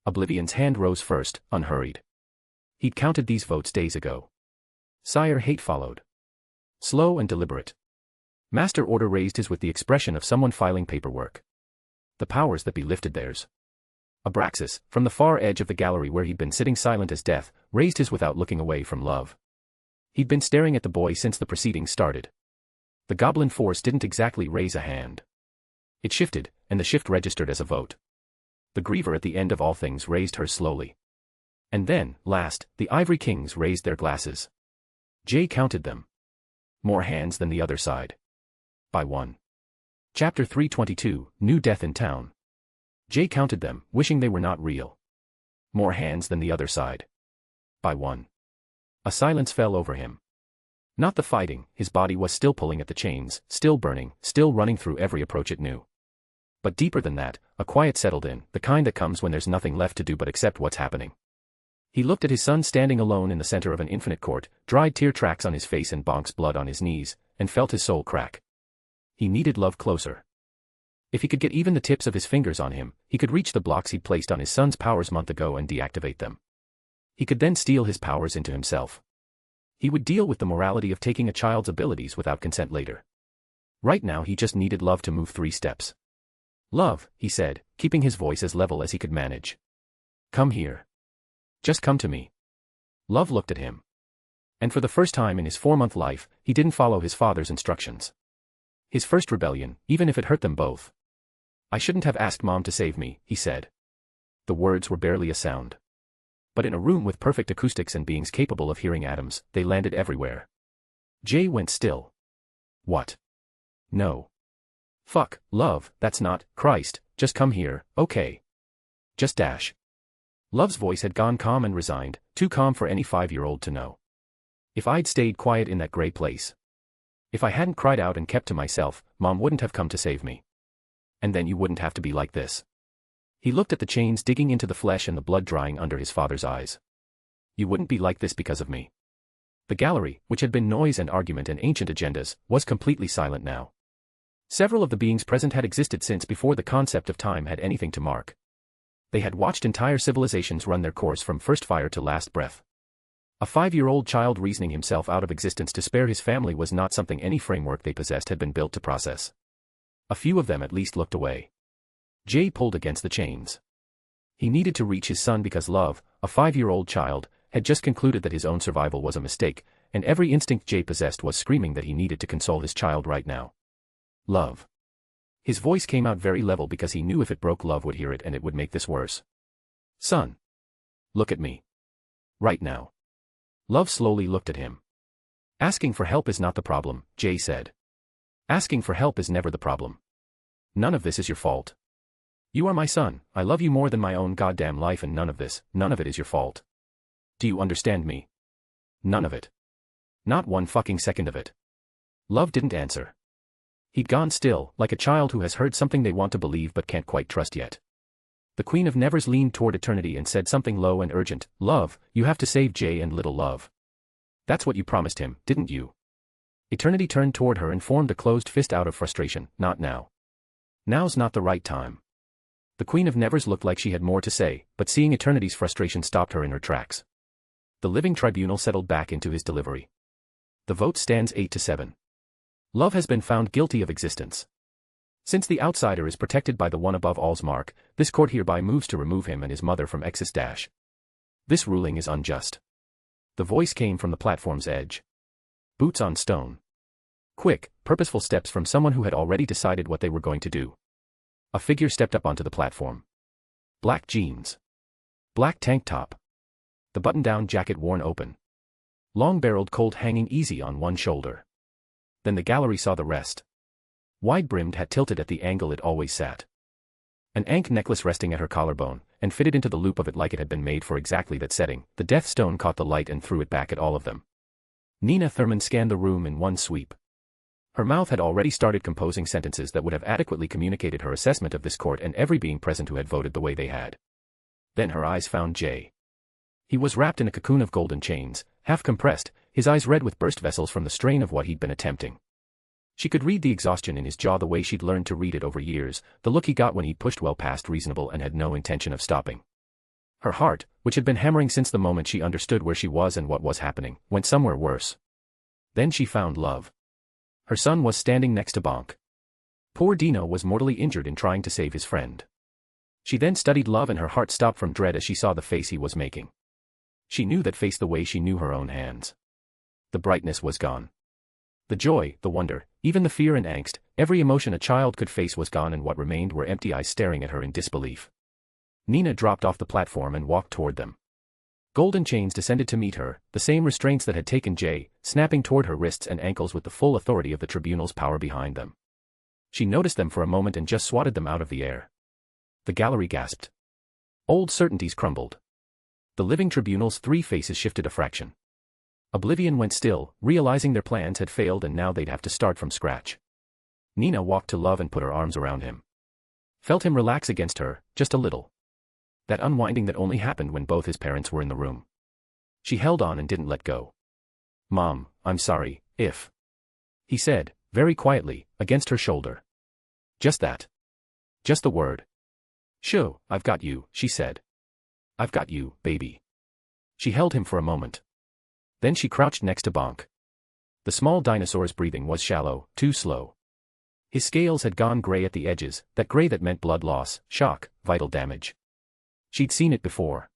Oblivion's hand rose first, unhurried. He'd counted these votes days ago. Sire Hate followed. Slow and deliberate. Master Order raised his with the expression of someone filing paperwork. The powers that be lifted theirs. Abraxas, from the far edge of the gallery where he'd been sitting silent as death, raised his without looking away from Love. He'd been staring at the boy since the proceedings started. The goblin force didn't exactly raise a hand. It shifted, and the shift registered as a vote. The griever at the end of all things raised hers slowly. And then, last, the Ivory Kings raised their glasses. Jay counted them. More hands than the other side. By 1. Chapter 322, New Death in Town. Jay counted them, wishing they were not real. More hands than the other side. By 1. A silence fell over him. Not the fighting, his body was still pulling at the chains, still burning, still running through every approach it knew. But deeper than that, a quiet settled in, the kind that comes when there's nothing left to do but accept what's happening. He looked at his son standing alone in the center of an infinite court, dried tear tracks on his face and Bonk's blood on his knees, and felt his soul crack. He needed Love closer. If he could get even the tips of his fingers on him, he could reach the blocks he'd placed on his son's powers month ago and deactivate them. He could then steal his powers into himself. He would deal with the morality of taking a child's abilities without consent later. Right now he just needed Love to move 3 steps. Love, he said, keeping his voice as level as he could manage. Come here. Just come to me. Love looked at him. And for the first time in his 4-month life, he didn't follow his father's instructions. His first rebellion, even if it hurt them both. I shouldn't have asked Mom to save me, he said. The words were barely a sound. But in a room with perfect acoustics and beings capable of hearing atoms, they landed everywhere. Jay went still. What? No. Fuck, love, that's not, Christ, just come here, okay. Just dash. Love's voice had gone calm and resigned, too calm for any 5-year-old to know. If I'd stayed quiet in that gray place. If I hadn't cried out and kept to myself, Mom wouldn't have come to save me. And then you wouldn't have to be like this. He looked at the chains digging into the flesh and the blood drying under his father's eyes. You wouldn't be like this because of me. The gallery, which had been noise and argument and ancient agendas, was completely silent now. Several of the beings present had existed since before the concept of time had anything to mark. They had watched entire civilizations run their course from first fire to last breath. A 5-year-old child reasoning himself out of existence to spare his family was not something any framework they possessed had been built to process. A few of them at least looked away. Jay pulled against the chains. He needed to reach his son because love, a 5-year-old child, had just concluded that his own survival was a mistake, and every instinct Jay possessed was screaming that he needed to console his child right now. Love. His voice came out very level because he knew if it broke, Love would hear it and it would make this worse. Son. Look at me. Right now. Love slowly looked at him. Asking for help is not the problem, Jay said. Asking for help is never the problem. None of this is your fault. You are my son, I love you more than my own goddamn life, and none of it is your fault. Do you understand me? None of it. Not one fucking second of it. Love didn't answer. He'd gone still, like a child who has heard something they want to believe but can't quite trust yet. The Queen of Nevers leaned toward Eternity and said something low and urgent. Love, you have to save Jay and little Love. That's what you promised him, didn't you? Eternity turned toward her and formed a closed fist out of frustration. Not now. Now's not the right time. The Queen of Nevers looked like she had more to say, but seeing Eternity's frustration stopped her in her tracks. The living tribunal settled back into his delivery. The vote stands 8-7. Love has been found guilty of existence. Since the outsider is protected by the one above all's mark, this court hereby moves to remove him and his mother from Exis-. This ruling is unjust. The voice came from the platform's edge. Boots on stone. Quick, purposeful steps from someone who had already decided what they were going to do. A figure stepped up onto the platform. Black jeans. Black tank top. The button-down jacket worn open. Long-barreled Colt hanging easy on one shoulder. Then the gallery saw the rest. Wide-brimmed hat tilted at the angle it always sat. An ankh necklace resting at her collarbone, and fitted into the loop of it like it had been made for exactly that setting. The death stone caught the light and threw it back at all of them. Nina Thurman scanned the room in one sweep. Her mouth had already started composing sentences that would have adequately communicated her assessment of this court and every being present who had voted the way they had. Then her eyes found Jay. He was wrapped in a cocoon of golden chains, half compressed, his eyes red with burst vessels from the strain of what he'd been attempting. She could read the exhaustion in his jaw the way she'd learned to read it over years, the look he got when he pushed well past reasonable and had no intention of stopping. Her heart, which had been hammering since the moment she understood where she was and what was happening, went somewhere worse. Then she found Love. Her son was standing next to Bonk. Poor Dino was mortally injured in trying to save his friend. She then studied Love and her heart stopped from dread as she saw the face he was making. She knew that face the way she knew her own hands. The brightness was gone. The joy, the wonder, even the fear and angst, every emotion a child could face was gone, and what remained were empty eyes staring at her in disbelief. Nina dropped off the platform and walked toward them. Golden chains descended to meet her, the same restraints that had taken Jay, snapping toward her wrists and ankles with the full authority of the tribunal's power behind them. She noticed them for a moment and just swatted them out of the air. The gallery gasped. Old certainties crumbled. The living tribunal's 3 faces shifted a fraction. Oblivion went still, realizing their plans had failed and now they'd have to start from scratch. Nina walked to Love and put her arms around him. Felt him relax against her, just a little. That unwinding that only happened when both his parents were in the room. She held on and didn't let go. Mom, I'm sorry, if... he said, very quietly, against her shoulder. Just that. Just the word. Sure, I've got you, she said. I've got you, baby. She held him for a moment. Then she crouched next to Bonk. The small dinosaur's breathing was shallow, too slow. His scales had gone gray at the edges, that gray that meant blood loss, shock, vital damage. She'd seen it before.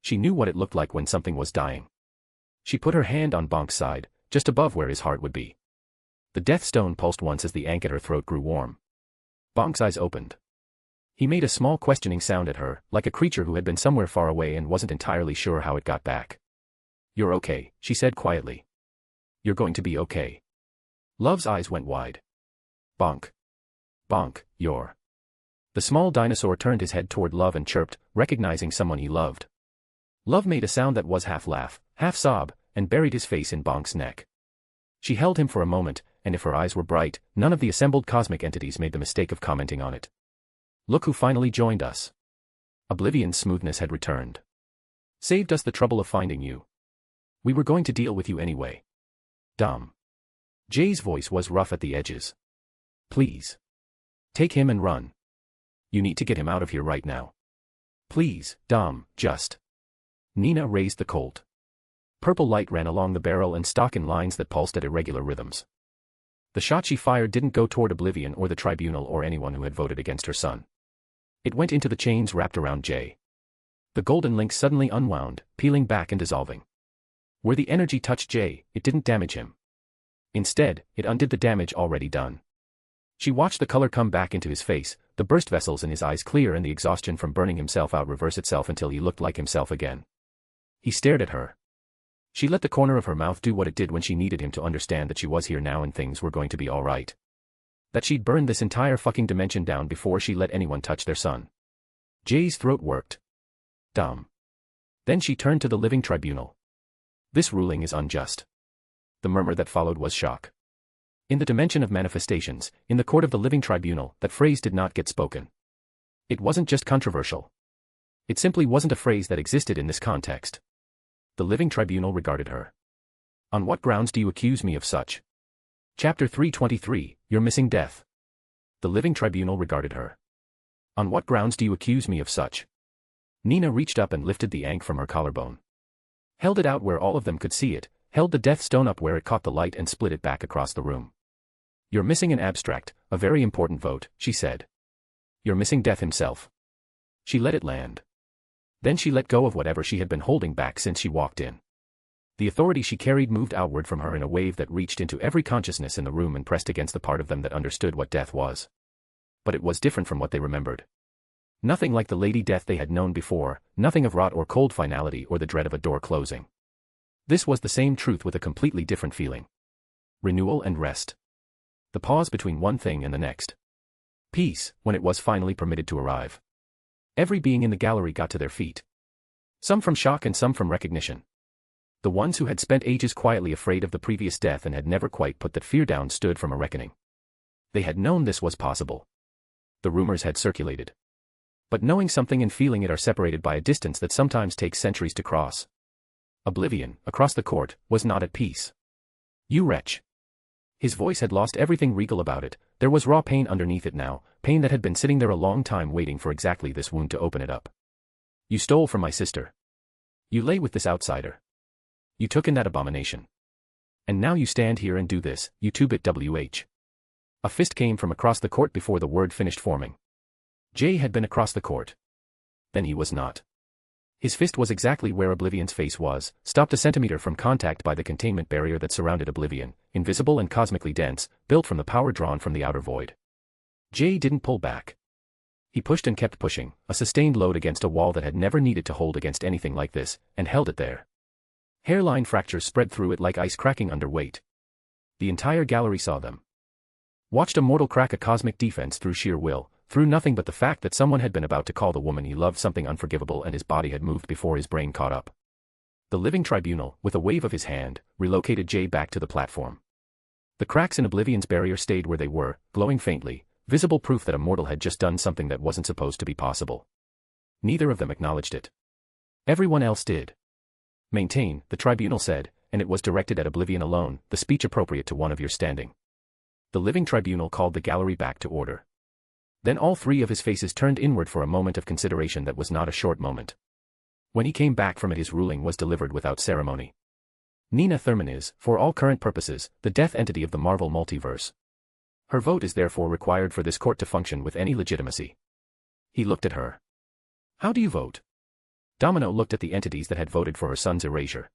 She knew what it looked like when something was dying. She put her hand on Bonk's side, just above where his heart would be. The death stone pulsed once as the ankh at her throat grew warm. Bonk's eyes opened. He made a small questioning sound at her, like a creature who had been somewhere far away and wasn't entirely sure how it got back. You're okay, she said quietly. You're going to be okay. Love's eyes went wide. Bonk. Bonk, you're. The small dinosaur turned his head toward Love and chirped, recognizing someone he loved. Love made a sound that was half laugh, half sob, and buried his face in Bonk's neck. She held him for a moment, and if her eyes were bright, none of the assembled cosmic entities made the mistake of commenting on it. Look who finally joined us. Oblivion's smoothness had returned. Saved us the trouble of finding you. We were going to deal with you anyway. Dumb. Jay's voice was rough at the edges. Please. Take him and run. You need to get him out of here right now. Please, Dom, just. Nina raised the Colt. Purple light ran along the barrel and stock in lines that pulsed at irregular rhythms. The shot she fired didn't go toward Oblivion or the tribunal or anyone who had voted against her son. It went into the chains wrapped around Jay. The golden link suddenly unwound, peeling back and dissolving. Where the energy touched Jay, it didn't damage him. Instead, it undid the damage already done. She watched the color come back into his face, the burst vessels in his eyes clear and the exhaustion from burning himself out reverse itself until he looked like himself again. He stared at her. She let the corner of her mouth do what it did when she needed him to understand that she was here now and things were going to be alright. That she'd burned this entire fucking dimension down before she let anyone touch their son. Jay's throat worked. Dumb. Then she turned to the living tribunal. This ruling is unjust. The murmur that followed was shock. In the dimension of manifestations, in the court of the living tribunal, that phrase did not get spoken. It wasn't just controversial. It simply wasn't a phrase that existed in this context. The living tribunal regarded her. On what grounds do you accuse me of such? Chapter 323, You're Missing Death. The living tribunal regarded her. On what grounds do you accuse me of such? Nina reached up and lifted the ankh from her collarbone. Held it out where all of them could see it, held the death stone up where it caught the light and split it back across the room. You're missing an abstract, a very important vote, she said. You're missing Death himself. She let it land. Then she let go of whatever she had been holding back since she walked in. The authority she carried moved outward from her in a wave that reached into every consciousness in the room and pressed against the part of them that understood what death was. But it was different from what they remembered. Nothing like the Lady Death they had known before, nothing of rot or cold finality or the dread of a door closing. This was the same truth with a completely different feeling. Renewal and rest. The pause between one thing and the next. Peace, when it was finally permitted to arrive. Every being in the gallery got to their feet. Some from shock and some from recognition. The ones who had spent ages quietly afraid of the previous death and had never quite put that fear down stood from a reckoning. They had known this was possible. The rumors had circulated. But knowing something and feeling it are separated by a distance that sometimes takes centuries to cross. Oblivion, across the court, was not at peace. You wretch. His voice had lost everything regal about it, there was raw pain underneath it now, pain that had been sitting there a long time waiting for exactly this wound to open it up. You stole from my sister. You lay with this outsider. You took in that abomination. And now you stand here and do this, you two-bit WH. A fist came from across the court before the word finished forming. Jay had been across the court. Then he was not. His fist was exactly where Oblivion's face was, stopped a centimeter from contact by the containment barrier that surrounded Oblivion, invisible and cosmically dense, built from the power drawn from the outer void. Jay didn't pull back. He pushed and kept pushing, a sustained load against a wall that had never needed to hold against anything like this, and held it there. Hairline fractures spread through it like ice cracking under weight. The entire gallery saw them. Watched a mortal crack a cosmic defense through sheer will, through nothing but the fact that someone had been about to call the woman he loved something unforgivable and his body had moved before his brain caught up. The living tribunal, with a wave of his hand, relocated Jay back to the platform. The cracks in Oblivion's barrier stayed where they were, glowing faintly, visible proof that a mortal had just done something that wasn't supposed to be possible. Neither of them acknowledged it. Everyone else did. Maintain, the tribunal said, and it was directed at Oblivion alone, the speech appropriate to one of your standing. The living tribunal called the gallery back to order. Then all three of his faces turned inward for a moment of consideration that was not a short moment. When he came back from it, his ruling was delivered without ceremony. Nina Thurman is, for all current purposes, the death entity of the Marvel multiverse. Her vote is therefore required for this court to function with any legitimacy. He looked at her. How do you vote? Domino looked at the entities that had voted for her son's erasure.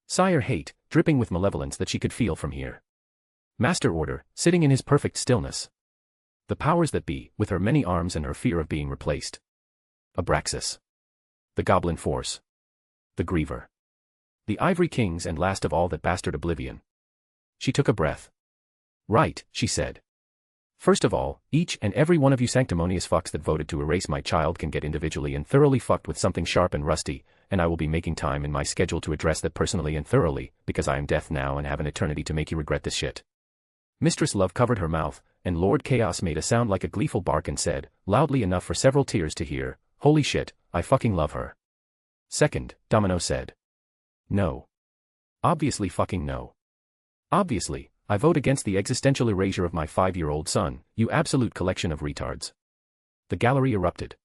Sire hate, dripping with malevolence that she could feel from here. Master order, sitting in his perfect stillness. The powers that be, with her many arms and her fear of being replaced. Abraxas. The Goblin Force. The Griever. The Ivory Kings and last of all that bastard Oblivion. She took a breath. Right, she said. First of all, each and every one of you sanctimonious fucks that voted to erase my child can get individually and thoroughly fucked with something sharp and rusty, and I will be making time in my schedule to address that personally and thoroughly, because I am death now and have an eternity to make you regret this shit. Mistress Love covered her mouth, and Lord Chaos made a sound like a gleeful bark and said, loudly enough for several tears to hear, holy shit, I fucking love her. Second, Domino said. No. Obviously fucking no. Obviously, I vote against the existential erasure of my 5-year-old son, you absolute collection of retards. The gallery erupted.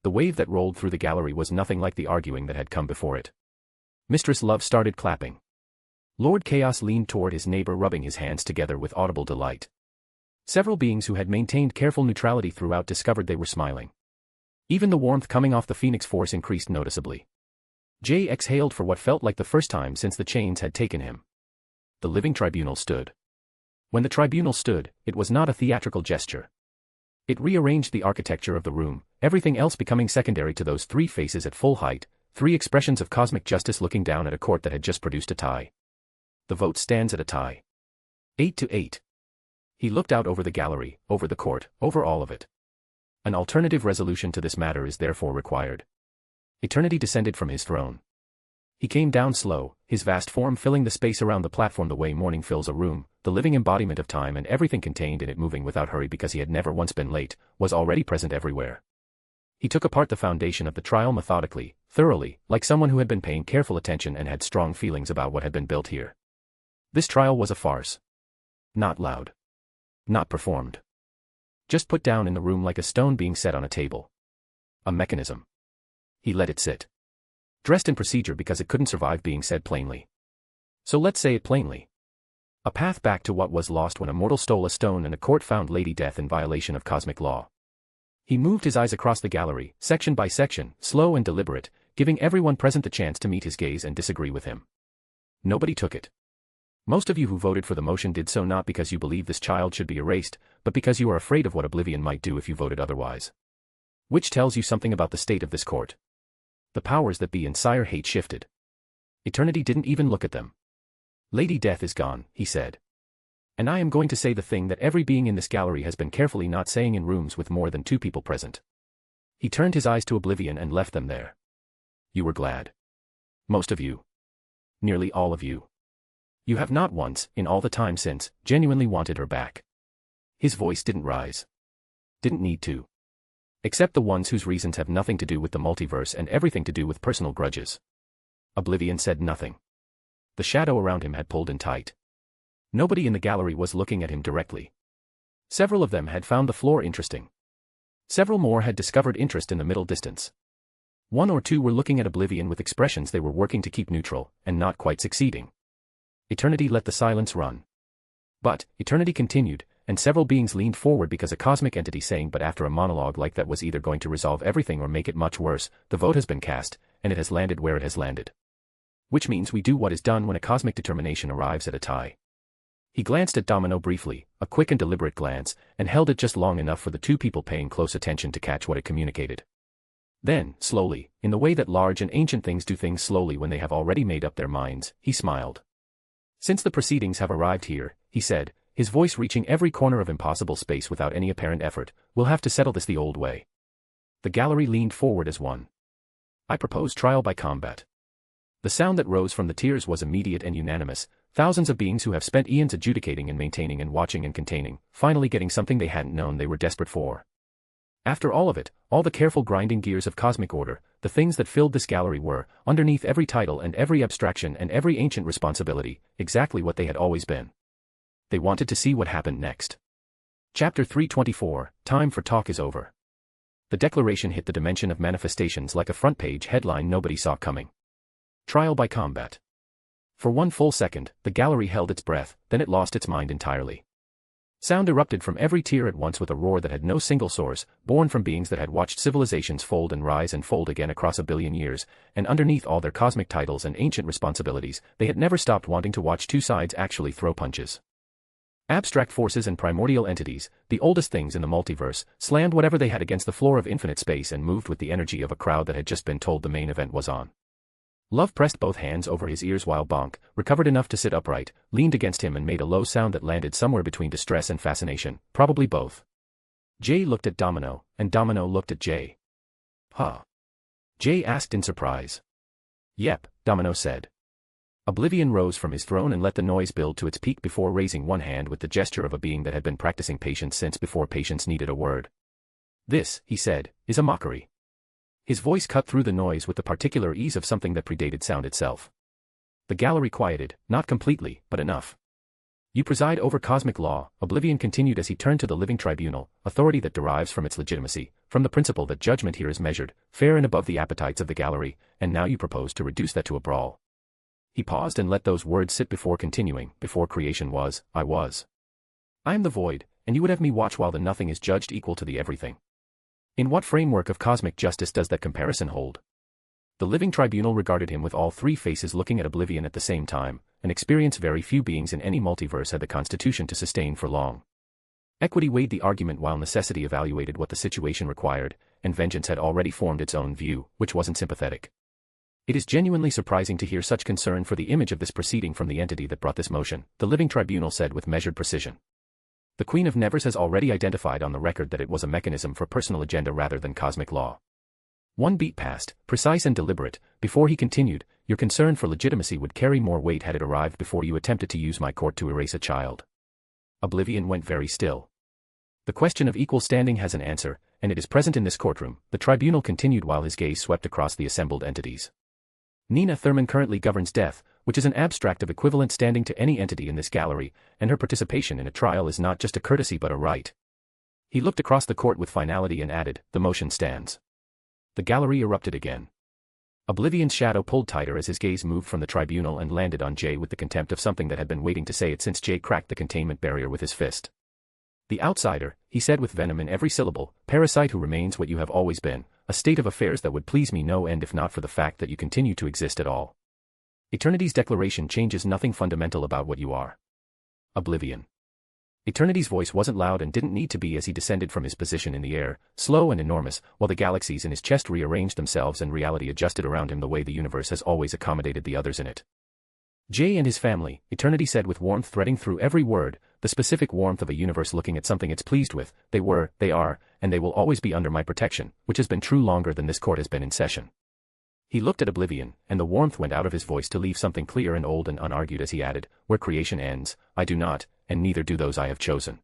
The wave that rolled through the gallery was nothing like the arguing that had come before it. Mistress Love started clapping. Lord Chaos leaned toward his neighbor, rubbing his hands together with audible delight. Several beings who had maintained careful neutrality throughout discovered they were smiling. Even the warmth coming off the Phoenix Force increased noticeably. Jay exhaled for what felt like the first time since the chains had taken him. The living tribunal stood. When the tribunal stood, it was not a theatrical gesture. It rearranged the architecture of the room, everything else becoming secondary to those 3 faces at full height, 3 expressions of cosmic justice looking down at a court that had just produced a tie. The vote stands at a tie. 8-8. He looked out over the gallery, over the court, over all of it. An alternative resolution to this matter is therefore required. Eternity descended from his throne. He came down slow, his vast form filling the space around the platform the way morning fills a room, the living embodiment of time and everything contained in it moving without hurry because he had never once been late, was already present everywhere. He took apart the foundation of the trial methodically, thoroughly, like someone who had been paying careful attention and had strong feelings about what had been built here. This trial was a farce. Not loud. Not performed. Just put down in the room like a stone being set on a table. A mechanism. He let it sit. Dressed in procedure because it couldn't survive being said plainly. So let's say it plainly. A path back to what was lost when a mortal stole a stone and a court found Lady Death in violation of cosmic law. He moved his eyes across the gallery, section by section, slow and deliberate, giving everyone present the chance to meet his gaze and disagree with him. Nobody took it. Most of you who voted for the motion did so not because you believe this child should be erased, but because you are afraid of what oblivion might do if you voted otherwise. Which tells you something about the state of this court. The powers that be in sire hate shifted. Eternity didn't even look at them. Lady Death is gone, he said. And I am going to say the thing that every being in this gallery has been carefully not saying in rooms with more than 2 people present. He turned his eyes to oblivion and left them there. You were glad. Most of you. Nearly all of you. You have not once, in all the time since, genuinely wanted her back. His voice didn't rise. Didn't need to. Except the ones whose reasons have nothing to do with the multiverse and everything to do with personal grudges. Oblivion said nothing. The shadow around him had pulled in tight. Nobody in the gallery was looking at him directly. Several of them had found the floor interesting. Several more had discovered interest in the middle distance. 1 or 2 were looking at Oblivion with expressions they were working to keep neutral, and not quite succeeding. Eternity let the silence run. But, eternity continued, and several beings leaned forward because a cosmic entity saying but after a monologue like that was either going to resolve everything or make it much worse, the vote has been cast, and it has landed where it has landed. Which means we do what is done when a cosmic determination arrives at a tie. He glanced at Domino briefly, a quick and deliberate glance, and held it just long enough for the 2 people paying close attention to catch what it communicated. Then, slowly, in the way that large and ancient things do things slowly when they have already made up their minds, he smiled. Since the proceedings have arrived here, he said, his voice reaching every corner of impossible space without any apparent effort, we'll have to settle this the old way. The gallery leaned forward as one. I propose trial by combat. The sound that rose from the tears was immediate and unanimous, thousands of beings who have spent eons adjudicating and maintaining and watching and containing, finally getting something they hadn't known they were desperate for. After all of it, all the careful grinding gears of cosmic order, the things that filled this gallery were, underneath every title and every abstraction and every ancient responsibility, exactly what they had always been. They wanted to see what happened next. Chapter 324, Time for Talk is Over. The declaration hit the dimension of manifestations like a front-page headline nobody saw coming. Trial by combat. For 1 full second, the gallery held its breath, then it lost its mind entirely. Sound erupted from every tier at once with a roar that had no single source, born from beings that had watched civilizations fold and rise and fold again across a billion years, and underneath all their cosmic titles and ancient responsibilities, they had never stopped wanting to watch 2 sides actually throw punches. Abstract forces and primordial entities, the oldest things in the multiverse, slammed whatever they had against the floor of infinite space and moved with the energy of a crowd that had just been told the main event was on. Love pressed both hands over his ears while Bonk, recovered enough to sit upright, leaned against him and made a low sound that landed somewhere between distress and fascination, probably both. Jay looked at Domino, and Domino looked at Jay. Huh? Jay asked in surprise. Yep, Domino said. Oblivion rose from his throne and let the noise build to its peak before raising one hand with the gesture of a being that had been practicing patience since before patience needed a word. This, he said, is a mockery. His voice cut through the noise with the particular ease of something that predated sound itself. The gallery quieted, not completely, but enough. You preside over cosmic law, Oblivion continued as he turned to the living tribunal, authority that derives from its legitimacy, from the principle that judgment here is measured, fair and above the appetites of the gallery, and now you propose to reduce that to a brawl. He paused and let those words sit before continuing, before creation was, I was. I am the void, and you would have me watch while the nothing is judged equal to the everything. In what framework of cosmic justice does that comparison hold? The living tribunal regarded him with all three faces looking at Oblivion at the same time, an experience very few beings in any multiverse had the constitution to sustain for long. Equity weighed the argument while necessity evaluated what the situation required, and vengeance had already formed its own view, which wasn't sympathetic. It is genuinely surprising to hear such concern for the image of this proceeding from the entity that brought this motion, the living tribunal said with measured precision. The Queen of Nevers has already identified on the record that it was a mechanism for personal agenda rather than cosmic law. One beat passed, precise and deliberate, before he continued, your concern for legitimacy would carry more weight had it arrived before you attempted to use my court to erase a child. Oblivion went very still. The question of equal standing has an answer, and it is present in this courtroom, the tribunal continued while his gaze swept across the assembled entities. Nina Thurman currently governs death, which is an abstract of equivalent standing to any entity in this gallery, and her participation in a trial is not just a courtesy but a right. He looked across the court with finality and added, the motion stands. The gallery erupted again. Oblivion's shadow pulled tighter as his gaze moved from the tribunal and landed on Jay with the contempt of something that had been waiting to say it since Jay cracked the containment barrier with his fist. The outsider, he said with venom in every syllable, parasite who remains what you have always been, a state of affairs that would please me no end if not for the fact that you continue to exist at all. Eternity's declaration changes nothing fundamental about what you are. Oblivion. Eternity's voice wasn't loud and didn't need to be as he descended from his position in the air, slow and enormous, while the galaxies in his chest rearranged themselves and reality adjusted around him the way the universe has always accommodated the others in it. Jay and his family, Eternity said with warmth threading through every word, the specific warmth of a universe looking at something it's pleased with, they were, they are, and they will always be under my protection, which has been true longer than this court has been in session. He looked at Oblivion, and the warmth went out of his voice to leave something clear and old and unargued as he added, where creation ends, I do not, and neither do those I have chosen.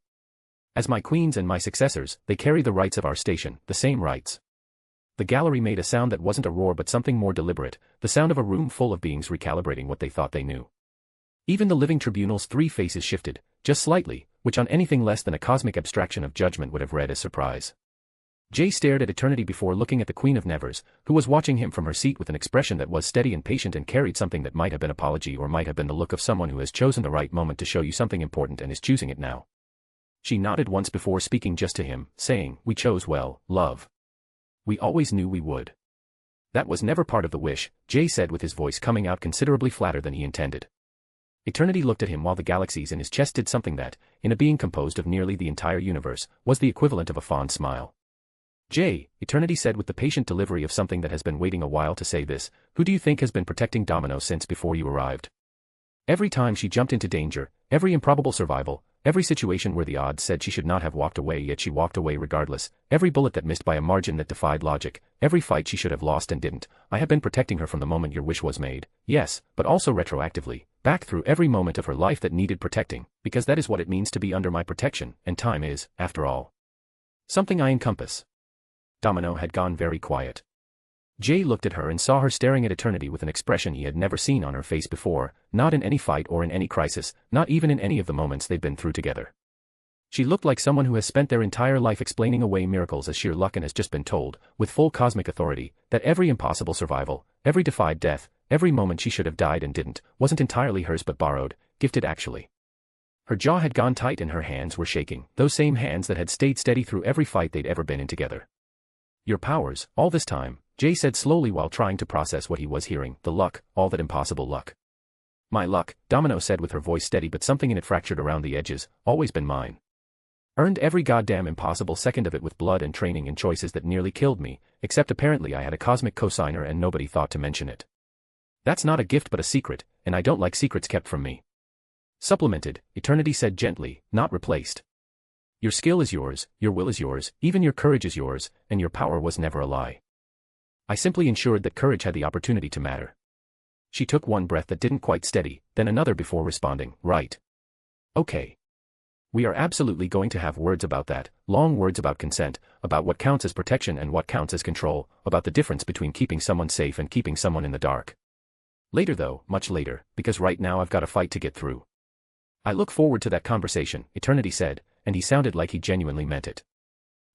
As my queens and my successors, they carry the rights of our station, the same rights. The gallery made a sound that wasn't a roar but something more deliberate, the sound of a room full of beings recalibrating what they thought they knew. Even the living tribunal's three faces shifted, just slightly, which on anything less than a cosmic abstraction of judgment would have read as surprise. Jay stared at Eternity before looking at the Queen of Nevers, who was watching him from her seat with an expression that was steady and patient and carried something that might have been apology or might have been the look of someone who has chosen the right moment to show you something important and is choosing it now. She nodded once before speaking just to him, saying, we chose well, love. We always knew we would. That was never part of the wish, Jay said with his voice coming out considerably flatter than he intended. Eternity looked at him while the galaxies in his chest did something that, in a being composed of nearly the entire universe, was the equivalent of a fond smile. Jay, Eternity said with the patient delivery of something that has been waiting a while to say this, who do you think has been protecting Domino since before you arrived? Every time she jumped into danger, every improbable survival, every situation where the odds said she should not have walked away yet she walked away regardless, every bullet that missed by a margin that defied logic, every fight she should have lost and didn't, I have been protecting her from the moment your wish was made, yes, but also retroactively, back through every moment of her life that needed protecting, because that is what it means to be under my protection, and time is, after all, something I encompass. Domino had gone very quiet. Jay looked at her and saw her staring at Eternity with an expression he had never seen on her face before, not in any fight or in any crisis, not even in any of the moments they'd been through together. She looked like someone who has spent their entire life explaining away miracles as sheer luck and has just been told, with full cosmic authority, that every impossible survival, every defied death, every moment she should have died and didn't, wasn't entirely hers but borrowed, gifted actually. Her jaw had gone tight and her hands were shaking, those same hands that had stayed steady through every fight they'd ever been in together. Your powers, all this time, Jay said slowly while trying to process what he was hearing, the luck, all that impossible luck. My luck, Domino said with her voice steady but something in it fractured around the edges, always been mine. Earned every goddamn impossible second of it with blood and training and choices that nearly killed me, except apparently I had a cosmic cosigner and nobody thought to mention it. That's not a gift but a secret, and I don't like secrets kept from me. Supplemented, Eternity said gently, not replaced. Your skill is yours, your will is yours, even your courage is yours, and your power was never a lie. I simply ensured that courage had the opportunity to matter. She took one breath that didn't quite steady, then another before responding, right. Okay. We are absolutely going to have words about that, long words about consent, about what counts as protection and what counts as control, about the difference between keeping someone safe and keeping someone in the dark. Later though, much later, because right now I've got a fight to get through. I look forward to that conversation, Eternity said, and he sounded like he genuinely meant it.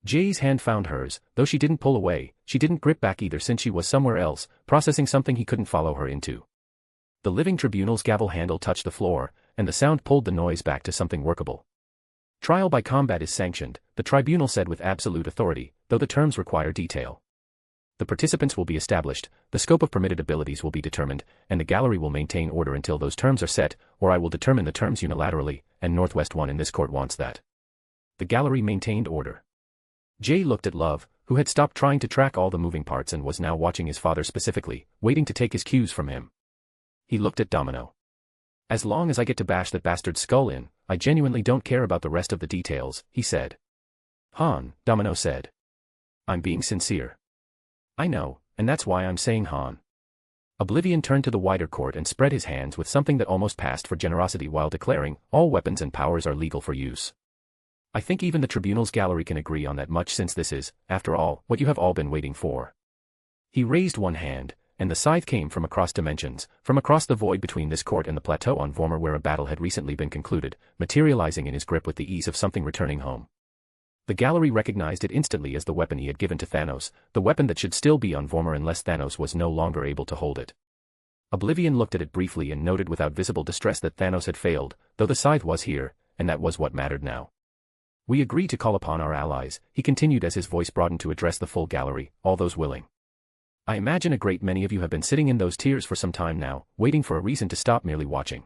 Jay's hand found hers, though she didn't pull away, she didn't grip back either since she was somewhere else, processing something he couldn't follow her into. The living tribunal's gavel handle touched the floor, and the sound pulled the noise back to something workable. Trial by combat is sanctioned, the tribunal said with absolute authority, though the terms require detail. The participants will be established, the scope of permitted abilities will be determined, and the gallery will maintain order until those terms are set, or I will determine the terms unilaterally, and Northwest One in this court wants that. The gallery maintained order. Jay looked at Love, who had stopped trying to track all the moving parts and was now watching his father specifically, waiting to take his cues from him. He looked at Domino. As long as I get to bash that bastard's skull in, I genuinely don't care about the rest of the details, he said. Han, Domino said. I'm being sincere. I know, and that's why I'm saying Han. Oblivion turned to the wider court and spread his hands with something that almost passed for generosity while declaring, all weapons and powers are legal for use. I think even the tribunal's gallery can agree on that much since this is, after all, what you have all been waiting for. He raised one hand, and the scythe came from across dimensions, from across the void between this court and the plateau on Vormir where a battle had recently been concluded, materializing in his grip with the ease of something returning home. The gallery recognized it instantly as the weapon he had given to Thanos, the weapon that should still be on Vormir unless Thanos was no longer able to hold it. Oblivion looked at it briefly and noted without visible distress that Thanos had failed, though the scythe was here, and that was what mattered now. We agree to call upon our allies, he continued as his voice broadened to address the full gallery, all those willing. I imagine a great many of you have been sitting in those tears for some time now, waiting for a reason to stop merely watching.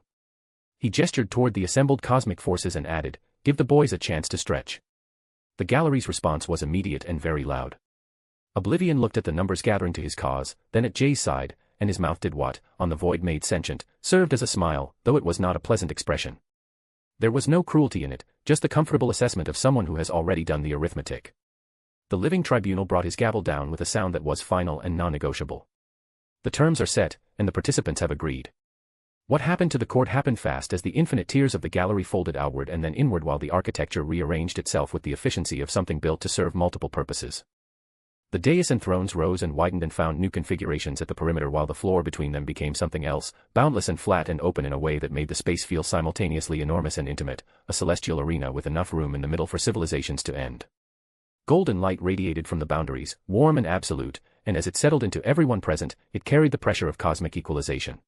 He gestured toward the assembled cosmic forces and added, give the boys a chance to stretch. The gallery's response was immediate and very loud. Oblivion looked at the numbers gathering to his cause, then at Jay's side, and his mouth did what, on the void made sentient, served as a smile, though it was not a pleasant expression. There was no cruelty in it, just the comfortable assessment of someone who has already done the arithmetic. The living tribunal brought his gavel down with a sound that was final and non-negotiable. The terms are set, and the participants have agreed. What happened to the court happened fast as the infinite tiers of the gallery folded outward and then inward while the architecture rearranged itself with the efficiency of something built to serve multiple purposes. The dais and thrones rose and widened and found new configurations at the perimeter while the floor between them became something else, boundless and flat and open in a way that made the space feel simultaneously enormous and intimate, a celestial arena with enough room in the middle for civilizations to end. Golden light radiated from the boundaries, warm and absolute, and as it settled into everyone present, it carried the pressure of cosmic equalization.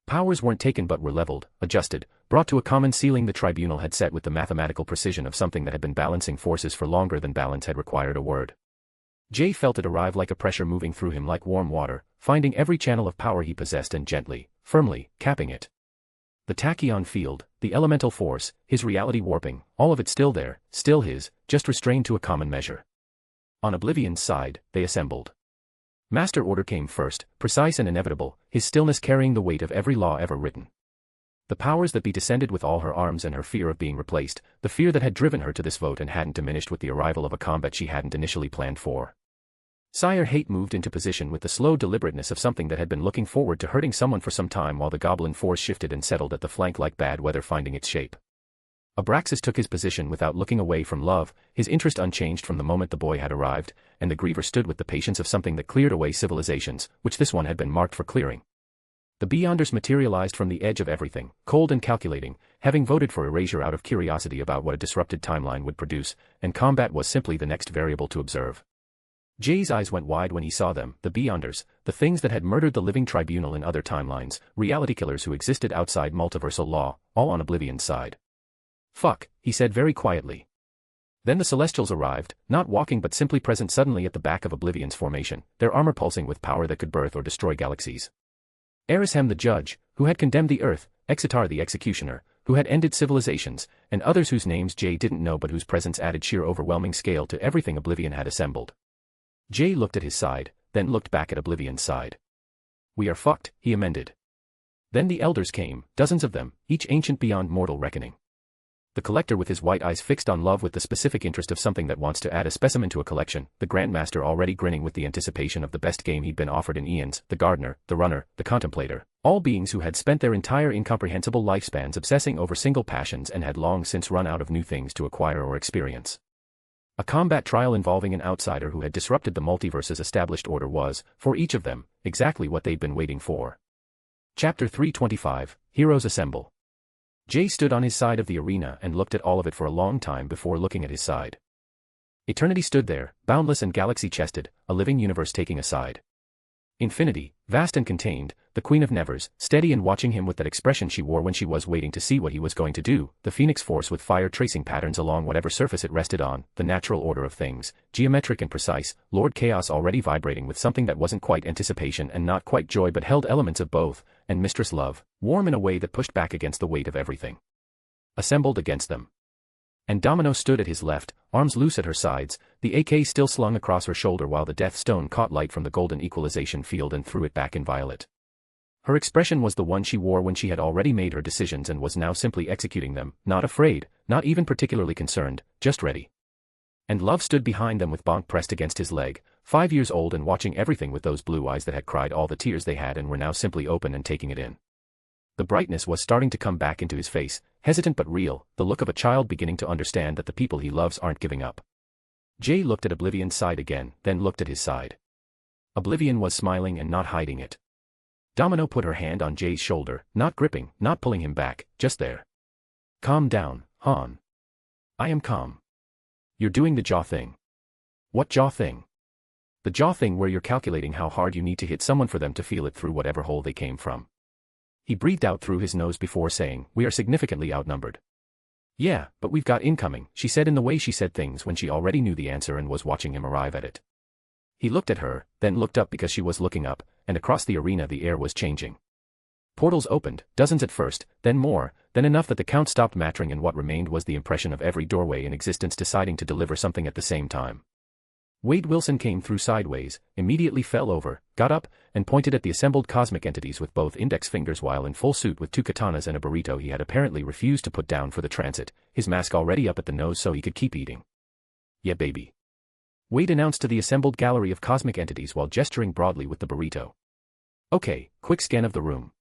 Powers weren't taken but were leveled, adjusted, brought to a common ceiling the tribunal had set with the mathematical precision of something that had been balancing forces for longer than balance had required a word. Jay felt it arrive like a pressure moving through him like warm water, finding every channel of power he possessed and gently, firmly, capping it. The tachyon field, the elemental force, his reality warping, all of it still there, still his, just restrained to a common measure. On Oblivion's side, they assembled. Master Order came first, precise and inevitable, his stillness carrying the weight of every law ever written. The powers that be descended with all her arms and her fear of being replaced, the fear that had driven her to this vote and hadn't diminished with the arrival of a combat she hadn't initially planned for. Sire Hate moved into position with the slow deliberateness of something that had been looking forward to hurting someone for some time while the goblin force shifted and settled at the flank like bad weather finding its shape. Abraxas took his position without looking away from Love, his interest unchanged from the moment the boy had arrived, and the Griever stood with the patience of something that cleared away civilizations, which this one had been marked for clearing. The Beyonders materialized from the edge of everything, cold and calculating, having voted for erasure out of curiosity about what a disrupted timeline would produce, and combat was simply the next variable to observe. Jay's eyes went wide when he saw them, the Beyonders, the things that had murdered the living tribunal in other timelines, reality killers who existed outside multiversal law, all on Oblivion's side. Fuck, he said very quietly. Then the Celestials arrived, not walking but simply present suddenly at the back of Oblivion's formation, their armor pulsing with power that could birth or destroy galaxies. Erishem the Judge, who had condemned the Earth, Exitar the Executioner, who had ended civilizations, and others whose names Jay didn't know but whose presence added sheer overwhelming scale to everything Oblivion had assembled. Jay looked at his side, then looked back at Oblivion's side. We are fucked, he amended. Then the elders came, dozens of them, each ancient beyond mortal reckoning. The collector with his white eyes fixed on love with the specific interest of something that wants to add a specimen to a collection, the grandmaster already grinning with the anticipation of the best game he'd been offered in eons, the gardener, the runner, the contemplator, all beings who had spent their entire incomprehensible lifespans obsessing over single passions and had long since run out of new things to acquire or experience. A combat trial involving an outsider who had disrupted the multiverse's established order was, for each of them, exactly what they'd been waiting for. Chapter 325, Heroes Assemble. Jay stood on his side of the arena and looked at all of it for a long time before looking at his side. Eternity stood there, boundless and galaxy-chested, a living universe taking a side. Infinity, vast and contained, the Queen of Nevers, steady and watching him with that expression she wore when she was waiting to see what he was going to do, the Phoenix Force with fire tracing patterns along whatever surface it rested on, the natural order of things, geometric and precise, Lord Chaos already vibrating with something that wasn't quite anticipation and not quite joy but held elements of both, and Mistress Love, warm in a way that pushed back against the weight of everything. Assembled against them. And Domino stood at his left, arms loose at her sides, the AK still slung across her shoulder while the Death Stone caught light from the golden equalization field and threw it back in violet. Her expression was the one she wore when she had already made her decisions and was now simply executing them, not afraid, not even particularly concerned, just ready. And Love stood behind them with Bonk pressed against his leg, 5 years old and watching everything with those blue eyes that had cried all the tears they had and were now simply open and taking it in. The brightness was starting to come back into his face, hesitant but real, the look of a child beginning to understand that the people he loves aren't giving up. Jay looked at Oblivion's side again, then looked at his side. Oblivion was smiling and not hiding it. Domino put her hand on Jay's shoulder, not gripping, not pulling him back, just there. Calm down, Han. I am calm. You're doing the jaw thing. What jaw thing? The jaw thing where you're calculating how hard you need to hit someone for them to feel it through whatever hole they came from. He breathed out through his nose before saying, we are significantly outnumbered. Yeah, but we've got incoming, she said in the way she said things when she already knew the answer and was watching him arrive at it. He looked at her, then looked up because she was looking up, and across the arena the air was changing. Portals opened, dozens at first, then more, then enough that the count stopped mattering and what remained was the impression of every doorway in existence deciding to deliver something at the same time. Wade Wilson came through sideways, immediately fell over, got up, and pointed at the assembled cosmic entities with both index fingers while in full suit with 2 katanas and a burrito he had apparently refused to put down for the transit, his mask already up at the nose so he could keep eating. Yeah baby. Wade announced to the assembled gallery of cosmic entities while gesturing broadly with the burrito. Okay, quick scan of the room.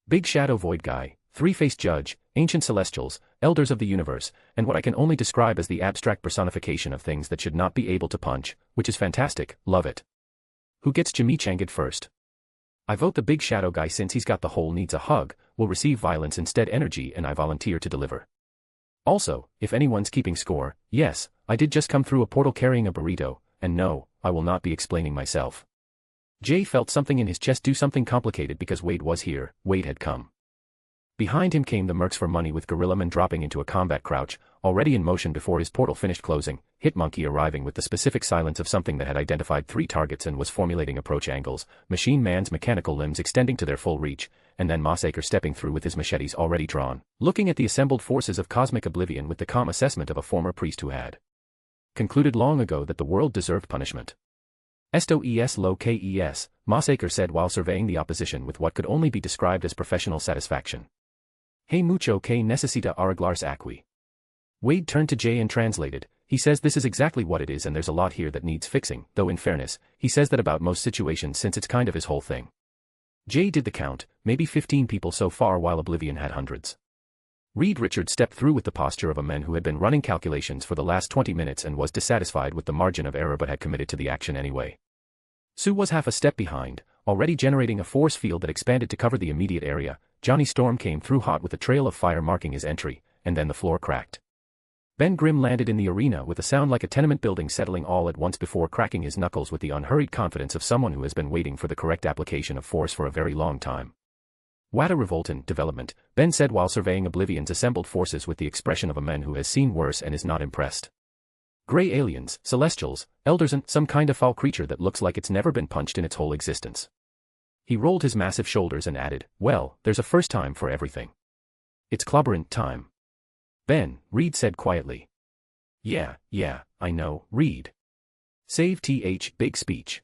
Big Shadow Void Guy, Three-Faced Judge, Ancient Celestials, Elders of the Universe, and what I can only describe as the abstract personification of things that should not be able to punch, which is fantastic, love it. Who gets chimichanged first? I vote the Big Shadow Guy since he's got the whole needs a hug, will receive violence instead energy and I volunteer to deliver. Also, if anyone's keeping score, yes, I did just come through a portal carrying a burrito, and no, I will not be explaining myself. Jay felt something in his chest do something complicated because Wade was here, Wade had come. Behind him came the Mercs for money with Gorilla Man dropping into a combat crouch, already in motion before his portal finished closing, Hitmonkey arriving with the specific silence of something that had identified 3 targets and was formulating approach angles, Machine Man's mechanical limbs extending to their full reach, and then Mossacre stepping through with his machetes already drawn, looking at the assembled forces of cosmic oblivion with the calm assessment of a former priest who had concluded long ago that the world deserved punishment. Esto es lo que es, Mossacre said while surveying the opposition with what could only be described as professional satisfaction. Hey mucho que necesita arreglarse aquí. Wade turned to Jay and translated, he says this is exactly what it is and there's a lot here that needs fixing, though in fairness, he says that about most situations since it's kind of his whole thing. Jay did the count, maybe 15 people so far while Oblivion had hundreds. Reed Richards stepped through with the posture of a man who had been running calculations for the last 20 minutes and was dissatisfied with the margin of error but had committed to the action anyway. Sue was half a step behind, already generating a force field that expanded to cover the immediate area. Johnny Storm came through hot with a trail of fire marking his entry, and then the floor cracked. Ben Grimm landed in the arena with a sound like a tenement building settling all at once before cracking his knuckles with the unhurried confidence of someone who has been waiting for the correct application of force for a very long time. What a revoltant development, Ben said while surveying Oblivion's assembled forces with the expression of a man who has seen worse and is not impressed. Gray aliens, celestials, elders and some kind of foul creature that looks like it's never been punched in its whole existence. He rolled his massive shoulders and added, well, there's a first time for everything. It's clobbering time. Ben, Reed said quietly. Yeah, I know, Reed. Save th big speech.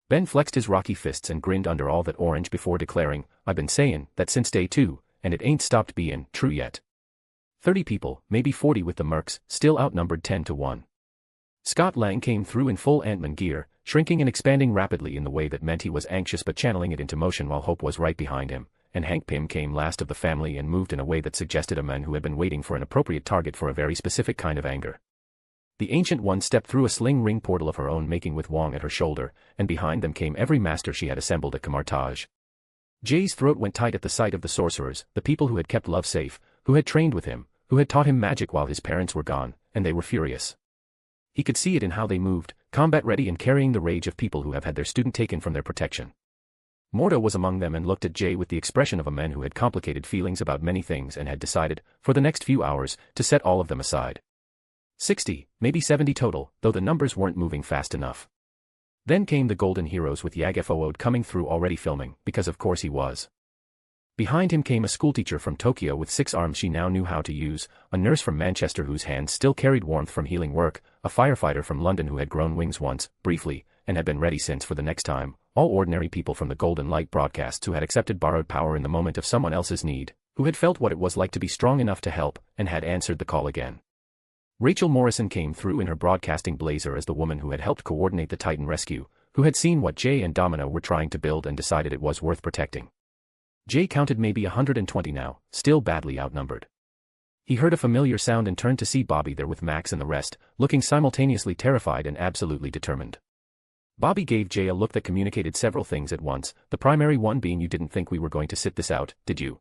Ben flexed his rocky fists and grinned under all that orange before declaring, "I've been sayin' that since day 2, and it ain't stopped bein' true yet." 30 people, maybe 40 with the mercs, still outnumbered 10 to 1. Scott Lang came through in full Ant-Man gear, shrinking and expanding rapidly in the way that meant he was anxious but channeling it into motion while Hope was right behind him, and Hank Pym came last of the family and moved in a way that suggested a man who had been waiting for an appropriate target for a very specific kind of anger. The Ancient One stepped through a sling ring portal of her own making with Wong at her shoulder, and behind them came every master she had assembled at Camartage. Jay's throat went tight at the sight of the sorcerers, the people who had kept Love safe, who had trained with him, who had taught him magic while his parents were gone, and they were furious. He could see it in how they moved, combat-ready and carrying the rage of people who have had their student taken from their protection. Mordo was among them and looked at Jay with the expression of a man who had complicated feelings about many things and had decided, for the next few hours, to set all of them aside. 60, maybe 70 total, though the numbers weren't moving fast enough. Then came the Golden Heroes with Yagfood coming through already filming, because of course he was. Behind him came a schoolteacher from Tokyo with 6 arms she now knew how to use, a nurse from Manchester whose hands still carried warmth from healing work, a firefighter from London who had grown wings once, briefly, and had been ready since for the next time, all ordinary people from the Golden Light broadcasts who had accepted borrowed power in the moment of someone else's need, who had felt what it was like to be strong enough to help, and had answered the call again. Rachel Morrison came through in her broadcasting blazer as the woman who had helped coordinate the Titan rescue, who had seen what Jay and Domino were trying to build and decided it was worth protecting. Jay counted maybe 120 now, still badly outnumbered. He heard a familiar sound and turned to see Bobby there with Max and the rest, looking simultaneously terrified and absolutely determined. Bobby gave Jay a look that communicated several things at once, the primary one being, "You didn't think we were going to sit this out, did you?"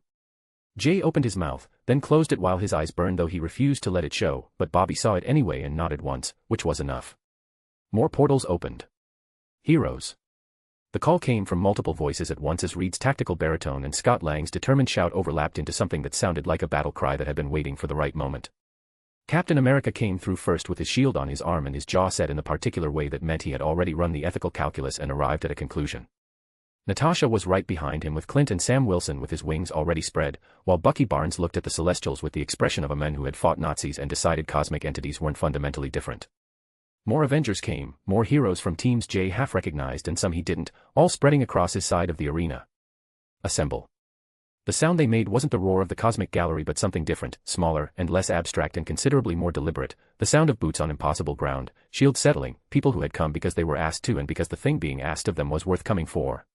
Jay opened his mouth, then closed it while his eyes burned, though he refused to let it show, but Bobby saw it anyway and nodded once, which was enough. More portals opened. Heroes. The call came from multiple voices at once as Reed's tactical baritone and Scott Lang's determined shout overlapped into something that sounded like a battle cry that had been waiting for the right moment. Captain America came through first with his shield on his arm and his jaw set in the particular way that meant he had already run the ethical calculus and arrived at a conclusion. Natasha was right behind him with Clint and Sam Wilson with his wings already spread, while Bucky Barnes looked at the Celestials with the expression of a man who had fought Nazis and decided cosmic entities weren't fundamentally different. More Avengers came, more heroes from teams Jay half recognized and some he didn't, all spreading across his side of the arena. Assemble. The sound they made wasn't the roar of the cosmic gallery but something different, smaller and less abstract and considerably more deliberate, the sound of boots on impossible ground, shields settling, people who had come because they were asked to and because the thing being asked of them was worth coming for.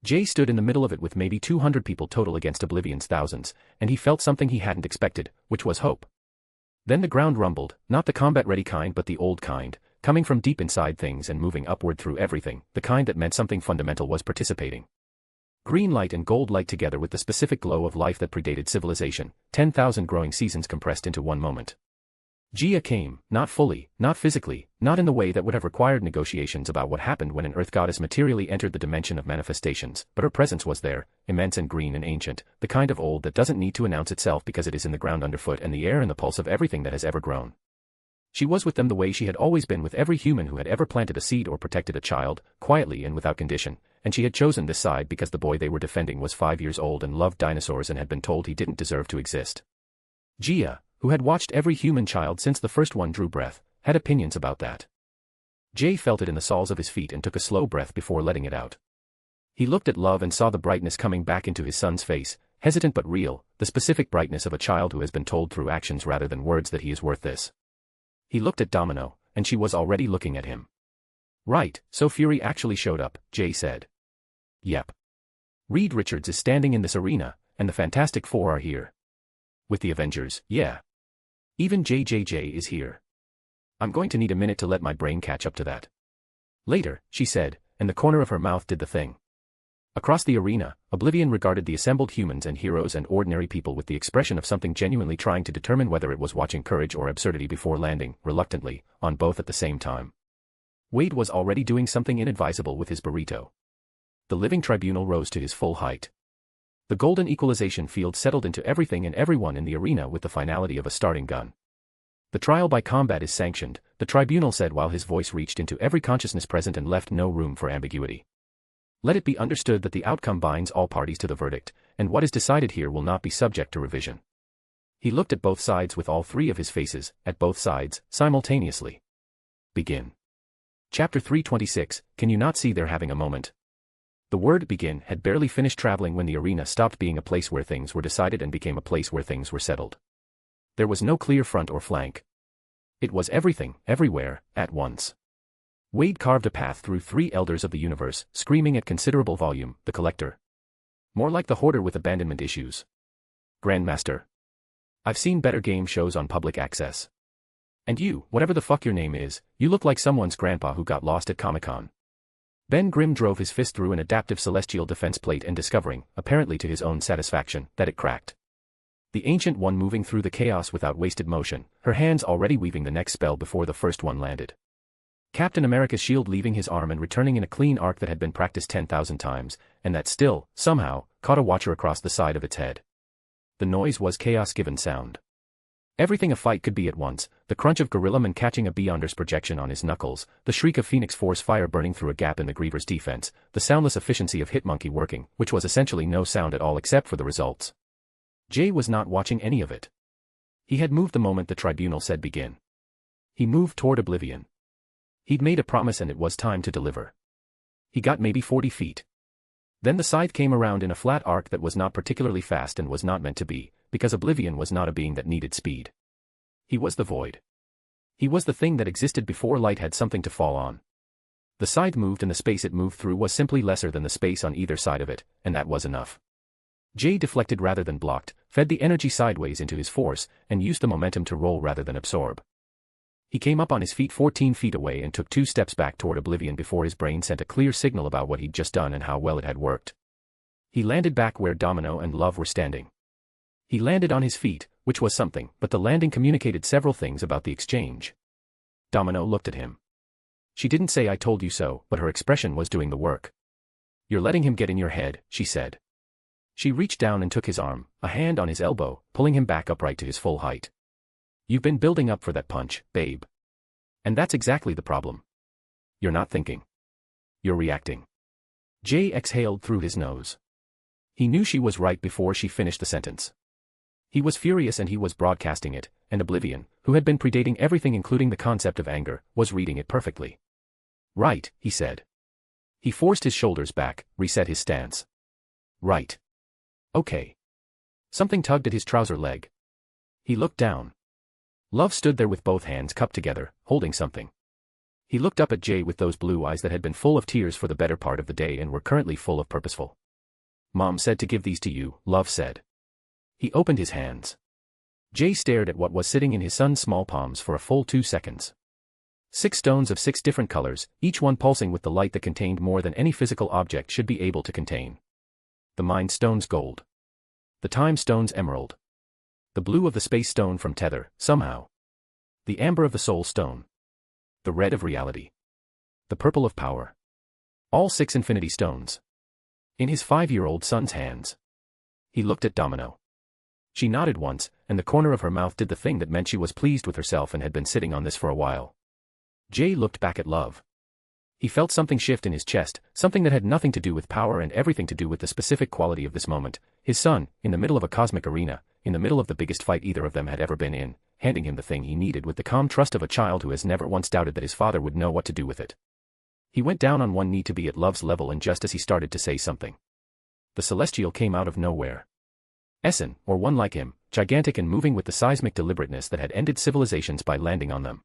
Jay stood in the middle of it with maybe 200 people total against Oblivion's thousands, and he felt something he hadn't expected, which was hope. Then the ground rumbled, not the combat-ready kind but the old kind, coming from deep inside things and moving upward through everything, the kind that meant something fundamental was participating. Green light and gold light together with the specific glow of life that predated civilization, 10,000 growing seasons compressed into one moment. Gia came, not fully, not physically, not in the way that would have required negotiations about what happened when an Earth goddess materially entered the dimension of manifestations, but her presence was there, immense and green and ancient, the kind of old that doesn't need to announce itself because it is in the ground underfoot and the air and the pulse of everything that has ever grown. She was with them the way she had always been with every human who had ever planted a seed or protected a child, quietly and without condition, and she had chosen this side because the boy they were defending was 5 years old and loved dinosaurs and had been told he didn't deserve to exist. Gia, who had watched every human child since the first one drew breath, had opinions about that. Jay felt it in the soles of his feet and took a slow breath before letting it out. He looked at Love and saw the brightness coming back into his son's face, hesitant but real, the specific brightness of a child who has been told through actions rather than words that he is worth this. He looked at Domino, and she was already looking at him. "Right, so Fury actually showed up," Jay said. "Yep. Reed Richards is standing in this arena, and the Fantastic Four are here. With the Avengers, yeah. Even JJJ is here. I'm going to need a minute to let my brain catch up to that." "Later," she said, and the corner of her mouth did the thing. Across the arena, Oblivion regarded the assembled humans and heroes and ordinary people with the expression of something genuinely trying to determine whether it was watching courage or absurdity before landing, reluctantly, on both at the same time. Wade was already doing something inadvisable with his burrito. The living tribunal rose to his full height. The golden equalization field settled into everything and everyone in the arena with the finality of a starting gun. "The trial by combat is sanctioned," the tribunal said while his voice reached into every consciousness present and left no room for ambiguity. "Let it be understood that the outcome binds all parties to the verdict, and what is decided here will not be subject to revision." He looked at both sides with all three of his faces, at both sides, simultaneously. "Begin." Chapter 326, Can you not see they're having a moment? The word begin had barely finished traveling when the arena stopped being a place where things were decided and became a place where things were settled. There was no clear front or flank. It was everything, everywhere, at once. Wade carved a path through 3 elders of the universe, screaming at considerable volume, the collector. More like the hoarder with abandonment issues. Grandmaster. I've seen better game shows on public access. And you, whatever the fuck your name is, you look like someone's grandpa who got lost at Comic-Con. Ben Grimm drove his fist through an adaptive celestial defense plate and discovering, apparently to his own satisfaction, that it cracked. The Ancient One moving through the chaos without wasted motion, her hands already weaving the next spell before the first one landed. Captain America's shield leaving his arm and returning in a clean arc that had been practiced 10,000 times, and that still, somehow, caught a watcher across the side of its head. The noise was chaos-given sound. Everything a fight could be at once, the crunch of Gorilla Man catching a Beyonder's projection on his knuckles, the shriek of Phoenix Force fire burning through a gap in the Griever's defense, the soundless efficiency of Hitmonkey working, which was essentially no sound at all except for the results. Jay was not watching any of it. He had moved the moment the tribunal said begin. He moved toward oblivion. He'd made a promise and it was time to deliver. He got maybe 40 feet. Then the scythe came around in a flat arc that was not particularly fast and was not meant to be, because oblivion was not a being that needed speed. He was the void. He was the thing that existed before light had something to fall on. The scythe moved and the space it moved through was simply lesser than the space on either side of it, and that was enough. Jay deflected rather than blocked, fed the energy sideways into his force, and used the momentum to roll rather than absorb. He came up on his feet 14 feet away and took 2 steps back toward oblivion before his brain sent a clear signal about what he'd just done and how well it had worked. He landed back where Domino and Love were standing. He landed on his feet, which was something, but the landing communicated several things about the exchange. Domino looked at him. She didn't say I told you so, but her expression was doing the work. You're letting him get in your head, she said. She reached down and took his arm, a hand on his elbow, pulling him back upright to his full height. You've been building up for that punch, babe. And that's exactly the problem. You're not thinking. You're reacting. Jay exhaled through his nose. He knew she was right before she finished the sentence. He was furious and he was broadcasting it, and Oblivion, who had been predating everything including the concept of anger, was reading it perfectly. Right, he said. He forced his shoulders back, reset his stance. Right. Okay. Something tugged at his trouser leg. He looked down. Love stood there with both hands cupped together, holding something. He looked up at Jay with those blue eyes that had been full of tears for the better part of the day and were currently full of purposeful. Mom said to give these to you, Love said. He opened his hands. Jay stared at what was sitting in his son's small palms for a full 2 seconds. 6 stones of 6 different colors, each one pulsing with the light that contained more than any physical object should be able to contain. The Mind Stone's gold. The Time Stone's emerald. The blue of the Space Stone from Tether, somehow. The amber of the Soul Stone. The red of reality. The purple of power. All 6 infinity stones. In his 5-year-old son's hands. He looked at Domino. She nodded once, and the corner of her mouth did the thing that meant she was pleased with herself and had been sitting on this for a while. Jay looked back at Love. He felt something shift in his chest, something that had nothing to do with power and everything to do with the specific quality of this moment. His son, in the middle of a cosmic arena, in the middle of the biggest fight either of them had ever been in, handing him the thing he needed with the calm trust of a child who has never once doubted that his father would know what to do with it. He went down on one knee to be at Love's level, and just as he started to say something, the Celestial came out of nowhere. Essen, or one like him, gigantic and moving with the seismic deliberateness that had ended civilizations by landing on them.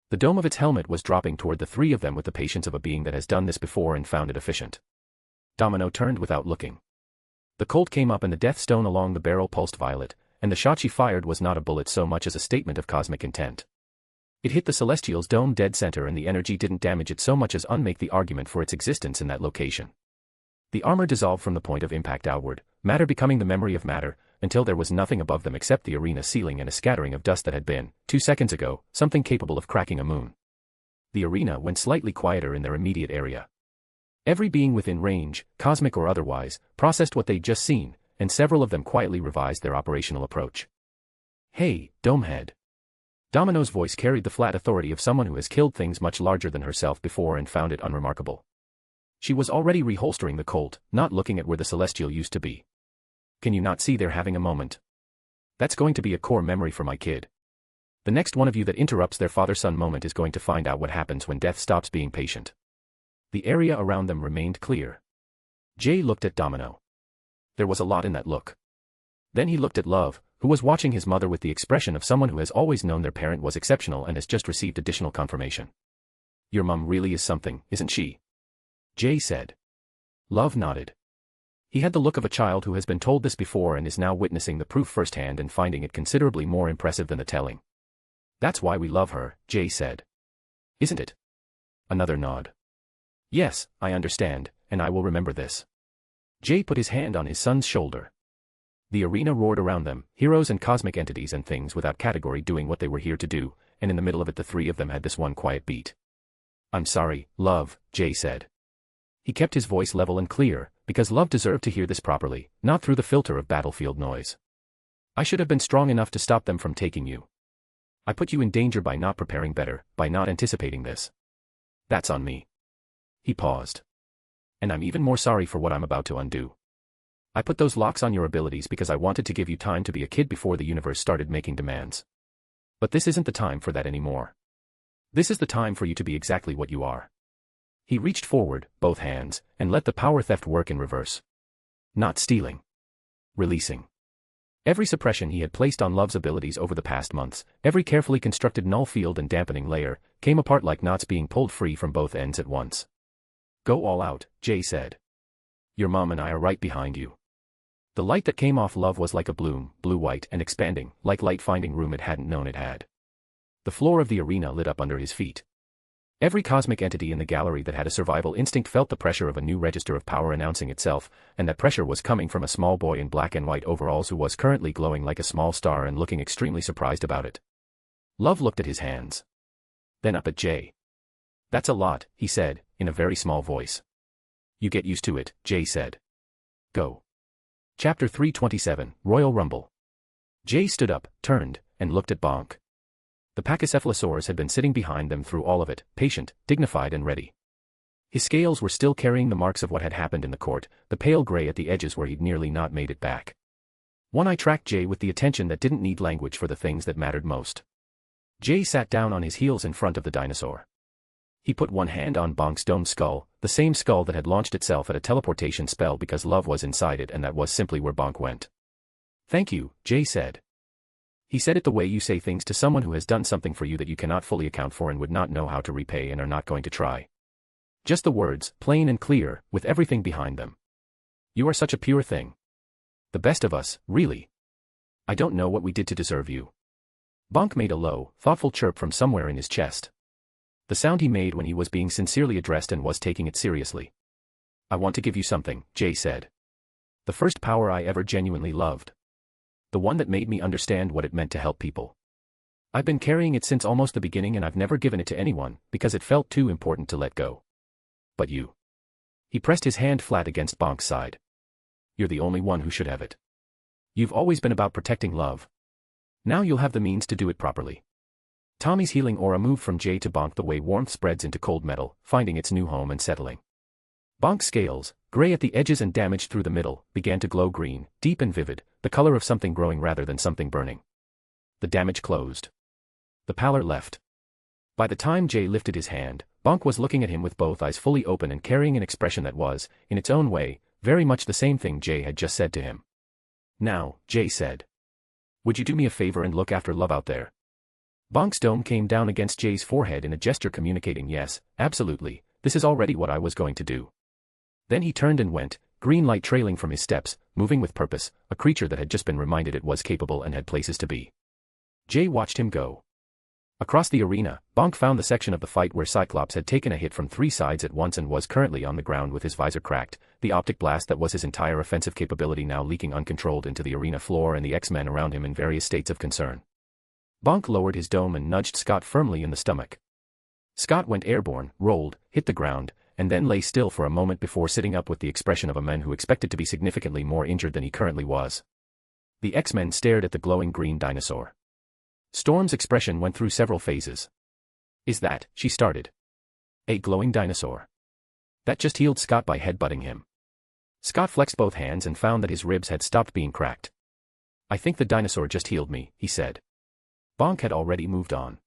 The dome of its helmet was dropping toward the 3 of them with the patience of a being that has done this before and found it efficient. Domino turned without looking. The Colt came up and the Death Stone along the barrel pulsed violet, and the shot she fired was not a bullet so much as a statement of cosmic intent. It hit the Celestial's dome dead center and the energy didn't damage it so much as unmake the argument for its existence in that location. The armor dissolved from the point of impact outward, matter becoming the memory of matter, until there was nothing above them except the arena ceiling and a scattering of dust that had been, 2 seconds ago, something capable of cracking a moon. The arena went slightly quieter in their immediate area. Every being within range, cosmic or otherwise, processed what they'd just seen, and several of them quietly revised their operational approach. Hey, Domehead. Domino's voice carried the flat authority of someone who has killed things much larger than herself before and found it unremarkable. She was already reholstering the Colt, not looking at where the Celestial used to be. Can you not see they're having a moment? That's going to be a core memory for my kid. The next one of you that interrupts their father-son moment is going to find out what happens when death stops being patient. The area around them remained clear. Jay looked at Domino. There was a lot in that look. Then he looked at Love, who was watching his mother with the expression of someone who has always known their parent was exceptional and has just received additional confirmation. Your mum really is something, isn't she? Jay said. Love nodded. He had the look of a child who has been told this before and is now witnessing the proof firsthand and finding it considerably more impressive than the telling. That's why we love her, Jay said. Isn't it? Another nod. Yes, I understand, and I will remember this. Jay put his hand on his son's shoulder. The arena roared around them, heroes and cosmic entities and things without category doing what they were here to do, and in the middle of it the three of them had this one quiet beat. I'm sorry, Love, Jay said. He kept his voice level and clear, because Love deserved to hear this properly, not through the filter of battlefield noise. I should have been strong enough to stop them from taking you. I put you in danger by not preparing better, by not anticipating this. That's on me. He paused. And I'm even more sorry for what I'm about to undo. I put those locks on your abilities because I wanted to give you time to be a kid before the universe started making demands. But this isn't the time for that anymore. This is the time for you to be exactly what you are. He reached forward, both hands, and let the power theft work in reverse. Not stealing. Releasing. Every suppression he had placed on Love's abilities over the past months, every carefully constructed null field and dampening layer, came apart like knots being pulled free from both ends at once. Go all out, Jay said. Your mom and I are right behind you. The light that came off Love was like a bloom, blue-white and expanding, like light finding room it hadn't known it had. The floor of the arena lit up under his feet. Every cosmic entity in the gallery that had a survival instinct felt the pressure of a new register of power announcing itself, and that pressure was coming from a small boy in black and white overalls who was currently glowing like a small star and looking extremely surprised about it. Love looked at his hands. Then up at Jay. That's a lot, he said, in a very small voice. You get used to it, Jay said. Go. Chapter 327, Royal Rumble. Jay stood up, turned, and looked at Bonk. The Pachycephalosaurus had been sitting behind them through all of it, patient, dignified and ready. His scales were still carrying the marks of what had happened in the court, the pale gray at the edges where he'd nearly not made it back. One eye tracked Jay with the attention that didn't need language for the things that mattered most. Jay sat down on his heels in front of the dinosaur. He put one hand on Bonk's domed skull, the same skull that had launched itself at a teleportation spell because Love was inside it and that was simply where Bonk went. Thank you, Jay said. He said it the way you say things to someone who has done something for you that you cannot fully account for and would not know how to repay and are not going to try. Just the words, plain and clear, with everything behind them. You are such a pure thing. The best of us, really. I don't know what we did to deserve you. Bonk made a low, thoughtful chirp from somewhere in his chest. The sound he made when he was being sincerely addressed and was taking it seriously. I want to give you something, Jay said. The first power I ever genuinely loved. The one that made me understand what it meant to help people. I've been carrying it since almost the beginning and I've never given it to anyone, because it felt too important to let go. But you. He pressed his hand flat against Bonk's side. You're the only one who should have it. You've always been about protecting Love. Now you'll have the means to do it properly. Tommy's healing aura moved from Jay to Bonk the way warmth spreads into cold metal, finding its new home and settling. Bonk's scales, gray at the edges and damaged through the middle, began to glow green, deep and vivid, the color of something growing rather than something burning. The damage closed. The pallor left. By the time Jay lifted his hand, Bonk was looking at him with both eyes fully open and carrying an expression that was, in its own way, very much the same thing Jay had just said to him. Now, Jay said. Would you do me a favor and look after Love out there? Bonk's dome came down against Jay's forehead in a gesture communicating yes, absolutely, this is already what I was going to do. Then he turned and went, green light trailing from his steps, moving with purpose, a creature that had just been reminded it was capable and had places to be. Jay watched him go. Across the arena, Bonk found the section of the fight where Cyclops had taken a hit from three sides at once and was currently on the ground with his visor cracked, the optic blast that was his entire offensive capability now leaking uncontrolled into the arena floor and the X-Men around him in various states of concern. Bonk lowered his dome and nudged Scott firmly in the stomach. Scott went airborne, rolled, hit the ground, and then lay still for a moment before sitting up with the expression of a man who expected to be significantly more injured than he currently was. The X-Men stared at the glowing green dinosaur. Storm's expression went through several phases. Is that, she started. A glowing dinosaur. That just healed Scott by headbutting him. Scott flexed both hands and found that his ribs had stopped being cracked. I think the dinosaur just healed me, he said. Bonk had already moved on.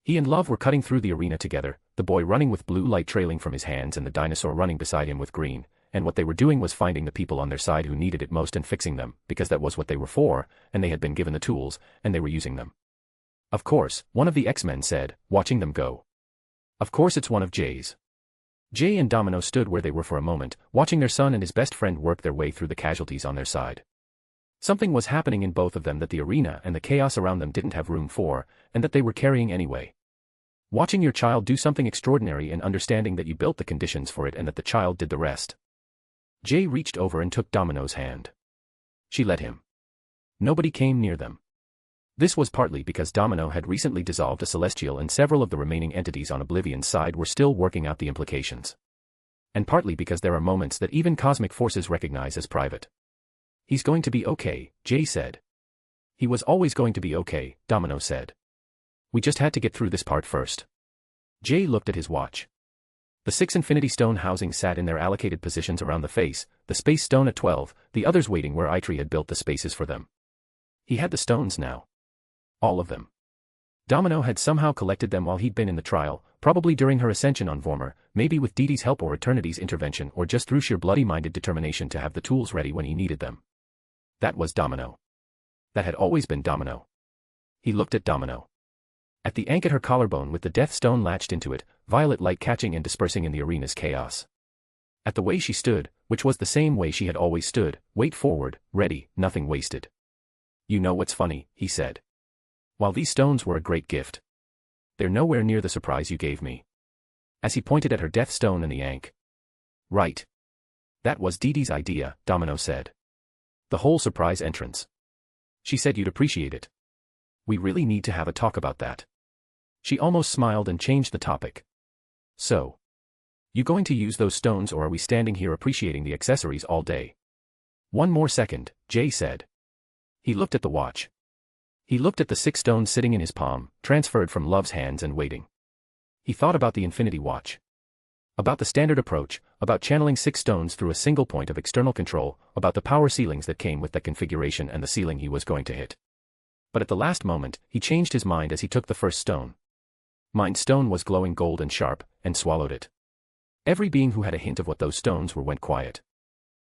He and Love were cutting through the arena together, the boy running with blue light trailing from his hands and the dinosaur running beside him with green, and what they were doing was finding the people on their side who needed it most and fixing them, because that was what they were for, and they had been given the tools, and they were using them. Of course, one of the X-Men said, watching them go. Of course it's one of Jay's. Jay and Domino stood where they were for a moment, watching their son and his best friend work their way through the casualties on their side. Something was happening in both of them that the arena and the chaos around them didn't have room for, and that they were carrying anyway. Watching your child do something extraordinary and understanding that you built the conditions for it and that the child did the rest. Jay reached over and took Domino's hand. She let him. Nobody came near them. This was partly because Domino had recently dissolved a celestial and several of the remaining entities on Oblivion's side were still working out the implications. And partly because there are moments that even cosmic forces recognize as private. He's going to be okay, Jay said. He was always going to be okay, Domino said. We just had to get through this part first. Jay looked at his watch. The 6 Infinity Stone housings sat in their allocated positions around the face, the Space Stone at 12, the others waiting where Eitri had built the spaces for them. He had the stones now. All of them. Domino had somehow collected them while he'd been in the trial, probably during her ascension on Vormir, maybe with Dee Dee's help or Eternity's intervention or just through sheer bloody-minded determination to have the tools ready when he needed them. That was Domino. That had always been Domino. He looked at Domino. At the ankh at her collarbone with the Death Stone latched into it, violet light catching and dispersing in the arena's chaos. At the way she stood, which was the same way she had always stood, weight forward, ready, nothing wasted. You know what's funny, he said. While these stones were a great gift, they're nowhere near the surprise you gave me. As he pointed at her Death Stone and the ankh. Right. That was Dee Dee's idea, Domino said. The whole surprise entrance. She said you'd appreciate it. We really need to have a talk about that. She almost smiled and changed the topic. So. You going to use those stones or are we standing here appreciating the accessories all day? One more second, Jay said. He looked at the watch. He looked at the 6 stones sitting in his palm, transferred from Love's hands and waiting. He thought about the Infinity Watch. About the standard approach, about channeling 6 stones through a single point of external control, about the power ceilings that came with that configuration and the ceiling he was going to hit. But at the last moment, he changed his mind as he took the first stone. Mind Stone was glowing gold and sharp, and swallowed it. Every being who had a hint of what those stones were went quiet.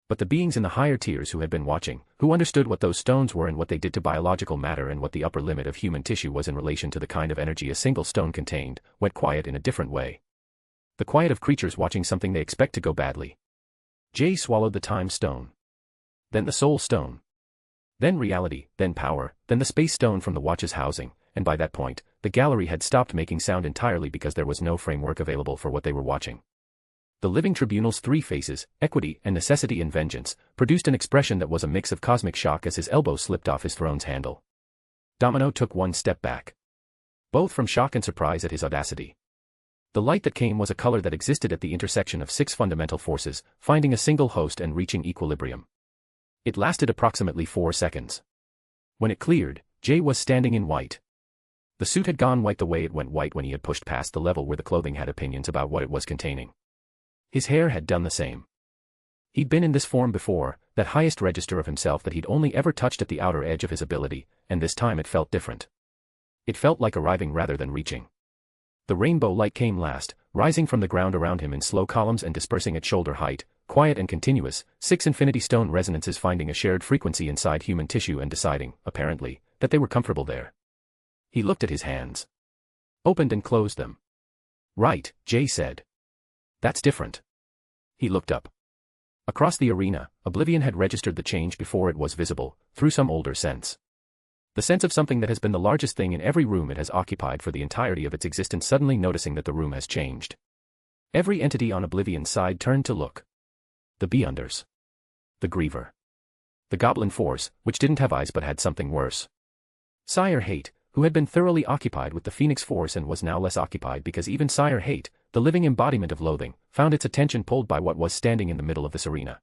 But the beings in the higher tiers who had been watching, who understood what those stones were and what they did to biological matter and what the upper limit of human tissue was in relation to the kind of energy a single stone contained, went quiet in a different way. The quiet of creatures watching something they expect to go badly. Jay swallowed the Time Stone. Then the Soul Stone. Then reality, then power, then the Space Stone from the watch's housing, and by that point, the gallery had stopped making sound entirely because there was no framework available for what they were watching. The living tribunal's 3 faces, equity and necessity and vengeance, produced an expression that was a mix of cosmic shock as his elbow slipped off his throne's handle. Domino took one step back. Both from shock and surprise at his audacity. The light that came was a color that existed at the intersection of 6 fundamental forces, finding a single host and reaching equilibrium. It lasted approximately 4 seconds. When it cleared, Jay was standing in white. The suit had gone white the way it went white when he had pushed past the level where the clothing had opinions about what it was containing. His hair had done the same. He'd been in this form before, that highest register of himself that he'd only ever touched at the outer edge of his ability, and this time it felt different. It felt like arriving rather than reaching. The rainbow light came last, rising from the ground around him in slow columns and dispersing at shoulder height, quiet and continuous, 6 Infinity Stone resonances finding a shared frequency inside human tissue and deciding, apparently, that they were comfortable there. He looked at his hands. Opened and closed them. Right, Jay said. That's different. He looked up. Across the arena, Oblivion had registered the change before it was visible, through some older sense. The sense of something that has been the largest thing in every room it has occupied for the entirety of its existence suddenly noticing that the room has changed. Every entity on Oblivion's side turned to look. The Beyonders. The Griever. The Goblin Force, which didn't have eyes but had something worse. Sire Hate, who had been thoroughly occupied with the Phoenix Force and was now less occupied because even Sire Hate, the living embodiment of loathing, found its attention pulled by what was standing in the middle of this arena.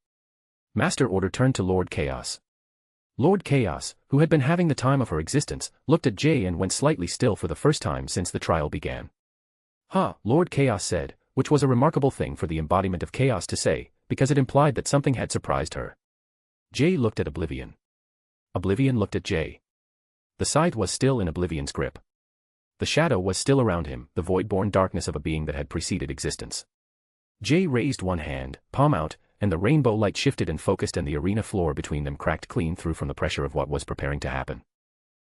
Master Order turned to Lord Chaos. Lord Chaos, who had been having the time of her existence, looked at Jay and went slightly still for the first time since the trial began. Huh, Lord Chaos said, which was a remarkable thing for the embodiment of chaos to say, because it implied that something had surprised her. Jay looked at Oblivion. Oblivion looked at Jay. The scythe was still in Oblivion's grip. The shadow was still around him, the void-born darkness of a being that had preceded existence. Jay raised one hand, palm out, and the rainbow light shifted and focused, and the arena floor between them cracked clean through from the pressure of what was preparing to happen.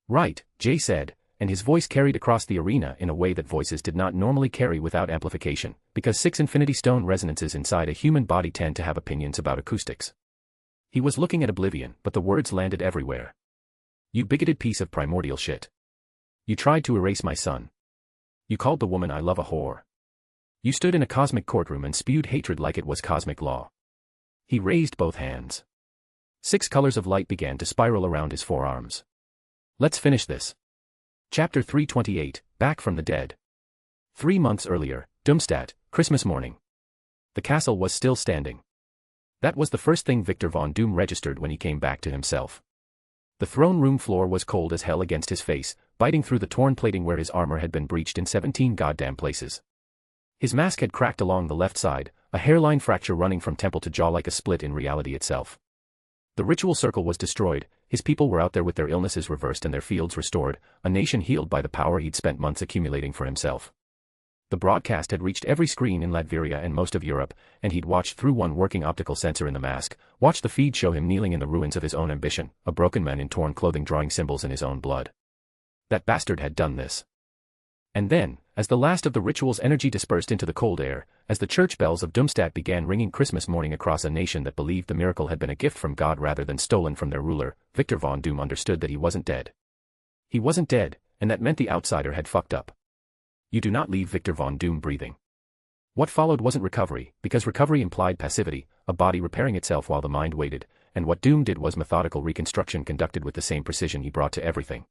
"Right," Jay said, and his voice carried across the arena in a way that voices did not normally carry without amplification, because 6 infinity stone resonances inside a human body tend to have opinions about acoustics. He was looking at Oblivion, but the words landed everywhere. "You bigoted piece of primordial shit. You tried to erase my son. You called the woman I love a whore. You stood in a cosmic courtroom and spewed hatred like it was cosmic law." He raised both hands. 6 colors of light began to spiral around his forearms. "Let's finish this." Chapter 328, Back from the Dead. 3 months earlier, Doomstadt, Christmas morning. The castle was still standing. That was the first thing Victor Von Doom registered when he came back to himself. The throne room floor was cold as hell against his face, biting through the torn plating where his armor had been breached in 17 goddamn places. His mask had cracked along the left side, a hairline fracture running from temple to jaw like a split in reality itself. The ritual circle was destroyed, his people were out there with their illnesses reversed and their fields restored, a nation healed by the power he'd spent months accumulating for himself. The broadcast had reached every screen in Latveria and most of Europe, and he'd watched through one working optical sensor in the mask, watched the feed show him kneeling in the ruins of his own ambition, a broken man in torn clothing drawing symbols in his own blood. That bastard had done this. And then, as the last of the ritual's energy dispersed into the cold air, as the church bells of Doomstadt began ringing Christmas morning across a nation that believed the miracle had been a gift from God rather than stolen from their ruler, Victor Von Doom understood that he wasn't dead. He wasn't dead, and that meant the outsider had fucked up. You do not leave Victor Von Doom breathing. What followed wasn't recovery, because recovery implied passivity, a body repairing itself while the mind waited, and what Doom did was methodical reconstruction conducted with the same precision he brought to everything.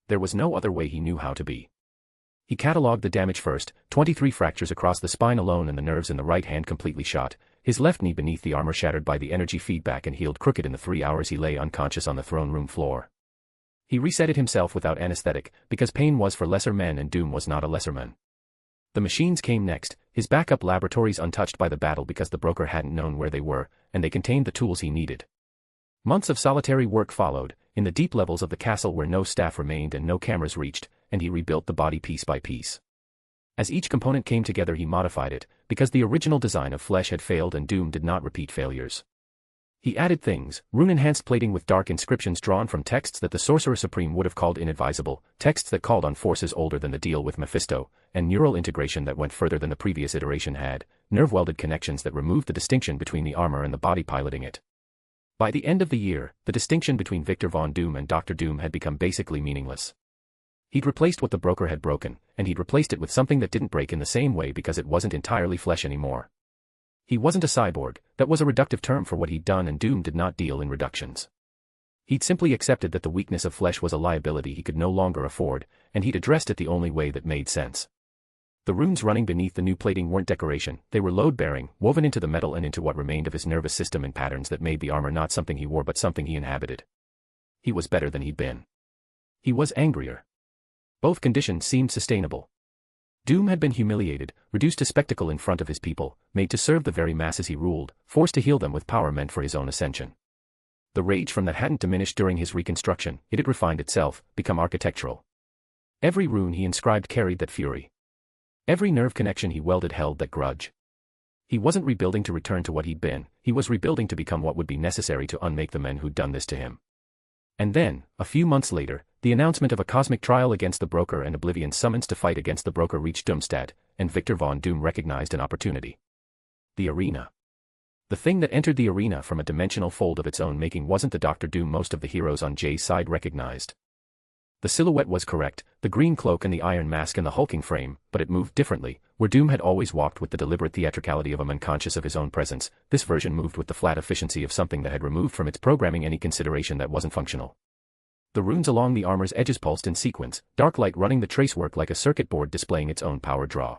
There was no other way he knew how to be. He catalogued the damage first, 23 fractures across the spine alone and the nerves in the right hand completely shot, his left knee beneath the armor shattered by the energy feedback and healed crooked in the 3 hours he lay unconscious on the throne room floor. He reset it himself without anesthetic, because pain was for lesser men and Doom was not a lesser man. The machines came next, his backup laboratories untouched by the battle because the broker hadn't known where they were, and they contained the tools he needed. Months of solitary work followed, in the deep levels of the castle where no staff remained and no cameras reached, and he rebuilt the body piece by piece. As each component came together he modified it, because the original design of flesh had failed and Doom did not repeat failures. He added things, rune-enhanced plating with dark inscriptions drawn from texts that the Sorcerer Supreme would have called inadvisable, texts that called on forces older than the deal with Mephisto, and neural integration that went further than the previous iteration had, nerve-welded connections that removed the distinction between the armor and the body piloting it. By the end of the year, the distinction between Victor Von Doom and Dr. Doom had become basically meaningless. He'd replaced what the broker had broken, and he'd replaced it with something that didn't break in the same way because it wasn't entirely flesh anymore. He wasn't a cyborg, that was a reductive term for what he'd done, and Doom did not deal in reductions. He'd simply accepted that the weakness of flesh was a liability he could no longer afford, and he'd addressed it the only way that made sense. The runes running beneath the new plating weren't decoration, they were load-bearing, woven into the metal and into what remained of his nervous system in patterns that made the armor not something he wore but something he inhabited. He was better than he'd been. He was angrier. Both conditions seemed sustainable. Doom had been humiliated, reduced to spectacle in front of his people, made to serve the very masses he ruled, forced to heal them with power meant for his own ascension. The rage from that hadn't diminished during his reconstruction, it had refined itself, become architectural. Every rune he inscribed carried that fury. Every nerve connection he welded held that grudge. He wasn't rebuilding to return to what he'd been, he was rebuilding to become what would be necessary to unmake the men who'd done this to him. And then, a few months later, the announcement of a cosmic trial against the broker and Oblivion's summons to fight against the broker reached Doomstadt, and Victor Von Doom recognized an opportunity. The arena. The thing that entered the arena from a dimensional fold of its own making wasn't the Dr. Doom most of the heroes on Jay's side recognized. The silhouette was correct, the green cloak and the iron mask and the hulking frame, but it moved differently. Where Doom had always walked with the deliberate theatricality of a man conscious of his own presence, this version moved with the flat efficiency of something that had removed from its programming any consideration that wasn't functional. The runes along the armor's edges pulsed in sequence, dark light running the tracework like a circuit board displaying its own power draw.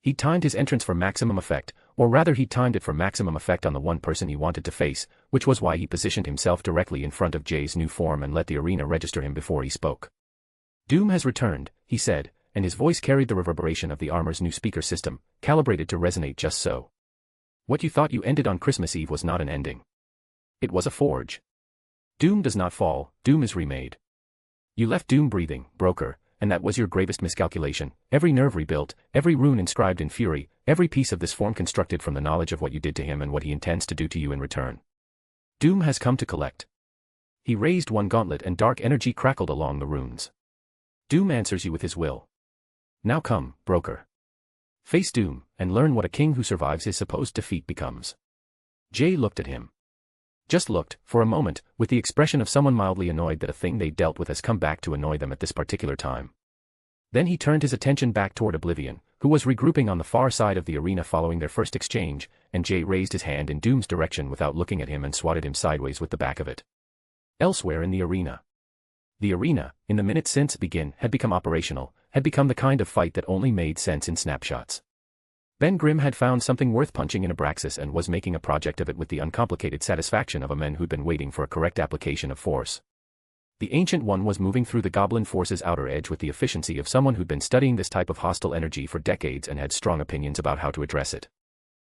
He'd timed his entrance for maximum effect, or rather he'd timed it for maximum effect on the one person he wanted to face, which was why he positioned himself directly in front of Jay's new form and let the arena register him before he spoke. Doom has returned, he said, and his voice carried the reverberation of the armor's new speaker system, calibrated to resonate just so. What you thought you ended on Christmas Eve was not an ending. It was a forge. Doom does not fall, Doom is remade. You left Doom breathing, broker, and that was your gravest miscalculation. Every nerve rebuilt, every rune inscribed in fury, every piece of this form constructed from the knowledge of what you did to him and what he intends to do to you in return. Doom has come to collect. He raised one gauntlet and dark energy crackled along the runes. Doom answers you with his will. Now come, broker. Face Doom, and learn what a king who survives his supposed defeat becomes. Jay looked at him. Just looked, for a moment, with the expression of someone mildly annoyed that a thing they dealt with has come back to annoy them at this particular time. Then he turned his attention back toward Oblivion, who was regrouping on the far side of the arena following their first exchange, and Jay raised his hand in Doom's direction without looking at him and swatted him sideways with the back of it. Elsewhere in the arena. The arena, in the minutes since begin, had become operational, had become the kind of fight that only made sense in snapshots. Ben Grimm had found something worth punching in Abraxas and was making a project of it with the uncomplicated satisfaction of a man who'd been waiting for a correct application of force. The Ancient One was moving through the Goblin Force's outer edge with the efficiency of someone who'd been studying this type of hostile energy for decades and had strong opinions about how to address it.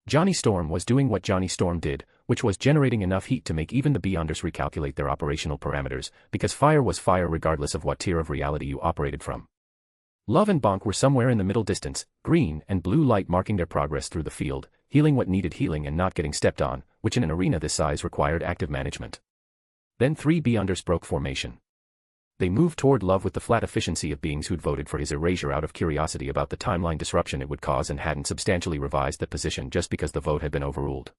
Johnny Storm was doing what Johnny Storm did, which was generating enough heat to make even the Beyonders recalculate their operational parameters, because fire was fire regardless of what tier of reality you operated from. Love and Bonk were somewhere in the middle distance, green and blue light marking their progress through the field, healing what needed healing and not getting stepped on, which in an arena this size required active management. Then 3 Beyonders broke formation. They moved toward Love with the flat efficiency of beings who'd voted for his erasure out of curiosity about the timeline disruption it would cause and hadn't substantially revised the position just because the vote had been overruled.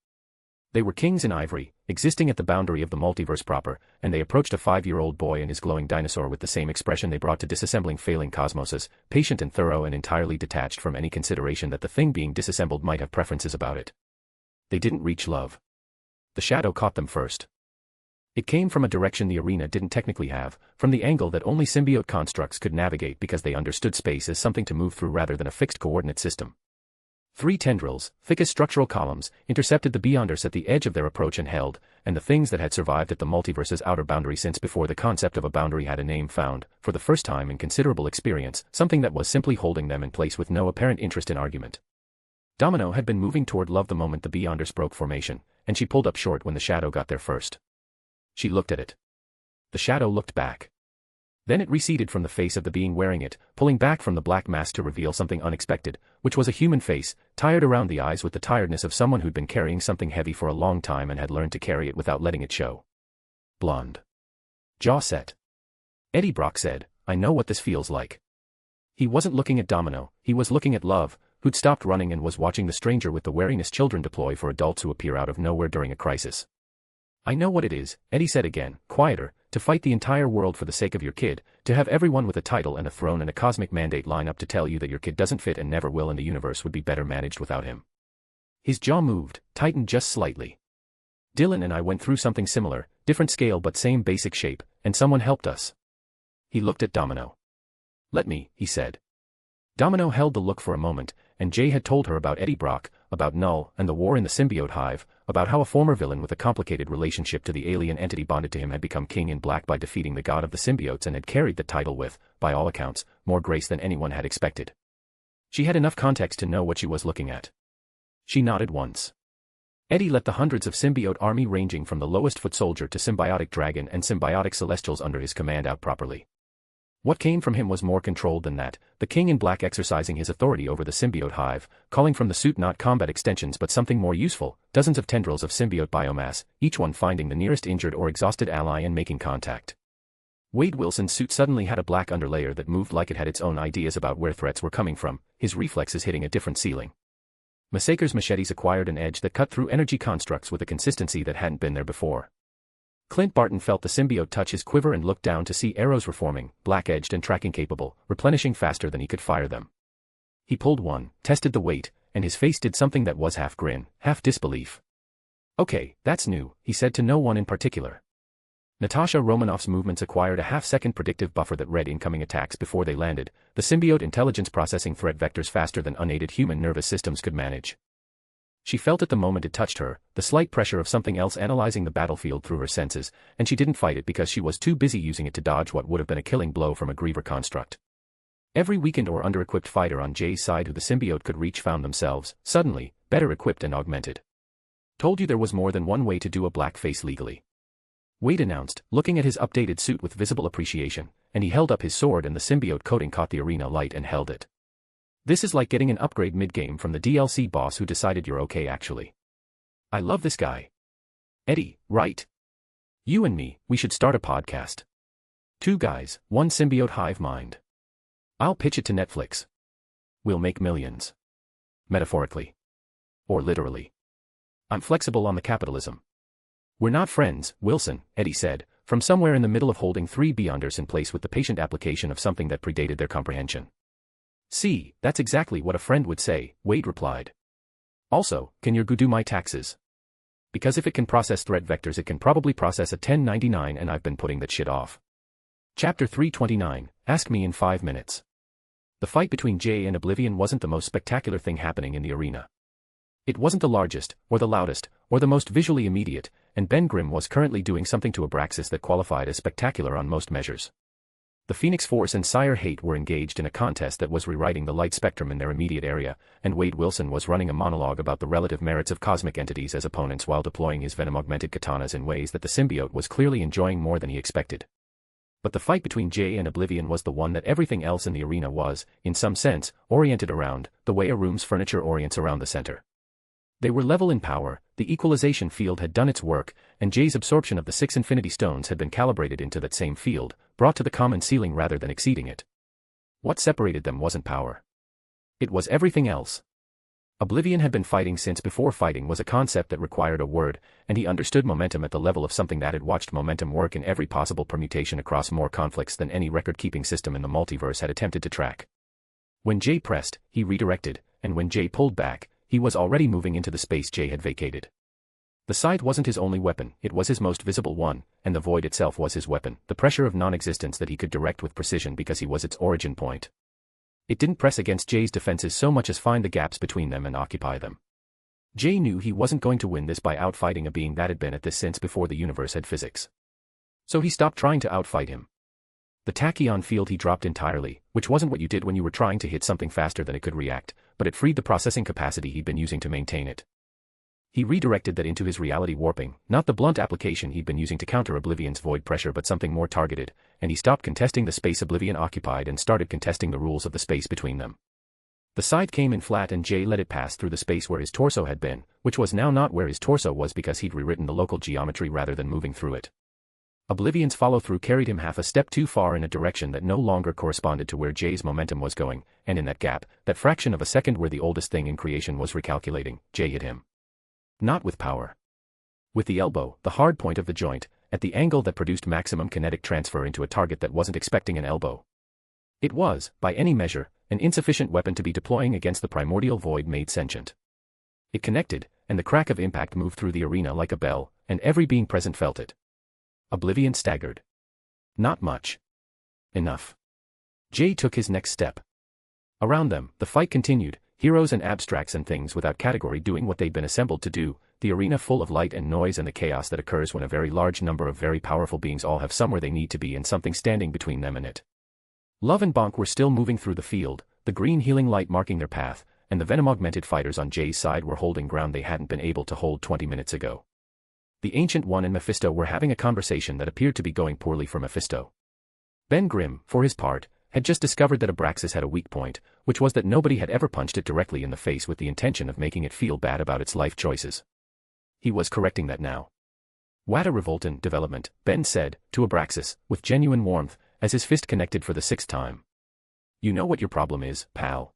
They were kings in ivory, existing at the boundary of the multiverse proper, and they approached a 5-year-old boy and his glowing dinosaur with the same expression they brought to disassembling failing cosmoses, patient and thorough and entirely detached from any consideration that the thing being disassembled might have preferences about it. They didn't reach Love. The shadow caught them first. It came from a direction the arena didn't technically have, from the angle that only symbiote constructs could navigate because they understood space as something to move through rather than a fixed coordinate system. 3 tendrils, thick as structural columns, intercepted the Beyonders at the edge of their approach and held, and the things that had survived at the multiverse's outer boundary since before the concept of a boundary had a name found, for the first time in considerable experience, something that was simply holding them in place with no apparent interest in argument. Domino had been moving toward Love the moment the Beyonders broke formation, and she pulled up short when the shadow got there first. She looked at it. The shadow looked back. Then it receded from the face of the being wearing it, pulling back from the black mask to reveal something unexpected, which was a human face, tired around the eyes with the tiredness of someone who'd been carrying something heavy for a long time and had learned to carry it without letting it show. Blonde. Jaw set. Eddie Brock said, "I know what this feels like." He wasn't looking at Domino, he was looking at Love, who'd stopped running and was watching the stranger with the wariness children deploy for adults who appear out of nowhere during a crisis. "I know what it is," Eddie said again, quieter, "to fight the entire world for the sake of your kid, to have everyone with a title and a throne and a cosmic mandate line up to tell you that your kid doesn't fit and never will and the universe would be better managed without him." His jaw moved, tightened just slightly. "Dylan and I went through something similar, different scale but same basic shape, and someone helped us." He looked at Domino. "Let me," he said. Domino held the look for a moment, and Jay had told her about Eddie Brock, about Null and the war in the symbiote hive, about how a former villain with a complicated relationship to the alien entity bonded to him had become king in black by defeating the god of the symbiotes and had carried the title with, by all accounts, more grace than anyone had expected. She had enough context to know what she was looking at. She nodded once. Eddie let the hundreds of symbiote army ranging from the lowest foot soldier to symbiotic dragon and symbiotic celestials under his command out properly. What came from him was more controlled than that, the king in black exercising his authority over the symbiote hive, calling from the suit not combat extensions but something more useful, dozens of tendrils of symbiote biomass, each one finding the nearest injured or exhausted ally and making contact. Wade Wilson's suit suddenly had a black underlayer that moved like it had its own ideas about where threats were coming from, his reflexes hitting a different ceiling. Massacre's machetes acquired an edge that cut through energy constructs with a consistency that hadn't been there before. Clint Barton felt the symbiote touch his quiver and looked down to see arrows reforming, black-edged and tracking-capable, replenishing faster than he could fire them. He pulled one, tested the weight, and his face did something that was half grin, half disbelief. "Okay, that's new," he said to no one in particular. Natasha Romanoff's movements acquired a half-second predictive buffer that read incoming attacks before they landed, the symbiote intelligence processing threat vectors faster than unaided human nervous systems could manage. She felt at the moment it touched her, the slight pressure of something else analyzing the battlefield through her senses, and she didn't fight it because she was too busy using it to dodge what would have been a killing blow from a Griever construct. Every weakened or under-equipped fighter on Jay's side who the symbiote could reach found themselves, suddenly, better equipped and augmented. "Told you there was more than one way to do a blackface legally," Wade announced, looking at his updated suit with visible appreciation, and he held up his sword and the symbiote coating caught the arena light and held it. This is like getting an upgrade mid-game from the DLC boss who decided you're okay actually. I love this guy. Eddie, right? You and me, we should start a podcast. 2 guys, 1 symbiote hive mind. I'll pitch it to Netflix. We'll make millions. Metaphorically. Or literally. I'm flexible on the capitalism. We're not friends, Wilson, Eddie said, from somewhere in the middle of holding 3 Beyonders in place with the patient application of something that predated their comprehension. See, that's exactly what a friend would say, Wade replied. Also, can your GUI do my taxes? Because if it can process threat vectors it can probably process a 1099 and I've been putting that shit off. Chapter 329, Ask Me in 5 Minutes. The fight between Jay and Oblivion wasn't the most spectacular thing happening in the arena. It wasn't the largest, or the loudest, or the most visually immediate, and Ben Grimm was currently doing something to Abraxas that qualified as spectacular on most measures. The Phoenix Force and Sire Hate were engaged in a contest that was rewriting the light spectrum in their immediate area, and Wade Wilson was running a monologue about the relative merits of cosmic entities as opponents while deploying his venom-augmented katanas in ways that the symbiote was clearly enjoying more than he expected. But the fight between Jay and Oblivion was the one that everything else in the arena was, in some sense, oriented around, the way a room's furniture orients around the center. They were level in power, the equalization field had done its work, and Jay's absorption of the 6 Infinity Stones had been calibrated into that same field, brought to the common ceiling rather than exceeding it. What separated them wasn't power. It was everything else. Oblivion had been fighting since before fighting was a concept that required a word, and he understood momentum at the level of something that had watched momentum work in every possible permutation across more conflicts than any record-keeping system in the multiverse had attempted to track. When Jay pressed, he redirected, and when Jay pulled back, he was already moving into the space Jay had vacated. The scythe wasn't his only weapon, it was his most visible one, and the void itself was his weapon, the pressure of non-existence that he could direct with precision because he was its origin point. It didn't press against Jay's defenses so much as find the gaps between them and occupy them. Jay knew he wasn't going to win this by outfighting a being that had been at this since before the universe had physics. So he stopped trying to outfight him. The tachyon field he dropped entirely, which wasn't what you did when you were trying to hit something faster than it could react, but it freed the processing capacity he'd been using to maintain it. He redirected that into his reality warping, not the blunt application he'd been using to counter Oblivion's void pressure but something more targeted, and he stopped contesting the space Oblivion occupied and started contesting the rules of the space between them. The scythe came in flat and Jay let it pass through the space where his torso had been, which was now not where his torso was because he'd rewritten the local geometry rather than moving through it. Oblivion's follow-through carried him half a step too far in a direction that no longer corresponded to where Jay's momentum was going, and in that gap, that fraction of a second where the oldest thing in creation was recalculating, Jay hit him. Not with power. With the elbow, the hard point of the joint, at the angle that produced maximum kinetic transfer into a target that wasn't expecting an elbow. It was, by any measure, an insufficient weapon to be deploying against the primordial void made sentient. It connected, and the crack of impact moved through the arena like a bell, and every being present felt it. Oblivion staggered. Not much. Enough. Jay took his next step. Around them, the fight continued, heroes and abstracts and things without category doing what they'd been assembled to do, the arena full of light and noise and the chaos that occurs when a very large number of very powerful beings all have somewhere they need to be and something standing between them and it. Love and Bonk were still moving through the field, the green healing light marking their path, and the venom-augmented fighters on Jay's side were holding ground they hadn't been able to hold 20 minutes ago. The Ancient One and Mephisto were having a conversation that appeared to be going poorly for Mephisto. Ben Grimm, for his part, had just discovered that Abraxas had a weak point, which was that nobody had ever punched it directly in the face with the intention of making it feel bad about its life choices. He was correcting that now. What a revoltant development, Ben said, to Abraxas, with genuine warmth, as his fist connected for the 6th time. You know what your problem is, pal.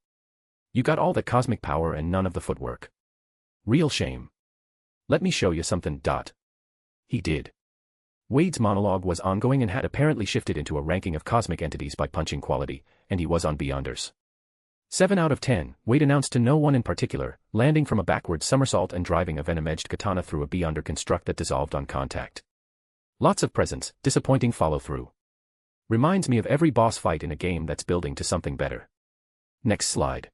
You got all that cosmic power and none of the footwork. Real shame. Let me show you something. He did. Wade's monologue was ongoing and had apparently shifted into a ranking of cosmic entities by punching quality, and he was on Beyonders. 7 out of 10, Wade announced to no one in particular, landing from a backward somersault and driving a venom-edged katana through a Beyonder construct that dissolved on contact. Lots of presence, disappointing follow-through. Reminds me of every boss fight in a game that's building to something better. Next slide.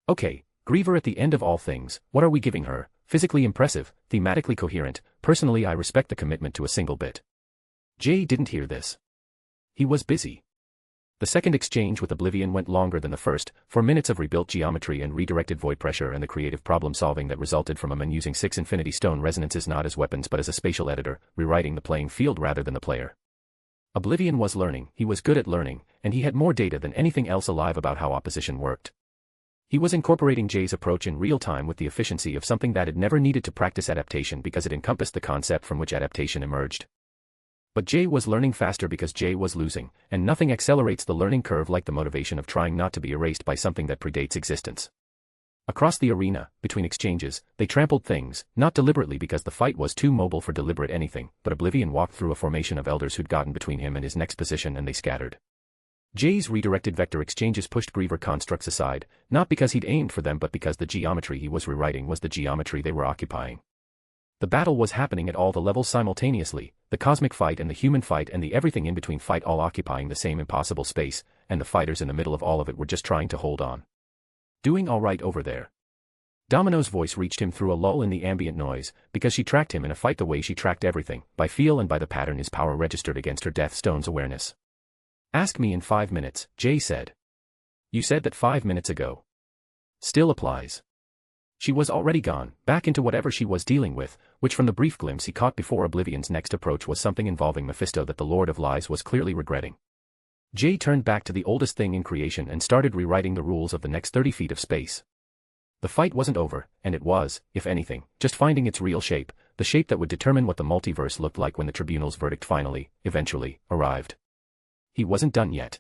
Okay, Griever at the end of all things, what are we giving her? Physically impressive, thematically coherent, personally I respect the commitment to a single bit. Jay didn't hear this. He was busy. The second exchange with Oblivion went longer than the first, for minutes of rebuilt geometry and redirected void pressure and the creative problem-solving that resulted from a man using 6 Infinity Stone resonances not as weapons but as a spatial editor, rewriting the playing field rather than the player. Oblivion was learning, he was good at learning, and he had more data than anything else alive about how opposition worked. He was incorporating Jay's approach in real time with the efficiency of something that had never needed to practice adaptation because it encompassed the concept from which adaptation emerged. But Jay was learning faster because Jay was losing, and nothing accelerates the learning curve like the motivation of trying not to be erased by something that predates existence. Across the arena, between exchanges, they trampled things, not deliberately because the fight was too mobile for deliberate anything, but Oblivion walked through a formation of elders who'd gotten between him and his next position and they scattered. Jay's redirected vector exchanges pushed Griever constructs aside, not because he'd aimed for them but because the geometry he was rewriting was the geometry they were occupying. The battle was happening at all the levels simultaneously, the cosmic fight and the human fight and the everything in between fight all occupying the same impossible space, and the fighters in the middle of all of it were just trying to hold on. Doing all right over there. Domino's voice reached him through a lull in the ambient noise, because she tracked him in a fight the way she tracked everything, by feel and by the pattern his power registered against her Death Stone's awareness. Ask me in 5 minutes, Jay said. You said that 5 minutes ago. Still applies. She was already gone, back into whatever she was dealing with, which from the brief glimpse he caught before Oblivion's next approach was something involving Mephisto that the Lord of Lies was clearly regretting. Jay turned back to the oldest thing in creation and started rewriting the rules of the next 30 feet of space. The fight wasn't over, and it was, if anything, just finding its real shape, the shape that would determine what the multiverse looked like when the Tribunal's verdict finally, eventually, arrived. He wasn't done yet.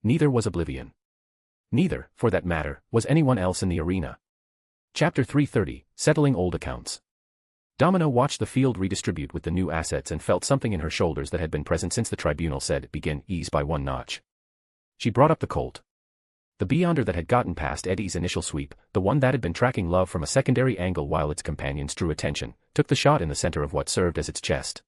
Neither was Oblivion. Neither, for that matter, was anyone else in the arena. Chapter 330, Settling Old Accounts. Domino watched the field redistribute with the new assets and felt something in her shoulders that had been present since the tribunal said, begin, ease by one notch. She brought up the Colt. The Beyonder that had gotten past Eddie's initial sweep, the one that had been tracking Love from a secondary angle while its companions drew attention, took the shot in the center of what served as its chest.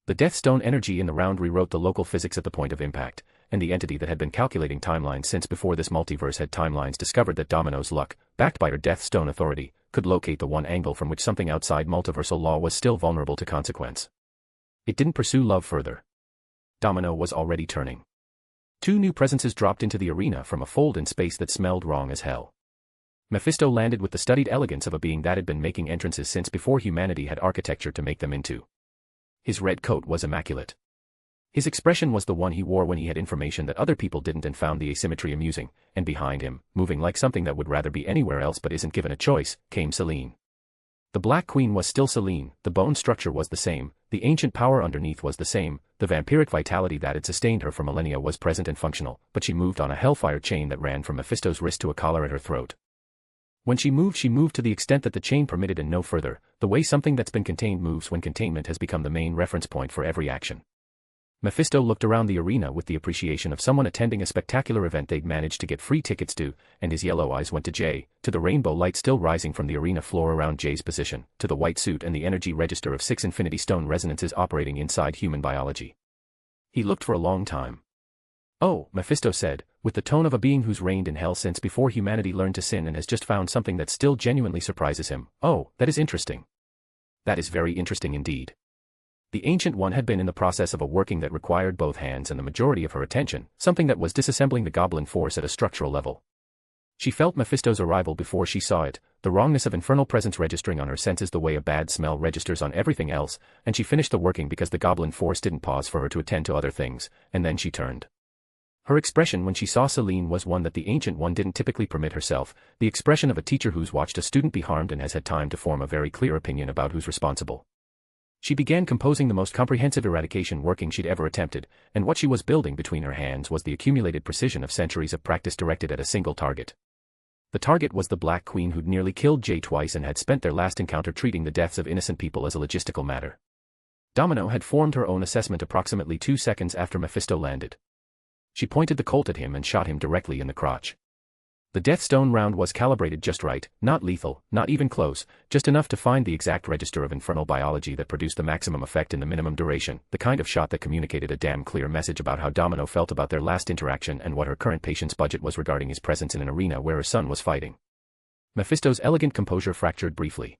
The Death Stone energy in the round rewrote the local physics at the point of impact, and the entity that had been calculating timelines since before this multiverse had timelines discovered that Domino's luck, backed by her Death Stone authority, could locate the one angle from which something outside multiversal law was still vulnerable to consequence. It didn't pursue Love further. Domino was already turning. 2 new presences dropped into the arena from a fold in space that smelled wrong as hell. Mephisto landed with the studied elegance of a being that had been making entrances since before humanity had architecture to make them into. His red coat was immaculate. His expression was the one he wore when he had information that other people didn't and found the asymmetry amusing, and behind him, moving like something that would rather be anywhere else but isn't given a choice, came Selene. The Black Queen was still Selene, the bone structure was the same, the ancient power underneath was the same, the vampiric vitality that had sustained her for millennia was present and functional, but she moved on a hellfire chain that ran from Mephisto's wrist to a collar at her throat. When she moved to the extent that the chain permitted and no further, the way something that's been contained moves when containment has become the main reference point for every action. Mephisto looked around the arena with the appreciation of someone attending a spectacular event they'd managed to get free tickets to, and his yellow eyes went to Jay, to the rainbow light still rising from the arena floor around Jay's position, to the white suit and the energy register of 6 Infinity Stone resonances operating inside human biology. He looked for a long time. Oh, Mephisto said, with the tone of a being who's reigned in hell since before humanity learned to sin and has just found something that still genuinely surprises him. Oh, that is interesting. That is very interesting indeed. The Ancient One had been in the process of a working that required both hands and the majority of her attention, something that was disassembling the goblin force at a structural level. She felt Mephisto's arrival before she saw it, the wrongness of infernal presence registering on her senses the way a bad smell registers on everything else, and she finished the working because the goblin force didn't pause for her to attend to other things, and then she turned. Her expression when she saw Selene was one that the Ancient One didn't typically permit herself, the expression of a teacher who's watched a student be harmed and has had time to form a very clear opinion about who's responsible. She began composing the most comprehensive eradication working she'd ever attempted, and what she was building between her hands was the accumulated precision of centuries of practice directed at a single target. The target was the Black Queen who'd nearly killed Jay twice and had spent their last encounter treating the deaths of innocent people as a logistical matter. Domino had formed her own assessment approximately 2 seconds after Mephisto landed. She pointed the Colt at him and shot him directly in the crotch. The Death Stone round was calibrated just right, not lethal, not even close, just enough to find the exact register of infernal biology that produced the maximum effect in the minimum duration, the kind of shot that communicated a damn clear message about how Domino felt about their last interaction and what her current patient's budget was regarding his presence in an arena where her son was fighting. Mephisto's elegant composure fractured briefly.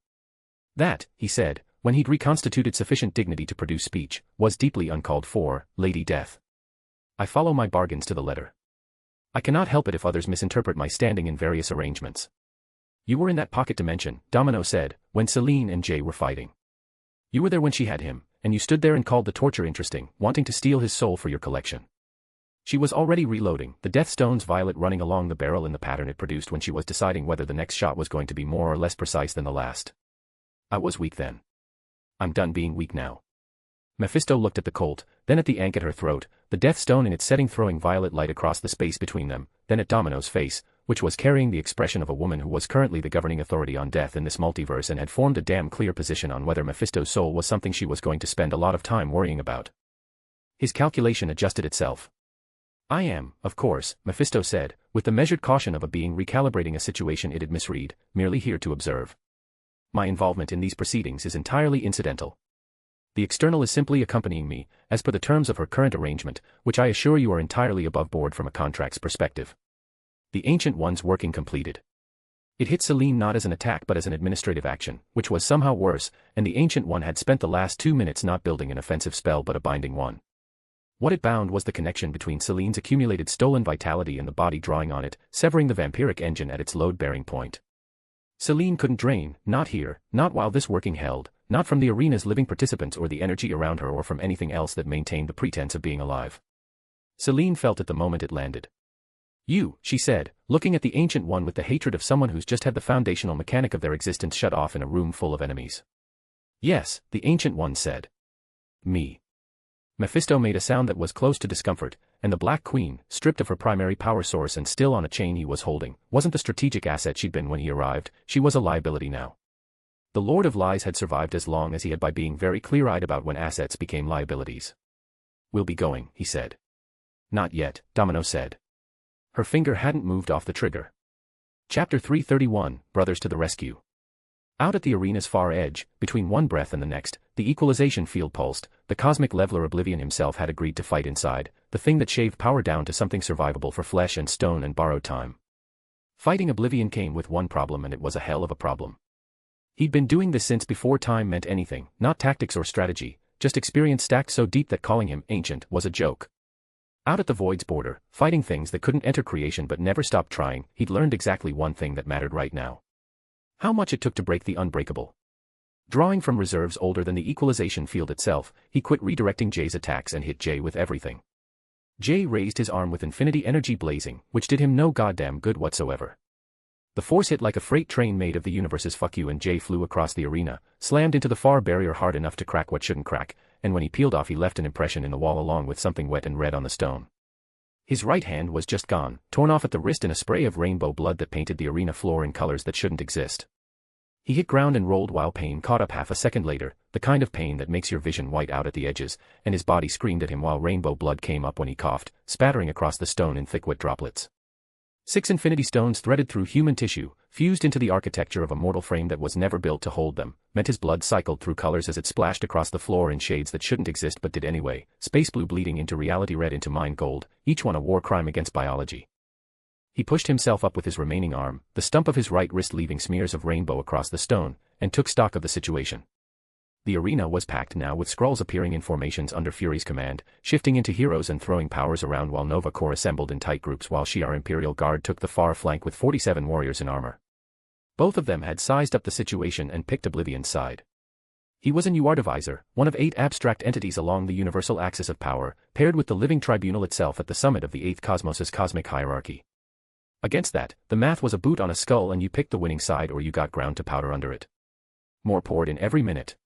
That, he said, when he'd reconstituted sufficient dignity to produce speech, was deeply uncalled for, Lady Death. I follow my bargains to the letter. I cannot help it if others misinterpret my standing in various arrangements. You were in that pocket dimension, Domino said, when Selene and Jay were fighting. You were there when she had him, and you stood there and called the torture interesting, wanting to steal his soul for your collection. She was already reloading, the death stone's violet running along the barrel in the pattern it produced when she was deciding whether the next shot was going to be more or less precise than the last. I was weak then. I'm done being weak now. Mephisto looked at the Colt, then at the ankh at her throat, the death stone in its setting throwing violet light across the space between them, then at Domino's face, which was carrying the expression of a woman who was currently the governing authority on death in this multiverse and had formed a damn clear position on whether Mephisto's soul was something she was going to spend a lot of time worrying about. His calculation adjusted itself. I am, of course, Mephisto said, with the measured caution of a being recalibrating a situation it had misread, merely here to observe. My involvement in these proceedings is entirely incidental. The external is simply accompanying me, as per the terms of her current arrangement, which I assure you are entirely above board from a contract's perspective. The Ancient One's working completed. It hit Celine not as an attack but as an administrative action, which was somehow worse, and the Ancient One had spent the last 2 minutes not building an offensive spell but a binding one. What it bound was the connection between Celine's accumulated stolen vitality and the body drawing on it, severing the vampiric engine at its load-bearing point. Celine couldn't drain, not here, not while this working held, not from the arena's living participants or the energy around her or from anything else that maintained the pretense of being alive. Celine felt it the moment it landed. You, she said, looking at the Ancient One with the hatred of someone who's just had the foundational mechanic of their existence shut off in a room full of enemies. Yes, the Ancient One said. Me. Mephisto made a sound that was close to discomfort, and the Black Queen, stripped of her primary power source and still on a chain he was holding, wasn't the strategic asset she'd been when he arrived, she was a liability now. The Lord of Lies had survived as long as he had by being very clear-eyed about when assets became liabilities. We'll be going, he said. Not yet, Domino said. Her finger hadn't moved off the trigger. Chapter 331, Brothers to the Rescue. Out at the arena's far edge, between one breath and the next, the equalization field pulsed, the cosmic leveler Oblivion himself had agreed to fight inside, the thing that shaved power down to something survivable for flesh and stone and borrowed time. Fighting Oblivion came with one problem and it was a hell of a problem. He'd been doing this since before time meant anything, not tactics or strategy, just experience stacked so deep that calling him ancient was a joke. Out at the Void's border, fighting things that couldn't enter creation but never stopped trying, he'd learned exactly one thing that mattered right now. How much it took to break the unbreakable. Drawing from reserves older than the equalization field itself, he quit redirecting Jay's attacks and hit Jay with everything. Jay raised his arm with infinity energy blazing, which did him no goddamn good whatsoever. The force hit like a freight train made of the universe's fuck you and Jay flew across the arena, slammed into the far barrier hard enough to crack what shouldn't crack, and when he peeled off he left an impression in the wall along with something wet and red on the stone. His right hand was just gone, torn off at the wrist in a spray of rainbow blood that painted the arena floor in colors that shouldn't exist. He hit ground and rolled while pain caught up half a second later, the kind of pain that makes your vision white out at the edges, and his body screamed at him while rainbow blood came up when he coughed, spattering across the stone in thick wet droplets. 6 infinity stones threaded through human tissue, fused into the architecture of a mortal frame that was never built to hold them, meant his blood cycled through colors as it splashed across the floor in shades that shouldn't exist but did anyway, space blue bleeding into reality red into mind gold, each one a war crime against biology. He pushed himself up with his remaining arm, the stump of his right wrist leaving smears of rainbow across the stone, and took stock of the situation. The arena was packed now with Skrulls appearing in formations under Fury's command, shifting into heroes and throwing powers around while Nova Corps assembled in tight groups while Shi'ar Imperial Guard took the far flank with 47 warriors in armor. Both of them had sized up the situation and picked Oblivion's side. He was an UR divisor, one of 8 abstract entities along the universal axis of power, paired with the living tribunal itself at the summit of the 8th cosmos's cosmic hierarchy. Against that, the math was a boot on a skull and you picked the winning side or you got ground to powder under it. More poured in every minute.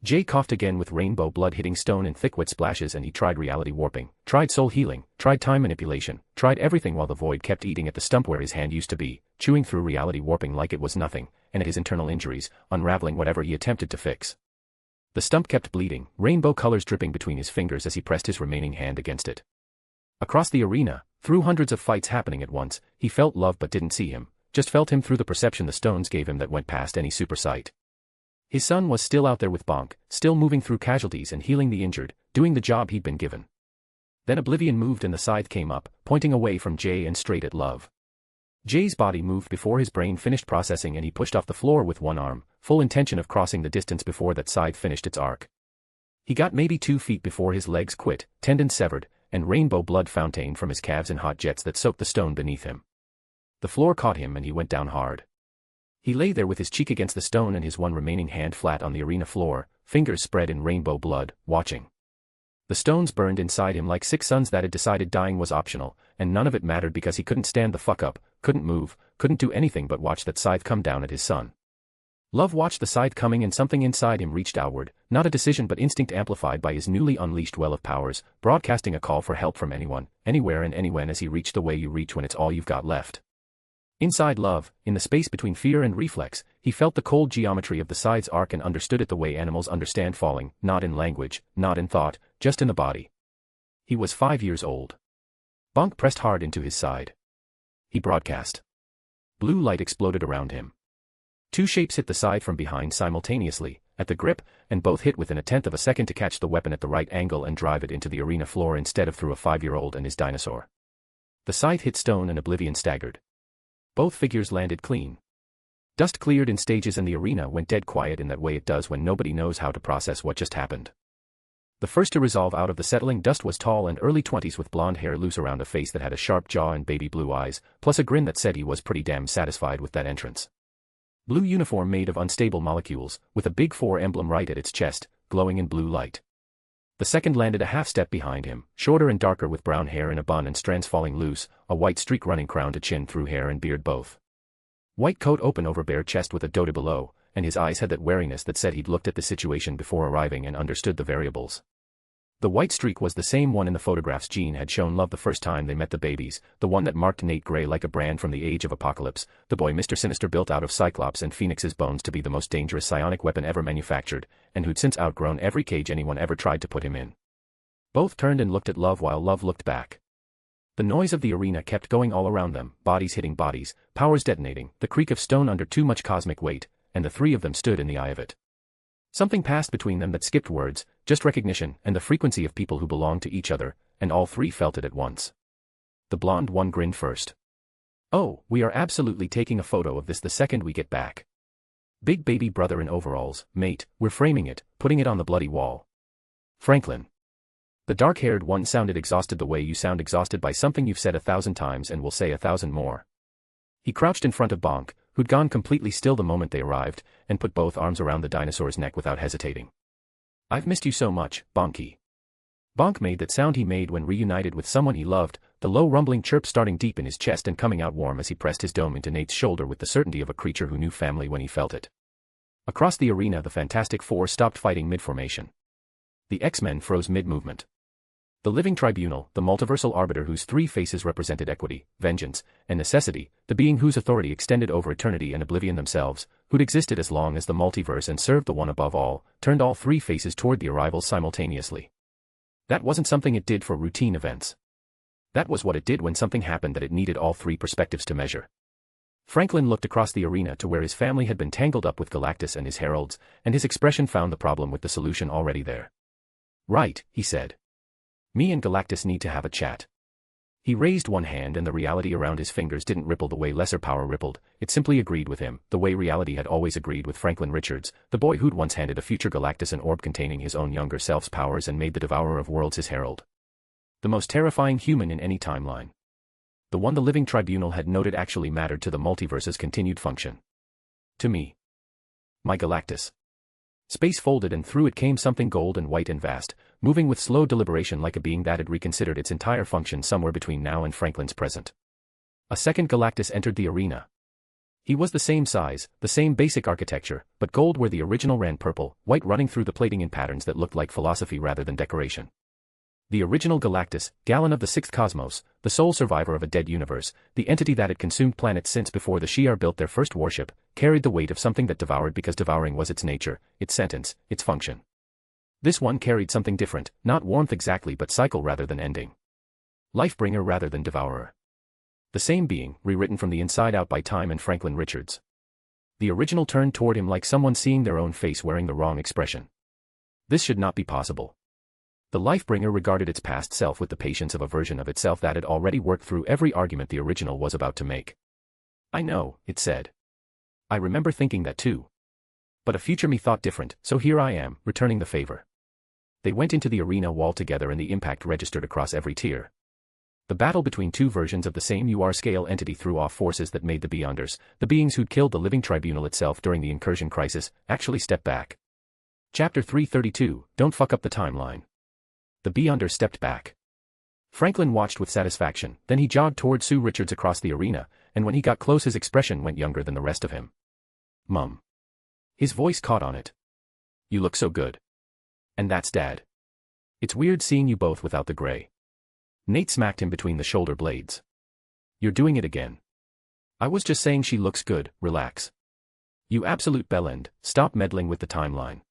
Jay coughed again with rainbow blood hitting stone in thick wet splashes and he tried reality warping, tried soul healing, tried time manipulation, tried everything while the void kept eating at the stump where his hand used to be, chewing through reality warping like it was nothing, and at his internal injuries, unraveling whatever he attempted to fix. The stump kept bleeding, rainbow colors dripping between his fingers as he pressed his remaining hand against it. Across the arena, through hundreds of fights happening at once, he felt love but didn't see him, just felt him through the perception the stones gave him that went past any super sight. His son was still out there with Bonk, still moving through casualties and healing the injured, doing the job he'd been given. Then Oblivion moved and the scythe came up, pointing away from Jay and straight at Love. Jay's body moved before his brain finished processing and he pushed off the floor with one arm, full intention of crossing the distance before that scythe finished its arc. He got maybe 2 feet before his legs quit, tendons severed, and rainbow blood fountained from his calves in hot jets that soaked the stone beneath him. The floor caught him and he went down hard. He lay there with his cheek against the stone and his one remaining hand flat on the arena floor, fingers spread in rainbow blood, watching. The stones burned inside him like 6 suns that had decided dying was optional, and none of it mattered because he couldn't stand the fuck up, couldn't move, couldn't do anything but watch that scythe come down at his son. Love watched the scythe coming and something inside him reached outward, not a decision but instinct amplified by his newly unleashed well of powers, broadcasting a call for help from anyone, anywhere and anywhen as he reached the way you reach when it's all you've got left. Inside Love, in the space between fear and reflex, he felt the cold geometry of the scythe's arc and understood it the way animals understand falling, not in language, not in thought, just in the body. He was 5 years old. Bonk pressed hard into his side. He broadcast. Blue light exploded around him. 2 shapes hit the side from behind simultaneously, at the grip, and both hit within a tenth of a second to catch the weapon at the right angle and drive it into the arena floor instead of through a 5-year-old and his dinosaur. The scythe hit stone and Oblivion staggered. Both figures landed clean. Dust cleared in stages and the arena went dead quiet in that way it does when nobody knows how to process what just happened. The first to resolve out of the settling dust was tall and early 20s with blonde hair loose around a face that had a sharp jaw and baby blue eyes, plus a grin that said he was pretty damn satisfied with that entrance. Blue uniform made of unstable molecules, with a big 4 emblem right at its chest, glowing in blue light. The second landed a half step behind him, shorter and darker with brown hair in a bun and strands falling loose, a white streak running crown to chin through hair and beard both. White coat open over bare chest with a dota below, and his eyes had that wariness that said he'd looked at the situation before arriving and understood the variables. The white streak was the same one in the photographs Jean had shown Love the first time they met the babies, the one that marked Nate Gray like a brand from the Age of Apocalypse, the boy Mr. Sinister built out of Cyclops and Phoenix's bones to be the most dangerous psionic weapon ever manufactured, and who'd since outgrown every cage anyone ever tried to put him in. Both turned and looked at Love while Love looked back. The noise of the arena kept going all around them, bodies hitting bodies, powers detonating, the creak of stone under too much cosmic weight, and the 3 of them stood in the eye of it. Something passed between them that skipped words, just recognition and the frequency of people who belonged to each other, and all 3 felt it at once. The blonde one grinned first. "Oh, we are absolutely taking a photo of this the second we get back. Big baby brother in overalls, mate, we're framing it, putting it on the bloody wall. Franklin." The dark-haired one sounded exhausted the way you sound exhausted by something you've said 1,000 times and will say 1,000 more. He crouched in front of Bonk, who'd gone completely still the moment they arrived, and put both arms around the dinosaur's neck without hesitating. "I've missed you so much, Bonky." Bonk made that sound he made when reunited with someone he loved, the low rumbling chirp starting deep in his chest and coming out warm as he pressed his dome into Nate's shoulder with the certainty of a creature who knew family when he felt it. Across the arena the Fantastic Four stopped fighting mid-formation. The X-Men froze mid-movement. The living tribunal, the multiversal arbiter whose 3 faces represented equity, vengeance, and necessity, the being whose authority extended over eternity and oblivion themselves, who'd existed as long as the multiverse and served the one above all, turned all 3 faces toward the arrivals simultaneously. That wasn't something it did for routine events. That was what it did when something happened that it needed all 3 perspectives to measure. Franklin looked across the arena to where his family had been tangled up with Galactus and his heralds, and his expression found the problem with the solution already there. "Right," he said. "Me and Galactus need to have a chat." He raised one hand and the reality around his fingers didn't ripple the way lesser power rippled, it simply agreed with him, the way reality had always agreed with Franklin Richards, the boy who'd once handed a future Galactus an orb containing his own younger self's powers and made the Devourer of Worlds his herald. The most terrifying human in any timeline. The one the living tribunal had noted actually mattered to the multiverse's continued function. "To me. My Galactus." Space folded and through it came something gold and white and vast, moving with slow deliberation like a being that had reconsidered its entire function somewhere between now and Franklin's present. A second Galactus entered the arena. He was the same size, the same basic architecture, but gold where the original ran purple, white running through the plating in patterns that looked like philosophy rather than decoration. The original Galactus, Gallon of the 6th Cosmos, the sole survivor of a dead universe, the entity that had consumed planets since before the Shi'ar built their first warship, carried the weight of something that devoured because devouring was its nature, its sentence, its function. This one carried something different, not warmth exactly but cycle rather than ending. Lifebringer rather than devourer. The same being, rewritten from the inside out by time and Franklin Richards. The original turned toward him like someone seeing their own face wearing the wrong expression. This should not be possible. The Lifebringer regarded its past self with the patience of a version of itself that had already worked through every argument the original was about to make. "I know," it said. "I remember thinking that too. But a future me thought different, so here I am, returning the favor." They went into the arena wall together and the impact registered across every tier. The battle between 2 versions of the same UR-scale entity threw off forces that made the Beyonders, the beings who'd killed the living tribunal itself during the incursion crisis, actually step back. Chapter 332, Don't Fuck Up the Timeline. The Beyonder stepped back. Franklin watched with satisfaction, then he jogged toward Sue Richards across the arena, and when he got close his expression went younger than the rest of him. Mum. His voice caught on it. You look so good. And that's Dad. It's weird seeing you both without the gray. Nate smacked him between the shoulder blades. You're doing it again. I was just saying she looks good, relax. You absolute bellend, stop meddling with the timeline.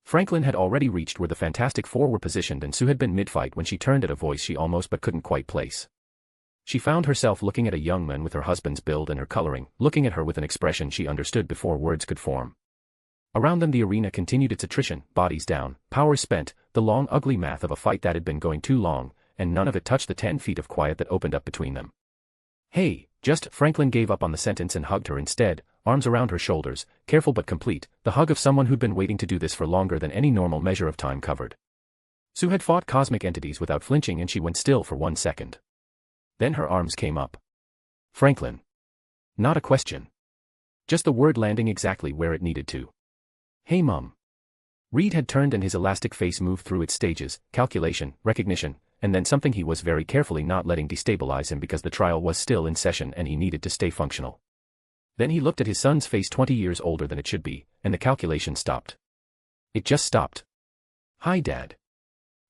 Franklin had already reached where the Fantastic Four were positioned and Sue had been mid-fight when she turned at a voice she almost but couldn't quite place. She found herself looking at a young man with her husband's build and her coloring, looking at her with an expression she understood before words could form. Around them the arena continued its attrition, bodies down, powers spent, the long ugly math of a fight that had been going too long, and none of it touched the 10 feet of quiet that opened up between them. Hey, Franklin gave up on the sentence and hugged her instead, arms around her shoulders, careful but complete, the hug of someone who'd been waiting to do this for longer than any normal measure of time covered. Sue had fought cosmic entities without flinching and she went still for 1 second. Then her arms came up. Franklin. Not a question. Just the word landing exactly where it needed to. Hey Mum. Reed had turned and his elastic face moved through its stages, calculation, recognition, and then something he was very carefully not letting destabilize him because the trial was still in session and he needed to stay functional. Then he looked at his son's face 20 years older than it should be, and the calculation stopped. It just stopped. Hi Dad.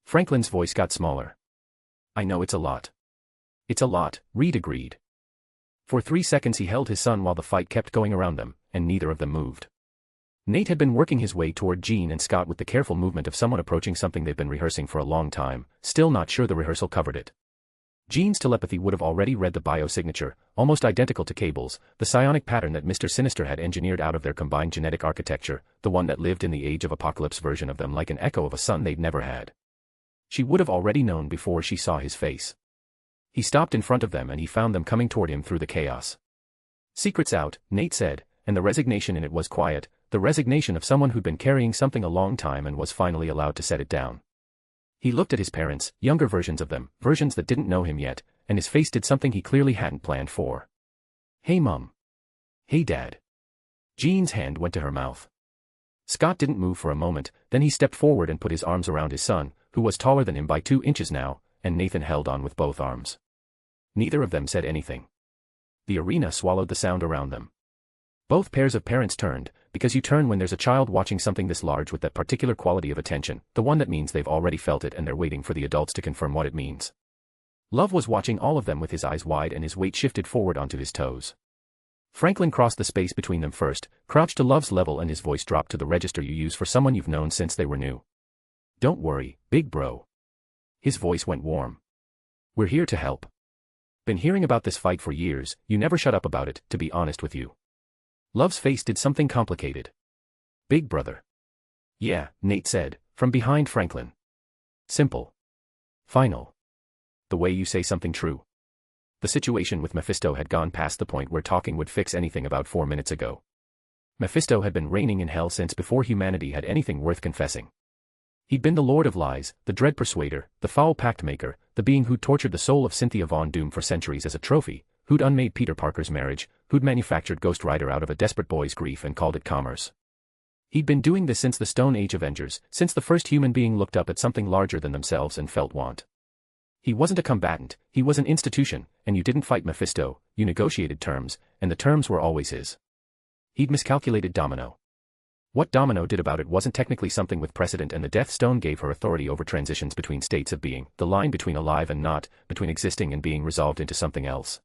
Franklin's voice got smaller. I know it's a lot. It's a lot, Reed agreed. For 3 seconds he held his son while the fight kept going around them, and neither of them moved. Nate had been working his way toward Jean and Scott with the careful movement of someone approaching something they've been rehearsing for a long time, still not sure the rehearsal covered it. Jean's telepathy would have already read the biosignature, almost identical to Cable's, the psionic pattern that Mr. Sinister had engineered out of their combined genetic architecture, the one that lived in the Age of Apocalypse version of them like an echo of a son they'd never had. She would have already known before she saw his face. He stopped in front of them and he found them coming toward him through the chaos. Secrets out, Nate said, and the resignation in it was quiet, the resignation of someone who'd been carrying something a long time and was finally allowed to set it down. He looked at his parents, younger versions of them, versions that didn't know him yet, and his face did something he clearly hadn't planned for. Hey Mum. Hey Dad. Jean's hand went to her mouth. Scott didn't move for a moment, then he stepped forward and put his arms around his son, who was taller than him by 2 inches now, and Nathan held on with both arms. Neither of them said anything. The arena swallowed the sound around them. Both pairs of parents turned, because you turn when there's a child watching something this large with that particular quality of attention, the one that means they've already felt it and they're waiting for the adults to confirm what it means. Love was watching all of them with his eyes wide and his weight shifted forward onto his toes. Franklin crossed the space between them first, crouched to Love's level and his voice dropped to the register you use for someone you've known since they were new. Don't worry, big bro. His voice went warm. We're here to help. Been hearing about this fight for years, you never shut up about it, to be honest with you. Love's face did something complicated. Big brother. Yeah, Nate said, from behind Franklin. Simple. Final. The way you say something true. The situation with Mephisto had gone past the point where talking would fix anything about 4 minutes ago. Mephisto had been reigning in hell since before humanity had anything worth confessing. He'd been the Lord of Lies, the Dread Persuader, the Foul Pact Maker, the being who'd tortured the soul of Cynthia Von Doom for centuries as a trophy, who'd unmade Peter Parker's marriage, who'd manufactured Ghost Rider out of a desperate boy's grief and called it commerce. He'd been doing this since the Stone Age Avengers, since the first human being looked up at something larger than themselves and felt want. He wasn't a combatant, he was an institution, and you didn't fight Mephisto, you negotiated terms, and the terms were always his. He'd miscalculated Domino. What Domino did about it wasn't technically something with precedent, and the Death Stone gave her authority over transitions between states of being, the line between alive and not, between existing and being resolved into something else.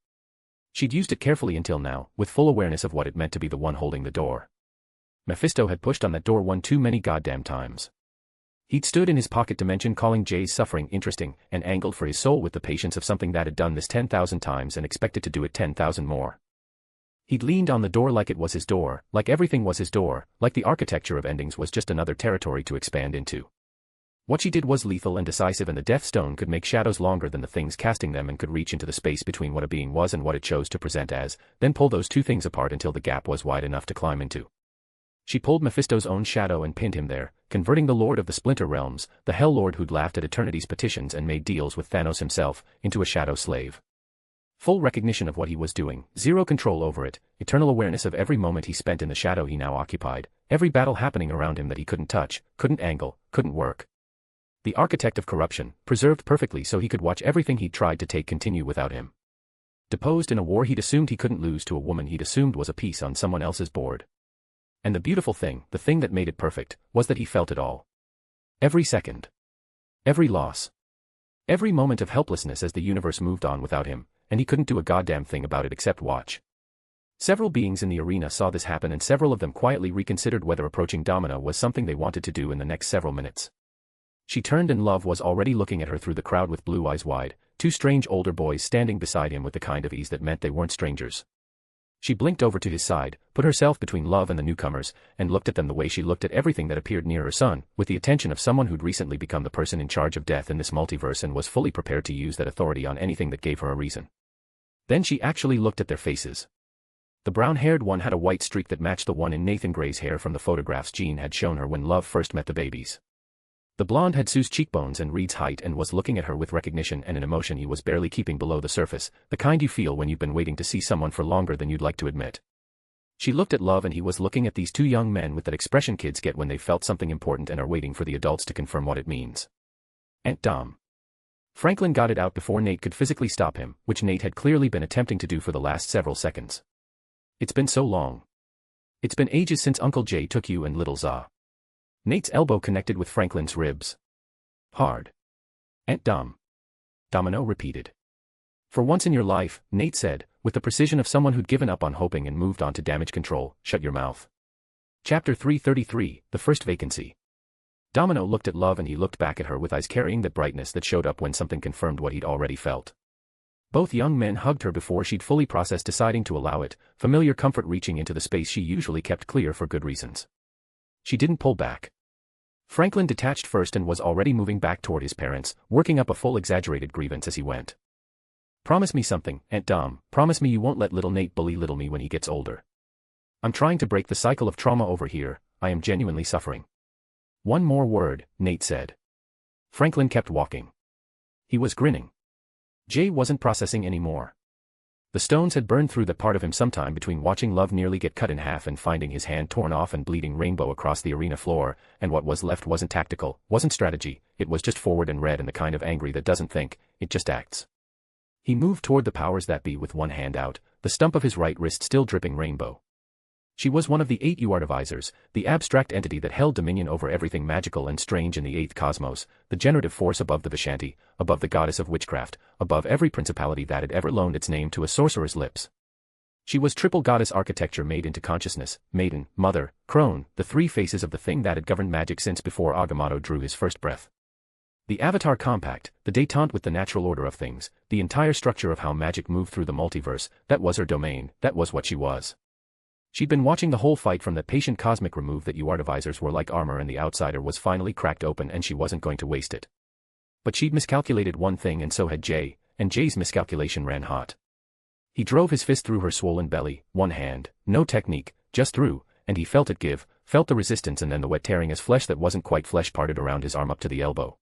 She'd used it carefully until now, with full awareness of what it meant to be the one holding the door. Mephisto had pushed on that door one too many goddamn times. He'd stood in his pocket dimension calling Jay's suffering interesting, and angled for his soul with the patience of something that had done this 10,000 times and expected to do it 10,000 more. He'd leaned on the door like it was his door, like everything was his door, like the architecture of endings was just another territory to expand into. What she did was lethal and decisive, and the Death Stone could make shadows longer than the things casting them and could reach into the space between what a being was and what it chose to present as, then pull those two things apart until the gap was wide enough to climb into. She pulled Mephisto's own shadow and pinned him there, converting the Lord of the Splinter Realms, the Hell Lord who'd laughed at Eternity's petitions and made deals with Thanos himself, into a shadow slave. Full recognition of what he was doing, zero control over it, eternal awareness of every moment he spent in the shadow he now occupied, every battle happening around him that he couldn't touch, couldn't angle, couldn't work. The architect of corruption, preserved perfectly so he could watch everything he'd tried to take continue without him. Deposed in a war he'd assumed he couldn't lose to a woman he'd assumed was a piece on someone else's board. And the beautiful thing, the thing that made it perfect, was that he felt it all. Every second. Every loss. Every moment of helplessness as the universe moved on without him, and he couldn't do a goddamn thing about it except watch. Several beings in the arena saw this happen and several of them quietly reconsidered whether approaching Domino was something they wanted to do in the next several minutes. She turned and Love was already looking at her through the crowd with blue eyes wide, two strange older boys standing beside him with the kind of ease that meant they weren't strangers. She blinked over to his side, put herself between Love and the newcomers, and looked at them the way she looked at everything that appeared near her son, with the attention of someone who'd recently become the person in charge of death in this multiverse and was fully prepared to use that authority on anything that gave her a reason. Then she actually looked at their faces. The brown-haired one had a white streak that matched the one in Nathan Gray's hair from the photographs Jean had shown her when Love first met the babies. The blonde had Sue's cheekbones and Reed's height and was looking at her with recognition and an emotion he was barely keeping below the surface, the kind you feel when you've been waiting to see someone for longer than you'd like to admit. She looked at Love and he was looking at these two young men with that expression kids get when they felt something important and are waiting for the adults to confirm what it means. Aunt Dom. Franklin got it out before Nate could physically stop him, which Nate had clearly been attempting to do for the last several seconds. It's been so long. It's been ages since Uncle Jay took you and little Za. Nate's elbow connected with Franklin's ribs. Hard. Aunt Dom. Domino repeated. For once in your life, Nate said, with the precision of someone who'd given up on hoping and moved on to damage control, shut your mouth. Chapter 333, The First Vacancy. Domino looked at Love and he looked back at her with eyes carrying that brightness that showed up when something confirmed what he'd already felt. Both young men hugged her before she'd fully processed deciding to allow it, familiar comfort reaching into the space she usually kept clear for good reasons. She didn't pull back. Franklin detached first and was already moving back toward his parents, working up a full exaggerated grievance as he went. Promise me something, Aunt Dom, promise me you won't let little Nate bully little me when he gets older. I'm trying to break the cycle of trauma over here, I am genuinely suffering. One more word, Nate said. Franklin kept walking. He was grinning. Jay wasn't processing anymore. The stones had burned through that part of him sometime between watching Love nearly get cut in half and finding his hand torn off and bleeding rainbow across the arena floor, and what was left wasn't tactical, wasn't strategy, it was just forward and red and the kind of angry that doesn't think, it just acts. He moved toward the powers that be with one hand out, the stump of his right wrist still dripping rainbow. She was one of the 8 Artivisors, the abstract entity that held dominion over everything magical and strange in the 8th cosmos, the generative force above the Vishanti, above the goddess of witchcraft, above every principality that had ever loaned its name to a sorcerer's lips. She was triple goddess architecture made into consciousness, maiden, mother, crone, the 3 faces of the thing that had governed magic since before Agamotto drew his first breath. The Avatar Compact, the détente with the natural order of things, the entire structure of how magic moved through the multiverse, that was her domain, that was what she was. She'd been watching the whole fight from that patient cosmic remove that you artivisors were like armor and the outsider was finally cracked open and she wasn't going to waste it. But she'd miscalculated one thing and so had Jay, and Jay's miscalculation ran hot. He drove his fist through her swollen belly, one hand, no technique, just through, and he felt it give, felt the resistance and then the wet tearing as flesh that wasn't quite flesh parted around his arm up to the elbow.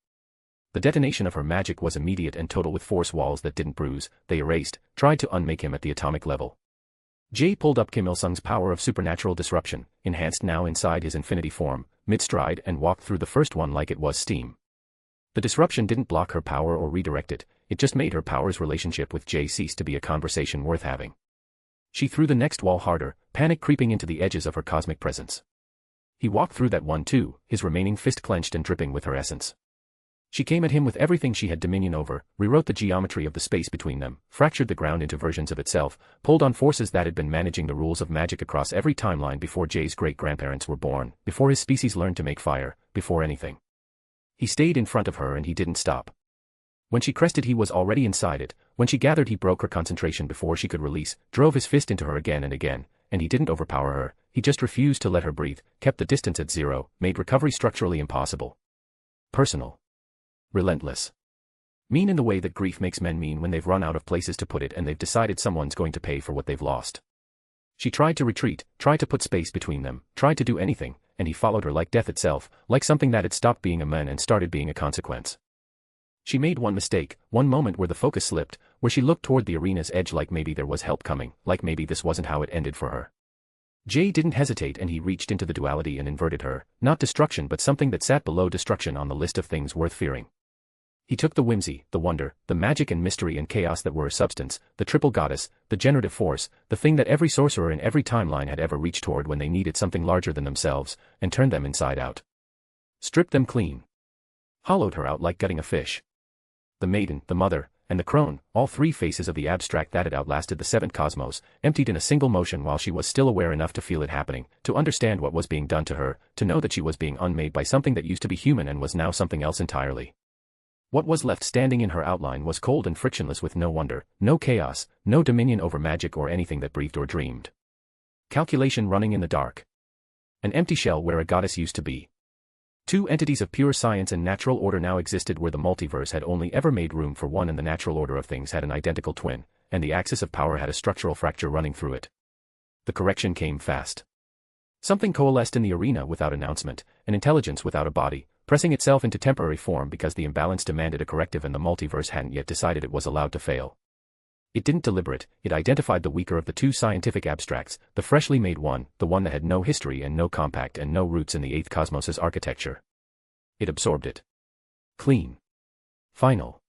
The detonation of her magic was immediate and total with force walls that didn't bruise, they erased, tried to unmake him at the atomic level. Jay pulled up Kim Il-sung's power of supernatural disruption, enhanced now inside his infinity form, mid-stride and walked through the first one like it was steam. The disruption didn't block her power or redirect it just made her power's relationship with Jay cease to be a conversation worth having. She threw the next wall harder, panic creeping into the edges of her cosmic presence. He walked through that one too, his remaining fist clenched and dripping with her essence. She came at him with everything she had dominion over, rewrote the geometry of the space between them, fractured the ground into versions of itself, pulled on forces that had been managing the rules of magic across every timeline before Jay's great-grandparents were born, before his species learned to make fire, before anything. He stayed in front of her and he didn't stop. When she crested he was already inside it, when she gathered he broke her concentration before she could release, drove his fist into her again, and he didn't overpower her, he just refused to let her breathe, kept the distance at 0, made recovery structurally impossible. Personal. Relentless. Mean in the way that grief makes men mean when they've run out of places to put it and they've decided someone's going to pay for what they've lost. She tried to retreat, tried to put space between them, tried to do anything, and he followed her like death itself, like something that had stopped being a man and started being a consequence. She made one mistake, one moment where the focus slipped, where she looked toward the arena's edge like maybe there was help coming, like maybe this wasn't how it ended for her. Jay didn't hesitate and he reached into the duality and inverted her, not destruction but something that sat below destruction on the list of things worth fearing. He took the whimsy, the wonder, the magic and mystery and chaos that were her substance, the triple goddess, the generative force, the thing that every sorcerer in every timeline had ever reached toward when they needed something larger than themselves, and turned them inside out. Stripped them clean. Hollowed her out like gutting a fish. The maiden, the mother, and the crone, all three faces of the abstract that had outlasted the seventh cosmos, emptied in a single motion while she was still aware enough to feel it happening, to understand what was being done to her, to know that she was being unmade by something that used to be human and was now something else entirely. What was left standing in her outline was cold and frictionless with no wonder, no chaos, no dominion over magic or anything that breathed or dreamed. Calculation running in the dark. An empty shell where a goddess used to be. Two entities of pure science and natural order now existed where the multiverse had only ever made room for one and the natural order of things had an identical twin, and the axis of power had a structural fracture running through it. The correction came fast. Something coalesced in the arena without announcement, an intelligence without a body, pressing itself into temporary form because the imbalance demanded a corrective and the multiverse hadn't yet decided it was allowed to fail. It didn't deliberate, it identified the weaker of the two scientific abstracts, the freshly made one, the one that had no history and no compact and no roots in the eighth cosmos's architecture. It absorbed it. Clean. Final.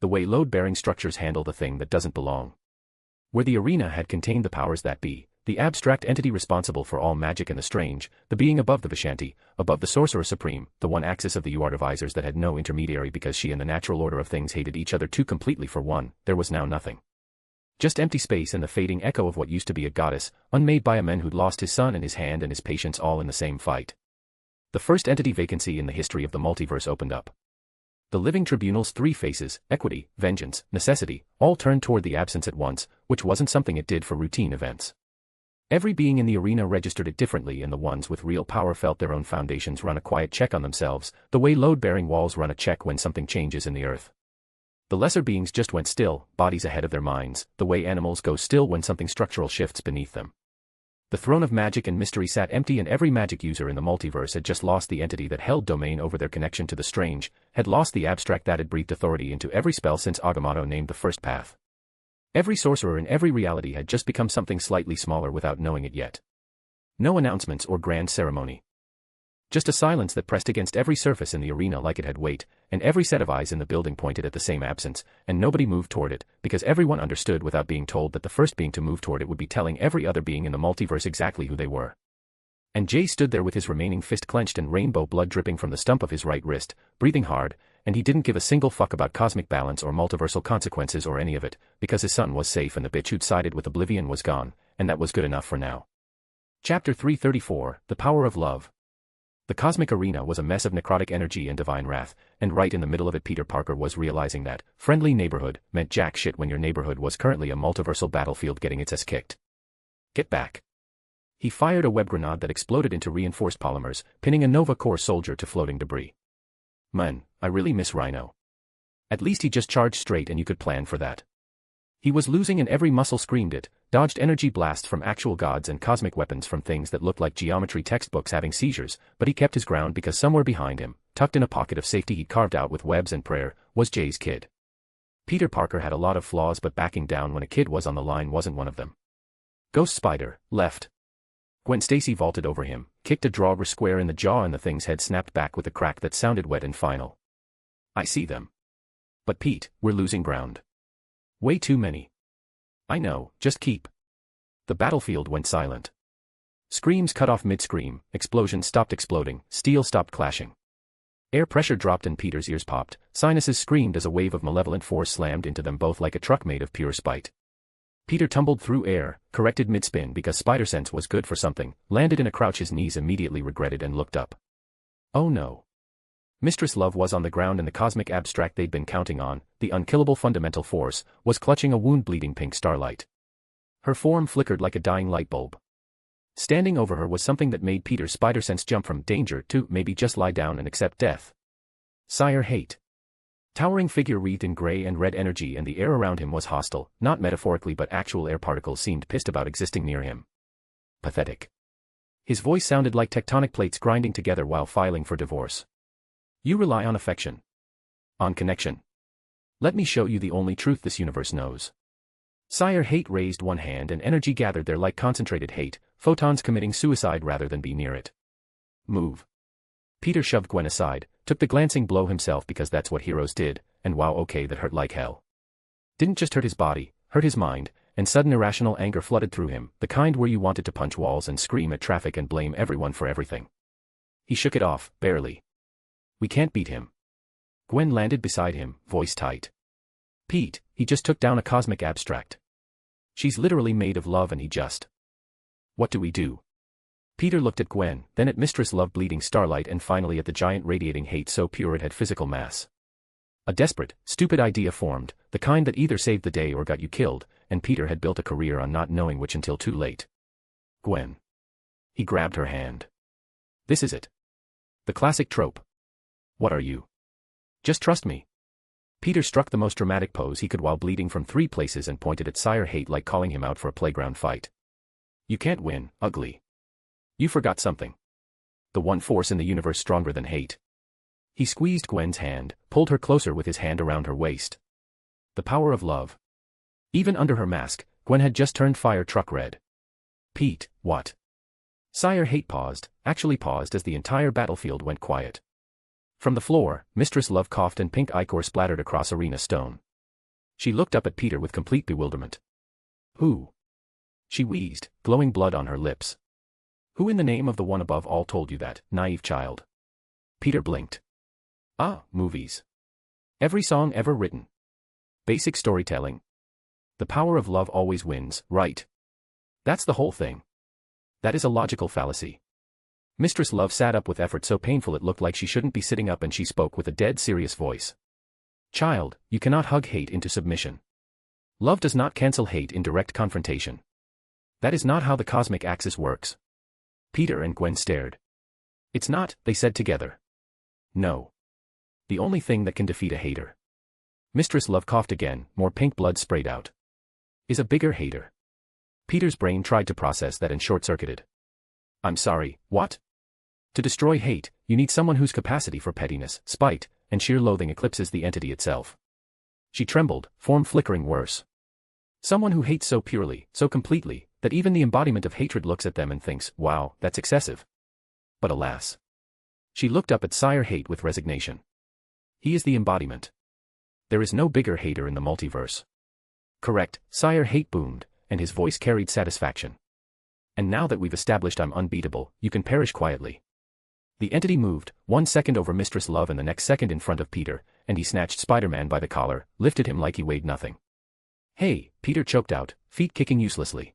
The way load-bearing structures handle the thing that doesn't belong. Where the arena had contained the powers that be, the abstract entity responsible for all magic and the strange, the being above the Vishanti, above the Sorcerer Supreme, the one axis of the artificers that had no intermediary because she and the natural order of things hated each other too completely for one, there was now nothing. Just empty space and the fading echo of what used to be a goddess, unmade by a man who'd lost his son and his hand and his patience all in the same fight. The first entity vacancy in the history of the multiverse opened up. The living tribunal's three faces, equity, vengeance, necessity, all turned toward the absence at once, which wasn't something it did for routine events. Every being in the arena registered it differently and the ones with real power felt their own foundations run a quiet check on themselves, the way load-bearing walls run a check when something changes in the earth. The lesser beings just went still, bodies ahead of their minds, the way animals go still when something structural shifts beneath them. The throne of magic and mystery sat empty and every magic user in the multiverse had just lost the entity that held domain over their connection to the strange, had lost the abstract that had breathed authority into every spell since Agamotto named the first path. Every sorcerer in every reality had just become something slightly smaller without knowing it yet. No announcements or grand ceremony. Just a silence that pressed against every surface in the arena like it had weight, and every set of eyes in the building pointed at the same absence, and nobody moved toward it, because everyone understood without being told that the first being to move toward it would be telling every other being in the multiverse exactly who they were. And Jay stood there with his remaining fist clenched and rainbow blood dripping from the stump of his right wrist, breathing hard, and he didn't give a single fuck about cosmic balance or multiversal consequences or any of it, because his son was safe and the bitch who'd sided with Oblivion was gone, and that was good enough for now. Chapter 334, The Power of Love. The cosmic arena was a mess of necrotic energy and divine wrath, and right in the middle of it Peter Parker was realizing that friendly neighborhood meant jack shit when your neighborhood was currently a multiversal battlefield getting its ass kicked. Get back. He fired a web grenade that exploded into reinforced polymers, pinning a Nova Corps soldier to floating debris. Man, I really miss Rhino. At least he just charged straight and you could plan for that. He was losing and every muscle screamed it, dodged energy blasts from actual gods and cosmic weapons from things that looked like geometry textbooks having seizures, but he kept his ground because somewhere behind him, tucked in a pocket of safety he'd carved out with webs and prayer, was Jay's kid. Peter Parker had a lot of flaws but backing down when a kid was on the line wasn't one of them. Ghost Spider, left. Gwen Stacy vaulted over him, kicked a drawer square in the jaw and the thing's head snapped back with a crack that sounded wet and final. I see them. But Pete, we're losing ground. Way too many. I know, just keep. The battlefield went silent. Screams cut off mid-scream, explosions stopped exploding, steel stopped clashing. Air pressure dropped and Peter's ears popped, sinuses screamed as a wave of malevolent force slammed into them both like a truck made of pure spite. Peter tumbled through air, corrected mid-spin because spider sense was good for something, landed in a crouch his knees immediately regretted and looked up. Oh no. Mistress Love was on the ground and the cosmic abstract they'd been counting on, the unkillable fundamental force, was clutching a wound-bleeding pink starlight. Her form flickered like a dying light bulb. Standing over her was something that made Peter's spider sense jump from danger to maybe just lie down and accept death. Sire Hate. Towering figure wreathed in gray and red energy and the air around him was hostile, not metaphorically but actual air particles seemed pissed about existing near him. Pathetic. His voice sounded like tectonic plates grinding together while filing for divorce. You rely on affection. On connection. Let me show you the only truth this universe knows. Sire Hate raised one hand and energy gathered there like concentrated hate, photons committing suicide rather than be near it. Move. Peter shoved Gwen aside, took the glancing blow himself because that's what heroes did, and wow, okay, that hurt like hell. Didn't just hurt his body, hurt his mind, and sudden irrational anger flooded through him, the kind where you wanted to punch walls and scream at traffic and blame everyone for everything. He shook it off, barely. We can't beat him. Gwen landed beside him, voice tight. Pete, he just took down a cosmic abstract. She's literally made of love and he just... What do we do? Peter looked at Gwen, then at Mistress Love bleeding starlight and finally at the giant radiating hate so pure it had physical mass. A desperate, stupid idea formed, the kind that either saved the day or got you killed, and Peter had built a career on not knowing which until too late. Gwen. He grabbed her hand. This is it. The classic trope. What are you? Just trust me. Peter struck the most dramatic pose he could while bleeding from 3 places and pointed at Sire Hate like calling him out for a playground fight. You can't win, ugly. You forgot something. The one force in the universe stronger than hate. He squeezed Gwen's hand, pulled her closer with his hand around her waist. The power of love. Even under her mask, Gwen had just turned fire truck red. Pete, what? Sire Hate paused, actually paused as the entire battlefield went quiet. From the floor, Mistress Love coughed and pink ichor splattered across arena stone. She looked up at Peter with complete bewilderment. Who? She wheezed, glowing blood on her lips. Who in the name of the one above all told you that, naive child? Peter blinked. Ah, movies. Every song ever written. Basic storytelling. The power of love always wins, right? That's the whole thing. That is a logical fallacy. Mistress Love sat up with effort so painful it looked like she shouldn't be sitting up and she spoke with a dead serious voice. Child, you cannot hug hate into submission. Love does not cancel hate in direct confrontation. That is not how the cosmic axis works. Peter and Gwen stared. It's not, they said together. No. The only thing that can defeat a hater. Mistress Love coughed again, more pink blood sprayed out. Is a bigger hater. Peter's brain tried to process that and short-circuited. I'm sorry, what? To destroy hate, you need someone whose capacity for pettiness, spite, and sheer loathing eclipses the entity itself. She trembled, form flickering worse. Someone who hates so purely, so completely, that even the embodiment of hatred looks at them and thinks, wow, that's excessive. But alas. She looked up at Sire Hate with resignation. He is the embodiment. There is no bigger hater in the multiverse. Correct, Sire Hate boomed, and his voice carried satisfaction. And now that we've established I'm unbeatable, you can perish quietly. The entity moved, 1 second over Mistress Love and the next second in front of Peter, and he snatched Spider-Man by the collar, lifted him like he weighed nothing. Hey, Peter choked out, feet kicking uselessly.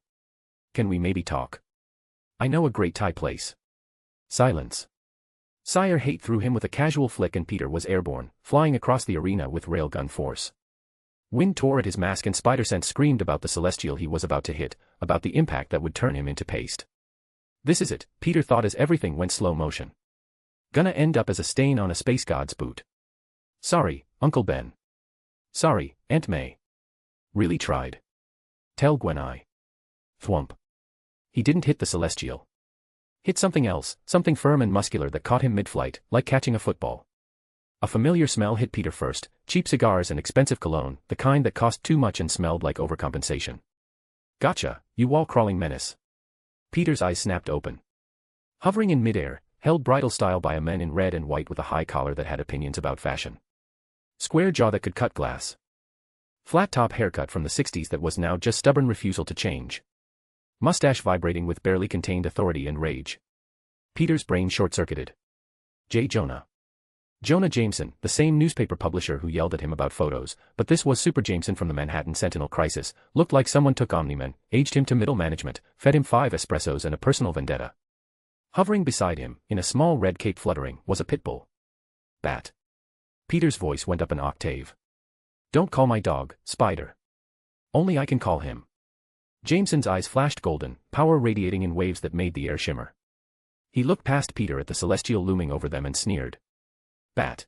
Can we maybe talk? I know a great Thai place. Silence. Sire Hate threw him with a casual flick and Peter was airborne, flying across the arena with railgun force. Wind tore at his mask and Spider-Sense screamed about the celestial he was about to hit, about the impact that would turn him into paste. This is it, Peter thought as everything went slow motion. Gonna end up as a stain on a space god's boot. Sorry, Uncle Ben. Sorry, Aunt May. Really tried. Tell Gwen I. Thwump. He didn't hit the celestial. Hit something else, something firm and muscular that caught him mid-flight, like catching a football. A familiar smell hit Peter first, cheap cigars and expensive cologne, the kind that cost too much and smelled like overcompensation. Gotcha, you wall-crawling menace. Peter's eyes snapped open. Hovering in midair, held bridal style by a man in red and white with a high collar that had opinions about fashion. Square jaw that could cut glass. Flat top haircut from the 60s that was now just stubborn refusal to change. Mustache vibrating with barely contained authority and rage. Peter's brain short-circuited. J. Jonah. Jonah Jameson, the same newspaper publisher who yelled at him about photos, but this was Super Jameson from the Manhattan Sentinel crisis, looked like someone took Omni-Man, aged him to middle management, fed him 5 espressos and a personal vendetta. Hovering beside him, in a small red cape fluttering, was a pit bull. Bat. Peter's voice went up an octave. Don't call my dog, Spider. Only I can call him. Jameson's eyes flashed golden, power radiating in waves that made the air shimmer. He looked past Peter at the celestial looming over them and sneered. Bat.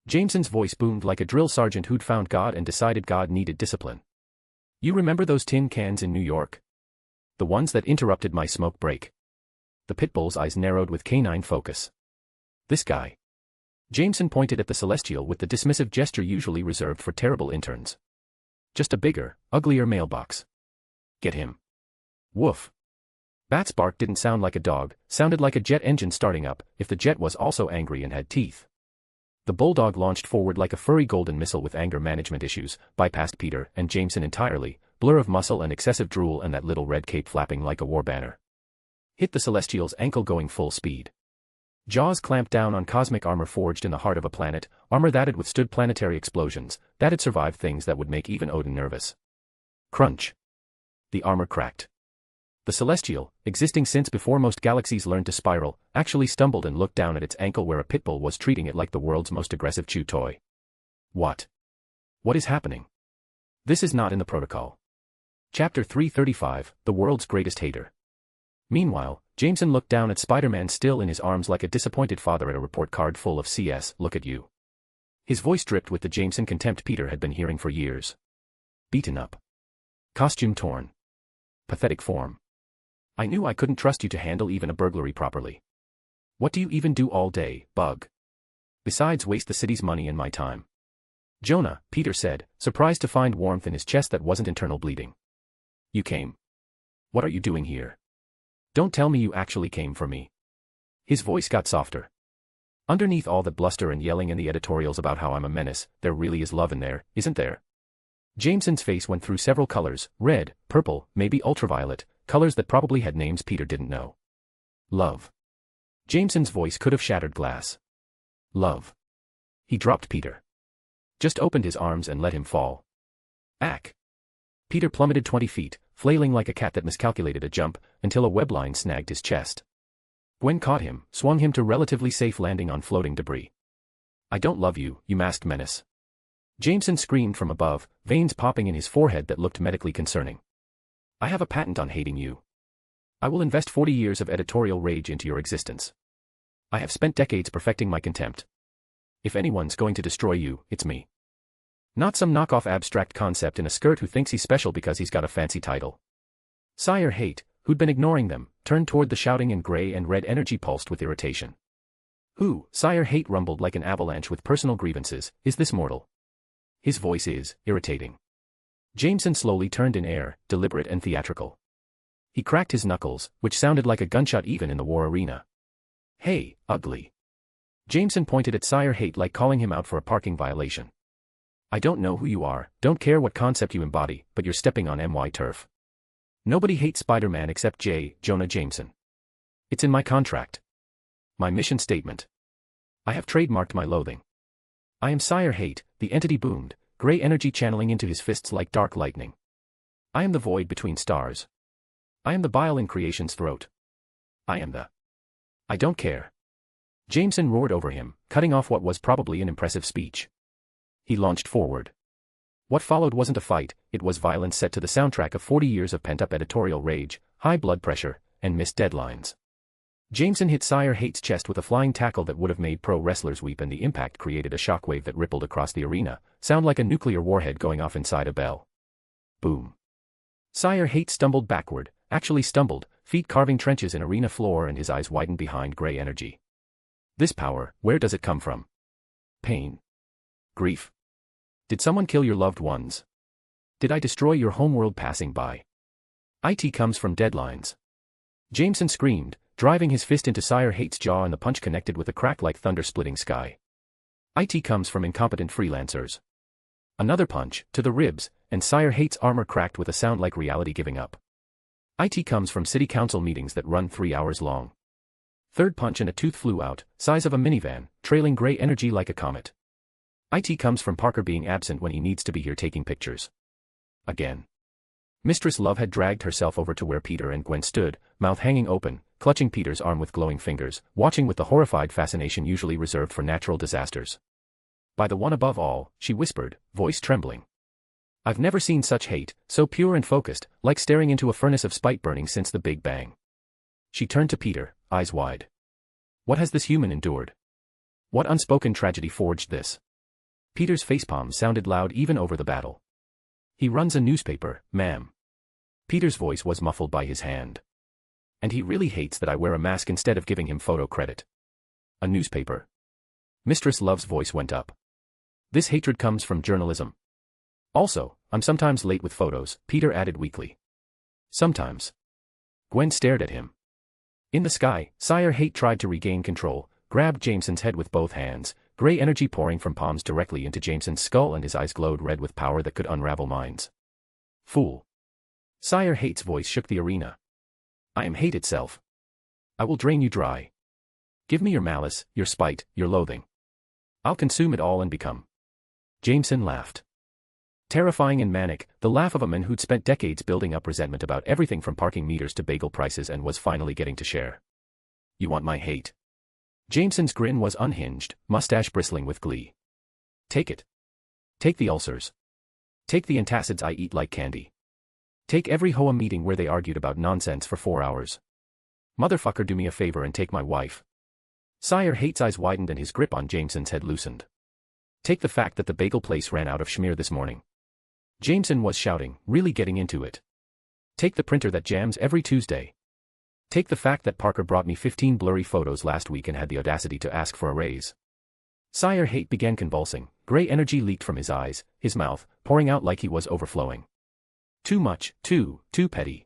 Jameson's voice boomed like a drill sergeant who'd found God and decided God needed discipline. You remember those tin cans in New York? The ones that interrupted my smoke break. The pit bull's eyes narrowed with canine focus. This guy. Jameson pointed at the Celestial with the dismissive gesture usually reserved for terrible interns. Just a bigger, uglier mailbox. Get him. Woof. Bat's bark didn't sound like a dog, sounded like a jet engine starting up, if the jet was also angry and had teeth. The bulldog launched forward like a furry golden missile with anger management issues, bypassed Peter and Jameson entirely, blur of muscle and excessive drool and that little red cape flapping like a war banner. Hit the Celestial's ankle going full speed. Jaws clamped down on cosmic armor forged in the heart of a planet, armor that had withstood planetary explosions, that had survived things that would make even Odin nervous. Crunch. The armor cracked. The Celestial, existing since before most galaxies learned to spiral, actually stumbled and looked down at its ankle where a pitbull was treating it like the world's most aggressive chew toy. What? What is happening? This is not in the protocol. Chapter 335, The World's Greatest Hater. Meanwhile, Jameson looked down at Spider-Man still in his arms like a disappointed father at a report card full of CS, look at you. His voice dripped with the Jameson contempt Peter had been hearing for years. Beaten up. Costume torn. Pathetic form. I knew I couldn't trust you to handle even a burglary properly. What do you even do all day, bug? Besides waste the city's money and my time. Jonah, Peter said, surprised to find warmth in his chest that wasn't internal bleeding. You came. What are you doing here? Don't tell me you actually came for me. His voice got softer. Underneath all the bluster and yelling in the editorials about how I'm a menace, there really is love in there, isn't there? Jameson's face went through several colors, red, purple, maybe ultraviolet, colors that probably had names Peter didn't know. Love. Jameson's voice could have shattered glass. Love. He dropped Peter. Just opened his arms and let him fall. Ack. Peter plummeted 20 feet, flailing like a cat that miscalculated a jump, until a web line snagged his chest. Gwen caught him, swung him to relatively safe landing on floating debris. I don't love you, you masked menace. Jameson screamed from above, veins popping in his forehead that looked medically concerning. I have a patent on hating you. I will invest 40 years of editorial rage into your existence. I have spent decades perfecting my contempt. If anyone's going to destroy you, it's me. Not some knockoff abstract concept in a skirt who thinks he's special because he's got a fancy title. Sire Hate, who'd been ignoring them, turned toward the shouting and gray and red energy pulsed with irritation. Who, Sire Hate rumbled like an avalanche with personal grievances, is this mortal? His voice is irritating. Jameson slowly turned in air, deliberate and theatrical. He cracked his knuckles, which sounded like a gunshot even in the war arena. Hey, ugly. Jameson pointed at Sire Hate like calling him out for a parking violation. I don't know who you are, don't care what concept you embody, but you're stepping on my turf. Nobody hates Spider-Man except Jonah Jameson. It's in my contract. My mission statement. I have trademarked my loathing. I am Sire Hate, the entity boomed, gray energy channeling into his fists like dark lightning. I am the void between stars. I am the bile in creation's throat. I am the... I don't care. Jameson roared over him, cutting off what was probably an impressive speech. He launched forward. What followed wasn't a fight, it was violence set to the soundtrack of 40 years of pent-up editorial rage, high blood pressure, and missed deadlines. Jameson hit Sire Hate's chest with a flying tackle that would have made pro wrestlers weep, and the impact created a shockwave that rippled across the arena, sound like a nuclear warhead going off inside a bell. Boom. Sire Hate stumbled backward, actually stumbled, feet carving trenches in arena floor, and his eyes widened behind gray energy. This power, where does it come from? Pain. Grief. Did someone kill your loved ones? Did I destroy your homeworld passing by? IT comes from deadlines. Jameson screamed, driving his fist into Sire Hate's jaw, and the punch connected with a crack like thunder splitting sky. IT comes from incompetent freelancers. Another punch, to the ribs, and Sire Hate's armor cracked with a sound like reality giving up. IT comes from city council meetings that run 3 hours long. Third punch and a tooth flew out, size of a minivan, trailing gray energy like a comet. IT comes from Parker being absent when he needs to be here taking pictures. Again. Mistress Love had dragged herself over to where Peter and Gwen stood, mouth hanging open, clutching Peter's arm with glowing fingers, watching with the horrified fascination usually reserved for natural disasters. By the one above all, she whispered, voice trembling. I've never seen such hate, so pure and focused, like staring into a furnace of spite burning since the Big Bang. She turned to Peter, eyes wide. What has this human endured? What unspoken tragedy forged this? Peter's facepalm sounded loud even over the battle. He runs a newspaper, ma'am. Peter's voice was muffled by his hand. And he really hates that I wear a mask instead of giving him photo credit. A newspaper. Mistress Love's voice went up. This hatred comes from journalism. Also, I'm sometimes late with photos, Peter added weakly. Sometimes. Gwen stared at him. In the sky, Sire Hate tried to regain control, grabbed Jameson's head with both hands, gray energy pouring from palms directly into Jameson's skull and his eyes glowed red with power that could unravel minds. Fool. Sire Hate's voice shook the arena. I am hate itself. I will drain you dry. Give me your malice, your spite, your loathing. I'll consume it all and become. Jameson laughed. Terrifying and manic, the laugh of a man who'd spent decades building up resentment about everything from parking meters to bagel prices and was finally getting to share. You want my hate? Jameson's grin was unhinged, mustache bristling with glee. Take it. Take the ulcers. Take the antacids I eat like candy. Take every HOA meeting where they argued about nonsense for 4 hours. Motherfucker, do me a favor and take my wife. Sire Hate's eyes widened and his grip on Jameson's head loosened. Take the fact that the bagel place ran out of schmear this morning. Jameson was shouting, really getting into it. Take the printer that jams every Tuesday. Take the fact that Parker brought me 15 blurry photos last week and had the audacity to ask for a raise. Sire Hate began convulsing, gray energy leaked from his eyes, his mouth, pouring out like he was overflowing. Too much, too petty.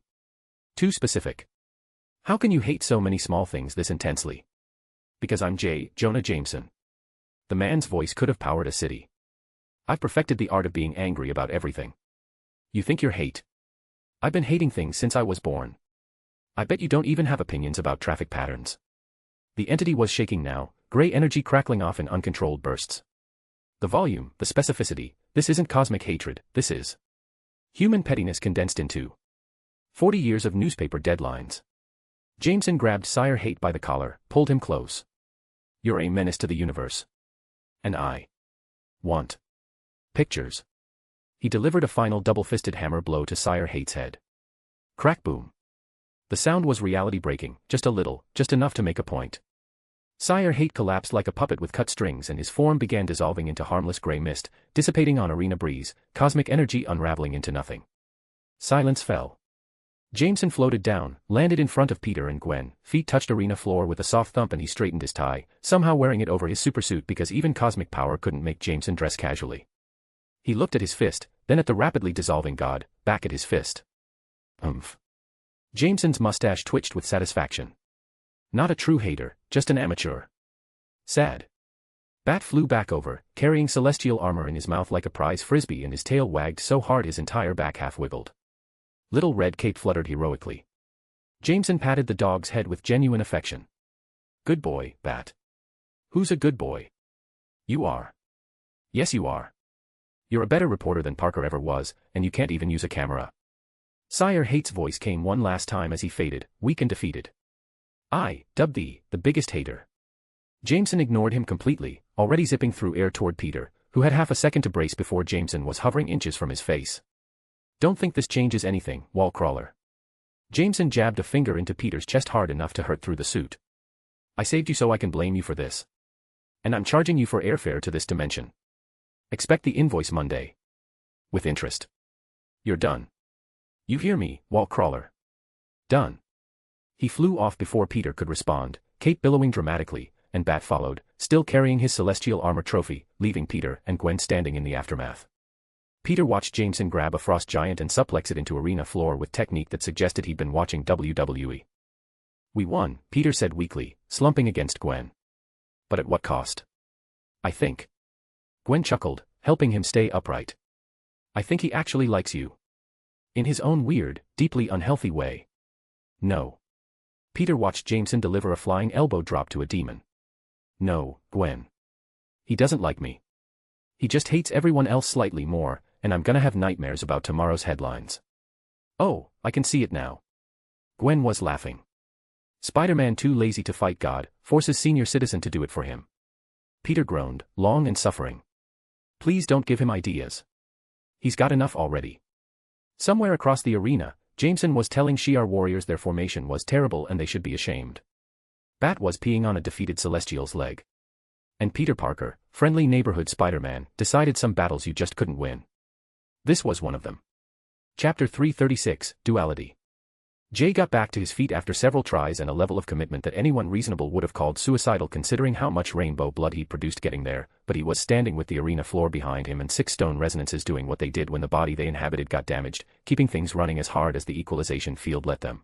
Too specific. How can you hate so many small things this intensely? Because I'm Jonah Jameson. The man's voice could have powered a city. I've perfected the art of being angry about everything. You think you're hate? I've been hating things since I was born. I bet you don't even have opinions about traffic patterns. The entity was shaking now, gray energy crackling off in uncontrolled bursts. The volume, the specificity, this isn't cosmic hatred, this is human pettiness condensed into 40 years of newspaper deadlines. Jameson grabbed Sire Hate by the collar, pulled him close. You're a menace to the universe. And I want pictures. He delivered a final double-fisted hammer blow to Sire Hate's head. Crack boom. The sound was reality-breaking, just a little, just enough to make a point. Sire Hate collapsed like a puppet with cut strings and his form began dissolving into harmless gray mist, dissipating on arena breeze, cosmic energy unraveling into nothing. Silence fell. Jameson floated down, landed in front of Peter and Gwen, feet touched arena floor with a soft thump and he straightened his tie, somehow wearing it over his supersuit because even cosmic power couldn't make Jameson dress casually. He looked at his fist, then at the rapidly dissolving god, back at his fist. Jameson's mustache twitched with satisfaction. Not a true hater, just an amateur. Sad. Bat flew back over, carrying celestial armor in his mouth like a prize frisbee and his tail wagged so hard his entire back half wiggled. Little Red Cape fluttered heroically. Jameson patted the dog's head with genuine affection. Good boy, Bat. Who's a good boy? You are. Yes you are. You're a better reporter than Parker ever was, and you can't even use a camera. Sire Hate's voice came one last time as he faded, weak and defeated. I dubbed thee the biggest hater. Jameson ignored him completely, already zipping through air toward Peter, who had half a second to brace before Jameson was hovering inches from his face. Don't think this changes anything, wall crawler. Jameson jabbed a finger into Peter's chest hard enough to hurt through the suit. I saved you so I can blame you for this. And I'm charging you for airfare to this dimension. Expect the invoice Monday. With interest. You're done. You hear me, wall crawler? Done. He flew off before Peter could respond, cape billowing dramatically, and Bat followed, still carrying his celestial armor trophy, leaving Peter and Gwen standing in the aftermath. Peter watched Jameson grab a frost giant and suplex it into arena floor with technique that suggested he'd been watching WWE. We won, Peter said weakly, slumping against Gwen. But at what cost? I think. Gwen chuckled, helping him stay upright. I think he actually likes you. In his own weird, deeply unhealthy way. No. Peter watched Jameson deliver a flying elbow drop to a demon. No, Gwen. He doesn't like me. He just hates everyone else slightly more, and I'm gonna have nightmares about tomorrow's headlines. Oh, I can see it now. Gwen was laughing. Spider-Man too lazy to fight God, forces senior citizen to do it for him. Peter groaned, long and suffering. Please don't give him ideas. He's got enough already. Somewhere across the arena, Jameson was telling Shi'ar warriors their formation was terrible and they should be ashamed. Bat was peeing on a defeated Celestial's leg. And Peter Parker, friendly neighborhood Spider-Man, decided some battles you just couldn't win. This was one of them. Chapter 336, Duality. Jay got back to his feet after several tries and a level of commitment that anyone reasonable would have called suicidal considering how much rainbow blood he produced getting there, but he was standing with the arena floor behind him and 6 stone resonances doing what they did when the body they inhabited got damaged, keeping things running as hard as the equalization field let them.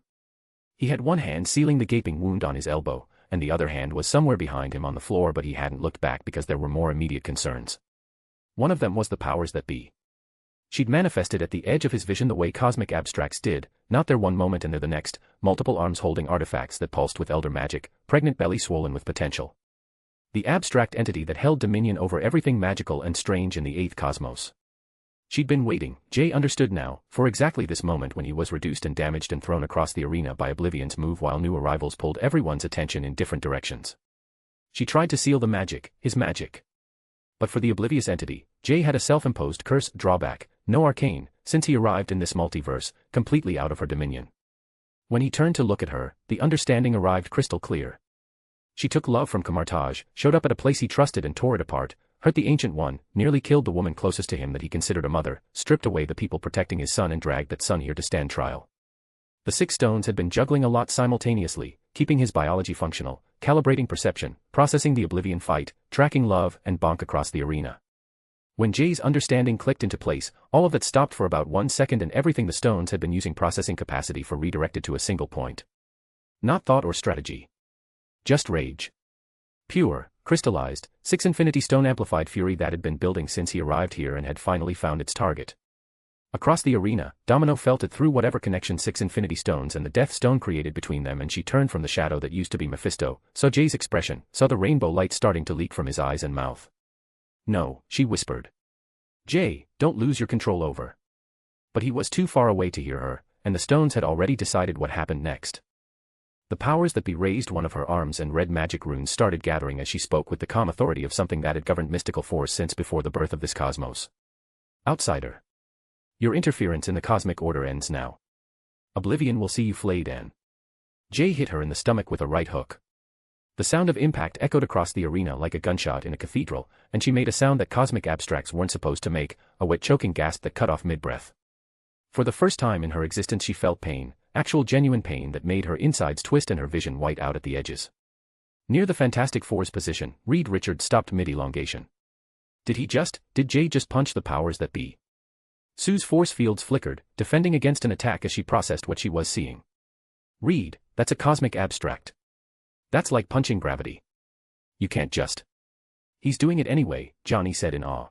He had one hand sealing the gaping wound on his elbow, and the other hand was somewhere behind him on the floor, but he hadn't looked back because there were more immediate concerns. One of them was the powers that be. She'd manifested at the edge of his vision the way cosmic abstracts did, not there one moment and there the next, multiple arms holding artifacts that pulsed with elder magic, pregnant belly swollen with potential. The abstract entity that held dominion over everything magical and strange in the 8th cosmos. She'd been waiting, Jay understood now, for exactly this moment when he was reduced and damaged and thrown across the arena by Oblivion's move while new arrivals pulled everyone's attention in different directions. She tried to seal the magic, his magic. But for the oblivious entity, Jay had a self-imposed curse drawback, no arcane, since he arrived in this multiverse, completely out of her dominion. When he turned to look at her, the understanding arrived crystal clear. She took love from Camartage, showed up at a place he trusted and tore it apart, hurt the Ancient One, nearly killed the woman closest to him that he considered a mother, stripped away the people protecting his son and dragged that son here to stand trial. The 6 stones had been juggling a lot simultaneously, keeping his biology functional, calibrating perception, processing the Oblivion fight, tracking love and bonk across the arena. When Jay's understanding clicked into place, all of that stopped for about 1 second and everything the stones had been using processing capacity for redirected to a single point. Not thought or strategy. Just rage. Pure, crystallized, 6 Infinity Stone amplified fury that had been building since he arrived here and had finally found its target. Across the arena, Domino felt it through whatever connection 6 Infinity Stones and the Death Stone created between them, and she turned from the shadow that used to be Mephisto, saw Jay's expression, saw the rainbow light starting to leak from his eyes and mouth. No, she whispered. Jay, don't lose your control over. But he was too far away to hear her, and the stones had already decided what happened next. The powers that be raised one of her arms and red magic runes started gathering as she spoke with the calm authority of something that had governed mystical force since before the birth of this cosmos. Outsider. Your interference in the cosmic order ends now. Oblivion will see you flayed, Anne. Jay hit her in the stomach with a right hook. The sound of impact echoed across the arena like a gunshot in a cathedral, and she made a sound that cosmic abstracts weren't supposed to make, a wet choking gasp that cut off mid-breath. For the first time in her existence she felt pain, actual genuine pain that made her insides twist and her vision white out at the edges. Near the Fantastic Four's position, Reed Richards stopped mid-elongation. Did Jay just punch the powers that be? Sue's force fields flickered, defending against an attack as she processed what she was seeing. Reed, that's a cosmic abstract. That's like punching gravity. You can't just. He's doing it anyway, Johnny said in awe.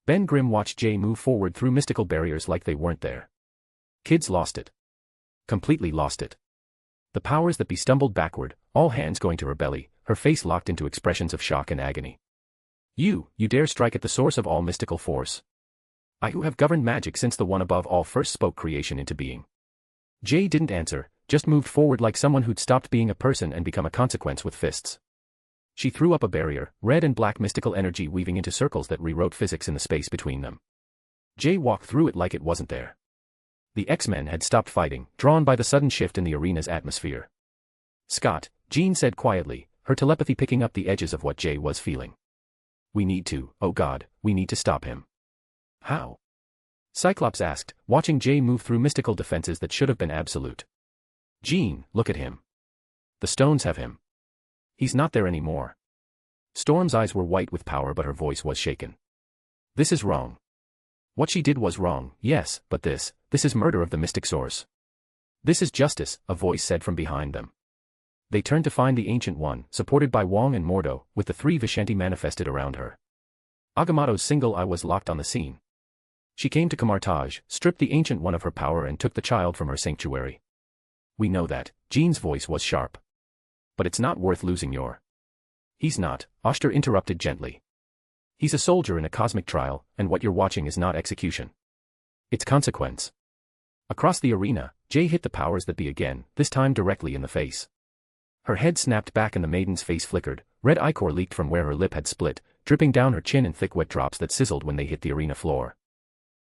Ben Grimm watched Jay move forward through mystical barriers like they weren't there. Kids lost it. Completely lost it. The powers that be stumbled backward, all hands going to her belly, her face locked into expressions of shock and agony. You dare strike at the source of all mystical force. I who have governed magic since the one above all first spoke creation into being. Jay didn't answer, just moved forward like someone who'd stopped being a person and become a consequence with fists. She threw up a barrier, red and black mystical energy weaving into circles that rewrote physics in the space between them. Jay walked through it like it wasn't there. The X-Men had stopped fighting, drawn by the sudden shift in the arena's atmosphere. Scott, Jean said quietly, her telepathy picking up the edges of what Jay was feeling. We need to, oh God, we need to stop him. How? Cyclops asked, watching Jay move through mystical defenses that should have been absolute. Jean, look at him. The stones have him. He's not there anymore. Storm's eyes were white with power but her voice was shaken. This is wrong. What she did was wrong, yes, but this is murder of the mystic source. This is justice, a voice said from behind them. They turned to find the Ancient One, supported by Wong and Mordo, with the 3 Vishanti manifested around her. Agamotto's single eye was locked on the scene. She came to Camartage, stripped the Ancient One of her power and took the child from her sanctuary. We know that, Jean's voice was sharp. But it's not worth losing your. He's not, Oster interrupted gently. He's a soldier in a cosmic trial, and what you're watching is not execution. It's consequence. Across the arena, Jay hit the powers that be again, this time directly in the face. Her head snapped back and the maiden's face flickered, red ichor leaked from where her lip had split, dripping down her chin in thick wet drops that sizzled when they hit the arena floor.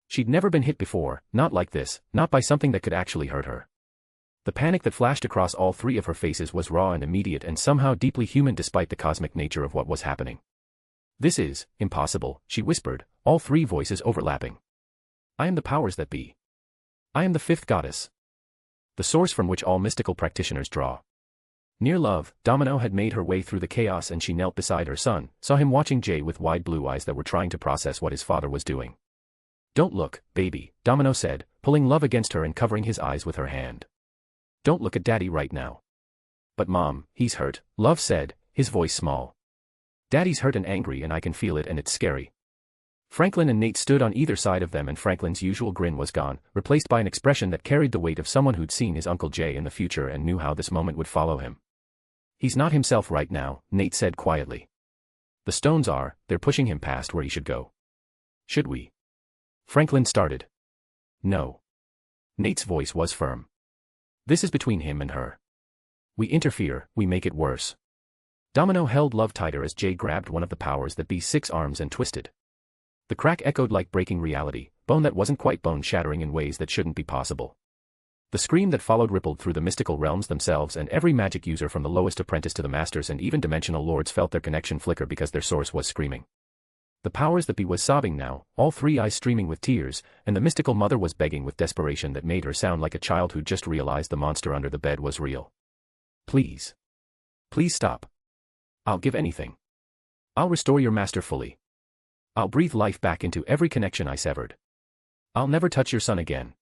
She'd never been hit before, not like this, not by something that could actually hurt her. The panic that flashed across all 3 of her faces was raw and immediate and somehow deeply human despite the cosmic nature of what was happening. This is impossible, she whispered, all 3 voices overlapping. I am the powers that be. I am the 5th goddess. the source from which all mystical practitioners draw. Near love, Domino had made her way through the chaos and she knelt beside her son, saw him watching Jay with wide blue eyes that were trying to process what his father was doing. "Don't look, baby," Domino said, pulling Love against her and covering his eyes with her hand. "Don't look at Daddy right now." "But Mom, he's hurt," Love said, his voice small. "Daddy's hurt and angry and I can feel it and it's scary." Franklin and Nate stood on either side of them and Franklin's usual grin was gone, replaced by an expression that carried the weight of someone who'd seen his Uncle Jay in the future and knew how this moment would follow him. "He's not himself right now," Nate said quietly. "The stones are, they're pushing him past where he should go." "Should we?" Franklin started. "No." Nate's voice was firm. "This is between him and her. We interfere, we make it worse." Domino held Love tighter as Jay grabbed one of the powers that be 6 arms and twisted. The crack echoed like breaking reality, bone that wasn't quite bone shattering in ways that shouldn't be possible. The scream that followed rippled through the mystical realms themselves and every magic user from the lowest apprentice to the masters and even dimensional lords felt their connection flicker because their source was screaming. The powers that be was sobbing now, all 3 eyes streaming with tears, and the mystical mother was begging with desperation that made her sound like a child who'd just realized the monster under the bed was real. "Please. Please stop. I'll give anything. I'll restore your master fully. I'll breathe life back into every connection I severed. I'll never touch your son again.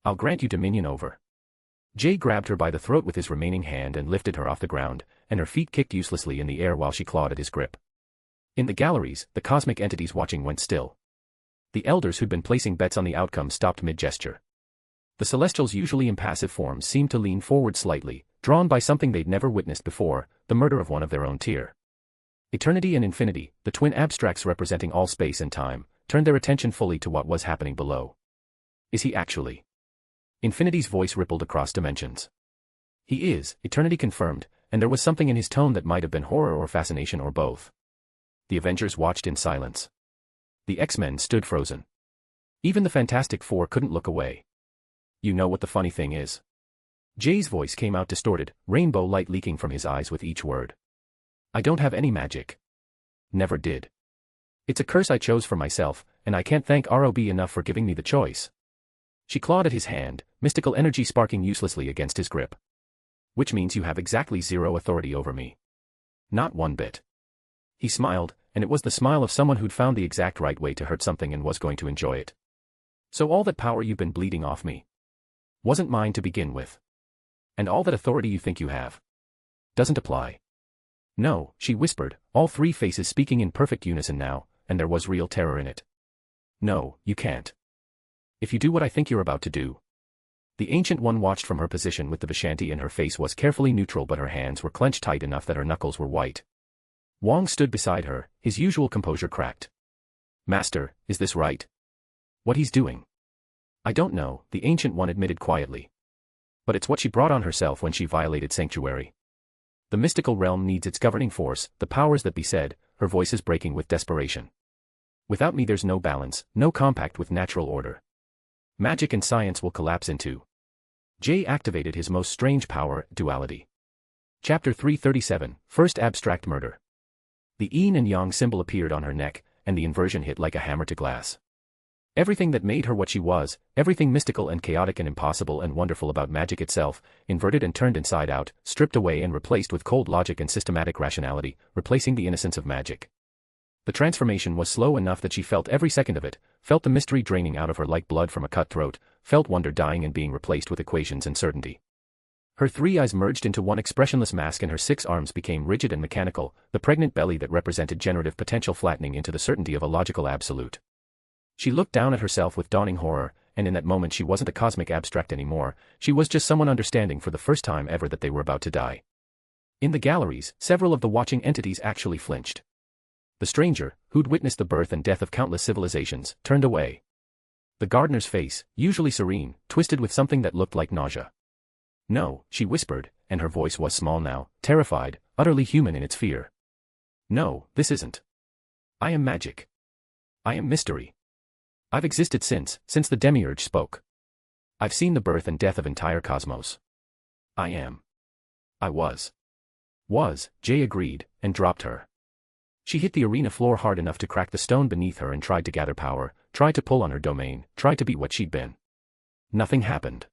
I'll grant you dominion over." Jay grabbed her by the throat with his remaining hand and lifted her off the ground, and her feet kicked uselessly in the air while she clawed at his grip. In the galleries, the cosmic entities watching went still. The elders who'd been placing bets on the outcome stopped mid-gesture. The Celestials' usually impassive forms seemed to lean forward slightly, drawn by something they'd never witnessed before, the murder of one of their own tier. Eternity and Infinity, the twin abstracts representing all space and time, turned their attention fully to what was happening below. "Is he actually?" Infinity's voice rippled across dimensions. "He is," Eternity confirmed, and there was something in his tone that might have been horror or fascination or both. The Avengers watched in silence. The X-Men stood frozen. Even the Fantastic Four couldn't look away. "You know what the funny thing is?" Jay's voice came out distorted, rainbow light leaking from his eyes with each word. "I don't have any magic. Never did. It's a curse I chose for myself, and I can't thank ROB enough for giving me the choice." She clawed at his hand, mystical energy sparking uselessly against his grip. "Which means you have exactly 0 authority over me." "Not one bit." He smiled, and it was the smile of someone who'd found the exact right way to hurt something and was going to enjoy it. "So all that power you've been bleeding off me wasn't mine to begin with. And all that authority you think you have doesn't apply." "No," she whispered, all 3 faces speaking in perfect unison now, and there was real terror in it. "No, you can't. If you do what I think you're about to do." The Ancient One watched from her position with the Vishanti and her face was carefully neutral but her hands were clenched tight enough that her knuckles were white. Wong stood beside her, his usual composure cracked. "Master, is this right? What he's doing?" "I don't know," the Ancient One admitted quietly. "But it's what she brought on herself when she violated Sanctuary. The mystical realm needs its governing force, the powers that be said," her voice is breaking with desperation. "Without me there's no balance, no compact with natural order. Magic and science will collapse into." Jay activated his most strange power, duality. Chapter 337, First Abstract Murder. The yin and yang symbol appeared on her neck, and the inversion hit like a hammer to glass. Everything that made her what she was, everything mystical and chaotic and impossible and wonderful about magic itself, inverted and turned inside out, stripped away and replaced with cold logic and systematic rationality, replacing the innocence of magic. The transformation was slow enough that she felt every second of it, felt the mystery draining out of her like blood from a cut throat, felt wonder dying and being replaced with equations and certainty. Her 3 eyes merged into one expressionless mask and her 6 arms became rigid and mechanical, the pregnant belly that represented generative potential flattening into the certainty of a logical absolute. She looked down at herself with dawning horror, and in that moment she wasn't a cosmic abstract anymore, she was just someone understanding for the first time ever that they were about to die. In the galleries, several of the watching entities actually flinched. The stranger, who'd witnessed the birth and death of countless civilizations, turned away. The gardener's face, usually serene, twisted with something that looked like nausea. "No," she whispered, and her voice was small now, terrified, utterly human in its fear. "No, this isn't. I am magic. I am mystery. I've existed since the demiurge spoke. I've seen the birth and death of entire cosmos. I am. I was." Jay agreed, and dropped her. She hit the arena floor hard enough to crack the stone beneath her and tried to gather power, tried to pull on her domain, tried to be what she'd been. Nothing happened.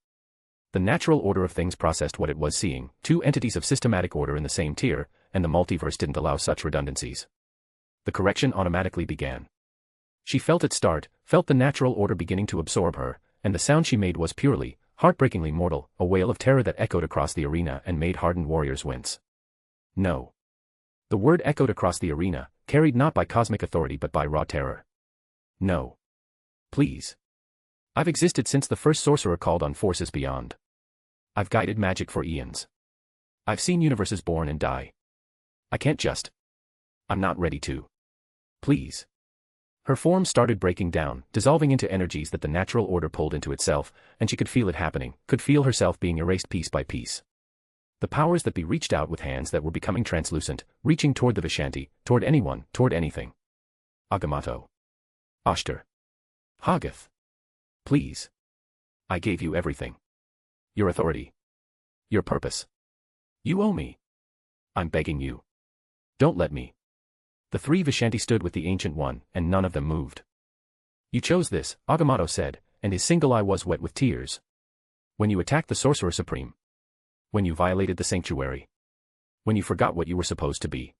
The natural order of things processed what it was seeing, two entities of systematic order in the same tier, and the multiverse didn't allow such redundancies. The correction automatically began. She felt it start, felt the natural order beginning to absorb her, and the sound she made was purely, heartbreakingly mortal, a wail of terror that echoed across the arena and made hardened warriors wince. No. The word echoed across the arena, carried not by cosmic authority but by raw terror. No. Please. I've existed since the first sorcerer called on forces beyond. I've guided magic for eons. I've seen universes born and die. I can't just. I'm not ready to. Please. Her form started breaking down, dissolving into energies that the natural order pulled into itself, and she could feel it happening, could feel herself being erased piece by piece. The powers that be reached out with hands that were becoming translucent, reaching toward the Vishanti, toward anyone, toward anything. Agamotto. Ashtar. Hagath. Please. I gave you everything. Your authority. Your purpose. You owe me. I'm begging you. Don't let me. The three Vishanti stood with the Ancient One, and none of them moved. You chose this, Agamotto said, and his single eye was wet with tears. When you attacked the Sorcerer Supreme. When you violated the sanctuary. When you forgot what you were supposed to be.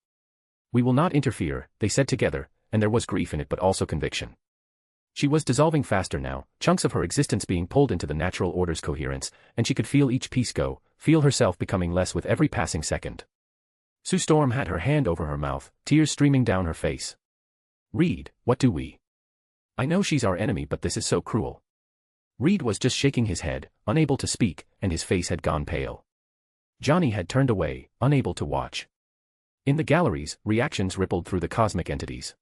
We will not interfere, they said together, and there was grief in it but also conviction. She was dissolving faster now, chunks of her existence being pulled into the natural order's coherence, and she could feel each piece go, feel herself becoming less with every passing second. Sue Storm had her hand over her mouth, tears streaming down her face. Reed, what do we? I know she's our enemy but this is so cruel. Reed was just shaking his head, unable to speak, and his face had gone pale. Johnny had turned away, unable to watch. In the galleries, reactions rippled through the cosmic entities.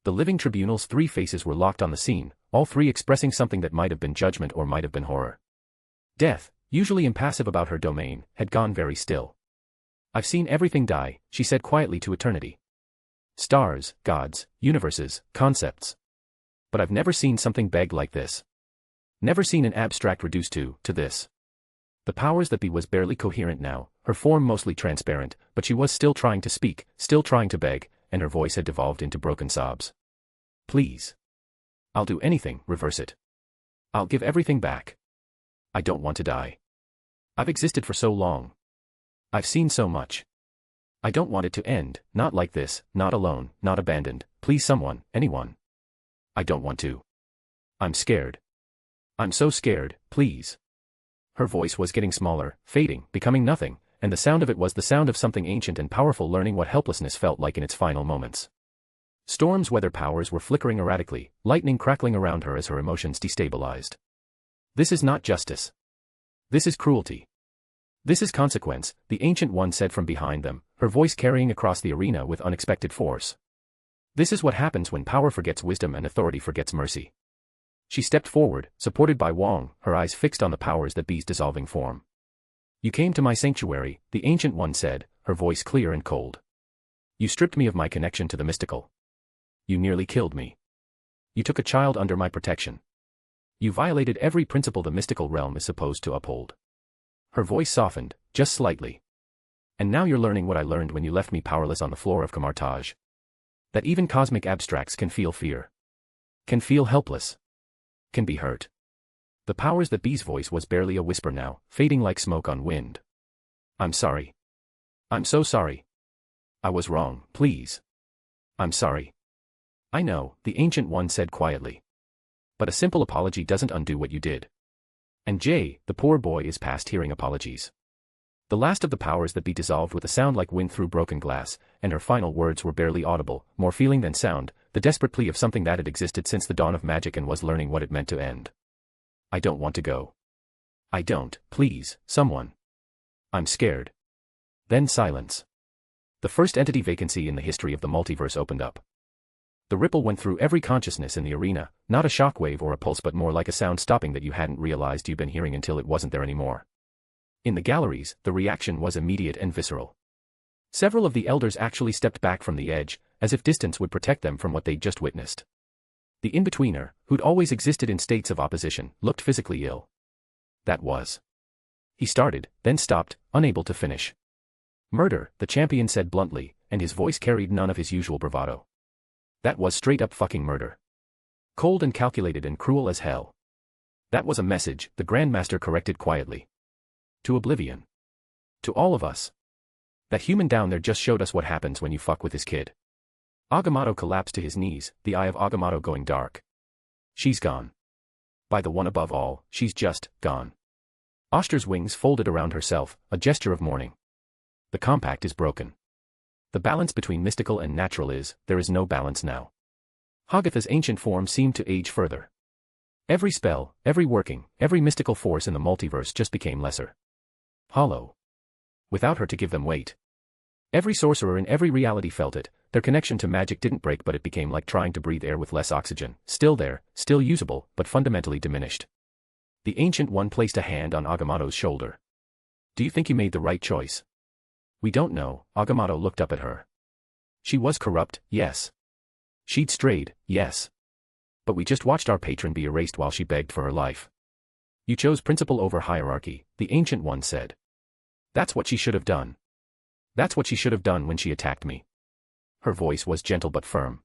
The living tribunal's three faces were locked on the scene, all three expressing something that might have been judgment or might have been horror. Death, usually impassive about her domain, had gone very still. I've seen everything die, she said quietly to eternity. Stars, gods, universes, concepts. But I've never seen something beg like this. Never seen an abstract reduced to this. The powers that be was barely coherent now, her form mostly transparent, but she was still trying to speak, still trying to beg, and her voice had devolved into broken sobs. Please. I'll do anything, reverse it. I'll give everything back. I don't want to die. I've existed for so long. I've seen so much. I don't want it to end, not like this, not alone, not abandoned, please someone, anyone. I don't want to. I'm scared. I'm so scared, please. Her voice was getting smaller, fading, becoming nothing, and the sound of it was the sound of something ancient and powerful learning what helplessness felt like in its final moments. Storm's weather powers were flickering erratically, lightning crackling around her as her emotions destabilized. This is not justice. This is cruelty. This is consequence, the Ancient One said from behind them, her voice carrying across the arena with unexpected force. This is what happens when power forgets wisdom and authority forgets mercy. She stepped forward, supported by Wong, her eyes fixed on the powers that be's dissolving form. You came to my sanctuary, the Ancient One said, her voice clear and cold. You stripped me of my connection to the mystical. You nearly killed me. You took a child under my protection. You violated every principle the mystical realm is supposed to uphold. Her voice softened, just slightly. And now you're learning what I learned when you left me powerless on the floor of Kamartaj. That even cosmic abstracts can feel fear. Can feel helpless. Can be hurt. The powers that be's voice was barely a whisper now, fading like smoke on wind. I'm sorry. I'm so sorry. I was wrong, please. I'm sorry. I know, the Ancient One said quietly. But a simple apology doesn't undo what you did. And Jay, the poor boy, is past hearing apologies. The last of the powers that be dissolved with a sound like wind through broken glass, and her final words were barely audible, more feeling than sound, the desperate plea of something that had existed since the dawn of magic and was learning what it meant to end. I don't want to go. I don't, please, someone. I'm scared. Then silence. The first entity vacancy in the history of the multiverse opened up. The ripple went through every consciousness in the arena, not a shockwave or a pulse but more like a sound stopping that you hadn't realized you'd been hearing until it wasn't there anymore. In the galleries, the reaction was immediate and visceral. Several of the elders actually stepped back from the edge, as if distance would protect them from what they'd just witnessed. The in-betweener, who'd always existed in states of opposition, looked physically ill. That was. He started, then stopped, unable to finish. Murder, the champion said bluntly, and his voice carried none of his usual bravado. That was straight-up fucking murder. Cold and calculated and cruel as hell. That was a message, the Grandmaster corrected quietly. To oblivion. To all of us. That human down there just showed us what happens when you fuck with his kid. Agamotto collapsed to his knees, the eye of Agamotto going dark. She's gone. By the one above all, she's just gone. Oster's wings folded around herself, a gesture of mourning. The compact is broken. The balance between mystical and natural there is no balance now. Hagatha's ancient form seemed to age further. Every spell, every working, every mystical force in the multiverse just became lesser. Hollow. Without her to give them weight. Every sorcerer in every reality felt it, their connection to magic didn't break, but it became like trying to breathe air with less oxygen, still there, still usable, but fundamentally diminished. The Ancient One placed a hand on Agamotto's shoulder. Do you think you made the right choice? We don't know, Agamotto looked up at her. She was corrupt, yes. She'd strayed, yes. But we just watched our patron be erased while she begged for her life. You chose principle over hierarchy, the Ancient One said. That's what she should have done. That's what she should have done when she attacked me. Her voice was gentle but firm.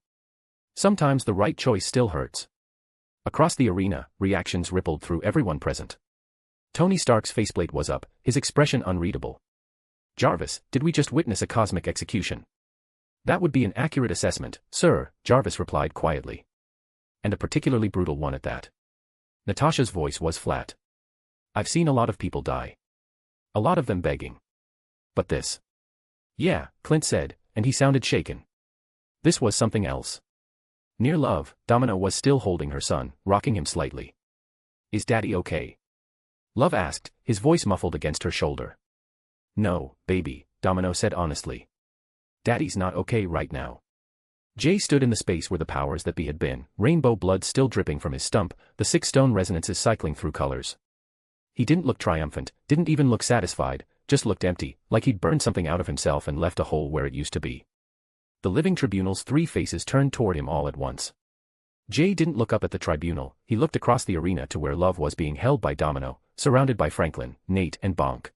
Sometimes the right choice still hurts. Across the arena, reactions rippled through everyone present. Tony Stark's faceplate was up, his expression unreadable. Jarvis, did we just witness a cosmic execution? That would be an accurate assessment, sir, Jarvis replied quietly. And a particularly brutal one at that. Natasha's voice was flat. I've seen a lot of people die. A lot of them begging. But this. Yeah, Clint said, and he sounded shaken. This was something else. Near Love, Domino was still holding her son, rocking him slightly. Is Daddy okay? Love asked, his voice muffled against her shoulder. No, baby, Domino said honestly. Daddy's not okay right now. Jay stood in the space where the powers that be had been, rainbow blood still dripping from his stump, the 6 stone resonances cycling through colors. He didn't look triumphant, didn't even look satisfied, just looked empty, like he'd burned something out of himself and left a hole where it used to be. The living tribunal's 3 faces turned toward him all at once. Jay didn't look up at the tribunal, he looked across the arena to where Love was being held by Domino, surrounded by Franklin, Nate and Bonk.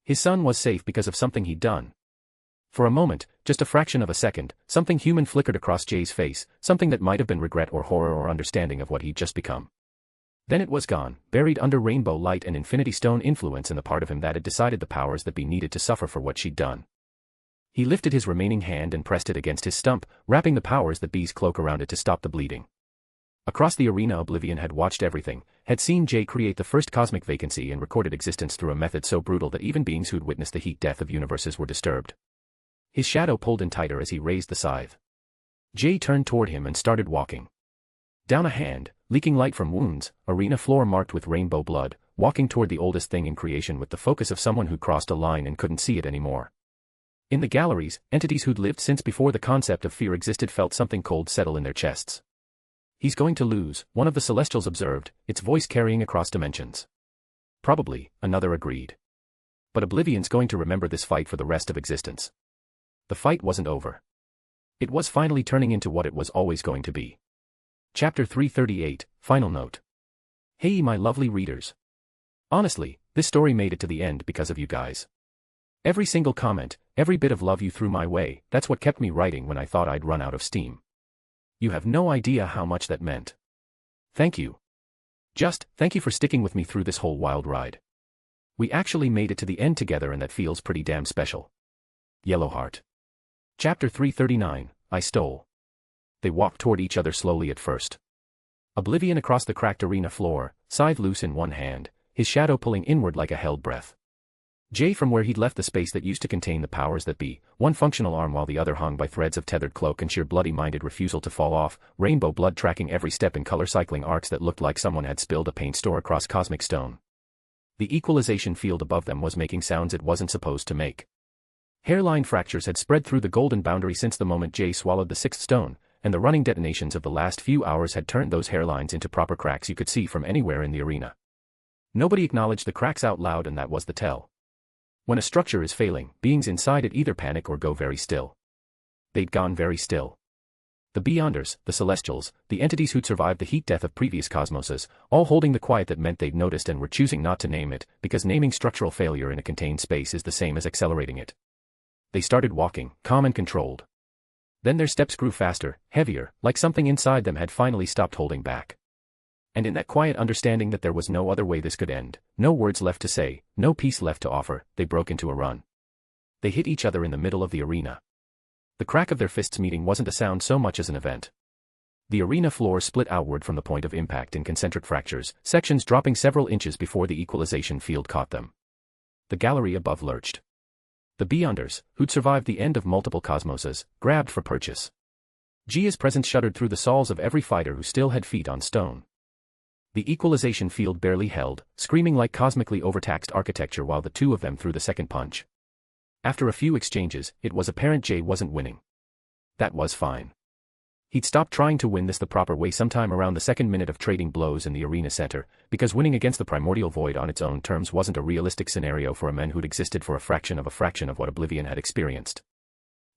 His son was safe because of something he'd done. For a moment, just a fraction of a second, something human flickered across Jay's face, something that might have been regret or horror or understanding of what he'd just become. Then it was gone, buried under rainbow light and infinity stone influence in the part of him that had decided the powers that be needed to suffer for what she'd done. He lifted his remaining hand and pressed it against his stump, wrapping the powers that be's cloak around it to stop the bleeding. Across the arena, Oblivion had watched everything, had seen Jay create the first cosmic vacancy and recorded existence through a method so brutal that even beings who'd witnessed the heat death of universes were disturbed. His shadow pulled in tighter as he raised the scythe. Jay turned toward him and started walking. Down a hand, leaking light from wounds, arena floor marked with rainbow blood, walking toward the oldest thing in creation with the focus of someone who'd crossed a line and couldn't see it anymore. In the galleries, entities who'd lived since before the concept of fear existed felt something cold settle in their chests. He's going to lose, one of the Celestials observed, its voice carrying across dimensions. Probably, another agreed. But Oblivion's going to remember this fight for the rest of existence. The fight wasn't over. It was finally turning into what it was always going to be. Chapter 338, Final Note. Hey my lovely readers. Honestly, this story made it to the end because of you guys. Every single comment, every bit of love you threw my way, that's what kept me writing when I thought I'd run out of steam. You have no idea how much that meant. Thank you. Just, thank you for sticking with me through this whole wild ride. We actually made it to the end together and that feels pretty damn special. Yellowheart. Chapter 339, I Stole. They walked toward each other slowly at first. Oblivion across the cracked arena floor, scythe loose in one hand, his shadow pulling inward like a held breath. Jay from where he'd left the space that used to contain the powers that be, one functional arm while the other hung by threads of tethered cloak and sheer bloody-minded refusal to fall off, rainbow blood tracking every step in color-cycling arcs that looked like someone had spilled a paint store across cosmic stone. The equalization field above them was making sounds it wasn't supposed to make. Hairline fractures had spread through the golden boundary since the moment Jay swallowed the 6th stone, and the running detonations of the last few hours had turned those hairlines into proper cracks you could see from anywhere in the arena. Nobody acknowledged the cracks out loud, and that was the tell. When a structure is failing, beings inside it either panic or go very still. They'd gone very still. The Beyonders, the Celestials, the entities who'd survived the heat death of previous cosmoses, all holding the quiet that meant they'd noticed and were choosing not to name it, because naming structural failure in a contained space is the same as accelerating it. They started walking, calm and controlled. Then their steps grew faster, heavier, like something inside them had finally stopped holding back. And in that quiet understanding that there was no other way this could end, no words left to say, no peace left to offer, they broke into a run. They hit each other in the middle of the arena. The crack of their fists meeting wasn't a sound so much as an event. The arena floor split outward from the point of impact in concentric fractures, sections dropping several inches before the equalization field caught them. The gallery above lurched. The Beyonders, who'd survived the end of multiple cosmoses, grabbed for purchase. Gia's presence shuddered through the souls of every fighter who still had feet on stone. The equalization field barely held, screaming like cosmically overtaxed architecture while the two of them threw the second punch. After a few exchanges, it was apparent Jay wasn't winning. That was fine. He'd stopped trying to win this the proper way sometime around the second minute of trading blows in the arena center, because winning against the primordial void on its own terms wasn't a realistic scenario for a man who'd existed for a fraction of what Oblivion had experienced.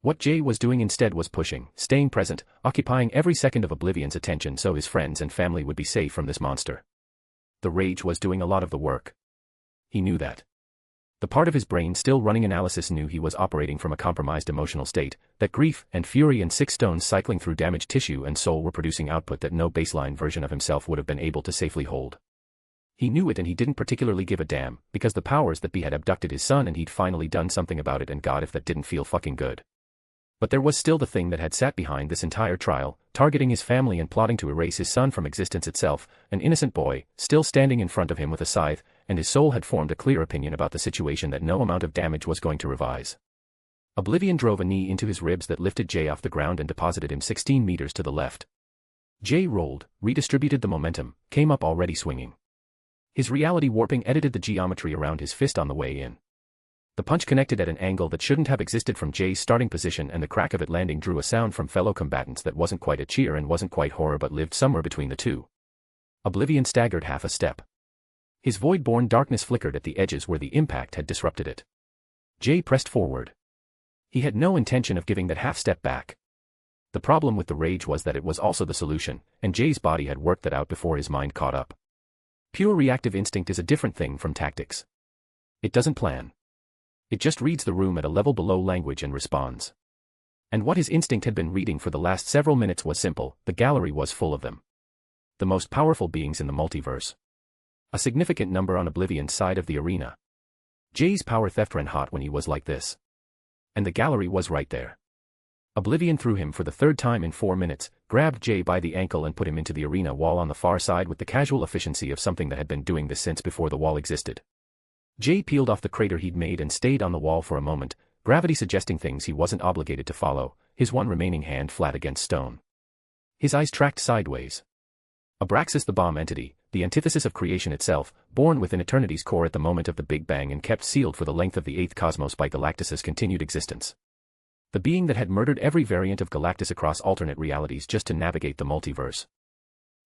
What Jay was doing instead was pushing, staying present, occupying every second of Oblivion's attention so his friends and family would be safe from this monster. The rage was doing a lot of the work. He knew that. The part of his brain still running analysis knew he was operating from a compromised emotional state, that grief and fury and sick stones cycling through damaged tissue and soul were producing output that no baseline version of himself would have been able to safely hold. He knew it and he didn't particularly give a damn, because the powers that be had abducted his son and he'd finally done something about it, and God if that didn't feel fucking good. But there was still the thing that had sat behind this entire trial, targeting his family and plotting to erase his son from existence itself, an innocent boy, still standing in front of him with a scythe, and his soul had formed a clear opinion about the situation that no amount of damage was going to revise. Oblivion drove a knee into his ribs that lifted Jay off the ground and deposited him 16 meters to the left. Jay rolled, redistributed the momentum, came up already swinging. His reality warping edited the geometry around his fist on the way in. The punch connected at an angle that shouldn't have existed from Jay's starting position, and the crack of it landing drew a sound from fellow combatants that wasn't quite a cheer and wasn't quite horror but lived somewhere between the two. Oblivion staggered half a step. His void-born darkness flickered at the edges where the impact had disrupted it. Jay pressed forward. He had no intention of giving that half-step back. The problem with the rage was that it was also the solution, and Jay's body had worked that out before his mind caught up. Pure reactive instinct is a different thing from tactics. It doesn't plan. It just reads the room at a level below language and responds. And what his instinct had been reading for the last several minutes was simple: the gallery was full of them. The most powerful beings in the multiverse. A significant number on Oblivion's side of the arena. Jay's power theft ran hot when he was like this. And the gallery was right there. Oblivion threw him for the third time in 4 minutes, grabbed Jay by the ankle and put him into the arena wall on the far side with the casual efficiency of something that had been doing this since before the wall existed. Jay peeled off the crater he'd made and stayed on the wall for a moment, gravity suggesting things he wasn't obligated to follow, his one remaining hand flat against stone. His eyes tracked sideways. Abraxas, the bomb entity, the antithesis of creation itself, born within eternity's core at the moment of the Big Bang and kept sealed for the length of the eighth cosmos by Galactus's continued existence. The being that had murdered every variant of Galactus across alternate realities just to navigate the multiverse.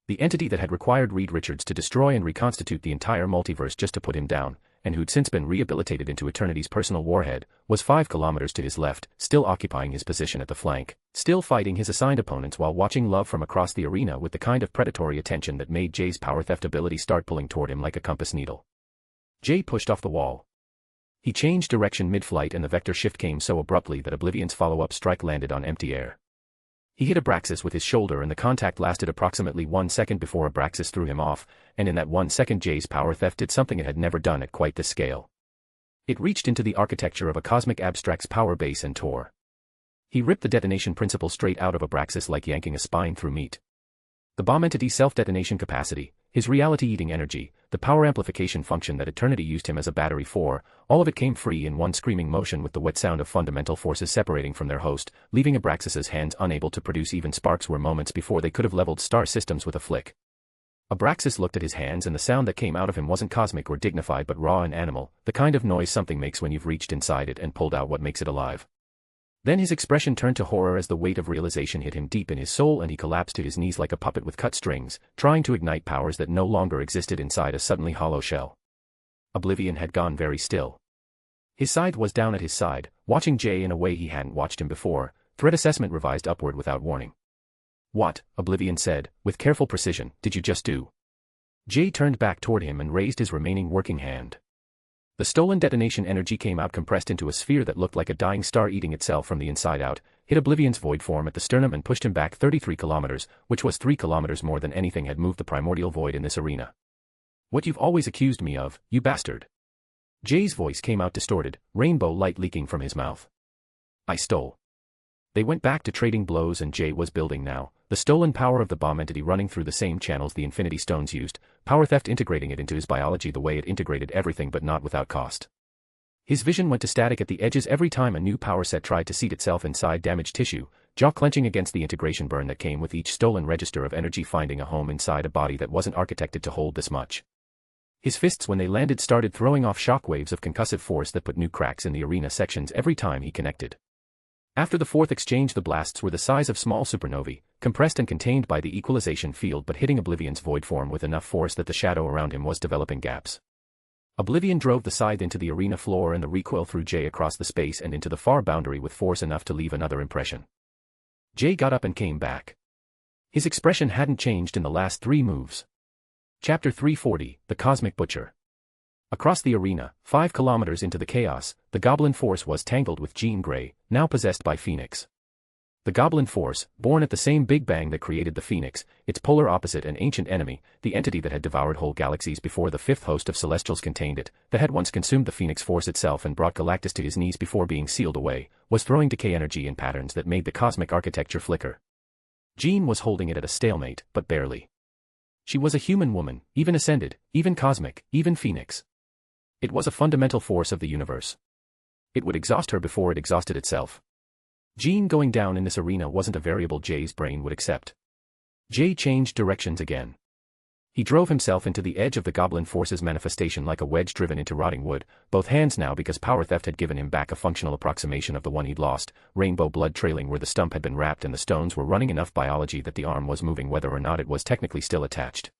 The entity that had required Reed Richards to destroy and reconstitute the entire multiverse just to put him down, and who'd since been rehabilitated into Eternity's personal warhead, was 5 kilometers to his left, still occupying his position at the flank, still fighting his assigned opponents while watching Love from across the arena with the kind of predatory attention that made Jay's power theft ability start pulling toward him like a compass needle. Jay pushed off the wall. He changed direction mid-flight and the vector shift came so abruptly that Oblivion's follow-up strike landed on empty air. He hit Abraxas with his shoulder and the contact lasted approximately 1 second before Abraxas threw him off, and in that 1 second Jay's power theft did something it had never done at quite this scale. It reached into the architecture of a cosmic abstract's power base and tore. He ripped the detonation principle straight out of Abraxas like yanking a spine through meat. The bomb entity's self-detonation capacity, his reality-eating energy, the power amplification function that Eternity used him as a battery for, all of it came free in one screaming motion with the wet sound of fundamental forces separating from their host, leaving Abraxas's hands unable to produce even sparks where moments before they could have leveled star systems with a flick. Abraxas looked at his hands and the sound that came out of him wasn't cosmic or dignified but raw and animal, the kind of noise something makes when you've reached inside it and pulled out what makes it alive. Then his expression turned to horror as the weight of realization hit him deep in his soul and he collapsed to his knees like a puppet with cut strings, trying to ignite powers that no longer existed inside a suddenly hollow shell. Oblivion had gone very still. His scythe was down at his side, watching Jay in a way he hadn't watched him before, threat assessment revised upward without warning. "What," Oblivion said, with careful precision, "did you just do?" Jay turned back toward him and raised his remaining working hand. The stolen detonation energy came out compressed into a sphere that looked like a dying star eating itself from the inside out, hit Oblivion's void form at the sternum and pushed him back 33 kilometers, which was 3 kilometers more than anything had moved the primordial void in this arena. "What you've always accused me of, you bastard." Jay's voice came out distorted, rainbow light leaking from his mouth. "I stole." They went back to trading blows, and Jay was building now, the stolen power of the bomb entity running through the same channels the Infinity Stones used, power theft integrating it into his biology the way it integrated everything but not without cost. His vision went to static at the edges every time a new power set tried to seat itself inside damaged tissue, jaw clenching against the integration burn that came with each stolen register of energy finding a home inside a body that wasn't architected to hold this much. His fists when they landed started throwing off shockwaves of concussive force that put new cracks in the arena sections every time he connected. After the fourth exchange, the blasts were the size of small supernovae, compressed and contained by the equalization field but hitting Oblivion's void form with enough force that the shadow around him was developing gaps. Oblivion drove the scythe into the arena floor and the recoil threw Jay across the space and into the far boundary with force enough to leave another impression. Jay got up and came back. His expression hadn't changed in the last 3 moves. Chapter 340, The Cosmic Butcher. Across the arena, 5 kilometers into the chaos, the Goblin Force was tangled with Jean Grey, now possessed by Phoenix. The Goblin Force, born at the same Big Bang that created the Phoenix, its polar opposite and ancient enemy, the entity that had devoured whole galaxies before the fifth host of Celestials contained it, that had once consumed the Phoenix Force itself and brought Galactus to his knees before being sealed away, was throwing decay energy in patterns that made the cosmic architecture flicker. Jean was holding it at a stalemate, but barely. She was a human woman, even ascended, even cosmic, even Phoenix. It was a fundamental force of the universe. It would exhaust her before it exhausted itself. Jean going down in this arena wasn't a variable Jay's brain would accept. Jay changed directions again. He drove himself into the edge of the Goblin Force's manifestation like a wedge driven into rotting wood, both hands now because power theft had given him back a functional approximation of the one he'd lost, rainbow blood trailing where the stump had been wrapped and the stones were running enough biology that the arm was moving whether or not it was technically still attached.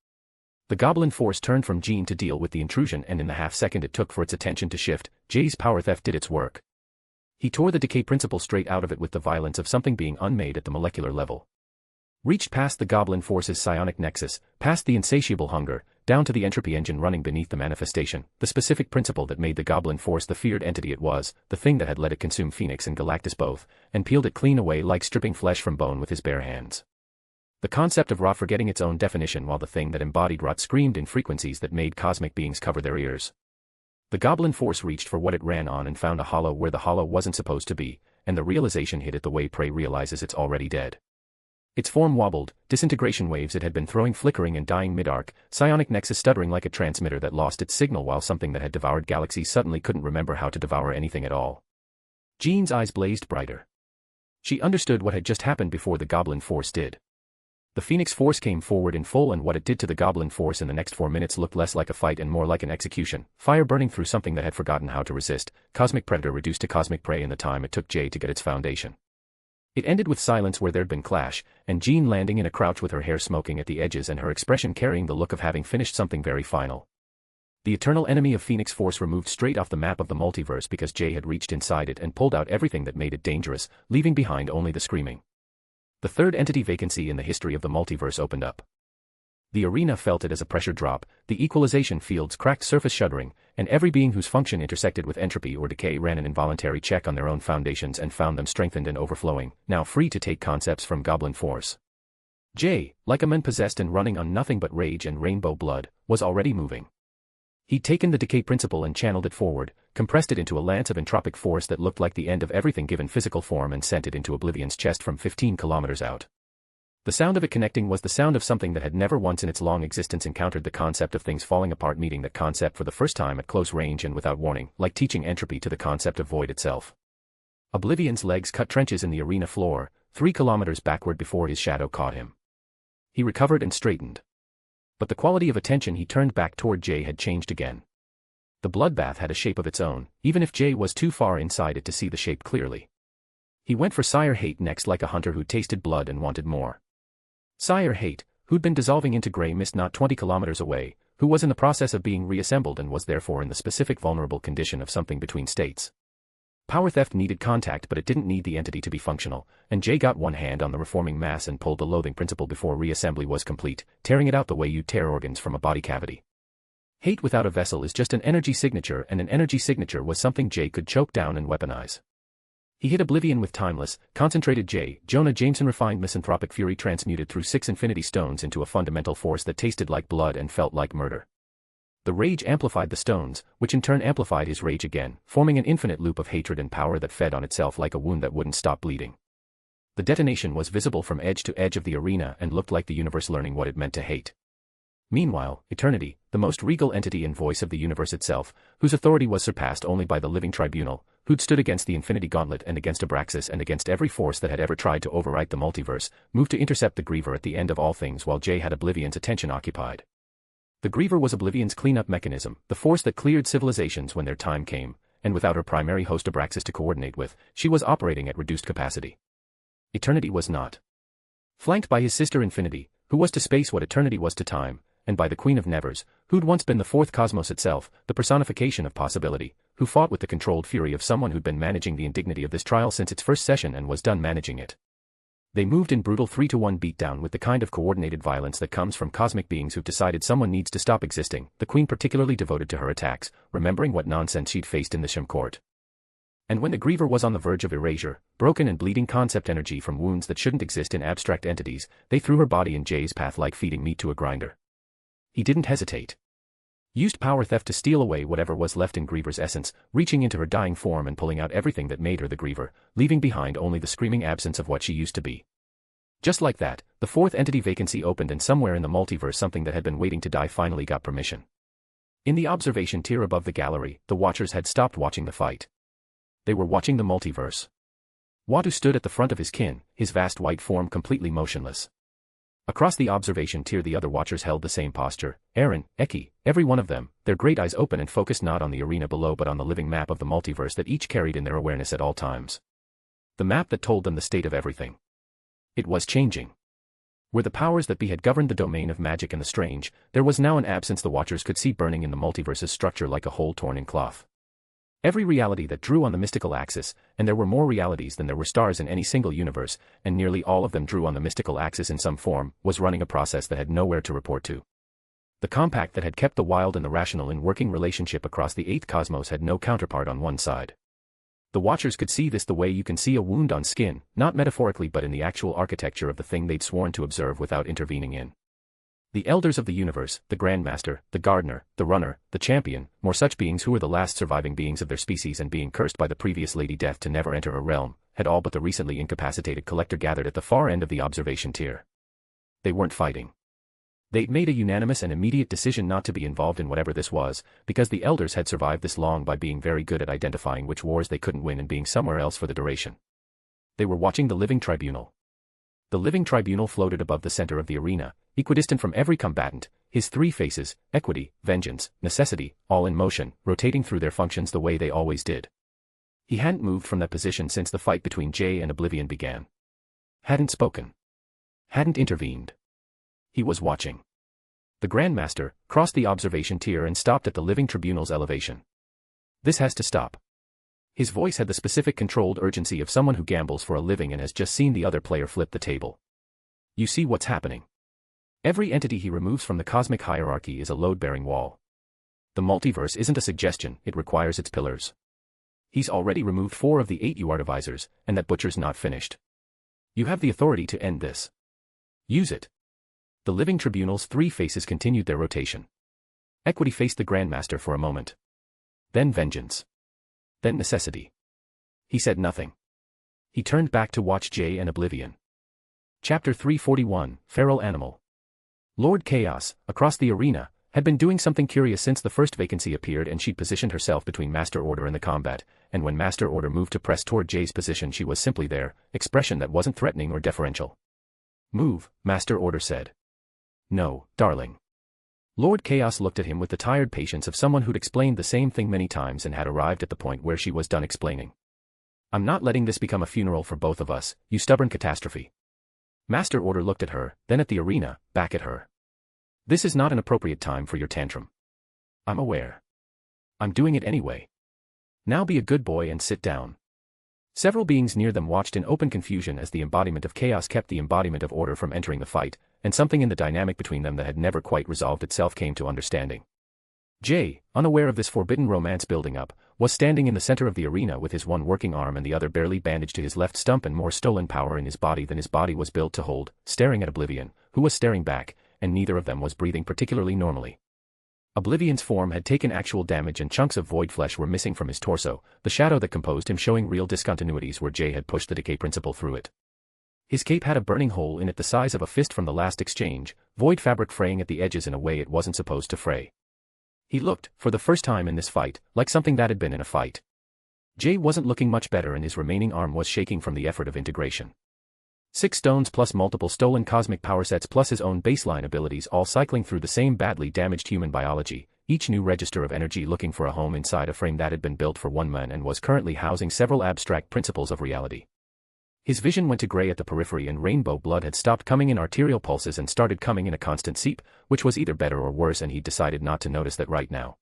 The Goblin Force turned from Jean to deal with the intrusion, and in the half-second it took for its attention to shift, Jay's power theft did its work. He tore the decay principle straight out of it with the violence of something being unmade at the molecular level. Reached past the Goblin Force's psionic nexus, past the insatiable hunger, down to the entropy engine running beneath the manifestation, the specific principle that made the Goblin Force the feared entity it was, the thing that had let it consume Phoenix and Galactus both, and peeled it clean away like stripping flesh from bone with his bare hands. The concept of rot forgetting its own definition while the thing that embodied rot screamed in frequencies that made cosmic beings cover their ears. The Goblin Force reached for what it ran on and found a hollow where the hollow wasn't supposed to be, and the realization hit it the way prey realizes it's already dead. Its form wobbled, disintegration waves it had been throwing flickering and dying mid-arc, psionic nexus stuttering like a transmitter that lost its signal while something that had devoured galaxies suddenly couldn't remember how to devour anything at all. Jean's eyes blazed brighter. She understood what had just happened before the Goblin Force did. The Phoenix Force came forward in full, and what it did to the Goblin Force in the next 4 minutes looked less like a fight and more like an execution, fire burning through something that had forgotten how to resist, cosmic predator reduced to cosmic prey in the time it took Jay to get its foundation. It ended with silence where there'd been clash, and Jean landing in a crouch with her hair smoking at the edges and her expression carrying the look of having finished something very final. The eternal enemy of Phoenix Force removed straight off the map of the multiverse because Jay had reached inside it and pulled out everything that made it dangerous, leaving behind only the screaming. The third entity vacancy in the history of the multiverse opened up. The arena felt it as a pressure drop, the equalization fields cracked surface shuddering, and every being whose function intersected with entropy or decay ran an involuntary check on their own foundations and found them strengthened and overflowing, now free to take concepts from Goblin Force. Jay, like a man possessed and running on nothing but rage and rainbow blood, was already moving. He'd taken the decay principle and channeled it forward, compressed it into a lance of entropic force that looked like the end of everything given physical form and sent it into Oblivion's chest from 15 kilometers out. The sound of it connecting was the sound of something that had never once in its long existence encountered the concept of things falling apart, meeting that concept for the first time at close range and without warning, like teaching entropy to the concept of void itself. Oblivion's legs cut trenches in the arena floor, 3 kilometers backward before his shadow caught him. He recovered and straightened. But the quality of attention he turned back toward Jay had changed again. The bloodbath had a shape of its own, even if Jay was too far inside it to see the shape clearly. He went for Sire Hate next, like a hunter who tasted blood and wanted more. Sire Hate, who'd been dissolving into gray mist not 20 kilometers away, who was in the process of being reassembled and was therefore in the specific vulnerable condition of something between states. Power theft needed contact, but it didn't need the entity to be functional, and Jay got one hand on the reforming mass and pulled the loathing principle before reassembly was complete, tearing it out the way you tear organs from a body cavity. Hate without a vessel is just an energy signature, and an energy signature was something Jay could choke down and weaponize. He hit oblivion with timeless, concentrated Jonah Jameson refined misanthropic fury transmuted through 6 infinity stones into a fundamental force that tasted like blood and felt like murder. The rage amplified the stones, which in turn amplified his rage again, forming an infinite loop of hatred and power that fed on itself like a wound that wouldn't stop bleeding. The detonation was visible from edge to edge of the arena and looked like the universe learning what it meant to hate. Meanwhile, Eternity, the most regal entity and voice of the universe itself, whose authority was surpassed only by the living tribunal, who'd stood against the Infinity Gauntlet and against Abraxas and against every force that had ever tried to overwrite the multiverse, moved to intercept the Griever at the end of all things while Jay had Oblivion's attention occupied. The Griever was Oblivion's cleanup mechanism, the force that cleared civilizations when their time came, and without her primary host Abraxas to coordinate with, she was operating at reduced capacity. Eternity was not. Flanked by his sister Infinity, who was to space what Eternity was to time, and by the Queen of Nevers, who'd once been the fourth cosmos itself, the personification of possibility, who fought with the controlled fury of someone who'd been managing the indignity of this trial since its first session and was done managing it. They moved in brutal 3-to-1 beatdown with the kind of coordinated violence that comes from cosmic beings who've decided someone needs to stop existing, the Queen particularly devoted to her attacks, remembering what nonsense she'd faced in the Shem court. And when the Griever was on the verge of erasure, broken and bleeding concept energy from wounds that shouldn't exist in abstract entities, they threw her body in Jay's path like feeding meat to a grinder. He didn't hesitate. Used power theft to steal away whatever was left in Griever's essence, reaching into her dying form and pulling out everything that made her the Griever, leaving behind only the screaming absence of what she used to be. Just like that, the fourth entity vacancy opened and somewhere in the multiverse something that had been waiting to die finally got permission. In the observation tier above the gallery, the watchers had stopped watching the fight. They were watching the multiverse. Watu stood at the front of his kin, his vast white form completely motionless. Across the observation tier the other watchers held the same posture, Aaron, Eki, every one of them, their great eyes open and focused not on the arena below but on the living map of the multiverse that each carried in their awareness at all times. The map that told them the state of everything. It was changing. Where the powers that be had governed the domain of magic and the strange, there was now an absence the watchers could see burning in the multiverse's structure like a hole torn in cloth. Every reality that drew on the mystical axis, and there were more realities than there were stars in any single universe, and nearly all of them drew on the mystical axis in some form, was running a process that had nowhere to report to. The compact that had kept the wild and the rational in working relationship across the eighth cosmos had no counterpart on one side. The watchers could see this the way you can see a wound on skin, not metaphorically but in the actual architecture of the thing they'd sworn to observe without intervening in. The elders of the universe, the Grandmaster, the Gardener, the Runner, the Champion, more such beings who were the last surviving beings of their species and being cursed by the previous Lady Death to never enter her realm, had all but the recently incapacitated collector gathered at the far end of the observation tier. They weren't fighting. They'd made a unanimous and immediate decision not to be involved in whatever this was, because the elders had survived this long by being very good at identifying which wars they couldn't win and being somewhere else for the duration. They were watching the living tribunal. The living tribunal floated above the center of the arena, equidistant from every combatant, his three faces, equity, vengeance, necessity, all in motion, rotating through their functions the way they always did. He hadn't moved from that position since the fight between Jay and Oblivion began. Hadn't spoken. Hadn't intervened. He was watching. The Grandmaster crossed the observation tier and stopped at the living tribunal's elevation. This has to stop. His voice had the specific controlled urgency of someone who gambles for a living and has just seen the other player flip the table. You see what's happening. Every entity he removes from the cosmic hierarchy is a load-bearing wall. The multiverse isn't a suggestion, it requires its pillars. He's already removed 4 of the 8 UR-divisors, and that butcher's not finished. You have the authority to end this. Use it. The living tribunal's 3 faces continued their rotation. Equity faced the Grandmaster for a moment. Then vengeance. Then necessity. He said nothing. He turned back to watch Jay and Oblivion. Chapter 341, Feral Animal. Lord Chaos, across the arena, had been doing something curious since the first vacancy appeared and she'd positioned herself between Master Order and the combat, and when Master Order moved to press toward Jay's position she was simply there, expression that wasn't threatening or deferential. Move, Master Order said. No, darling. Lord Chaos looked at him with the tired patience of someone who'd explained the same thing many times and had arrived at the point where she was done explaining. I'm not letting this become a funeral for both of us, you stubborn catastrophe. Master Order looked at her, then at the arena, back at her. This is not an appropriate time for your tantrum. I'm aware. I'm doing it anyway. Now be a good boy and sit down. Several beings near them watched in open confusion as the embodiment of chaos kept the embodiment of order from entering the fight, and something in the dynamic between them that had never quite resolved itself came to understanding. Jay, unaware of this forbidden romance building up, was standing in the center of the arena with his one working arm and the other barely bandaged to his left stump and more stolen power in his body than his body was built to hold, staring at Oblivion, who was staring back, and neither of them was breathing particularly normally. Oblivion's form had taken actual damage and chunks of void flesh were missing from his torso, the shadow that composed him showing real discontinuities where Jay had pushed the decay principle through it. His cape had a burning hole in it the size of a fist from the last exchange, void fabric fraying at the edges in a way it wasn't supposed to fray. He looked, for the first time in this fight, like something that had been in a fight. Jay wasn't looking much better and his remaining arm was shaking from the effort of integration. 6 stones plus multiple stolen cosmic power sets plus his own baseline abilities all cycling through the same badly damaged human biology, each new register of energy looking for a home inside a frame that had been built for one man and was currently housing several abstract principles of reality. His vision went to gray at the periphery and rainbow blood had stopped coming in arterial pulses and started coming in a constant seep, which was either better or worse and he decided not to notice that right now.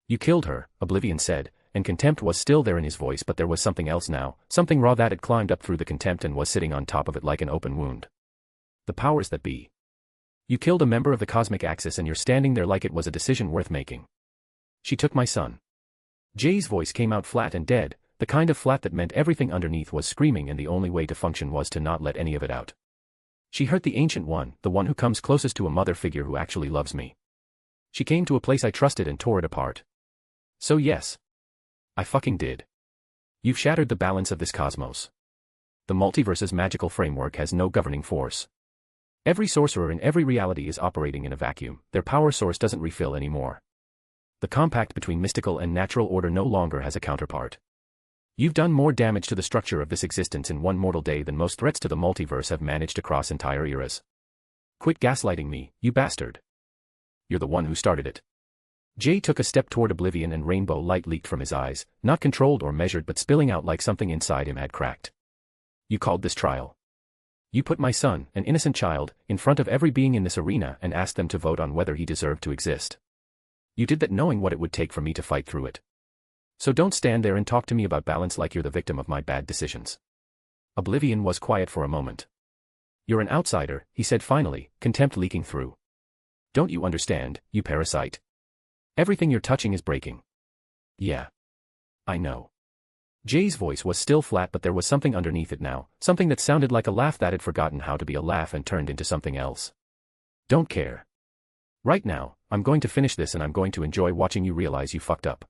"You killed her," Oblivion said, and contempt was still there in his voice but there was something else now, something raw that had climbed up through the contempt and was sitting on top of it like an open wound. "The powers that be. You killed a member of the cosmic axis and you're standing there like it was a decision worth making. She took my son." Jay's voice came out flat and dead, the kind of flat that meant everything underneath was screaming and the only way to function was to not let any of it out. "She hurt the Ancient One, the one who comes closest to a mother figure who actually loves me. She came to a place I trusted and tore it apart. So yes. I fucking did. You've shattered the balance of this cosmos. The multiverse's magical framework has no governing force. Every sorcerer in every reality is operating in a vacuum, their power source doesn't refill anymore. The compact between mystical and natural order no longer has a counterpart. You've done more damage to the structure of this existence in one mortal day than most threats to the multiverse have managed across entire eras. Quit gaslighting me, you bastard. You're the one who started it." Jay took a step toward Oblivion and rainbow light leaked from his eyes, not controlled or measured but spilling out like something inside him had cracked. "You called this trial. You put my son, an innocent child, in front of every being in this arena and asked them to vote on whether he deserved to exist. You did that knowing what it would take for me to fight through it. So don't stand there and talk to me about balance like you're the victim of my bad decisions." Oblivion was quiet for a moment. "You're an outsider," he said finally, contempt leaking through. "Don't you understand, you parasite? Everything you're touching is breaking." "Yeah. I know." Jay's voice was still flat but there was something underneath it now, something that sounded like a laugh that had forgotten how to be a laugh and turned into something else. "Don't care. Right now, I'm going to finish this and I'm going to enjoy watching you realize you fucked up."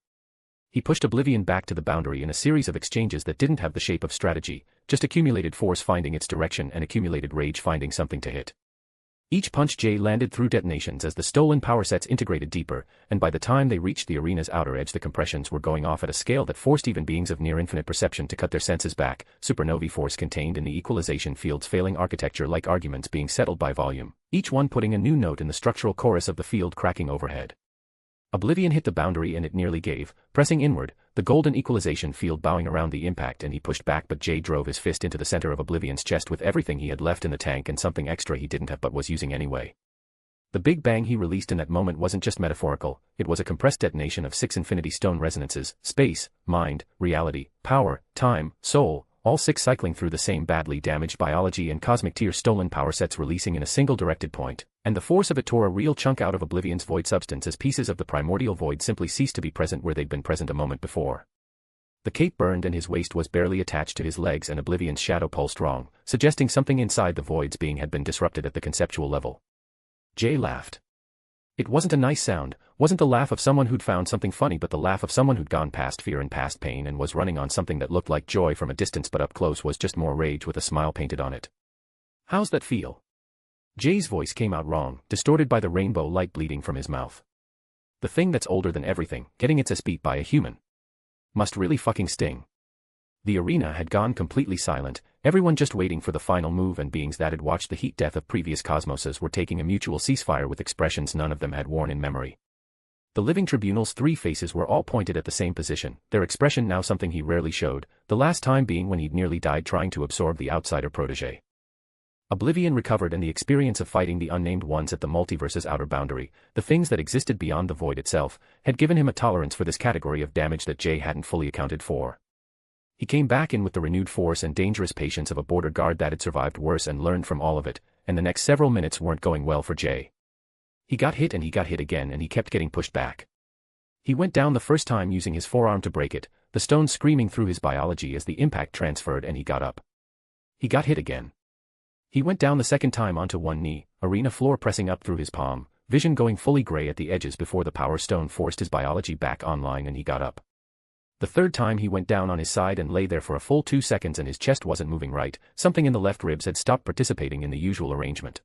He pushed Oblivion back to the boundary in a series of exchanges that didn't have the shape of strategy, just accumulated force finding its direction and accumulated rage finding something to hit. Each punch Jay landed through detonations as the stolen power sets integrated deeper, and by the time they reached the arena's outer edge the compressions were going off at a scale that forced even beings of near-infinite perception to cut their senses back, supernovae force contained in the equalization field's failing architecture like arguments being settled by volume, each one putting a new note in the structural chorus of the field cracking overhead. Oblivion hit the boundary and it nearly gave, pressing inward, the golden equalization field bowing around the impact and he pushed back but Jay drove his fist into the center of Oblivion's chest with everything he had left in the tank and something extra he didn't have but was using anyway. The big bang he released in that moment wasn't just metaphorical, it was a compressed detonation of 6 infinity stone resonances, space, mind, reality, power, time, soul, all 6 cycling through the same badly damaged biology and cosmic tier stolen power sets releasing in a single directed point, and the force of it tore a real chunk out of Oblivion's void substance as pieces of the primordial void simply ceased to be present where they'd been present a moment before. The cape burned and his waist was barely attached to his legs and Oblivion's shadow pulsed wrong, suggesting something inside the void's being had been disrupted at the conceptual level. Jay laughed. It wasn't a nice sound, wasn't the laugh of someone who'd found something funny but the laugh of someone who'd gone past fear and past pain and was running on something that looked like joy from a distance but up close was just more rage with a smile painted on it. "How's that feel?" Jay's voice came out wrong, distorted by the rainbow light bleeding from his mouth. "The thing that's older than everything, getting its ass beat by a human. Must really fucking sting." The arena had gone completely silent, everyone just waiting for the final move and beings that had watched the heat death of previous cosmoses were taking a mutual ceasefire with expressions none of them had worn in memory. The living tribunal's 3 faces were all pointed at the same position, their expression now something he rarely showed, the last time being when he'd nearly died trying to absorb the outsider protege. Oblivion recovered and the experience of fighting the unnamed ones at the multiverse's outer boundary, the things that existed beyond the void itself, had given him a tolerance for this category of damage that Jay hadn't fully accounted for. He came back in with the renewed force and dangerous patience of a border guard that had survived worse and learned from all of it, and the next several minutes weren't going well for Jay. He got hit and he got hit again and he kept getting pushed back. He went down the first time using his forearm to break it, the stone screaming through his biology as the impact transferred, and he got up. He got hit again. He went down the second time onto one knee, arena floor pressing up through his palm, vision going fully gray at the edges before the power stone forced his biology back online and he got up. The third time he went down on his side and lay there for a full 2 seconds and his chest wasn't moving right, something in the left ribs had stopped participating in the usual arrangement.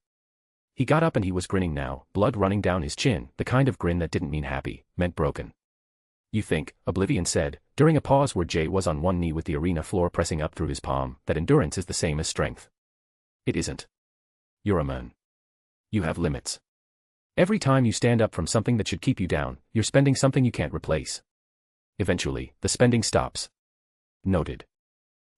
He got up and he was grinning now, blood running down his chin, the kind of grin that didn't mean happy, meant broken. You think, Oblivion said, during a pause where Jay was on one knee with the arena floor pressing up through his palm, that endurance is the same as strength. It isn't. You're a man. You have limits. Every time you stand up from something that should keep you down, you're spending something you can't replace. Eventually, the spending stops. Noted.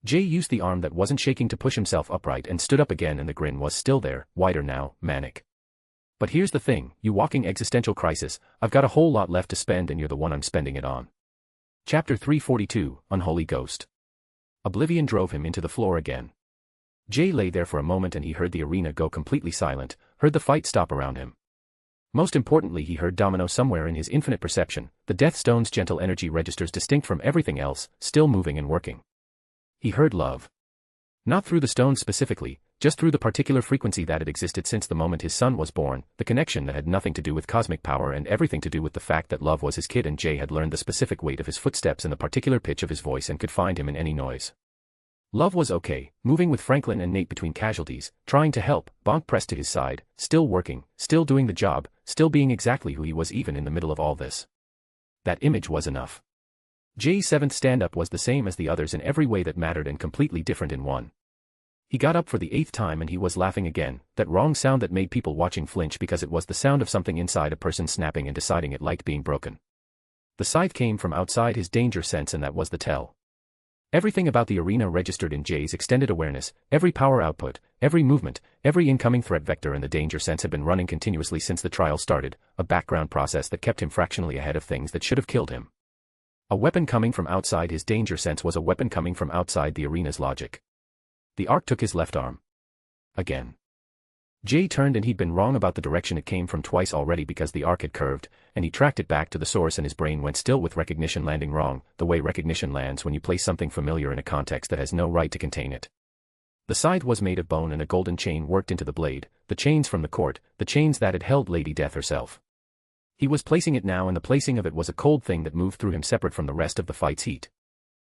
Jay used the arm that wasn't shaking to push himself upright and stood up again, and the grin was still there, wider now, manic. But here's the thing, you walking existential crisis, I've got a whole lot left to spend and you're the one I'm spending it on. Chapter 342, Unholy Ghost. Oblivion drove him into the floor again. Jay lay there for a moment and he heard the arena go completely silent, heard the fight stop around him. Most importantly, he heard Domino somewhere in his infinite perception, the Death Stone's gentle energy registers distinct from everything else, still moving and working. He heard love. Not through the stone specifically, just through the particular frequency that had existed since the moment his son was born, the connection that had nothing to do with cosmic power and everything to do with the fact that love was his kid, and Jay had learned the specific weight of his footsteps and the particular pitch of his voice and could find him in any noise. Love was okay, moving with Franklin and Nate between casualties, trying to help, Bonk pressed to his side, still working, still doing the job, still being exactly who he was even in the middle of all this. That image was enough. Jay's seventh stand-up was the same as the others in every way that mattered and completely different in one. He got up for the 8th time and he was laughing again, that wrong sound that made people watching flinch because it was the sound of something inside a person snapping and deciding it liked being broken. The scythe came from outside his danger sense, and that was the tell. Everything about the arena registered in Jay's extended awareness, every power output, every movement, every incoming threat vector, and the danger sense had been running continuously since the trial started, a background process that kept him fractionally ahead of things that should have killed him. A weapon coming from outside his danger sense was a weapon coming from outside the arena's logic. The arc took his left arm. Again. Jay turned and he'd been wrong about the direction it came from twice already because the arc had curved, and he tracked it back to the source and his brain went still with recognition landing wrong, the way recognition lands when you place something familiar in a context that has no right to contain it. The scythe was made of bone and a golden chain worked into the blade, the chains from the court, the chains that had held Lady Death herself. He was placing it now, and the placing of it was a cold thing that moved through him separate from the rest of the fight's heat.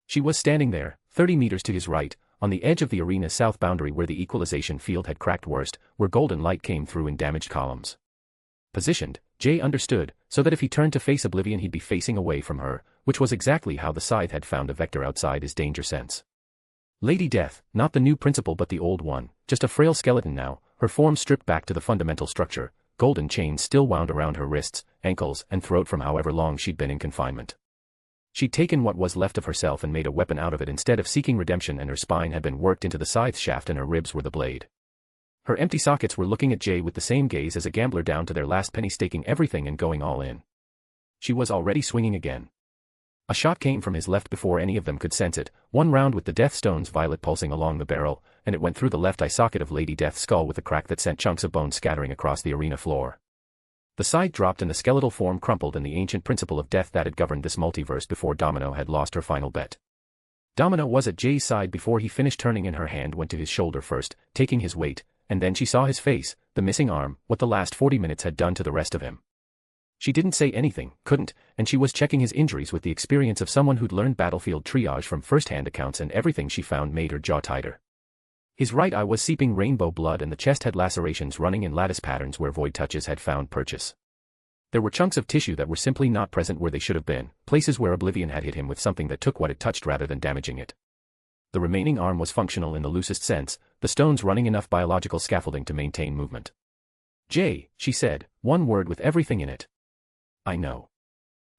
She was standing there, 30 meters to his right, on the edge of the arena's south boundary where the equalization field had cracked worst, where golden light came through in damaged columns. Positioned, Jay understood, so that if he turned to face Oblivion he'd be facing away from her, which was exactly how the scythe had found a vector outside his danger sense. Lady Death, not the new principal but the old one, just a frail skeleton now, her form stripped back to the fundamental structure, golden chains still wound around her wrists, ankles, and throat from however long she'd been in confinement. She'd taken what was left of herself and made a weapon out of it instead of seeking redemption, and her spine had been worked into the scythe shaft and her ribs were the blade. Her empty sockets were looking at Jay with the same gaze as a gambler down to their last penny, staking everything and going all in. She was already swinging again. A shot came from his left before any of them could sense it, one round with the Death Stone's violet pulsing along the barrel, and it went through the left eye socket of Lady Death's skull with a crack that sent chunks of bone scattering across the arena floor. The scythe dropped and the skeletal form crumpled, and the ancient principle of death that had governed this multiverse before Domino had lost her final bet. Domino was at Jay's side before he finished turning, and her hand went to his shoulder first, taking his weight, and then she saw his face, the missing arm, what the last 40 minutes had done to the rest of him. She didn't say anything, couldn't, and she was checking his injuries with the experience of someone who'd learned battlefield triage from first-hand accounts, and everything she found made her jaw tighter. His right eye was seeping rainbow blood and the chest had lacerations running in lattice patterns where void touches had found purchase. There were chunks of tissue that were simply not present where they should have been, places where Oblivion had hit him with something that took what it touched rather than damaging it. The remaining arm was functional in the loosest sense, the stones running enough biological scaffolding to maintain movement. "Jay," she said, one word with everything in it. "I know."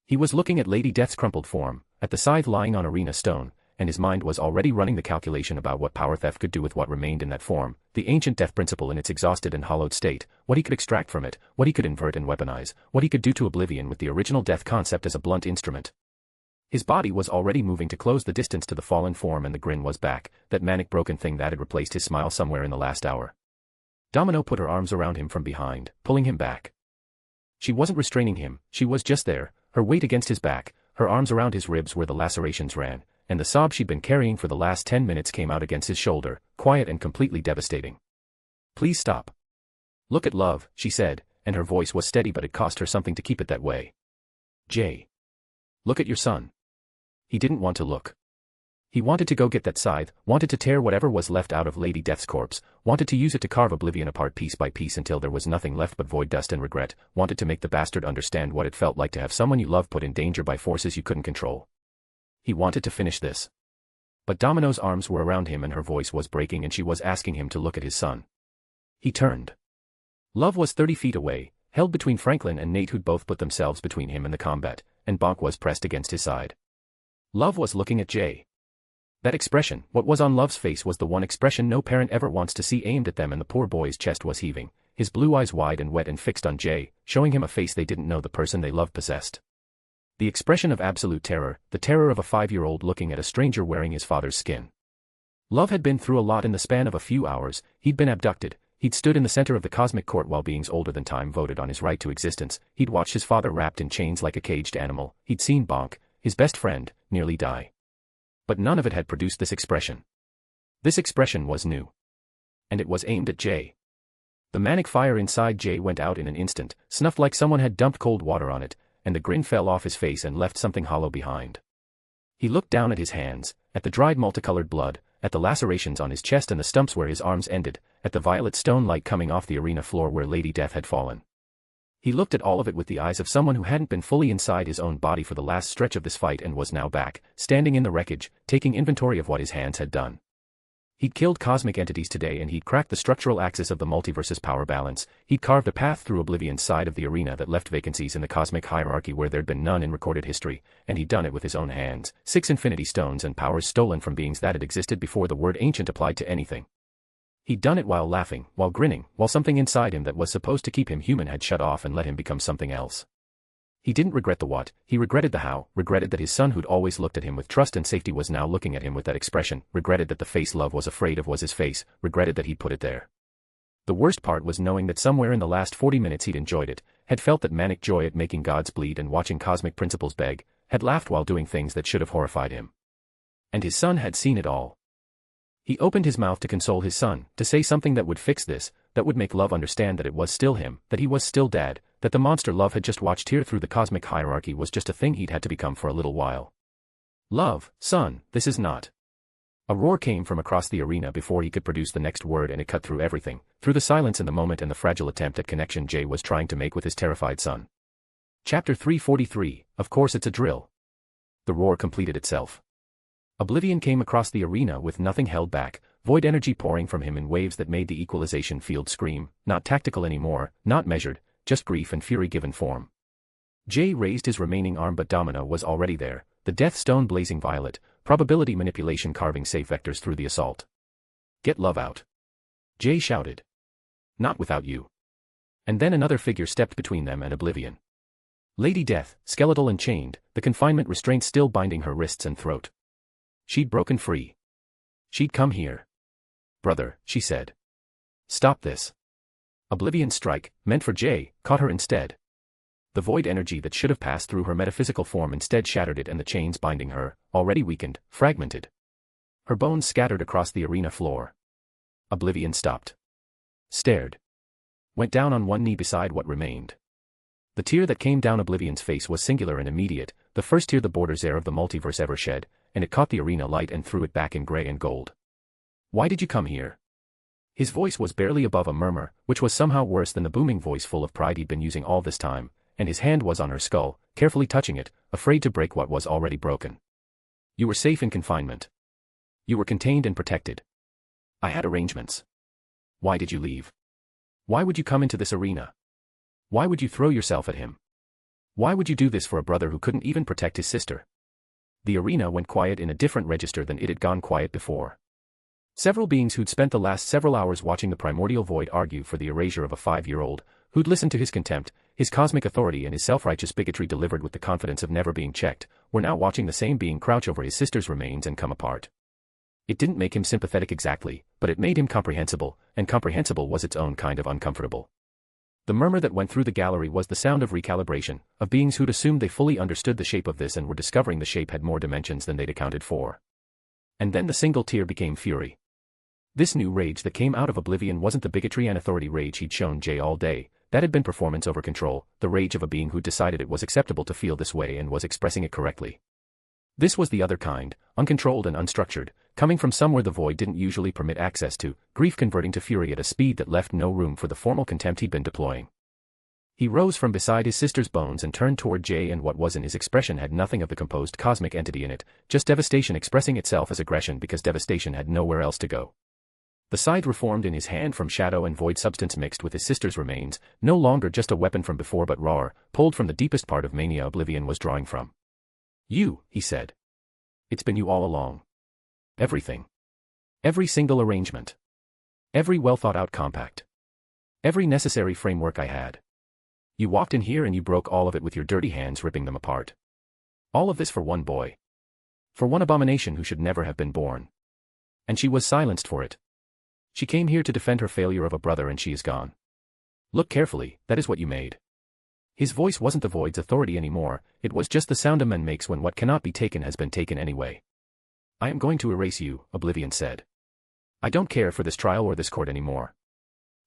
He was looking at Lady Death's crumpled form, at the scythe lying on arena stone, and his mind was already running the calculation about what power theft could do with what remained in that form, the ancient death principle in its exhausted and hollowed state, what he could extract from it, what he could invert and weaponize, what he could do to Oblivion with the original death concept as a blunt instrument. His body was already moving to close the distance to the fallen form, and the grin was back, that manic broken thing that had replaced his smile somewhere in the last hour. Domino put her arms around him from behind, pulling him back. She wasn't restraining him, she was just there, Her weight against his back, her arms around his ribs where the lacerations ran, and the sob she'd been carrying for the last 10 minutes came out against his shoulder, quiet and completely devastating. "Please stop. Look at Love," she said, and her voice was steady but it cost her something to keep it that way. "Jay. Look at your son." He didn't want to look. He wanted to go get that scythe, wanted to tear whatever was left out of Lady Death's corpse, wanted to use it to carve Oblivion apart piece by piece until there was nothing left but void dust and regret, wanted to make the bastard understand what it felt like to have someone you love put in danger by forces you couldn't control. He wanted to finish this. But Domino's arms were around him and her voice was breaking and she was asking him to look at his son. He turned. Love was 30 feet away, held between Franklin and Nate who'd both put themselves between him and the combat, and Bonk was pressed against his side. Love was looking at Jay. That expression, what was on Love's face was the one expression no parent ever wants to see aimed at them and the poor boy's chest was heaving, his blue eyes wide and wet and fixed on Jay, showing him a face they didn't know the person they loved possessed. The expression of absolute terror, the terror of a 5-year-old looking at a stranger wearing his father's skin. Love had been through a lot in the span of a few hours, he'd been abducted, he'd stood in the center of the cosmic court while beings older than time voted on his right to existence, he'd watched his father wrapped in chains like a caged animal, he'd seen Bonk, his best friend, nearly die. But none of it had produced this expression. This expression was new. And it was aimed at Jay. The manic fire inside Jay went out in an instant, snuffed like someone had dumped cold water on it, and the grin fell off his face and left something hollow behind. He looked down at his hands, at the dried multicolored blood, at the lacerations on his chest and the stumps where his arms ended, at the violet stone light coming off the arena floor where Lady Death had fallen. He looked at all of it with the eyes of someone who hadn't been fully inside his own body for the last stretch of this fight and was now back, standing in the wreckage, taking inventory of what his hands had done. He'd killed cosmic entities today and he'd cracked the structural axis of the multiverse's power balance, he'd carved a path through Oblivion's side of the arena that left vacancies in the cosmic hierarchy where there'd been none in recorded history, and he'd done it with his own hands, 6 infinity stones and powers stolen from beings that had existed before the word ancient applied to anything. He'd done it while laughing, while grinning, while something inside him that was supposed to keep him human had shut off and let him become something else. He didn't regret the what, he regretted the how, regretted that his son who'd always looked at him with trust and safety was now looking at him with that expression, regretted that the face Love was afraid of was his face, regretted that he'd put it there. The worst part was knowing that somewhere in the last 40 minutes he'd enjoyed it, had felt that manic joy at making gods bleed and watching cosmic principles beg, had laughed while doing things that should have horrified him. And his son had seen it all. He opened his mouth to console his son, to say something that would fix this, that would make Love understand that it was still him, that he was still Dad, that the monster Love had just watched tear through the cosmic hierarchy was just a thing he'd had to become for a little while. "Love, son, this is not." A roar came from across the arena before he could produce the next word and it cut through everything, through the silence in the moment and the fragile attempt at connection Jay was trying to make with his terrified son. Chapter 343, Of course it's a drill. The roar completed itself. Oblivion came across the arena with nothing held back, void energy pouring from him in waves that made the equalization field scream, not tactical anymore, not measured, just grief and fury given form. Jay raised his remaining arm but Domino was already there, the death stone blazing violet, probability manipulation carving safe vectors through the assault. "Get Love out!" Jay shouted. "Not without you." And then another figure stepped between them and Oblivion. Lady Death, skeletal and chained, the confinement restraints still binding her wrists and throat. She'd broken free. She'd come here. "Brother," she said. "Stop this." Oblivion's strike, meant for Jay, caught her instead. The void energy that should have passed through her metaphysical form instead shattered it and the chains binding her, already weakened, fragmented. Her bones scattered across the arena floor. Oblivion stopped. Stared. Went down on one knee beside what remained. The tear that came down Oblivion's face was singular and immediate, the first tear the borders air of the multiverse ever shed, and it caught the arena light and threw it back in gray and gold. "Why did you come here?" His voice was barely above a murmur, which was somehow worse than the booming voice full of pride he'd been using all this time, and his hand was on her skull, carefully touching it, afraid to break what was already broken. "You were safe in confinement. You were contained and protected. I had arrangements. Why did you leave? Why would you come into this arena? Why would you throw yourself at him? Why would you do this for a brother who couldn't even protect his sister?" The arena went quiet in a different register than it had gone quiet before. Several beings who'd spent the last several hours watching the primordial void argue for the erasure of a 5-year-old, who'd listened to his contempt, his cosmic authority and his self-righteous bigotry delivered with the confidence of never being checked, were now watching the same being crouch over his sister's remains and come apart. It didn't make him sympathetic exactly, but it made him comprehensible, and comprehensible was its own kind of uncomfortable. The murmur that went through the gallery was the sound of recalibration, of beings who'd assumed they fully understood the shape of this and were discovering the shape had more dimensions than they'd accounted for. And then the single tear became fury. This new rage that came out of oblivion wasn't the bigotry and authority rage he'd shown Jay all day, that had been performance over control, the rage of a being who decided it was acceptable to feel this way and was expressing it correctly. This was the other kind, uncontrolled and unstructured, coming from somewhere the void didn't usually permit access to, grief converting to fury at a speed that left no room for the formal contempt he'd been deploying. He rose from beside his sister's bones and turned toward Jay, and what was in his expression had nothing of the composed cosmic entity in it, just devastation expressing itself as aggression because devastation had nowhere else to go. The scythe reformed in his hand from shadow and void substance mixed with his sister's remains, no longer just a weapon from before but raw, pulled from the deepest part of mania oblivion was drawing from. You, he said. It's been you all along. Everything. Every single arrangement. Every well-thought-out compact. Every necessary framework I had. You walked in here and you broke all of it with your dirty hands, ripping them apart. All of this for one boy. For one abomination who should never have been born. And she was silenced for it. She came here to defend her failure of a brother and she is gone. Look carefully, that is what you made. His voice wasn't the void's authority anymore, it was just the sound a man makes when what cannot be taken has been taken anyway. I am going to erase you, Oblivion said. I don't care for this trial or this court anymore.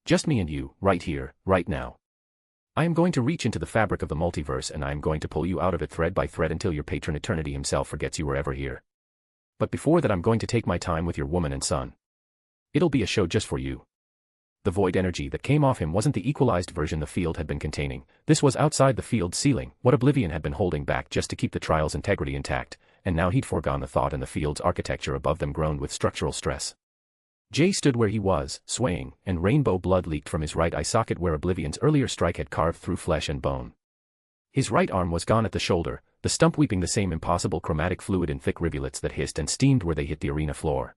Just me and you, right here, right now. I am going to reach into the fabric of the multiverse and I am going to pull you out of it thread by thread until your patron eternity himself forgets you were ever here. But before that I'm going to take my time with your woman and son. It'll be a show just for you. The void energy that came off him wasn't the equalized version the field had been containing, this was outside the field's ceiling, what Oblivion had been holding back just to keep the trial's integrity intact, and now he'd foregone the thought and the field's architecture above them groaned with structural stress. Jay stood where he was, swaying, and rainbow blood leaked from his right eye socket where Oblivion's earlier strike had carved through flesh and bone. His right arm was gone at the shoulder, the stump weeping the same impossible chromatic fluid in thick rivulets that hissed and steamed where they hit the arena floor.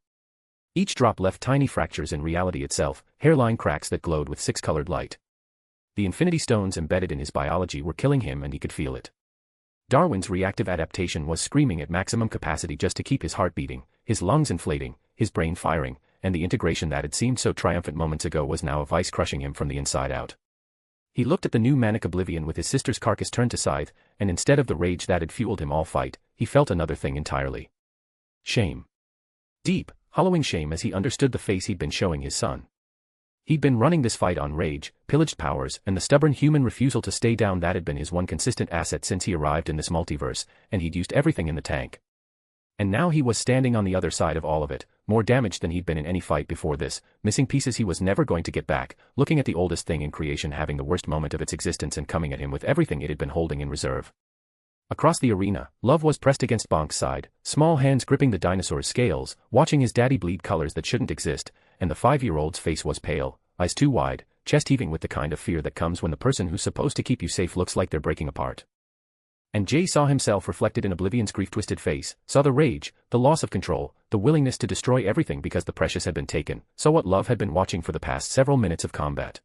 Each drop left tiny fractures in reality itself, hairline cracks that glowed with six-colored light. The infinity stones embedded in his biology were killing him and he could feel it. Darwin's reactive adaptation was screaming at maximum capacity just to keep his heart beating, his lungs inflating, his brain firing, and the integration that had seemed so triumphant moments ago was now a vice crushing him from the inside out. He looked at the new manic oblivion with his sister's carcass turned to scythe, and instead of the rage that had fueled him all fight, he felt another thing entirely. Shame. Deep, hollowing shame as he understood the face he'd been showing his son. He'd been running this fight on rage, pillaged powers, and the stubborn human refusal to stay down that had been his one consistent asset since he arrived in this multiverse, and he'd used everything in the tank. And now he was standing on the other side of all of it, more damaged than he'd been in any fight before this, missing pieces he was never going to get back, looking at the oldest thing in creation having the worst moment of its existence and coming at him with everything it had been holding in reserve. Across the arena, Love was pressed against Bonk's side, small hands gripping the dinosaur's scales, watching his daddy bleed colors that shouldn't exist, and the 5-year-old's face was pale, eyes too wide, chest heaving with the kind of fear that comes when the person who's supposed to keep you safe looks like they're breaking apart. And Jay saw himself reflected in Oblivion's grief-twisted face, saw the rage, the loss of control, the willingness to destroy everything because the precious had been taken, saw what Love had been watching for the past several minutes of combat.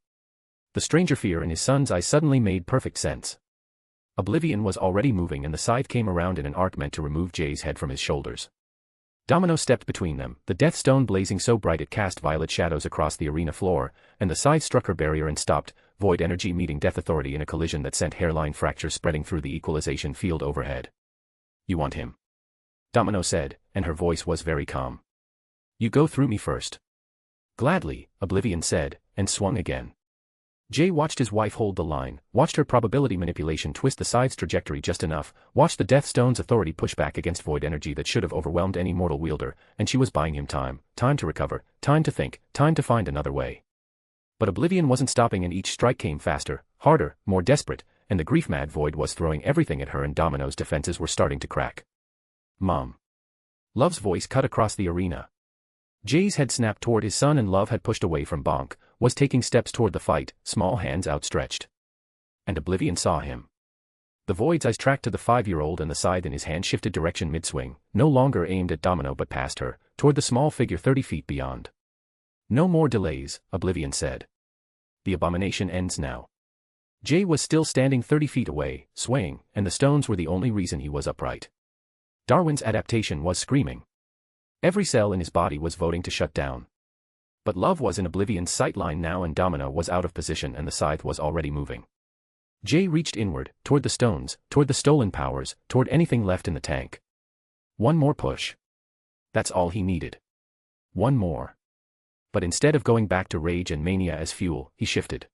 The stranger fear in his son's eyes suddenly made perfect sense. Oblivion was already moving and the scythe came around in an arc meant to remove Jay's head from his shoulders. Domino stepped between them, the death stone blazing so bright it cast violet shadows across the arena floor, and the scythe struck her barrier and stopped, void energy meeting death authority in a collision that sent hairline fractures spreading through the equalization field overhead. You want him? Domino said, and her voice was very calm. You go through me first. Gladly, Oblivion said, and swung again. Jay watched his wife hold the line, watched her probability manipulation twist the scythe's trajectory just enough, watched the Death Stone's authority push back against void energy that should have overwhelmed any mortal wielder, and she was buying him time, time to recover, time to think, time to find another way. But Oblivion wasn't stopping and each strike came faster, harder, more desperate, and the grief-mad void was throwing everything at her and Domino's defenses were starting to crack. Mom. Love's voice cut across the arena. Jay's head snapped toward his son and Love had pushed away from Bonk, was taking steps toward the fight, small hands outstretched. And Oblivion saw him. The void's eyes tracked to the 5-year-old and the scythe in his hand shifted direction mid-swing, no longer aimed at Domino but past her, toward the small figure 30 feet beyond. No more delays, Oblivion said. The abomination ends now. Jay was still standing 30 feet away, swaying, and the stones were the only reason he was upright. Darwin's adaptation was screaming. Every cell in his body was voting to shut down. But Love was in Oblivion's sightline now, and Domino was out of position and the scythe was already moving. Jay reached inward, toward the stones, toward the stolen powers, toward anything left in the tank. One more push. That's all he needed. One more. But instead of going back to rage and mania as fuel, he shifted.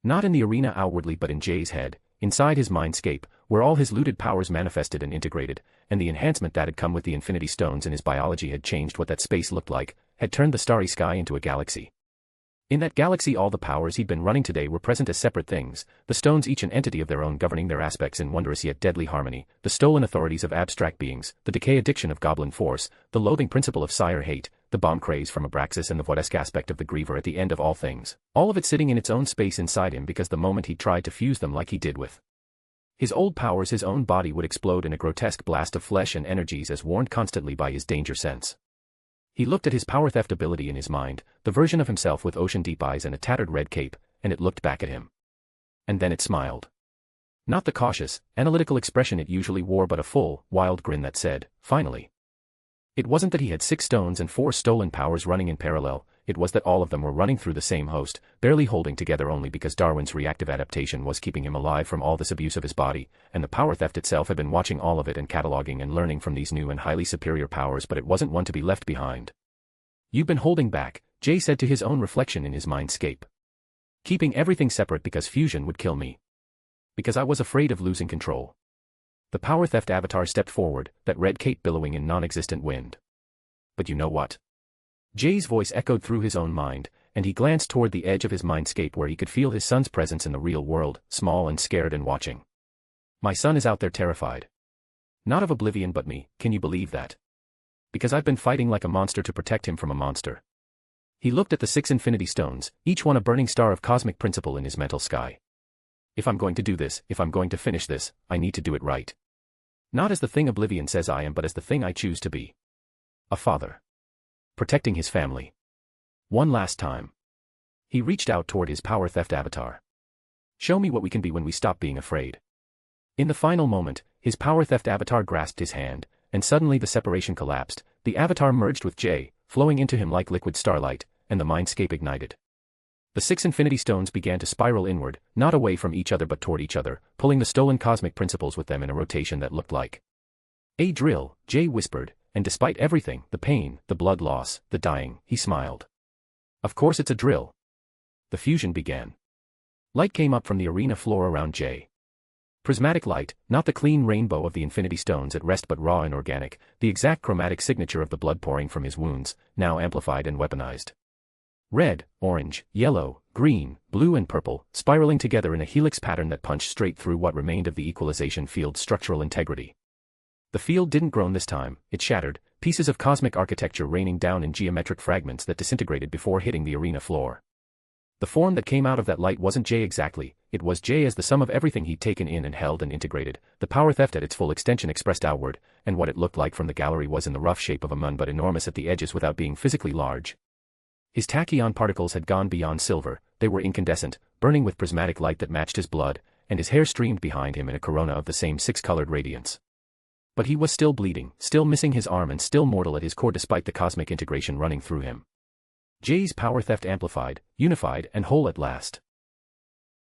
Not in the arena outwardly but in Jay's head, inside his mindscape, where all his looted powers manifested and integrated, and the enhancement that had come with the Infinity Stones in his biology had changed what that space looked like, had turned the starry sky into a galaxy. In that galaxy all the powers he'd been running today were present as separate things, the stones each an entity of their own governing their aspects in wondrous yet deadly harmony, the stolen authorities of abstract beings, the decay addiction of goblin force, the loathing principle of sire hate, the bomb craze from Abraxas and the Vodesque aspect of the Griever at the end of all things, all of it sitting in its own space inside him because the moment he tried to fuse them like he did with his old powers his own body would explode in a grotesque blast of flesh and energies as warned constantly by his danger sense. He looked at his power theft ability in his mind, the version of himself with ocean-deep eyes and a tattered red cape, and it looked back at him. And then it smiled. Not the cautious, analytical expression it usually wore but a full, wild grin that said, finally. It wasn't that he had 6 stones and 4 stolen powers running in parallel, it was that all of them were running through the same host, barely holding together only because Darwin's reactive adaptation was keeping him alive from all this abuse of his body, and the power theft itself had been watching all of it and cataloging and learning from these new and highly superior powers, but it wasn't one to be left behind. You've been holding back, Jay said to his own reflection in his mindscape. Keeping everything separate because fusion would kill me. Because I was afraid of losing control. The power theft avatar stepped forward, that red cape billowing in non-existent wind. But you know what? Jay's voice echoed through his own mind, and he glanced toward the edge of his mindscape where he could feel his son's presence in the real world, small and scared and watching. My son is out there terrified. Not of Oblivion but me, can you believe that? Because I've been fighting like a monster to protect him from a monster. He looked at the 6 Infinity Stones, each one a burning star of cosmic principle in his mental sky. If I'm going to do this, if I'm going to finish this, I need to do it right. Not as the thing Oblivion says I am but as the thing I choose to be. A father. Protecting his family. One last time. He reached out toward his power theft avatar. Show me what we can be when we stop being afraid. In the final moment, his power theft avatar grasped his hand, and suddenly the separation collapsed, the avatar merged with Jay, flowing into him like liquid starlight, and the mindscape ignited. The 6 Infinity Stones began to spiral inward, not away from each other but toward each other, pulling the stolen cosmic principles with them in a rotation that looked like a drill, Jay whispered, and despite everything, the pain, the blood loss, the dying, he smiled. Of course it's a drill. The fusion began. Light came up from the arena floor around Jay. Prismatic light, not the clean rainbow of the Infinity Stones at rest but raw and organic, the exact chromatic signature of the blood pouring from his wounds, now amplified and weaponized. Red, orange, yellow, green, blue and purple, spiraling together in a helix pattern that punched straight through what remained of the equalization field's structural integrity. The field didn't groan this time, it shattered, pieces of cosmic architecture raining down in geometric fragments that disintegrated before hitting the arena floor. The form that came out of that light wasn't Jay exactly, it was Jay as the sum of everything he'd taken in and held and integrated, the power theft at its full extension expressed outward, and what it looked like from the gallery was in the rough shape of a moon but enormous at the edges without being physically large. His tachyon particles had gone beyond silver, they were incandescent, burning with prismatic light that matched his blood, and his hair streamed behind him in a corona of the same 6-colored radiance. But he was still bleeding, still missing his arm and still mortal at his core despite the cosmic integration running through him. Jay's power theft amplified, unified and whole at last.